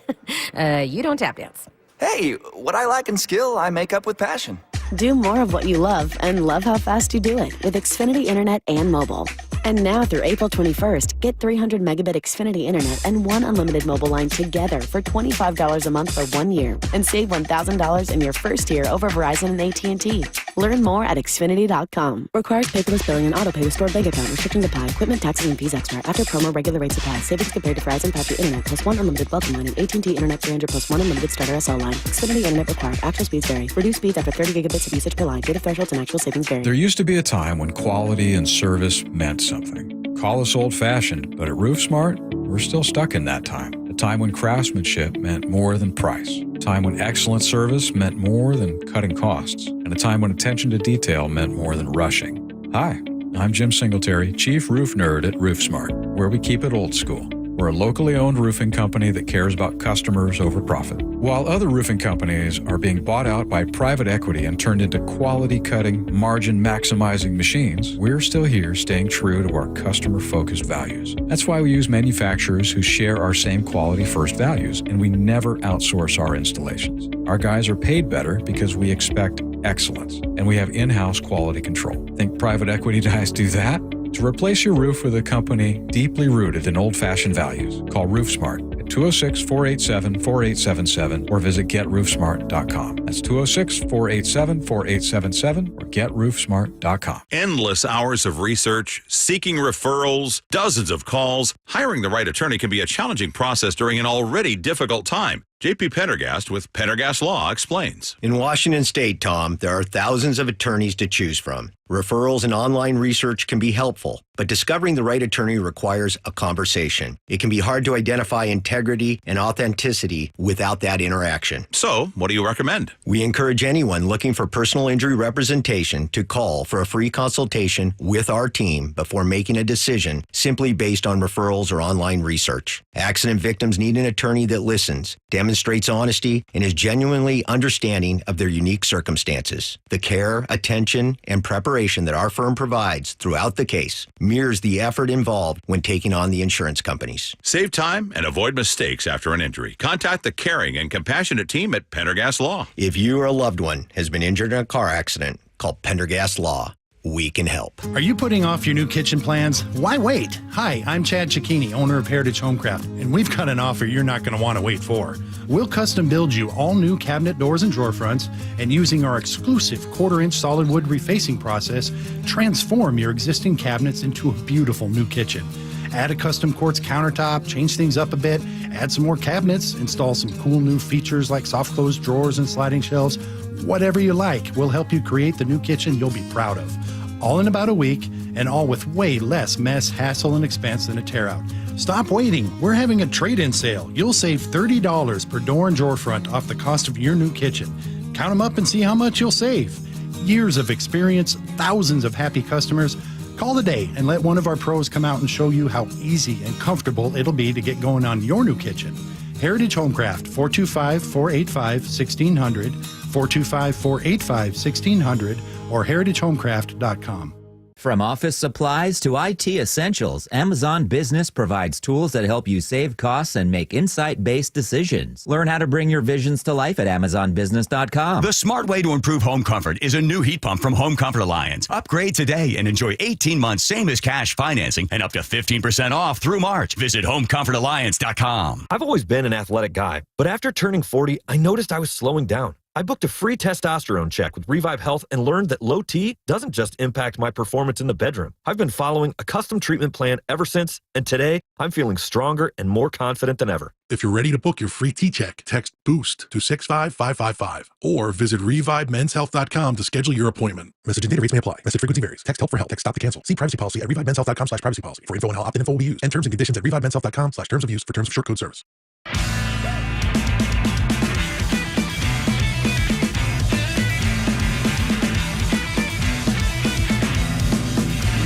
You don't tap dance. Hey, what I lack in skill, I make up with passion. Do more of what you love and love how fast you do it with Xfinity Internet and mobile. And now through April 21st, get 300 megabit Xfinity Internet and one unlimited mobile line together for $25 a month for 1 year and save $1,000 in your first year over Verizon and AT&T. Learn more at Xfinity.com. Requires paperless billing and auto pay with stored bank account. Restrictions apply. Equipment, taxes, and fees extra. After promo, regular rates apply. Savings compared to Verizon 5G Internet plus one unlimited welcome line and AT&T Internet 300 plus one unlimited starter SL line. Xfinity Internet required. Actual speeds vary. Reduced speeds after 30 gigabits of usage per line. Data thresholds and actual savings vary. There used to be a time when quality and service meant something. Call us old-fashioned, but at RoofSmart, we're still stuck in that time. A time when craftsmanship meant more than price. A time when excellent service meant more than cutting costs. And a time when attention to detail meant more than rushing. Hi, I'm Jim Singletary, Chief Roof Nerd at RoofSmart, where we keep it old school. We're a locally owned roofing company that cares about customers over profit. While other roofing companies are being bought out by private equity and turned into quality-cutting, margin-maximizing machines, we're still here staying true to our customer-focused values. That's why we use manufacturers who share our same quality-first values, and we never outsource our installations. Our guys are paid better because we expect excellence, and we have in-house quality control. Think private equity guys do that? To replace your roof with a company deeply rooted in old-fashioned values, call RoofSmart at 206-487-4877 or visit GetRoofSmart.com. That's 206-487-4877 or GetRoofSmart.com. Endless hours of research, seeking referrals, dozens of calls. Hiring the right attorney can be a challenging process during an already difficult time. JP Pendergast with Pendergast Law explains. In Washington State, Tom, there are thousands of attorneys to choose from. Referrals and online research can be helpful, but discovering the right attorney requires a conversation. It can be hard to identify integrity and authenticity without that interaction. So, what do you recommend? We encourage anyone looking for personal injury representation to call for a free consultation with our team before making a decision simply based on referrals or online research. Accident victims need an attorney that listens, demonstrates honesty, and is genuinely understanding of their unique circumstances. The care, attention, and preparation that our firm provides throughout the case mirrors the effort involved when taking on the insurance companies. Save time and avoid mistakes after an injury. Contact the caring and compassionate team at Pendergast Law. If you or a loved one has been injured in a car accident, call Pendergast Law. We can help. Are you putting off your new kitchen plans? Why wait? Hi, I'm Chad Cicchini, owner of Heritage Homecraft, and we've got an offer you're not going to want to wait for. We'll custom build you all new cabinet doors and drawer fronts, and using our exclusive 1/4-inch solid wood refacing process, transform your existing cabinets into a beautiful new kitchen. Add a custom quartz countertop, change things up a bit, add some more cabinets, install some cool new features like soft close drawers and sliding shelves. Whatever you like, we'll help you create the new kitchen you'll be proud of. All in about a week, and all with way less mess, hassle, and expense than a tear-out. Stop waiting. We're having a trade-in sale. You'll save $30 per door and drawer front off the cost of your new kitchen. Count them up and see how much you'll save. Years of experience, thousands of happy customers. Call today and let one of our pros come out and show you how easy and comfortable it'll be to get going on your new kitchen. Heritage Homecraft, 425-485-1600, 425-485-1600, or heritagehomecraft.com. From office supplies to IT essentials, Amazon Business provides tools that help you save costs and make insight-based decisions. Learn how to bring your visions to life at AmazonBusiness.com. The smart way to improve home comfort is a new heat pump from Home Comfort Alliance. Upgrade today and enjoy 18 months same-as-cash financing and up to 15% off through March. Visit HomeComfortAlliance.com. I've always been an athletic guy, but after turning 40, I noticed I was slowing down. I booked a free testosterone check with Revive Health and learned that low T doesn't just impact my performance in the bedroom. I've been following a custom treatment plan ever since, and today I'm feeling stronger and more confident than ever. If you're ready to book your free T-check, text BOOST to 65555 or visit ReviveMensHealth.com to schedule your appointment. Message and data rates may apply. Message frequency varies. Text help for help. Text stop to cancel. See privacy policy at ReviveMensHealth.com/privacy policy. For info on how opt-in info will be used and terms and conditions at ReviveMensHealth.com/terms of use for terms of short code service.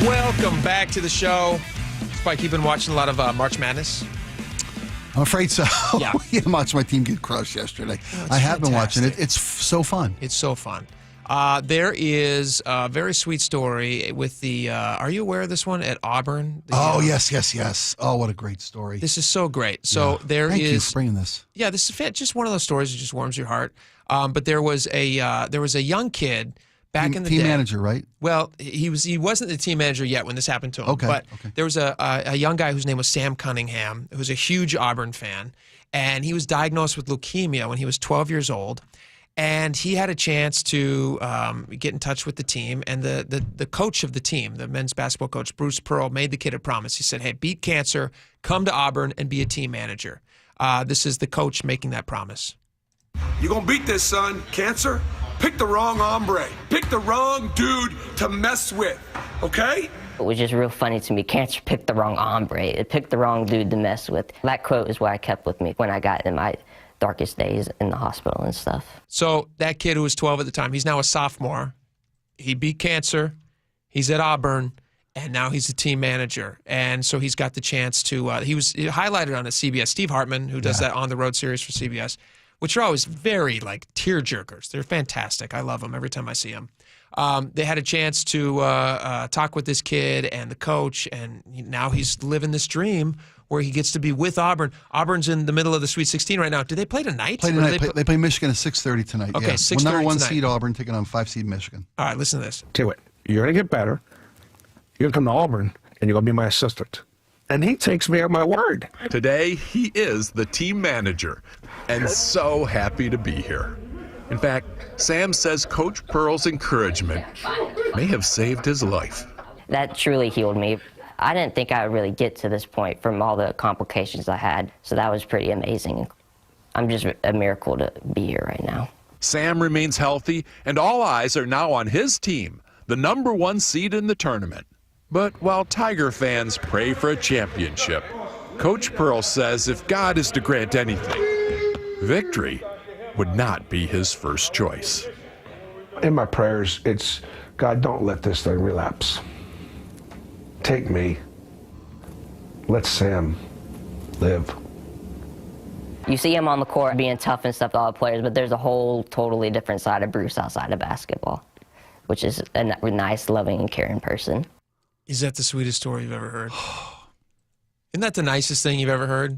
Welcome back to the show. Spike, you've been watching a lot of March Madness. I'm afraid so. Yeah. I watched my team get crushed yesterday. Oh, I have been watching it. fantastic. It's so fun. It's so fun. There is a very sweet story with the. Are you aware of this one at Auburn? Yes. Oh, what a great story. This is so great. So there Thank is. you for bringing this. Yeah, this is just one of those stories that just warms your heart. But there was a young kid back in the team day. manager, right? Well, he wasn't the team manager yet when this happened to him. Okay, But okay. there was a young guy whose name was Sam Cunningham, who was a huge Auburn fan, and he was diagnosed with leukemia when he was 12 years old. And he had a chance to get in touch with the team, and the coach of the team, the men's basketball coach, Bruce Pearl, made the kid a promise. He said, hey, beat cancer, come to Auburn and be a team manager. This is the coach making that promise. You're going to beat this, son. Cancer? Pick the wrong hombre. Pick the wrong dude to mess with, okay? It was just real funny to me. Cancer picked the wrong hombre. It picked the wrong dude to mess with. That quote is what I kept with me when I got in my darkest days in the hospital and stuff. So that kid who was 12 at the time, he's now a sophomore. He beat cancer. He's at Auburn, and now he's a team manager. And so he's got the chance to. He was highlighted on a CBS. Steve Hartman, who does that on the road series for CBS, which are always very like tear jerkers. They're fantastic. I love them every time I see them. They had a chance to talk with this kid and the coach, and now he's living this dream where he gets to be with Auburn. Auburn's in the middle of the Sweet 16 right now. Do they play tonight? They play Michigan at 6:30 tonight. Okay, yeah. 6:30 number 1 tonight. seed Auburn taking on 5 seed Michigan. All right, listen to this. To it. You're going to get better. You're going to come to Auburn, and you're going to be my assistant. And he takes me at my word. Today, he is the team manager and so happy to be here. In fact, Sam says Coach Pearl's encouragement may have saved his life. That truly healed me. I didn't think I would really get to this point from all the complications I had, so that was pretty amazing. I'm just a miracle to be here right now. Sam remains healthy, and all eyes are now on his team, the number 1 seed in the tournament. But while Tiger fans pray for a championship, Coach Pearl says if God is to grant anything, victory would not be his first choice. In my prayers, it's, God, don't let this thing relapse. Take me. Let Sam live. You see him on the court being tough and stuff to all the players, but there's a whole totally different side of Bruce outside of basketball, which is a nice, loving, and caring person. Is that the sweetest story you've ever heard? Isn't that the nicest thing you've ever heard?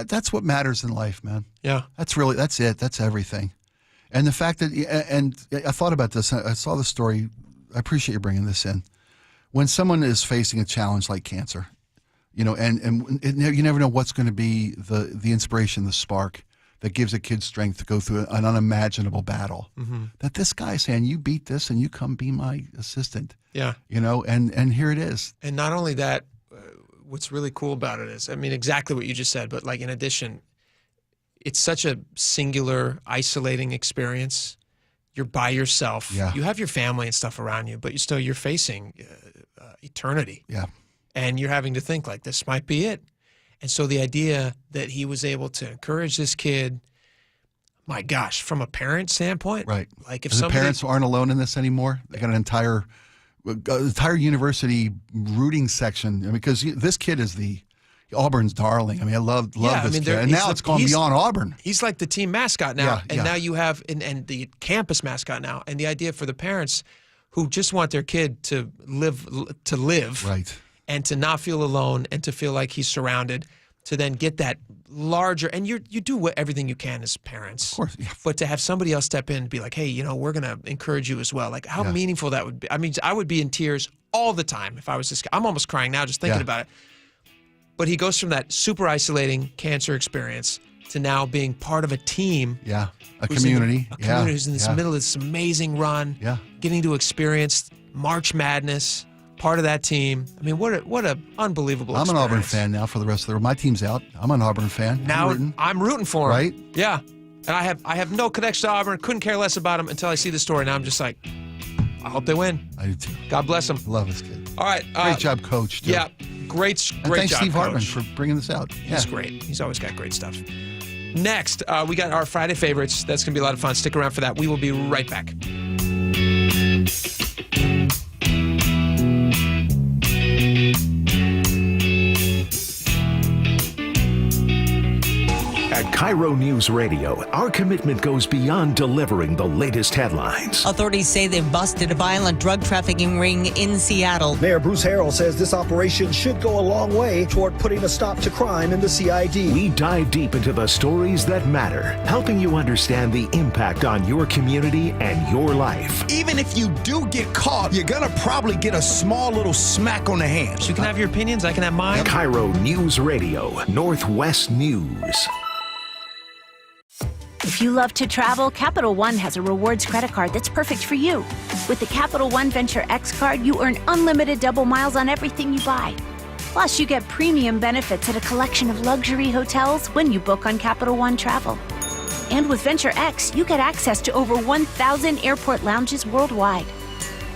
That's what matters in life, man. Yeah. That's it. That's everything. And the fact that, and I thought about this, I saw the story, I appreciate you bringing this in. When someone is facing a challenge like cancer, you never know what's going to be the inspiration, the spark that gives a kid strength to go through an unimaginable battle. Mm-hmm. That this guy's saying, you beat this and you come be my assistant. Yeah. And here it is. And not only that, what's really cool about it is, I mean, exactly what you just said, but like in addition, it's such a singular, isolating experience. You're by yourself. Yeah. You have your family and stuff around you, but you're facing eternity. Yeah. And you're having to think like, this might be it. And so the idea that he was able to encourage this kid, my gosh, from a parent standpoint, right? Like if the parents aren't alone in this anymore, they got an entire university rooting section, because this kid is Auburn's darling. I mean, I love this kid, and now it's gone beyond Auburn. He's like the team mascot now, Yeah, and yeah. now you have and the campus mascot now, and the idea for the parents who just want their kid to live, right, and to not feel alone, and to feel like he's surrounded, to then get that larger, and you do everything you can as parents, of course, yeah. But to have somebody else step in and be like, hey, we're going to encourage you as well. Like how meaningful that would be. I mean, I would be in tears all the time if I was this guy. I'm almost crying now just thinking about it. But he goes from that super isolating cancer experience to now being part of a team. Yeah, a community. Who's in this middle of this amazing run. Yeah. Getting to experience March Madness, part of that team. I mean, what a unbelievable I'm experience. an Auburn fan now for the rest of my team's out. I'm an Auburn fan. Now I'm rooting for him. Right? Yeah. And I have no connection to Auburn. Couldn't care less about him until I see the story. Now I'm just like, I hope they win. I do too. God bless them. Love this kid. Great. All right. Great job, Coach. Too. Yeah. Great And thanks, job, Steve Coach. Hartman, for bringing this out. He's great. He's always got great stuff. Next, we got our Friday favorites. That's going to be a lot of fun. Stick around for that. We will be right back. At KIRO News Radio, our commitment goes beyond delivering the latest headlines. Authorities say they've busted a violent drug trafficking ring in Seattle. Mayor Bruce Harrell says this operation should go a long way toward putting a stop to crime in the CID. We dive deep into the stories that matter, helping you understand the impact on your community and your life. Even if you do get caught, you're gonna probably get a small little smack on the hand. You can have your opinions, I can have mine. KIRO News Radio, Northwest News. If you love to travel, Capital One has a rewards credit card that's perfect for you. With the Capital One Venture X card, you earn unlimited double miles on everything you buy. Plus, you get premium benefits at a collection of luxury hotels when you book on Capital One Travel. And with Venture X, you get access to over 1,000 airport lounges worldwide.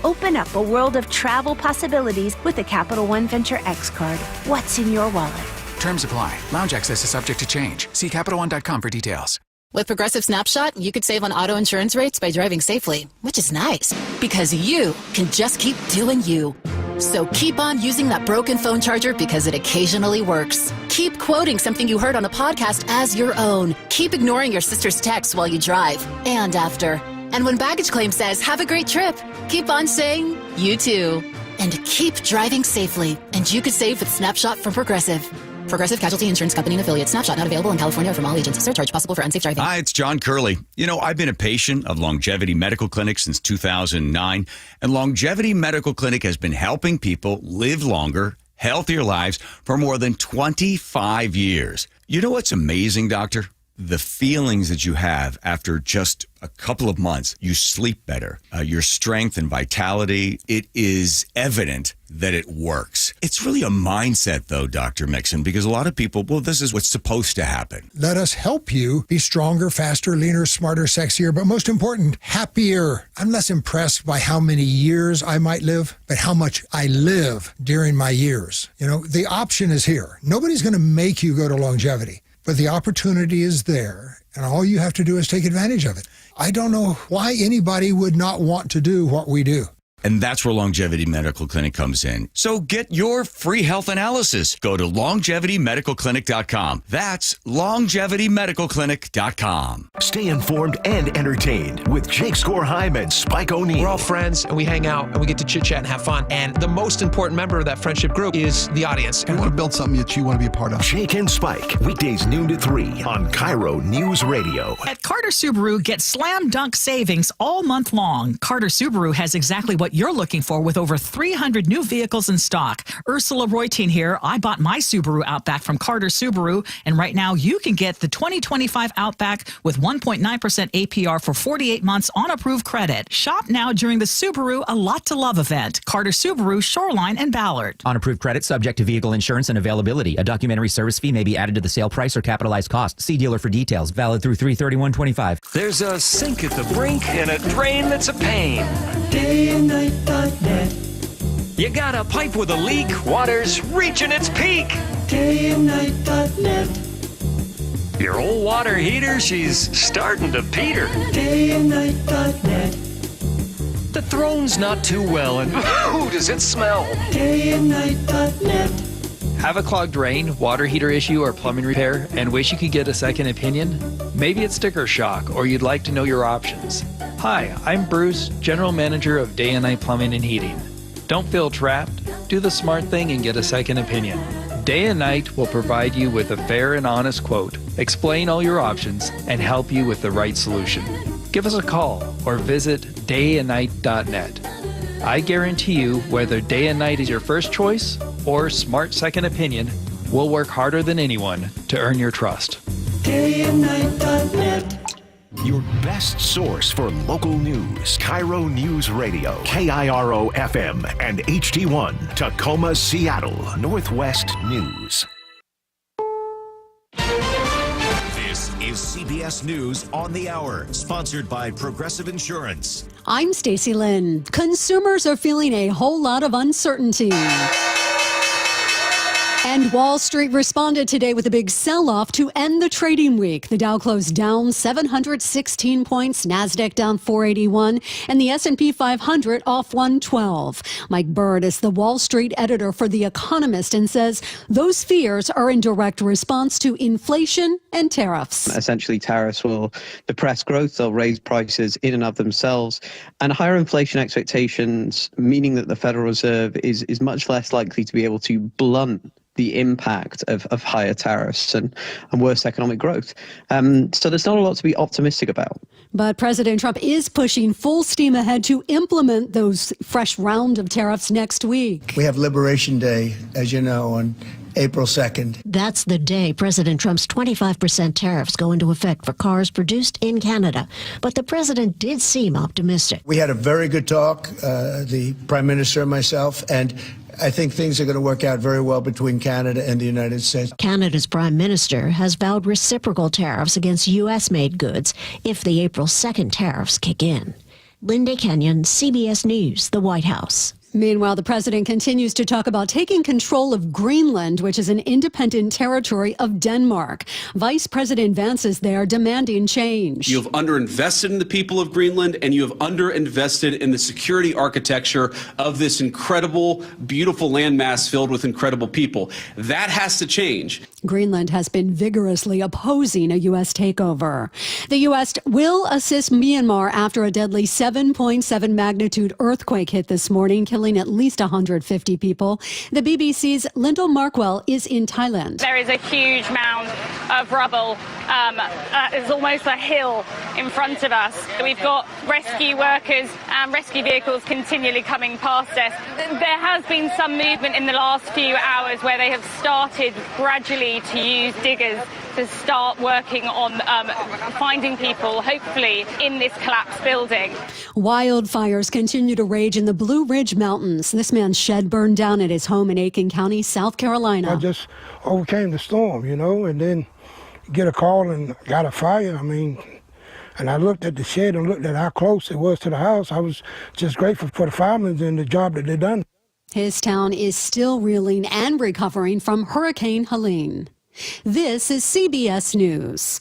Open up a world of travel possibilities with the Capital One Venture X card. What's in your wallet? Terms apply. Lounge access is subject to change. See CapitalOne.com for details. With Progressive Snapshot, you could save on auto insurance rates by driving safely, which is nice because you can just keep doing you. So keep on using that broken phone charger because it occasionally works. Keep quoting something you heard on a podcast as your own. Keep ignoring your sister's texts while you drive and after. And when baggage claim says, have a great trip, keep on saying, you too. And keep driving safely. And you could save with Snapshot from Progressive. Progressive Casualty Insurance Company and affiliates. Snapshot not available in California or from all agents. Surcharge possible for unsafe driving. Hi, it's John Curley. You know, I've been a patient of Longevity Medical Clinic since 2009, and Longevity Medical Clinic has been helping people live longer, healthier lives for more than 25 years. You know what's amazing, Doctor? The feelings that you have after just a couple of months. You sleep better. Your strength and vitality, it is evident that it works. It's really a mindset, though, Dr. Mixon, because a lot of people, well, this is what's supposed to happen. Let us help you be stronger, faster, leaner, smarter, sexier, but most important, happier. I'm less impressed by how many years I might live, but how much I live during my years. You know, the option is here. Nobody's going to make you go to longevity, but the opportunity is there, and all you have to do is take advantage of it. I don't know why anybody would not want to do what we do. And that's where Longevity Medical Clinic comes in. So get your free health analysis. Go to longevitymedicalclinic.com. That's longevitymedicalclinic.com. Stay informed and entertained with Jake Skorheim and Spike O'Neill. We're all friends, and we hang out, and we get to chit-chat and have fun. And the most important member of that friendship group is the audience. You want to build something that you want to be a part of. Jake and Spike, weekdays noon to 3 on KIRO News Radio. At Carter Subaru, get slam dunk savings all month long. Carter Subaru has exactly what you're looking for with over 300 new vehicles in stock. Ursula Reutin here. I bought my Subaru Outback from Carter Subaru, and right now you can get the 2025 Outback with 1.9% APR for 48 months on approved credit. Shop now during the Subaru A Lot to Love event. Carter Subaru, Shoreline, and Ballard. On approved credit, subject to vehicle insurance and availability. A documentary service fee may be added to the sale price or capitalized cost. See dealer for details. Valid through 3/31/25. There's a sink at the brink and a drain that's a pain. DayandNight.net. You got a pipe with a leak, water's reaching its peak. DayandNight.net. Your old water heater, she's starting to peter. DayandNight.net. The throne's not too well, and ooh, does it smell? DayandNight.net. Have a clogged drain, water heater issue, or plumbing repair, and wish you could get a second opinion? Maybe it's sticker shock, or you'd like to know your options. Hi, I'm Bruce, General Manager of Day and Night Plumbing and Heating. Don't feel trapped. Do the smart thing and get a second opinion. Day and Night will provide you with a fair and honest quote, explain all your options, and help you with the right solution. Give us a call or visit dayandnight.net. I guarantee you, whether Day and Night is your first choice or smart second opinion, we'll work harder than anyone to earn your trust. DayandNight.net. Your best source for local news. KIRO News Radio. KIRO FM and HD1. Tacoma, Seattle. Northwest News. This is CBS News on the Hour, sponsored by Progressive Insurance. I'm Stacey Lynn. Consumers are feeling a whole lot of uncertainty. And Wall Street responded today with a big sell-off to end the trading week. The Dow closed down 716 points, Nasdaq down 481, and the S&P 500 off 112. Mike Bird is the Wall Street editor for The Economist and says those fears are in direct response to inflation and tariffs. Essentially, tariffs will depress growth, they'll raise prices in and of themselves, and higher inflation expectations, meaning that the Federal Reserve is much less likely to be able to blunt the impact of higher tariffs and worse economic growth. So there's not a lot to be optimistic about. But President Trump is pushing full steam ahead to implement those fresh round of tariffs next week. We have Liberation Day, as you know, on April 2nd. That's the day President Trump's 25% tariffs go into effect for cars produced in Canada. But the president did seem optimistic. We had a very good talk, the Prime Minister and myself, and I think things are going to work out very well between Canada and the United States. Canada's Prime Minister has vowed reciprocal tariffs against U.S.-made goods if the April 2nd tariffs kick in. Linda Kenyon, CBS News, the White House. Meanwhile, the president continues to talk about taking control of Greenland, which is an independent territory of Denmark. Vice President Vance is there demanding change. You have underinvested in the people of Greenland, and you have underinvested in the security architecture of this incredible, beautiful landmass filled with incredible people. That has to change. Greenland has been vigorously opposing a U.S. takeover. The U.S. will assist Myanmar after a deadly 7.7 magnitude earthquake hit this morning, killing at least 150 people. The BBC's Lyndall Markwell is in Thailand. There is a huge mound of rubble. It's almost a hill in front of us. We've got rescue workers and rescue vehicles continually coming past us. There has been some movement in the last few hours where they have started gradually to use diggers to start working on finding people, hopefully, in this collapsed building. Wildfires continue to rage in the Blue Ridge Mountains. This man's shed burned down at his home in Aiken County, South Carolina. I just overcame the storm, and then get a call and got a fire. And I looked at the shed and looked at how close it was to the house. I was just grateful for the firemen and the job that they've done. His town is still reeling and recovering from Hurricane Helene. This is CBS News.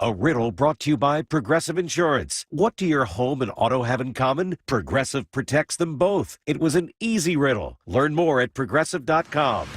A riddle brought to you by Progressive Insurance. What do your home and auto have in common? Progressive protects them both. It was an easy riddle. Learn more at Progressive.com.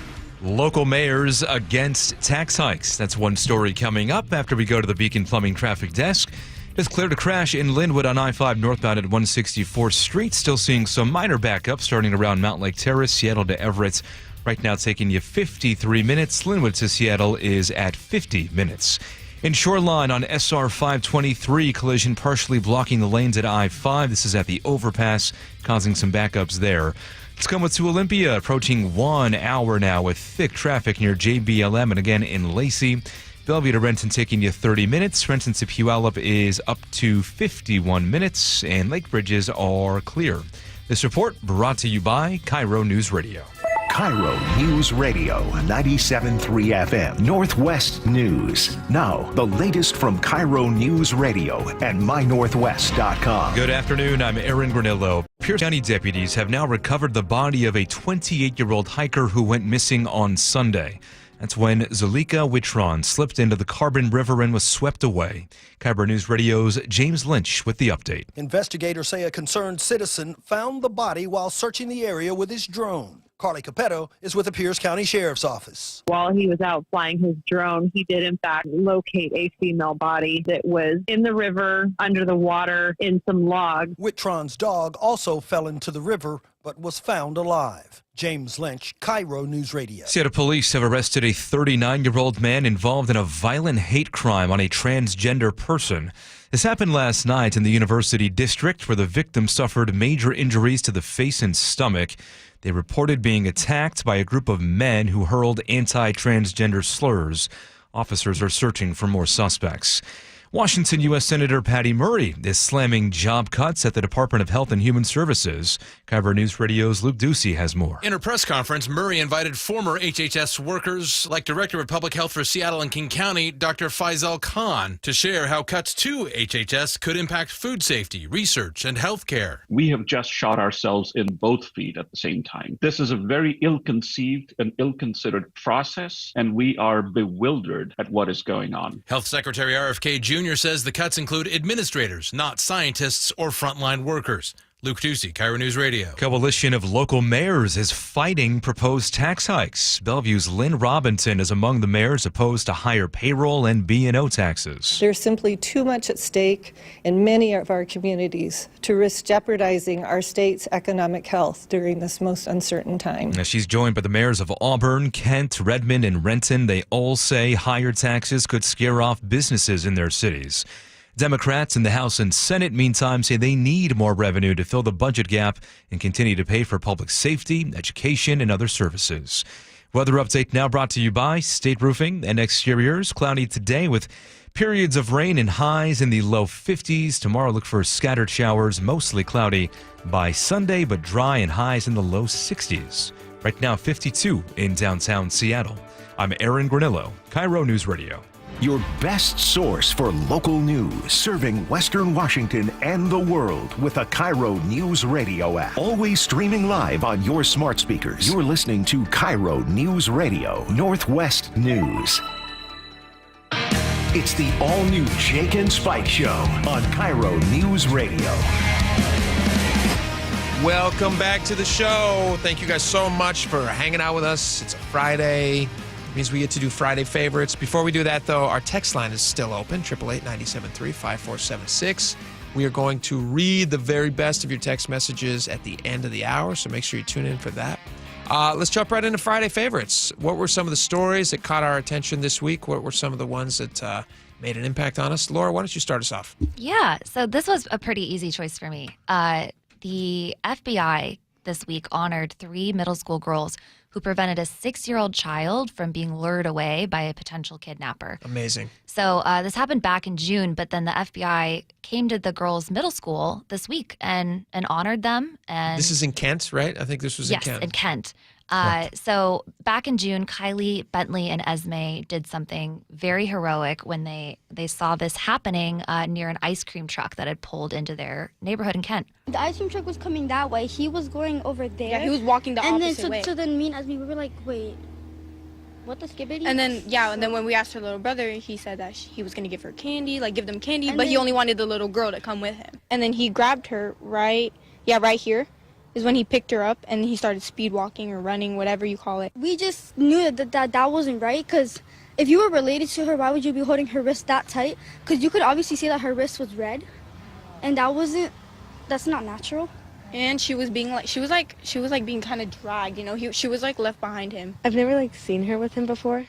Local mayors against tax hikes. That's one story coming up after we go to the Beacon Plumbing traffic desk. Just cleared a crash in Linwood on I-5 northbound at 164th Street. Still seeing some minor backup starting around Mount Lake Terrace, Seattle to Everett. Right now taking you 53 minutes. Linwood to Seattle is at 50 minutes. In Shoreline on SR 523, collision partially blocking the lanes at I-5. This is at the overpass, causing some backups there. Let's come to Olympia, approaching 1 hour now with thick traffic near JBLM and again in Lacey. Bellevue to Renton taking you 30 minutes. Renton to Puyallup is up to 51 minutes, and lake bridges are clear. This report brought to you by KIRO Newsradio. KIRO News Radio, 97.3 FM, Northwest News. Now, the latest from KIRO News Radio and mynorthwest.com. Good afternoon, I'm Aaron Granillo. Pierce County deputies have now recovered the body of a 28-year-old hiker who went missing on Sunday. That's when Zulika Witron slipped into the Carbon River and was swept away. KIRO News Radio's James Lynch with the update. Investigators say a concerned citizen found the body while searching the area with his drone. Carly Capetto is with the Pierce County Sheriff's Office. While he was out flying his drone, he did in fact locate a female body that was in the river, under the water, in some logs. Witron's dog also fell into the river, but was found alive. James Lynch, KIRO News Radio. Seattle police have arrested a 39-year-old man involved in a violent hate crime on a transgender person. This happened last night in the University District, where the victim suffered major injuries to the face and stomach. They reported being attacked by a group of men who hurled anti-transgender slurs. Officers are searching for more suspects. Washington U.S. Senator Patty Murray is slamming job cuts at the Department of Health and Human Services. KIRO News Radio's Luke Ducey has more. In her press conference, Murray invited former HHS workers like Director of Public Health for Seattle and King County, Dr. Faisal Khan, to share how cuts to HHS could impact food safety, research, and health care. We have just shot ourselves in both feet at the same time. This is a very ill-conceived and ill-considered process, and we are bewildered at what is going on. Health Secretary RFK Jr. says the cuts include administrators, not scientists or frontline workers. Luke Ducey, KIRO News Radio. Coalition of local mayors is fighting proposed tax hikes. Bellevue's Lynn Robinson is among the mayors opposed to higher payroll and B&O taxes. There's simply too much at stake in many of our communities to risk jeopardizing our state's economic health during this most uncertain time. Now, she's joined by the mayors of Auburn, Kent, Redmond, and Renton. They all say higher taxes could scare off businesses in their cities. Democrats in the House and Senate, meantime, say they need more revenue to fill the budget gap and continue to pay for public safety, education, and other services. Weather update now brought to you by State Roofing and Exteriors. Cloudy today with periods of rain and highs in the low 50s. Tomorrow, look for scattered showers, mostly cloudy by Sunday, but dry and highs in the low 60s. Right now, 52 in downtown Seattle. I'm Aaron Granillo, KIRO News Radio. Your best source for local news, serving Western Washington and the world with a KIRO News Radio app. Always streaming live on your smart speakers. You're listening to KIRO News Radio, Northwest News. It's the all-new Jake and Spike Show on KIRO News Radio. Welcome back to the show. Thank you guys so much for hanging out with us. It's a Friday. Means we get to do Friday favorites. Before we do that, though, our text line is still open, 888-973-5476. We are going to read the very best of your text messages at the end of the hour, so make sure you tune in for that. Let's jump right into Friday favorites. What were some of the stories that caught our attention this week? What were some of the ones that made an impact on us? Laura, why don't you start us off? Yeah, so this was a pretty easy choice for me. The FBI this week honored 3 middle school girls who prevented a 6-year-old child from being lured away by a potential kidnapper. Amazing. So this happened back in June, but then the FBI came to the girls' middle school this week and honored them. And this is in Kent, right? I think this was in Kent. Yes, in Kent. So back in June, Kylie, Bentley, and Esme did something very heroic when they saw this happening near an ice cream truck that had pulled into their neighborhood in Kent. The ice cream truck was coming that way. He was going over there. Yeah, he was walking the opposite way. So then me and Esme, we were like, wait, what the skibbity? And then when we asked her little brother, he said that he was going to give her candy, like give them candy, but he only wanted the little girl to come with him. And then he grabbed her right here. Is when he picked her up and he started speed walking or running, whatever you call it. We just knew that wasn't right, because if you were related to her, why would you be holding her wrist that tight? Because you could obviously see that her wrist was red, and that's not natural. And she was being being kind of dragged, you know. She was like left behind him. I've never seen her with him before.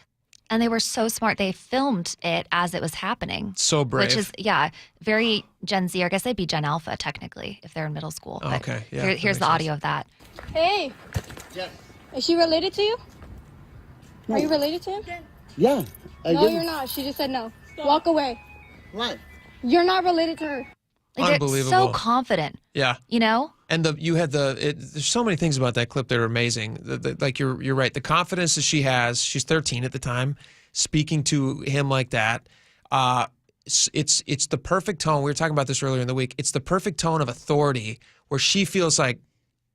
And they were so smart. They filmed it as it was happening. So brave. Which is, very Gen Z. Or I guess they'd be Gen Alpha, technically, if they're in middle school. Oh, okay, yeah. Here's the audio of that. Hey. Yes. Is she related to you? No. Are you related to him? Yeah. No, you're not. She just said no. Stop. Walk away. What? You're not related to her. Unbelievable. They're so confident. Yeah. You know? And there's so many things about that clip that are amazing. Like you're right. The confidence that she has, she's 13 at the time, speaking to him like that. It's the perfect tone. We were talking about this earlier in the week. It's the perfect tone of authority where she feels like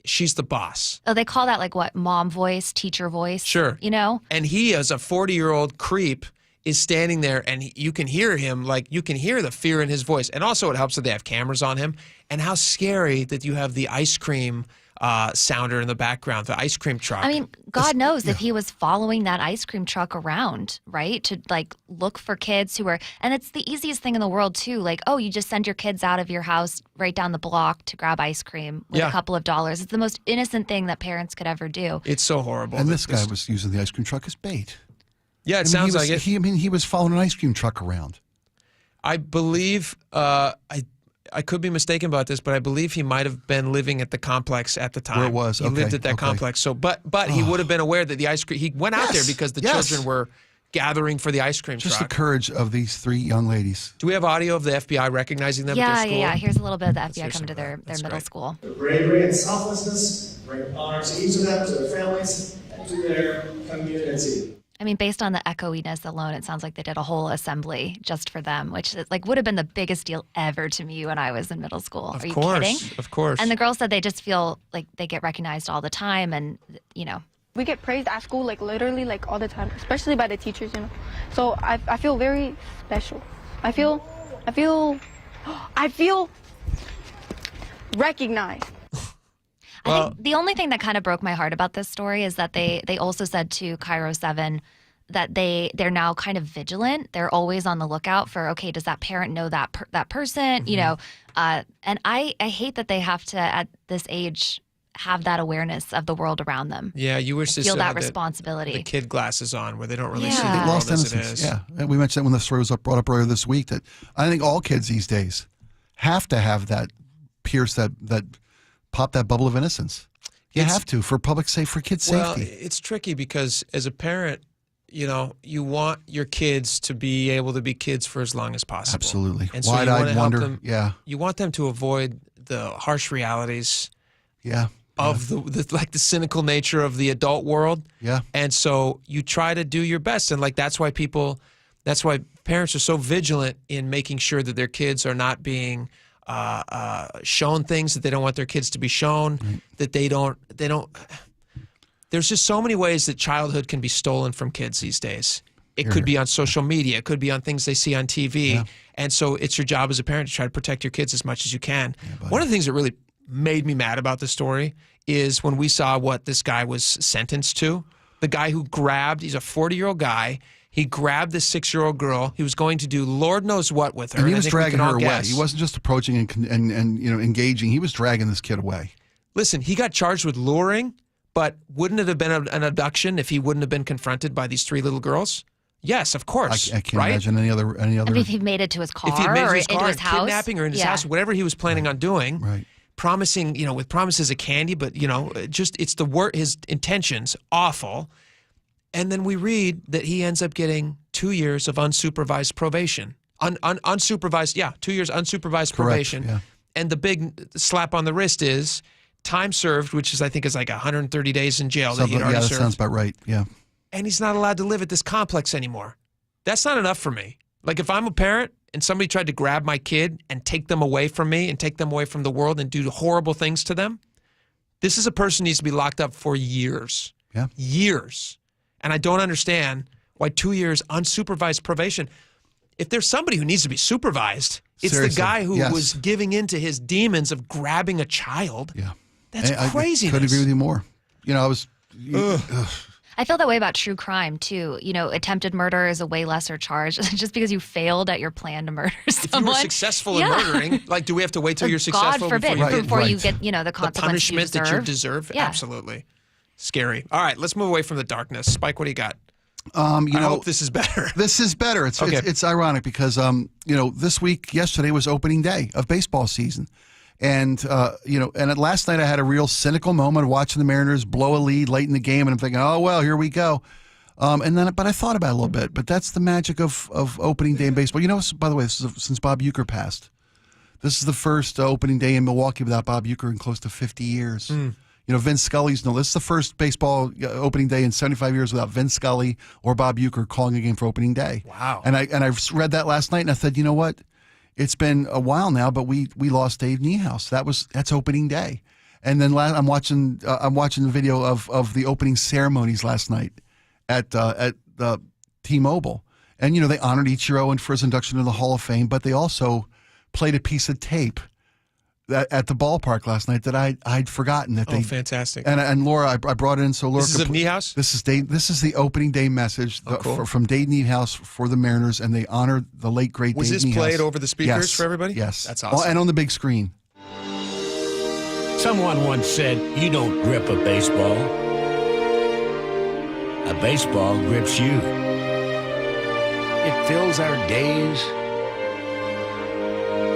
she's the boss. Oh, they call that like what? Mom voice, teacher voice. Sure. You know? And he, as a 40-year-old creep, is standing there, and you can hear him, like you can hear the fear in his voice. And also it helps that they have cameras on him. And how scary that you have the ice cream sounder in the background, the ice cream truck. I mean, God knows if he was following that ice cream truck around, right? To like look for kids who are, and it's the easiest thing in the world too. Like, oh, you just send your kids out of your house right down the block to grab ice cream with a couple of dollars. It's the most innocent thing that parents could ever do. It's so horrible. And this guy was using the ice cream truck as bait. Yeah, it sounds like it. He was following an ice cream truck around. I believe, I could be mistaken about this, but I believe he might have been living at the complex at the time. Where it was, He lived at that complex. So, but he would have been aware that the ice cream, he went out there because the children were gathering for the ice cream Just truck. the courage of these 3 young ladies. Do we have audio of the FBI recognizing them at their school? Yeah. Here's a little bit of the FBI coming to their middle school. Their bravery and selflessness bring honor to each of them, to their families, and to their community. I mean, based on the echoiness alone, it sounds like they did a whole assembly just for them, which like would have been the biggest deal ever to me when I was in middle school. Are you kidding? Of course. And the girls said they just feel like they get recognized all the time, and We get praised at school, like literally, like all the time, especially by the teachers, So I feel very special. I feel recognized. I think the only thing that kind of broke my heart about this story is that they also said to KIRO 7 that they're now kind of vigilant. They're always on the lookout for, okay, does that parent know that person? And I hate that they have to, at this age, have that awareness of the world around them. Yeah, you wish they feel still that had responsibility. The kid glasses on where they don't really see Yeah. the They world lost as it innocence. is. Yeah, and we mentioned that when the story was brought up earlier this week, that I think all kids these days have to have that pierce, that pop that bubble of innocence. You have to, for for kids' safety. Well, it's tricky because as a parent, you want your kids to be able to be kids for as long as possible. Absolutely. And so you want Wide-eyed to help wonder. them. Yeah. You want them to avoid the harsh realities. Yeah. Of the cynical nature of the adult world. Yeah. And so you try to do your best, and that's why parents are so vigilant in making sure that their kids are not being shown things that they don't want their kids to be shown, that they don't. There's just so many ways that childhood can be stolen from kids these days. It could be on social media. It could be on things they see on TV. Yeah. And so it's your job as a parent to try to protect your kids as much as you can. One of the things that really made me mad about the story is when we saw what this guy was sentenced to. The guy who he's a 40-year-old guy. He grabbed this 6-year-old girl. He was going to do Lord knows what with her. And he was I think we dragging can her all away. guess. He wasn't just approaching and engaging. He was dragging this kid away. Listen, he got charged with luring, but wouldn't it have been an abduction if he wouldn't have been confronted by these 3 little girls? Yes, of course. I can't right? imagine any other. I mean, if he made it to his car If he made it to or his into car his and house. kidnapping or in his house, whatever he was planning on doing, promising, with promises of candy, but just it's his intentions awful. And then we read that he ends up getting 2 years of unsupervised probation. Unsupervised, 2 years unsupervised probation. Yeah. And the big slap on the wrist is time served, which I think is like 130 days in jail that he'd already that served. sounds about right. Yeah. And he's not allowed to live at this complex anymore. That's not enough for me. Like if I'm a parent and somebody tried to grab my kid and take them away from me and take them away from the world and do horrible things to them, this is a person who needs to be locked up for years. Yeah. Years. And I don't understand why 2 years unsupervised probation. If there's somebody who needs to be supervised, it's Seriously, the guy who yes. was giving in to his demons of grabbing a child. Yeah. That's craziness. I couldn't agree with you more. I was. I feel that way about true crime too. Attempted murder is a way lesser charge just because you failed at your plan to murder someone. If you were successful in murdering, do we have to wait till you're successful God forbid, before you get, the consequences the punishment you that you deserve? Yeah. Absolutely. Scary. All right, let's move away from the darkness. Spike, what do you got? I hope this is better. This is better. It's Okay. it's ironic because yesterday was opening day of baseball season, and last night I had a real cynical moment watching the Mariners blow a lead late in the game, and I'm thinking, oh well, here we go. But I thought about it a little bit. But that's the magic of opening day in baseball. By the way, this is since Bob Uecker passed. This is the first opening day in Milwaukee without Bob Uecker in close to 50 years. Vince Scully's this is the first baseball opening day in 75 years without Vince Scully or Bob Uecker calling a game for opening day. Wow. And I read that last night and I said, you know what? It's been a while now, but we lost Dave Niehaus. That's opening day. And then I'm watching the video of the opening ceremonies last night at the T-Mobile. And they honored Ichiro for his induction into the Hall of Fame, but they also played a piece of tape at the ballpark last night that I'd forgotten that they. Fantastic! And Laura, I brought it in so Laura. This is of Niehaus? This is the opening day message Cool. from Dave Niehaus for the Mariners, and they honored the late great. Was Dave this Niehaus. played over the speakers Yes. for everybody? Yes, That's awesome. And on the big screen. Someone once said, "You don't grip a baseball. A baseball grips you. It fills our days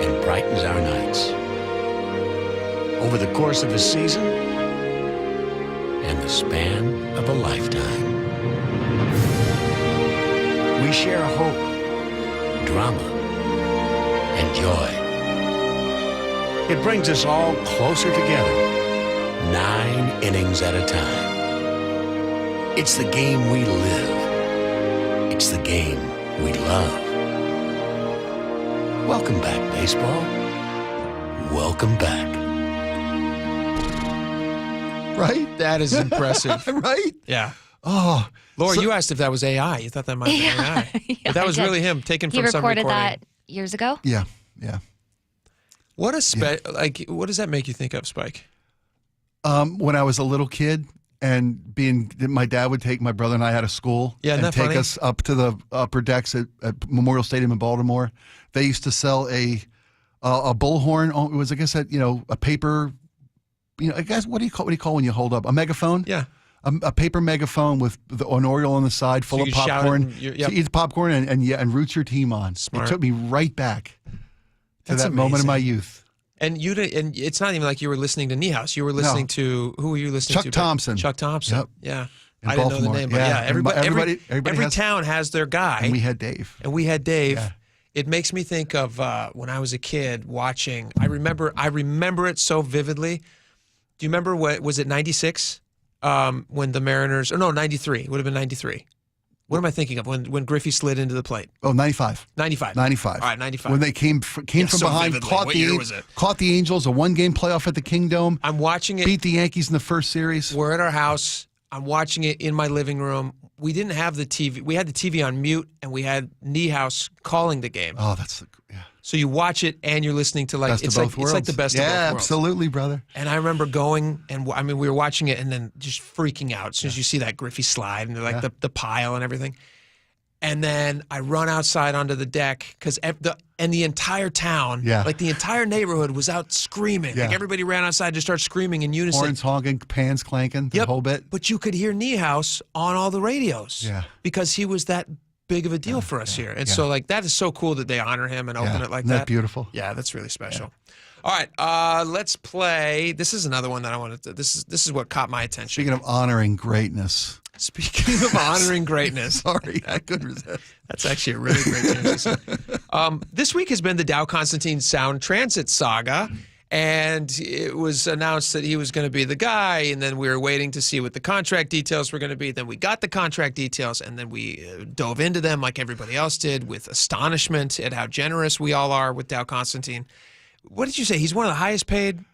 and brightens our nights. Over the course of a season and the span of a lifetime. We share hope, drama, and joy. It brings us all closer together, 9 innings at a time. It's the game we live. It's the game we love. Welcome back, baseball. Welcome back. Right? That is impressive. Right? Yeah. Oh. Laura, you asked if that was AI. You thought that might be AI. But that was really him taken He from some recorded recording. that years ago. Yeah. What what does that make you think of, Spike? When I was a little kid and my dad would take my brother and I out of school Yeah, isn't and that take funny? us up to the upper decks at Memorial Stadium in Baltimore. They used to sell a bullhorn. It was, I guess, a paper. I guess what do you call when you hold up a megaphone? Yeah. A paper megaphone with an Oriole on the side, full of you could shout popcorn. and So you eat the popcorn and root your team on. Smart. It took me right back to That's that moment of my amazing. youth. And and it's not even like you were listening to Niehaus. You were listening to who were you listening to? Chuck Thompson. Chuck Thompson. Yep. Yeah. In I didn't know the Baltimore. name, but Yeah. everybody Everybody has- town has their guy. And we had Dave. Yeah. It makes me think of when I was a kid watching. I remember it so vividly. Do you remember what was it? 96 when the Mariners? Or no, 93. It would have been 93. What am I thinking of? When Griffey slid into the plate? Oh, 95. 95. 95. All right, 95. When they came from so behind, vividly. caught What year was it? the Angels, a 1-game playoff at the Kingdom. I'm watching it. Beat the Yankees in the first series. We're at our house. I'm watching it in my living room. We didn't have the TV. We had the TV on mute, and we had Niehaus calling the game. Oh, that's So you watch it, and you're listening to best of both worlds. It's like the best of both Yeah, worlds. absolutely, brother. And I remember going, and we were watching it, and then just freaking out as soon as you see that Griffey slide and like the pile and everything. And then I run outside onto the deck because the entire town, like the entire neighborhood, was out screaming. Yeah. Like everybody ran outside to start screaming in unison. Horns honking, pans clanking, the whole bit. But you could hear Niehaus on all the radios. Yeah. Because he was that big of a deal for us here. And so like that is so cool that they honor him and open it like Isn't that beautiful? Yeah, that's really special. All right, let's play. This is another one that I wanted to. This is what caught my attention. Speaking of honoring greatness. Speaking of honoring greatness. Sorry, I couldn't resist. That's actually a really great transition. This week has been the Dow Constantine Sound Transit saga. And it was announced that he was going to be the guy, and then we were waiting to see what the contract details were going to be. Then we got the contract details, and then we dove into them like everybody else did with astonishment at how generous we all are with Dow Constantine. What did you say? He's one of the highest paid?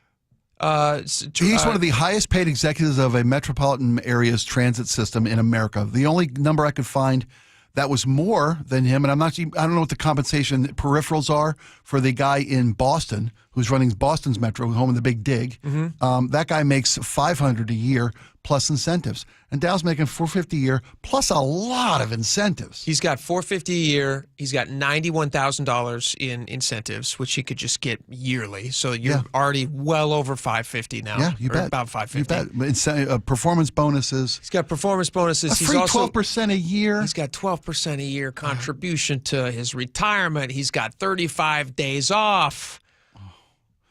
He's one of the highest paid executives of a metropolitan area's transit system in America. The only number I could find that was more than him, and I don't know what the compensation peripherals are for the guy in Boston who's running Boston's Metro, home of the Big Dig. That guy makes $500 a year plus incentives, and Dow's making $450 a year plus a lot of incentives. He's got $450 a year. He's got $91,000 in incentives, which he could just get yearly. So you're already well over $550 now. Yeah, you bet. About $550. You bet. Performance bonuses. He's got performance bonuses. He's also 12% a year. He's got 12% a year contribution to his retirement. He's got 35 days off.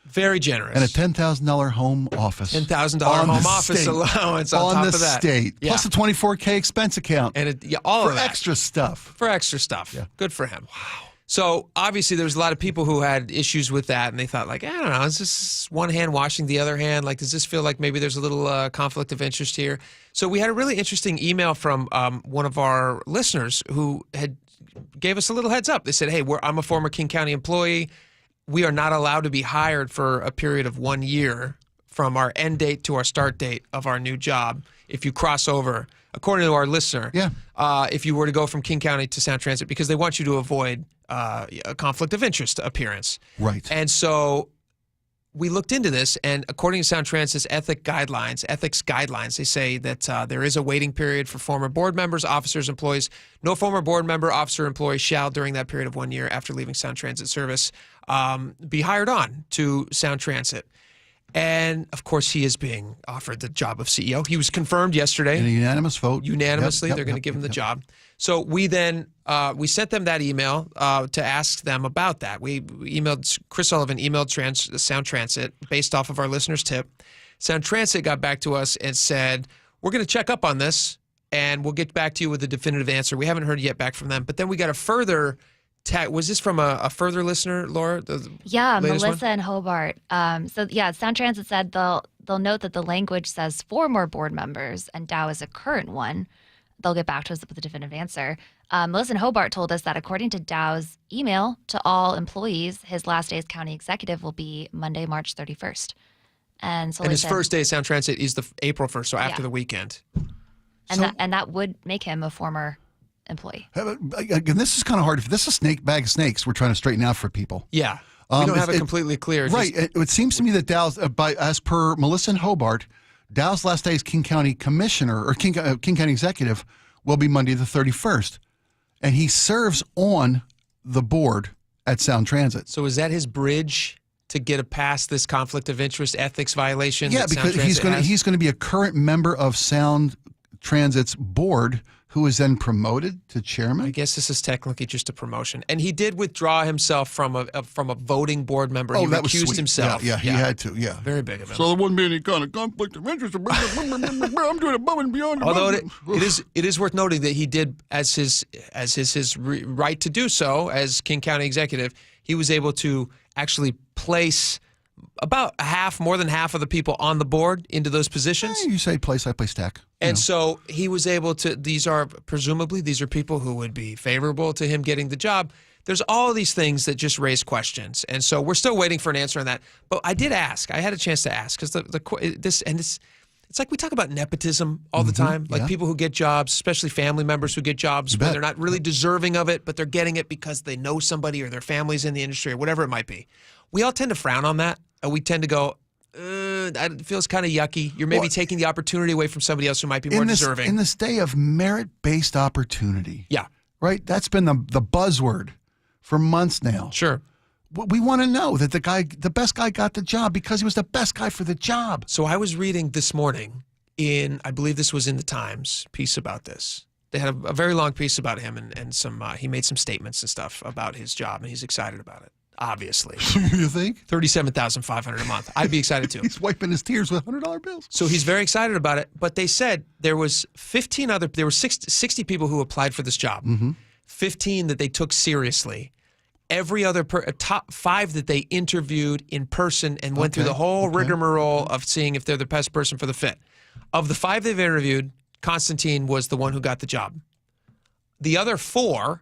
Very generous. And a $10,000 home office. $10,000 home office allowance on top of that. State. Yeah. Plus a $24K expense account. And all for of that. extra stuff. For extra stuff. Yeah. Good for him. Wow. So obviously there was a lot of people who had issues with that, and they thought like, I don't know, is this one hand washing the other hand? Like, does this feel like maybe there's a little conflict of interest here? So we had a really interesting email from one of our listeners who gave us a little heads up. They said, hey, I'm a former King County employee. We are not allowed to be hired for a period of 1 year from our end date to our start date of our new job. If you cross over, according to our listener, if you were to go from King County to Sound Transit, because they want you to avoid a conflict of interest appearance. Right. And so we looked into this, and according to Sound Transit's ethics guidelines, they say that there is a waiting period for former board members, officers, employees. No former board member, officer, employee shall, during that period of 1 year after leaving Sound Transit service, be hired on to Sound Transit. And, of course, he is being offered the job of CEO. He was confirmed yesterday. In a unanimous vote. Unanimously, Yep, they're going to give him the job. So we then we sent them that email to ask them about that. We emailed Chris Sullivan, emailed Sound Transit based off of our listener's tip. Sound Transit got back to us and said, we're going to check up on this. and we'll get back to you with a definitive answer. We haven't heard yet back from them. But then we got a further was this from a further listener, Laura? Yeah, Melissa one? and Hobart. Sound Transit said they'll note that the language says 4 more board members, and Dow is a current one. They'll get back to us with a definitive answer. Melissa and Hobart told us that according to Dow's email to all employees, his last day as county executive will be Monday, March 31st. And his first day at Sound Transit is the April 1st, so after the weekend. And that would make him a former employee. Again, this is kind of hard. This is a snake bag of snakes we're trying to straighten out for people. Yeah. We don't have it completely clear. Right. It seems to me that Dow's, as per Melissa and Hobart, Dow's last day as King County Commissioner or King County Executive will be Monday the 31st. And he serves on the board at Sound Transit. So is that his bridge to get past this conflict of interest ethics violation? Yeah, because he's going to be a current member of Sound Transit's board who is then promoted to chairman. I guess this is technically just a promotion. And he did withdraw himself from a voting board member. Oh, he that was recused sweet. himself. Yeah, he had to. Yeah, very big of him. So there wouldn't be any kind of conflict of interest. I'm doing above and beyond. Although it is worth noting that he did, as his right to do so as King County Executive, he was able to actually place about more than half of the people on the board into those positions. You say place, I place tech. And so he was able to, these are people who would be favorable to him getting the job. There's all these things that just raise questions. And so we're still waiting for an answer on that. But I did ask. I had a chance to ask because it's like we talk about nepotism all the time. Like people who get jobs, especially family members who get jobs where they're not really deserving of it, but they're getting it because they know somebody or their family's in the industry or whatever it might be. We all tend to frown on that. And we tend to go, it feels kind of yucky. You're maybe taking the opportunity away from somebody else who might be more deserving. In this day of merit-based opportunity. Yeah. Right? That's been the buzzword for months now. Sure. We want to know that the best guy got the job because he was the best guy for the job. So I was reading this morning I believe this was in the Times, piece about this. They had a very long piece about him and some he made some statements and stuff about his job, and he's excited about it. Obviously. You think? $37,500 a month. I'd be excited too. He's wiping his tears with $100 bills. So he's very excited about it. But they said there were 60 people who applied for this job. 15 that they took seriously. Every other top 5 that they interviewed in person and went through the whole rigmarole of seeing if they're the best person for the fit. Of the 5 they've interviewed, Constantine was the one who got the job. The other 4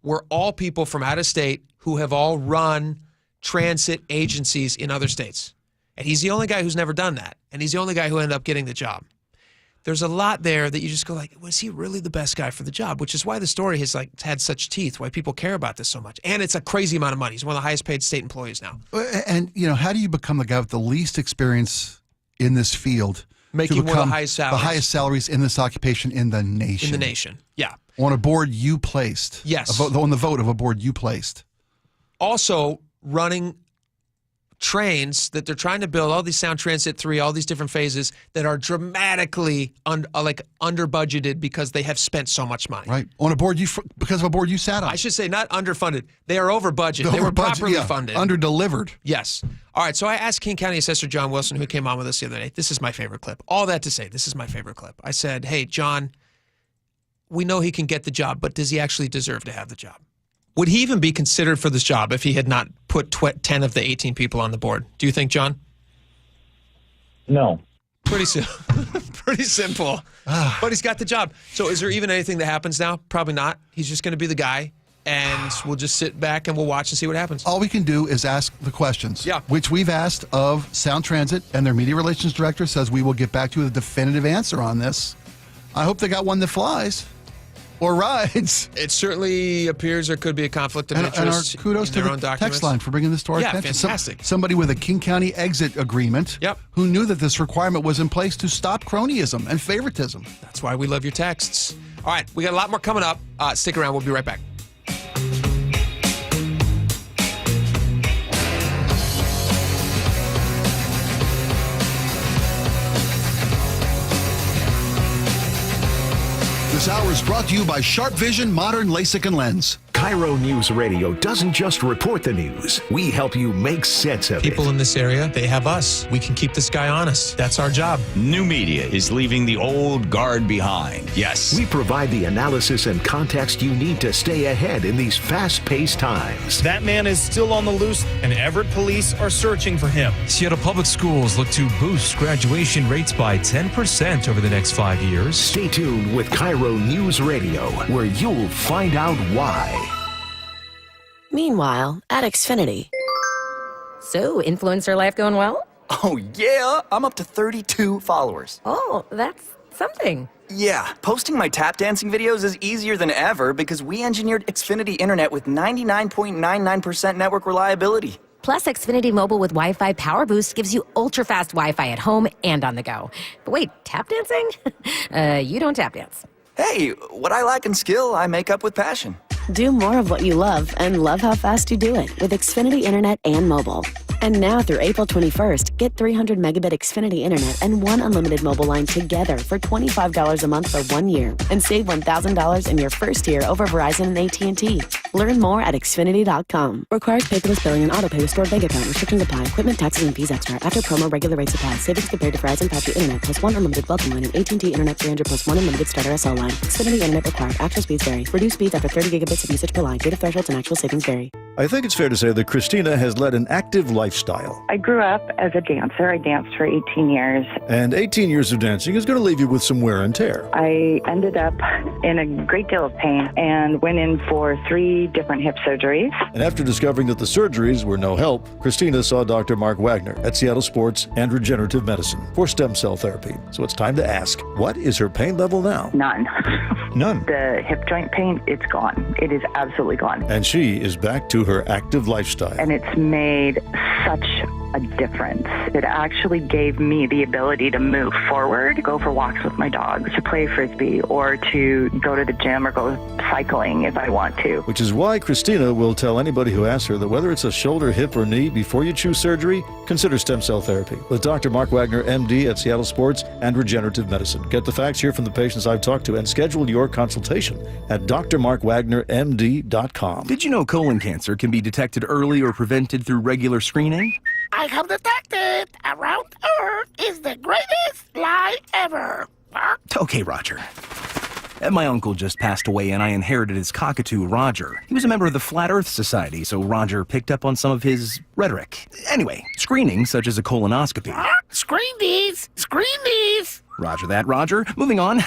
were all people from out of state who have all run transit agencies in other states. And he's the only guy who's never done that. And he's the only guy who ended up getting the job. There's a lot there that you just go like, was he really the best guy for the job? Which is why the story has had such teeth, why people care about this so much. And it's a crazy amount of money. He's one of the highest paid state employees now. And, how do you become the guy with the least experience in this field? Making one of the highest salaries. The highest salaries in this occupation in the nation. In the nation, yeah. On a board you placed. Yes. On the vote of a board you placed. Also running trains that they're trying to build, all these Sound Transit 3, all these different phases that are dramatically under budgeted because they have spent so much money. Right. On a board because of a board you sat on. I should say not underfunded. They are over budget. They were properly funded. Under-delivered. Yes. All right, so I asked King County Assessor John Wilson, who came on with us the other day. This is my favorite clip. All that to say, this is my favorite clip. I said, hey, John, we know he can get the job, but does he actually deserve to have the job? Would he even be considered for this job if he had not put 10 of the 18 people on the board? Do you think, John? No. Pretty simple. But he's got the job. So is there even anything that happens now? Probably not. He's just going to be the guy, and we'll just sit back and we'll watch and see what happens. All we can do is ask the questions, yeah, which we've asked of Sound Transit, and their media relations director says we will get back to you with a definitive answer on this. I hope they got one that flies. Or rides. It certainly appears there could be a conflict of interest. And our kudos to the text line for bringing this to our attention. Fantastic. Somebody with a King County exit agreement who knew that this requirement was in place to stop cronyism and favoritism. That's why we love your texts. All right, we got a lot more coming up. Stick around. We'll be right back. This hour is brought to you by Sharp Vision Modern LASIK and Lens. KIRO Newsradio doesn't just report the news. We help you make sense of People it. in this area, they have us. We can keep this guy honest. That's our job. New media is leaving the old guard behind. Yes. We provide the analysis and context you need to stay ahead in these fast-paced times. That man is still on the loose, and Everett police are searching for him. Seattle Public Schools look to boost graduation rates by 10% over the next 5 years. Stay tuned with KIRO Newsradio, where you'll find out why. Meanwhile, at Xfinity. So, influencer life going well? Oh, yeah. I'm up to 32 followers. Oh, that's something. Yeah, posting my tap dancing videos is easier than ever because we engineered Xfinity Internet with 99.99% network reliability. Plus, Xfinity Mobile with Wi-Fi Power Boost gives you ultra-fast Wi-Fi at home and on the go. But wait, tap dancing? You don't tap dance. Hey, what I lack in skill, I make up with passion. Do more of what you love and love how fast you do it with Xfinity Internet and mobile. And now through April 21st, get 300 megabit Xfinity Internet and one unlimited mobile line together for $25 a month for 1 year and save $1,000 in your first year over Verizon and AT&T. Learn more at Xfinity.com. Requires paperless billing and autopay with stored bank account. Restrictions apply. Equipment, taxes, and fees extra. After promo, regular rates apply. Savings compared to Verizon 5G Internet plus one unlimited welcome line and AT&T Internet 300 plus one unlimited starter SL line. Xfinity Internet required. Actual speeds vary. Reduced speeds after 30 gigabits of usage per line. Data thresholds and actual savings vary. I think it's fair to say that Christina has led an active lifestyle. I grew up as a dancer. I danced for 18 years. And 18 years of dancing is going to leave you with some wear and tear. I ended up in a great deal of pain and went in for 3 different hip surgeries. And after discovering that the surgeries were no help, Christina saw Dr. Mark Wagner at Seattle Sports and Regenerative Medicine for stem cell therapy. So it's time to ask, what is her pain level now? None. None. The hip joint pain, it's gone. It is absolutely gone. And she is back to her active lifestyle. And it's made such a difference. It actually gave me the ability to move forward, go for walks with my dogs, to play frisbee, or to go to the gym or go cycling if I want to. Which is why Christina will tell anybody who asks her that whether it's a shoulder, hip, or knee, before you choose surgery, consider stem cell therapy with Dr. Mark Wagner, MD at Seattle Sports and Regenerative Medicine. Get the facts here from the patients I've talked to and schedule your consultation at drmarkwagnermd.com. Did you know colon cancer can be detected early or prevented through regular screening? I have detected Around Earth is the greatest lie ever. Okay, Roger. My uncle just passed away and I inherited his cockatoo, Roger. He was a member of the Flat Earth Society, so Roger picked up on some of his rhetoric. Anyway, screening, such as a colonoscopy. Screen these! Screen these! Roger that, Roger. Moving on.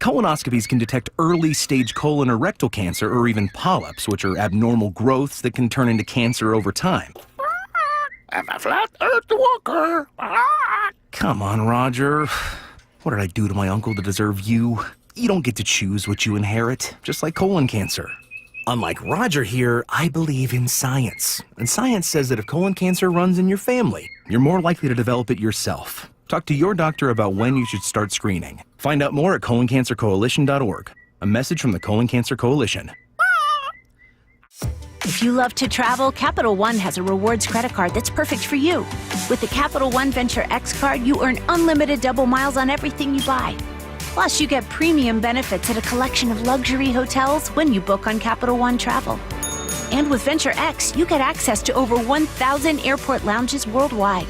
Colonoscopies can detect early-stage colon or rectal cancer or even polyps, which are abnormal growths that can turn into cancer over time. I'm a flat earth walker. Come on, Roger. What did I do to my uncle to deserve you? You don't get to choose what you inherit, just like colon cancer. Unlike Roger here, I believe in science. And science says that if colon cancer runs in your family, you're more likely to develop it yourself. Talk to your doctor about when you should start screening. Find out more at coloncancercoalition.org. A message from the Colon Cancer Coalition. If you love to travel, Capital One has a rewards credit card that's perfect for you. With the Capital One Venture X card, you earn unlimited double miles on everything you buy. Plus, you get premium benefits at a collection of luxury hotels when you book on Capital One Travel. And with Venture X, you get access to over 1,000 airport lounges worldwide.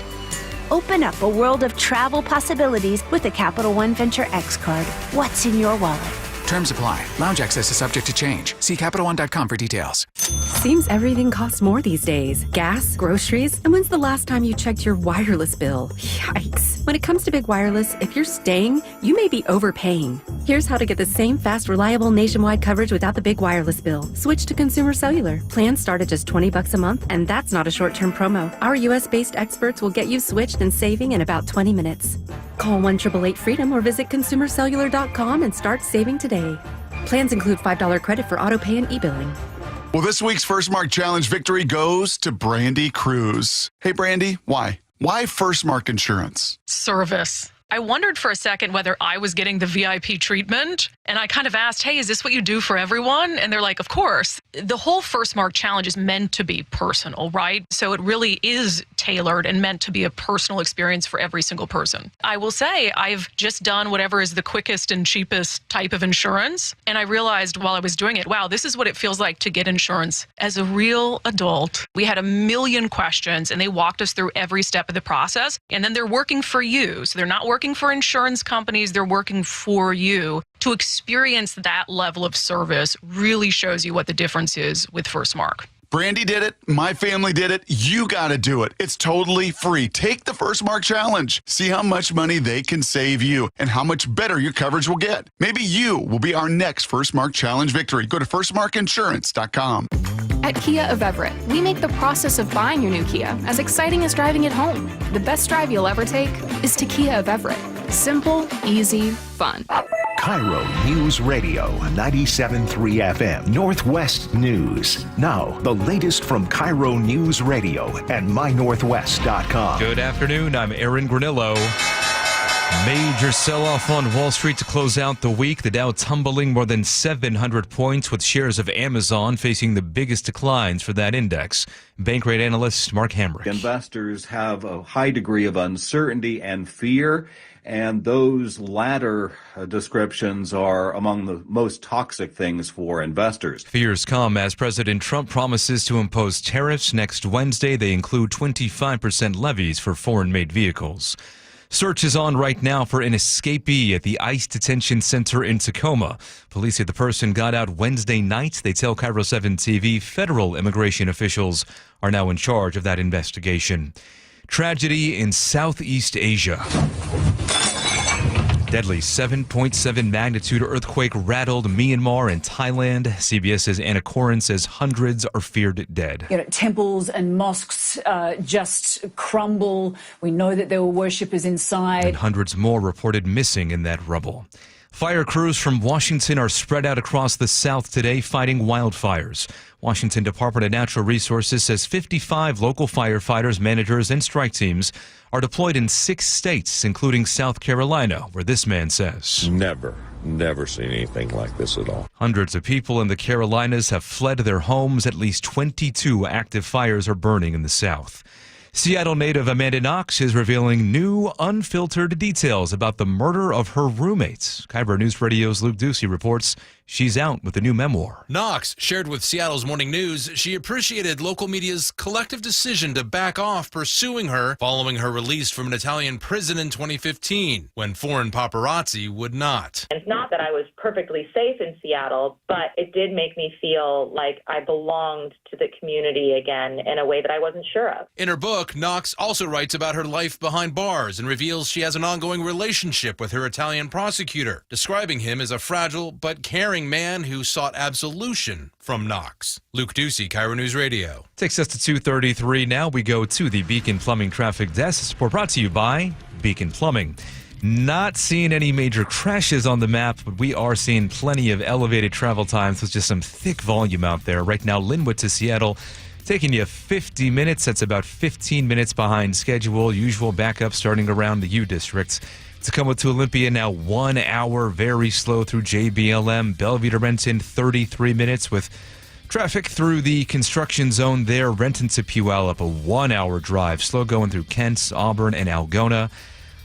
Open up a world of travel possibilities with the Capital One Venture X card. What's in your wallet? Terms apply. Lounge access is subject to change. See CapitalOne.com for details. Seems everything costs more these days. Gas, groceries, and when's the last time you checked your wireless bill? Yikes. When it comes to big wireless, if you're staying, you may be overpaying. Here's how to get the same fast, reliable nationwide coverage without the big wireless bill. Switch to Consumer Cellular. Plans start at just $20 a month, and that's not a short-term promo. Our U.S.-based experts will get you switched and saving in about 20 minutes. Call 1-888-FREEDOM or visit consumercellular.com and start saving today. Plans include $5 credit for autopay and e-billing. Well, this week's First Mark Challenge victory goes to Brandy Cruz. Hey, Brandy, why? Why First Mark Insurance? Service. I wondered for a second whether I was getting the VIP treatment. And I kind of asked, hey, is this what you do for everyone? And they're like, of course. The whole First Mark Challenge is meant to be personal, right? So it really is tailored and meant to be a personal experience for every single person. I will say I've just done whatever is the quickest and cheapest type of insurance. And I realized while I was doing it, wow, this is what it feels like to get insurance as a real adult. We had a million questions and they walked us through every step of the process. And then they're working for you. So they're not working for insurance companies, they're working for you. To experience that level of service really shows you what the difference is with First Mark. Brandy did it. My family did it. You got to do it. It's totally free. Take the First Mark Challenge. See how much money they can save you and how much better your coverage will get. Maybe you will be our next First Mark Challenge victory. Go to firstmarkinsurance.com. At Kia of Everett, we make the process of buying your new Kia as exciting as driving it home. The best drive you'll ever take is to Kia of Everett. Simple, easy, fun. KIRO News Radio, 97.3 FM, Northwest News. Now, the latest from KIRO News Radio and mynorthwest.com. Good afternoon. I'm Aaron Granillo. Major sell-off on Wall Street to close out the week. The Dow tumbling more than 700 points with shares of Amazon facing the biggest declines for that index. Bankrate analyst Mark Hamrick. Investors have a high degree of uncertainty and fear, and those latter descriptions are among the most toxic things for investors. Fears come as President Trump promises to impose tariffs next Wednesday. They include 25% levies for foreign-made vehicles. Search is on right now for an escapee at the ICE detention center in Tacoma. Police say the person got out Wednesday night. They tell KIRO 7 TV federal immigration officials are now in charge of that investigation. Tragedy in Southeast Asia. Deadly 7.7 magnitude earthquake rattled Myanmar and Thailand. CBS says Anna Corin says hundreds are feared dead. Temples and mosques just crumble. We know that there were worshippers inside. And hundreds more reported missing in that rubble. Fire crews from Washington are spread out across the South today fighting wildfires. Washington Department of Natural Resources says 55 local firefighters, managers, and strike teams are deployed in 6 states, including South Carolina, where this man says, Never seen anything like this at all. Hundreds of people in the Carolinas have fled their homes. At least 22 active fires are burning in the South. Seattle native Amanda Knox is revealing new, unfiltered details about the murder of her roommates. KIRO News Radio's Luke Ducey reports she's out with a new memoir. Knox shared with Seattle's Morning News she appreciated local media's collective decision to back off pursuing her following her release from an Italian prison in 2015, when foreign paparazzi would not. It's not that I was perfectly safe in Seattle, but it did make me feel like I belonged to the community again in a way that I wasn't sure of. In her book, Knox also writes about her life behind bars and reveals she has an ongoing relationship with her Italian prosecutor, describing him as a fragile but caring man who sought absolution from Knox. Luke Ducey, KIRO News Radio. Takes us to 2:33 now. We go to the Beacon Plumbing Traffic Desk. Brought to you by Beacon Plumbing. Not seeing any major crashes on the map, but we are seeing plenty of elevated travel times with just some thick volume out there. Right now, Linwood to Seattle, taking you 50 minutes. That's about 15 minutes behind schedule. Usual backup starting around the U District. Tacoma to Olympia now 1 hour, very slow through JBLM. Bellevue to Renton, 33 minutes with traffic through the construction zone there. Renton to Puyallup, a 1 hour drive. Slow going through Kent, Auburn, and Algona.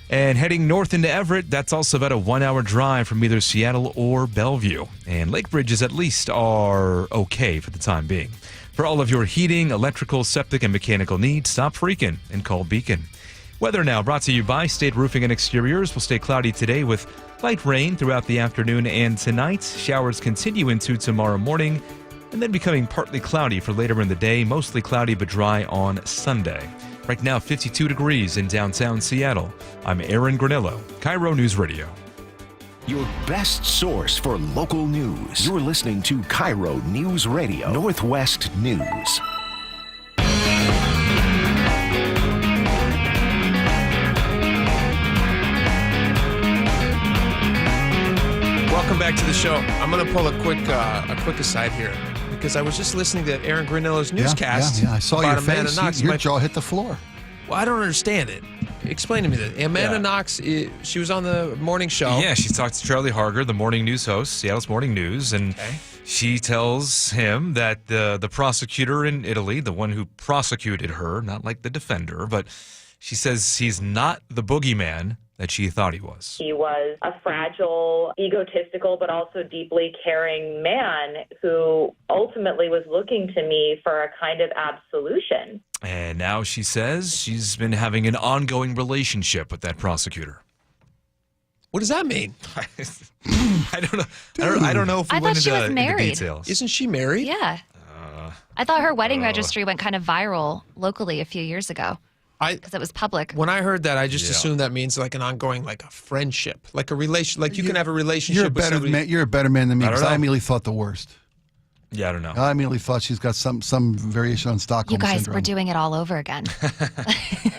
And heading north into Everett, that's also about a 1 hour drive from either Seattle or Bellevue. And lake bridges at least are okay for the time being. For all of your heating, electrical, septic, and mechanical needs, stop freaking and call Beacon. Weather now brought to you by State Roofing and Exteriors. Will stay cloudy today with light rain throughout the afternoon and tonight. Showers continue into tomorrow morning and then becoming partly cloudy for later in the day. Mostly cloudy but dry on Sunday. Right now, 52 degrees in downtown Seattle. I'm Aaron Granillo, KIRO News Radio. Your best source for local news. You're listening to KIRO News Radio, Northwest News. Welcome back to the show. I'm going to pull a quick aside here because I was just listening to Aaron Granillo's newscast. Yeah. I saw your about Amanda face. Knox. Your jaw hit the floor. Well, I don't understand it. explain to me that. Amanda Knox, she was on the morning show. Yeah, she talked to Charlie Harger, the morning news host, Seattle's Morning News, and she tells him that the prosecutor in Italy, the one who prosecuted her, not like the defender, but she says he's not the boogeyman that she thought he was. He was a fragile, egotistical, but also deeply caring man who ultimately was looking to me for a kind of absolution. And now she says she's been having an ongoing relationship with that prosecutor. What does that mean? I don't know. I don't know if we I went thought she into, was into married. details. Isn't she married? Yeah. I thought her wedding registry went kind of viral locally a few years ago. Because it was public. When I heard that, I just assumed that means like an ongoing, like a friendship, like a relation. Like you can have a relationship. You're a better man than me I don't because I know. immediately thought the worst. Yeah, I don't know. I immediately thought she's got some variation on Stockholm You guys syndrome. were doing it all over again.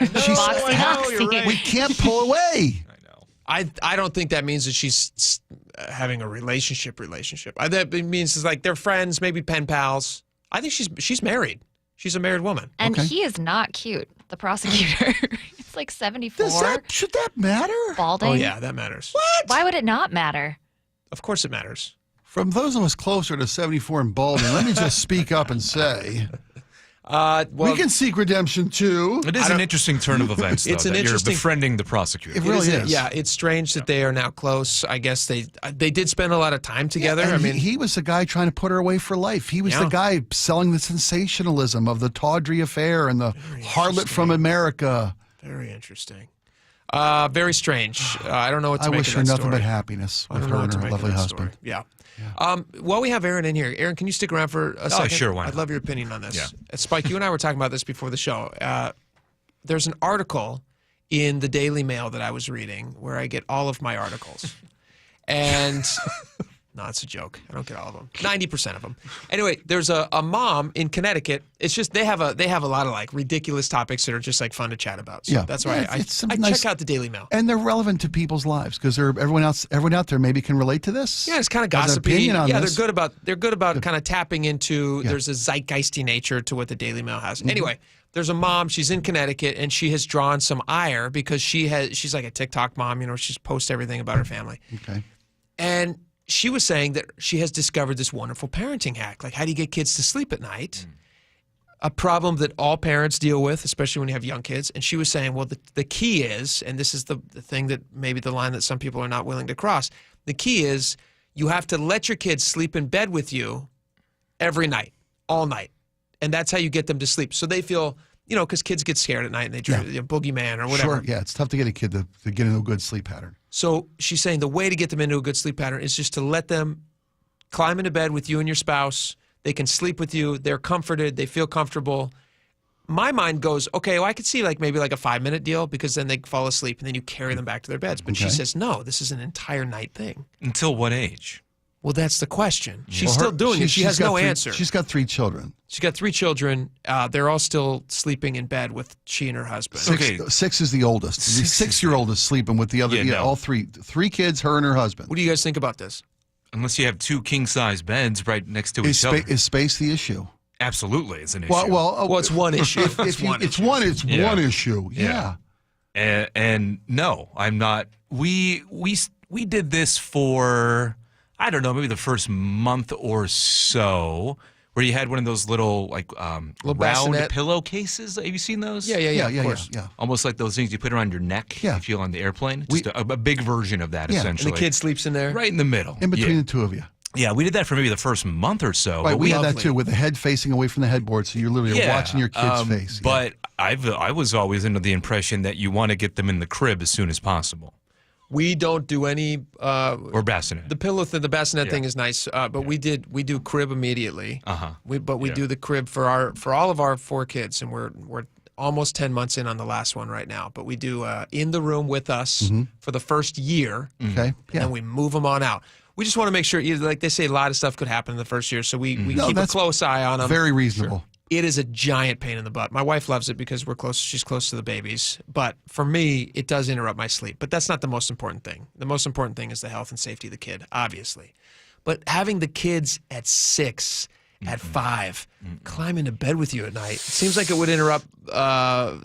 We can't pull away. I don't think that means that she's having a relationship. That means it's like they're friends, maybe pen pals. I think she's married. She's a married woman. And he is not cute, the prosecutor. It's like 74. Should that matter? Balding. Oh, yeah, that matters. What? Why would it not matter? Of course it matters. From those of us closer to 74 and balding, let me just speak up and say, we can seek redemption too. It is an interesting turn of events, though, It's an that interesting- you're befriending the prosecutor. It really is. Yeah, it's strange that they are now close. I guess they did spend a lot of time together. And I mean, he was the guy trying to put her away for life. He was the guy selling the sensationalism of the tawdry affair and the harlot from America. very interesting. Very strange. I don't know what to I make wish of her that nothing story. but happiness I with don't her know and what to her make of lovely that husband. story. Yeah. While we have Aaron in here, Aaron, can you stick around for a second? sure, why not? I'd love your opinion on this. Yeah. Spike, you and I were talking about this before the show. There's an article in the Daily Mail that I was reading where I get all of my articles. And no, it's a joke. I don't get all of them. 90% of them. Anyway, there's a mom in Connecticut. It's just they have a lot of like ridiculous topics that are just like fun to chat about. So that's why I check out the Daily Mail. And they're relevant to people's lives because everyone out there maybe can relate to this. Yeah, it's kind of Has an gossipy. opinion on Yeah, this. they're good about kind of tapping into. There's a zeitgeisty nature to what the Daily Mail has. Anyway, there's a mom. She's in Connecticut, and she has drawn some ire because she's like a TikTok mom. You know, she posts everything about her family. Okay. And she was saying that she has discovered this wonderful parenting hack. Like, how do you get kids to sleep at night? A problem that all parents deal with, especially when you have young kids. And she was saying, well, the key is, and this is the thing that maybe the line that some people are not willing to cross, the key is you have to let your kids sleep in bed with you every night, all night. And that's how you get them to sleep. So they feel, you know, because kids get scared at night and they dream boogeyman or whatever. Sure. Yeah, it's tough to get a kid to get into a good sleep pattern. So she's saying the way to get them into a good sleep pattern is just to let them climb into bed with you and your spouse. They can sleep with you. They're comforted. They feel comfortable. My mind goes, okay, well, I could see maybe a 5-minute deal because then they fall asleep and then you carry them back to their beds. But she says, no, this is an entire night thing. Until what age? Well, that's the question. She's still doing it. She has no answer. She's got 3 children. She's got 3 children. They're all still sleeping in bed with she and her husband. 6 is the oldest. The 6-year-old is sleeping with the other, all 3 kids, her and her husband. What do you guys think about this? Unless you have 2 king-size beds right next to each other. Is space the issue? Absolutely, it's an issue. Well, it's one issue. It's one issue. Yeah. And no, I'm not. We did this for, I don't know, maybe the first month or so, where you had one of those little round bassinet pillowcases. Have you seen those? Yeah, of course. Yeah. Almost like those things you put around your neck if you're on the airplane. Just a big version of that, essentially. And the kid sleeps in there? Right in the middle. In between the two of you. Yeah, we did that for maybe the first month or so. Right, but we had that too, with the head facing away from the headboard, so you're literally watching your kid's face. But I was always under the impression that you want to get them in the crib as soon as possible. We don't do any or bassinet. The pillow thing, the bassinet thing is nice, but we do crib immediately. We do the crib for all of our 4 kids, and we're almost 10 months in on the last one right now. But we do in the room with us for the first year. Okay, and then we move them on out. We just want to make sure, like they say, a lot of stuff could happen in the first year, so we keep a close eye on them. Very reasonable. Sure. It is a giant pain in the butt. My wife loves it because we're close. She's close to the babies. But for me, it does interrupt my sleep. But that's not the most important thing. The most important thing is the health and safety of the kid, obviously. But having the kids at 6 at 5, climb into bed with you at night. It seems like it would interrupt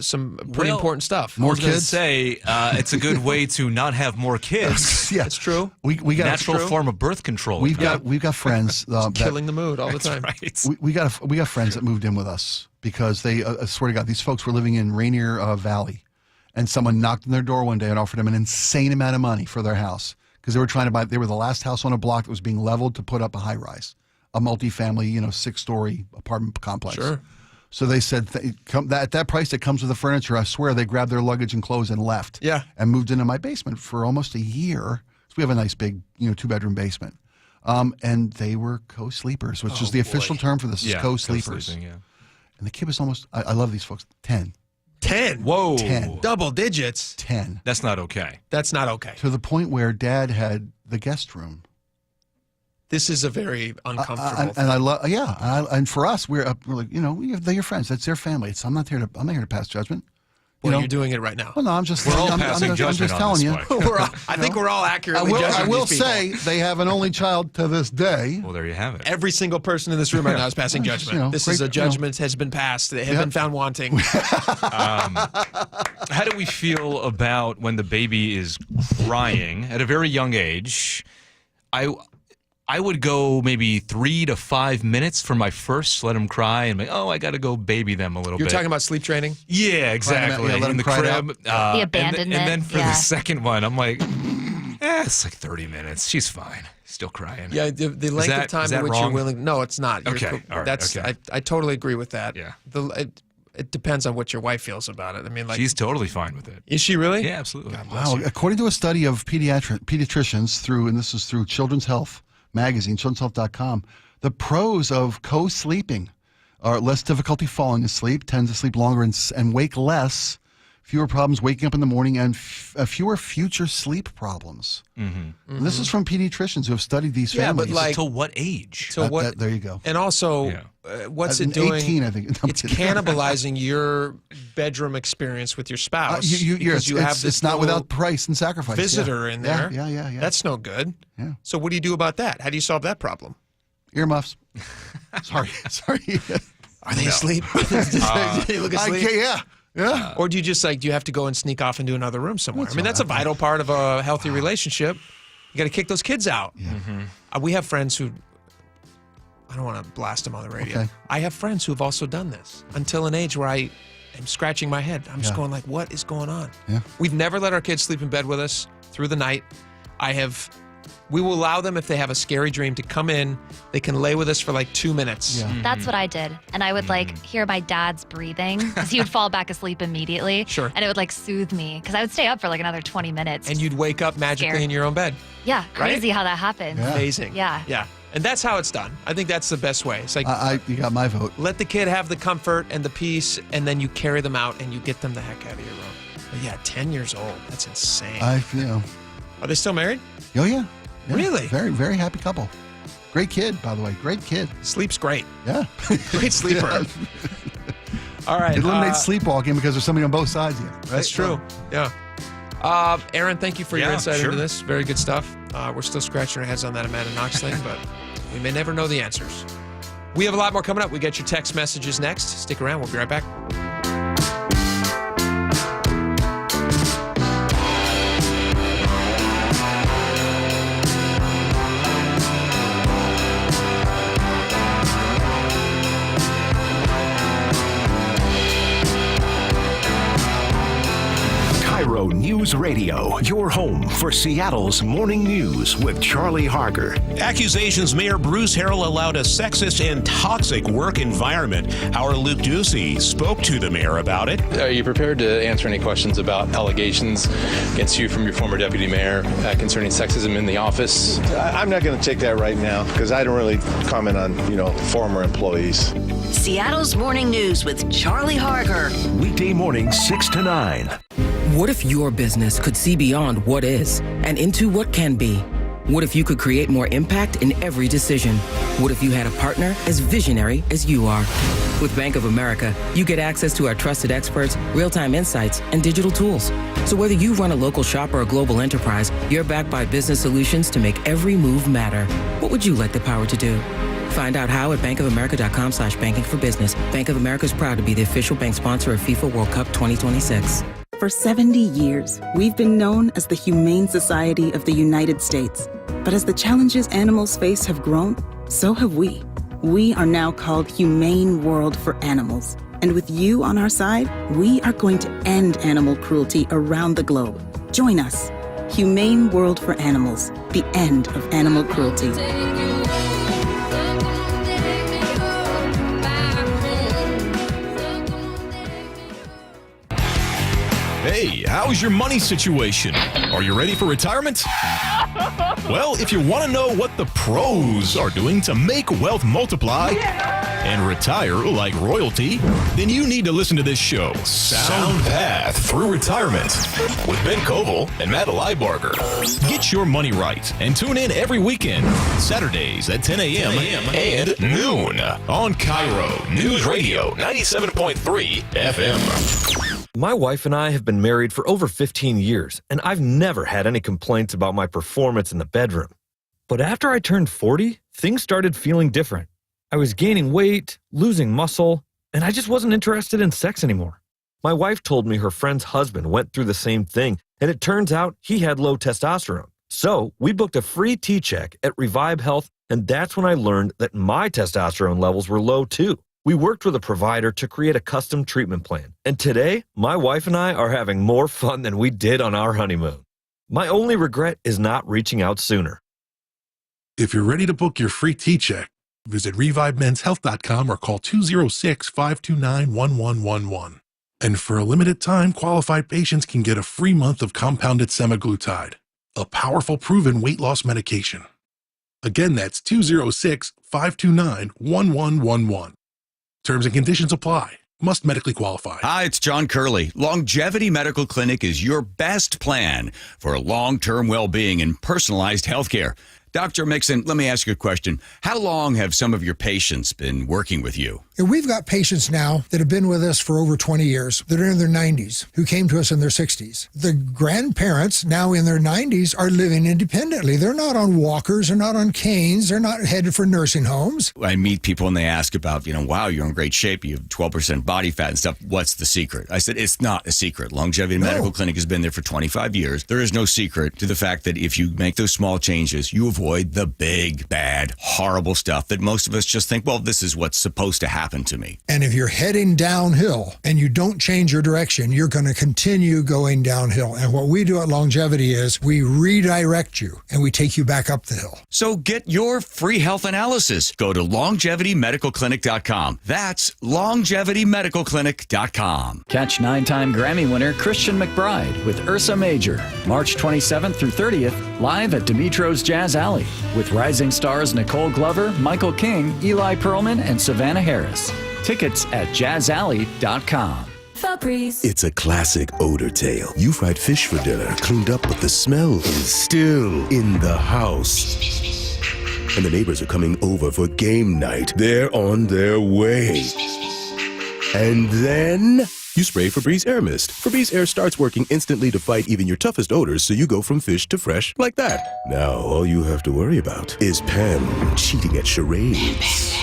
some pretty important stuff. I was gonna say it's a good way to not have more kids. Yeah, it's true. We got natural form of birth control. We've got friends killing the mood all the time. Right. We got friends that moved in with us because they I swear to God, these folks were living in Rainier Valley, and someone knocked on their door one day and offered them an insane amount of money for their house because they were trying to buy. They were the last house on a block that was being leveled to put up a high rise. A multifamily, 6-story apartment complex. Sure. So they said, at that price, it comes with the furniture. I swear they grabbed their luggage and clothes and left. Yeah. And moved into my basement for almost a year. So we have a nice big, 2-bedroom basement. And they were co-sleepers, which is the official term for this, is co-sleepers. Yeah. And the kid was almost, I love these folks, 10. 10? Whoa. 10. Double digits? 10. That's not okay. That's not okay. To the point where Dad had the guest room. This is a very uncomfortable thing. And I love, and for us, we're like, they're your friends. That's their family. I'm not here to pass judgment. Well, you're doing it right now. Well, no, I'm just. We're all I'm passing judgment just on telling this, you. Mike. I think we're all accurately judging I will these people. say they have an only child to this day. Well, there you have it. Every single person in this room right now is passing judgment. This is a judgment has been passed. They have been found wanting. How do we feel about when the baby is crying at a very young age? I would go maybe 3 to 5 minutes for my first, let him cry, and be, I got to go baby them a little bit. You're talking about sleep training? Yeah, exactly. Let him in the cry crib. The abandonment. And then for the second one, I'm like, it's like 30 minutes. She's fine. Still crying. Yeah, the length of time in which you're willing. No, it's not. Okay. All right. That's okay. I totally agree with that. Yeah. It depends on what your wife feels about it. I mean, she's totally fine with it. Is she really? Yeah, absolutely. Wow. According to a study of pediatricians and this is through Children's Health magazine, children'shealth.com, the pros of co-sleeping are less difficulty falling asleep, tend to sleep longer and wake less, fewer problems waking up in the morning, and fewer future sleep problems. Mm-hmm. And this is from pediatricians who have studied these families. But to what age? So what? There you go. And also, what's it doing? 18, I think. It's cannibalizing your bedroom experience with your spouse. It's not without price and sacrifice. Visitor in there. Yeah. That's no good. Yeah. So what do you do about that? How do you solve that problem? Earmuffs. Sorry. Are they asleep? They look asleep? Yeah. Or do you just do you have to go and sneak off into another room somewhere? That's a vital part of a healthy relationship. You got to kick those kids out. Yeah. Mm-hmm. We have friends who, I don't want to blast them on the radio. Okay. I have friends who have also done this until an age where I am scratching my head. I'm just going what is going on? Yeah. We've never let our kids sleep in bed with us through the night. We will allow them, if they have a scary dream, to come in. They can lay with us for 2 minutes. Yeah. That's what I did. And I would hear my dad's breathing because he would fall back asleep immediately. Sure. And it would soothe me because I would stay up for another 20 minutes. And you'd wake up magically in your own bed. Yeah. Crazy how that happens. Yeah. Amazing. Yeah. Yeah. And that's how it's done. I think that's the best way. It's you got my vote. Let the kid have the comfort and the peace, and then you carry them out and you get them the heck out of your room. But 10 years old. That's insane. Are they still married? Oh, yeah. Really? Very, very happy couple. Great kid, by the way. Great kid. Sleeps great. Yeah. Great sleeper. All right. It eliminates sleepwalking because there's somebody on both sides of you. Right? That's true. Yeah. Aaron, thank you for your insight into this. Very good stuff. We're still scratching our heads on that Amanda Knox thing, but we may never know the answers. We have a lot more coming up. We get your text messages next. Stick around. We'll be right back. KIRO Newsradio, your home for Seattle's morning news with Charlie Harger. Accusations Mayor Bruce Harrell allowed a sexist and toxic work environment. Our Luke Ducey spoke to the mayor about it. Are you prepared to answer any questions about allegations against you from your former deputy mayor concerning sexism in the office? I'm not going to take that right now because I don't really comment on, former employees. Seattle's morning news with Charlie Harger. Weekday mornings 6 to 9. What if your business could see beyond what is and into what can be? What if you could create more impact in every decision? What if you had a partner as visionary as you are? With Bank of America, you get access to our trusted experts, real-time insights, and digital tools. So whether you run a local shop or a global enterprise, you're backed by business solutions to make every move matter. What would you like the power to do? Find out how at bankofamerica.com/banking for business. Bank of America is proud to be the official bank sponsor of FIFA World Cup 2026. For 70 years, we've been known as the Humane Society of the United States. But as the challenges animals face have grown, so have we. We are now called Humane World for Animals. And with you on our side, we are going to end animal cruelty around the globe. Join us. Humane World for Animals. The end of animal cruelty. Hey, how's your money situation? Are you ready for retirement? Well, if you want to know what the pros are doing to make wealth multiply and retire like royalty, then you need to listen to this show, Sound Path Through Retirement, with Ben Koval and Matt Leibarger. Get your money right and tune in every weekend, Saturdays at 10 a.m. and noon on KIRO Newsradio 97.3 FM. My wife and I have been married for over 15 years, and I've never had any complaints about my performance in the bedroom. But after I turned 40, things started feeling different. I was gaining weight, losing muscle, and I just wasn't interested in sex anymore. My wife told me her friend's husband went through the same thing, and it turns out he had low testosterone. So we booked a free T-check at Revive Health, and that's when I learned that my testosterone levels were low too. We worked with a provider to create a custom treatment plan. And today, my wife and I are having more fun than we did on our honeymoon. My only regret is not reaching out sooner. If you're ready to book your free T-check, visit ReviveMen'sHealth.com or call 206-529-1111. And for a limited time, qualified patients can get a free month of compounded semaglutide, a powerful proven weight loss medication. Again, that's 206-529-1111. Terms and conditions apply. Must medically qualify. Hi, it's John Curley. Longevity Medical Clinic is your best plan for long-term well-being and personalized health care. Dr. Mixon, let me ask you a question. How long have some of your patients been working with you? We've got patients now that have been with us for over 20 years that are in their 90s who came to us in their 60s. The grandparents now in their 90s are living independently. They're not on walkers. They're not on canes. They're not headed for nursing homes. I meet people and they ask about, wow, you're in great shape. You have 12% body fat and stuff. What's the secret? I said, it's not a secret. Longevity Medical Clinic has been there for 25 years. There is no secret to the fact that if you make those small changes, you avoid the big, bad, horrible stuff that most of us just think, well, this is what's supposed to happen to me. And if you're heading downhill and you don't change your direction, you're going to continue going downhill. And what we do at Longevity is we redirect you and we take you back up the hill. So get your free health analysis. Go to longevitymedicalclinic.com. That's longevitymedicalclinic.com. Catch 9-time Grammy winner Christian McBride with Ursa Major, March 27th through 30th, live at Dimitro's Jazz Alley, with rising stars Nicole Glover, Michael King, Eli Pearlman, and Savannah Harris. Tickets at jazzalley.com. Febreze. It's a classic odor tale. You fried fish for dinner, cleaned up, but the smell is still in the house. And the neighbors are coming over for game night. They're on their way. And then you spray Febreze Air Mist. Febreze Air starts working instantly to fight even your toughest odors, so you go from fish to fresh like that. Now, all you have to worry about is Pam cheating at charades.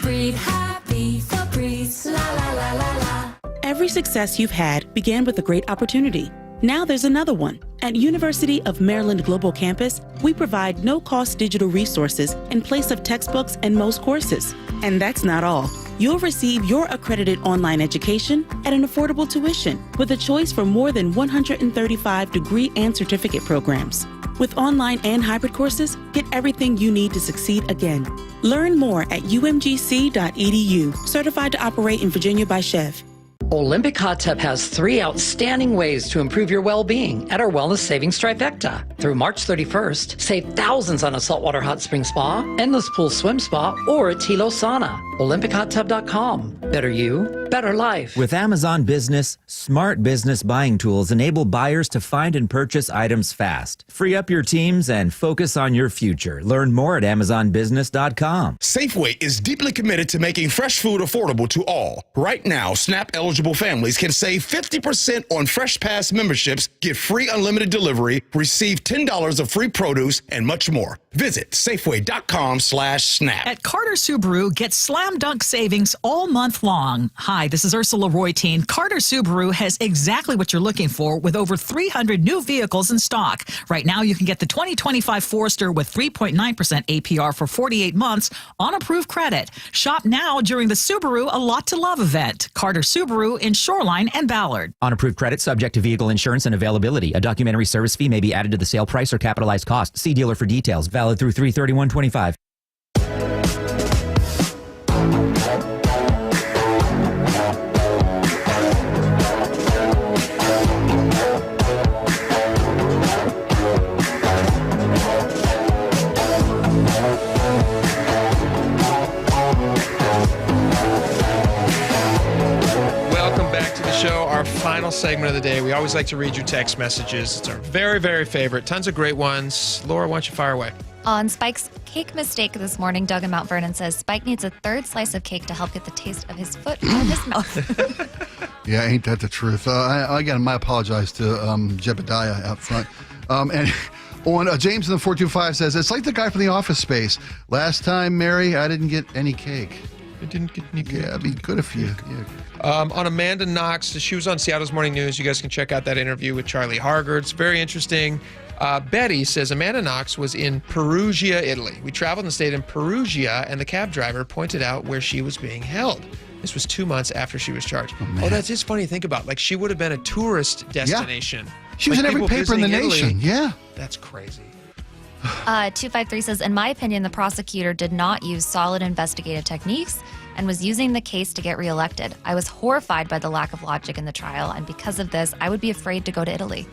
Breathe happy, Febreze, la la la la la. Every success you've had began with a great opportunity. Now there's another one. At University of Maryland Global Campus, we provide no-cost digital resources in place of textbooks and most courses. And that's not all. You'll receive your accredited online education at an affordable tuition with a choice from more than 135 degree and certificate programs. With online and hybrid courses, get everything you need to succeed again. Learn more at umgc.edu, certified to operate in Virginia by Chev. Olympic Hot Tub has 3 outstanding ways to improve your well-being at our Wellness Savings Trifecta. Through March 31st, save thousands on a saltwater hot spring spa, endless pool swim spa, or a Tilo sauna. OlympicHotTub.com. Better you, better life. With Amazon Business, smart business buying tools enable buyers to find and purchase items fast. Free up your teams and focus on your future. Learn more at AmazonBusiness.com. Safeway is deeply committed to making fresh food affordable to all. Right now, SNAP-eligible families can save 50% on Fresh Pass memberships, get free unlimited delivery, receive $10 of free produce, and much more. Visit Safeway.com/SNAP. At Carter Subaru, get slam dunk savings all month long. Hi, this is Ursula Royteen. Carter Subaru has exactly what you're looking for with over 300 new vehicles in stock. Right now, you can get the 2025 Forester with 3.9% APR for 48 months on approved credit. Shop now during the Subaru A Lot to Love event. Carter Subaru in Shoreline and Ballard. On approved credit, subject to vehicle insurance and availability. A documentary service fee may be added to the sale price or capitalized cost. See dealer for details. Valid through 3/31/25. Welcome back to the show, our final segment of the day. We always like to read your text messages. It's our very, very favorite. Tons of great ones. Laura, why don't you fire away? On Spike's cake mistake this morning, Doug in Mount Vernon says Spike needs a third slice of cake to help get the taste of his foot out of his mouth. Yeah, ain't that the truth? Again, I apologize to Jebediah out front. And on James in the 425 says, it's like the guy from the Office Space. Last time, Mary, I didn't get any cake. I didn't get any cake. Yeah, it'd be good if you... Yeah. On Amanda Knox, she was on Seattle's Morning News. You guys can check out that interview with Charlie Harger. It's very interesting. Betty says Amanda Knox was in Perugia, Italy. We traveled and stayed in Perugia, and the cab driver pointed out where she was being held. This was 2 months after she was charged. Oh, that's just funny to think about. Like, she would have been a tourist destination. Yeah. She was in every paper in the nation. Yeah. That's crazy. 253 says, in my opinion, the prosecutor did not use solid investigative techniques and was using the case to get reelected. I was horrified by the lack of logic in the trial, and because of this, I would be afraid to go to Italy.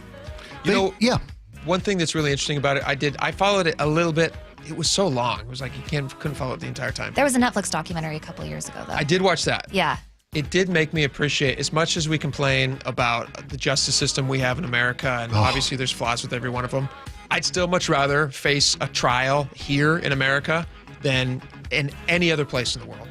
Yeah. One thing that's really interesting about it, I followed it a little bit. It was so long. It was like you couldn't follow it the entire time. There was a Netflix documentary a couple of years ago, though. I did watch that. Yeah. It did make me appreciate, as much as we complain about the justice system we have in America, and obviously there's flaws with every one of them, I'd still much rather face a trial here in America than in any other place in the world.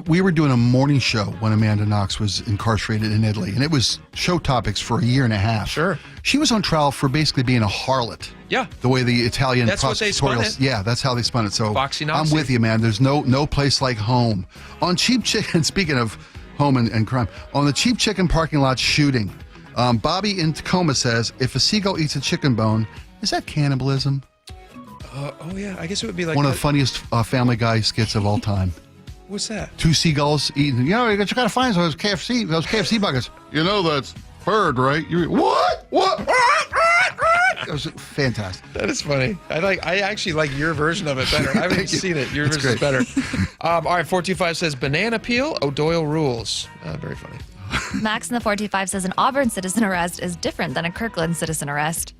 We were doing a morning show when Amanda Knox was incarcerated in Italy, and it was show topics for a year and a half. Sure. She was on trial for basically being a harlet. Yeah. The way the Italian That's what they spun it. Yeah, that's how they spun it. So Foxy I'm Noxy. with you, man. There's no place like home. On Cheap Chicken, speaking of home and crime, on the Cheap Chicken parking lot shooting, Bobby in Tacoma says, if a seagull eats a chicken bone, is that cannibalism? Oh, yeah. I guess it would be like one of the funniest Family Guy skits of all time. What's that? Two seagulls eating. You know, you got to find those KFC buckets. You know that's bird, right? What? It was fantastic. That is funny. I actually like your version of it better. I haven't seen it. Your version is better. All right, 425 says banana peel. O'Doyle rules. Very funny. Max in the 425 says an Auburn citizen arrest is different than a Kirkland citizen arrest.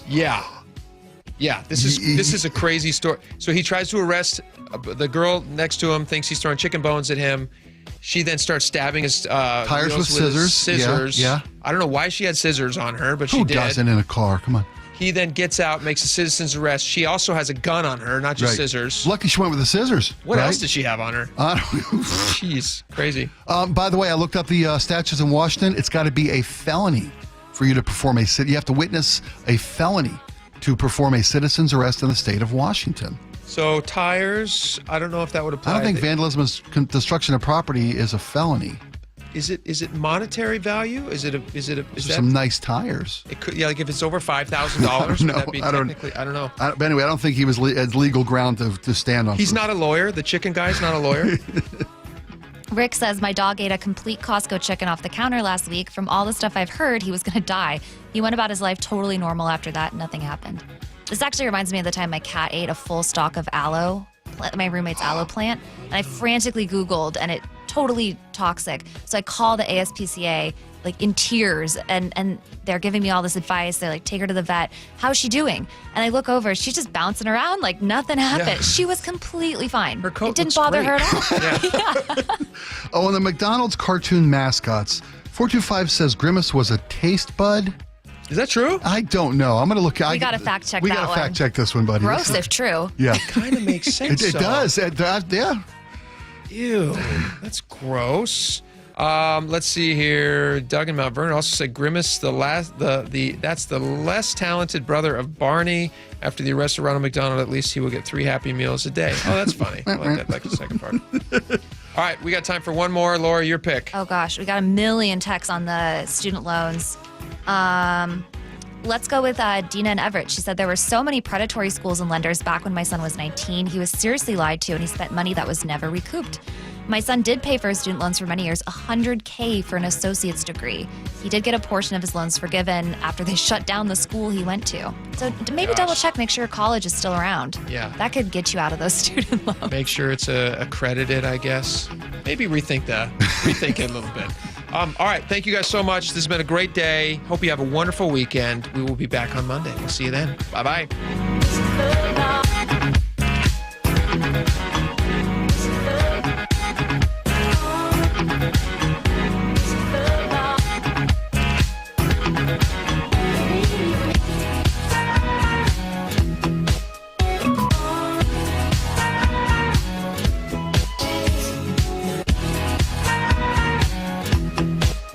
Yeah. Yeah, this is a crazy story. So he tries to arrest the girl next to him, thinks he's throwing chicken bones at him. She then starts stabbing his tires with scissors. Yeah. I don't know why she had scissors on her, but Who she did. doesn't in a car? Come on. He then gets out, makes a citizen's arrest. She also has a gun on her, not just scissors. Lucky she went with the scissors. What else did she have on her? Jeez, crazy. By the way, I looked up the statutes in Washington. It's got to be a felony for you to perform you have to witness a felony to perform a citizen's arrest in the state of Washington. So tires, I don't know if that would apply. I don't think vandalism and destruction of property is a felony. Is it monetary value? Is that some nice tires? It could, like if it's over $5,000, would that be technically? I don't know. But anyway, I don't think he was as legal ground to stand on. He's not a lawyer. The chicken guy's not a lawyer. Rick says, my dog ate a complete Costco chicken off the counter last week. From all the stuff I've heard, he was going to die. He went about his life totally normal after that. Nothing happened. This actually reminds me of the time my cat ate a full stalk of aloe, my roommate's aloe plant, and I frantically Googled, and it totally toxic. So I called the ASPCA, like in tears, and they're giving me all this advice. They're like, take her to the vet. How's she doing? And I look over, she's just bouncing around like nothing happened. Yeah. She was completely fine. Her coat It didn't looks bother great. her at all. Oh, and the McDonald's cartoon mascots. 425 says Grimace was a taste bud. Is that true? I don't know. I'm going to look. We got to fact check We that got to one. fact check this one, buddy. Gross if true. Yeah. Kind of makes sense. It does. Yeah. Ew, that's gross. Let's see here. Doug in Mount Vernon also said Grimace, that's the less talented brother of Barney. After the arrest of Ronald McDonald, at least he will get 3 Happy Meals a day. Oh, that's funny. I like that. Like the second part. All right, we got time for one more. Laura, your pick. Oh gosh, we got a million texts on the student loans. Let's go with Dina and Everett. She said there were so many predatory schools and lenders back when my son was 19. He was seriously lied to and he spent money that was never recouped. My son did pay for his student loans for many years, $100K for an associate's degree. He did get a portion of his loans forgiven after they shut down the school he went to. So maybe double check, make sure college is still around. Yeah. That could get you out of those student loans. Make sure it's accredited, I guess. Maybe rethink it a little bit. All right, thank you guys so much. This has been a great day. Hope you have a wonderful weekend. We will be back on Monday. We'll see you then. Bye-bye.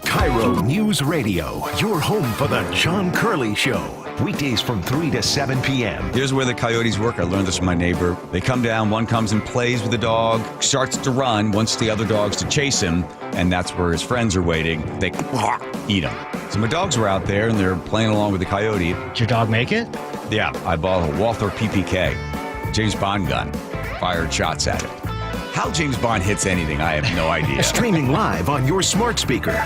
KIRO Newsradio, your home for the John Curley Show. Weekdays from 3 to 7 p.m. Here's where the coyotes work. I learned this from my neighbor. They come down, one comes and plays with the dog, starts to run, wants the other dogs to chase him, and that's where his friends are waiting. They eat him. So my dogs were out there, and they're playing along with the coyote. Did your dog make it? Yeah, I bought a Walther PPK, James Bond gun, fired shots at it. How James Bond hits anything, I have no idea. Streaming live on your smart speaker.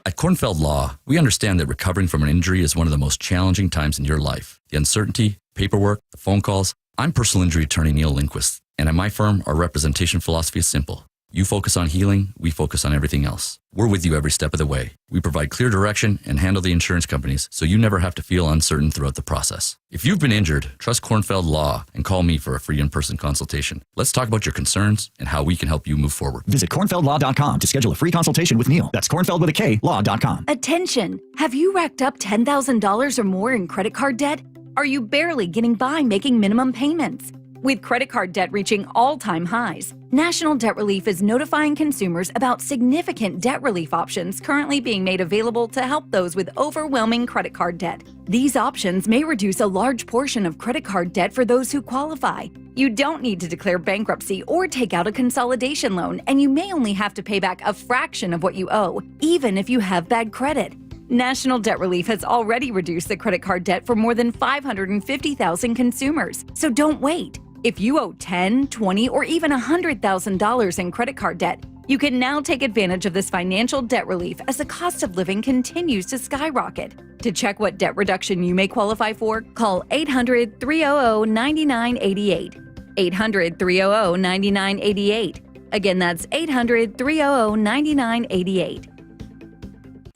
At Kornfeld Law, we understand that recovering from an injury is one of the most challenging times in your life. The uncertainty, paperwork, the phone calls. I'm personal injury attorney Neil Lindquist, and at my firm, our representation philosophy is simple. You focus on healing, we focus on everything else. We're with you every step of the way. We provide clear direction and handle the insurance companies so you never have to feel uncertain throughout the process. If you've been injured, trust Kornfeld Law and call me for a free in-person consultation. Let's talk about your concerns and how we can help you move forward. Visit kornfeldlaw.com to schedule a free consultation with Neil. That's Kornfeld with a K, law.com. Attention! Have you racked up $10,000 or more in credit card debt? Are you barely getting by making minimum payments? With credit card debt reaching all-time highs, National Debt Relief is notifying consumers about significant debt relief options currently being made available to help those with overwhelming credit card debt. These options may reduce a large portion of credit card debt for those who qualify. You don't need to declare bankruptcy or take out a consolidation loan, and you may only have to pay back a fraction of what you owe, even if you have bad credit. National Debt Relief has already reduced the credit card debt for more than 550,000 consumers, so don't wait. If you owe $10,000, $20,000, or even $100,000 in credit card debt, you can now take advantage of this financial debt relief as the cost of living continues to skyrocket. To check what debt reduction you may qualify for, call 800-300-9988. 800-300-9988. Again, that's 800-300-9988.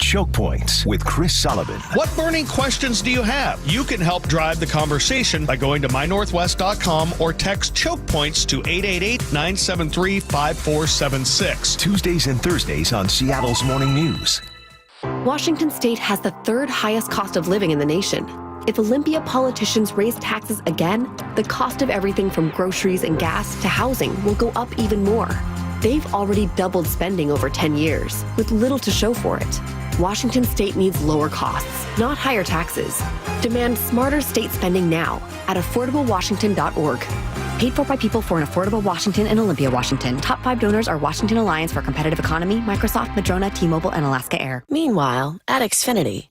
Choke Points with Chris Sullivan. What burning questions do you have? You can help drive the conversation by going to mynorthwest.com or text Choke Points to 888-973-5476. Tuesdays and Thursdays on Seattle's Morning News. Washington State has the third highest cost of living in the nation. If Olympia politicians raise taxes again, the cost of everything from groceries and gas to housing will go up even more. They've already doubled spending over 10 years, with little to show for it. Washington State needs lower costs, not higher taxes. Demand smarter state spending now at affordablewashington.org. Paid for by people for an affordable Washington and Olympia, Washington. Top 5 donors are Washington Alliance for Competitive Economy, Microsoft, Madrona, T-Mobile, and Alaska Air. Meanwhile, at Xfinity.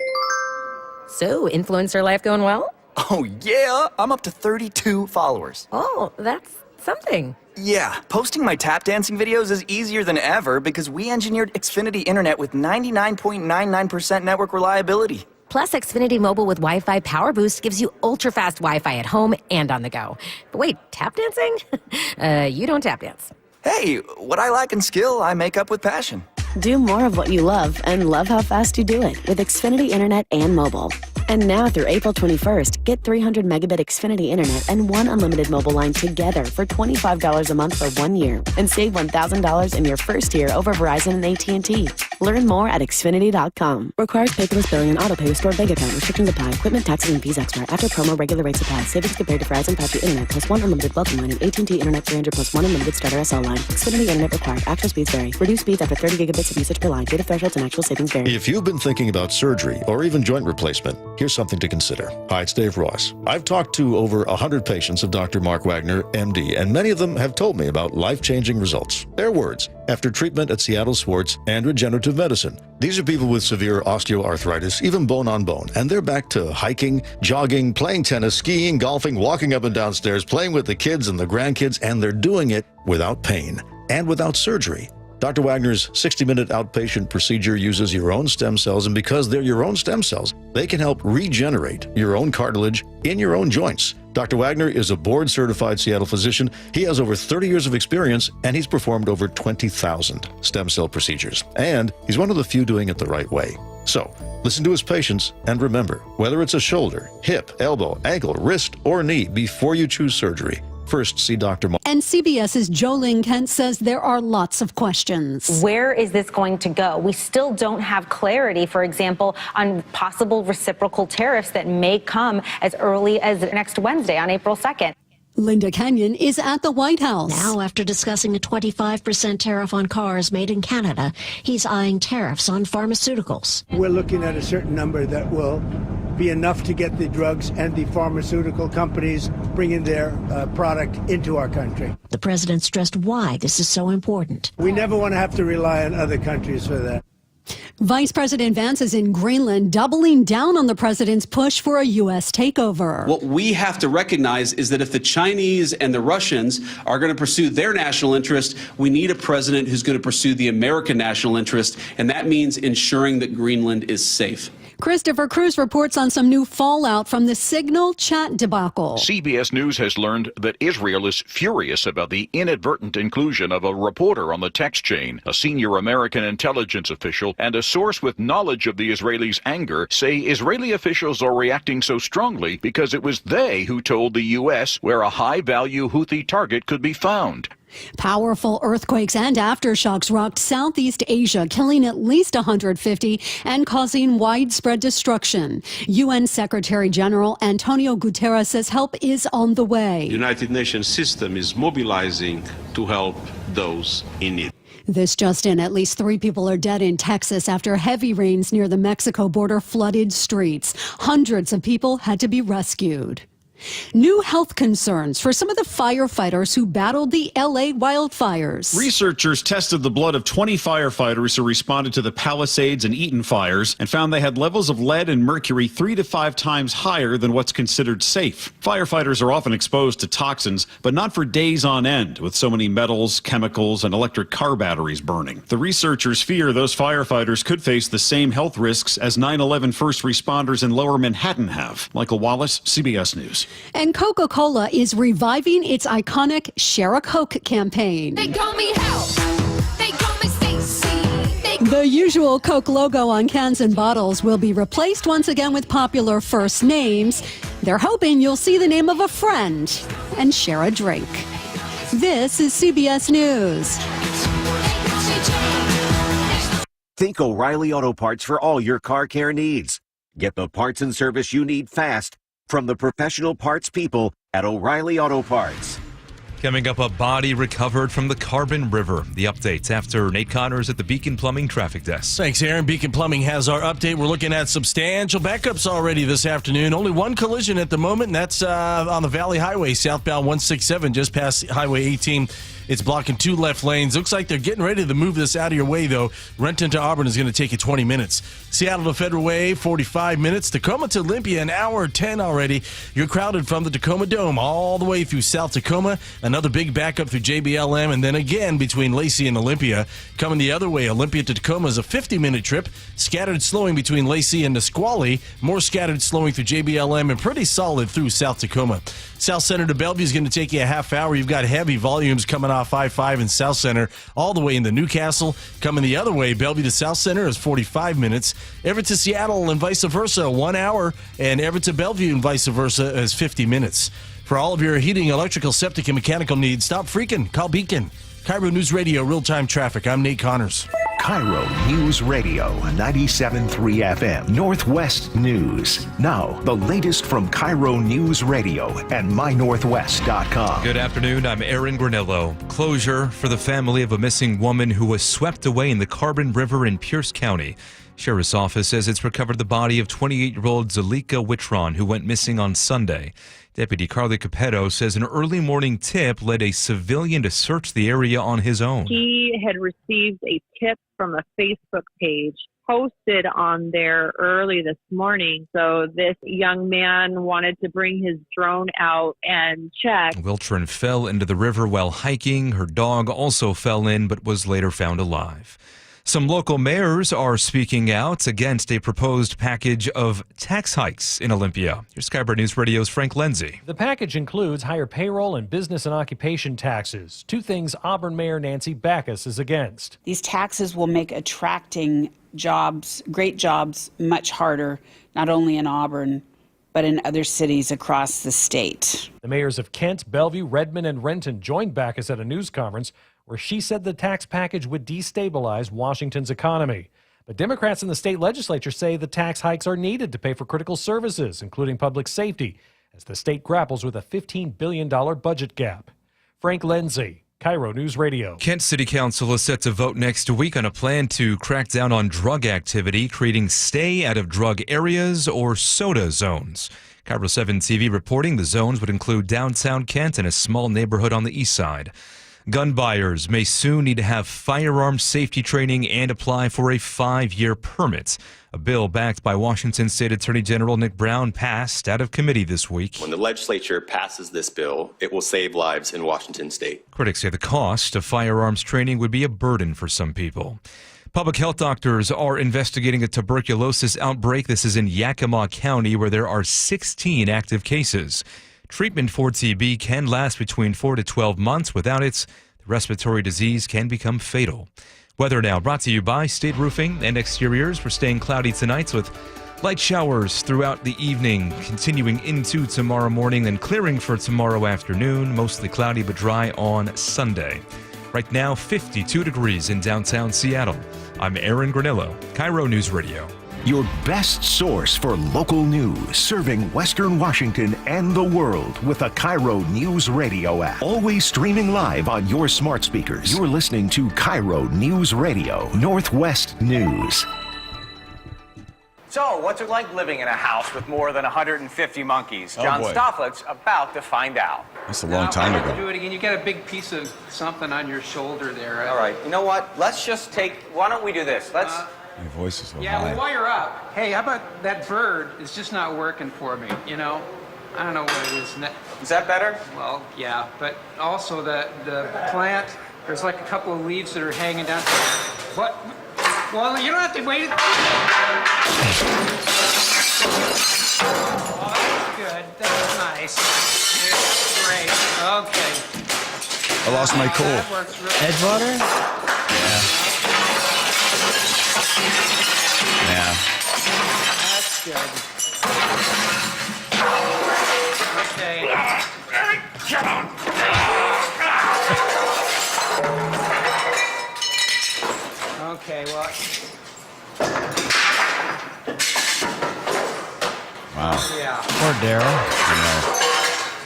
So, influencer life going well? Oh, yeah. I'm up to 32 followers. Oh, that's something. Yeah, posting my tap dancing videos is easier than ever because we engineered Xfinity Internet with 99.99% network reliability. Plus, Xfinity Mobile with Wi-Fi Power Boost gives you ultra-fast Wi-Fi at home and on the go. But wait, tap dancing? You don't tap dance. Hey, what I lack in skill, I make up with passion. Do more of what you love and love how fast you do it with Xfinity Internet and mobile. And now through April 21st, get 300 megabit Xfinity Internet and one unlimited mobile line together for $25 a month for 1 year and save $1,000 in your first year over Verizon and AT&T. Learn more at Xfinity.com. Requires paperless billing and auto pay with stored bank account. Restrictions apply. Equipment, taxes, and fees extra. After promo, regular rates apply. Savings compared to Verizon 5G Internet plus one unlimited welcome line and AT&T Internet 300 plus one unlimited starter SL line. Xfinity Internet required. Actual speeds vary. Reduced speeds after 30 gigabits of usage per line. Data thresholds and actual savings vary. If you've been thinking about surgery or even joint replacement, here's something to consider. Hi, it's Dave Ross. I've talked to over 100 patients of Dr. Mark Wagner, MD, and many of them have told me about life-changing results. Their words, after treatment at Seattle Sports and Regenerative Medicine. These are people with severe osteoarthritis, even bone on bone, and they're back to hiking, jogging, playing tennis, skiing, golfing, walking up and down stairs, playing with the kids and the grandkids, and they're doing it without pain and without surgery. Dr. Wagner's 60-minute outpatient procedure uses your own stem cells, and because they're your own stem cells, they can help regenerate your own cartilage in your own joints. Dr. Wagner is a board-certified Seattle physician. He has over 30 years of experience, and he's performed over 20,000 stem cell procedures. And he's one of the few doing it the right way. So, listen to his patients, and remember, whether it's a shoulder, hip, elbow, ankle, wrist, or knee, before you choose surgery, first see Dr. Mark. And CBS's Jolene Kent says there are lots of questions. Where is this going to go? We still don't have clarity, for example, on possible reciprocal tariffs that may come as early as next Wednesday on April 2nd. Linda Kenyon is at the White House. Now, after discussing a 25% tariff on cars made in Canada, he's eyeing tariffs on pharmaceuticals. We're looking at a certain number that will be enough to get the drugs and the pharmaceutical companies bringing their product into our country. The president stressed why this is so important. We never want to have to rely on other countries for that. Vice President Vance is in Greenland, doubling down on the president's push for a U.S. takeover. What we have to recognize is that if the Chinese and the Russians are going to pursue their national interest, we need a president who's going to pursue the American national interest, and that means ensuring that Greenland is safe. Christopher Cruz reports on some new fallout from the Signal chat debacle. CBS News has learned that Israel is furious about the inadvertent inclusion of a reporter on the text chain. A senior American intelligence official and a source with knowledge of the Israelis' anger say Israeli officials are reacting so strongly because it was they who told the U.S. where a high-value Houthi target could be found. Powerful earthquakes and aftershocks rocked Southeast Asia, killing at least 150 and causing widespread destruction. UN Secretary General Antonio Guterres says help is on the way. The United Nations system is mobilizing to help those in need. This just in, at least 3 people are dead in Texas after heavy rains near the Mexico border flooded streets. Hundreds of people had to be rescued. New health concerns for some of the firefighters who battled the LA wildfires. Researchers tested the blood of 20 firefighters who responded to the Palisades and Eaton fires and found they had levels of lead and mercury 3 to 5 times higher than what's considered safe. Firefighters are often exposed to toxins, but not for days on end, with so many metals, chemicals, and electric car batteries burning. The researchers fear those firefighters could face the same health risks as 9/11 first responders in Lower Manhattan have. Michael Wallace, CBS News. And Coca-Cola is reviving its iconic Share a Coke campaign. They call me Help. They call me Stacy. The usual Coke logo on cans and bottles will be replaced once again with popular first names. They're hoping you'll see the name of a friend and share a drink. This is CBS News. Think O'Reilly Auto Parts for all your car care needs. Get the parts and service you need fast from the professional parts people at O'Reilly Auto Parts. Coming up, a body recovered from the Carbon River. The updates after Nate Connors at the Beacon Plumbing Traffic Desk. Thanks, Aaron. Beacon Plumbing has our update. We're looking at substantial backups already this afternoon. Only one collision at the moment, and that's on the Valley Highway, southbound 167, just past Highway 18. It's blocking 2 left lanes. Looks like they're getting ready to move this out of your way, though. Renton to Auburn is going to take you 20 minutes. Seattle to Federal Way, 45 minutes. Tacoma to Olympia, an hour 10 already. You're crowded from the Tacoma Dome all the way through South Tacoma. Another big backup through JBLM, and then again between Lacey and Olympia. Coming the other way, Olympia to Tacoma is a 50-minute trip. Scattered slowing between Lacey and Nisqually. More scattered slowing through JBLM, and pretty solid through South Tacoma. South Center to Bellevue is going to take you a half hour. You've got heavy volumes coming off I-5 in South Center all the way into Newcastle. Coming the other way, Bellevue to South Center is 45 minutes. Everett to Seattle and vice versa, 1 hour. And Everett to Bellevue and vice versa is 50 minutes. For all of your heating, electrical, septic, and mechanical needs, stop freaking. Call Beacon. KIRO News Radio, real-time traffic. I'm Nate Connors. KIRO News Radio, 97.3 FM, Northwest News. Now, the latest from KIRO News Radio and mynorthwest.com. Good afternoon, I'm Aaron Granillo. Closure for the family of a missing woman who was swept away in the Carbon River in Pierce County. Sheriff's office says it's recovered the body of 28-year-old Zalika Witron, who went missing on Sunday. Deputy Carly Capetto says an early morning tip led a civilian to search the area on his own. He had received a tip from a Facebook page posted on there early this morning. So this young man wanted to bring his drone out and check. Witron fell into the river while hiking. Her dog also fell in but was later found alive. Some local mayors are speaking out against a proposed package of tax hikes in Olympia. Here's KIRO News Radio's Frank Lenzi. The package includes higher payroll and business and occupation taxes, two things Auburn Mayor Nancy Backus is against. These taxes will make attracting jobs, great jobs, much harder, not only in Auburn, but in other cities across the state. The mayors of Kent, Bellevue, Redmond, and Renton joined Backus at a news conference where she said the tax package would destabilize Washington's economy. But Democrats in the state legislature say the tax hikes are needed to pay for critical services, including public safety, as the state grapples with a $15 billion budget gap. Frank Lenzi, KIRO News Radio. Kent City Council is set to vote next week on a plan to crack down on drug activity, creating stay-out-of-drug areas or SODA zones. KIRO 7 TV reporting the zones would include downtown Kent and a small neighborhood on the east side. Gun buyers may soon need to have firearm safety training and apply for a 5-year permit. A bill backed by Washington State Attorney General Nick Brown passed out of committee this week. When the legislature passes this bill, it will save lives in Washington State. Critics say the cost of firearms training would be a burden for some people. Public health doctors are investigating a tuberculosis outbreak. This is in Yakima County, where there are 16 active cases. Treatment for TB can last between 4 to 12 months. Without it, the respiratory disease can become fatal. Weather now brought to you by State Roofing and Exteriors. We're staying cloudy tonight with light showers throughout the evening, continuing into tomorrow morning, then clearing for tomorrow afternoon. Mostly cloudy but dry on Sunday. Right now, 52 degrees in downtown Seattle. I'm Aaron Granillo, KIRO News Radio. Your best source for local news, serving Western Washington and the world with the KIRO News Radio app. Always streaming live on your smart speakers. You're listening to KIRO News Radio, Northwest News. So, what's it like living in a house with more than 150 monkeys? John Stofflet's about to find out. That's a long time ago. Do it again. You got a big piece of something on your shoulder there. All right. You know what? Let's just take. Why don't we do this? Let's. My voice is so high. Yeah, well, while you're up, hey, how about that bird is just not working for me, you know? I don't know what it is. Is that better? Well, yeah, but also the plant, there's like a couple of leaves that are hanging down. What? Well, you don't have to wait. Oh, that's good. That's nice. Great. Okay. I lost my cool. That works really Edgewater? Yeah. Yeah. That's good. Okay. Okay, well. Wow. Yeah. Poor Daryl.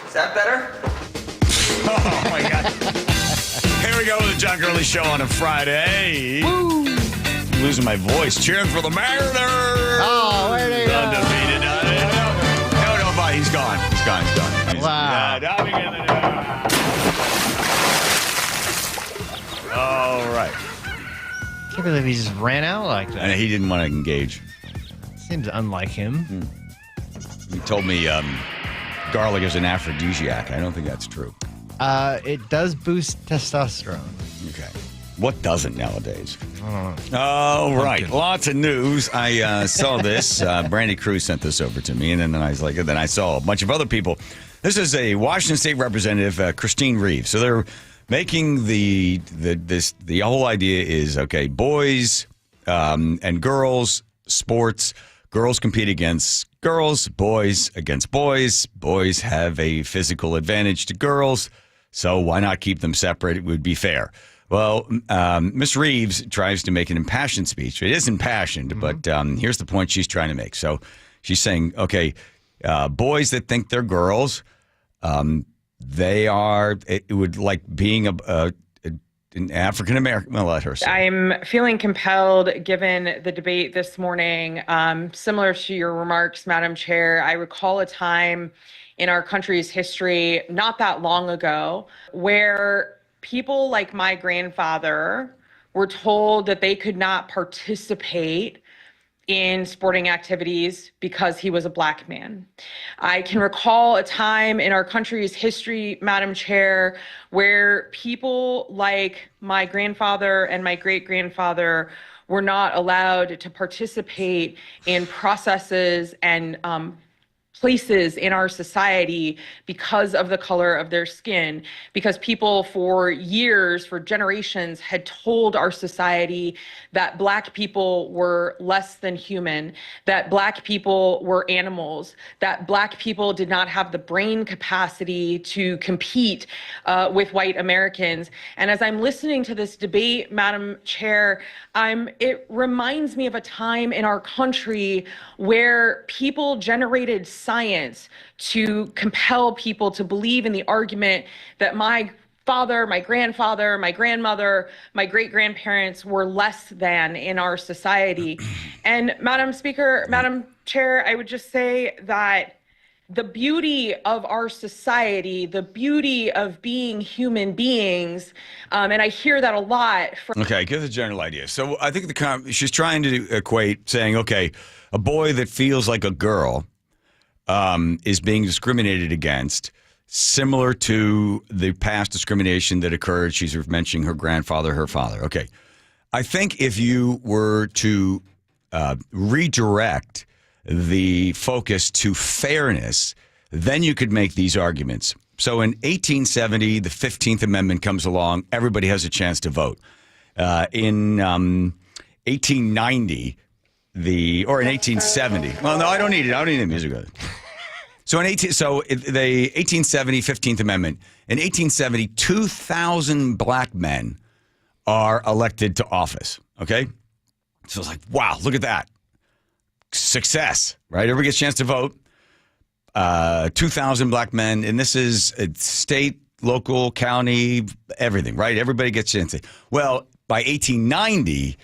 Is that better? Oh, my God. Here we go with the John Gurley Show on a Friday. Woo! Losing my voice. Cheering for the Mariners. Oh, where'd he go? Undefeated. No, bye. He's gone. He's gone. Wow. All right. Can't believe he just ran out like that. And he didn't want to engage. Seems unlike him. He told me garlic is an aphrodisiac. I don't think that's true. It does boost testosterone. Okay. What doesn't nowadays? Pumpkin. Right. Lots of news. I saw this. Brandy Cruz sent this over to me, and then I was like, and then I saw a bunch of other people. This is a Washington State Representative, Christine Reeves. So they're making the whole idea is, okay, boys and girls, sports. Girls compete against girls, boys against boys. Boys have a physical advantage to girls, so why not keep them separate? It would be fair. Well, Ms. Reeves tries to make an impassioned speech. It is impassioned, but here's the point she's trying to make. So she's saying, okay, boys that think they're girls, they are, it would like being an African American. I'll let her say. I'm feeling compelled, given the debate this morning, similar to your remarks, Madam Chair. I recall a time in our country's history, not that long ago, where people like my grandfather were told that they could not participate in sporting activities because he was a Black man. I can recall a time in our country's history, Madam Chair, where people like my grandfather and my great-grandfather were not allowed to participate in processes and places in our society because of the color of their skin, because people for years, for generations, had told our society that Black people were less than human, that Black people were animals, that Black people did not have the brain capacity to compete with white Americans. And as I'm listening to this debate, Madam Chair, it reminds me of a time in our country where people generated science to compel people to believe in the argument that my father, my grandfather, my grandmother, my great-grandparents were less than in our society. And Madam Speaker, Madam Chair, I would just say that the beauty of our society, the beauty of being human beings, and I hear that a lot from— Okay, give the general idea. So I think she's trying to equate saying, okay, a boy that feels like a girl is being discriminated against, similar to the past discrimination that occurred. She's mentioning her grandfather, her father. Okay, I think if you were to redirect the focus to fairness, then you could make these arguments. So in 1870, the 15th Amendment comes along. Everybody has a chance to vote. In 1890, or in 1870. Well, no, I don't need it. I don't need the music. So the 1870 15th Amendment. In 1870, 2,000 Black men are elected to office. Okay, so it's like, wow, look at that. Success, right? Everybody gets a chance to vote. 2,000 Black men, and this is state, local, county, everything, right? Everybody gets a chance to. Well, by 1890,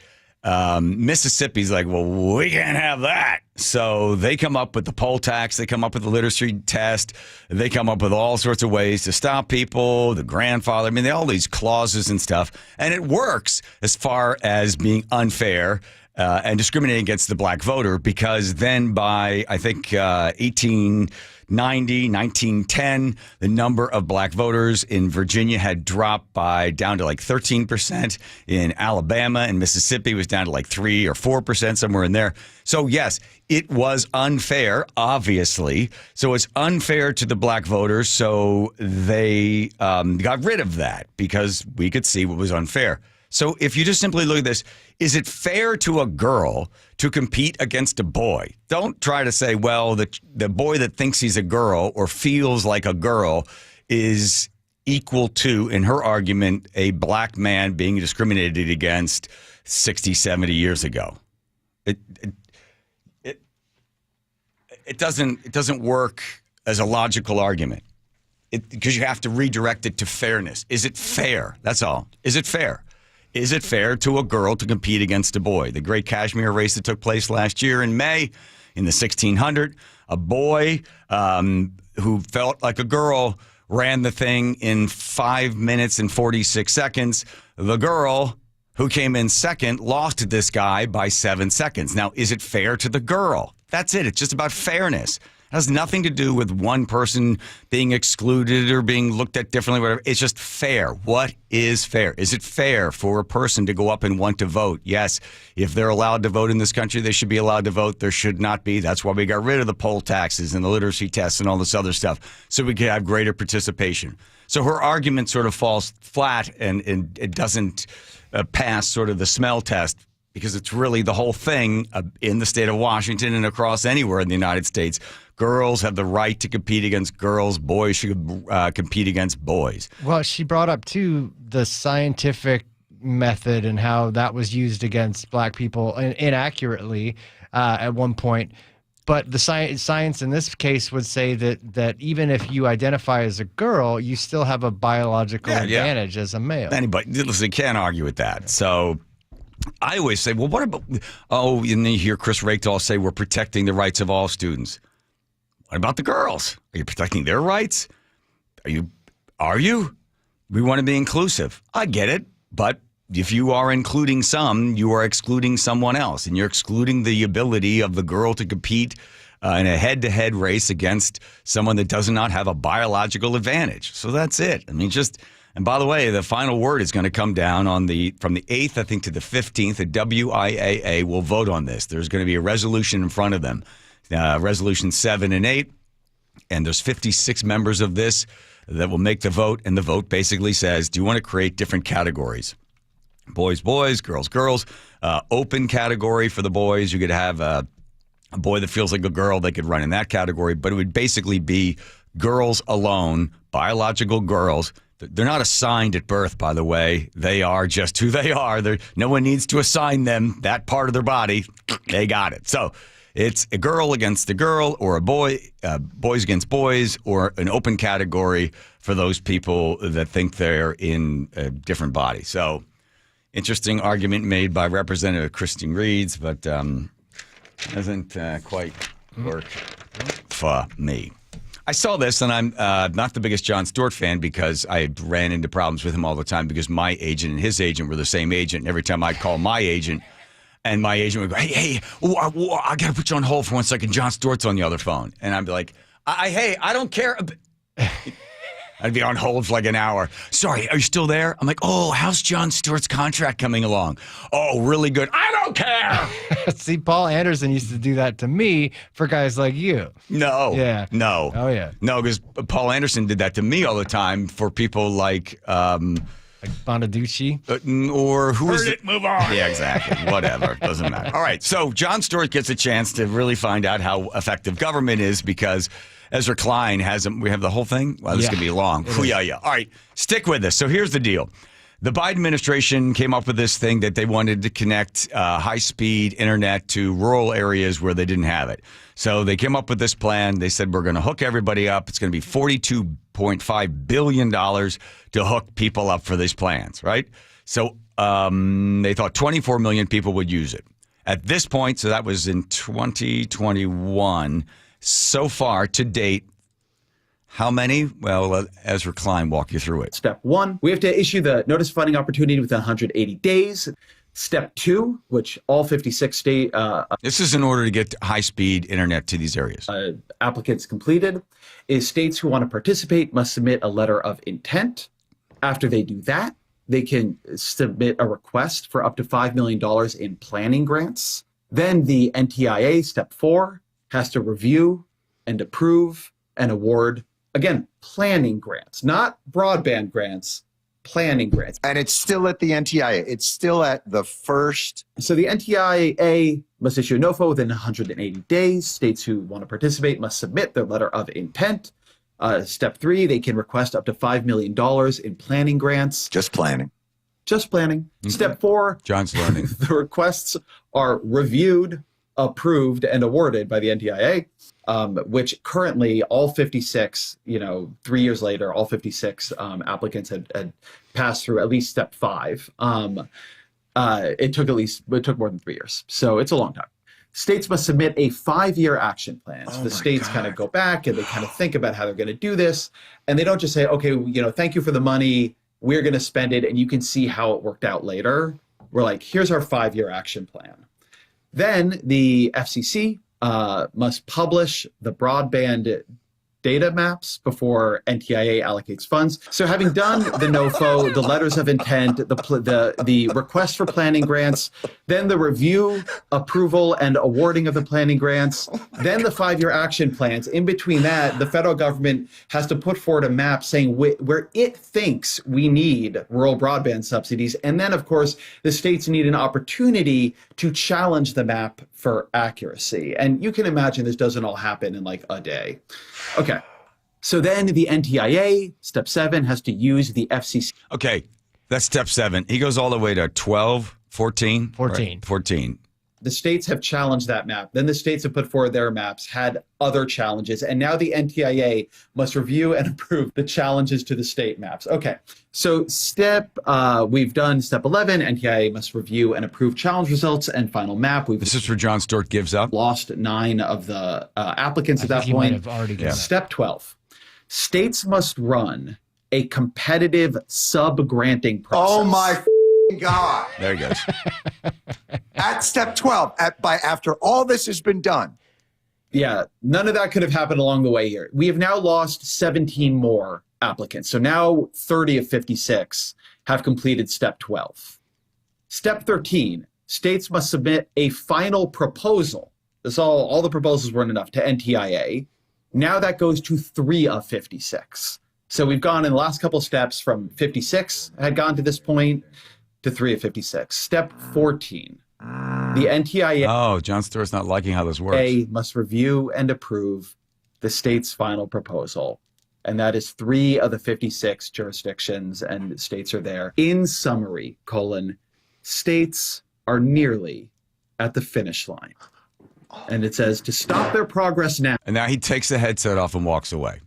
Mississippi's like, well, we can't have that. So they come up with the poll tax. They come up with the literacy test. They come up with all sorts of ways to stop people, the grandfather. I mean, all these clauses and stuff. And it works as far as being unfair and discriminating against the Black voter, because then by, I think, 1890, 1910, the number of Black voters in Virginia had dropped down to like 13%. In Alabama and Mississippi was down to like 3 or 4%, somewhere in there. So yes, it was unfair, obviously. So it's unfair to the Black voters. So they got rid of that because we could see what was unfair. So if you just simply look at this, is it fair to a girl to compete against a boy? Don't try to say, well, the boy that thinks he's a girl or feels like a girl is equal to, in her argument, a Black man being discriminated against 60, 70 years ago. It doesn't work as a logical argument, because you have to redirect it to fairness. Is it fair? That's all. Is it fair? Is it fair to a girl to compete against a boy? The Great Kashmir race that took place last year in May in the 1600, a boy who felt like a girl ran the thing in 5 minutes and 46 seconds. The girl who came in second, lost to this guy by 7 seconds. Now, is it fair to the girl? That's it. It's just about fairness. It has nothing to do with one person being excluded or being looked at differently, whatever. It's just fair. What is fair? Is it fair for a person to go up and want to vote? Yes. If they're allowed to vote in this country, they should be allowed to vote. There should not be. That's why we got rid of the poll taxes and the literacy tests and all this other stuff, so we could have greater participation. So her argument sort of falls flat, and it doesn't pass sort of the smell test, because it's really the whole thing in the state of Washington and across anywhere in the United States. Girls have the right to compete against girls. Boys should compete against boys. Well, she brought up, too, the scientific method and how that was used against black people inaccurately at one point. But the science in this case would say that even if you identify as a girl, you still have a biological advantage as a male. Anybody, listen, can't argue with that. So I always say, well, what about, and then you hear Chris Rakedahl say we're protecting the rights of all students. What about the girls? Are you protecting their rights? Are you? We want to be inclusive. I get it, but if you are including some, you are excluding someone else, and you're excluding the ability of the girl to compete in a head-to-head race against someone that does not have a biological advantage. So that's it. I mean, and by the way, the final word is going to come down from the 8th, I think, to the 15th. The WIAA will vote on this. There's going to be a resolution in front of them, Resolution 7 and 8, and there's 56 members of this that will make the vote, and the vote basically says, do you want to create different categories? Boys, boys, girls, girls. Open category for the boys. You could have a boy that feels like a girl. They could run in that category, but it would basically be girls alone, biological girls. They're not assigned at birth, by the way. They are just who they are. No one needs to assign them that part of their body. They got it. So it's a girl against a girl, or a boy, boys against boys, or an open category for those people that think they're in a different body. So interesting argument made by Representative Christine Reeds, but doesn't quite work for me. I saw this, and I'm not the biggest Jon Stewart fan, because I ran into problems with him all the time, because my agent and his agent were the same agent. And every time I'd call my agent, and my agent would go, hey, I got to put you on hold for 1 second. Jon Stewart's on the other phone. And I'd be like, hey, I don't care. I'd be on hold for like an hour. Sorry, are you still there? I'm like, how's Jon Stewart's contract coming along? Oh, really good. I don't care. See, Paul Anderson used to do that to me for guys like you. No. Yeah. No. Oh, yeah. No, because Paul Anderson did that to me all the time for people like Bonaducci? Or who was it? Move on. Yeah, exactly. Whatever. Doesn't matter. All right. So Jon Stewart gets a chance to really find out how effective government is, because Ezra Klein we have the whole thing? Well, this is going to be long. Yeah. All right. Stick with us. So here's the deal. The Biden administration came up with this thing that they wanted to connect high-speed internet to rural areas where they didn't have it. So they came up with this plan. They said, we're going to hook everybody up. It's going to be $42.5 billion to hook people up for these plans, right? So they thought 24 million people would use it. At this point, so that was in 2021, so far to date, how many? Well, Ezra Klein walk you through it. Step 1, we have to issue the notice of funding opportunity within 180 days. Step 2, which all 56 state... this is in order to get high-speed internet to these areas. Applicants completed, is states who want to participate must submit a letter of intent. After they do that, they can submit a request for up to $5 million in planning grants. Then the NTIA, step 4, has to review and approve and award, again, planning grants, not broadband grants, planning grants. And it's still at the NTIA. It's still at the first. So the NTIA must issue a NOFA within 180 days. States who want to participate must submit their letter of intent. Step 3, they can request up to $5 million in planning grants. Just planning. Just planning. Mm-hmm. Step 4. John's learning. The requests are reviewed, approved, and awarded by the NTIA, which currently all 56, 3 years later, all 56 applicants had passed through at least step 5. It took more than 3 years. So it's a long time. States must submit a 5-year action plan. So the states kind of go back and they kind of think about how they're going to do this. And they don't just say, okay, thank you for the money. We're going to spend it. And you can see how it worked out later. were like, here's our 5-year action plan. Then the FCC must publish the broadband data maps before NTIA allocates funds. So having done the NOFO, the letters of intent, the request for planning grants, then the review, approval, and awarding of the planning grants, then the 5-year action plans. In between that, the federal government has to put forward a map saying where it thinks we need rural broadband subsidies. And then, of course, the states need an opportunity to challenge the map for accuracy. And you can imagine this doesn't all happen in like a day. Okay. So then the NTIA, step 7, has to use the FCC. Okay. That's step 7. He goes all the way to 12, 14? 14. Right, 14. The states have challenged that map. Then the states have put forward their maps, had other challenges. And now the NTIA must review and approve the challenges to the state maps. Okay. So we've done step 11. NTIA must review and approve challenge results and final map. This is where Jon Stewart gives up. Lost 9 of the applicants at that he point. might have already given up. Step 12. States must run a competitive sub-granting process. Oh my God. There he goes. At step 12, after all this has been done. Yeah, none of that could have happened along the way here. We have now lost 17 more applicants. So now 30 of 56 have completed step 12. Step 13, states must submit a final proposal. This all the proposals weren't enough to NTIA. Now that goes to 3 of 56. So we've gone in the last couple of steps from 56 had gone to this point to 3 of 56. Step 14. The NTIA Oh, Jon Stewart's not liking how this works. must review and approve the state's final proposal. And that is 3 of the 56 jurisdictions and states are there. In summary, states are nearly at the finish line. And it says to stop their progress now. And now he takes the headset off and walks away.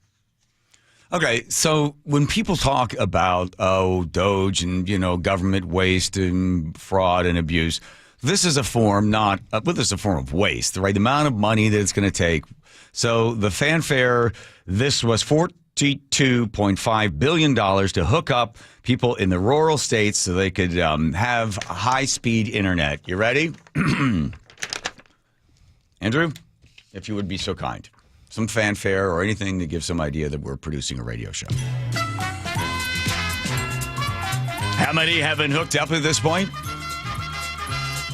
Okay, so when people talk about, Doge and, government waste and fraud and abuse, this is a form this is a form of waste, right? The amount of money that it's going to take. So the fanfare, this was $42.5 billion to hook up people in the rural states so they could have high-speed internet. You ready? Andrew, if you would be so kind. Some fanfare or anything to give some idea that we're producing a radio show. How many have been hooked up at this point?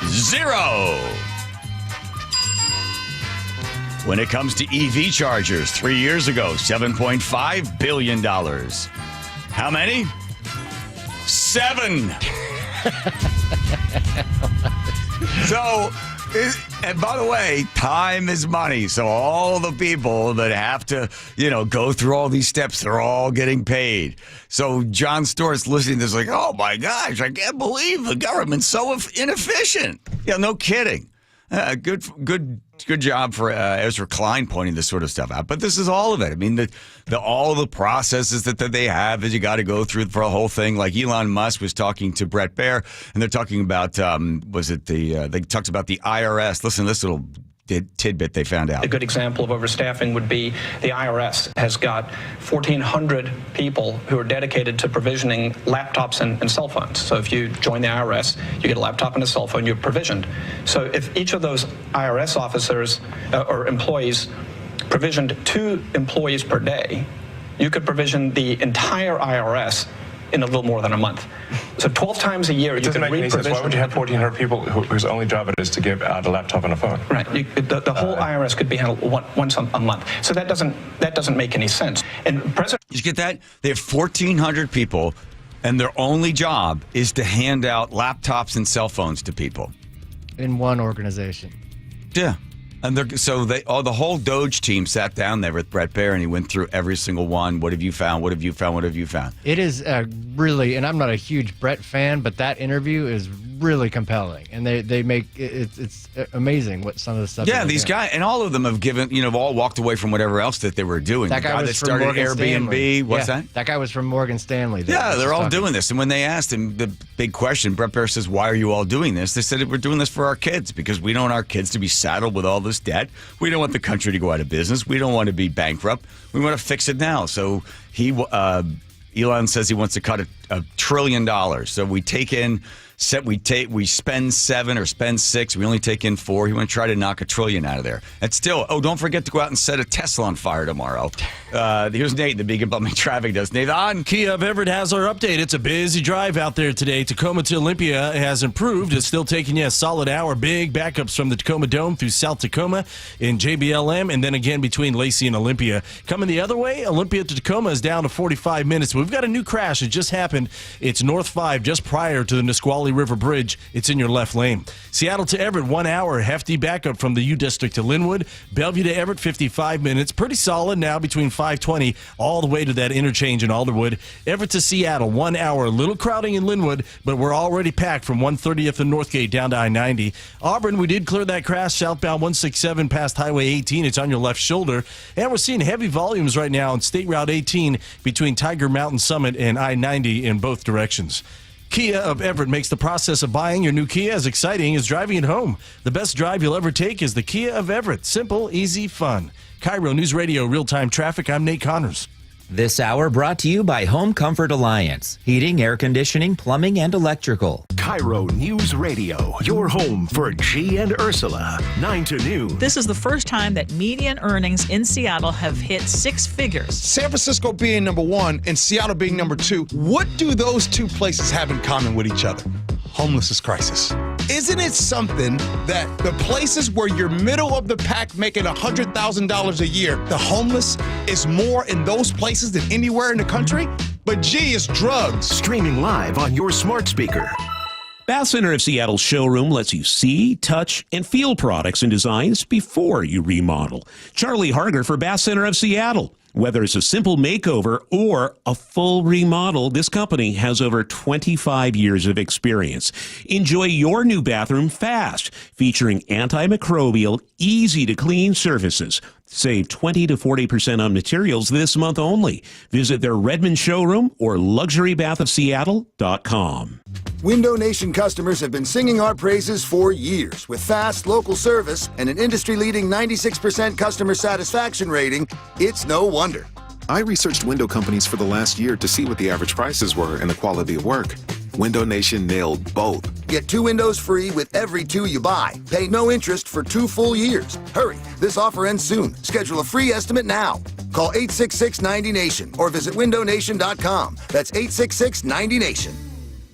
0. When it comes to EV chargers, 3 years ago, $7.5 billion. How many? 7. And by the way, time is money. So all the people that have to, go through all these steps, they're all getting paid. So Jon Stewart's listening to this like, oh my gosh, I can't believe the government's so inefficient. Yeah, no kidding. Good job for Ezra Klein pointing this sort of stuff out. But this is all of it. I mean, all the processes that they have is you got to go through for a whole thing. Like Elon Musk was talking to Brett Baer, and they're talking about, they talked about the IRS. Listen to this little tidbit they found out. A good example of overstaffing would be the IRS has got 1,400 people who are dedicated to provisioning laptops and cell phones. So if you join the IRS, you get a laptop and a cell phone, you're provisioned. So if each of those IRS officers or employees provisioned 2 employees per day, you could provision the entire IRS in a little more than a month. So 12 times a year, it doesn't make any sense. Why would you have 1,400 people whose only job it is to give out a laptop and a phone? Right. The whole IRS could be handled once a month. So that doesn't make any sense. And President, did you get that? They have 1,400 people, and their only job is to hand out laptops and cell phones to people in one organization. Yeah. And the whole Doge team sat down there with Brett Baer, and he went through every single one. What have you found? What have you found? What have you found? It is really, and I'm not a huge Brett fan, but that interview is really compelling, and they make it's amazing what some of the stuff. Yeah, these guys, and all of them have given, all walked away from whatever else that they were doing. That guy was that from started Morgan Airbnb. Stanley. What's that? That guy was from Morgan Stanley. Yeah, they're all doing this. And when they asked him the big question, Brett Baer says, "Why are you all doing this?" They said, "We're doing this for our kids because we don't want our kids to be saddled with all this debt. We don't want the country to go out of business. We don't want to be bankrupt. We want to fix it now." So Elon says he wants to cut $1 trillion. So we take in we spend 7 or spend 6. We only take in 4. You want to try to knock $1 trillion out of there. And still, don't forget to go out and set a Tesla on fire tomorrow. Here's Nate, the Beacon Bumming Traffic Does. Nathan? Kia of Everett has our update. It's a busy drive out there today. Tacoma to Olympia has improved. It's still taking you a solid hour. Big backups from the Tacoma Dome through South Tacoma in JBLM, and then again between Lacey and Olympia. Coming the other way, Olympia to Tacoma is down to 45 minutes. We've got a new crash. It just happened. It's North 5 just prior to the Nisqually River Bridge. It's in your left lane. Seattle to Everett, 1 hour. Hefty backup from the U District to Linwood. Bellevue to Everett, 55 minutes. Pretty solid now between 520 all the way to that interchange in Alderwood. Everett to Seattle, 1 hour. A little crowding in Linwood, but we're already packed from 130th and Northgate down to I-90. Auburn, we did clear that crash southbound 167 past Highway 18. It's on your left shoulder. And we're seeing heavy volumes right now on State Route 18 between Tiger Mountain Summit and I-90 in both directions. Kia of Everett makes the process of buying your new Kia as exciting as driving it home. The best drive you'll ever take is the Kia of Everett. Simple, easy, fun. KIRO News Radio, real-time traffic. I'm Nate Connors. This hour brought to you by Home Comfort Alliance. Heating, air conditioning, plumbing, and electrical. KIRO News Radio, your home for G and Ursula, 9 to noon. This is the first time that median earnings in Seattle have hit 6 figures. San Francisco being number 1 and Seattle being number 2, what do those two places have in common with each other? Homelessness crisis. Isn't it something that the places where you're middle of the pack making $100,000 a year, the homeless is more in those places than anywhere in the country? But G is drugs. Streaming live on your smart speaker. Bath Center of Seattle's showroom lets you see, touch, and feel products and designs before you remodel. Charlie Harger for Bath Center of Seattle. Whether it's a simple makeover or a full remodel, this company has over 25 years of experience. Enjoy your new bathroom fast, featuring antimicrobial, easy-to-clean surfaces. Save 20 to 40% on materials this month only. Visit their Redmond showroom or luxurybathofseattle.com. Window Nation customers have been singing our praises for years. With fast local service and an industry-leading 96% customer satisfaction rating, it's no wonder. I researched window companies for the last year to see what the average prices were and the quality of work. Window Nation nailed both. Get 2 windows free with every 2 you buy. Pay no interest for 2 full years. Hurry, this offer ends soon. Schedule a free estimate now. Call 866-90NATION or visit windownation.com. That's 866-90NATION.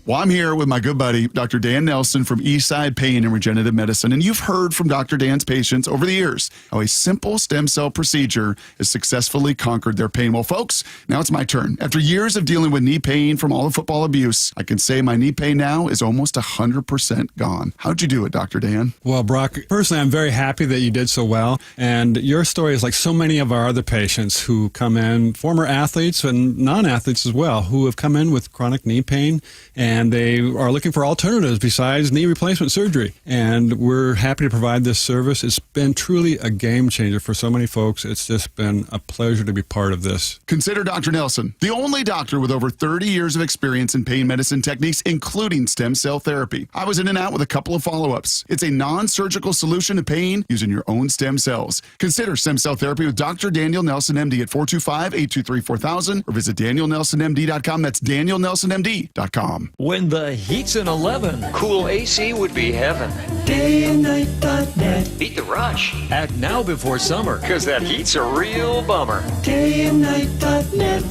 Well, I'm here with my good buddy, Dr. Dan Nelson from Eastside Pain and Regenerative Medicine, and you've heard from Dr. Dan's patients over the years how a simple stem cell procedure has successfully conquered their pain. Well, folks, now it's my turn. After years of dealing with knee pain from all the football abuse, I can say my knee pain now is almost 100% gone. How'd you do it, Dr. Dan? Well, Brock, personally, I'm very happy that you did so well, and your story is like so many of our other patients who come in, former athletes and non-athletes as well, who have come in with chronic knee pain, and they are looking for alternatives besides knee replacement surgery. And we're happy to provide this service. It's been truly a game changer for so many folks. It's just been a pleasure to be part of this. Consider Dr. Nelson, the only doctor with over 30 years of experience in pain medicine techniques, including stem cell therapy. I was in and out with a couple of follow-ups. It's a non-surgical solution to pain using your own stem cells. Consider stem cell therapy with Dr. Daniel Nelson, MD at 425-823-4000 or visit danielnelsonmd.com. That's danielnelsonmd.com. When the heat's an 11, cool AC would be heaven. Dayandnight.net. Beat the rush. Act now before summer, because that heat's a real bummer. Dayandnight.net.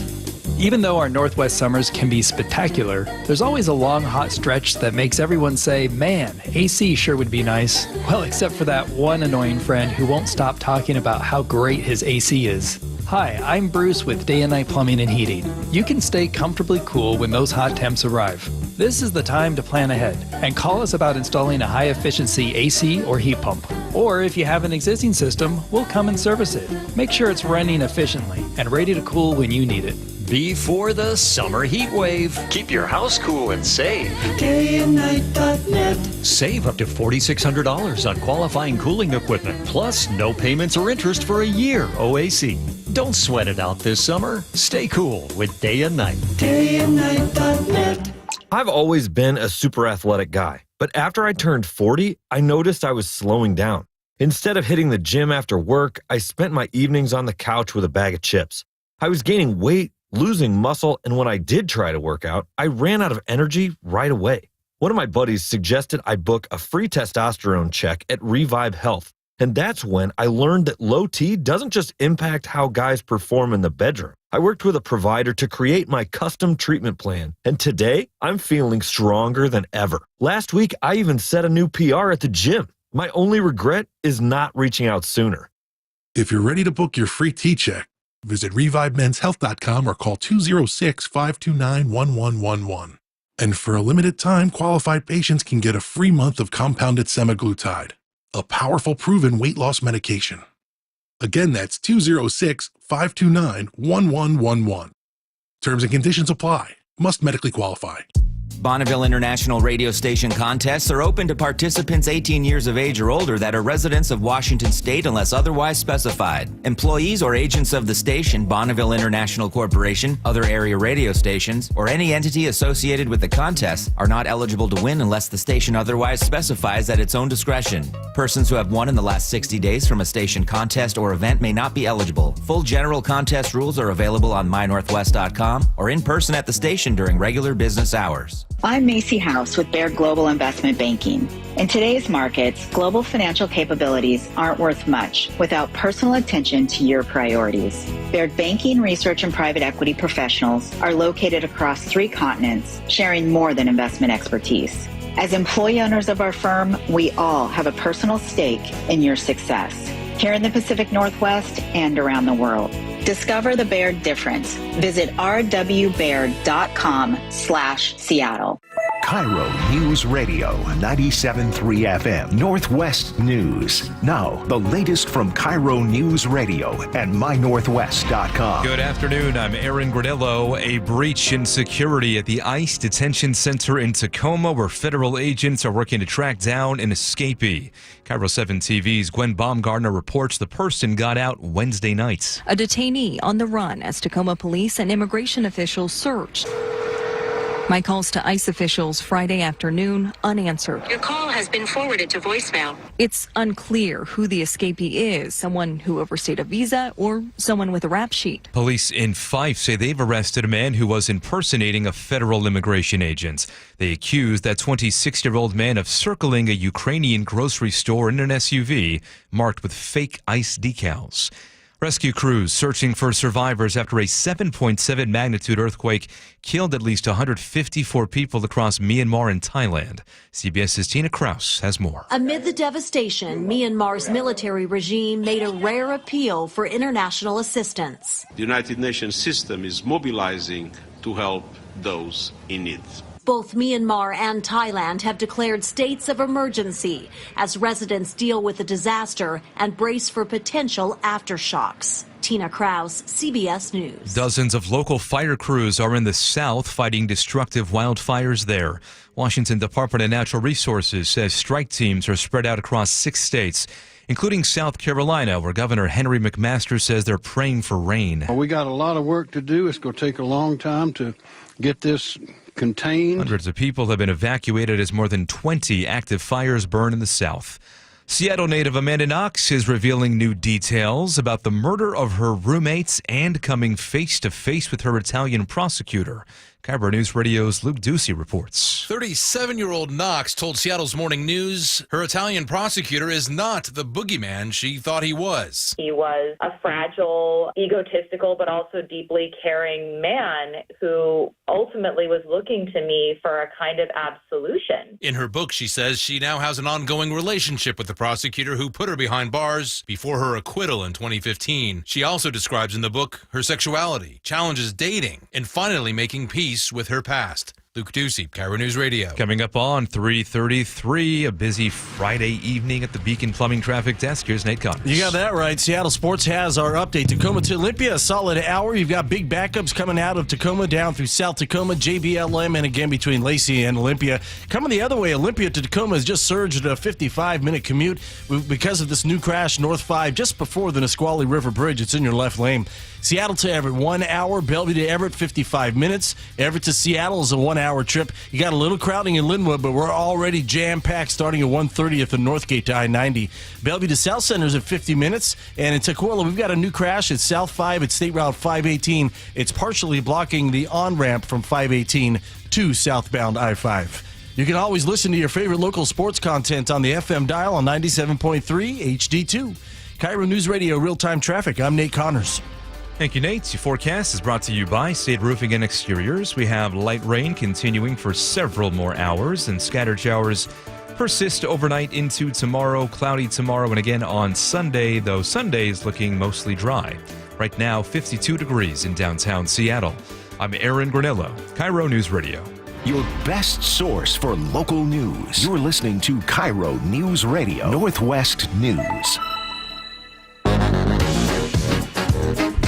Even though our Northwest summers can be spectacular, there's always a long, hot stretch that makes everyone say, man, AC sure would be nice. Well, except for that one annoying friend who won't stop talking about how great his AC is. Hi, I'm Bruce with Day and Night Plumbing and Heating. You can stay comfortably cool when those hot temps arrive. This is the time to plan ahead and call us about installing a high-efficiency AC or heat pump. Or if you have an existing system, we'll come and service it. Make sure it's running efficiently and ready to cool when you need it. Before the summer heat wave, keep your house cool and save. Dayandnight.net. Save up to $4,600 on qualifying cooling equipment, plus no payments or interest for a year OAC. Don't sweat it out this summer. Stay cool with Day and Night. Dayandnight.net. I've always been a super athletic guy, but after I turned 40, I noticed I was slowing down. Instead of hitting the gym after work, I spent my evenings on the couch with a bag of chips. I was gaining weight, losing muscle, and when I did try to work out, I ran out of energy right away. One of my buddies suggested I book a free testosterone check at Revive Health. And that's when I learned that low T doesn't just impact how guys perform in the bedroom. I worked with a provider to create my custom treatment plan, and today I'm feeling stronger than ever. Last week, I even set a new PR at the gym. My only regret is not reaching out sooner. If you're ready to book your free T-check, visit ReviveMen'sHealth.com or call 206-529-1111. And for a limited time, qualified patients can get a free month of compounded semaglutide, a powerful proven weight loss medication. Again, that's 206-529-1111. Terms and conditions apply. Must medically qualify. Bonneville International radio station contests are open to participants 18 years of age or older that are residents of Washington State unless otherwise specified. Employees or agents of the station, Bonneville International Corporation, other area radio stations, or any entity associated with the contest are not eligible to win unless the station otherwise specifies at its own discretion. Persons who have won in the last 60 days from a station contest or event may not be eligible. Full general contest rules are available on mynorthwest.com or in person at the station during regular business hours. I'm Macy House with Baird Global Investment Banking. In today's markets, global financial capabilities aren't worth much without personal attention to your priorities. Baird Banking, Research, and Private Equity professionals are located across 3 continents, sharing more than investment expertise. As employee owners of our firm, we all have a personal stake in your success, here in the Pacific Northwest and around the world. Discover the Baird difference. Visit rwbaird.com/Seattle. KIRO News Radio, 97.3 FM, Northwest News. Now, the latest from KIRO News Radio and mynorthwest.com. Good afternoon. I'm Aaron Granello. A breach in security at the ICE detention center in Tacoma, where federal agents are working to track down an escapee. KIRO 7 TV's Gwen Baumgartner reports the person got out Wednesday night. A detainee on the run as Tacoma police and immigration officials searched. My calls to ICE officials Friday afternoon unanswered. Your call has been forwarded to voicemail. It's unclear who the escapee is, someone who overstayed a visa or someone with a rap sheet. Police in Fife say they've arrested a man who was impersonating a federal immigration agent. They accused that 26-year-old man of circling a Ukrainian grocery store in an SUV marked with fake ICE decals. Rescue crews searching for survivors after a 7.7 magnitude earthquake killed at least 154 people across Myanmar and Thailand. CBS's Tina Kraus has more. Amid the devastation, Myanmar's military regime made a rare appeal for international assistance. The United Nations system is mobilizing to help those in need. Both Myanmar and Thailand have declared states of emergency as residents deal with the disaster and brace for potential aftershocks. Tina Kraus, CBS News. Dozens of local fire crews are in the south fighting destructive wildfires there. Washington Department of Natural Resources says strike teams are spread out across 6 states, including South Carolina, where Governor Henry McMaster says they're praying for rain. We got a lot of work to do. It's going to take a long time to get this contained. Hundreds of people have been evacuated as more than 20 active fires burn in the south. Seattle native Amanda Knox is revealing new details about the murder of her roommates and coming face to face with her Italian prosecutor. KIRO News Radio's Luke Ducey reports. 37-year-old Knox told Seattle's Morning News her Italian prosecutor is not the boogeyman she thought he was. He was a fragile, egotistical, but also deeply caring man who ultimately was looking to me for a kind of absolution. In her book, she says she now has an ongoing relationship with the prosecutor who put her behind bars before her acquittal in 2015. She also describes in the book her sexuality, challenges dating, and finally making peace with her past. Luke Ducey, KIRO News Radio. Coming up on 3:33, a busy Friday evening at the Beacon Plumbing Traffic Desk. Here's Nate Connors. You got that right. Seattle Sports has our update. Tacoma to Olympia, a solid hour. You've got big backups coming out of Tacoma down through South Tacoma, JBLM, and again between Lacey and Olympia. Coming the other way, Olympia to Tacoma has just surged at a 55-minute commute because of this new crash, North 5, just before the Nisqually River Bridge. It's in your left lane. Seattle to Everett, 1 hour. Bellevue to Everett, 55 minutes. Everett to Seattle is a 1 hour trip. You got a little crowding in Linwood, but we're already jam-packed starting at 1:30 at Northgate to I-90. Bellevue to South Center is at 50 minutes. And in Tukwila, we've got a new crash at South 5 at State Route 518. It's partially blocking the on-ramp from 518 to southbound I-5. You can always listen to your favorite local sports content on the FM dial on 97.3 HD2. KIRO News Radio real-time traffic. I'm Nate Connors. Thank you, Nate. Your forecast is brought to you by State Roofing and Exteriors. We have light rain continuing for several more hours, and scattered showers persist overnight into tomorrow. Cloudy tomorrow and again on Sunday, though Sunday is looking mostly dry. Right now, 52 degrees in downtown Seattle. I'm Aaron Granillo, KIRO News Radio. Your best source for local news. You're listening to KIRO News Radio, Northwest News.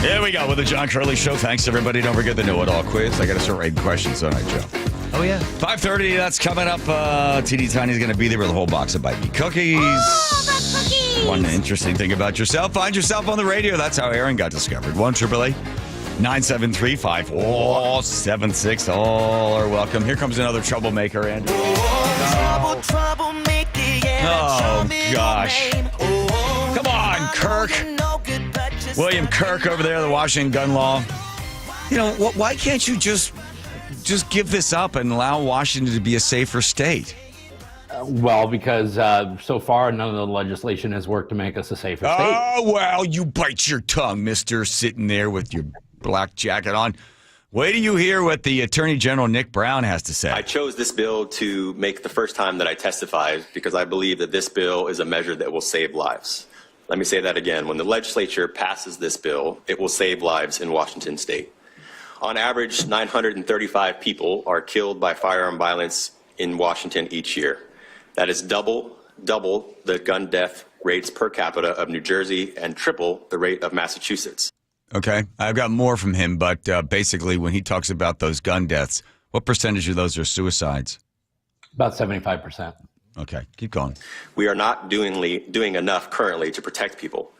Here we go with the John Curley Show. Thanks, everybody. Don't forget the know-it-all quiz. I got to start writing questions, don't I, Joe? Oh, yeah. 5:30, that's coming up. TD Tiny's going to be there with a whole box of Bite Me cookies. Oh, that's cookies! One interesting thing about yourself. Find yourself on the radio. That's how Aaron got discovered. 1-888-973-5476. All are welcome. Here comes another troublemaker, Andrew. Oh, gosh. Come on, Kirk. William Kirk over there, the Washington gun law. You know, why can't you just give this up and allow Washington to be a safer state? Well, because so far none of the legislation has worked to make us a safer state. Oh, well, you bite your tongue, mister, sitting there with your black jacket on. Wait till you hear what the Attorney General Nick Brown has to say. I chose this bill to make the first time that I testified because I believe that this bill is a measure that will save lives. Let me say that again. When the legislature passes this bill, it will save lives in Washington state. On average, 935 people are killed by firearm violence in Washington each year. That is double the gun death rates per capita of New Jersey and triple the rate of Massachusetts. Okay, I've got more from him, but basically when he talks about those gun deaths, what percentage of those are suicides? About 75%. Okay, keep going. We are not doing enough currently to protect people.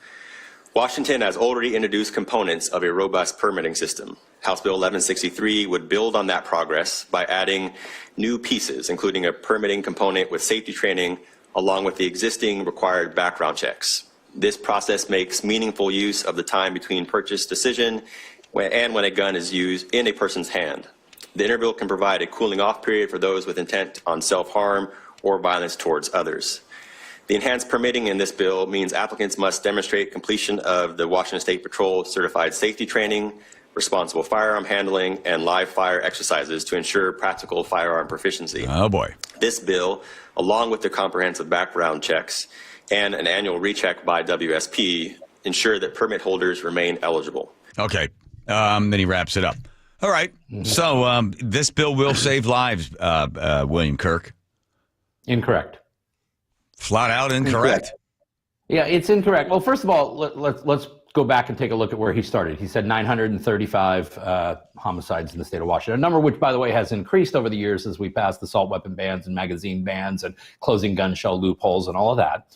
Washington has already introduced components of a robust permitting system. House Bill 1163 would build on that progress by adding new pieces, including a permitting component with safety training, along with the existing required background checks. This process makes meaningful use of the time between purchase decision and when a gun is used in a person's hand. The interval can provide a cooling off period for those with intent on self-harm or violence towards others. The enhanced permitting in this bill means applicants must demonstrate completion of the Washington State Patrol certified safety training, responsible firearm handling, and live fire exercises to ensure practical firearm proficiency. Oh, boy. This bill, along with the comprehensive background checks and an annual recheck by WSP, ensure that permit holders remain eligible. Okay, then he wraps it up. All right, so this bill will save lives, William Kirk. Incorrect. Flat out incorrect. Yeah, it's incorrect. Well, first of all, let's go back and take a look at where he started. He said 935 homicides in the state of Washington, a number which, by the way, has increased over the years as we passed assault weapon bans and magazine bans and closing gun shell loopholes and all of that.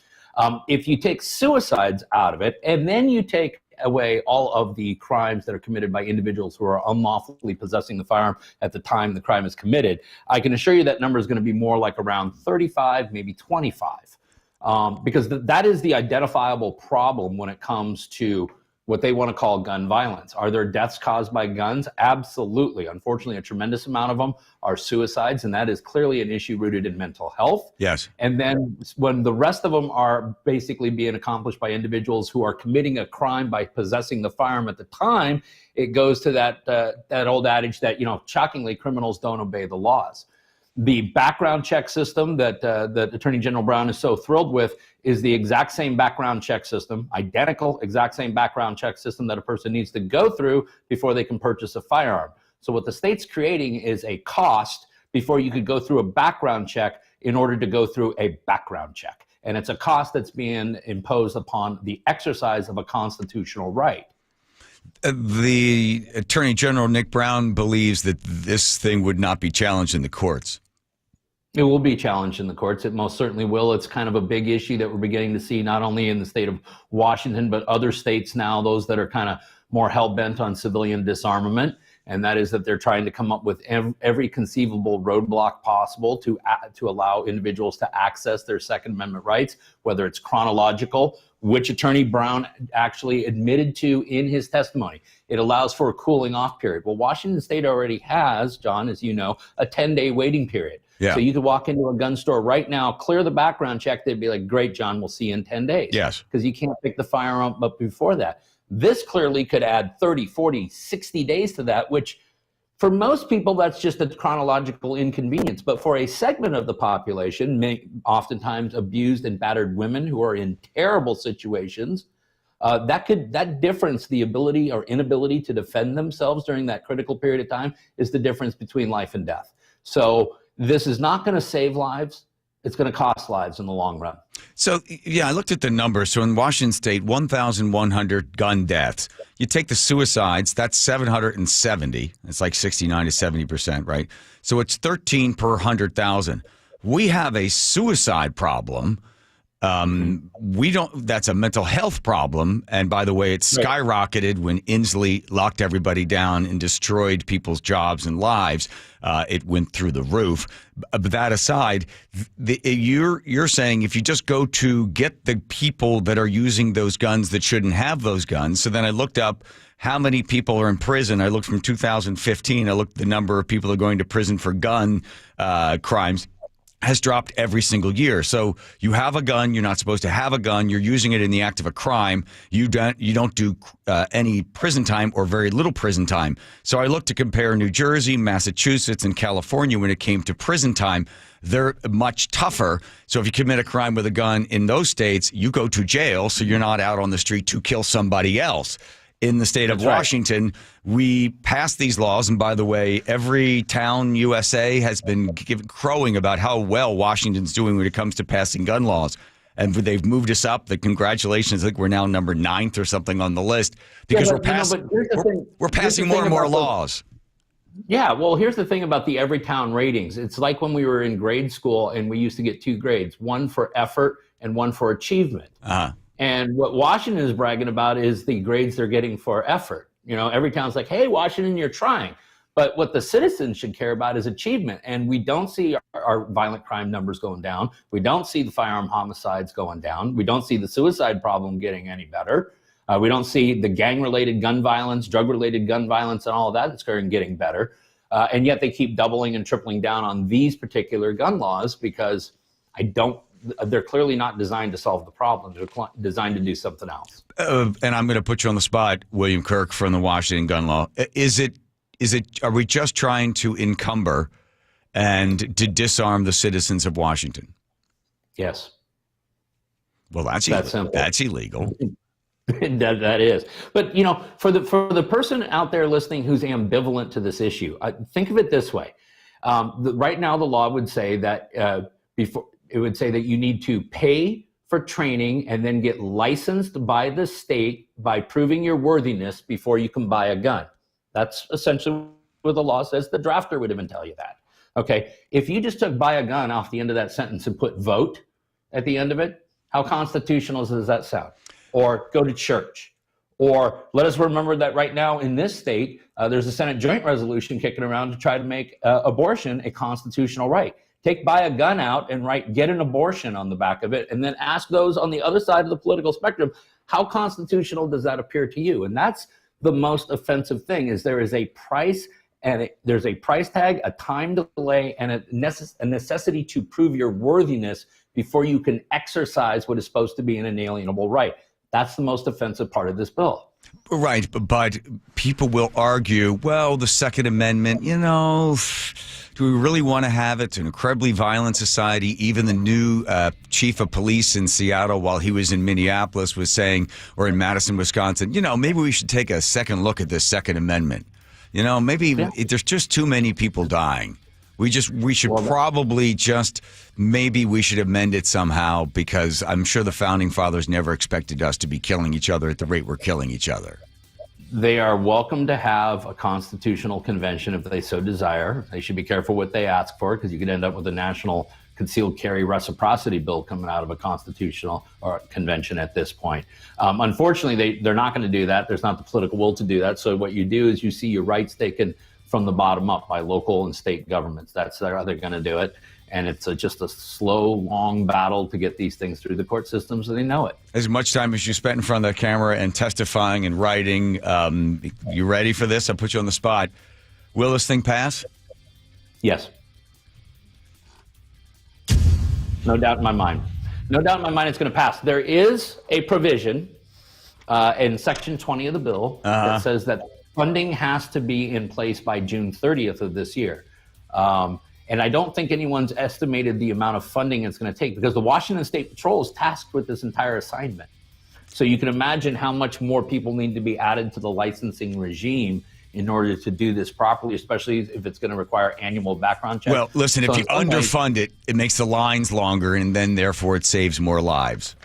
If you take suicides out of it, and then you take away all of the crimes that are committed by individuals who are unlawfully possessing the firearm at the time the crime is committed, I can assure you that number is going to be more like around 35, maybe 25. Because that is the identifiable problem when it comes to what they want to call gun violence. Are there deaths caused by guns? Absolutely. Unfortunately, a tremendous amount of them are suicides, and that is clearly an issue rooted in mental health. Yes. And then when the rest of them are basically being accomplished by individuals who are committing a crime by possessing the firearm at the time, it goes to that old adage that, shockingly, criminals don't obey the laws. The background check system that Attorney General Brown is so thrilled with is the exact same background check system, identical exact same background check system that a person needs to go through before they can purchase a firearm. So what the state's creating is a cost before you could go through a background check in order to go through a background check. And it's a cost that's being imposed upon the exercise of a constitutional right. The Attorney General, Nick Brown, believes that this thing would not be challenged in the courts. It will be challenged in the courts. It most certainly will. It's kind of a big issue that we're beginning to see not only in the state of Washington, but other states now, those that are kind of more hell-bent on civilian disarmament. And that is that they're trying to come up with every conceivable roadblock possible to allow individuals to access their Second Amendment rights, whether it's chronological, which Attorney Brown actually admitted to in his testimony. It allows for a cooling off period. Well, Washington State already has, John, as you know, a 10-day waiting period. Yeah. So you could walk into a gun store right now, clear the background check. They'd be like, great, John, we'll see you in 10 days. Yes. Because you can't pick the firearm up before that. This clearly could add 30, 40, 60 days to that, which for most people, that's just a chronological inconvenience. But for a segment of the population, oftentimes abused and battered women who are in terrible situations, that difference, the ability or inability to defend themselves during that critical period of time, is the difference between life and death. So this is not going to save lives. It's going to cost lives in the long run. So, yeah, I looked at the numbers. So in Washington State, 1,100 gun deaths. You take the suicides, that's 770. It's like 69 to 70%, right? So it's 13 per 100,000. We have a suicide problem. That's a mental health problem. And by the way, it skyrocketed when Inslee locked everybody down and destroyed people's jobs and lives. It went through the roof. But that aside, you're saying if you just go to get the people that are using those guns that shouldn't have those guns. So then I looked up how many people are in prison. I looked from 2015. I looked at the number of people that are going to prison for gun crimes. Has dropped every single year. So you have a gun, you're not supposed to have a gun, you're using it in the act of a crime, you don't do any prison time or very little prison time. So I looked to compare New Jersey, Massachusetts, and California when it came to prison time. They're much tougher. So if you commit a crime with a gun in those states, you go to jail, so you're not out on the street to kill somebody else. In the state of Washington, we passed these laws. And by the way, every town USA has been crowing about how well Washington's doing when it comes to passing gun laws. And they've moved us up. The congratulations. I think we're now number 9th or something on the list because we're passing more and more laws. Yeah, well, here's the thing about the every town ratings. It's like when we were in grade school and we used to get 2 grades, one for effort and one for achievement. And what Washington is bragging about is the grades they're getting for effort. You know, every town's like, hey, Washington, you're trying. But what the citizens should care about is achievement. And we don't see our violent crime numbers going down. We don't see the firearm homicides going down. We don't see the suicide problem getting any better. We don't see the gang-related gun violence, drug-related gun violence, and all of that that's getting better. And yet they keep doubling and tripling down on these particular gun laws because they're clearly not designed to solve the problem. They're designed to do something else. And I'm going to put you on the spot, William Kirk from the Washington gun law. Are we just trying to encumber and to disarm the citizens of Washington? Yes. Well, that's illegal. That's illegal. That is. But, you know, for the person out there listening who's ambivalent to this issue, think of it this way. Right now, the law would say that it would say that you need to pay for training and then get licensed by the state by proving your worthiness before you can buy a gun. That's essentially what the law says. The drafter would even tell you that. Okay, if you just took buy a gun off the end of that sentence and put vote at the end of it, how constitutional does that sound? Or go to church. Or let us remember that right now in this state, there's a Senate joint resolution kicking around to try to make abortion a constitutional right. Take buy a gun out and write get an abortion on the back of it, and then ask those on the other side of the political spectrum, how constitutional does that appear to you? And that's the most offensive thing, is there is a price, and there's a price tag, a time delay, and a necessity to prove your worthiness before you can exercise what is supposed to be an inalienable right. That's the most offensive part of this bill. Right, but people will argue, well, the Second Amendment, you know, do we really want to have it? It's an incredibly violent society. Even the new chief of police in Seattle, while he was in Minneapolis, was saying, or in Madison, Wisconsin, you know, maybe we should take a second look at this Second Amendment. You know, maybe there's just too many people dying. We should probably maybe we should amend it somehow, because I'm sure the founding fathers never expected us to be killing each other at the rate we're killing each other. They are welcome to have a constitutional convention if they so desire. They should be careful what they ask for, because you could end up with a national concealed carry reciprocity bill coming out of a constitutional or convention at this point. Unfortunately, they're not going to do that. There's not the political will to do that. So what you do is you see your rights taken from the bottom up by local and state governments. That's how they're going to do it. And it's just a slow, long battle to get these things through the court systems, and they know it. As much time as you spent in front of the camera and testifying and writing, you ready for this? I'll put you on the spot. Will this thing pass? Yes. No doubt in my mind. No doubt in my mind it's going to pass. There is a provision in Section 20 of the bill that says that funding has to be in place by June 30th of this year. And I don't think anyone's estimated the amount of funding it's going to take because the Washington State Patrol is tasked with this entire assignment. So you can imagine how much more people need to be added to the licensing regime in order to do this properly, especially if it's going to require annual background checks. Well, listen, if you underfund it, it makes the lines longer, and then therefore it saves more lives.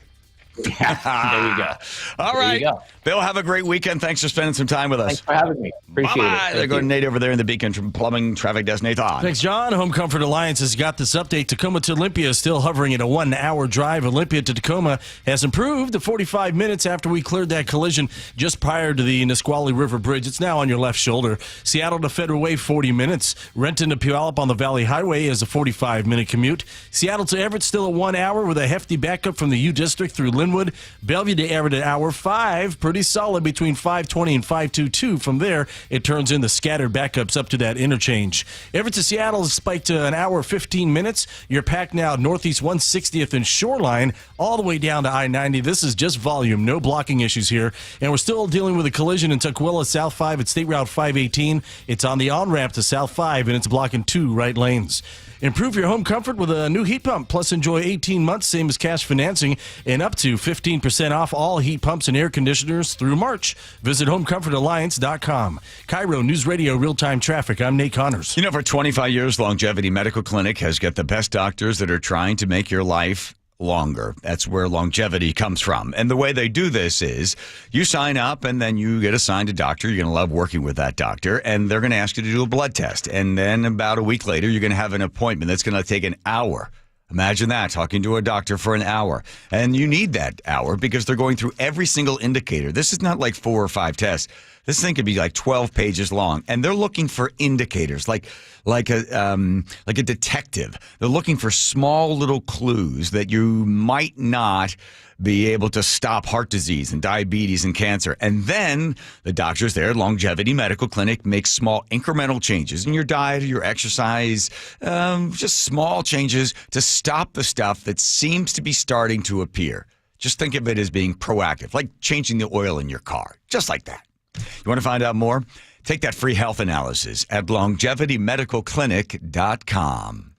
There you go. All right. Bill, have a great weekend. Thanks for spending some time with us. Thanks for having me. Appreciate it. There goes Nate over there in the Beacon Plumbing Traffic Desk. Nathan. Thanks, John. Home Comfort Alliance has got this update. Tacoma to Olympia is still hovering at a 1-hour drive. Olympia to Tacoma has improved to 45 minutes after we cleared that collision just prior to the Nisqually River Bridge. It's now on your left shoulder. Seattle to Federal Way, 40 minutes. Renton to Puyallup on the Valley Highway is a 45-minute commute. Seattle to Everett still at 1 hour with a hefty backup from the U District through Linwood. Bellevue to Everett at hour 5. Pretty solid between 520 and 522. From there, it turns in the scattered backups up to that interchange. Everett to Seattle is spiked to an hour 15 minutes. You're packed now Northeast 160th and Shoreline all the way down to I-90. This is just volume, no blocking issues here. And we're still dealing with a collision in Tukwila South 5 at State Route 518. It's on the on-ramp to South 5, and it's blocking 2 right lanes. Improve your home comfort with a new heat pump, plus enjoy 18 months, same as cash financing, and up to 15% off all heat pumps and air conditioners through March. Visit HomeComfortAlliance.com. KIRO News Radio Real-Time Traffic. I'm Nate Connors. You know, for 25 years, Longevity Medical Clinic has got the best doctors that are trying to make your life longer. That's where longevity comes from. And the way they do this is you sign up and then you get assigned a doctor. You're going to love working with that doctor, and they're going to ask you to do a blood test. And then about a week later, you're going to have an appointment that's going to take an hour. Imagine that, talking to a doctor for an hour. And you need that hour because they're going through every single indicator. This is not like 4 or 5 tests. This thing could be like 12 pages long. And they're looking for indicators, like a detective. They're looking for small little clues that you might not be able to stop heart disease and diabetes and cancer. And then the doctors there at Longevity Medical Clinic make small incremental changes in your diet, your exercise, just small changes to stop the stuff that seems to be starting to appear. Just think of it as being proactive, like changing the oil in your car, just like that. You want to find out more? Take that free health analysis at longevitymedicalclinic.com.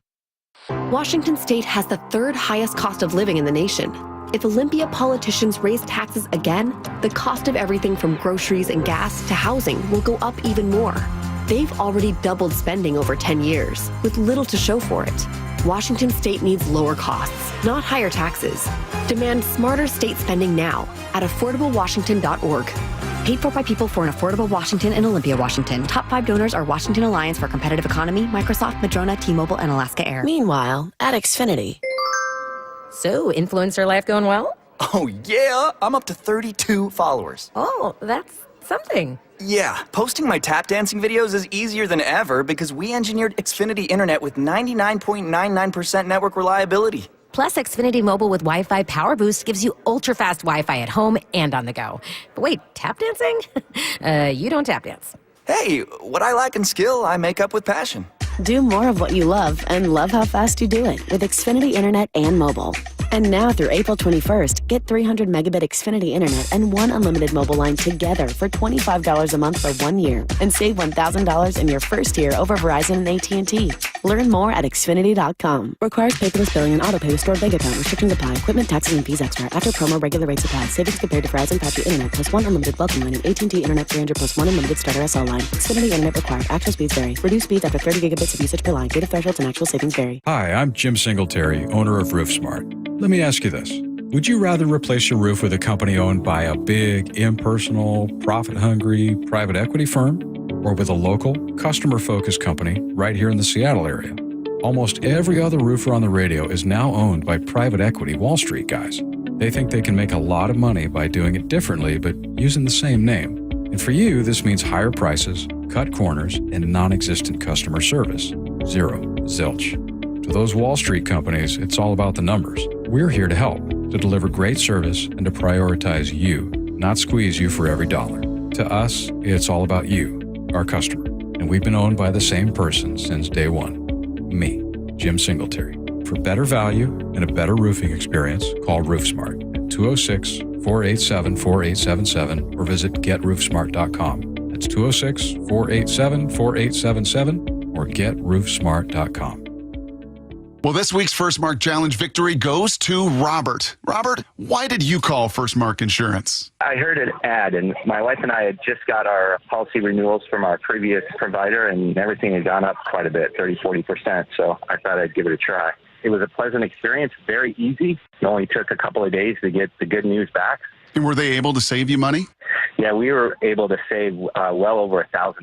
Washington State has the 3rd highest cost of living in the nation. If Olympia politicians raise taxes again, the cost of everything from groceries and gas to housing will go up even more. They've already doubled spending over 10 years, with little to show for it. Washington State needs lower costs, not higher taxes. Demand smarter state spending now at affordablewashington.org. Paid for by people for an affordable Washington and Olympia, Washington. Top 5 donors are Washington Alliance for Competitive Economy, Microsoft, Madrona, T-Mobile, and Alaska Air. Meanwhile, at Xfinity. So, influencer life going well? Oh, yeah. I'm up to 32 followers. Oh, that's something. Yeah, posting my tap dancing videos is easier than ever because we engineered Xfinity Internet with 99.99% network reliability. Plus, Xfinity Mobile with Wi-Fi Power Boost gives you ultra-fast Wi-Fi at home and on the go. But wait, tap dancing? You don't tap dance. Hey, what I lack in skill, I make up with passion. Do more of what you love and love how fast you do it with Xfinity Internet and mobile. And now through April 21st, get 300 megabit Xfinity Internet and 1 unlimited mobile line together for $25 a month for 1 year and save $1,000 in your first year over Verizon and AT&T. Learn more at Xfinity.com. Requires paperless billing and autopay with stored bank account. Restrictions apply. Equipment, taxes, and fees extra. After promo, regular rates apply. Savings compared to Verizon 5G Internet plus 1 unlimited welcome line and AT&T Internet 300 plus 1 unlimited starter SL line. Xfinity Internet required. Actual speeds vary. Reduced speeds after 30 gigabits of usage per line. Data thresholds and actual savings vary. Hi, I'm Jim Singletary, owner of RoofSmart. Let me ask you this. Would you rather replace your roof with a company owned by a big, impersonal, profit-hungry private equity firm or with a local, customer-focused company right here in the Seattle area? Almost every other roofer on the radio is now owned by private equity Wall Street guys. They think they can make a lot of money by doing it differently but using the same name. And for you, this means higher prices, cut corners, and non-existent customer service. Zero. Zilch. To those Wall Street companies, it's all about the numbers. We're here to help, to deliver great service and to prioritize you, not squeeze you for every dollar. To us, it's all about you, our customer. And we've been owned by the same person since day one. Me, Jim Singletary. For better value and a better roofing experience, call RoofSmart at 206-487-4877 or visit GetRoofSmart.com. That's 206-487-4877 or GetRoofSmart.com. Well, this week's First Mark Challenge victory goes to Robert. Robert, why did you call First Mark Insurance? I heard an ad, and my wife and I had just got our policy renewals from our previous provider, and everything had gone up quite a bit, 30-40%, so I thought I'd give it a try. It was a pleasant experience, very easy. It only took a couple of days to get the good news back. And were they able to save you money? Yeah, we were able to save well over $1,000.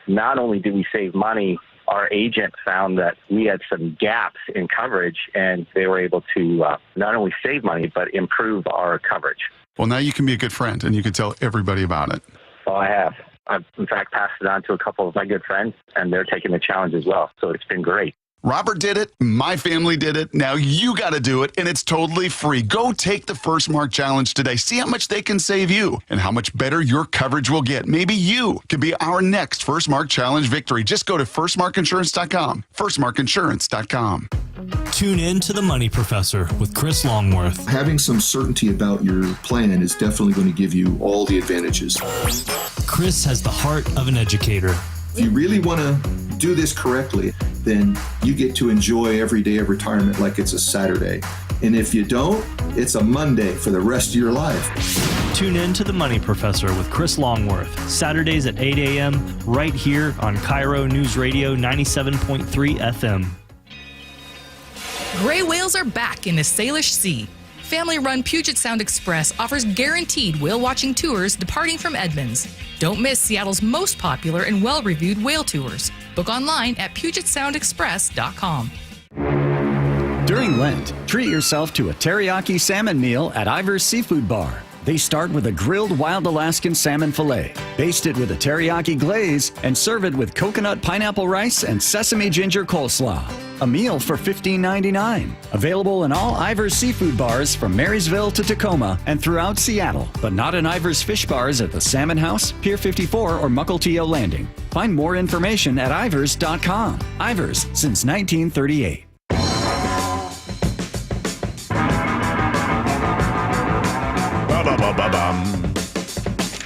Not only did we save money, our agent found that we had some gaps in coverage, and they were able to not only save money, but improve our coverage. Well, now you can be a good friend, and you can tell everybody about it. Well, I have. I've, in fact, passed it on to a couple of my good friends, and they're taking the challenge as well. So it's been great. Robert did it. My family did it. Now you got to do it, and it's totally free. Go take the First Mark Challenge today. See how much they can save you and how much better your coverage will get. Maybe you could be our next First Mark Challenge victory. Just go to firstmarkinsurance.com. Firstmarkinsurance.com. Tune in to The Money Professor with Chris Longworth. Having some certainty about your plan is definitely going to give you all the advantages. Chris has the heart of an educator. If you really want to do this correctly, then you get to enjoy every day of retirement like it's a Saturday. And if you don't, it's a Monday for the rest of your life. Tune in to The Money Professor with Chris Longworth, Saturdays at 8 a.m. right here on KIRO Newsradio 97.3 FM. Gray whales are back in the Salish Sea. Family-run Puget Sound Express offers guaranteed whale-watching tours departing from Edmonds. Don't miss Seattle's most popular and well-reviewed whale tours. Book online at PugetSoundExpress.com. During Lent, treat yourself to a teriyaki salmon meal at Ivar's Seafood Bar. They start with a grilled wild Alaskan salmon fillet, baste it with a teriyaki glaze, and serve it with coconut pineapple rice and sesame ginger coleslaw. A meal for $15.99. Available in all Ivar's Seafood Bars from Marysville to Tacoma and throughout Seattle, but not in Ivar's Fish Bars at the Salmon House, Pier 54, or Mukilteo Landing. Find more information at ivers.com. Ivers since 1938.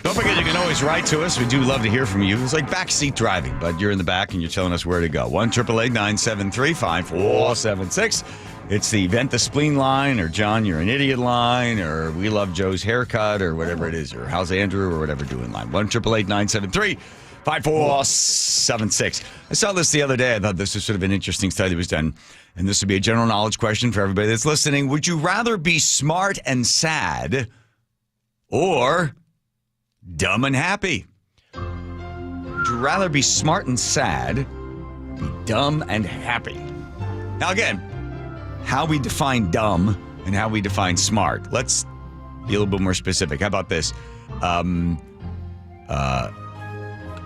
Don't forget, you can always write to us. We do love to hear from you. It's like backseat driving, but you're in the back and you're telling us where to go. 1-888-973-5476. It's the Vent the Spleen line, or John, you're an idiot line, or we love Joe's haircut, or whatever it is, or how's Andrew, or whatever doing line. 1-888-973-5476. I saw this the other day. I thought this was sort of an interesting study that was done, and this would be a general knowledge question for everybody that's listening. Would you rather be smart and sad or dumb and happy? Would you rather be smart and sad, be dumb and happy? Now, again, how we define dumb and how we define smart. Let's be a little bit more specific. How about this?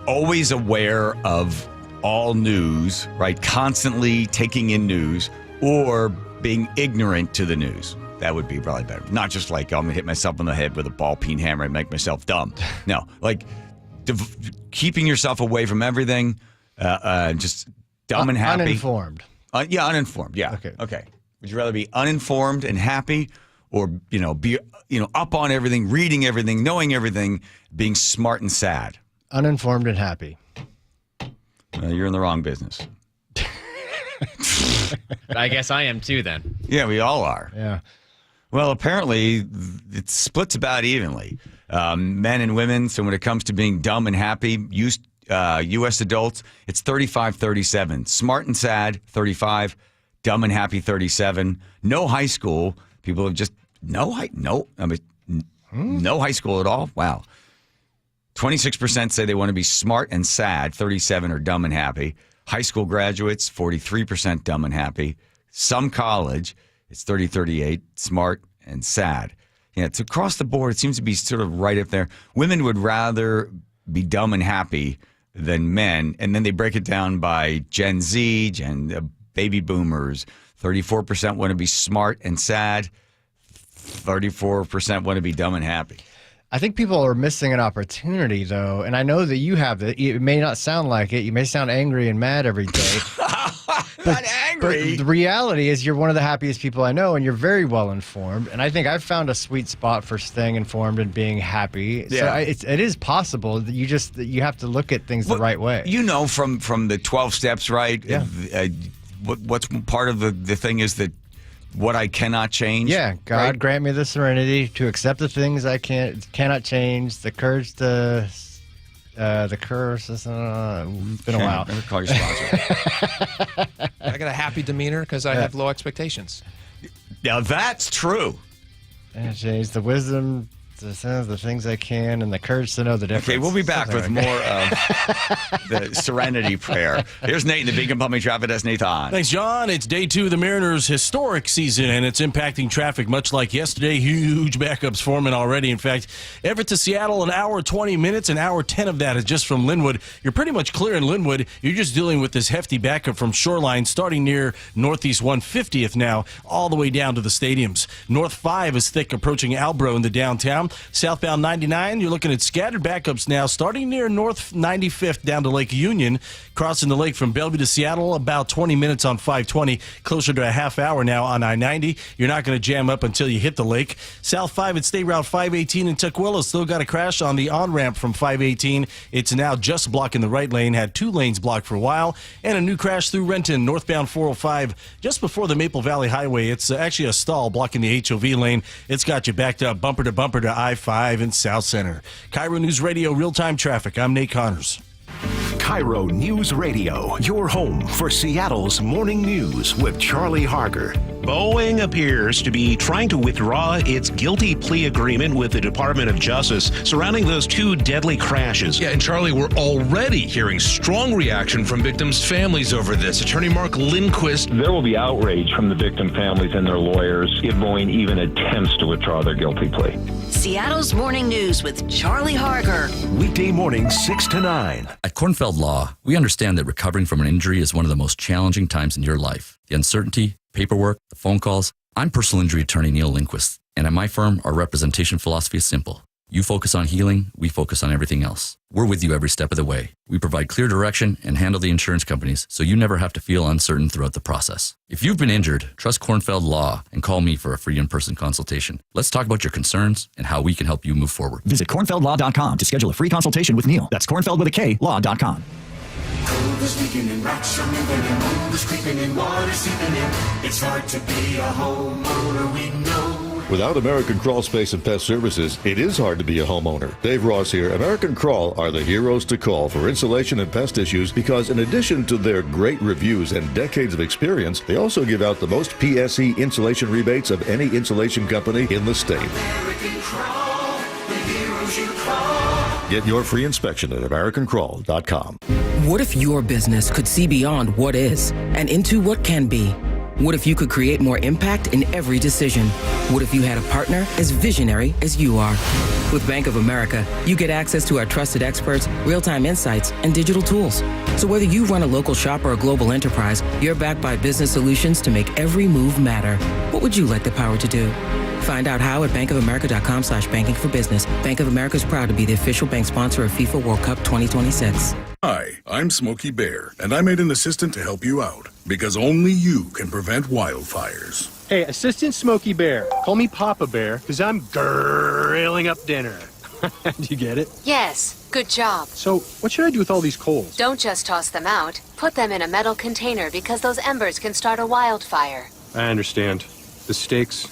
Always aware of all news, right? Constantly taking in news, or being ignorant to the news. That would be probably better. Not just like, I'm going to hit myself on the head with a ball peen hammer and make myself dumb. No, like keeping yourself away from everything, just dumb and happy. Uninformed. Yeah, uninformed. Yeah. Okay. Would you rather be uninformed and happy, or, be, up on everything, reading everything, knowing everything, being smart and sad? Uninformed and happy. You're in the wrong business. I guess I am too, then. Yeah, we all are. Yeah. Well, apparently it splits about evenly. Men and women. So when it comes to being dumb and happy, U.S. adults, it's 35-37. Smart and sad, 35. Dumb and happy, 37. No high school. People have just no high school at all. Wow. 26% say they want to be smart and sad. 37 are dumb and happy. High school graduates, 43% dumb and happy. Some college, it's 30-38, smart and sad. Yeah, it's across the board. It seems to be sort of right up there. Women would rather be dumb and happy than men. And then they break it down by Gen Z, baby boomers. 34% want to be smart and sad. 34% want to be dumb and happy. I think people are missing an opportunity, though, and I know that you have it. It may not sound like it. You may sound angry and mad every day. Not angry. But the reality is you're one of the happiest people I know, and you're very well informed. And I think I've found a sweet spot for staying informed and being happy. Yeah. So it is possible that you have to look at things the right way. You know, from the 12 steps, right? Yeah. What's part of the thing is that what I cannot change. Yeah, God right? grant me the serenity to accept the things I cannot change, the courage to the curse. It's been a while. Never call your sponsor. I got a happy demeanor because I have low expectations. Now that's true. And change the wisdom, the things I can, and the courage to know the difference. Okay, we'll be back with more of the serenity prayer. Here's Nate in the Beacon Plumbing Traffic. That's Nathan. Thanks, John. It's day 2 of the Mariners' historic season, and it's impacting traffic much like yesterday. Huge backups forming already. In fact, Everett to Seattle, an hour 20 minutes, an hour 10 of that is just from Linwood. You're pretty much clear in Linwood. You're just dealing with this hefty backup from Shoreline, starting near Northeast 150th now, all the way down to the stadiums. North 5 is thick approaching Albro in the downtown. Southbound 99, you're looking at scattered backups now, starting near North 95th down to Lake Union, crossing the lake from Bellevue to Seattle, about 20 minutes on 520, closer to a half hour now on I-90. You're not going to jam up until you hit the lake. South 5 at State Route 518 in Tukwila still got a crash on the on-ramp from 518. It's now just blocking the right lane, had 2 lanes blocked for a while, and a new crash through Renton, northbound 405, just before the Maple Valley Highway. It's actually a stall blocking the HOV lane. It's got you backed up bumper to I-5 in South Center. KIRO News Radio, real-time traffic. I'm Nate Connors. KIRO News Radio, your home for Seattle's morning news with Charlie Harger. Boeing appears to be trying to withdraw its guilty plea agreement with the Department of Justice surrounding those 2 deadly crashes. Yeah, and Charlie, we're already hearing strong reaction from victims' families over this. Attorney Mark Lindquist. There will be outrage from the victim families and their lawyers if Boeing even attempts to withdraw their guilty plea. Seattle's Morning News with Charlie Harger. Weekday mornings 6 to 9. At Kornfeld Law, we understand that recovering from an injury is one of the most challenging times in your life. The uncertainty, paperwork, the phone calls. I'm personal injury attorney Neil Lindquist, and at my firm, our representation philosophy is simple. You focus on healing, we focus on everything else. We're with you every step of the way. We provide clear direction and handle the insurance companies so you never have to feel uncertain throughout the process. If you've been injured, trust Kornfeld Law and call me for a free in-person consultation. Let's talk about your concerns and how we can help you move forward. Visit kornfeldlaw.com to schedule a free consultation with Neil. That's Kornfeld with a K, law.com. Cold is leaking in rocks are moving and mold is creeping and water seeping in. It's hard to be a homeowner, we know. Without American Crawl Space and Pest Services, it is hard to be a homeowner. Dave Ross here. American Crawl are the heroes to call for insulation and pest issues because in addition to their great reviews and decades of experience, they also give out the most PSE insulation rebates of any insulation company in the state. American Crawl, the heroes you call. Get your free inspection at AmericanCrawl.com. What if your business could see beyond what is and into what can be? What if you could create more impact in every decision? What if you had a partner as visionary as you are? With Bank of America, you get access to our trusted experts, real-time insights, and digital tools. So whether you run a local shop or a global enterprise, you're backed by business solutions to make every move matter. What would you like the power to do? Find out how at bankofamerica.com/banking for business. Bank of America is proud to be the official bank sponsor of FIFA World Cup 2026. Hi, I'm Smokey Bear, and I made an assistant to help you out because only you can prevent wildfires. Hey, Assistant Smokey Bear, call me Papa Bear because I'm grilling up dinner. Do you get it? Yes, good job. So, what should I do with all these coals? Don't just toss them out. Put them in a metal container because those embers can start a wildfire. I understand. The stakes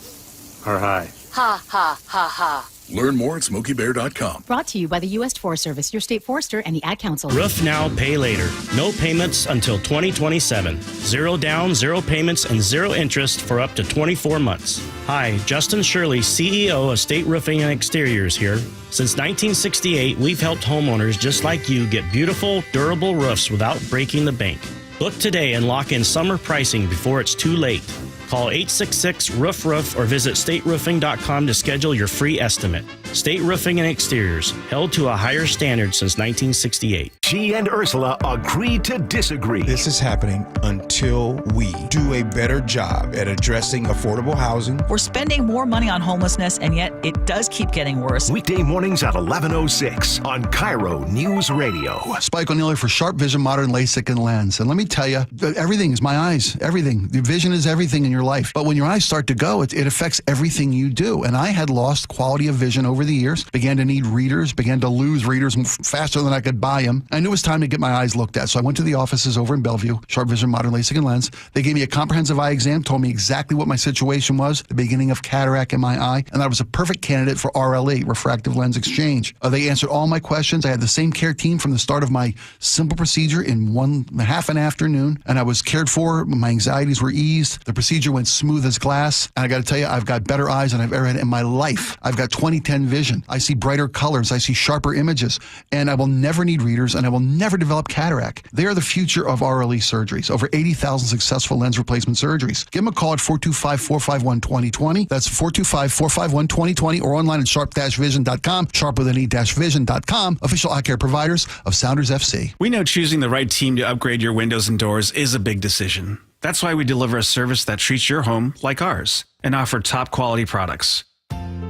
are high. Ha, ha, ha, ha. Learn more at SmokeyBear.com. Brought to you by the U.S. Forest Service, your state forester, and the Ad Council. Roof now, pay later. No payments until 2027. 0 down, 0 payments, and 0 interest for up to 24 months. Hi, Justin Shirley, CEO of State Roofing and Exteriors here. Since 1968, we've helped homeowners just like you get beautiful, durable roofs without breaking the bank. Book today and lock in summer pricing before it's too late. Call 866-ROOF-ROOF or visit stateroofing.com to schedule your free estimate. State Roofing and Exteriors, held to a higher standard since 1968. She and Ursula agreed to disagree. This is happening until we do a better job at addressing affordable housing. We're spending more money on homelessness, and yet it does keep getting worse. Weekday mornings at 11:06 on KIRO News Radio. Spike O'Neill for Sharp Vision, Modern LASIK and Lens. And let me tell you, everything is my eyes, everything. The vision is everything in your life. But when your eyes start to go, it affects everything you do. And I had lost quality of vision over the years, began to need readers, began to lose readers faster than I could buy them. I knew it was time to get my eyes looked at. So I went to the offices over in Bellevue, Sharp Vision, Modern LASIK and Lens. They gave me a comprehensive eye exam, told me exactly what my situation was, the beginning of cataract in my eye, and I was a perfect candidate for RLE, refractive lens exchange. They answered all my questions. I had the same care team from the start of my simple procedure in half an afternoon, and I was cared for. My anxieties were eased. The procedure went smooth as glass, and I got to tell you, I've got better eyes than I've ever had in my life. I've got 20/10 vision. I see brighter colors. I see sharper images, and I will never need readers, and I will never develop cataract. They are the future of RLE surgeries. Over 80,000 successful lens replacement surgeries. Give them a call at 425-451-2020. That's 425-451-2020, or online at sharp-vision.com, sharp with an e-vision.com, official eye care providers of Sounders FC. We know choosing the right team to upgrade your windows and doors is a big decision. That's why we deliver a service that treats your home like ours and offer top quality products.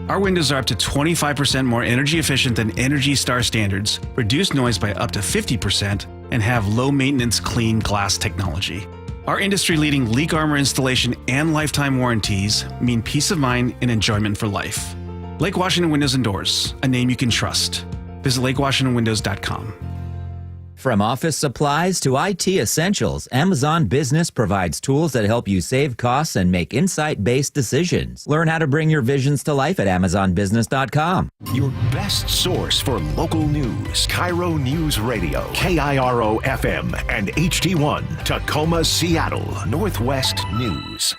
Our windows are up to 25% more energy efficient than Energy Star standards, reduce noise by up to 50%, and have low maintenance clean glass technology. Our industry-leading leak armor installation and lifetime warranties mean peace of mind and enjoyment for life. Lake Washington Windows and Doors, a name you can trust. Visit lakewashingtonwindows.com. From office supplies to IT essentials, Amazon Business provides tools that help you save costs and make insight-based decisions. Learn how to bring your visions to life at amazonbusiness.com. Your best source for local news. KIRO News Radio. KIRO FM and HD1. Tacoma, Seattle. Northwest News.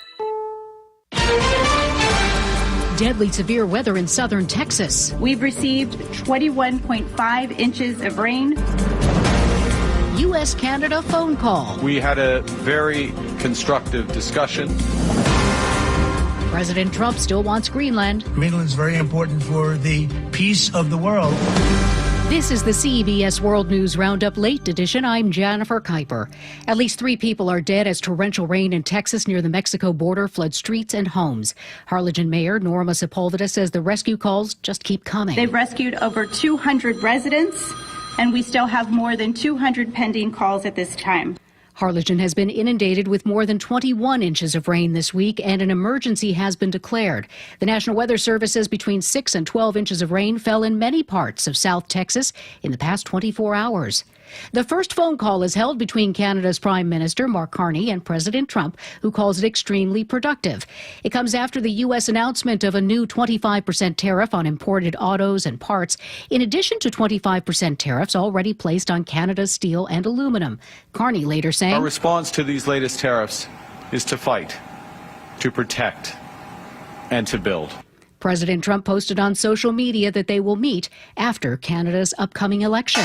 Deadly severe weather in southern Texas. We've received 21.5 inches of rain. U.S.-Canada phone call. We had a very constructive discussion. President Trump still wants Greenland. Greenland's very important for the peace of the world. This is the CBS World News Roundup Late Edition. I'm Jennifer Kuiper. At least 3 people are dead as torrential rain in Texas near the Mexico border floods streets and homes. Harlingen Mayor Norma Sepulveda says the rescue calls just keep coming. They've rescued over 200 residents, and we still have more than 200 pending calls at this time. Harlingen has been inundated with more than 21 inches of rain this week, and an emergency has been declared. The National Weather Service says between 6 and 12 inches of rain fell in many parts of South Texas in the past 24 hours. The first phone call is held between Canada's Prime Minister, Mark Carney, and President Trump, who calls it extremely productive. It comes after the U.S. announcement of a new 25% tariff on imported autos and parts, in addition to 25% tariffs already placed on Canada's steel and aluminum. Carney later saying, "Our response to these latest tariffs is to fight, to protect, and to build." President Trump posted on social media that they will meet after Canada's upcoming election.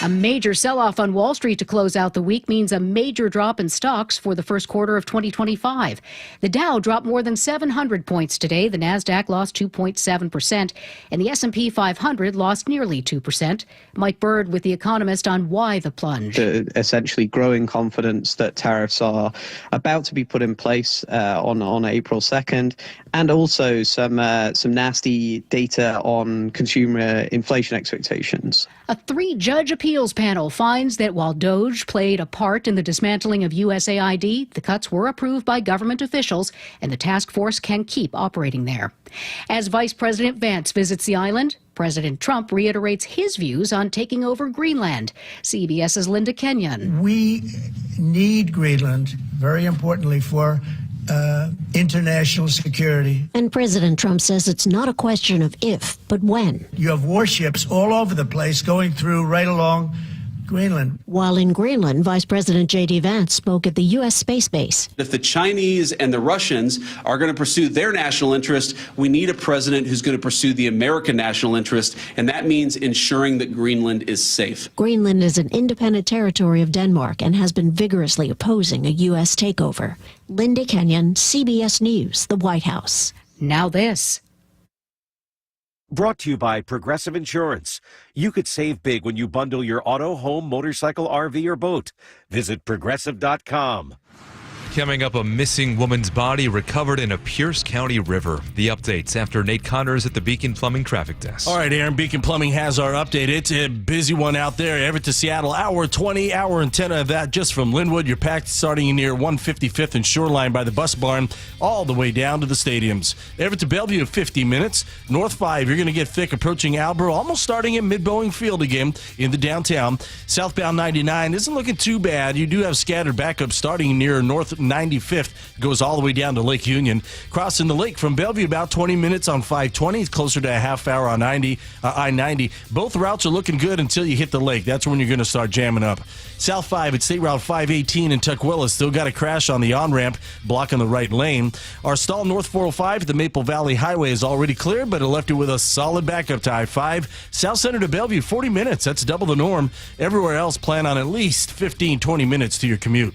A major sell-off on Wall Street to close out the week means a major drop in stocks for the first quarter of 2025. The Dow dropped more than 700 points today. The Nasdaq lost 2.7%, and the S&P 500 lost nearly 2%. Mike Bird with The Economist on why the plunge. Essentially growing confidence that tariffs are about to be put in place on April 2nd, and also some nasty data on consumer inflation expectations. A 3-judge appeals panel finds that while DOGE played a part in the dismantling of USAID, the cuts were approved by government officials, and the task force can keep operating there. As Vice President Vance visits the island, President Trump reiterates his views on taking over Greenland. CBS's Linda Kenyon. We need Greenland, very importantly, for international security. And President Trump says it's not a question of if, but when. You have warships all over the place going through right along Greenland. While in Greenland, Vice President J.D. Vance spoke at the U.S. Space Base. If the Chinese and the Russians are going to pursue their national interest, we need a president who's going to pursue the American national interest, and that means ensuring that Greenland is safe. Greenland is an independent territory of Denmark and has been vigorously opposing a U.S. takeover. Linda Kenyon, CBS News, the White House. Now this. Brought to you by Progressive Insurance. You could save big when you bundle your auto, home, motorcycle, RV, or boat. Visit Progressive.com. Coming up, a missing woman's body recovered in a Pierce County river. The updates after Nate Connors at the Beacon Plumbing Traffic Desk. All right, Aaron, Beacon Plumbing has our update. It's a busy one out there. Everett to Seattle, hour 20, hour and 10 of that just from Linwood. You're packed starting near 155th and Shoreline by the bus barn all the way down to the stadiums. Everett to Bellevue, 50 minutes. North 5, you're going to get thick approaching Albro, almost starting at Mid-Boeing Field again in the downtown. Southbound 99 isn't looking too bad. You do have scattered backups starting near North 95th, goes all the way down to Lake Union. Crossing the lake from Bellevue, about 20 minutes on 520. It's closer to a half hour on I-90. Both routes are looking good until you hit the lake. That's when you're going to start jamming up. South 5 at State Route 518 in Tukwila still got a crash on the on-ramp, blocking the right lane. Our stall North 405 at the Maple Valley Highway is already cleared, but it left you with a solid backup to I-5. South Center to Bellevue, 40 minutes. That's double the norm. Everywhere else, plan on at least 15-20 minutes to your commute.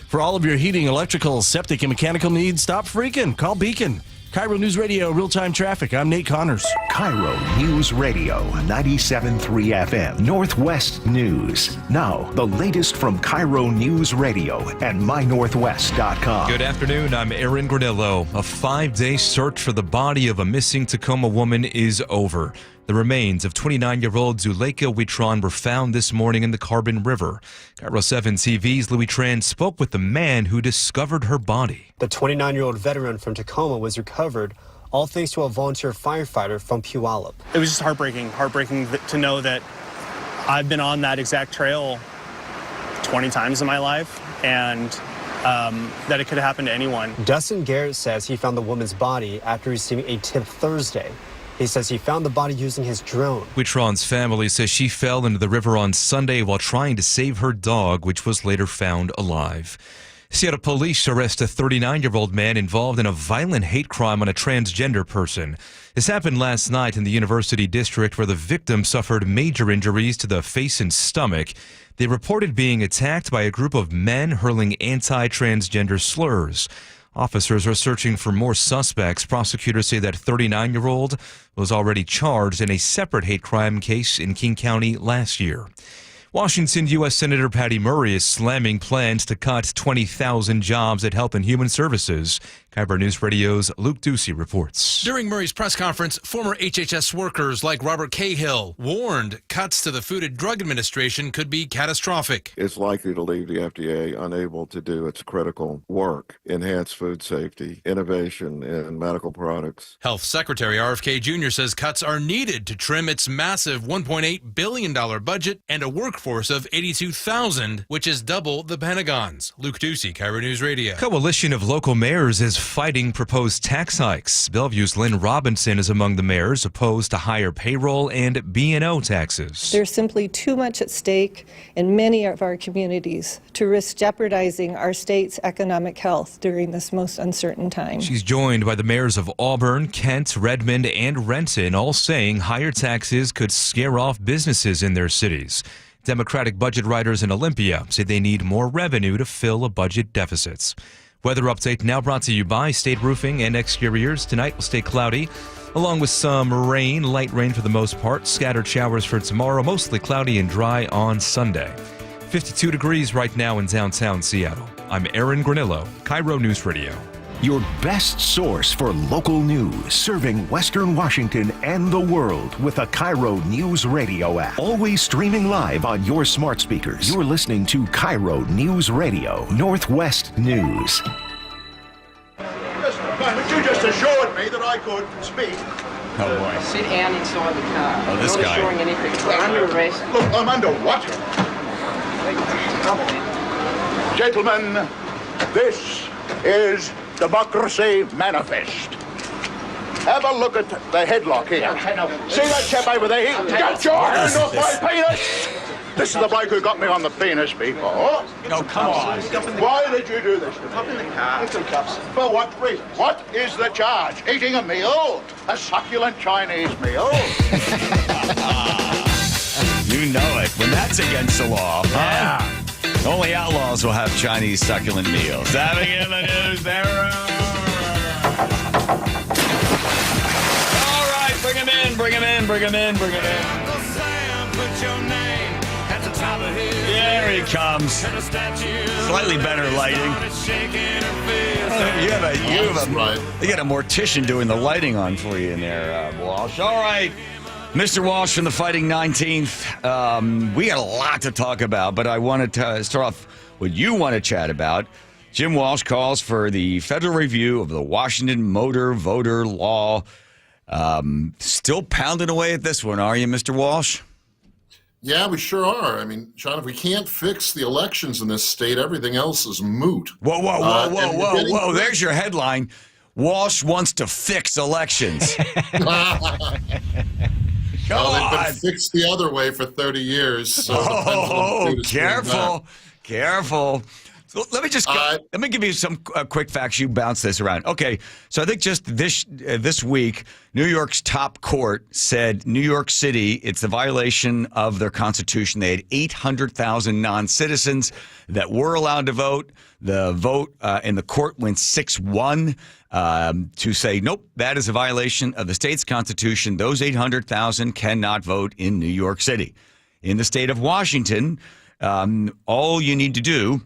For all of your heating, electrical, septic, and mechanical needs, stop freaking. Call Beacon. KIRO News Radio, real-time traffic. I'm Nate Connors. KIRO News Radio, 97.3 FM, Northwest News. Now, the latest from KIRO News Radio and mynorthwest.com. Good afternoon. I'm Aaron Granillo. A 5-day search for the body of a missing Tacoma woman is over. The remains of 29-year-old Zuleika Witron were found this morning in the Carbon River. KIRO 7 TV's Louis Tran spoke with the man who discovered her body. The 29-year-old veteran from Tacoma was recovered, all thanks to a volunteer firefighter from Puyallup. It was just heartbreaking to know that I've been on that exact trail 20 times in my life, and that it could have happened to anyone. Dustin Garrett says he found the woman's body after receiving a tip Thursday. He says he found the body using his drone. Witron's family says she fell into the river on Sunday while trying to save her dog, which was later found alive. Seattle police arrest a 39-year-old man involved in a violent hate crime on a transgender person. This happened last night in the University District, where the victim suffered major injuries to the face and stomach. They reported being attacked by a group of men hurling anti-transgender slurs. Officers are searching for more suspects. Prosecutors say that 39-year-old was already charged in a separate hate crime case in King County last year. Washington U.S. Senator Patty Murray is slamming plans to cut 20,000 jobs at Health and Human Services. KIRO News Radio's Luke Ducey reports. During Murray's press conference, former HHS workers like Robert Cahill warned cuts to the Food and Drug Administration could be catastrophic. It's likely to leave the FDA unable to do its critical work, enhance food safety, innovation in medical products. Health Secretary RFK Jr. says cuts are needed to trim its massive $1.8 billion budget and a workforce of 82,000, which is double the Pentagon's. Luke Ducey, KIRO News Radio. Coalition of local mayors is fighting proposed tax hikes. Bellevue's Lynn Robinson is among the mayors opposed to higher payroll and B&O taxes. There's simply too much at stake in many of our communities to risk jeopardizing our state's economic health during this most uncertain time. She's joined by the mayors of Auburn, Kent, Redmond, and Renton, all saying higher taxes could scare off businesses in their cities. Democratic budget writers in Olympia say they need more revenue to fill a budget deficits. Weather update now brought to you by State Roofing and Exteriors. Tonight will stay cloudy, along with some rain, light rain for the most part. Scattered showers for tomorrow, mostly cloudy and dry on Sunday. 52 degrees right now in downtown Seattle. I'm Aaron Granillo, KIRO News Radio. Your best source for local news, serving Western Washington and the world with a KIRO News Radio app. Always streaming live on your smart speakers. You're listening to KIRO News Radio, Northwest News. But you just assured me that I could speak. Oh boy. Sit down inside the car. Oh, this guy. Not assuring anything. We're under arrest. Look, I'm under what? Gentlemen, this is Democracy Manifest. Have a look at the headlock here. See that chap over there? Get your hand off my penis! This is the bloke who got me on the penis before. Oh, come on. Why did you do this? Up in the car. For what reason? What is the charge? Eating a meal? A succulent Chinese meal? You know it. When that's against the law. Yeah. Huh? Only outlaws will have Chinese succulent meals. Having in the news, there. All right, bring him in. in, bring him in, bring him in, bring him in. There he comes. Slightly better lighting. You got a mortician doing the lighting on for you in there, Walsh. All right. Mr. Walsh from the Fighting 19th. We got a lot to talk about, but I wanted to start off what you want to chat about. Jim Walsh calls for the federal review of the Washington motor voter law. Still pounding away at this one, are you, Mr. Walsh? Yeah, we sure are. I mean, John, if we can't fix the elections in this state, everything else is moot. Whoa. There's your headline. Walsh wants to fix elections. They've been fixed the other way for 30 years. So Careful. So let me give you some quick facts. You bounce this around. Okay, so I think just this week, New York's top court said New York City, it's a violation of their constitution. They had 800,000 non-citizens that were allowed to vote. The vote in the court went 6-1 to say, nope, that is a violation of the state's constitution. Those 800,000 cannot vote in New York City. In the state of Washington, all you need to do,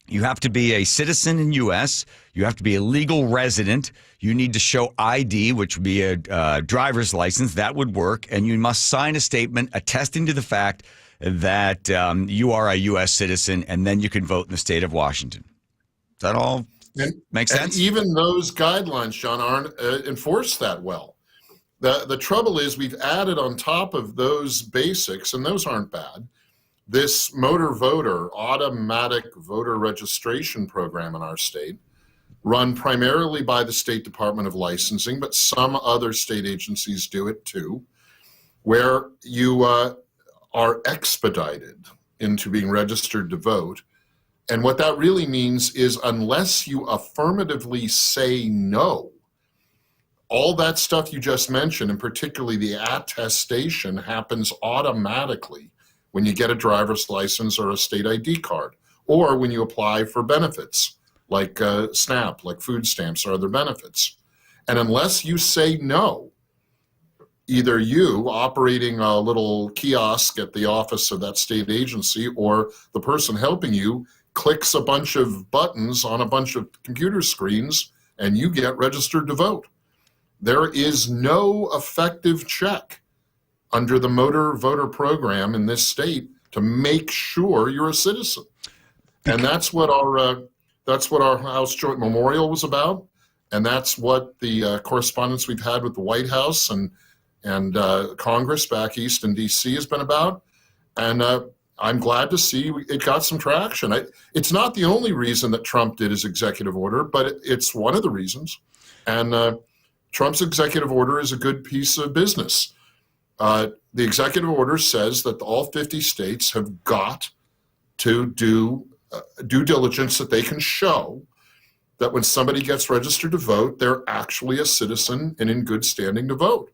you have to be a citizen in U.S., you have to be a legal resident, you need to show ID, which would be a driver's license, that would work, and you must sign a statement attesting to the fact that you are a U.S. citizen, and then you can vote in the state of Washington. Does that all make sense? And even those guidelines, John, aren't enforced that well. The trouble is we've added on top of those basics, and those aren't bad, this motor voter, automatic voter registration program in our state, run primarily by the State Department of Licensing, but some other state agencies do it too, where you are expedited into being registered to vote. And what that really means is unless you affirmatively say no, all that stuff you just mentioned, and particularly the attestation, happens automatically when you get a driver's license or a state ID card, or when you apply for benefits like SNAP, like food stamps or other benefits. And unless you say no, either you operating a little kiosk at the office of that state agency or the person helping you clicks a bunch of buttons on a bunch of computer screens and you get registered to vote. There is no effective check under the motor voter program in this state to make sure you're a citizen. And that's what our House Joint Memorial was about. And that's what the correspondence we've had with the White House and Congress back east in DC has been about. And I'm glad to see it got some traction. It's not the only reason that Trump did his executive order, but it's one of the reasons. And Trump's executive order is a good piece of business. The executive order says that all 50 states have got to do due diligence that they can show that when somebody gets registered to vote, they're actually a citizen and in good standing to vote.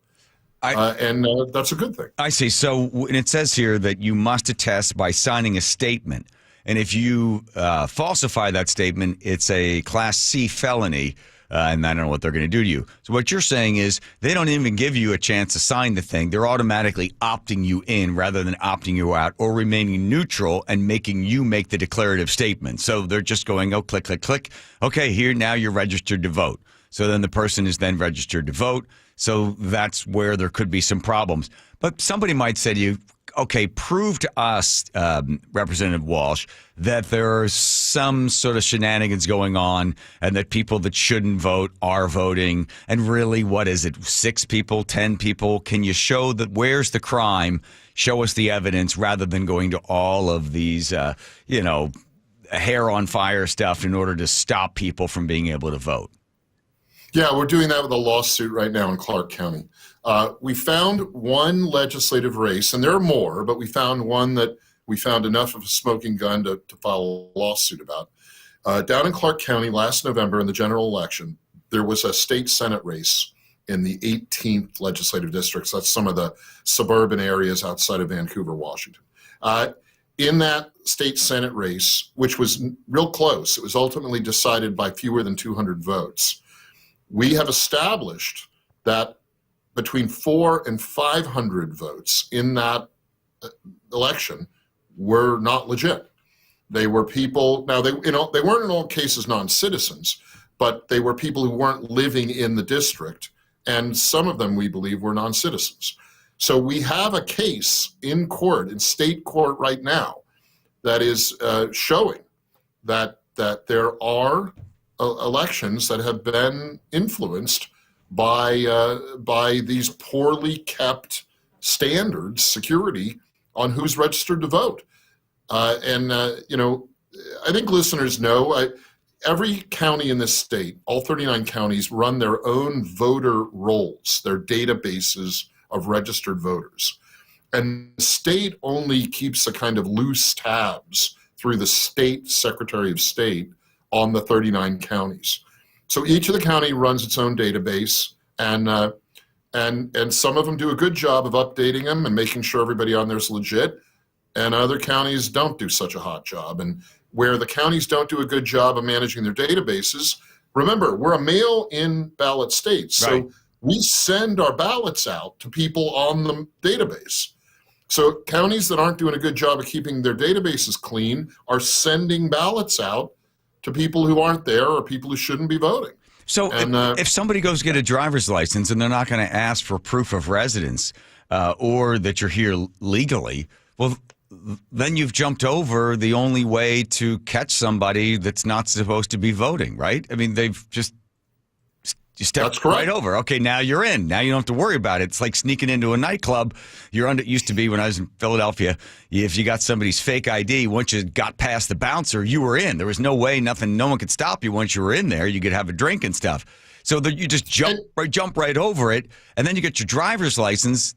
And that's a good thing. I see. So it says here that you must attest by signing a statement. And if you falsify that statement, it's a Class C felony. And I don't know what they're going to do to you. So what you're saying is they don't even give you a chance to sign the thing. They're automatically opting you in rather than opting you out or remaining neutral and making you make the declarative statement. So they're just going, oh, click, click, click. Okay, here, now you're registered to vote. So then the person is then registered to vote. So that's where there could be some problems. But somebody might say to you, okay, prove to us, Representative Walsh, that there are some sort of shenanigans going on and that people that shouldn't vote are voting. And really, what is it, 6 people, 10 people? Can you show that where's the crime? Show us the evidence rather than going to all of these, hair on fire stuff in order to stop people from being able to vote. Yeah, we're doing that with a lawsuit right now in Clark County. We found one legislative race, and there are more, but we found one that we found enough of a smoking gun to file a lawsuit about. Down in Clark County last November in the general election, there was a state Senate race in the 18th legislative districts. That's some of the suburban areas outside of Vancouver, Washington. In that state Senate race, which was real close, it was ultimately decided by fewer than 200 votes. We have established that between 400 and 500 votes in that election were not legit. They were people, now they weren't in all cases non-citizens, but they were people who weren't living in the district, and some of them, we believe, were non-citizens. So we have a case in court, in state court right now, that is showing that there are elections that have been influenced by these poorly kept standards, security, on who's registered to vote. I think listeners know, every county in this state, all 39 counties, run their own voter rolls, their databases of registered voters. And the state only keeps a kind of loose tabs through the state Secretary of State on the 39 counties. So each of the county runs its own database, and some of them do a good job of updating them and making sure everybody on there is legit, and other counties don't do such a hot job. And where the counties don't do a good job of managing their databases, remember, we're a mail-in ballot state, so Right. we send our ballots out to people on the database. So counties that aren't doing a good job of keeping their databases clean are sending ballots out to people who aren't there or people who shouldn't be voting. So if somebody goes get a driver's license and they're not going to ask for proof of residence or that you're here legally, well, then you've jumped over the only way to catch somebody that's not supposed to be voting, right? I mean, they've just you stepped right over. Okay, now you're in. Now you don't have to worry about it. It's like sneaking into a nightclub. It used to be when I was in Philadelphia, if you got somebody's fake ID, once you got past the bouncer, you were in. There was no way, no one could stop you once you were in there. You could have a drink and stuff. So you just jump right over it, and then you get your driver's license.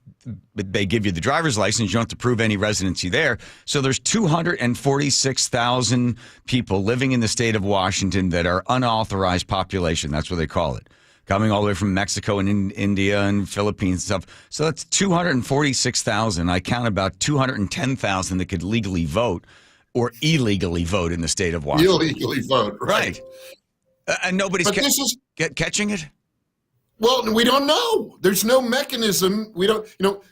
They give you the driver's license. You don't have to prove any residency there. So there's 246,000 people living in the state of Washington that are unauthorized population. That's what they call it. Coming all the way from Mexico and India and Philippines and stuff. So that's 246,000. I count about 210,000 that could legally vote or illegally vote in the state of Washington. Illegally vote, right. And nobody's catching it? Well, we don't know. There's no mechanism. We don't,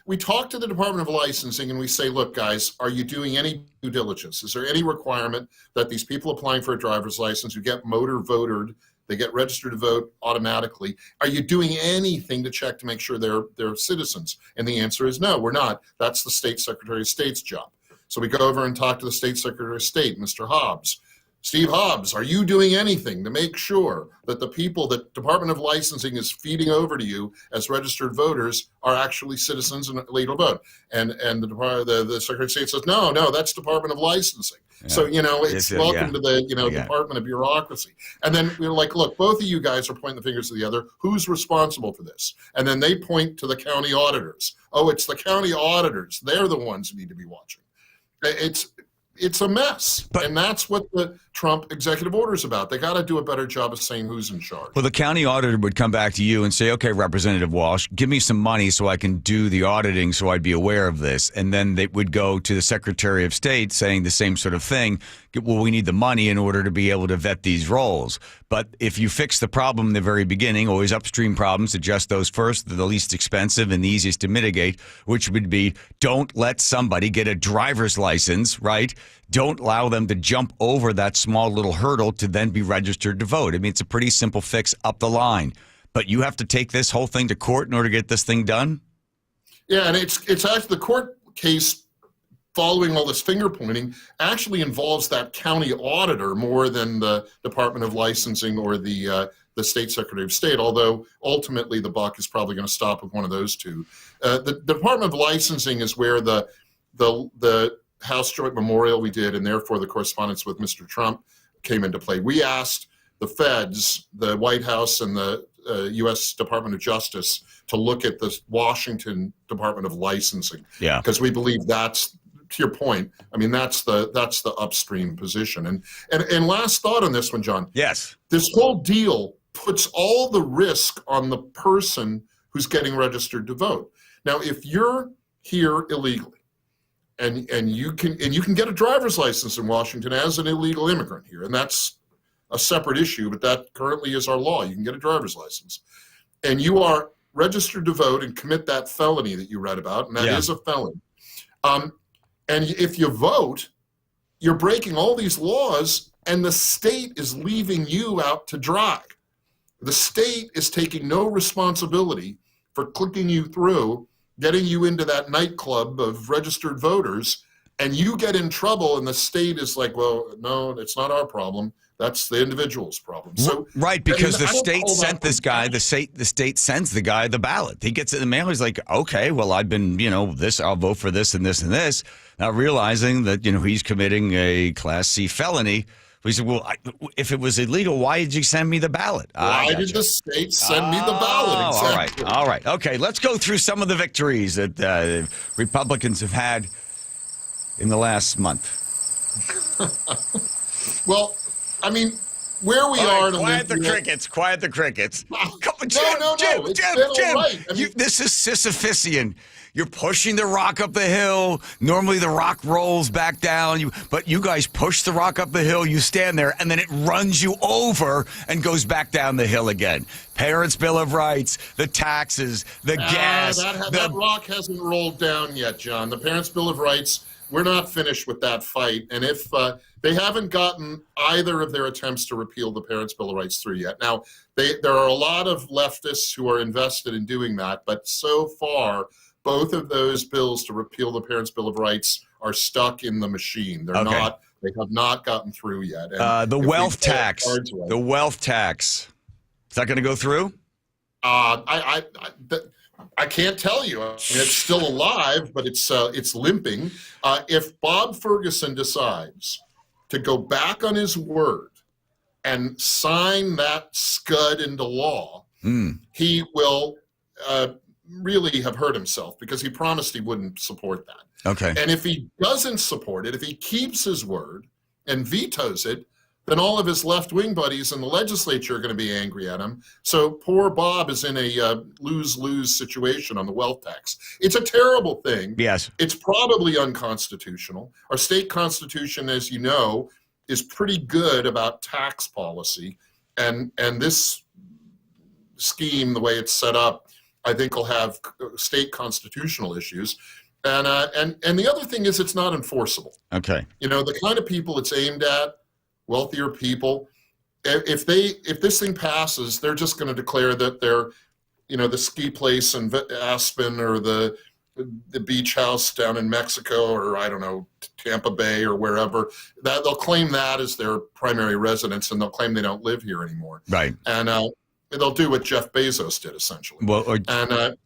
we talk to the Department of Licensing and we say, look, guys, are you doing any due diligence? Is there any requirement that these people applying for a driver's license who get motor voted, they get registered to vote automatically, are you doing anything to check to make sure they're citizens? And the answer is no, we're not. That's the state Secretary of State's job. So we go over and talk to the state Secretary of State, Mr. Hobbs. Steve Hobbs, are you doing anything to make sure that the people that Department of Licensing is feeding over to you as registered voters are actually citizens and legal vote? And the Secretary of State says, no, that's Department of Licensing. Yeah. So, it's welcome to the, Department of Bureaucracy. And then we're like, look, both of you guys are pointing the fingers to the other. Who's responsible for this? And then they point to the county auditors. Oh, it's the county auditors. They're the ones who need to be watching. It's a mess. And that's what the Trump executive order is about. They got to do a better job of saying who's in charge. Well, the county auditor would come back to you and say, okay, Representative Walsh, give me some money so I can do the auditing so I'd be aware of this. And then they would go to the Secretary of State saying the same sort of thing. Well, we need the money in order to be able to vet these roles. But if you fix the problem in the very beginning, always upstream problems, adjust those first, they're the least expensive and the easiest to mitigate, which would be don't let somebody get a driver's license, right? Don't allow them to jump over that small little hurdle to then be registered to vote. I mean, it's a pretty simple fix up the line. But you have to take this whole thing to court in order to get this thing done? Yeah, and it's actually the court case following all this finger pointing actually involves that county auditor more than the Department of Licensing or the state Secretary of State, although ultimately the buck is probably going to stop with one of those two. The Department of Licensing is where the House Joint Memorial we did, and therefore the correspondence with Mr. Trump came into play. We asked the feds, the White House and the U.S. Department of Justice to look at the Washington Department of Licensing. Yeah. Because we believe that's, to your point, I mean, that's the upstream position. And last thought on this one, John. Yes. This whole deal puts all the risk on the person who's getting registered to vote. Now, if you're here illegally, and you can get a driver's license in Washington as an illegal immigrant here, and that's a separate issue, but that currently is our law. You can get a driver's license. And you are register to vote and commit that felony that you read about, and that is a felony. And if you vote, you're breaking all these laws, and the state is leaving you out to dry. The state is taking no responsibility for clicking you through, getting you into that nightclub of registered voters, and you get in trouble, and the state is like, well, no, it's not our problem. That's the individual's problem. So right, because the state sent this guy. The state sends the guy the ballot. He gets it in the mail. He's like, okay, well, I've been, this. I'll vote for this and this and this. Now realizing that he's committing a Class C felony. He said, well, if it was illegal, why did you send me the ballot? Why did the state send me the ballot? Exactly. All right. Okay, let's go through some of the victories that Republicans have had in the last month. Well, I mean, where we are in Quiet the crickets. Quiet the crickets. Come on, Jim. This is Sisyphusian. You're pushing the rock up the hill. Normally the rock rolls back down. But you guys push the rock up the hill. You stand there, and then it runs you over and goes back down the hill again. Parents' Bill of Rights, the taxes, the gas. That rock hasn't rolled down yet, John. The Parents' Bill of Rights, we're not finished with that fight. And if they haven't gotten either of their attempts to repeal the Parents' Bill of Rights through yet. Now, there are a lot of leftists who are invested in doing that, but so far, both of those bills to repeal the Parents' Bill of Rights are stuck in the machine. They have not gotten through yet. The wealth tax. The wealth tax. Is that going to go through? I can't tell you. I mean, it's still alive, but it's limping. If Bob Ferguson decides to go back on his word and sign that scud into law, he will really have hurt himself, because he promised he wouldn't support that. Okay. And if he doesn't support it, if he keeps his word and vetoes it, then all of his left-wing buddies in the legislature are going to be angry at him. So poor Bob is in a lose-lose situation on the wealth tax. It's a terrible thing. Yes. It's probably unconstitutional. Our state constitution, as you know, is pretty good about tax policy. And this scheme, the way it's set up, I think will have state constitutional issues. And the other thing is it's not enforceable. Okay. The kind of people it's aimed at, wealthier people, if this thing passes, they're just going to declare that they're, the ski place in Aspen or the beach house down in Mexico, or I don't know, Tampa Bay or wherever, that they'll claim that as their primary residence, and they'll claim they don't live here anymore. Right. And they'll do what Jeff Bezos did, essentially. Well,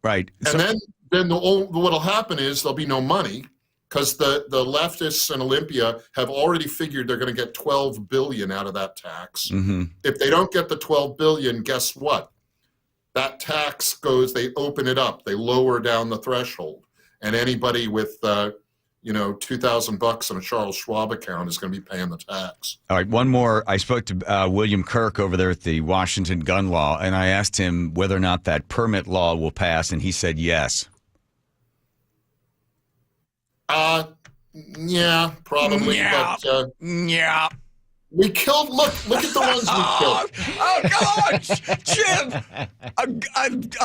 right. And then what'll happen is there'll be no money, because the leftists in Olympia have already figured they're going to get $12 billion out of that tax. Mm-hmm. If they don't get the $12 billion, guess what? That tax goes, they open it up, they lower down the threshold, and anybody with $2,000 in a Charles Schwab account is going to be paying the tax. All right, one more. I spoke to William Kirk over there at the Washington gun law, and I asked him whether or not that permit law will pass, and he said yes. Yeah, probably. Yeah. But, yeah. We killed. Look at the ones we killed. Oh, come on, Jim! I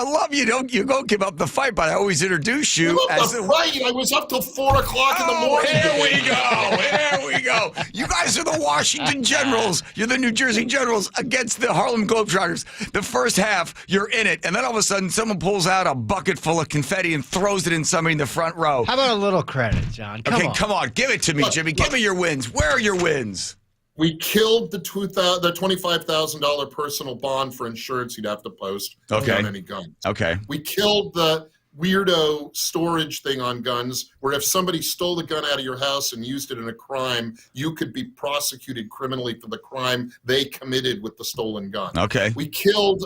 love you. You don't give up the fight, but I always introduce you as the fight. I was up till 4 o'clock in the morning. Here we go. You guys are the Washington Generals. You're the New Jersey Generals against the Harlem Globetrotters. The first half, you're in it, and then all of a sudden, someone pulls out a bucket full of confetti and throws it in somebody in the front row. How about a little credit, John? Come on. Give it to me, Jimmy. Give me your wins. Where are your wins? We killed the $25,000 personal bond for insurance you'd have to post on any guns. Okay. We killed the weirdo storage thing on guns, where if somebody stole the gun out of your house and used it in a crime, you could be prosecuted criminally for the crime they committed with the stolen gun. Okay. We killed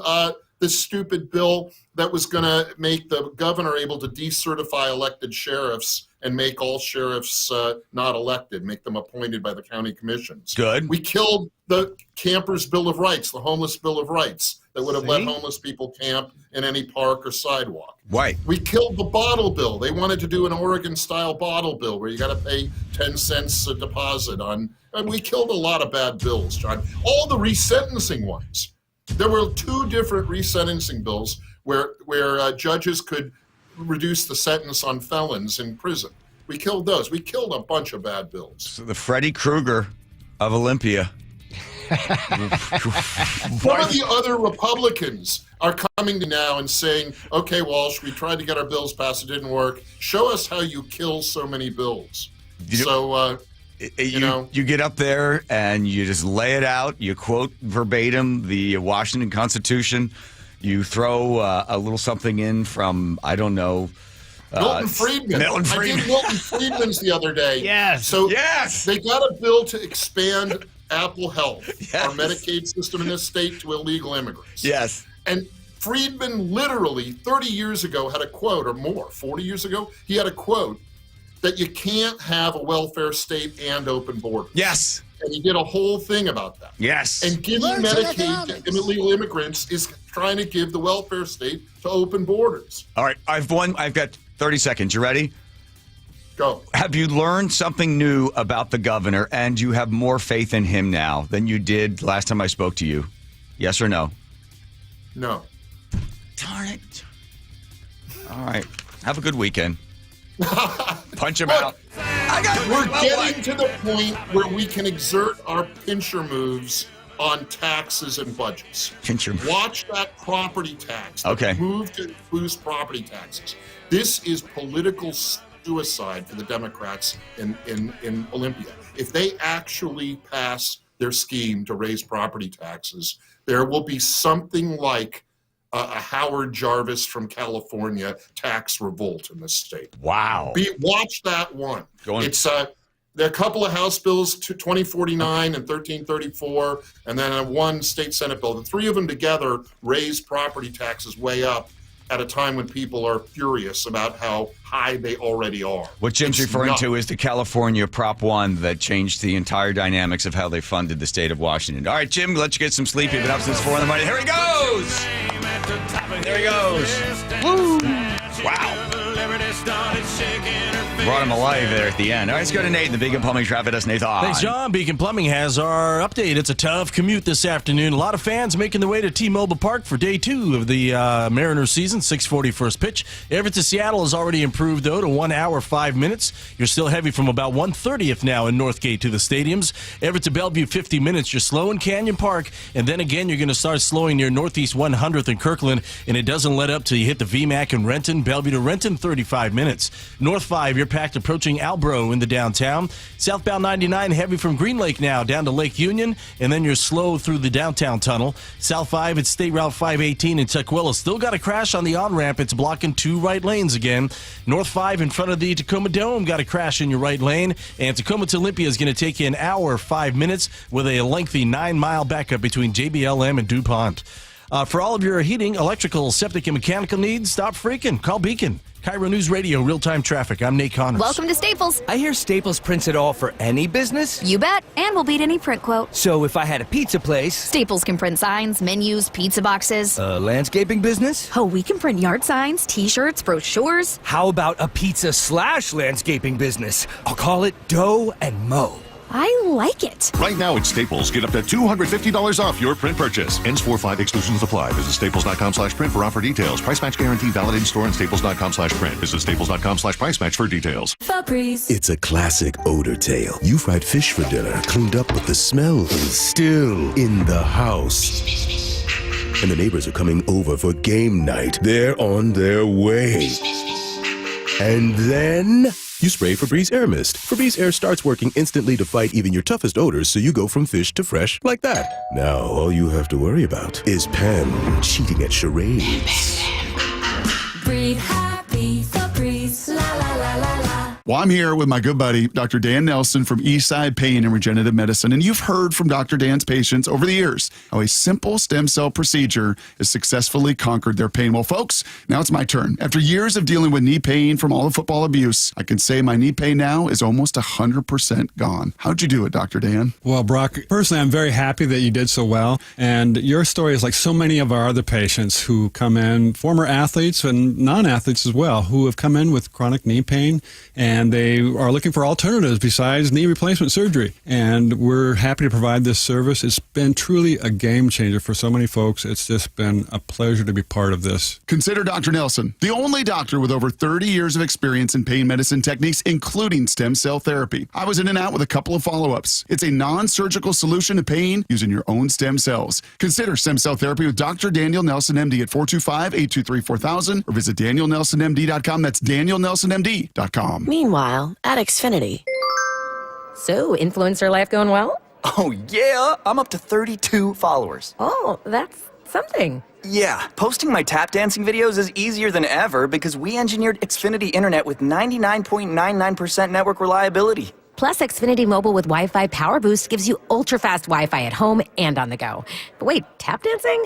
this stupid bill that was going to make the governor able to decertify elected sheriffs and make all sheriffs not elected, make them appointed by the county commissions. Good. We killed the Campers' Bill of Rights, the Homeless Bill of Rights, that would have let homeless people camp in any park or sidewalk. Right. We killed the bottle bill. They wanted to do an Oregon-style bottle bill where you got to pay 10 cents a deposit on. And we killed a lot of bad bills, John. All the resentencing ones. There were 2 different resentencing bills where judges could reduce the sentence on felons in prison. We killed those. We killed a bunch of bad bills. So the Freddy Krueger of Olympia. Some of the other Republicans are coming to now and saying, okay, Walsh, we tried to get our bills passed. It didn't work. Show us how you kill so many bills. You get up there and you just lay it out. You quote verbatim the Washington Constitution. You throw a little something in from, I don't know, Milton Friedman. I did Milton Friedman's the other day. Yes. So they got a bill to expand Apple Health, our Medicaid system in this state, to illegal immigrants. Yes. And Friedman literally 30 years ago had a quote, or more, 40 years ago, he had a quote that you can't have a welfare state and open borders. Yes. And he did a whole thing about that. Yes. And giving Medicaid to illegal immigrants is trying to give the welfare state to open borders. All right, I've got 30 seconds. You ready? Go. Have you learned something new about the governor, and you have more faith in him now than you did last time I spoke to you? Yes or no? No. Darn it. All right. Have a good weekend. Punch him out. We're getting to the point where we can exert our pincher moves on taxes and budgets. Pincher moves. Watch that property tax. Okay. Move to boost property taxes. This is political suicide for the Democrats in Olympia. If they actually pass their scheme to raise property taxes, there will be something like a Howard Jarvis from California tax revolt in this state. Wow. Watch that one. It's there are a couple of House bills, 2049 and 1334, and then one state Senate bill. The three of them together raise property taxes way up at a time when people are furious about how high they already are. What Jim's referring to is the California Prop 1 that changed the entire dynamics of how they funded the state of Washington. All right, Jim, let you get some sleep. You've been up since 4 in the morning. Here he goes! There he goes. Woo! Wow. Brought him alive there at the end. All right, let's go to Nate in the Beacon Plumbing Traffic Desk. Nathan. Thanks, John. Beacon Plumbing has our update. It's a tough commute this afternoon. A lot of fans making their way to T-Mobile Park for day 2 of the Mariners season, 6:40 first pitch. Everett to Seattle has already improved, though, to 1 hour, 5 minutes. You're still heavy from about 1:30th now in Northgate to the stadiums. Everett to Bellevue, 50 minutes. You're slow in Canyon Park, and then again, you're going to start slowing near Northeast 100th in Kirkland, and it doesn't let up till you hit the VMAC in Renton. Bellevue to Renton, 35 minutes. North 5, you're packed approaching Albro in the downtown. Southbound 99, heavy from Green Lake now down to Lake Union, and then you're slow through the downtown tunnel. South 5, it's State Route 518 in Tukwila. Still got a crash on the on-ramp. It's blocking 2 right lanes again. North 5 in front of the Tacoma Dome got a crash in your right lane, and Tacoma to Olympia is going to take you an hour, 5 minutes with a lengthy 9-mile backup between JBLM and DuPont. For all of your heating, electrical, septic, and mechanical needs, stop freaking. Call Beacon. KIRO Newsradio, real-time traffic. I'm Nate Connors. Welcome to Staples. I hear Staples prints it all for any business. You bet, and we'll beat any print quote. So if I had a pizza place... Staples can print signs, menus, pizza boxes. A landscaping business? Oh, we can print yard signs, T-shirts, brochures. How about a pizza/landscaping business? I'll call it Dough and Mo. I like it. Right now at Staples, get up to $250 off your print purchase. Ends 4/5, exclusions apply. Visit staples.com/print for offer details. Price match guarantee valid in store and staples.com/print. Visit staples.com/price match for details. Febreze. It's a classic odor tale. You fried fish for dinner, cleaned up, but the smell is still in the house. And the neighbors are coming over for game night. They're on their way. And then... you spray Febreze Air Mist. Febreze Air starts working instantly to fight even your toughest odors, so you go from fish to fresh like that. Now, all you have to worry about is Pam cheating at charades. Breathe happy, Febreze, la la la la la. Well, I'm here with my good buddy, Dr. Dan Nelson from Eastside Pain and Regenerative Medicine. And you've heard from Dr. Dan's patients over the years how a simple stem cell procedure has successfully conquered their pain. Well, folks, now it's my turn. After years of dealing with knee pain from all the football abuse, I can say my knee pain now is almost 100% gone. How'd you do it, Dr. Dan? Well, Brock, personally, I'm very happy that you did so well. And your story is like so many of our other patients who come in, former athletes and non-athletes as well, who have come in with chronic knee pain and and they are looking for alternatives besides knee replacement surgery. And we're happy to provide this service. It's been truly a game changer for so many folks. It's just been a pleasure to be part of this. Consider Dr. Nelson, the only doctor with over 30 years of experience in pain medicine techniques, including stem cell therapy. I was in and out with a couple of follow-ups. It's a non-surgical solution to pain using your own stem cells. Consider stem cell therapy with Dr. Daniel Nelson, MD at 425-823-4000 or visit DanielNelsonMD.com. That's DanielNelsonMD.com. Meanwhile, at Xfinity. So, influencer life going well? Oh, yeah. I'm up to 32 followers. Oh, that's something. Yeah, posting my tap dancing videos is easier than ever because we engineered Xfinity Internet with 99.99% network reliability. Plus, Xfinity Mobile with Wi-Fi Power Boost gives you ultra-fast Wi-Fi at home and on the go. But wait, tap dancing?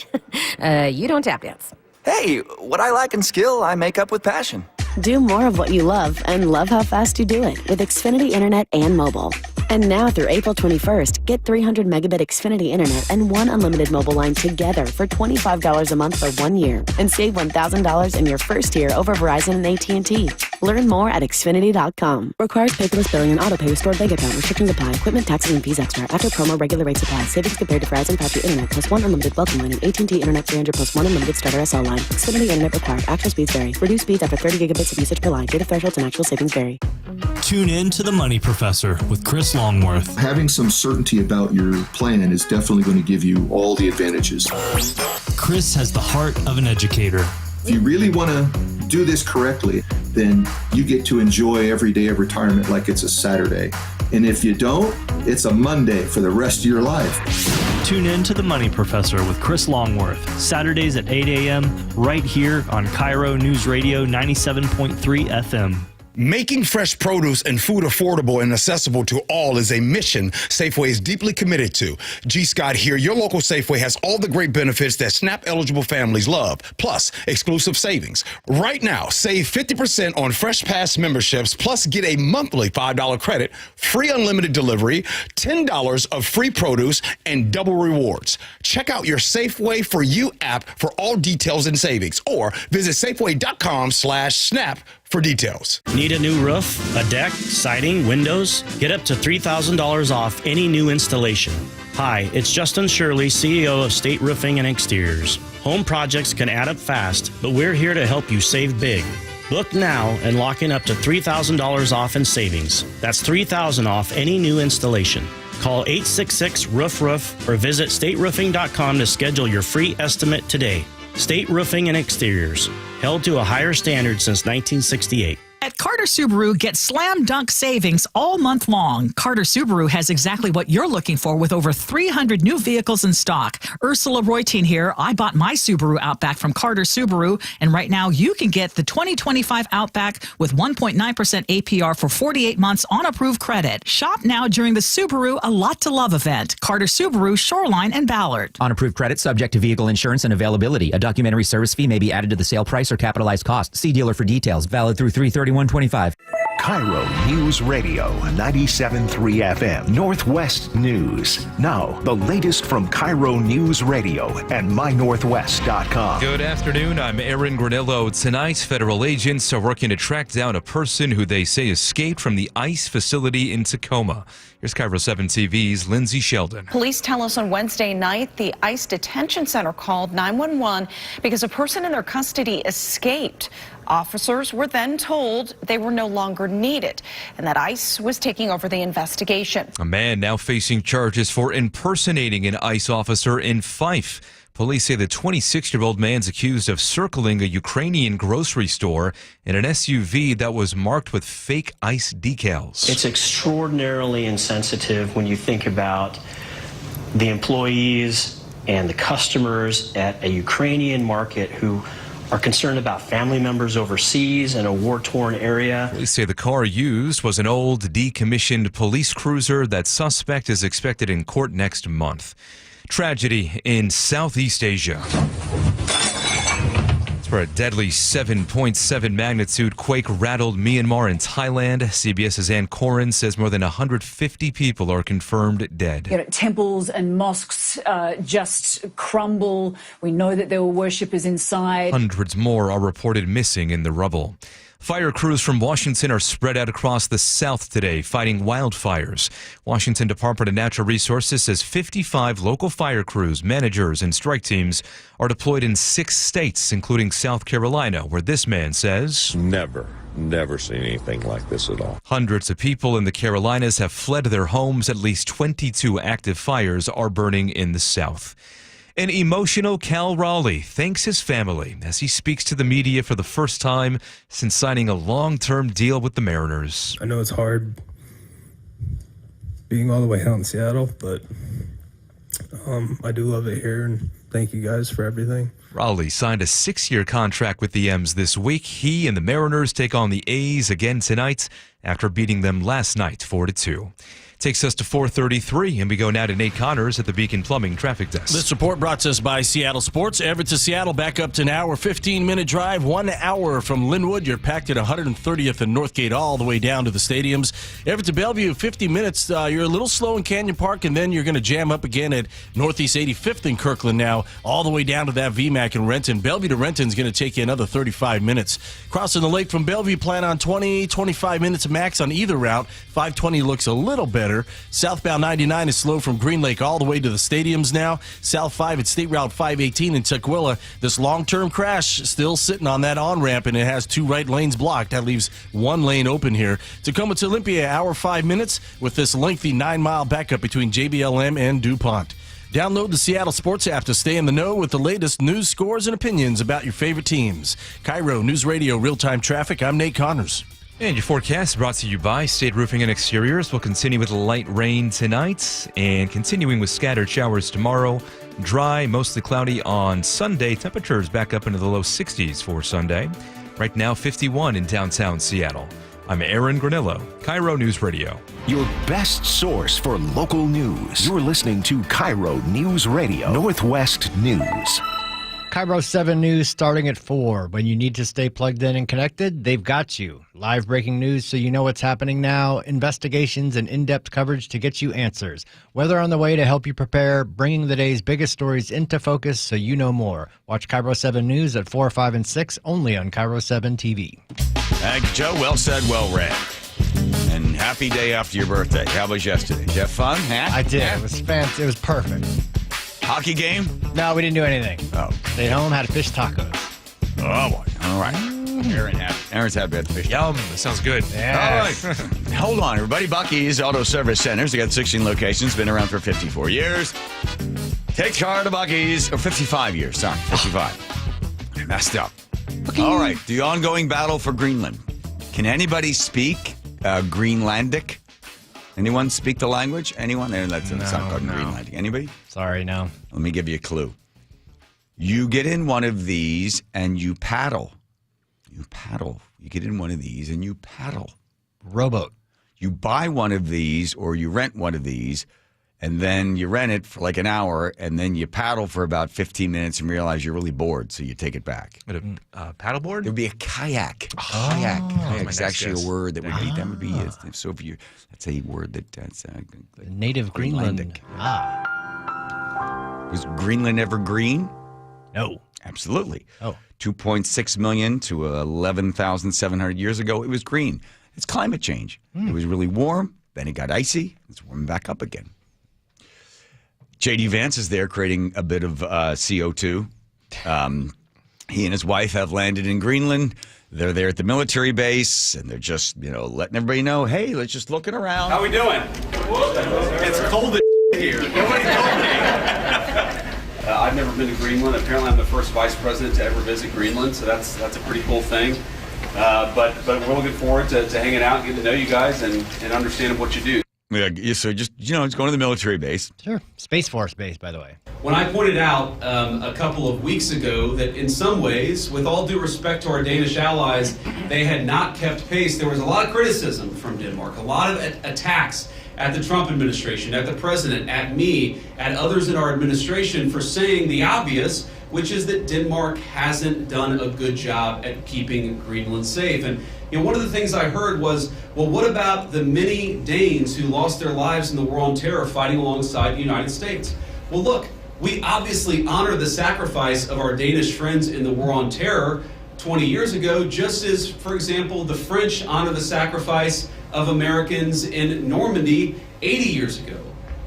You don't tap dance. Hey, what I lack in skill, I make up with passion. Do more of what you love and love how fast you do it with Xfinity Internet and mobile. And now through April 21st, get 300 megabit Xfinity Internet and one unlimited mobile line together for $25 a month for 1 year and save $1,000 in your first year over Verizon and AT&T. Learn more at Xfinity.com. Requires paperless billing and autopay with stored bank account. Restrictions apply. Equipment, taxes, and fees extra. After promo, regular rates apply. Savings compared to Verizon 5G Internet plus one unlimited welcome line and AT&T Internet 300 plus one unlimited starter SL line. Xfinity Internet required. Actual speeds vary. Reduced speeds after 30 gigabits of usage per line. Data thresholds and actual savings vary. Tune in to The Money Professor with Chris Longworth. Having some certainty about your plan is definitely going to give you all the advantages. Chris has the heart of an educator. If you really want to do this correctly, then you get to enjoy every day of retirement like it's a Saturday. And if you don't, it's a Monday for the rest of your life. Tune in to The Money Professor with Chris Longworth, Saturdays at 8 a.m. right here on KIRO Newsradio 97.3 FM. Making fresh produce and food affordable and accessible to all is a mission Safeway is deeply committed to. G. Scott here. Your local Safeway has all the great benefits that SNAP-eligible families love, plus exclusive savings. Right now, save 50% on Fresh Pass memberships, plus get a monthly $5 credit, free unlimited delivery, $10 of free produce, and double rewards. Check out your Safeway For You app for all details and savings, or visit Safeway.com/SNAP for details. Need a new roof, a deck, siding, windows? Get up to $3,000 off any new installation. Hi, it's Justin Shirley, CEO of State Roofing and Exteriors. Home projects can add up fast, but we're here to help you save big. Book now and lock in up to $3,000 off in savings. That's $3,000 off any new installation. Call 866-ROOF-ROOF or visit stateroofing.com to schedule your free estimate today. State Roofing and Exteriors, held to a higher standard since 1968. At Carter Subaru, get slam dunk savings all month long. Carter Subaru has exactly what you're looking for with over 300 new vehicles in stock. Ursula Reutin here. I bought my Subaru Outback from Carter Subaru, and right now you can get the 2025 Outback with 1.9% APR for 48 months on approved credit. Shop now during the Subaru A Lot to Love event. Carter Subaru, Shoreline, and Ballard. On approved credit, subject to vehicle insurance and availability. A documentary service fee may be added to the sale price or capitalized cost. See dealer for details. Valid through 3/31/25. KIRO News Radio 97.3 FM Northwest News. Now, the latest from KIRO News Radio and mynorthwest.com. Good afternoon. I'm Aaron Granillo. Tonight, federal agents are working to track down a person who they say escaped from the ICE facility in Tacoma. Here's KIRO 7 TV's Lindsay Sheldon. Police tell us on Wednesday night the ICE detention center called 911 because a person in their custody escaped. Officers were then told they were no longer needed and that ICE was taking over the investigation. A man now facing charges for impersonating an ICE officer in Fife. Police say the 26-year-old man's accused of circling a Ukrainian grocery store in an SUV that was marked with fake ICE decals. It's extraordinarily insensitive when you think about the employees and the customers at a Ukrainian market who are concerned about family members overseas in a war-torn area. Police say the car used was an old, decommissioned police cruiser. That suspect is expected in court next month. Tragedy in Southeast Asia. For a deadly 7.7 magnitude quake rattled Myanmar and Thailand. CBS's Ann Corin says more than 150 people are confirmed dead. Temples and mosques just crumble. We know that there were worshippers inside. Hundreds more are reported missing in the rubble. Fire crews from Washington are spread out across the South today fighting wildfires. Washington Department of Natural Resources says 55 local fire crews, managers, and strike teams are deployed in 6 states, including South Carolina, where this man says, Never seen anything like this at all. Hundreds of people in the Carolinas have fled their homes. At least 22 active fires are burning in the South. An emotional Cal Raleigh thanks his family as he speaks to the media for the first time since signing a long-term deal with the Mariners. I know it's hard being all the way out in Seattle, but I do love it here, and thank you guys for everything. Raleigh signed a 6-year contract with the M's this week. He and the Mariners take on the A's again tonight after beating them last night 4-2. Takes us to 4:33, and we go now to Nate Connors at the Beacon Plumbing Traffic Desk. This report brought to us by Seattle Sports. Everett to Seattle, back up to an hour, 15-minute drive, 1 hour from Linwood. You're packed at 130th and Northgate all the way down to the stadiums. Everett to Bellevue, 50 minutes. You're a little slow in Canyon Park, and then you're going to jam up again at Northeast 85th in Kirkland now, all the way down to that VMAC in Renton. Bellevue to Renton is going to take you another 35 minutes. Crossing the lake from Bellevue, plan on 20, 25 minutes max on either route. 520 looks a little better. Southbound 99 is slow from Green Lake all the way to the stadiums now. South 5 at State Route 518 in Tukwila. This long-term crash still sitting on that on-ramp, and it has 2 right lanes blocked. That leaves 1 lane open here. Tacoma to Olympia, hour 5 minutes with this lengthy 9-mile backup between JBLM and DuPont. Download the Seattle Sports app to stay in the know with the latest news, scores, and opinions about your favorite teams. KIRO News Radio Real-Time Traffic. I'm Nate Connors. And your forecast brought to you by State Roofing and Exteriors. Will continue with light rain tonight and continuing with scattered showers tomorrow. Dry, mostly cloudy on Sunday. Temperatures back up into the low 60s for Sunday. Right now, 51 in downtown Seattle. I'm Aaron Granillo, KIRO News Radio. Your best source for local news. You're listening to KIRO News Radio, Northwest News. KIRO 7 News starting at 4. When you need to stay plugged in and connected, they've got you. Live breaking news so you know what's happening now, investigations and in-depth coverage to get you answers. Weather on the way to help you prepare, bringing the day's biggest stories into focus so you know more. Watch KIRO 7 News at 4, 5, and 6 only on KIRO 7 TV. Thank you, Joe. Well said, well read. And happy day after your birthday. How was yesterday? Did you have fun? Huh? I did. It was fancy. It was perfect. Hockey game? No, we didn't do anything. Oh. Stayed home, had fish tacos. Oh, boy. All right. Aaron's happy at the fish. Yum. That sounds good. Yes. All right. Hold on, everybody. Buc-ee's Auto Service Centers. They got 16 locations. Been around for 54 years. Take charge of Buc-ee's. Or 55 years. Sorry, 55. I messed up. Buc-ee. All right. The ongoing battle for Greenland. Can anybody speak Greenlandic? Anyone speak the language? Anyone? That's not called Greenlandic. Anybody? Sorry, no. Let me give you a clue. You get in one of these and you paddle. You paddle. You get in one of these and you paddle. Rowboat. You buy one of these or you rent one of these, and then you rent it for like an hour, and then you paddle for about 15 minutes and realize you're really bored, so you take it back. A paddleboard? It would be a kayak. Kayak is actually a word that would be, so if you, that's a word that's native Greenland. Was Greenland ever green? No. Absolutely. Oh. 2.6 million to 11,700 years ago, it was green. It's climate change. It was really warm, then it got icy, it's warming back up again. J.D. Vance is there creating a bit of CO2. He and his wife have landed in Greenland. They're there at the military base, and they're just, letting everybody know, hey, let's just looking around. How we doing? It's cold as here. Nobody told me. I've never been to Greenland. Apparently, I'm the first vice president to ever visit Greenland, so that's a pretty cool thing. But we're looking forward to hanging out, getting to know you guys, and understanding what you do. Yeah, so just going to the military base. Sure. Space Force base, by the way. When I pointed out a couple of weeks ago that in some ways, with all due respect to our Danish allies, they had not kept pace, there was a lot of criticism from Denmark, a lot of attacks at the Trump administration, at the president, at me, at others in our administration for saying the obvious, which is that Denmark hasn't done a good job at keeping Greenland safe. And one of the things I heard was, well, what about the many Danes who lost their lives in the war on terror fighting alongside the United States? Well, look, we obviously honor the sacrifice of our Danish friends in the war on terror, 20 years ago, just as, for example, the French honor the sacrifice of Americans in Normandy 80 years ago.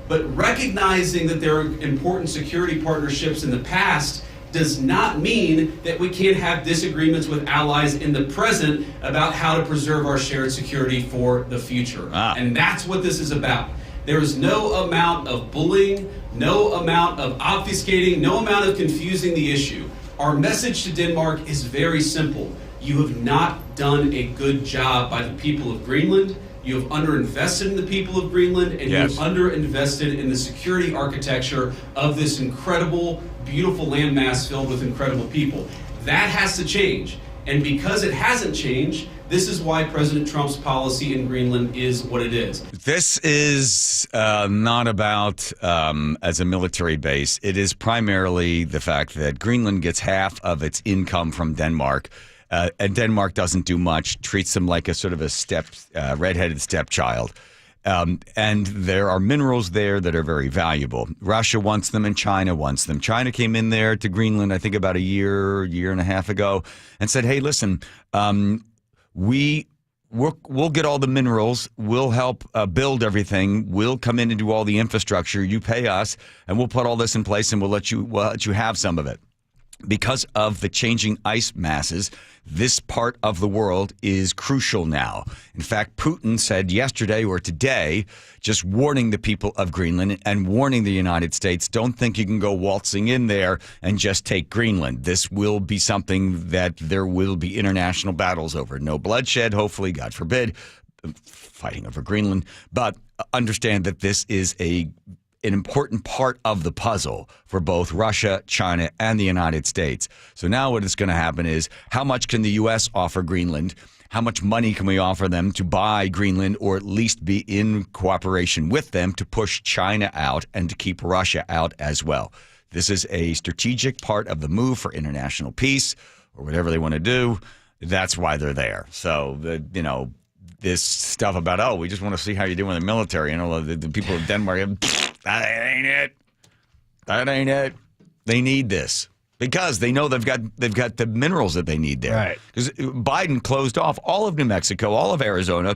But recognizing that there are important security partnerships in the past does not mean that we can't have disagreements with allies in the present about how to preserve our shared security for the future. And that's what this is about. There is no amount of bullying, no amount of obfuscating, no amount of confusing the issue. Our message to Denmark is very simple. You have not done a good job by the people of Greenland. You have underinvested in the people of Greenland, and you have underinvested in the security architecture of this incredible, beautiful landmass filled with incredible people. That has to change. And because it hasn't changed, this is why President Trump's policy in Greenland is what it is. This is not about as a military base. It is primarily the fact that Greenland gets half of its income from Denmark. And Denmark doesn't do much, treats them like a sort of a redheaded stepchild. And there are minerals there that are very valuable. Russia wants them and China wants them. China came in there to Greenland, I think about a year and a half ago, and said, hey, listen, we'll get all the minerals. We'll help build everything. We'll come in and do all the infrastructure. You pay us, and we'll put all this in place, and we'll let you have some of it. Because of the changing ice masses, this part of the world is crucial now. In fact, Putin said yesterday or today, just warning the people of Greenland and warning the United States, don't think you can go waltzing in there and just take Greenland. This will be something that there will be international battles over. No bloodshed, hopefully, God forbid, fighting over Greenland. But understand that this is an important part of the puzzle for both Russia, China, and the United States. So now what is going to happen is, how much can the U.S. offer Greenland? How much money can we offer them to buy Greenland, or at least be in cooperation with them to push China out and to keep Russia out as well? This is a strategic part of the move for international peace, or whatever they want to do. That's why they're there. So, this stuff about, we just want to see how you do in the military. The people of Denmark, that ain't it. That ain't it. They need this because they know they've got the minerals that they need there. Right. Because Biden closed off all of New Mexico, all of Arizona,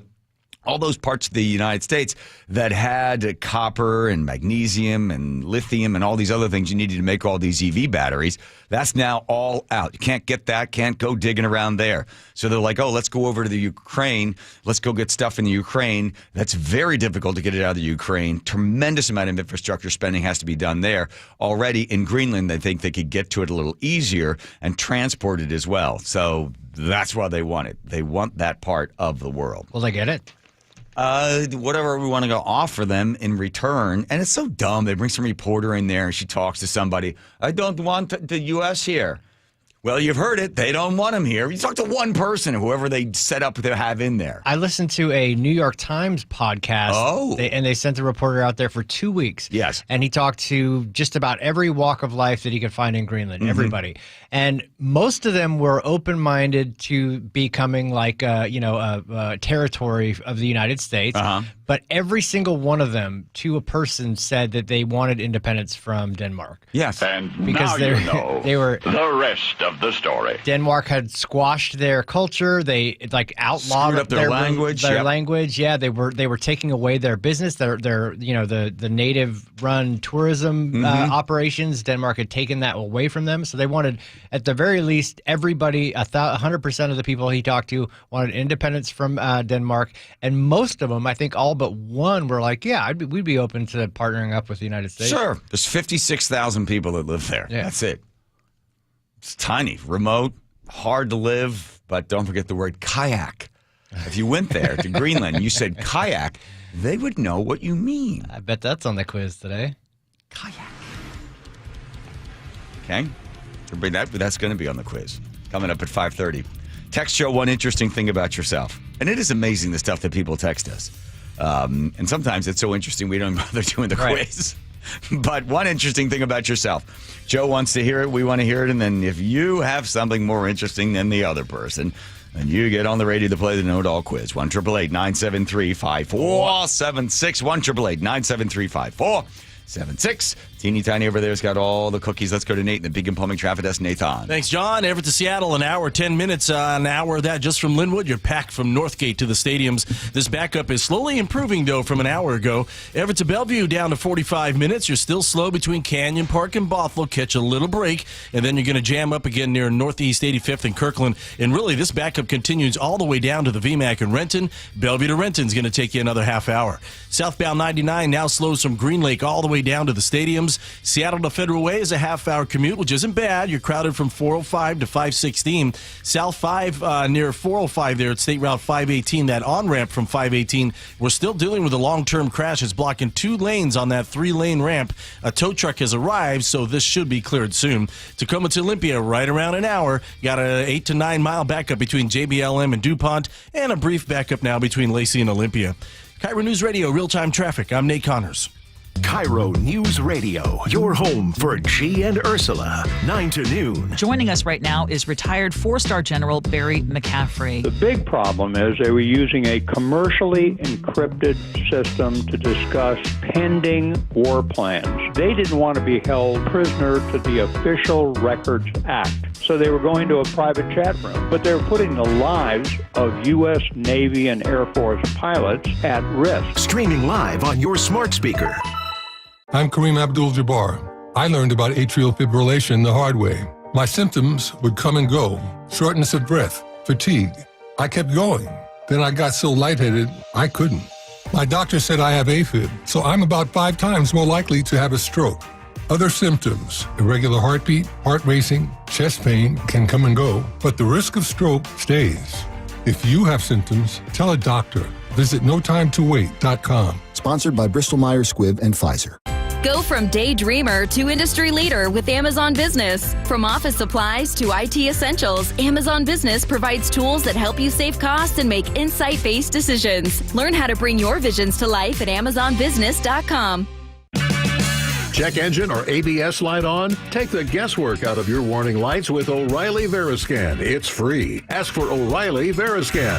all those parts of the United States that had copper and magnesium and lithium and all these other things you needed to make all these EV batteries. That's now all out. You can't get that, can't go digging around there. So they're like, let's go over to the Ukraine. Let's go get stuff in the Ukraine. That's very difficult to get it out of the Ukraine. Tremendous amount of infrastructure spending has to be done there. Already in Greenland, they think they could get to it a little easier and transport it as well. So that's why they want it. They want that part of the world. Will they get it? Whatever we want to go offer them in return. And it's so dumb. They bring some reporter in there and she talks to somebody. I don't want the U.S. here. Well, you've heard it. They don't want him here. You talk to one person, whoever they set up to have in there. I listened to a New York Times podcast. And they sent a reporter out there for 2 weeks. Yes. And he talked to just about every walk of life that he could find in Greenland, everybody. And most of them were open-minded to becoming like, a territory of the United States. But every single one of them, to a person, said that they wanted independence from Denmark. Yes. And because now you know they were the rest of the story. Denmark had squashed their culture. They outlawed Screwed up their language. Their language, yeah. They were taking away their business. The native run tourism operations. Denmark had taken that away from them. So they wanted, at the very least, everybody, 100% of the people he talked to wanted independence from Denmark, and most of them, I think all but one, were like, yeah, we'd be open to partnering up with the United States. Sure. There's 56,000 people that live there. Yeah. That's it. It's tiny, remote, hard to live, but don't forget the word kayak. If you went there to Greenland and you said kayak, they would know what you mean. I bet that's on the quiz today. Kayak. Okay. That's going to be on the quiz. Coming up at 5:30. Text show one interesting thing about yourself. And it is amazing the stuff that people text us. And sometimes it's so interesting we don't bother doing the quiz. But one interesting thing about yourself. Joe wants to hear it. We want to hear it. And then if you have something more interesting than the other person, then you get on the radio to play the Know It All quiz. 1-888-973-5476. 1-888-973-5476. Teeny Tiny over there's got all the cookies. Let's go to Nate in the Beacon Plumbing Traffic Desk. Nathan. Thanks, John. Everett to Seattle, an hour, 10 minutes. An hour of that just from Linwood. You're packed from Northgate to the stadiums. This backup is slowly improving, though, from an hour ago. Everett to Bellevue down to 45 minutes. You're still slow between Canyon Park and Bothell. Catch a little break, and then you're going to jam up again near Northeast 85th and Kirkland. And really, this backup continues all the way down to the VMAC in Renton. Bellevue to Renton's going to take you another half hour. Southbound 99 now slows from Green Lake all the way down to the stadiums. Seattle to Federal Way is a half-hour commute, which isn't bad. You're crowded from 405 to 516. South 5 near 405 there at State Route 518, that on-ramp from 518. We're still dealing with a long-term crash. It's blocking 2 lanes on that 3-lane ramp. A tow truck has arrived, so this should be cleared soon. Tacoma to Olympia, right around an hour. Got a 8 to 9 mile backup between JBLM and DuPont, and a brief backup now between Lacey and Olympia. KIRO News Radio, real-time traffic. I'm Nate Connors. KIRO News Radio, your home for G and Ursula, 9 to noon. Joining us right now is retired 4-star General Barry McCaffrey. The big problem is they were using a commercially encrypted system to discuss pending war plans. They didn't want to be held prisoner to the Official Records Act, so they were going to a private chat room. But they were putting the lives of U.S. Navy and Air Force pilots at risk. Streaming live on your smart speaker. I'm Kareem Abdul-Jabbar. I learned about atrial fibrillation the hard way. My symptoms would come and go: shortness of breath, fatigue. I kept going. Then I got so lightheaded, I couldn't. My doctor said I have AFib, so I'm about 5 times more likely to have a stroke. Other symptoms: irregular heartbeat, heart racing, chest pain can come and go, but the risk of stroke stays. If you have symptoms, tell a doctor. Visit notimetowait.com. Sponsored by Bristol-Myers Squibb and Pfizer. Go from daydreamer to industry leader with Amazon Business. From office supplies to IT essentials, Amazon Business provides tools that help you save costs and make insight-based decisions. Learn how to bring your visions to life at amazonbusiness.com. Check engine or ABS light on? Take the guesswork out of your warning lights with O'Reilly Veriscan. It's free. Ask for O'Reilly Veriscan.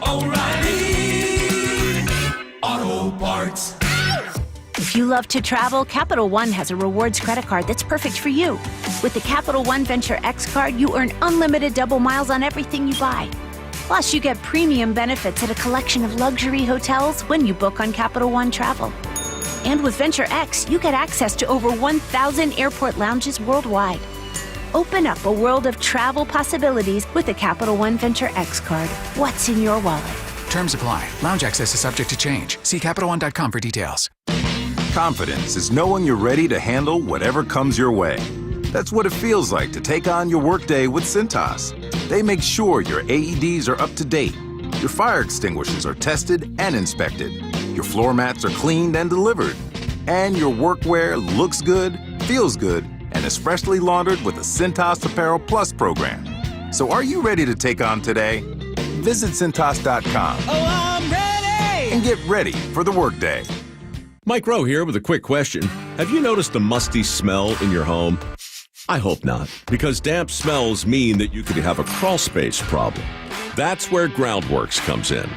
O'Reilly Auto Parts. If you love to travel, Capital One has a rewards credit card that's perfect for you. With the Capital One Venture X card, you earn unlimited double miles on everything you buy. Plus, you get premium benefits at a collection of luxury hotels when you book on Capital One Travel. And with Venture X, you get access to over 1,000 airport lounges worldwide. Open up a world of travel possibilities with the Capital One Venture X card. What's in your wallet? Terms apply. Lounge access is subject to change. See CapitalOne.com for details. Confidence is knowing you're ready to handle whatever comes your way. That's what it feels like to take on your workday with Cintas. They make sure your AEDs are up to date, your fire extinguishers are tested and inspected, your floor mats are cleaned and delivered, and your workwear looks good, feels good, and is freshly laundered with the Cintas Apparel Plus program. So are you ready to take on today? Visit Cintas.com. Oh, I'm ready! And get ready for the workday. Mike Rowe here with a quick question. Have you noticed the musty smell in your home? I hope not, because damp smells mean that you could have a crawl space problem. That's where Groundworks comes in.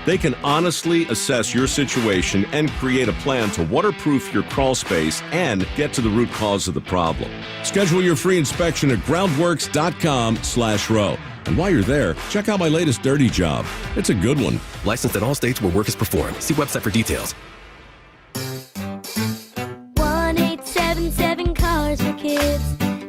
They can honestly assess your situation and create a plan to waterproof your crawl space and get to the root cause of the problem. Schedule your free inspection at groundworks.com/row. And while you're there, check out my latest dirty job. It's a good one. Licensed in all states where work is performed. See website for details. 1-877 Cars for Kids.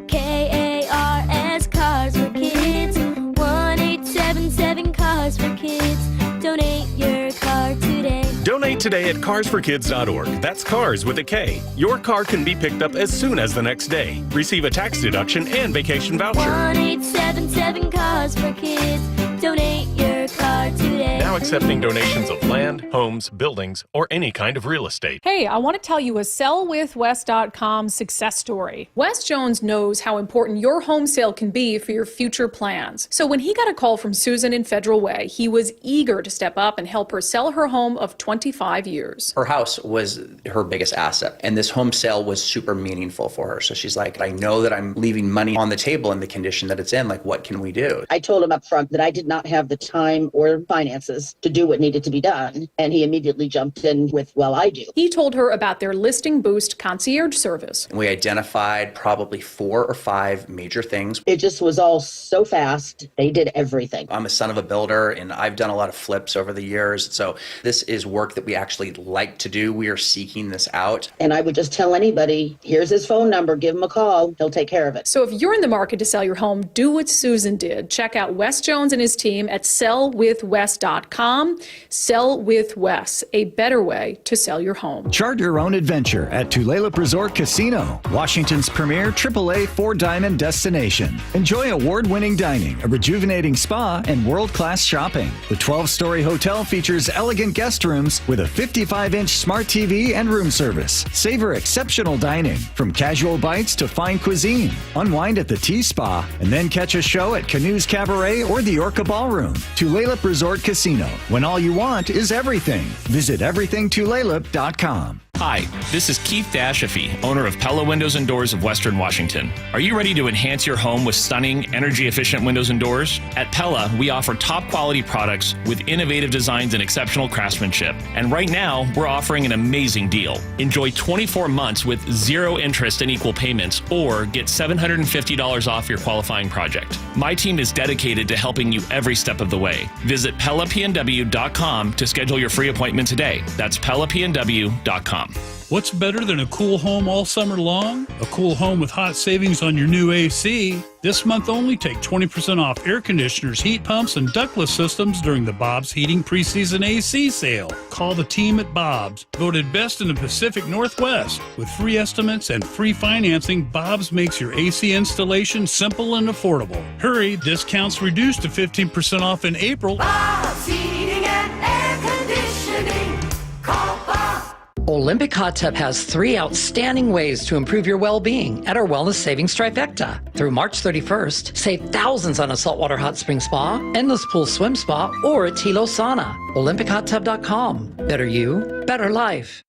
KARS Cars for Kids. 1-877 Cars for Kids. Donate your car today. Donate today at carsforkids.org. That's cars with a K. Your car can be picked up as soon as the next day. Receive a tax deduction and vacation voucher. 1-877 Cars for Kids. Donate your car today. Now accepting donations of land, homes, buildings, or any kind of real estate. Hey, I want to tell you a sellwithwes.com success story. Wes Jones knows how important your home sale can be for your future plans. So when he got a call from Susan in Federal Way, he was eager to step up and help her sell her home of 25 years. Her house was her biggest asset, and this home sale was super meaningful for her. So she's like, I know that I'm leaving money on the table in the condition that it's in. Like, what can we do? I told him up front that I did not have the time or finances was to do what needed to be done. And he immediately jumped in with, well, I do. He told her about their Listing Boost concierge service. We identified probably 4 or 5 major things. It just was all so fast. They did everything. I'm a son of a builder, and I've done a lot of flips over the years. So this is work that we actually like to do. We are seeking this out. And I would just tell anybody, here's his phone number, give him a call. He'll take care of it. So if you're in the market to sell your home, do what Susan did. Check out Wes Jones and his team at sellwithwes.com. Sell with Wes, a better way to sell your home. Chart your own adventure at Tulalip Resort Casino, Washington's premier AAA 4-diamond destination. Enjoy award-winning dining, a rejuvenating spa, and world-class shopping. The 12-story hotel features elegant guest rooms with a 55-inch smart TV and room service. Savor exceptional dining, from casual bites to fine cuisine. Unwind at the Tea Spa, and then catch a show at Canoes Cabaret or the Orca Ballroom. Tulalip Resort Casino, when all you want is everything. Visit everythingtulalip.com. Hi, this is Keith Dashafee, owner of Pella Windows and Doors of Western Washington. Are you ready to enhance your home with stunning, energy-efficient windows and doors? At Pella, we offer top-quality products with innovative designs and exceptional craftsmanship. And right now, we're offering an amazing deal. Enjoy 24 months with 0 interest and equal payments, or get $750 off your qualifying project. My team is dedicated to helping you every step of the way. Visit PellaPNW.com to schedule your free appointment today. That's PellaPNW.com. What's better than a cool home all summer long? A cool home with hot savings on your new AC. This month only, take 20% off air conditioners, heat pumps, and ductless systems during the Bob's Heating Preseason AC sale. Call the team at Bob's, voted best in the Pacific Northwest. With free estimates and free financing, Bob's makes your AC installation simple and affordable. Hurry, discounts reduced to 15% off in April. Bob's Heating and Air Conditioning. Call Bob. Olympic Hot Tub has 3 outstanding ways to improve your well-being at our Wellness Savings Trifecta. Through March 31st, save thousands on a saltwater hot spring spa, endless pool swim spa, or a Tilo sauna. OlympicHotTub.com. Better you, better life.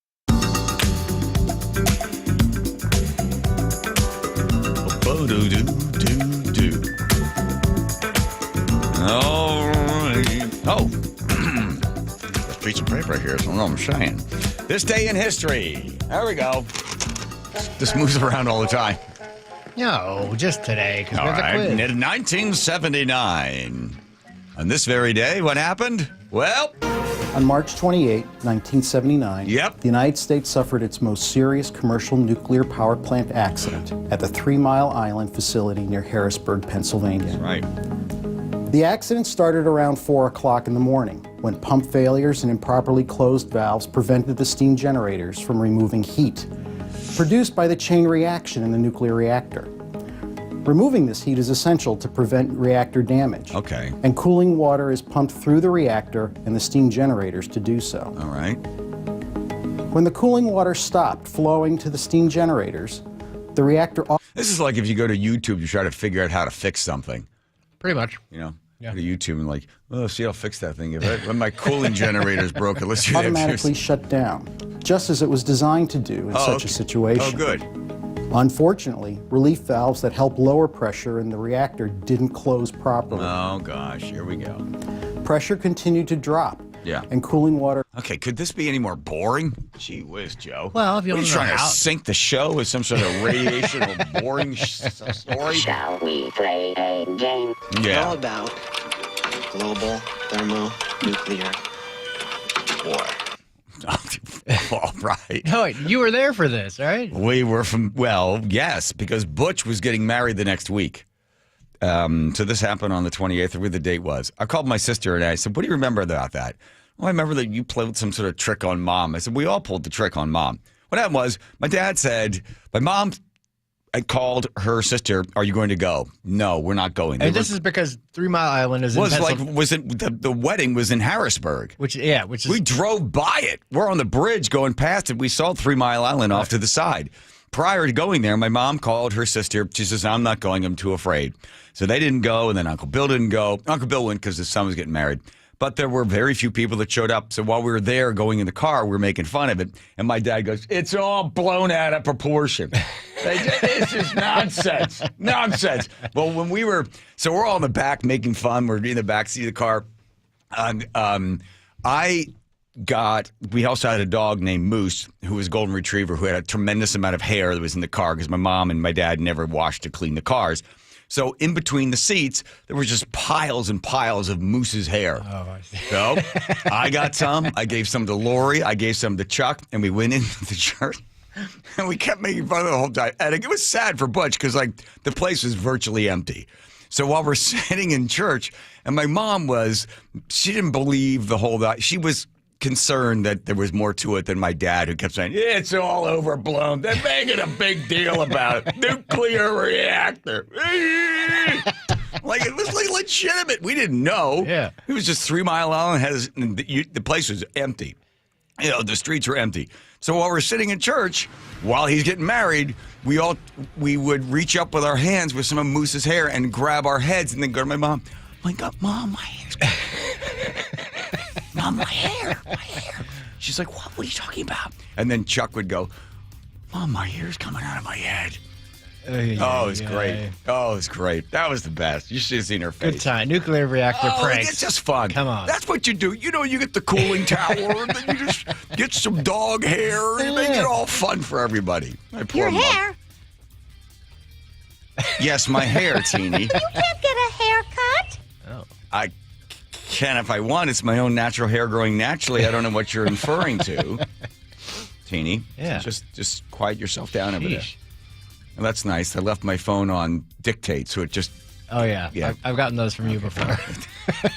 All right. Oh, piece of paper here, so I know what I'm saying. This day in history. There we go. This moves around all the time. No, just today. All right. In 1979. On this very day, what happened? Well, on March 28, 1979, the United States suffered its most serious commercial nuclear power plant accident at the 3 Mile Island facility near Harrisburg, Pennsylvania. That's right. The accident started around 4 o'clock in the morning when pump failures and improperly closed valves prevented the steam generators from removing heat produced by the chain reaction in the nuclear reactor. Removing this heat is essential to prevent reactor damage. Okay. And cooling water is pumped through the reactor and the steam generators to do so. All right. When the cooling water stopped flowing to the steam generators, the reactor... This is like if you go to YouTube, you try to figure out how to fix something. Pretty much. You know, go to YouTube and like, oh, see, I'll fix that thing. When my cooling generator's broken, let's do that. Automatically shut down, just as it was designed to do in such a situation. Oh, good. Unfortunately, relief valves that help lower pressure in the reactor didn't close properly. Oh, gosh, here we go. Pressure continued to drop. Yeah. And cooling water... Okay, could this be any more boring? Gee whiz, Joe. Well, if you What, are don't you know trying how... to sink the show with some sort of radiational boring story? Shall we play a game? Yeah. All about global thermonuclear war. All right. No, wait, you were there for this, right? We were yes, because Butch was getting married the next week. So this happened on the 28th, or where the date was. I called my sister and I said, what do you remember about that? Well, I remember that you played some sort of trick on Mom. I said, we all pulled the trick on Mom. What happened was, my dad said, my mom had called her sister, are you going to go? No, we're not going. And this is because 3 Mile Island is the wedding was in Harrisburg. Which is... We drove by it. We're on the bridge going past it. We saw 3 Mile Island off to the side. Prior to going there, my mom called her sister. She says, I'm not going. I'm too afraid. So they didn't go, and then Uncle Bill didn't go. Uncle Bill went because his son was getting married. But there were very few people that showed up. So while we were there going in the car, we were making fun of it. And my dad goes, it's all blown out of proportion. This is nonsense. Nonsense. Well, when we're all in the back making fun. We're in the back seat of the car. We also had a dog named Moose, who was a golden retriever, who had a tremendous amount of hair that was in the car because my mom and my dad never washed to clean the cars. So in between the seats, there were just piles and piles of Moose's hair. Oh, I see. So I got some. I gave some to Lori. I gave some to Chuck. And we went into the church. And we kept making fun of the whole time. And it was sad for Butch because, like, the place was virtually empty. So while we're sitting in church, and my mom she didn't believe the whole thing. She was concerned that there was more to it than my dad, who kept saying, yeah, it's all overblown. They're making a big deal about it. Nuclear reactor. Like, it was like legitimate. We didn't know. Yeah. It was just 3 Mile Island. The place was empty. You know, the streets were empty. So while we're sitting in church, while he's getting married, we would reach up with our hands with some of Moose's hair and grab our heads and then go to my mom. My God, Mom, my hair's Mom, my hair. She's like, what are you talking about? And then Chuck would go, Mom, my hair's coming out of my head. It was great. Oh, it was great. That was the best. You should have seen her face. Good time. Nuclear reactor pranks. It's just fun. Come on. That's what you do. You know, you get the cooling tower, and then you just get some dog hair, and you make it all fun for everybody. Your hair? Yes, my hair, Teeny. You can't get a haircut. Oh. I can if I want. It's my own natural hair growing naturally. I don't know what you're inferring to, Teeny. Yeah. Just quiet yourself down over there. Well, that's nice. I left my phone on dictate, so it just... Oh, yeah. I've gotten those from you before.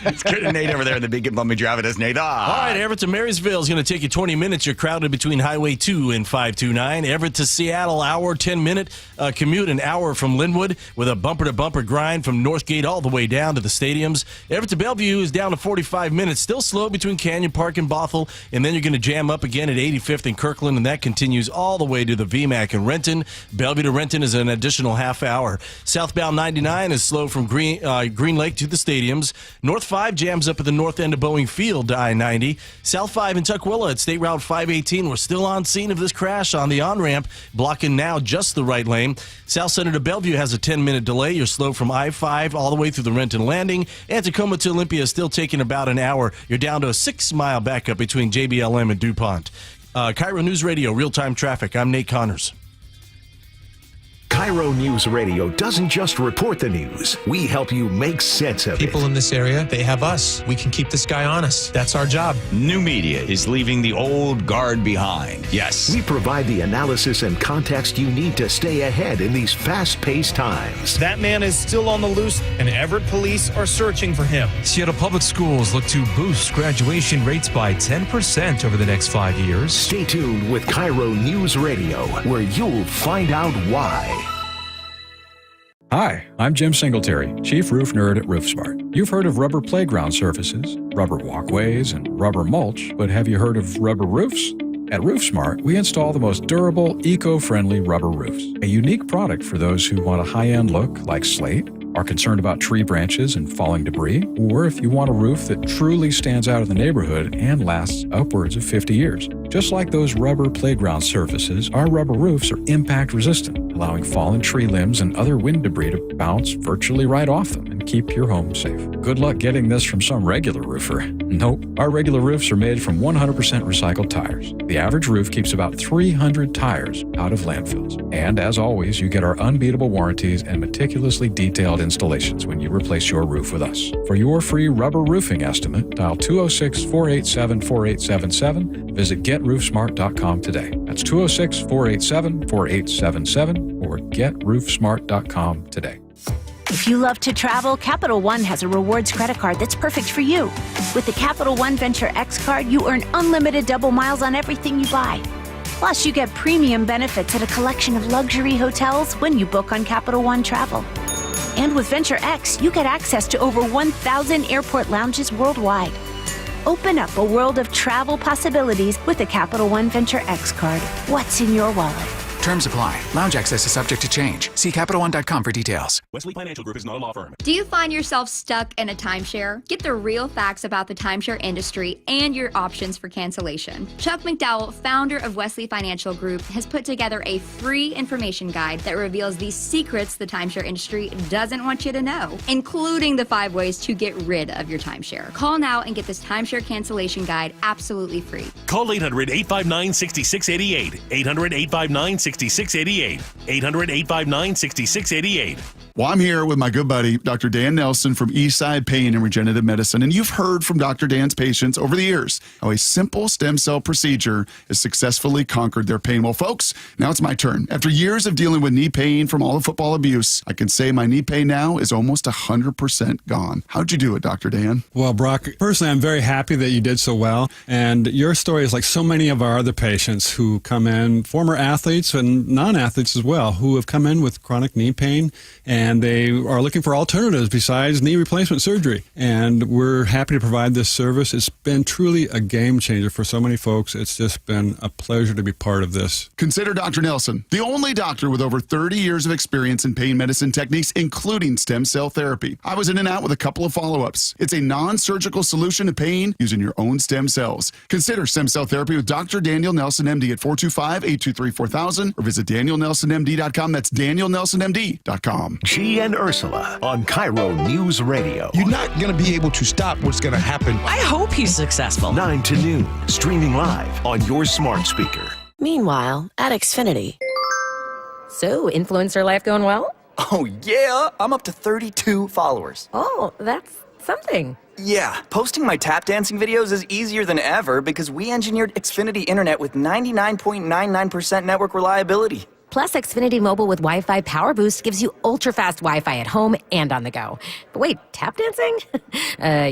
It's good to Nate over there in the big and bumpy driving us, Nate. All right, Everett to Marysville is going to take you 20 minutes. You're crowded between Highway 2 and 529. Everett to Seattle, hour, 10-minute commute, an hour from Linwood with a bumper-to-bumper grind from Northgate all the way down to the stadiums. Everett to Bellevue is down to 45 minutes. Still slow between Canyon Park and Bothell, and then you're going to jam up again at 85th and Kirkland, and that continues all the way to the VMAC in Renton. Bellevue to Renton is an additional half hour. Southbound 99 is slow from Green Lake to the stadiums. North 5 jams up at the north end of Boeing Field to I-90. South 5 in Tukwila at State Route 518. We're still on scene of this crash on the on-ramp, blocking now just the right lane. South Center to Bellevue has a 10-minute delay. You're slow from I-5 all the way through the Renton Landing. And Tacoma to Olympia is still taking about an hour. You're down to a 6-mile backup between JBLM and DuPont. KIRO Newsradio, real-time traffic. I'm Nate Connors. KIRO News Radio doesn't just report the news. We help you make sense of it. People in this area, they have us. We can keep this guy honest. That's our job. New media is leaving the old guard behind. Yes. We provide the analysis and context you need to stay ahead in these fast-paced times. That man is still on the loose, and Everett police are searching for him. Seattle Public Schools look to boost graduation rates by 10% over the next 5 years. Stay tuned with KIRO News Radio, where you'll find out why. Hi, I'm Jim Singletary, Chief Roof Nerd at RoofSmart. You've heard of rubber playground surfaces, rubber walkways, and rubber mulch, but have you heard of rubber roofs? At RoofSmart, we install the most durable, eco-friendly rubber roofs. A unique product for those who want a high-end look like slate, are concerned about tree branches and falling debris, or if you want a roof that truly stands out in the neighborhood and lasts upwards of 50 years. Just like those rubber playground surfaces, our rubber roofs are impact resistant, allowing fallen tree limbs and other wind debris to bounce virtually right off them and keep your home safe. Good luck getting this from some regular roofer. Nope, our regular roofs are made from 100% recycled tires. The average roof keeps about 300 tires out of landfills. And as always, you get our unbeatable warranties and meticulously detailed installations when you replace your roof with us. For your free rubber roofing estimate, dial 206-487-4877. Visit GetRoofSmart.com today. That's 206-487-4877 or GetRoofSmart.com today. If you love to travel, Capital One has a rewards credit card that's perfect for you. With the Capital One Venture X card, you earn unlimited double miles on everything you buy. Plus, you get premium benefits at a collection of luxury hotels when you book on Capital One Travel. And with Venture X, you get access to over 1,000 airport lounges worldwide. Open up a world of travel possibilities with the Capital One Venture X card. What's in your wallet? Terms apply. Lounge access is subject to change. See CapitalOne.com for details. Wesley Financial Group is not a law firm. Do you find yourself stuck in a timeshare? Get the real facts about the timeshare industry and your options for cancellation. Chuck McDowell, founder of Wesley Financial Group, has put together a free information guide that reveals the secrets the timeshare industry doesn't want you to know, including the 5 ways to get rid of your timeshare. Call now and get this timeshare cancellation guide absolutely free. Call 800-859-6688. 800-859-6688. 800-859-6688. Well, I'm here with my good buddy, Dr. Dan Nelson from Eastside Pain and Regenerative Medicine. And you've heard from Dr. Dan's patients over the years how a simple stem cell procedure has successfully conquered their pain. Well, folks, now it's my turn. After years of dealing with knee pain from all the football abuse, I can say my knee pain now is almost 100% gone. How'd you do it, Dr. Dan? Well, Brock, personally, I'm very happy that you did so well. And your story is like so many of our other patients who come in, former athletes and non-athletes as well, who have come in with chronic knee pain and they are looking for alternatives besides knee replacement surgery. And we're happy to provide this service. It's been truly a game changer for so many folks. It's just been a pleasure to be part of this. Consider Dr. Nelson, the only doctor with over 30 years of experience in pain medicine techniques, including stem cell therapy. I was in and out with a couple of follow-ups. It's a non-surgical solution to pain using your own stem cells. Consider stem cell therapy with Dr. Daniel Nelson, MD at 425-823-4000 or visit danielnelsonmd.com. That's danielnelsonmd.com. G and Ursula on KIRO News Radio. You're not going to be able to stop what's going to happen. I hope he's successful. 9 to noon, streaming live on your smart speaker. Meanwhile, at Xfinity. So, influencer life going well? Oh, yeah. I'm up to 32 followers. Oh, that's something. Yeah, posting my tap dancing videos is easier than ever because we engineered Xfinity Internet with 99.99% network reliability. Plus, Xfinity Mobile with Wi-Fi Power Boost gives you ultra-fast Wi-Fi at home and on the go. But wait, tap dancing?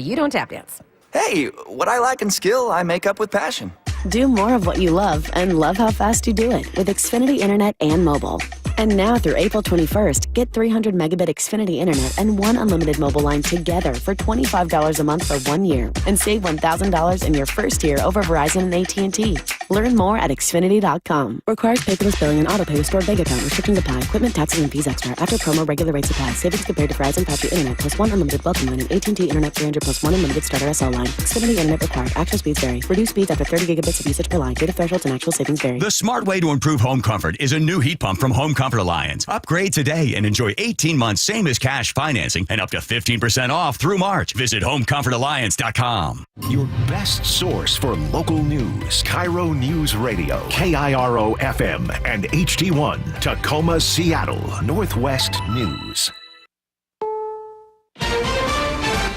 You don't tap dance. Hey, what I lack in skill, I make up with passion. Do more of what you love and love how fast you do it with Xfinity Internet and mobile. And now through April 21st, get 300 megabit Xfinity Internet and 1 unlimited mobile line together for $25 a month for 1 year. And save $1,000 in your first year over Verizon and AT&T. Learn more at Xfinity.com. Requires paperless billing and auto pay with stored bank account. Restrictions apply. Equipment, taxes, and fees extra. After promo, regular rates apply. Savings compared to Verizon 5G Internet plus 1 unlimited welcome line and AT&T Internet 300 plus 1 unlimited starter SL line. Xfinity Internet required. Actual speeds vary. Reduced speeds after 30 gigabits of usage per line. Data thresholds and actual savings vary. The smart way to improve home comfort is a new heat pump from Home Comfort Alliance. Upgrade today and enjoy 18 months same as cash financing and up to 15% off through March. Visit homecomfortalliance.com. Your best source for local news. KIRO News Radio. KIRO FM and HD1. Tacoma, Seattle. Northwest News.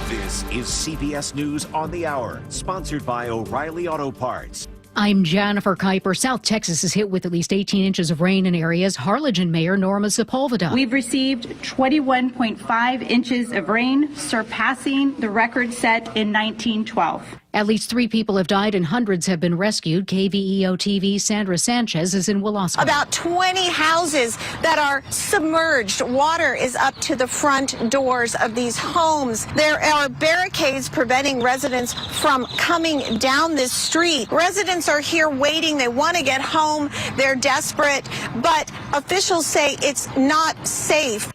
This is CBS News on the Hour, sponsored by O'Reilly Auto Parts. I'm Jennifer Kuiper. South Texas is hit with at least 18 inches of rain in areas. Harlingen Mayor Norma Sepulveda. We've received 21.5 inches of rain, surpassing the record set in 1912. At least 3 people have died and hundreds have been rescued. KVEO TV's Sandra Sanchez is in Wilosco. About 20 houses that are submerged. Water is up to the front doors of these homes. There are barricades preventing residents from coming down this street. Residents are here waiting. They want to get home. They're desperate, but officials say it's not safe.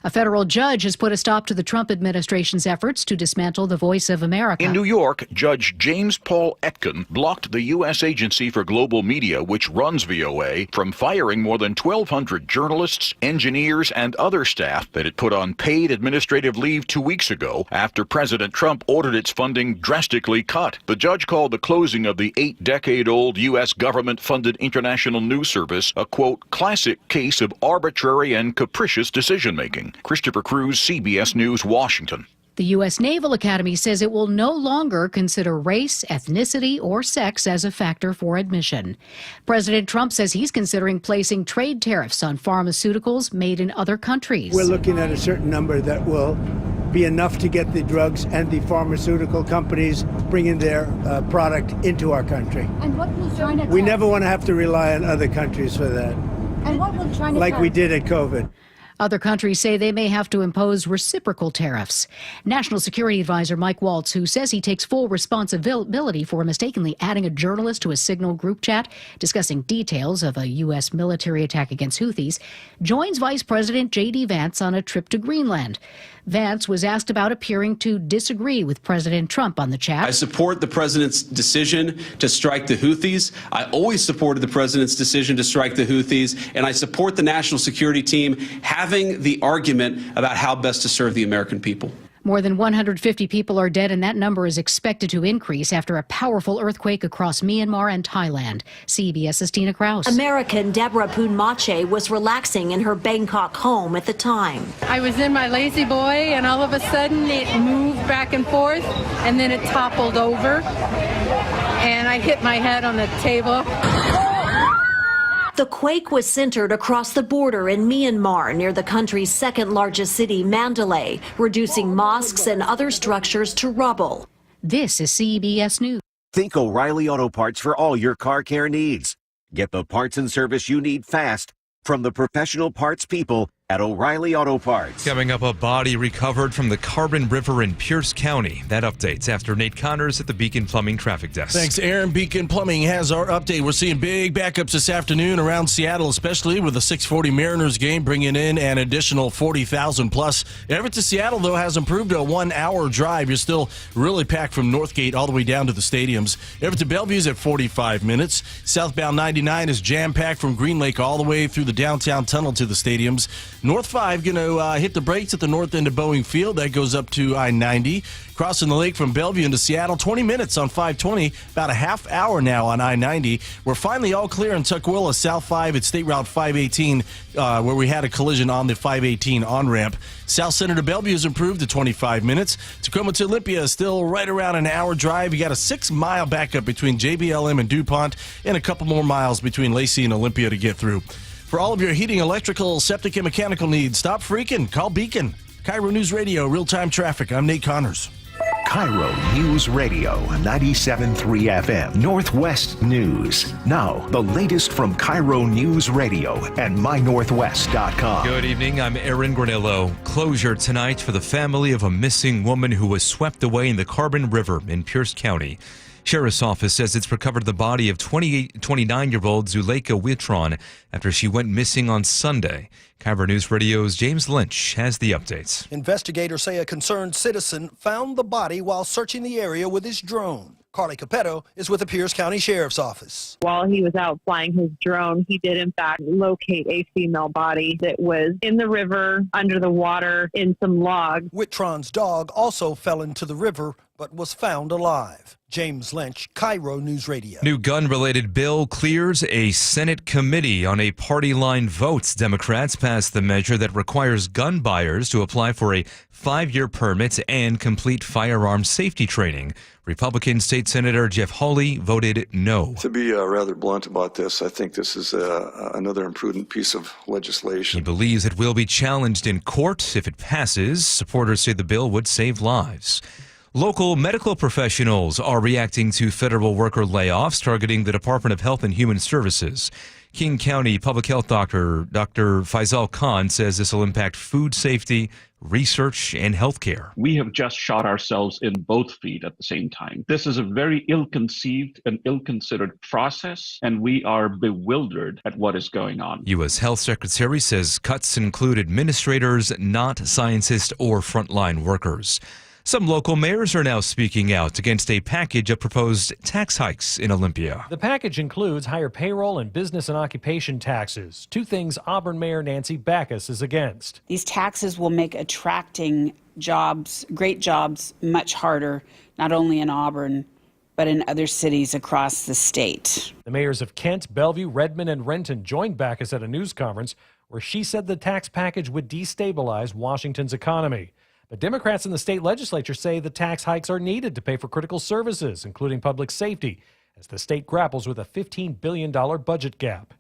A federal judge has put a stop to the Trump administration's efforts to dismantle the Voice of America. In New York, Judge James Paul Etkin blocked the U.S. Agency for Global Media, which runs VOA, from firing more than 1,200 journalists, engineers, and other staff that it put on paid administrative leave 2 weeks ago after President Trump ordered its funding drastically cut. The judge called the closing of the 8-decade-old U.S. government-funded international news service a, quote, classic case of arbitrary and capricious decision-making. Christopher Cruz, CBS News, Washington. The U.S. Naval Academy says it will no longer consider race, ethnicity, or sex as a factor for admission. President Trump says he's considering placing trade tariffs on pharmaceuticals made in other countries. We're looking at a certain number that will be enough to get the drugs and the pharmaceutical companies bringing their product into our country. And what will China We never want to have to rely on other countries for that. And what will China like we did at COVID. Other countries say they may have to impose reciprocal tariffs. National Security Advisor Mike Waltz, who says he takes full responsibility for mistakenly adding a journalist to a Signal group chat discussing details of a U.S. military attack against Houthis, joins Vice President J.D. Vance on a trip to Greenland. Vance was asked about appearing to disagree with President Trump on the chat. I support the president's decision to strike the Houthis. I always supported the president's decision to strike the Houthis, and I support the national security team having the argument about how best to serve the American people. More than 150 people are dead, and that number is expected to increase after a powerful earthquake across Myanmar and Thailand. CBS's Tina Kraus. American Deborah Poonmache was relaxing in her Bangkok home at the time. I was in my lazy boy, and all of a sudden it moved back and forth, and then it toppled over, and I hit my head on the table. The quake was centered across the border in Myanmar near the country's second largest city, Mandalay, reducing mosques and other structures to rubble. This is CBS News. Think O'Reilly Auto Parts for all your car care needs. Get the parts and service you need fast from the professional parts people at O'Reilly Auto Parts. Coming up, a body recovered from the Carbon River in Pierce County. That updates after Nate Connors at the Beacon Plumbing Traffic Desk. Thanks, Aaron. Beacon Plumbing has our update. We're seeing big backups this afternoon around Seattle, especially with the 6:40 Mariners game bringing in an additional 40,000 plus. Everett to Seattle, though, has improved to a 1-hour drive. You're still really packed from Northgate all the way down to the stadiums. Everett to Bellevue's at 45 minutes. Southbound 99 is jam-packed from Green Lake all the way through the downtown tunnel to the stadiums. North 5 going to hit the brakes at the north end of Boeing Field. That goes up to I-90. Crossing the lake from Bellevue into Seattle, 20 minutes on 520, about a half hour now on I-90. We're finally all clear in Tukwila, South 5 at State Route 518, where we had a collision on the 518 on-ramp. South Center to Bellevue has improved to 25 minutes. Tacoma to Olympia is still right around an hour drive. You got a 6-mile backup between JBLM and DuPont, and a couple more miles between Lacey and Olympia to get through. For all of your heating, electrical, septic, and mechanical needs, stop freaking. Call Beacon. KIRO News Radio, real-time traffic. I'm Nate Connors. KIRO News Radio, 97.3 FM, Northwest News. Now, the latest from KIRO News Radio and mynorthwest.com. Good evening, I'm Aaron Granillo. Closure tonight for the family of a missing woman who was swept away in the Carbon River in Pierce County. Sheriff's office says it's recovered the body of 29-year-old Zuleika Witron after she went missing on Sunday. KIRO News Radio's James Lynch has the updates. Investigators say a concerned citizen found the body while searching the area with his drone. Carly Capetto is with the Pierce County Sheriff's Office. While he was out flying his drone, he did in fact locate a female body that was in the river, under the water, in some logs. Witron's dog also fell into the river but was found alive. James Lynch, KIRO News Radio. New gun-related bill clears a Senate committee on a party line vote. Democrats passed the measure that requires gun buyers to apply for a 5-year permit and complete firearm safety training. Republican State Senator Jeff Hawley voted no. To be rather blunt about this, I think this is another imprudent piece of legislation. He believes it will be challenged in court if it passes. Supporters say the bill would save lives. Local medical professionals are reacting to federal worker layoffs targeting the Department of Health and Human Services. King County Public Health Doctor Faisal Khan says this will impact food safety, research, and healthcare. We have just shot ourselves in both feet at the same time. This is a very ill-conceived and ill-considered process, and we are bewildered at what is going on. U.S. Health Secretary says cuts include administrators, not scientists or frontline workers. Some local mayors are now speaking out against a package of proposed tax hikes in Olympia. The package includes higher payroll and business and occupation taxes, two things Auburn Mayor Nancy Backus is against. These taxes will make attracting jobs, great jobs, much harder, not only in Auburn, but in other cities across the state. The mayors of Kent, Bellevue, Redmond, and Renton joined Backus at a news conference where she said the tax package would destabilize Washington's economy. But Democrats in the state legislature say the tax hikes are needed to pay for critical services, including public safety, as the state grapples with a $15 billion budget gap.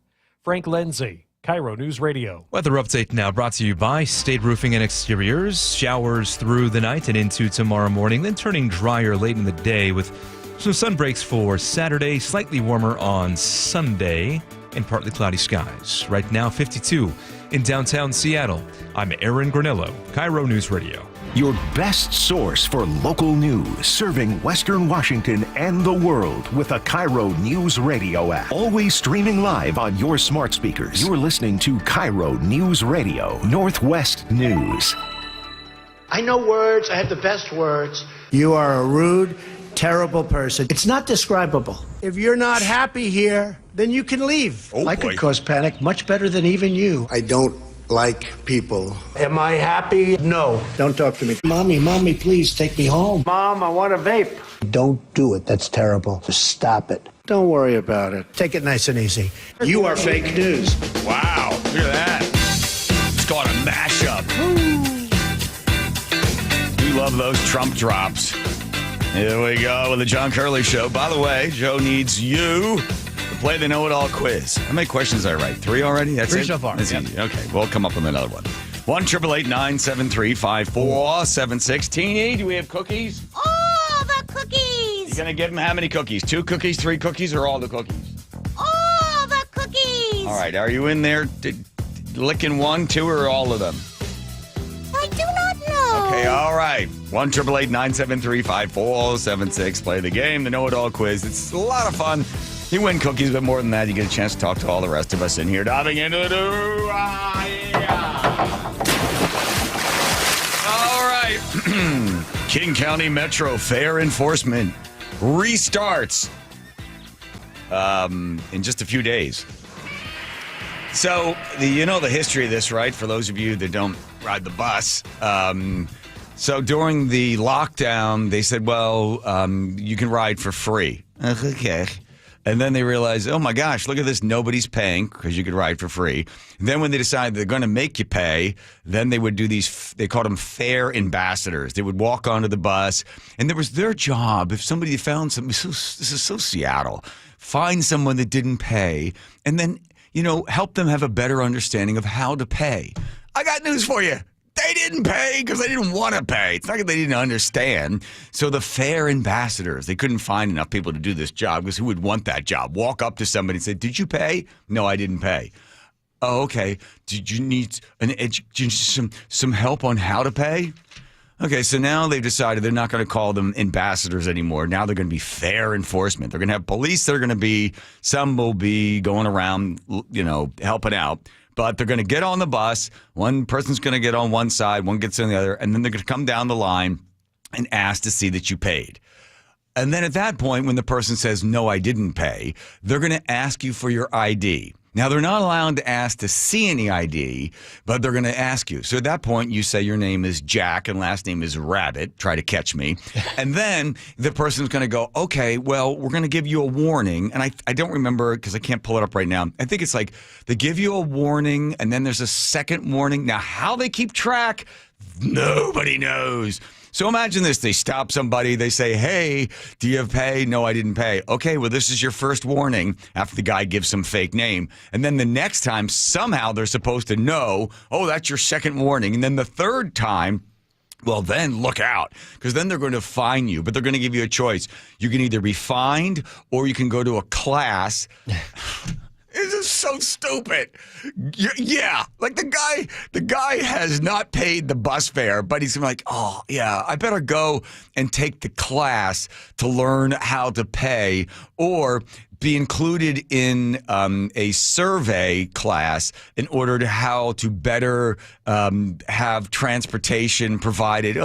Frank Lenzi, KIRO News Radio. Weather update now brought to you by State Roofing and Exteriors. Showers through the night and into tomorrow morning, then turning drier late in the day with some sun breaks for Saturday, slightly warmer on Sunday, and partly cloudy skies. Right now, 52 in downtown Seattle. I'm Aaron Granello, KIRO News Radio. Your best source for local news, serving Western Washington and the world with a KIRO News Radio app. Always streaming live on your smart speakers. You're listening to KIRO News Radio, Northwest News. I know words. I have the best words. You are a rude, terrible person. It's not describable. If you're not happy here, then you can leave. I could cause panic much better than even you. I don't like people. Am I happy? No. Don't talk to me. Mommy, please take me home. Mom, I want a vape. Don't do it. That's terrible. Just stop it. Don't worry about it. Take it nice and easy. You are fake news. Wow, look at that. It's called a mashup. We love those Trump drops. Here we go with the John Curley Show. By the way, Joe needs you to play the Know-It-All quiz. How many questions did I write? 3 already? That's 3 it? so far. That's easy. Okay, we'll come up with another one. 1-888-973-5476. Teeny, do we have cookies? All the cookies! You gonna give them how many cookies? 2 cookies, 3 cookies, or all the cookies? All the cookies! All right, are you in there licking 1, 2, or all of them? I do not know. Okay, all right. 1-888-973-5476. Play the game, the Know-It-All quiz. It's a lot of fun. You win cookies, but more than that, you get a chance to talk to all the rest of us in here. Diving into the All right. King County Metro Fare Enforcement restarts in just a few days. So, you know the history of this, right? For those of you that don't ride the bus. So during the lockdown, they said, well, you can ride for free. Okay. And then they realized, oh my gosh, look at this. Nobody's paying because you could ride for free. And then when they decided they're going to make you pay, then they would do these, they called them fare ambassadors. They would walk onto the bus, and there was their job. If somebody found something, this is so Seattle, find someone that didn't pay, and then, help them have a better understanding of how to pay. I got news for you. They didn't pay because they didn't want to pay. It's not that they didn't understand. So the fare ambassadors, they couldn't find enough people to do this job because who would want that job? Walk up to somebody and say, did you pay? No, I didn't pay. Oh, okay. Did you need some help on how to pay? Okay, so now they've decided they're not going to call them ambassadors anymore. Now they're going to be fare enforcement. They're going to have police. Some will be going around, helping out. But they're going to get on the bus. One person's going to get on one side, one gets on the other, and then they're going to come down the line and ask to see that you paid. And then at that point, when the person says, no, I didn't pay, they're going to ask you for your ID. Now, they're not allowed to ask to see any ID, but they're going to ask you. So at that point, you say your name is Jack and last name is Rabbit. Try to catch me. And then the person's going to go, okay, well, we're going to give you a warning. And I don't remember because I can't pull it up right now. I think it's like they give you a warning and then there's a second warning. Now, how they keep track, nobody knows. So imagine this. They stop somebody. They say, hey, do you have pay? No, I didn't pay. Okay, well, this is your first warning after the guy gives some fake name. And then the next time, somehow they're supposed to know, oh, that's your second warning. And then the third time, well, then look out because then they're going to fine you. But they're going to give you a choice. You can either be fined or you can go to a class. This is so stupid. Yeah, like the guy has not paid the bus fare, but he's like, oh, yeah, I better go and take the class to learn how to pay or be included in a survey class in order to how to better have transportation provided.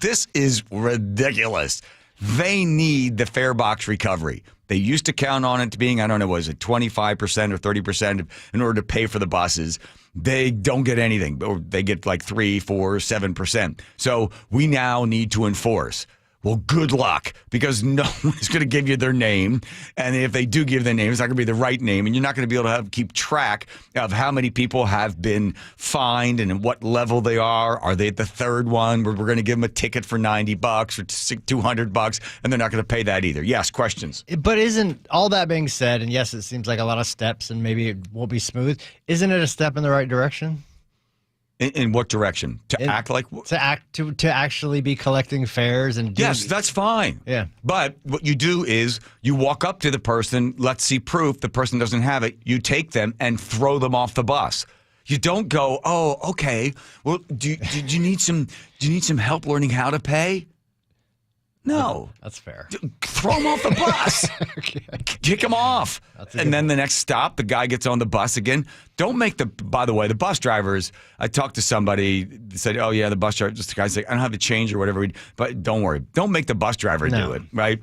This is ridiculous. They need the fare box recovery. They used to count on it being, 25% or 30% in order to pay for the buses. They don't get anything, or they get like 3, 4, 7%. So we now need to enforce. Well, good luck, because no one is going to give you their name. And if they do give their name, it's not going to be the right name. And you're not going to be able to keep track of how many people have been fined and at what level they are. Are they at the third one where we're going to give them a ticket for $90 or $200 and they're not going to pay that either? Yes, questions. But isn't all that being said, and yes, it seems like a lot of steps and maybe it won't be smooth, isn't it a step in the right direction? In what direction? To actually be collecting fares and yes, that's fine. Yeah. But what you do is you walk up to the person, let's see proof, the person doesn't have it, you take them and throw them off the bus. You don't go, oh, okay. Well, do you need some help learning how to pay? No. That's fair. Throw them off the bus. Okay. Kick them off. And then the next stop, the guy gets on the bus again. Don't make by the way, the bus drivers, I talked to somebody, said, oh, yeah, the bus driver, just the guy's like, I don't have a change or whatever. But don't worry. Don't make the bus driver do it, right?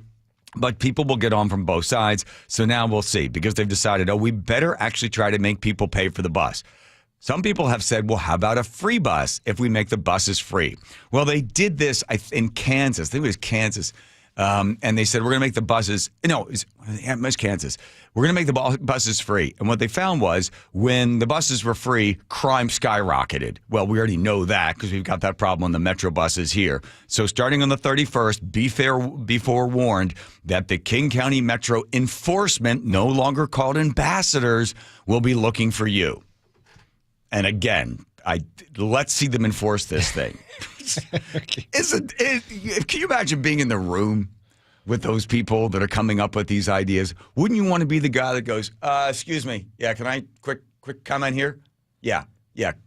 But people will get on from both sides. So now we'll see because they've decided, we better actually try to make people pay for the bus. Some people have said, well, how about a free bus if we make the buses free? Well, they did this in Kansas. I think it was Kansas. And they said, we're going to make the buses. No, it was Kansas. We're going to make the buses free. And what they found was when the buses were free, crime skyrocketed. Well, we already know that because we've got that problem on the Metro buses here. So starting on the 31st, be forewarned that the King County Metro enforcement, no longer called ambassadors, will be looking for you. And again, let's see them enforce this thing. Can you imagine being in the room with those people that are coming up with these ideas? Wouldn't you want to be the guy that goes, excuse me, yeah, can I quick comment here? Yeah. This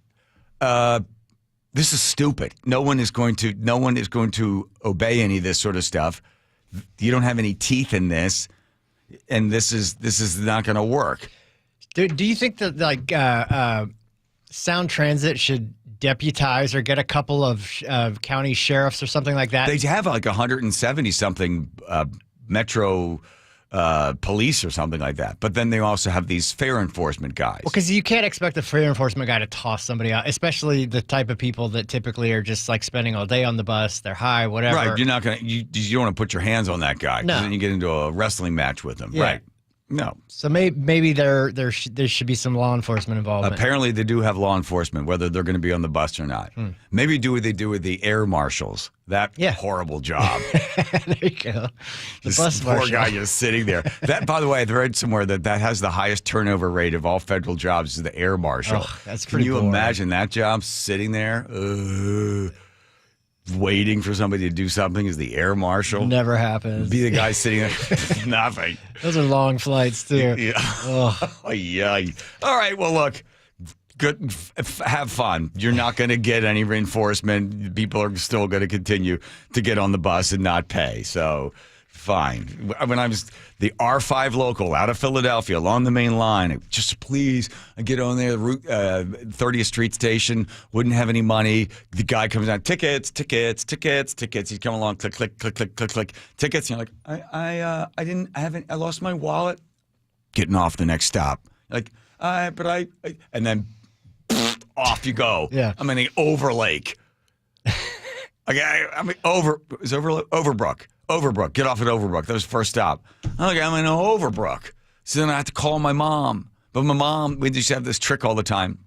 is stupid. No one is going to obey any of this sort of stuff. You don't have any teeth in this, and this is not going to work. Do you think that Sound Transit should deputize or get a couple of county sheriffs or something like that? They have like 170 something Metro police or something like that. But then they also have these fare enforcement guys. Well, because you can't expect the fare enforcement guy to toss somebody out, especially the type of people that typically are just like spending all day on the bus. They're high, whatever. Right. You're not going to, you don't want to put your hands on that guy. No. Then you get into a wrestling match with him. Yeah. Right. No. So maybe there should be some law enforcement involvement. Apparently they do have law enforcement, whether they're going to be on the bus or not. Maybe do what they do with the air marshals. That horrible job. There you go. The bus poor marshal. guy just sitting there. That, by the way, I've read somewhere that has the highest turnover rate of all federal jobs is the air marshal. Oh, that's pretty Can you boring. imagine that job sitting there? Waiting for somebody to do something is the air marshal. Never happens. Be the guy sitting there. Nothing. Those are long flights too. Yeah. Oh. Yeah. All right. Well, look. Good. Have fun. You're not going to get any reinforcement. People are still going to continue to get on the bus and not pay. So, fine. When I was the R5 local out of Philadelphia along the main line, just please, I get on there, the Route 30th Street station, wouldn't have any money. The guy comes out, tickets. He's coming along, click, tickets. And you're like, I lost my wallet. Getting off the next stop. Like, and then off you go. Yeah. I'm in the Overlake. Overbrook. Overbrook. Get off at Overbrook. That was the first stop. Okay, I'm in Overbrook. So then I have to call my mom. But my mom, we just have this trick all the time.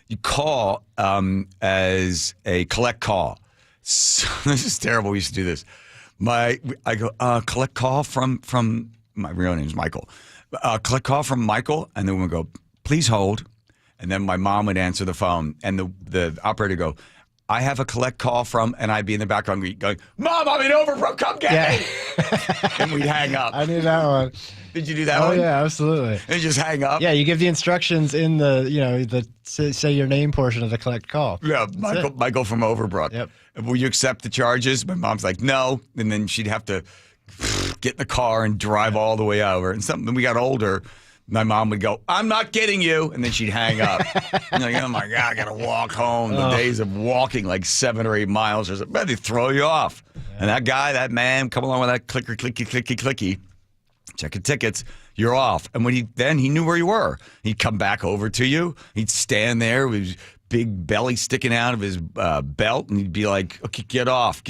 You call as a collect call. So, this is terrible. We used to do this. I go, collect call from my real name's Michael. Collect call from Michael. And then we go, please hold. And then my mom would answer the phone. And the operator would go, I have a collect call from, and I'd be in the background going, Mom, I'm in Overbrook, come get me. And we'd hang up. I knew that one. Did you do that one? Oh, yeah, absolutely. And just hang up? Yeah, you give the instructions in the say your name portion of the collect call. Yeah, Michael from Overbrook. Yep. Will you accept the charges? My mom's like, no. And then she'd have to get in the car and drive all the way over. And when we got older, my mom would go, I'm not getting you. And then she'd hang up. And like, oh, my God, I got to walk home. The days of walking like 7 or 8 miles or something, they throw you off. Yeah. And that man, come along with that clicky, checking tickets, you're off. And when he knew where you were. He'd come back over to you. He'd stand there with his big belly sticking out of his belt. And he'd be like, okay, get off.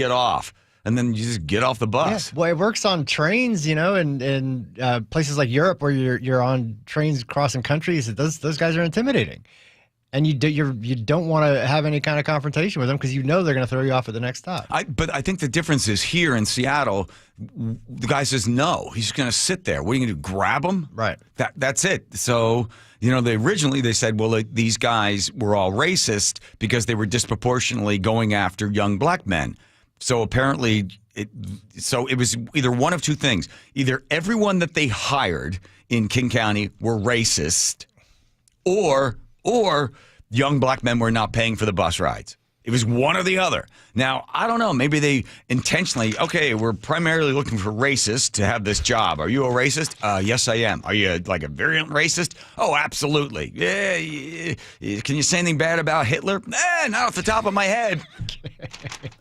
And then you just get off the bus. Yeah. Well, it works on trains, and places like Europe where you're on trains crossing countries. Those guys are intimidating. And you don't want to have any kind of confrontation with them because you know they're going to throw you off at the next stop. But I think the difference is here in Seattle, the guy says no. He's going to sit there. What are you going to do, grab him? Right. That's it. So, originally they said, well, these guys were all racist because they were disproportionately going after young black men. So apparently, it was either one of two things. Either everyone that they hired in King County were racist, or young black men were not paying for the bus rides. It was one or the other. Now, I don't know. Maybe they intentionally, okay, we're primarily looking for racists to have this job. Are you a racist? Yes, I am. Are you like a virulent racist? Oh, absolutely. Yeah. Can you say anything bad about Hitler? Not off the top of my head.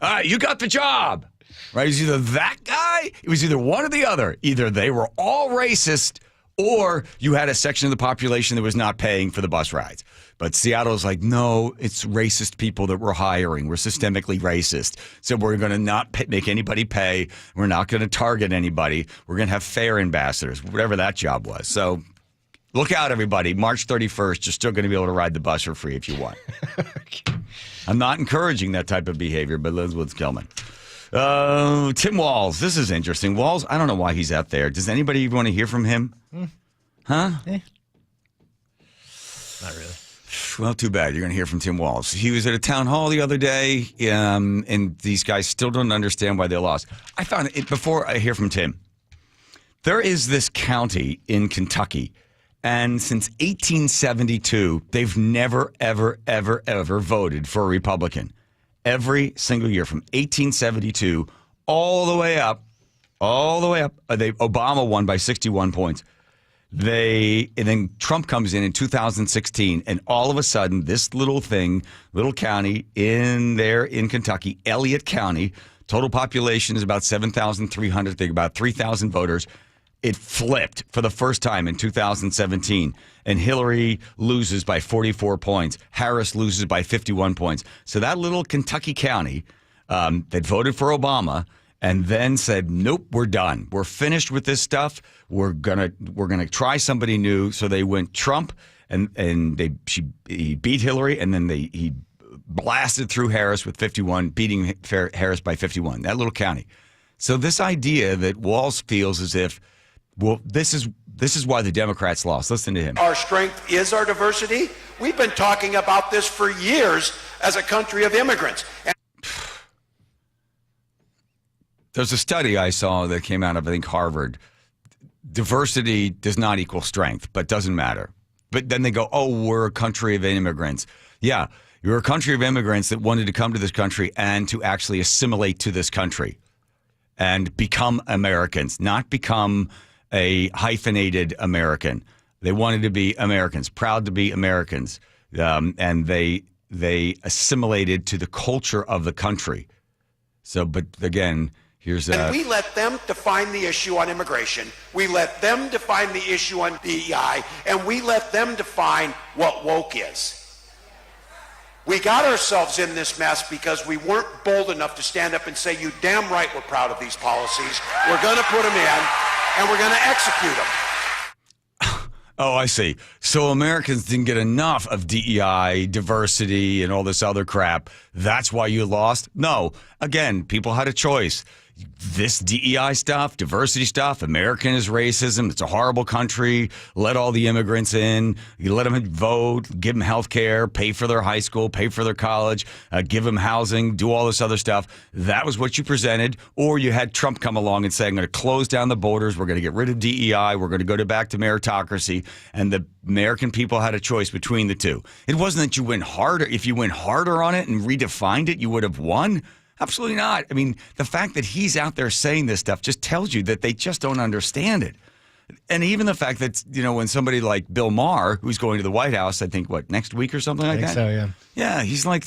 All right, you got the job. Right? It was either that guy. It was either one or the other. Either they were all racist or you had a section of the population that was not paying for the bus rides. But Seattle's like, no, it's racist people that we're hiring. We're systemically racist. So we're going to not make anybody pay. We're not going to target anybody. We're going to have fair ambassadors, whatever that job was. So look out, everybody. March 31st, you're still going to be able to ride the bus for free if you want. I'm not encouraging that type of behavior, but Elizabeth Gilman. Tim Walz. This is interesting. Walz, I don't know why he's out there. Does anybody want to hear from him? Huh? Not really. Well, too bad. You're going to hear from Tim Walz. He was at a town hall the other day, and these guys still don't understand why they lost. I found it before I hear from Tim. There is this county in Kentucky, and since 1872, they've never, ever, ever, ever voted for a Republican. Every single year from 1872 all the way up. Obama won by 61 points. And then Trump comes in 2016, and all of a sudden, this little county in Kentucky, Elliott County, total population is about 7,300. Think about 3,000 voters. It flipped for the first time in 2017, and Hillary loses by 44 points. Harris loses by 51 points. So that little Kentucky county that voted for Obama and then said, nope, we're done. We're finished with this stuff. We're gonna try somebody new. So they went Trump, and he beat Hillary, and then he blasted through Harris with 51, beating Harris by 51. That little county. So this idea that Walz feels as if, well, this is why the Democrats lost. Listen to him. Our strength is our diversity. We've been talking about this for years as a country of immigrants. There's a study I saw that came out of, I think, Harvard. Diversity does not equal strength, but doesn't matter. But then they go, oh, we're a country of immigrants. Yeah, you're a country of immigrants that wanted to come to this country and to actually assimilate to this country and become Americans, not become a hyphenated American. They wanted to be Americans, proud to be Americans, and they assimilated to the culture of the country. So, but again, here's and we let them define the issue on immigration. We let them define the issue on DEI, and we let them define what woke is. We got ourselves in this mess because we weren't bold enough to stand up and say, you damn right we're proud of these policies. We're going to put them in, and we're going to execute them. Oh, I see. So Americans didn't get enough of DEI, diversity, and all this other crap. That's why you lost? No. Again, people had a choice. This DEI stuff, diversity stuff, American is racism. It's a horrible country. Let all the immigrants in. You let them vote, give them health care, pay for their high school, pay for their college, give them housing, do all this other stuff. That was what you presented. Or you had Trump come along and say, I'm going to close down the borders. We're going to get rid of DEI. We're going to go back to meritocracy. And the American people had a choice between the two. It wasn't that you went harder. If you went harder on it and redefined it, you would have won. Absolutely not. I mean, the fact that he's out there saying this stuff just tells you that they just don't understand it. And even the fact that, when somebody like Bill Maher, who's going to the White House, I think, next week or something like that? I think so, yeah. Yeah, he's like,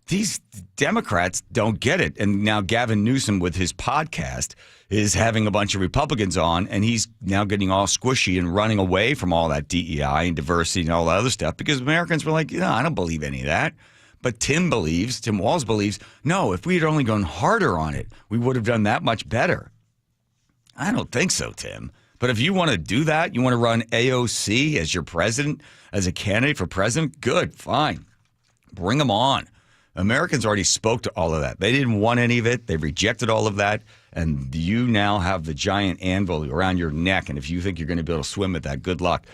these Democrats don't get it. And now Gavin Newsom with his podcast is having a bunch of Republicans on, and he's now getting all squishy and running away from all that DEI and diversity and all that other stuff because Americans were like, I don't believe any of that. But Tim Walz believes, no, if we had only gone harder on it, we would have done that much better. I don't think so, Tim. But if you want to do that, you want to run AOC as your president, as a candidate for president, good, fine. Bring them on. Americans already spoke to all of that. They didn't want any of it. They rejected all of that. And you now have the giant anvil around your neck. And if you think you're going to be able to swim with that, good luck.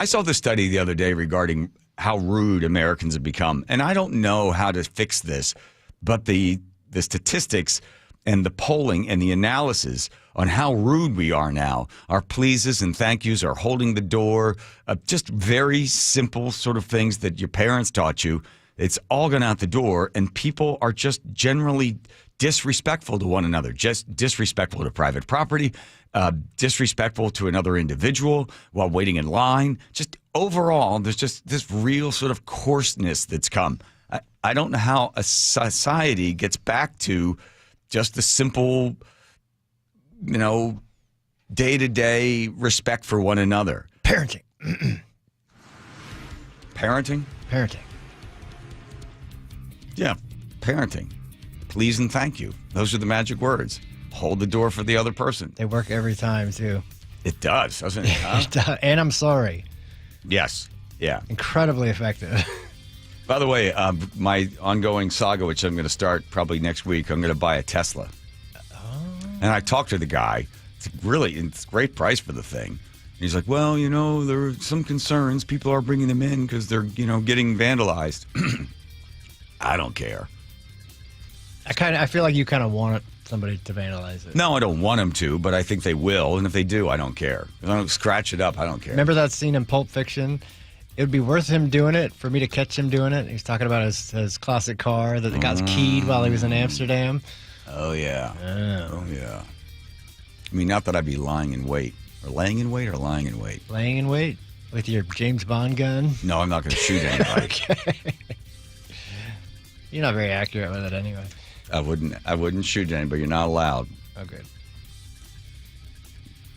I saw this study the other day regarding how rude Americans have become. And I don't know how to fix this, but the statistics and the polling and the analysis on how rude we are now, our pleases and thank yous, are holding the door, just very simple sort of things that your parents taught you. It's all gone out the door, and people are just generally disrespectful to one another, just disrespectful to private property, disrespectful to another individual while waiting in line. Just overall, there's just this real sort of coarseness that's come. I don't know how a society gets back to just the simple, day-to-day respect for one another. Parenting. Parenting? Parenting. Yeah, parenting. Please and thank you. Those are the magic words. Hold the door for the other person. They work every time, too. It does, doesn't it? Huh? It does. And I'm sorry. Yes. Yeah. Incredibly effective. By the way, my ongoing saga, which I'm going to start probably next week, I'm going to buy a Tesla. Oh. And I talked to the guy. It's a great price for the thing. And he's like, well, there are some concerns. People are bringing them in because they're, getting vandalized. I don't care. I feel like you kind of want somebody to vandalize it. No, I don't want them to, but I think they will. And if they do, I don't care. If I don't scratch it up, I don't care. Remember that scene in Pulp Fiction? It would be worth him doing it for me to catch him doing it. He's talking about his classic car that got keyed while he was in Amsterdam. Oh, yeah. Oh, yeah. I mean, not that I'd be lying in wait. Or laying in wait or lying in wait? Laying in wait? With your James Bond gun? No, I'm not going to shoot anybody. Okay. You're not very accurate with it anyway. I wouldn't shoot anybody. You're not allowed. Oh, good.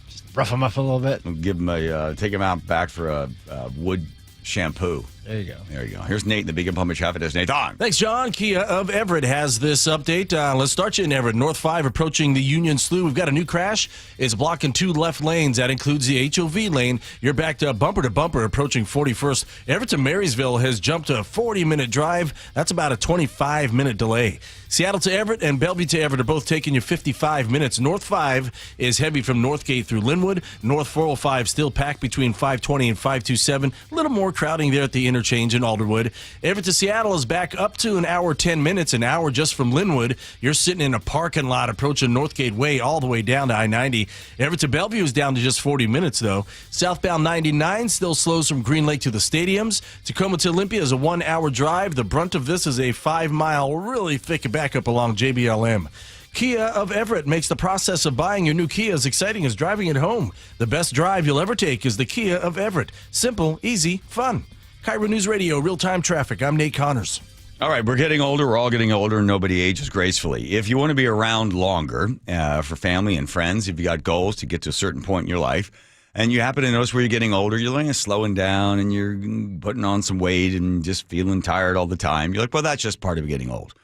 Just rough them up a little bit. I'll give them take them out back for a wood shampoo. There you go. There you go. Here's Nate in the Big and Plumage Traffic Desk. Nathan. Thanks, John. Kia of Everett has this update. Let's start you in Everett. North 5 approaching the Union Slough. We've got a new crash. It's blocking 2 left lanes. That includes the HOV lane. You're back to bumper approaching 41st. Everett to Marysville has jumped to a 40-minute drive. That's about a 25-minute delay. Seattle to Everett and Bellevue to Everett are both taking you 55 minutes. North 5 is heavy from Northgate through Linwood. North 405 still packed between 520 and 527. A little more crowding there at the interchange in Alderwood. Everett to Seattle is back up to an hour 10 minutes, an hour just from Linwood. You're sitting in a parking lot approaching Northgate Way all the way down to I-90. Everett to Bellevue is down to just 40 minutes, though. Southbound 99 still slows from Green Lake to the stadiums. Tacoma to Olympia is a 1-hour drive. The brunt of this is a 5-mile, really thick backup along JBLM. Kia of Everett makes the process of buying your new Kia as exciting as driving it home. The best drive you'll ever take is the Kia of Everett. Simple, easy, fun. KIRO Newsradio, real-time traffic. I'm Nate Connors. All right, we're getting older. We're all getting older, and nobody ages gracefully. If you want to be around longer for family and friends, if you got goals to get to a certain point in your life, and you happen to notice where you're getting older, you're slowing down, and you're putting on some weight and just feeling tired all the time, you're like, well, that's just part of getting old.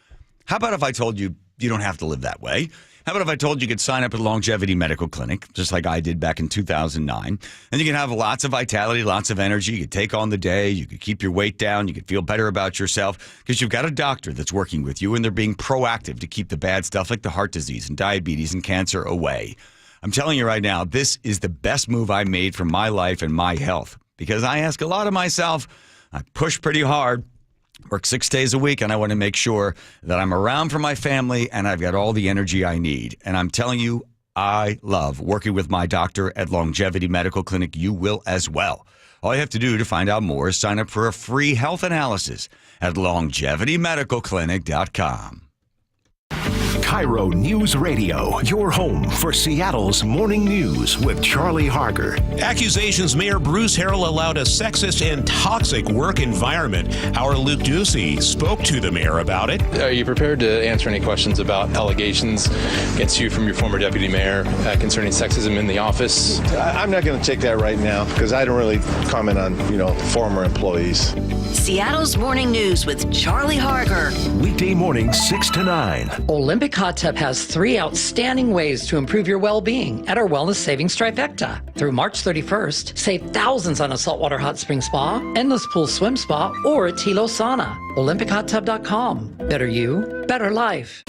How about if I told you you don't have to live that way? How about if I told you could sign up at Longevity Medical Clinic, just like I did back in 2009, and you can have lots of vitality, lots of energy. You could take on the day. You could keep your weight down. You could feel better about yourself because you've got a doctor that's working with you, and they're being proactive to keep the bad stuff like the heart disease and diabetes and cancer away. I'm telling you right now, this is the best move I made for my life and my health because I ask a lot of myself. I push pretty hard. Work 6 days a week, and I want to make sure that I'm around for my family and I've got all the energy I need. And I'm telling you, I love working with my doctor at Longevity Medical Clinic. You will as well. All you have to do to find out more is sign up for a free health analysis at longevitymedicalclinic.com. KIRO Newsradio, your home for Seattle's morning news with Charlie Harger. Accusations Mayor Bruce Harrell allowed a sexist and toxic work environment. Our Luke Ducey spoke to the mayor about it. Are you prepared to answer any questions about allegations against you from your former deputy mayor concerning sexism in the office? I'm not going to take that right now because I don't really comment on, former employees. Seattle's morning news with Charlie Harger. Weekday morning 6 to 9. Olympic Hot Tub has 3 outstanding ways to improve your well-being at our Wellness Savings Trifecta. Through March 31st, save thousands on a saltwater hot spring spa, endless pool swim spa, or a Tilo sauna. OlympiCHotTub.com. Better you, better life.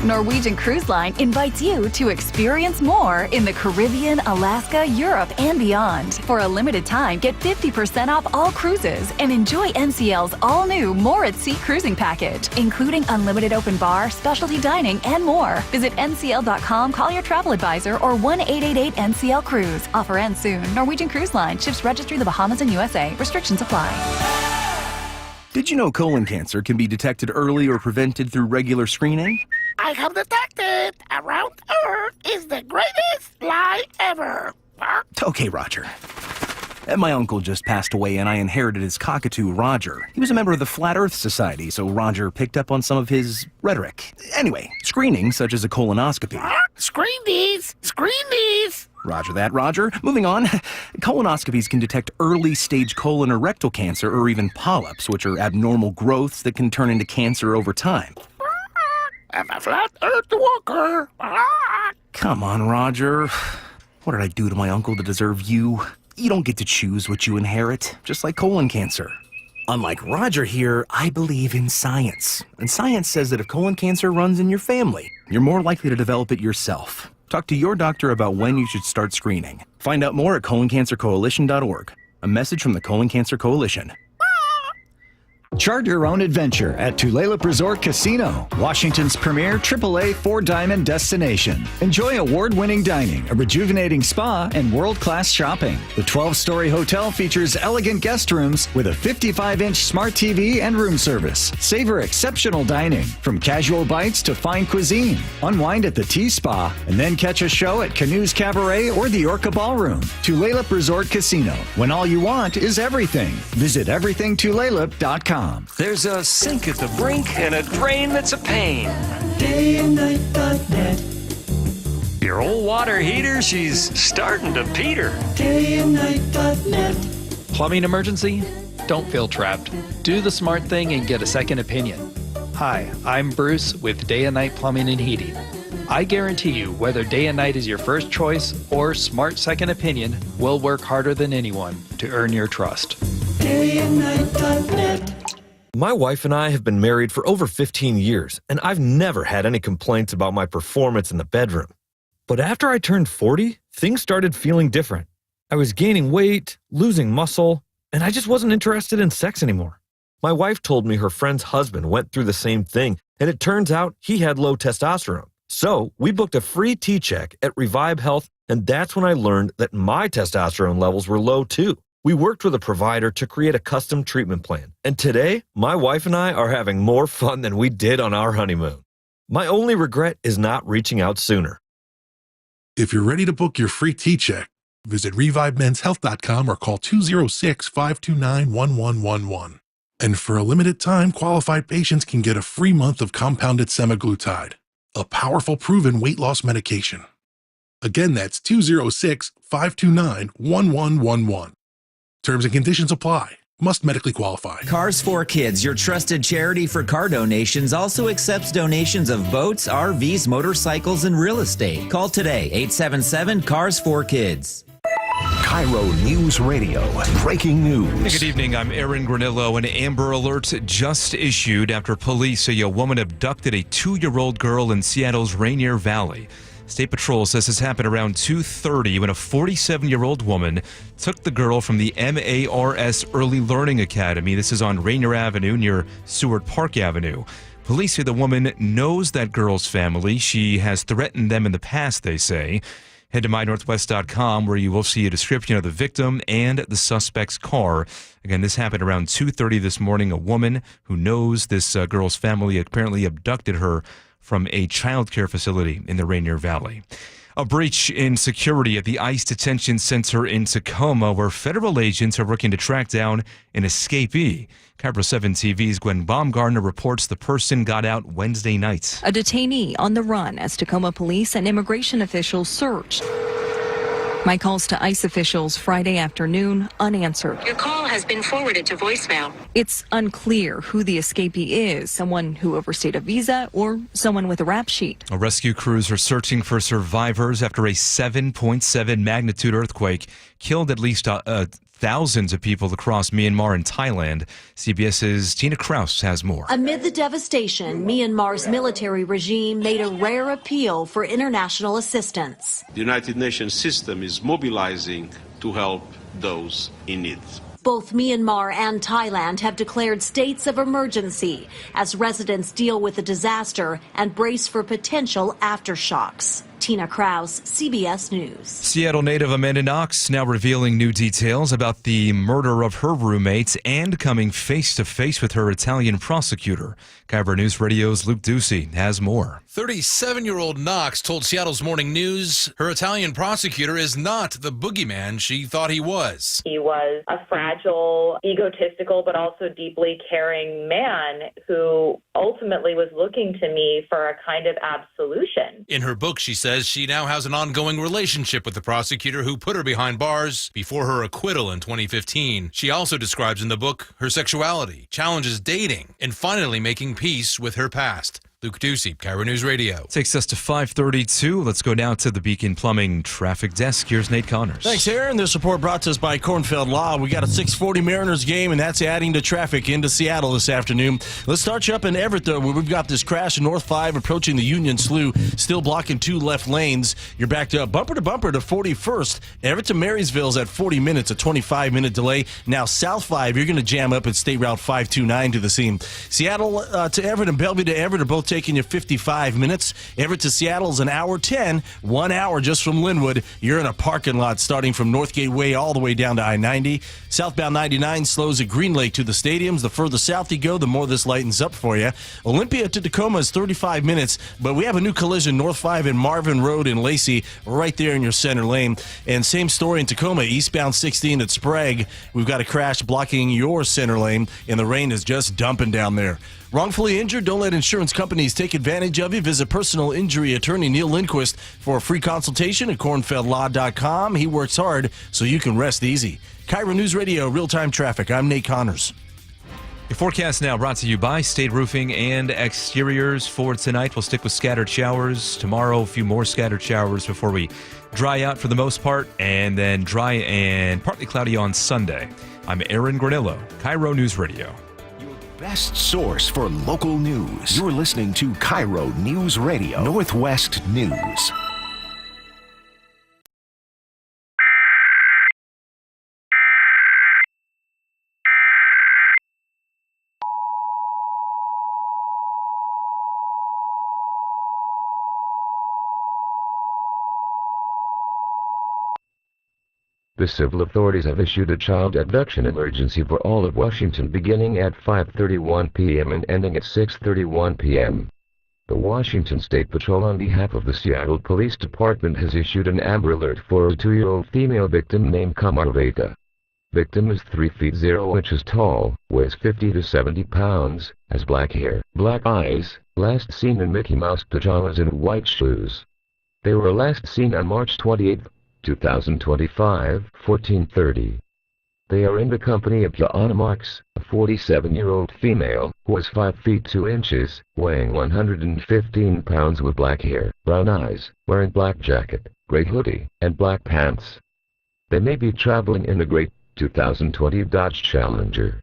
Norwegian Cruise Line invites you to experience more in the Caribbean, Alaska, Europe, and beyond. For a limited time, get 50% off all cruises and enjoy NCL's all-new More at Sea cruising package, including unlimited open bar, specialty dining, and more. Visit ncl.com, call your travel advisor, or 1-888-NCL-CRUISE. Offer ends soon. Norwegian Cruise Line. Ships registry the Bahamas and USA. Restrictions apply. Did you know colon cancer can be detected early or prevented through regular screening? I have detected Around Earth is the greatest lie ever. Okay, Roger. My uncle just passed away and I inherited his cockatoo, Roger. He was a member of the Flat Earth Society, so Roger picked up on some of his rhetoric. Anyway, screening, such as a colonoscopy. Screen these! Screen these! Roger that, Roger. Moving on. Colonoscopies can detect early-stage colon or rectal cancer or even polyps, which are abnormal growths that can turn into cancer over time. I'm a Flat Earth walker. Come on, Roger. What did I do to my uncle to deserve you? You don't get to choose what you inherit, just like colon cancer. Unlike Roger here, I believe in science. And science says that if colon cancer runs in your family, you're more likely to develop it yourself. Talk to your doctor about when you should start screening. Find out more at coloncancercoalition.org. A message from the Colon Cancer Coalition. Chart your own adventure at Tulalip Resort Casino, Washington's premier AAA 4-diamond destination. Enjoy award-winning dining, a rejuvenating spa, and world-class shopping. The 12-story hotel features elegant guest rooms with a 55-inch smart TV and room service. Savor exceptional dining, from casual bites to fine cuisine. Unwind at the T-Spa, and then catch a show at Canoes Cabaret or the Orca Ballroom. Tulalip Resort Casino, when all you want is everything. Visit everythingtulalip.com. There's a sink at the brink and a drain that's a pain. Dayandnight.net. Your old water heater, she's starting to peter. Dayandnight.net. Plumbing emergency? Don't feel trapped. Do the smart thing and get a second opinion. Hi, I'm Bruce with Day and Night Plumbing and Heating. I guarantee you, whether Day and Night is your first choice or smart second opinion, we'll work harder than anyone to earn your trust. Dayandnight.net. My wife and I have been married for over 15 years, and I've never had any complaints about my performance in the bedroom. But after I turned 40, things started feeling different. I was gaining weight, losing muscle, and I just wasn't interested in sex anymore. My wife told me her friend's husband went through the same thing, and it turns out he had low testosterone. So we booked a free T-check at Revive Health, and that's when I learned that my testosterone levels were low too. We worked with a provider to create a custom treatment plan, and today, my wife and I are having more fun than we did on our honeymoon. My only regret is not reaching out sooner. If you're ready to book your free T-check, visit ReviveMen'sHealth.com or call 206-529-1111. And for a limited time, qualified patients can get a free month of compounded semaglutide, a powerful proven weight loss medication. Again, that's 206-529-1111. Terms and conditions apply. Must medically qualify. Cars for Kids, your trusted charity for car donations, also accepts donations of boats, RVs, motorcycles, and real estate. Call today, 877-CARS4KIDS. KIRO Newsradio. Breaking news. Good evening. I'm Aaron Granillo. An Amber Alert just issued after police say a woman abducted a 2-year-old girl in Seattle's Rainier Valley. State Patrol says this happened around 2:30 when a 47-year-old woman took the girl from the MARS Early Learning Academy. This is on Rainier Avenue near Seward Park Avenue. Police say the woman knows that girl's family. She has threatened them in the past, they say. Head to mynorthwest.com where you will see a description of the victim and the suspect's car. Again, this happened around 2:30 this morning. A woman who knows this girl's family apparently abducted her from a child care facility in the Rainier Valley. A breach in security at the ICE detention center in Tacoma, where federal agents are working to track down an escapee. KIRO 7 TV's Gwen Baumgartner reports the person got out Wednesday night. A detainee on the run as Tacoma police and immigration officials searched. My calls to ICE officials Friday afternoon unanswered. Your call has been forwarded to voicemail. It's unclear who the escapee is, someone who overstayed a visa or someone with a rap sheet. Rescue crews are searching for survivors after a 7.7 magnitude earthquake killed at least thousands of people across Myanmar and Thailand. CBS's Tina Kraus has more. Amid the devastation, Myanmar's military regime made a rare appeal for international assistance. The United Nations system is mobilizing to help those in need. Both Myanmar and Thailand have declared states of emergency as residents deal with the disaster and brace for potential aftershocks. Tina Kraus, CBS News. Seattle native Amanda Knox now revealing new details about the murder of her roommates and coming face-to-face with her Italian prosecutor. KIRO Newsradio's Luke Ducey has more. 37-year-old Knox told Seattle's Morning News her Italian prosecutor is not the boogeyman she thought he was. He was a fragile, egotistical, but also deeply caring man who ultimately was looking to me for a kind of absolution. In her book, she says she now has an ongoing relationship with the prosecutor who put her behind bars before her acquittal in 2015. She also describes in the book her sexuality, challenges dating, and finally making peace with her past. Luke Ducey, KIRO News Radio. Takes us to 5:32. Let's go now to the Beacon Plumbing Traffic Desk. Here's Nate Connors. Thanks, Aaron. This report brought to us by Cornfield Law. We got a 6:40 Mariners game, and that's adding to traffic into Seattle this afternoon. Let's start you up in Everett, though, where we've got this crash in North 5 approaching the Union Slough, still blocking 2 left lanes. You're backed up bumper to 41st. Everett to Marysville's at 40 minutes, a 25-minute delay. Now South 5, you're going to jam up at State Route 529 to the scene. Seattle to Everett and Bellevue to Everett are both taking you 55 minutes. Everett to Seattle is an hour 10, 1 hour just from Linwood. You're in a parking lot starting from Northgate Way all the way down to I-90. Southbound 99 slows at Green Lake to the stadiums. The further south you go, the more this lightens up for you. Olympia to Tacoma is 35 minutes, but we have a new collision, North 5 and Marvin Road in Lacey, right there in your center lane. And same story in Tacoma, eastbound 16 at Sprague. We've got a crash blocking your center lane, and the rain is just dumping down there. Wrongfully injured? Don't let insurance companies take advantage of you. Visit personal injury attorney Neil Lindquist for a free consultation at cornfeldlaw.com. He works hard so you can rest easy. KIRO News Radio, real-time traffic. I'm Nate Connors. Your forecast now brought to you by State Roofing and Exteriors. For tonight, we'll stick with scattered showers. Tomorrow, a few more scattered showers before we dry out for the most part, and then dry and partly cloudy on Sunday. I'm Aaron Granillo, KIRO News Radio. Best source for local news. You're listening to KIRO News Radio, Northwest News. The civil authorities have issued a child abduction emergency for all of Washington beginning at 5:31 p.m. and ending at 6:31 p.m. The Washington State Patrol on behalf of the Seattle Police Department has issued an Amber Alert for a 2-year-old female victim named Kamarveta. Victim is 3 feet 0 inches tall, weighs 50 to 70 pounds, has black hair, black eyes, last seen in Mickey Mouse pajamas and white shoes. They were last seen on March 28, 2025, 14:30. They are in the company of Joanna Marks, a 47-year-old female, who is 5 feet 2 inches, weighing 115 pounds with black hair, brown eyes, wearing black jacket, gray hoodie, and black pants. They may be traveling in a gray 2020 Dodge Challenger.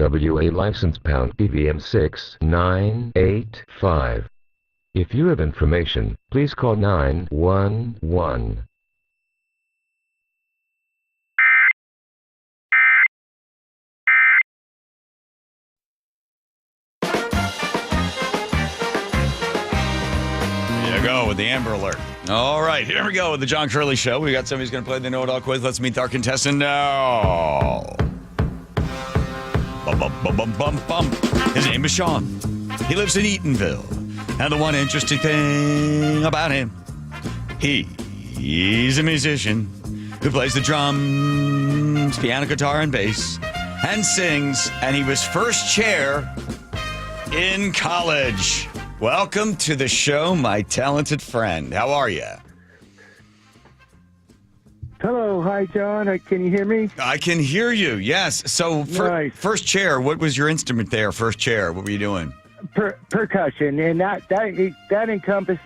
WA license pound PVM 6985. If you have information, please call 911. Go with the Amber Alert. All right, here we go with the John Curley Show. We got somebody who's going to play the Know-It-All quiz. Let's meet our contestant now. His name is Sean. He lives in Eatonville. And the one interesting thing about him, he's a musician who plays the drums, piano, guitar, and bass, and sings. And he was first chair in college. Welcome to the show, my talented friend. How are you? Hello. Hi, John. Can you hear me? I can hear you, yes. So, Nice. first chair, what was your instrument there, first chair? What were you doing? Percussion, and that encompassed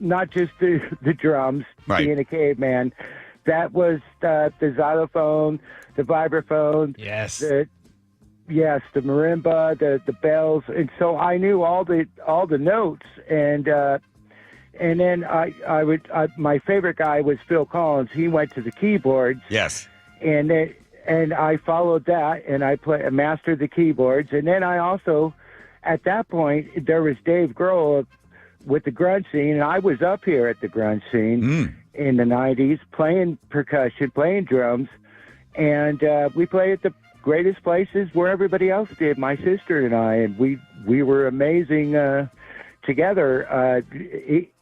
not just the drums, Right. being a caveman. That was the xylophone, the vibraphone. Yes. The marimba, the bells, and so I knew all the notes, and then my favorite guy was Phil Collins. He went to the keyboards. Yes. And I followed that, and I mastered the keyboards. And then I also, at that point, there was Dave Grohl with the grunge scene, and I was up here at the grunge scene in the 90s, playing percussion, playing drums, and we played at the greatest places where everybody else did, my sister and I, and we were amazing together.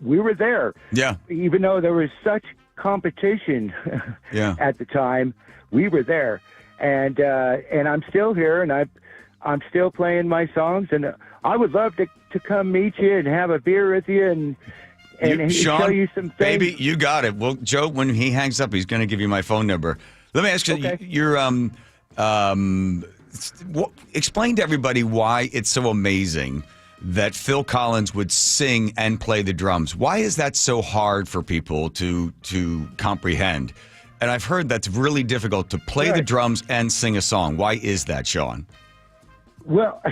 We were there. Yeah. Even though there was such competition at the time, we were there, and I'm still here, and I'm still playing my songs, and I would love to come meet you and have a beer with you and Sean, show you some things. Baby, you got it. Well, Joe, when he hangs up, he's going to give you my phone number. Let me ask you, explain to everybody why it's so amazing that Phil Collins would sing and play the drums. Why is that so hard for people to comprehend? And I've heard that's really difficult to play the drums and sing a song. Why is that, Sean? Well,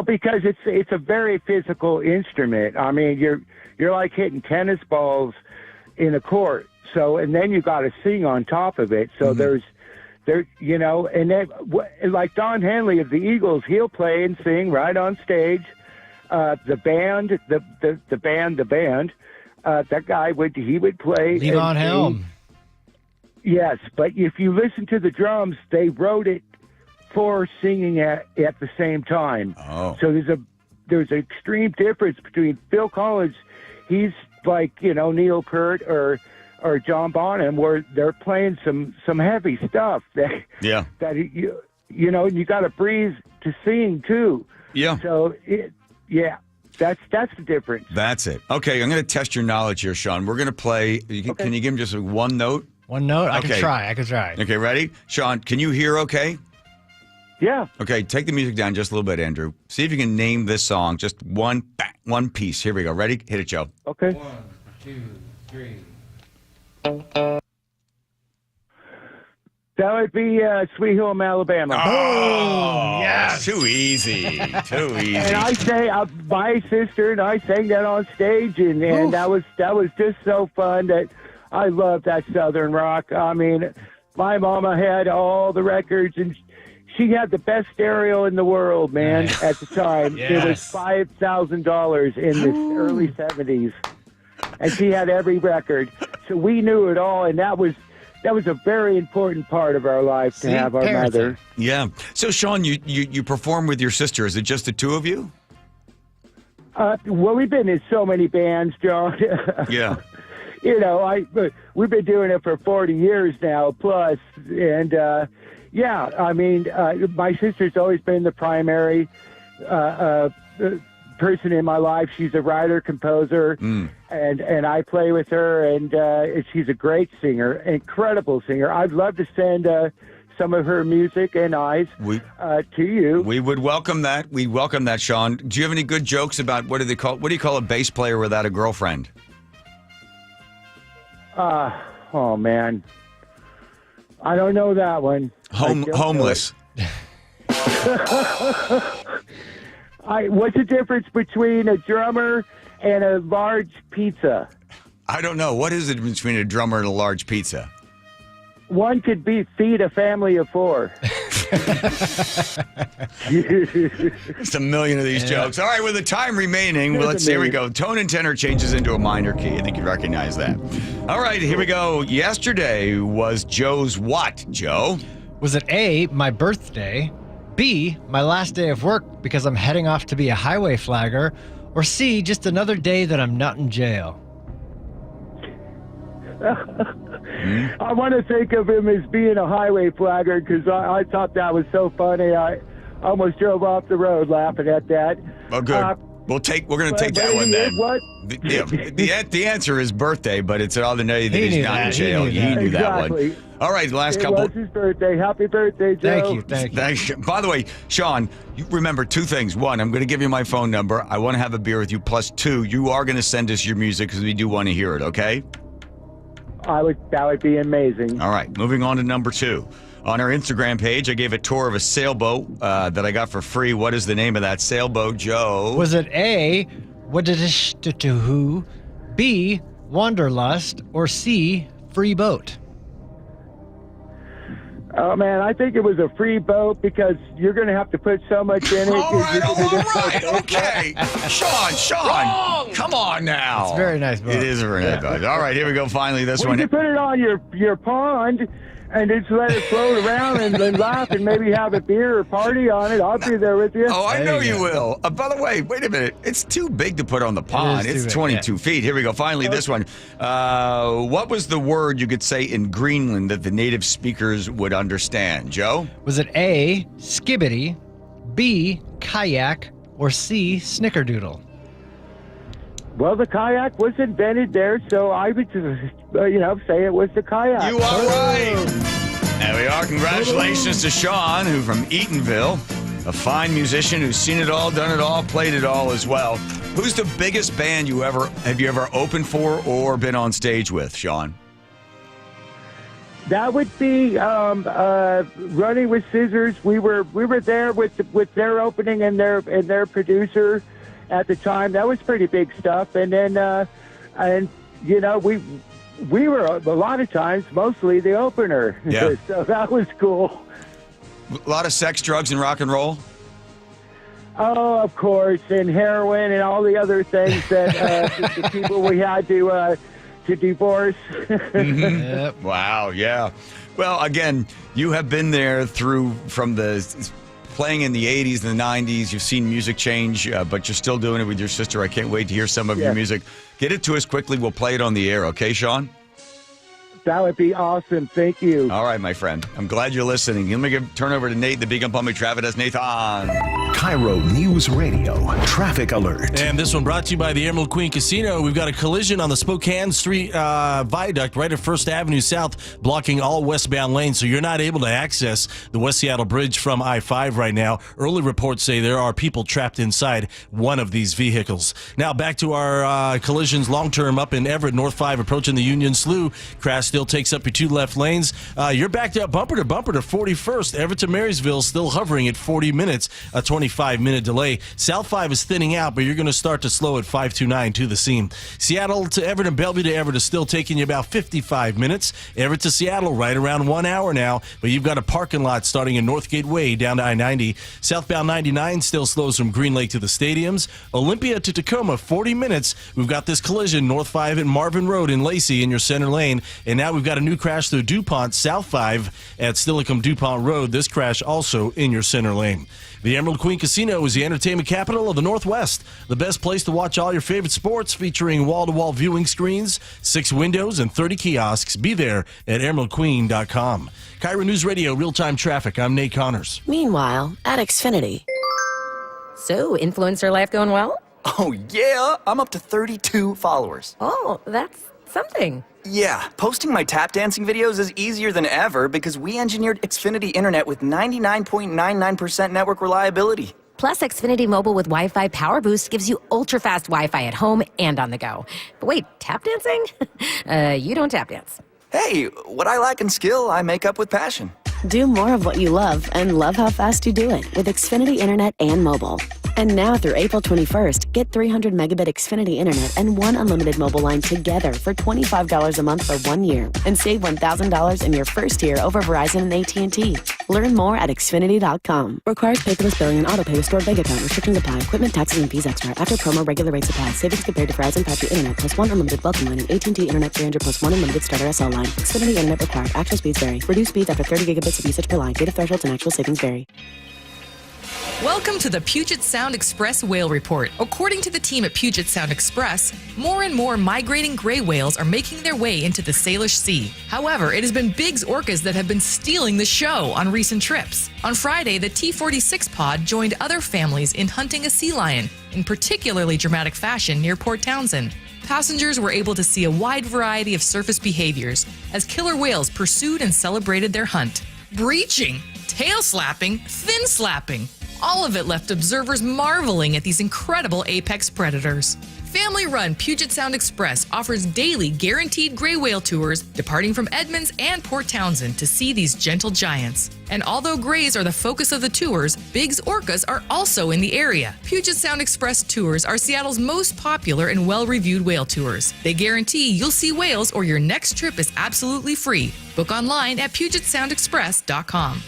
because it's a very physical instrument. I mean, you're like hitting tennis balls in a court. So, and then you got to sing on top of it. So and then like Don Henley of the Eagles, he'll play and sing right on stage. The band, that guy would play. Levon Helm. Yes, but if you listen to the drums, they wrote it for singing at the same time. Oh. So there's an extreme difference between Phil Collins. He's like, Neil Peart or John Bonham, where they're playing some heavy stuff that you got to breathe to sing too. Yeah. So that's the difference. That's it. Okay, I'm going to test your knowledge here, Sean. We're going to play. Can you give him just one note? One note? I Okay. can try. Okay, ready? Sean, can you hear okay? Yeah. Okay, take the music down just a little bit, Andrew. See if you can name this song. Just one piece. Here we go. Ready? Hit it, Joe. Okay. 1, 2, 3. That would be Sweet Home, Alabama. Oh, yes. Too easy. Too easy. And I say, my sister and I sang that on stage, and that was just so fun. That I love that Southern rock. I mean, my mama had all the records, and she had the best stereo in the world, man. At the time, it was $5,000 in the early '70s, and she had every record. So we knew it all, and that was a very important part of our life to have our mother. Yeah. So, Sean, you perform with your sister. Is it just the two of you? Well, we've been in so many bands, John. Yeah. We've been doing it for 40 years now, plus, and my sister's always been the primary person in my life. She's a writer, composer, and I play with her, and she's a great singer, incredible singer. I'd love to send some of her music and eyes to you. We would welcome that. We welcome that, Sean. Do you have any good jokes about what do you call a bass player without a girlfriend? Oh man, I don't know that one. Homeless. What's the difference between a drummer and a large pizza? I don't know. What is the difference between a drummer and a large pizza? One could feed a family of 4. Just a million of these jokes. All right, with the time remaining, here we go. Tone and tenor changes into a minor key. I think you recognize that. All right, here we go. Yesterday was Joe's what, Joe? Was it A, my birthday, B, my last day of work because I'm heading off to be a highway flagger, or C, just another day that I'm not in jail? I want to think of him as being a highway flagger because I thought that was so funny. I almost drove off the road laughing at that. Oh, good. We're going to take that one then. What? The answer is birthday, but it's another day that he's not in jail. He knew that one. All right, last couple. It was his birthday. Happy birthday, Joe. Thank you. By the way, Sean, you remember two things. One, I'm going to give you my phone number. I want to have a beer with you. Plus, two, you are going to send us your music because we do want to hear it, okay? That would be amazing. All right, moving on to number 2. On our Instagram page, I gave a tour of a sailboat that I got for free. What is the name of that sailboat, Joe? Was it A, Wadadishtuhu, B, Wanderlust, or C, Free Boat? Oh, man, I think it was a free boat because you're going to have to put so much in it. All right, okay. Sean, Wrong! Come on now. It's a very nice boat. It is a very nice boat. All right, here we go. Finally, this one. You can put it on your pond and just let it float around and then laugh and maybe have a beer or party on it. I'll be there with you. Oh, I know you will. By the way, wait a minute. It's too big to put on the pond. It's 22 feet. Here we go. Finally, this one. What was the word you could say in Greenland that the native speakers would understand, Joe? Was it A, skibbity, B, kayak, or C, snickerdoodle? Well, the kayak was invented there, so I would just, say it was the kayak. You are right. There we are. Congratulations to Sean, who from Eatonville, a fine musician who's seen it all, done it all, played it all as well. Who's the biggest band you ever opened for or been on stage with, Sean? That would be Running with Scissors. We were there with their opening and their producer at the time. That was pretty big stuff. And then we were a lot of times mostly the opener. Yeah. So that was cool. A lot of sex, drugs, and rock and roll. Oh, of course, and heroin and all the other things that the people we had to divorce. Mm-hmm. Yep. Wow, yeah. Well, again, you have been there from the playing in the 80s and the 90s. You've seen music change, but you're still doing it with your sister. I can't wait to hear some of your music. Get it to us quickly. We'll play it on the air. Okay, Sean? That would be awesome. Thank you. All right, my friend. I'm glad you're listening. Let me turn over to Nate, the Big Up on Me Traffic. That's Nathan. KIRO Newsradio Traffic Alert. And this one brought to you by the Emerald Queen Casino. We've got a collision on the Spokane Street Viaduct right at 1st Avenue South, blocking all westbound lanes, so you're not able to access the West Seattle Bridge from I-5 right now. Early reports say there are people trapped inside one of these vehicles. Now back to our collisions long-term up in Everett, North 5 approaching the Union Slough. Crash still takes up your 2 left lanes. You're backed up bumper to 41st. Everett to Marysville still hovering at 40 minutes, a 25-minute delay. South 5 is thinning out, but you're going to start to slow at 529 to the seam. Seattle to Everett and Bellevue to Everett is still taking you about 55 minutes. Everett to Seattle right around 1 hour now, but you've got a parking lot starting in Northgate Way down to I-90. Southbound 99 still slows from Green Lake to the stadiums. Olympia to Tacoma, 40 minutes. We've got this collision, North 5 at Marvin Road in Lacey in your center lane, and now we've got a new crash through DuPont, South 5 at Stillicum DuPont Road. This crash also in your center lane. The Emerald Queen Casino is the entertainment capital of the Northwest. The best place to watch all your favorite sports, featuring wall-to-wall viewing screens, 6 windows, and 30 kiosks. Be there at emeraldqueen.com. KIRO News Radio, real-time traffic. I'm Nate Connors. Meanwhile, at Xfinity. So, influencer life going well? Oh, yeah. I'm up to 32 followers. Oh, that's something. Yeah, posting my tap dancing videos is easier than ever because we engineered Xfinity Internet with 99.99% network reliability. Plus, Xfinity Mobile with Wi-Fi Power Boost gives you ultra-fast Wi-Fi at home and on the go. But wait, tap dancing? You don't tap dance. Hey, what I lack in skill, I make up with passion. Do more of what you love and love how fast you do it with Xfinity Internet and mobile. And now through April 21st, get 300 megabit Xfinity Internet and 1 unlimited mobile line together for $25 a month for 1 year. And save $1,000 in your first year over Verizon and AT&T. Learn more at Xfinity.com. Requires paperless billing and auto pay with stored bank account. Restrictions apply. Equipment, taxes, and fees extra. After promo, regular rates apply. Savings compared to Verizon 5G Internet plus 1 unlimited welcome line and AT&T Internet 300 plus 1 unlimited starter SL line. Xfinity Internet required. Actual speeds vary. Reduced speeds after 30 gigabits of usage per line. Data thresholds and actual savings vary. Welcome to the Puget Sound Express Whale Report. According to the team at Puget Sound Express, more and more migrating gray whales are making their way into the Salish Sea. However, it has been Big's orcas that have been stealing the show on recent trips. On Friday, the T-46 pod joined other families in hunting a sea lion in particularly dramatic fashion near Port Townsend. Passengers were able to see a wide variety of surface behaviors as killer whales pursued and celebrated their hunt. Breaching, tail slapping, fin slapping. All of it left observers marveling at these incredible apex predators. Family-run Puget Sound Express offers daily guaranteed gray whale tours departing from Edmonds and Port Townsend to see these gentle giants. And although grays are the focus of the tours, Big's orcas are also in the area. Puget Sound Express tours are Seattle's most popular and well-reviewed whale tours. They guarantee you'll see whales or your next trip is absolutely free. Book online at PugetSoundExpress.com.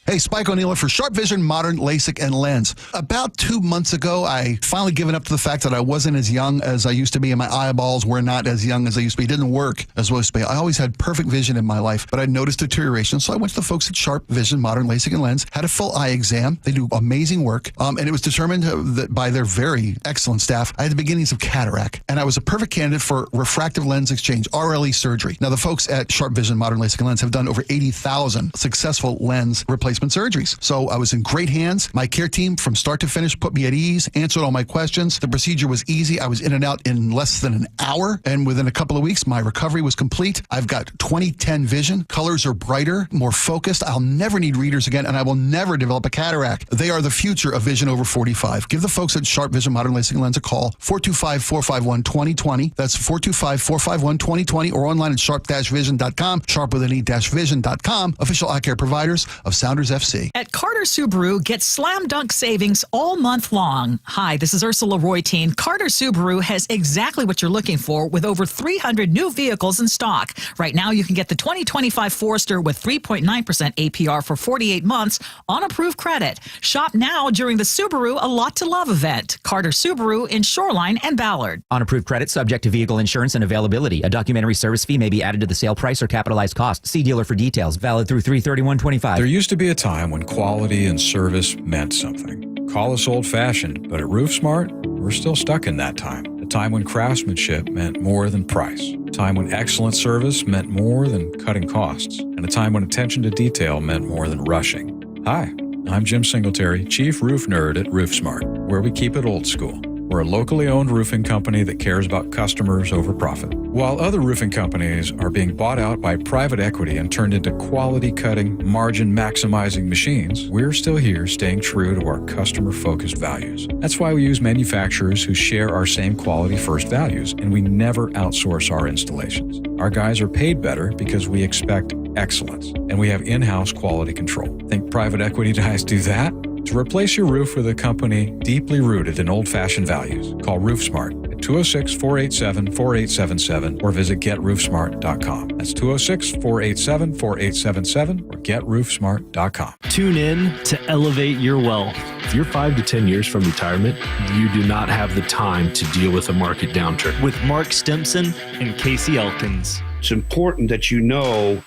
Hey, Spike O'Neill for Sharp Vision, Modern, LASIK, and Lens. About 2 months ago, I finally given up to the fact that I wasn't as young as I used to be, and my eyeballs were not as young as they used to be. It didn't work as well as to be. I always had perfect vision in my life, but I noticed deterioration, so I went to the folks at Sharp Vision, Modern, LASIK, and Lens, had a full eye exam. They do amazing work, and it was determined that by their very excellent staff, I had the beginnings of cataract, and I was a perfect candidate for refractive lens exchange, RLE surgery. Now, the folks at Sharp Vision, Modern, LASIK, and Lens have done over 80,000 successful lens replacement surgeries. So I was in great hands. My care team from start to finish put me at ease, answered all my questions. The procedure was easy. I was in and out in less than an hour. And within a couple of weeks, my recovery was complete. I've got 20/10 vision. Colors are brighter, more focused. I'll never need readers again, and I will never develop a cataract. They are the future of vision over 45. Give the folks at Sharp Vision, Modern, LASIK, and Lens a call. 425-451-2020. That's 425-451-2020 or online at sharp-vision.com. Sharp with an E-vision.com. Official eye care providers of Sounders FC. At Carter Subaru, get slam dunk savings all month long. Hi, this is Ursula Royteen. Carter Subaru has exactly what you're looking for with over 300 new vehicles in stock. Right now, you can get the 2025 Forester with 3.9% APR for 48 months on approved credit. Shop now during the Subaru A Lot to Love event. Carter Subaru in Shoreline and Ballard. On approved credit, subject to vehicle insurance and availability. A documentary service fee may be added to the sale price or capitalized cost. See dealer for details. Valid through 3/31/25. There used to be a time when quality and service meant something. Call us old-fashioned, but at RoofSmart, we're still stuck in that time. A time when craftsmanship meant more than price. A time when excellent service meant more than cutting costs. And a time when attention to detail meant more than rushing. Hi, I'm Jim Singletary, Chief Roof Nerd at RoofSmart, where we keep it old school. We're a locally owned roofing company that cares about customers over profit. While other roofing companies are being bought out by private equity and turned into quality-cutting, margin-maximizing machines, we're still here staying true to our customer-focused values. That's why we use manufacturers who share our same quality-first values, and we never outsource our installations. Our guys are paid better because we expect excellence, and we have in-house quality control. Think private equity guys do that? To replace your roof with a company deeply rooted in old-fashioned values, call RoofSmart at 206-487-4877 or visit GetRoofSmart.com. That's 206-487-4877 or GetRoofSmart.com. Tune in to Elevate Your Wealth. If you're 5 to 10 years from retirement, you do not have the time to deal with a market downturn. With Mark Stimson and Casey Elkins. It's important that you know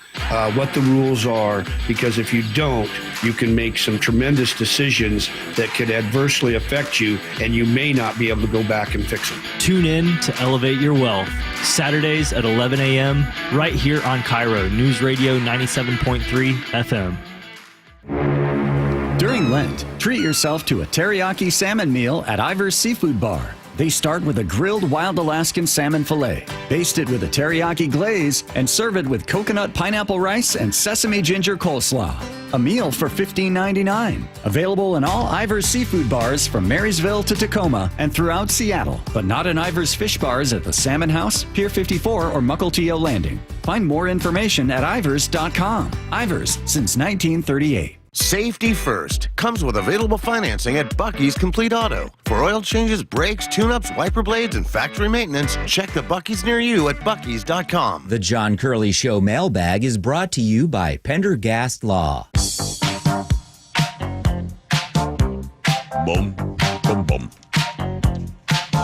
what the rules are, because if you don't, you can make some tremendous decisions that could adversely affect you, and you may not be able to go back and fix them. Tune in to Elevate Your Wealth, Saturdays at 11 a.m. right here on KIRO Newsradio 97.3 FM. During Lent, treat yourself to a teriyaki salmon meal at Ivar's Seafood Bar. They start with a grilled wild Alaskan salmon fillet, baste it with a teriyaki glaze, and serve it with coconut pineapple rice and sesame ginger coleslaw. A meal for $15.99. Available in all Ivar's Seafood Bars from Marysville to Tacoma and throughout Seattle, but not in Ivar's Fish Bars at the Salmon House, Pier 54, or Mukilteo Landing. Find more information at ivers.com. Ivers since 1938. Safety first comes with available financing at Bucky's Complete Auto. For oil changes, brakes, tune-ups, wiper blades, and factory maintenance, check the Bucky's near you at buckys.com. The John Curley Show mailbag is brought to you by Pendergast Law. Boom, boom, boom.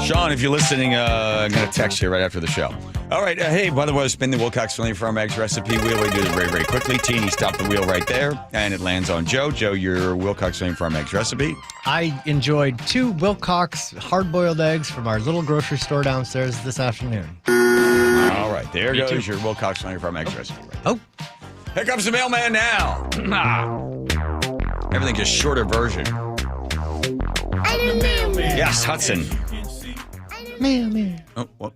Sean, if you're listening, I'm going to text you right after the show. All right. Hey, by the way, spin the Wilcox Family Farm Eggs recipe wheel. We do this very, very quickly. Teeny, stop the wheel right there, and it lands on Joe. Joe, your Wilcox Family Farm Eggs recipe. I enjoyed 2 Wilcox hard-boiled eggs from our little grocery store downstairs this afternoon. All right. There goes your Wilcox Family Farm Eggs recipe. Right there. Here comes the mailman now. Everything just shorter version. Yes, Hudson. Mailman. Oh, what?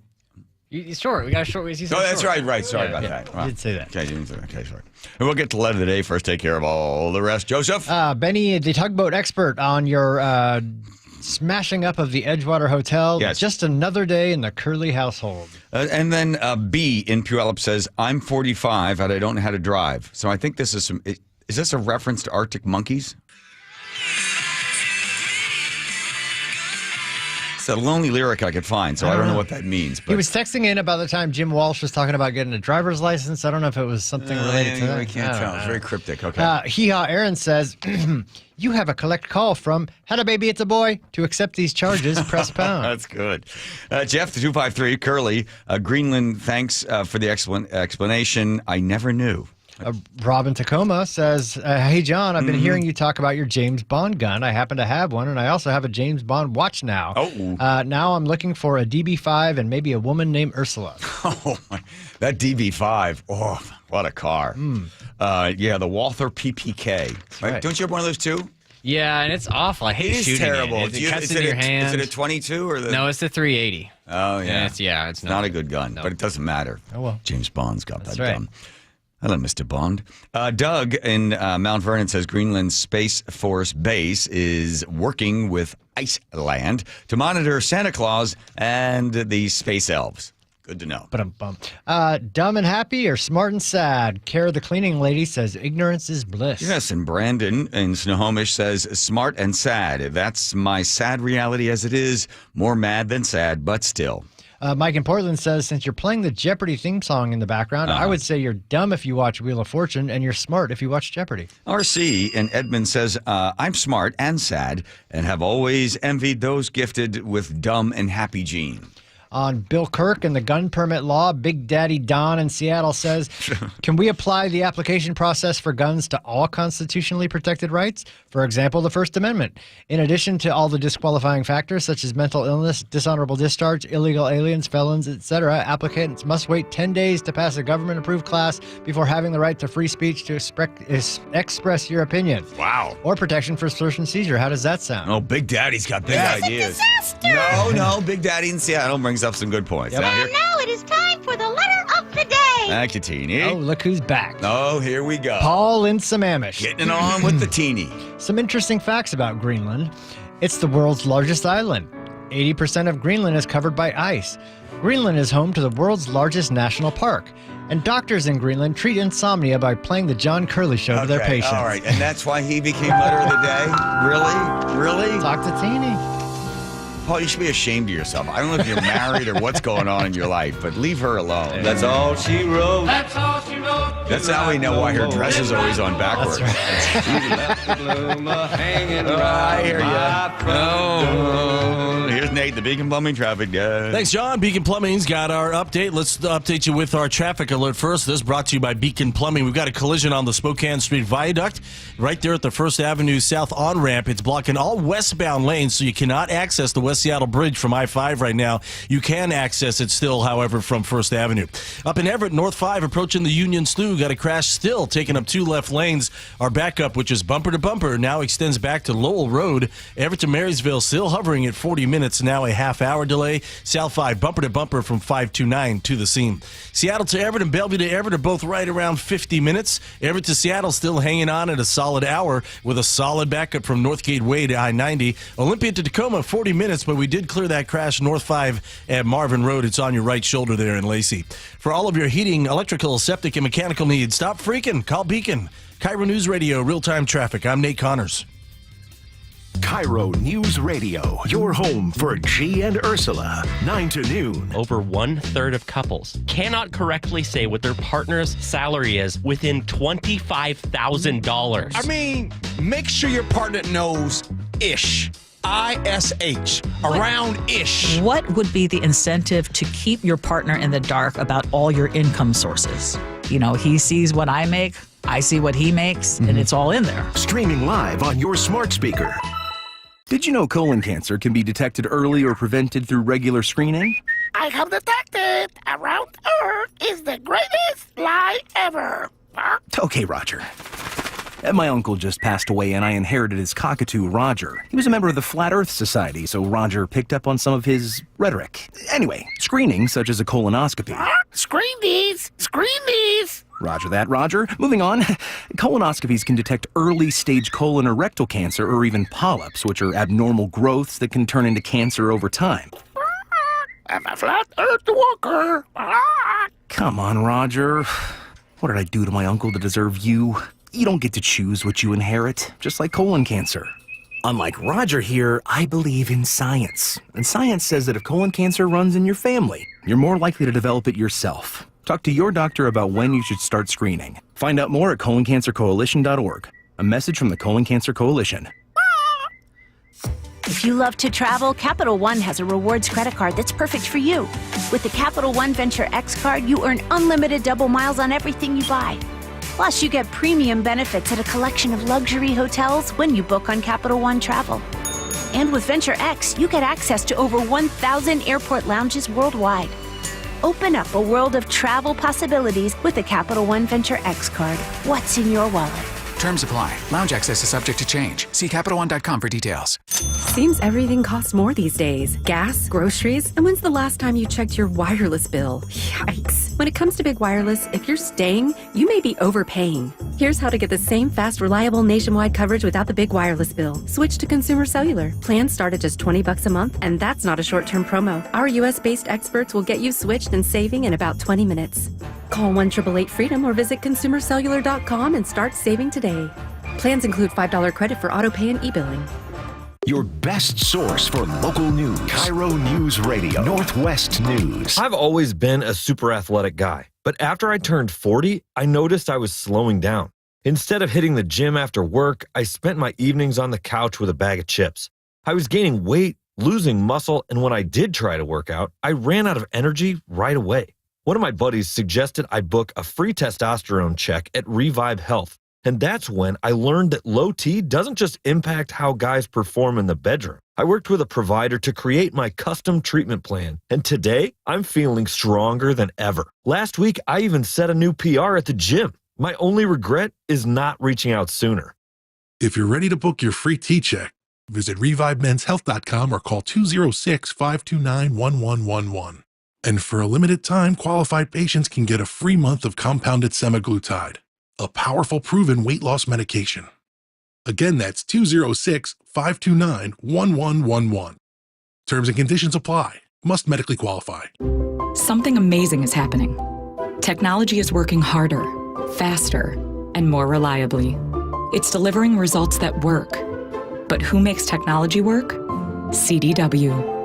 He's short. We got a short. Oh, that's right. Right. Sorry about that. You did say that. Okay, you didn't say that. Okay, sorry. And we'll get to the letter of the day first. Take care of all the rest. Joseph? Benny, the tugboat expert on your smashing up of the Edgewater Hotel. Yes. Just another day in the Curley household. And then B in Puyallup says, I'm 45 and I don't know how to drive. So I think this is some. Is this a reference to Arctic Monkeys? It's the only lyric I could find, so I don't know what that means. But He was texting in about the time Jim Walsh was talking about getting a driver's license. I don't know if it was something related to that. I can't tell. It's very cryptic. Okay. Hee-Haw Aaron says, you have a collect call from Hello Baby, It's a Boy. To accept these charges, press pound. That's good. Jeff, the 253, Curly, Greenland, thanks for the explanation. I never knew. Robin Tacoma says, hey, John, I've been hearing you talk about your James Bond gun. I happen to have one, and I also have a James Bond watch now. Now I'm looking for a DB5 and maybe a woman named Ursula. Oh, that DB5. Oh, what a car. Yeah, the Walther PPK. Right? Don't you have one of those too? Yeah, and it's awful. I hate It is shooting terrible. it. It cuts into your hand. Is it a 22 or the? No, it's the 380. Oh, yeah. And it's not a good gun, but it doesn't matter. Oh, well. James Bond's got That's that right. gun. Hello, Mr. Bond. Doug in Mount Vernon says Greenland Space Force Base is working with Iceland to monitor Santa Claus and the space elves. Good to know. Dumb and happy or smart and sad? Kara, the cleaning lady, says ignorance is bliss. Yes, and Brandon in Snohomish says smart and sad. That's my sad reality as it is. More mad than sad, but still. Mike in Portland says, since you're playing the Jeopardy theme song in the background, I would say you're dumb if you watch Wheel of Fortune and you're smart if you watch Jeopardy. RC in Edmond says, I'm smart and sad and have always envied those gifted with dumb and happy gene. On Bill Kirk and the gun permit law, Big Daddy Don in Seattle says, can we apply the application process for guns to all constitutionally protected rights? For example, the First Amendment. In addition to all the disqualifying factors such as mental illness, dishonorable discharge, illegal aliens, felons, etc., applicants must wait 10 days to pass a government-approved class before having the right to free speech to express your opinion. Wow. Or protection for search and seizure. How does that sound? Oh, Big Daddy's got big ideas. No, Big Daddy in Seattle brings up some good points. Yep. Now, And now it is time for the letter of the day. thank you, Teeny. Oh, look who's back. Oh, here we go. Paul in Sammamish. Getting it on with the Teeny. Some interesting facts about Greenland. It's the world's largest island. 80% of Greenland is covered by ice. Greenland is home to the world's largest national park. And doctors in Greenland treat insomnia by playing the John Curley show to their patients. All right, and that's why he became letter of the day? Really? Talk to Teeny. Paul, you should be ashamed of yourself. I don't know if you're married or what's going on in your life, but leave her alone. That's all she wrote. That's all she wrote. That's how we know why her dress is always on backwards. I hear you. Here's Nate, the Beacon Plumbing traffic guy. Thanks, John. Beacon Plumbing's got our update. Let's update you with our traffic alert first. This brought to you by Beacon Plumbing. We've got a collision on the Spokane Street Viaduct right there at the First Avenue South on-ramp. It's blocking all westbound lanes, so you cannot access the West Seattle Bridge from I-5 right now. You can access it still, however, from First Avenue. Up in Everett, North 5, approaching the Union Slough, got a crash still, taking up two left lanes. Our backup, which is bumper to bumper, now extends back to Lowell Road. Everett to Marysville, still hovering at 40 minutes, now a half-hour delay. South 5, bumper to bumper from 529 to the scene. Seattle to Everett and Bellevue to Everett are both right around 50 minutes. Everett to Seattle still hanging on at a solid hour with a solid backup from Northgate Way to I-90. Olympia to Tacoma, 40 minutes, but we did clear that crash North 5 at Marvin Road. It's on your right shoulder there in Lacey. For all of your heating, electrical, septic, and mechanical needs, stop freaking. Call Beacon. KIRO News Radio, real-time traffic. I'm Nate Connors. KIRO News Radio, your home for G and Ursula, 9 to noon. Over 1/3 of couples cannot correctly say what their partner's salary is within $25,000. I mean, make sure your partner knows ish. ISH, around-ish. What would be the incentive to keep your partner in the dark about all your income sources? You know, he sees what I make, I see what he makes, and it's all in there. Streaming live on your smart speaker. Did you know colon cancer can be detected early or prevented through regular screening? I have detected Around Earth is the greatest lie ever. Okay, Roger. My uncle just passed away and I inherited his cockatoo, Roger. He was a member of the Flat Earth Society, so Roger picked up on some of his rhetoric. Anyway, screening, such as a colonoscopy. Screen these! Screen these! Roger that, Roger. Moving on. Colonoscopies can detect early-stage colon or rectal cancer or even polyps, which are abnormal growths that can turn into cancer over time. I'm a Flat Earth walker. Come on, Roger. What did I do to my uncle to deserve you? You don't get to choose what you inherit, just like colon cancer. Unlike Roger here, I believe in science. And science says that if colon cancer runs in your family, you're more likely to develop it yourself. Talk to your doctor about when you should start screening. Find out more at coloncancercoalition.org. A message from the Colon Cancer Coalition. If you love to travel, Capital One has a rewards credit card that's perfect for you. With the Capital One Venture X card, you earn unlimited double miles on everything you buy. Plus, you get premium benefits at a collection of luxury hotels when you book on Capital One Travel. And with Venture X, you get access to over 1,000 airport lounges worldwide. Open up a world of travel possibilities with the Capital One Venture X card. What's in your wallet? Terms apply. Lounge access is subject to change. See CapitalOne.com for details. Seems everything costs more these days. Gas, groceries, and when's the last time you checked your wireless bill? Yikes. When it comes to big wireless, if you're staying, you may be overpaying. Here's how to get the same fast, reliable nationwide coverage without the big wireless bill. Switch to Consumer Cellular. Plans start at just $20 a month, and that's not a short-term promo. Our US-based experts will get you switched and saving in about 20 minutes. Call 1-888-FREEDOM or visit consumercellular.com and start saving today. Plans include $5 credit for auto pay and e-billing. Your best source for local news. KIRO Newsradio. Northwest News. I've always been a super athletic guy, but after I turned 40, I noticed I was slowing down. Instead of hitting the gym after work, I spent my evenings on the couch with a bag of chips. I was gaining weight, losing muscle, and when I did try to work out, I ran out of energy right away. One of my buddies suggested I book a free testosterone check at Revive Health. And that's when I learned that low T doesn't just impact how guys perform in the bedroom. I worked with a provider to create my custom treatment plan. And today, I'm feeling stronger than ever. Last week, I even set a new PR at the gym. My only regret is not reaching out sooner. If you're ready to book your free T-check, visit ReviveMen'sHealth.com or call 206-529-1111. And for a limited time, qualified patients can get a free month of compounded semaglutide, a powerful proven weight loss medication. Again, that's 206-529-1111. Terms and conditions apply. Must medically qualify. Something amazing is happening. Technology is working harder, faster, and more reliably. It's delivering results that work. But who makes technology work? CDW.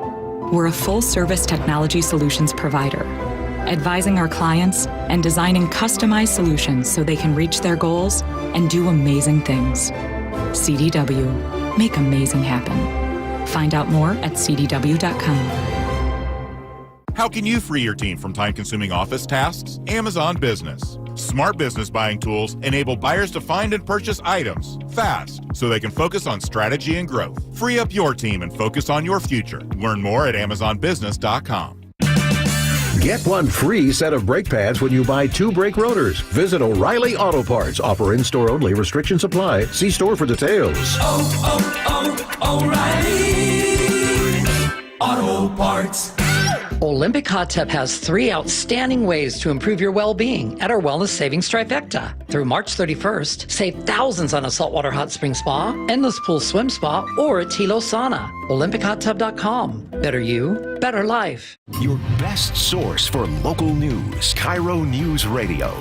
We're a full-service technology solutions provider, advising our clients and designing customized solutions so they can reach their goals and do amazing things. CDW. Make amazing happen. Find out more at CDW.com. How can you free your team from time-consuming office tasks? Amazon Business. Smart business buying tools enable buyers to find and purchase items fast so they can focus on strategy and growth. Free up your team and focus on your future. Learn more at AmazonBusiness.com. Get one free set of brake pads when you buy 2 brake rotors. Visit O'Reilly Auto Parts. Offer in-store only. Restrictions apply. See store for details. O'Reilly Auto Parts. Olympic Hot Tub has 3 outstanding ways to improve your well-being at our Wellness Savings Trifecta. Through March 31st, save thousands on a saltwater hot spring spa, endless pool swim spa, or a Tilo sauna. OlympicHotTub.com. Better you, better life. Your best source for local news. KIRO News Radio.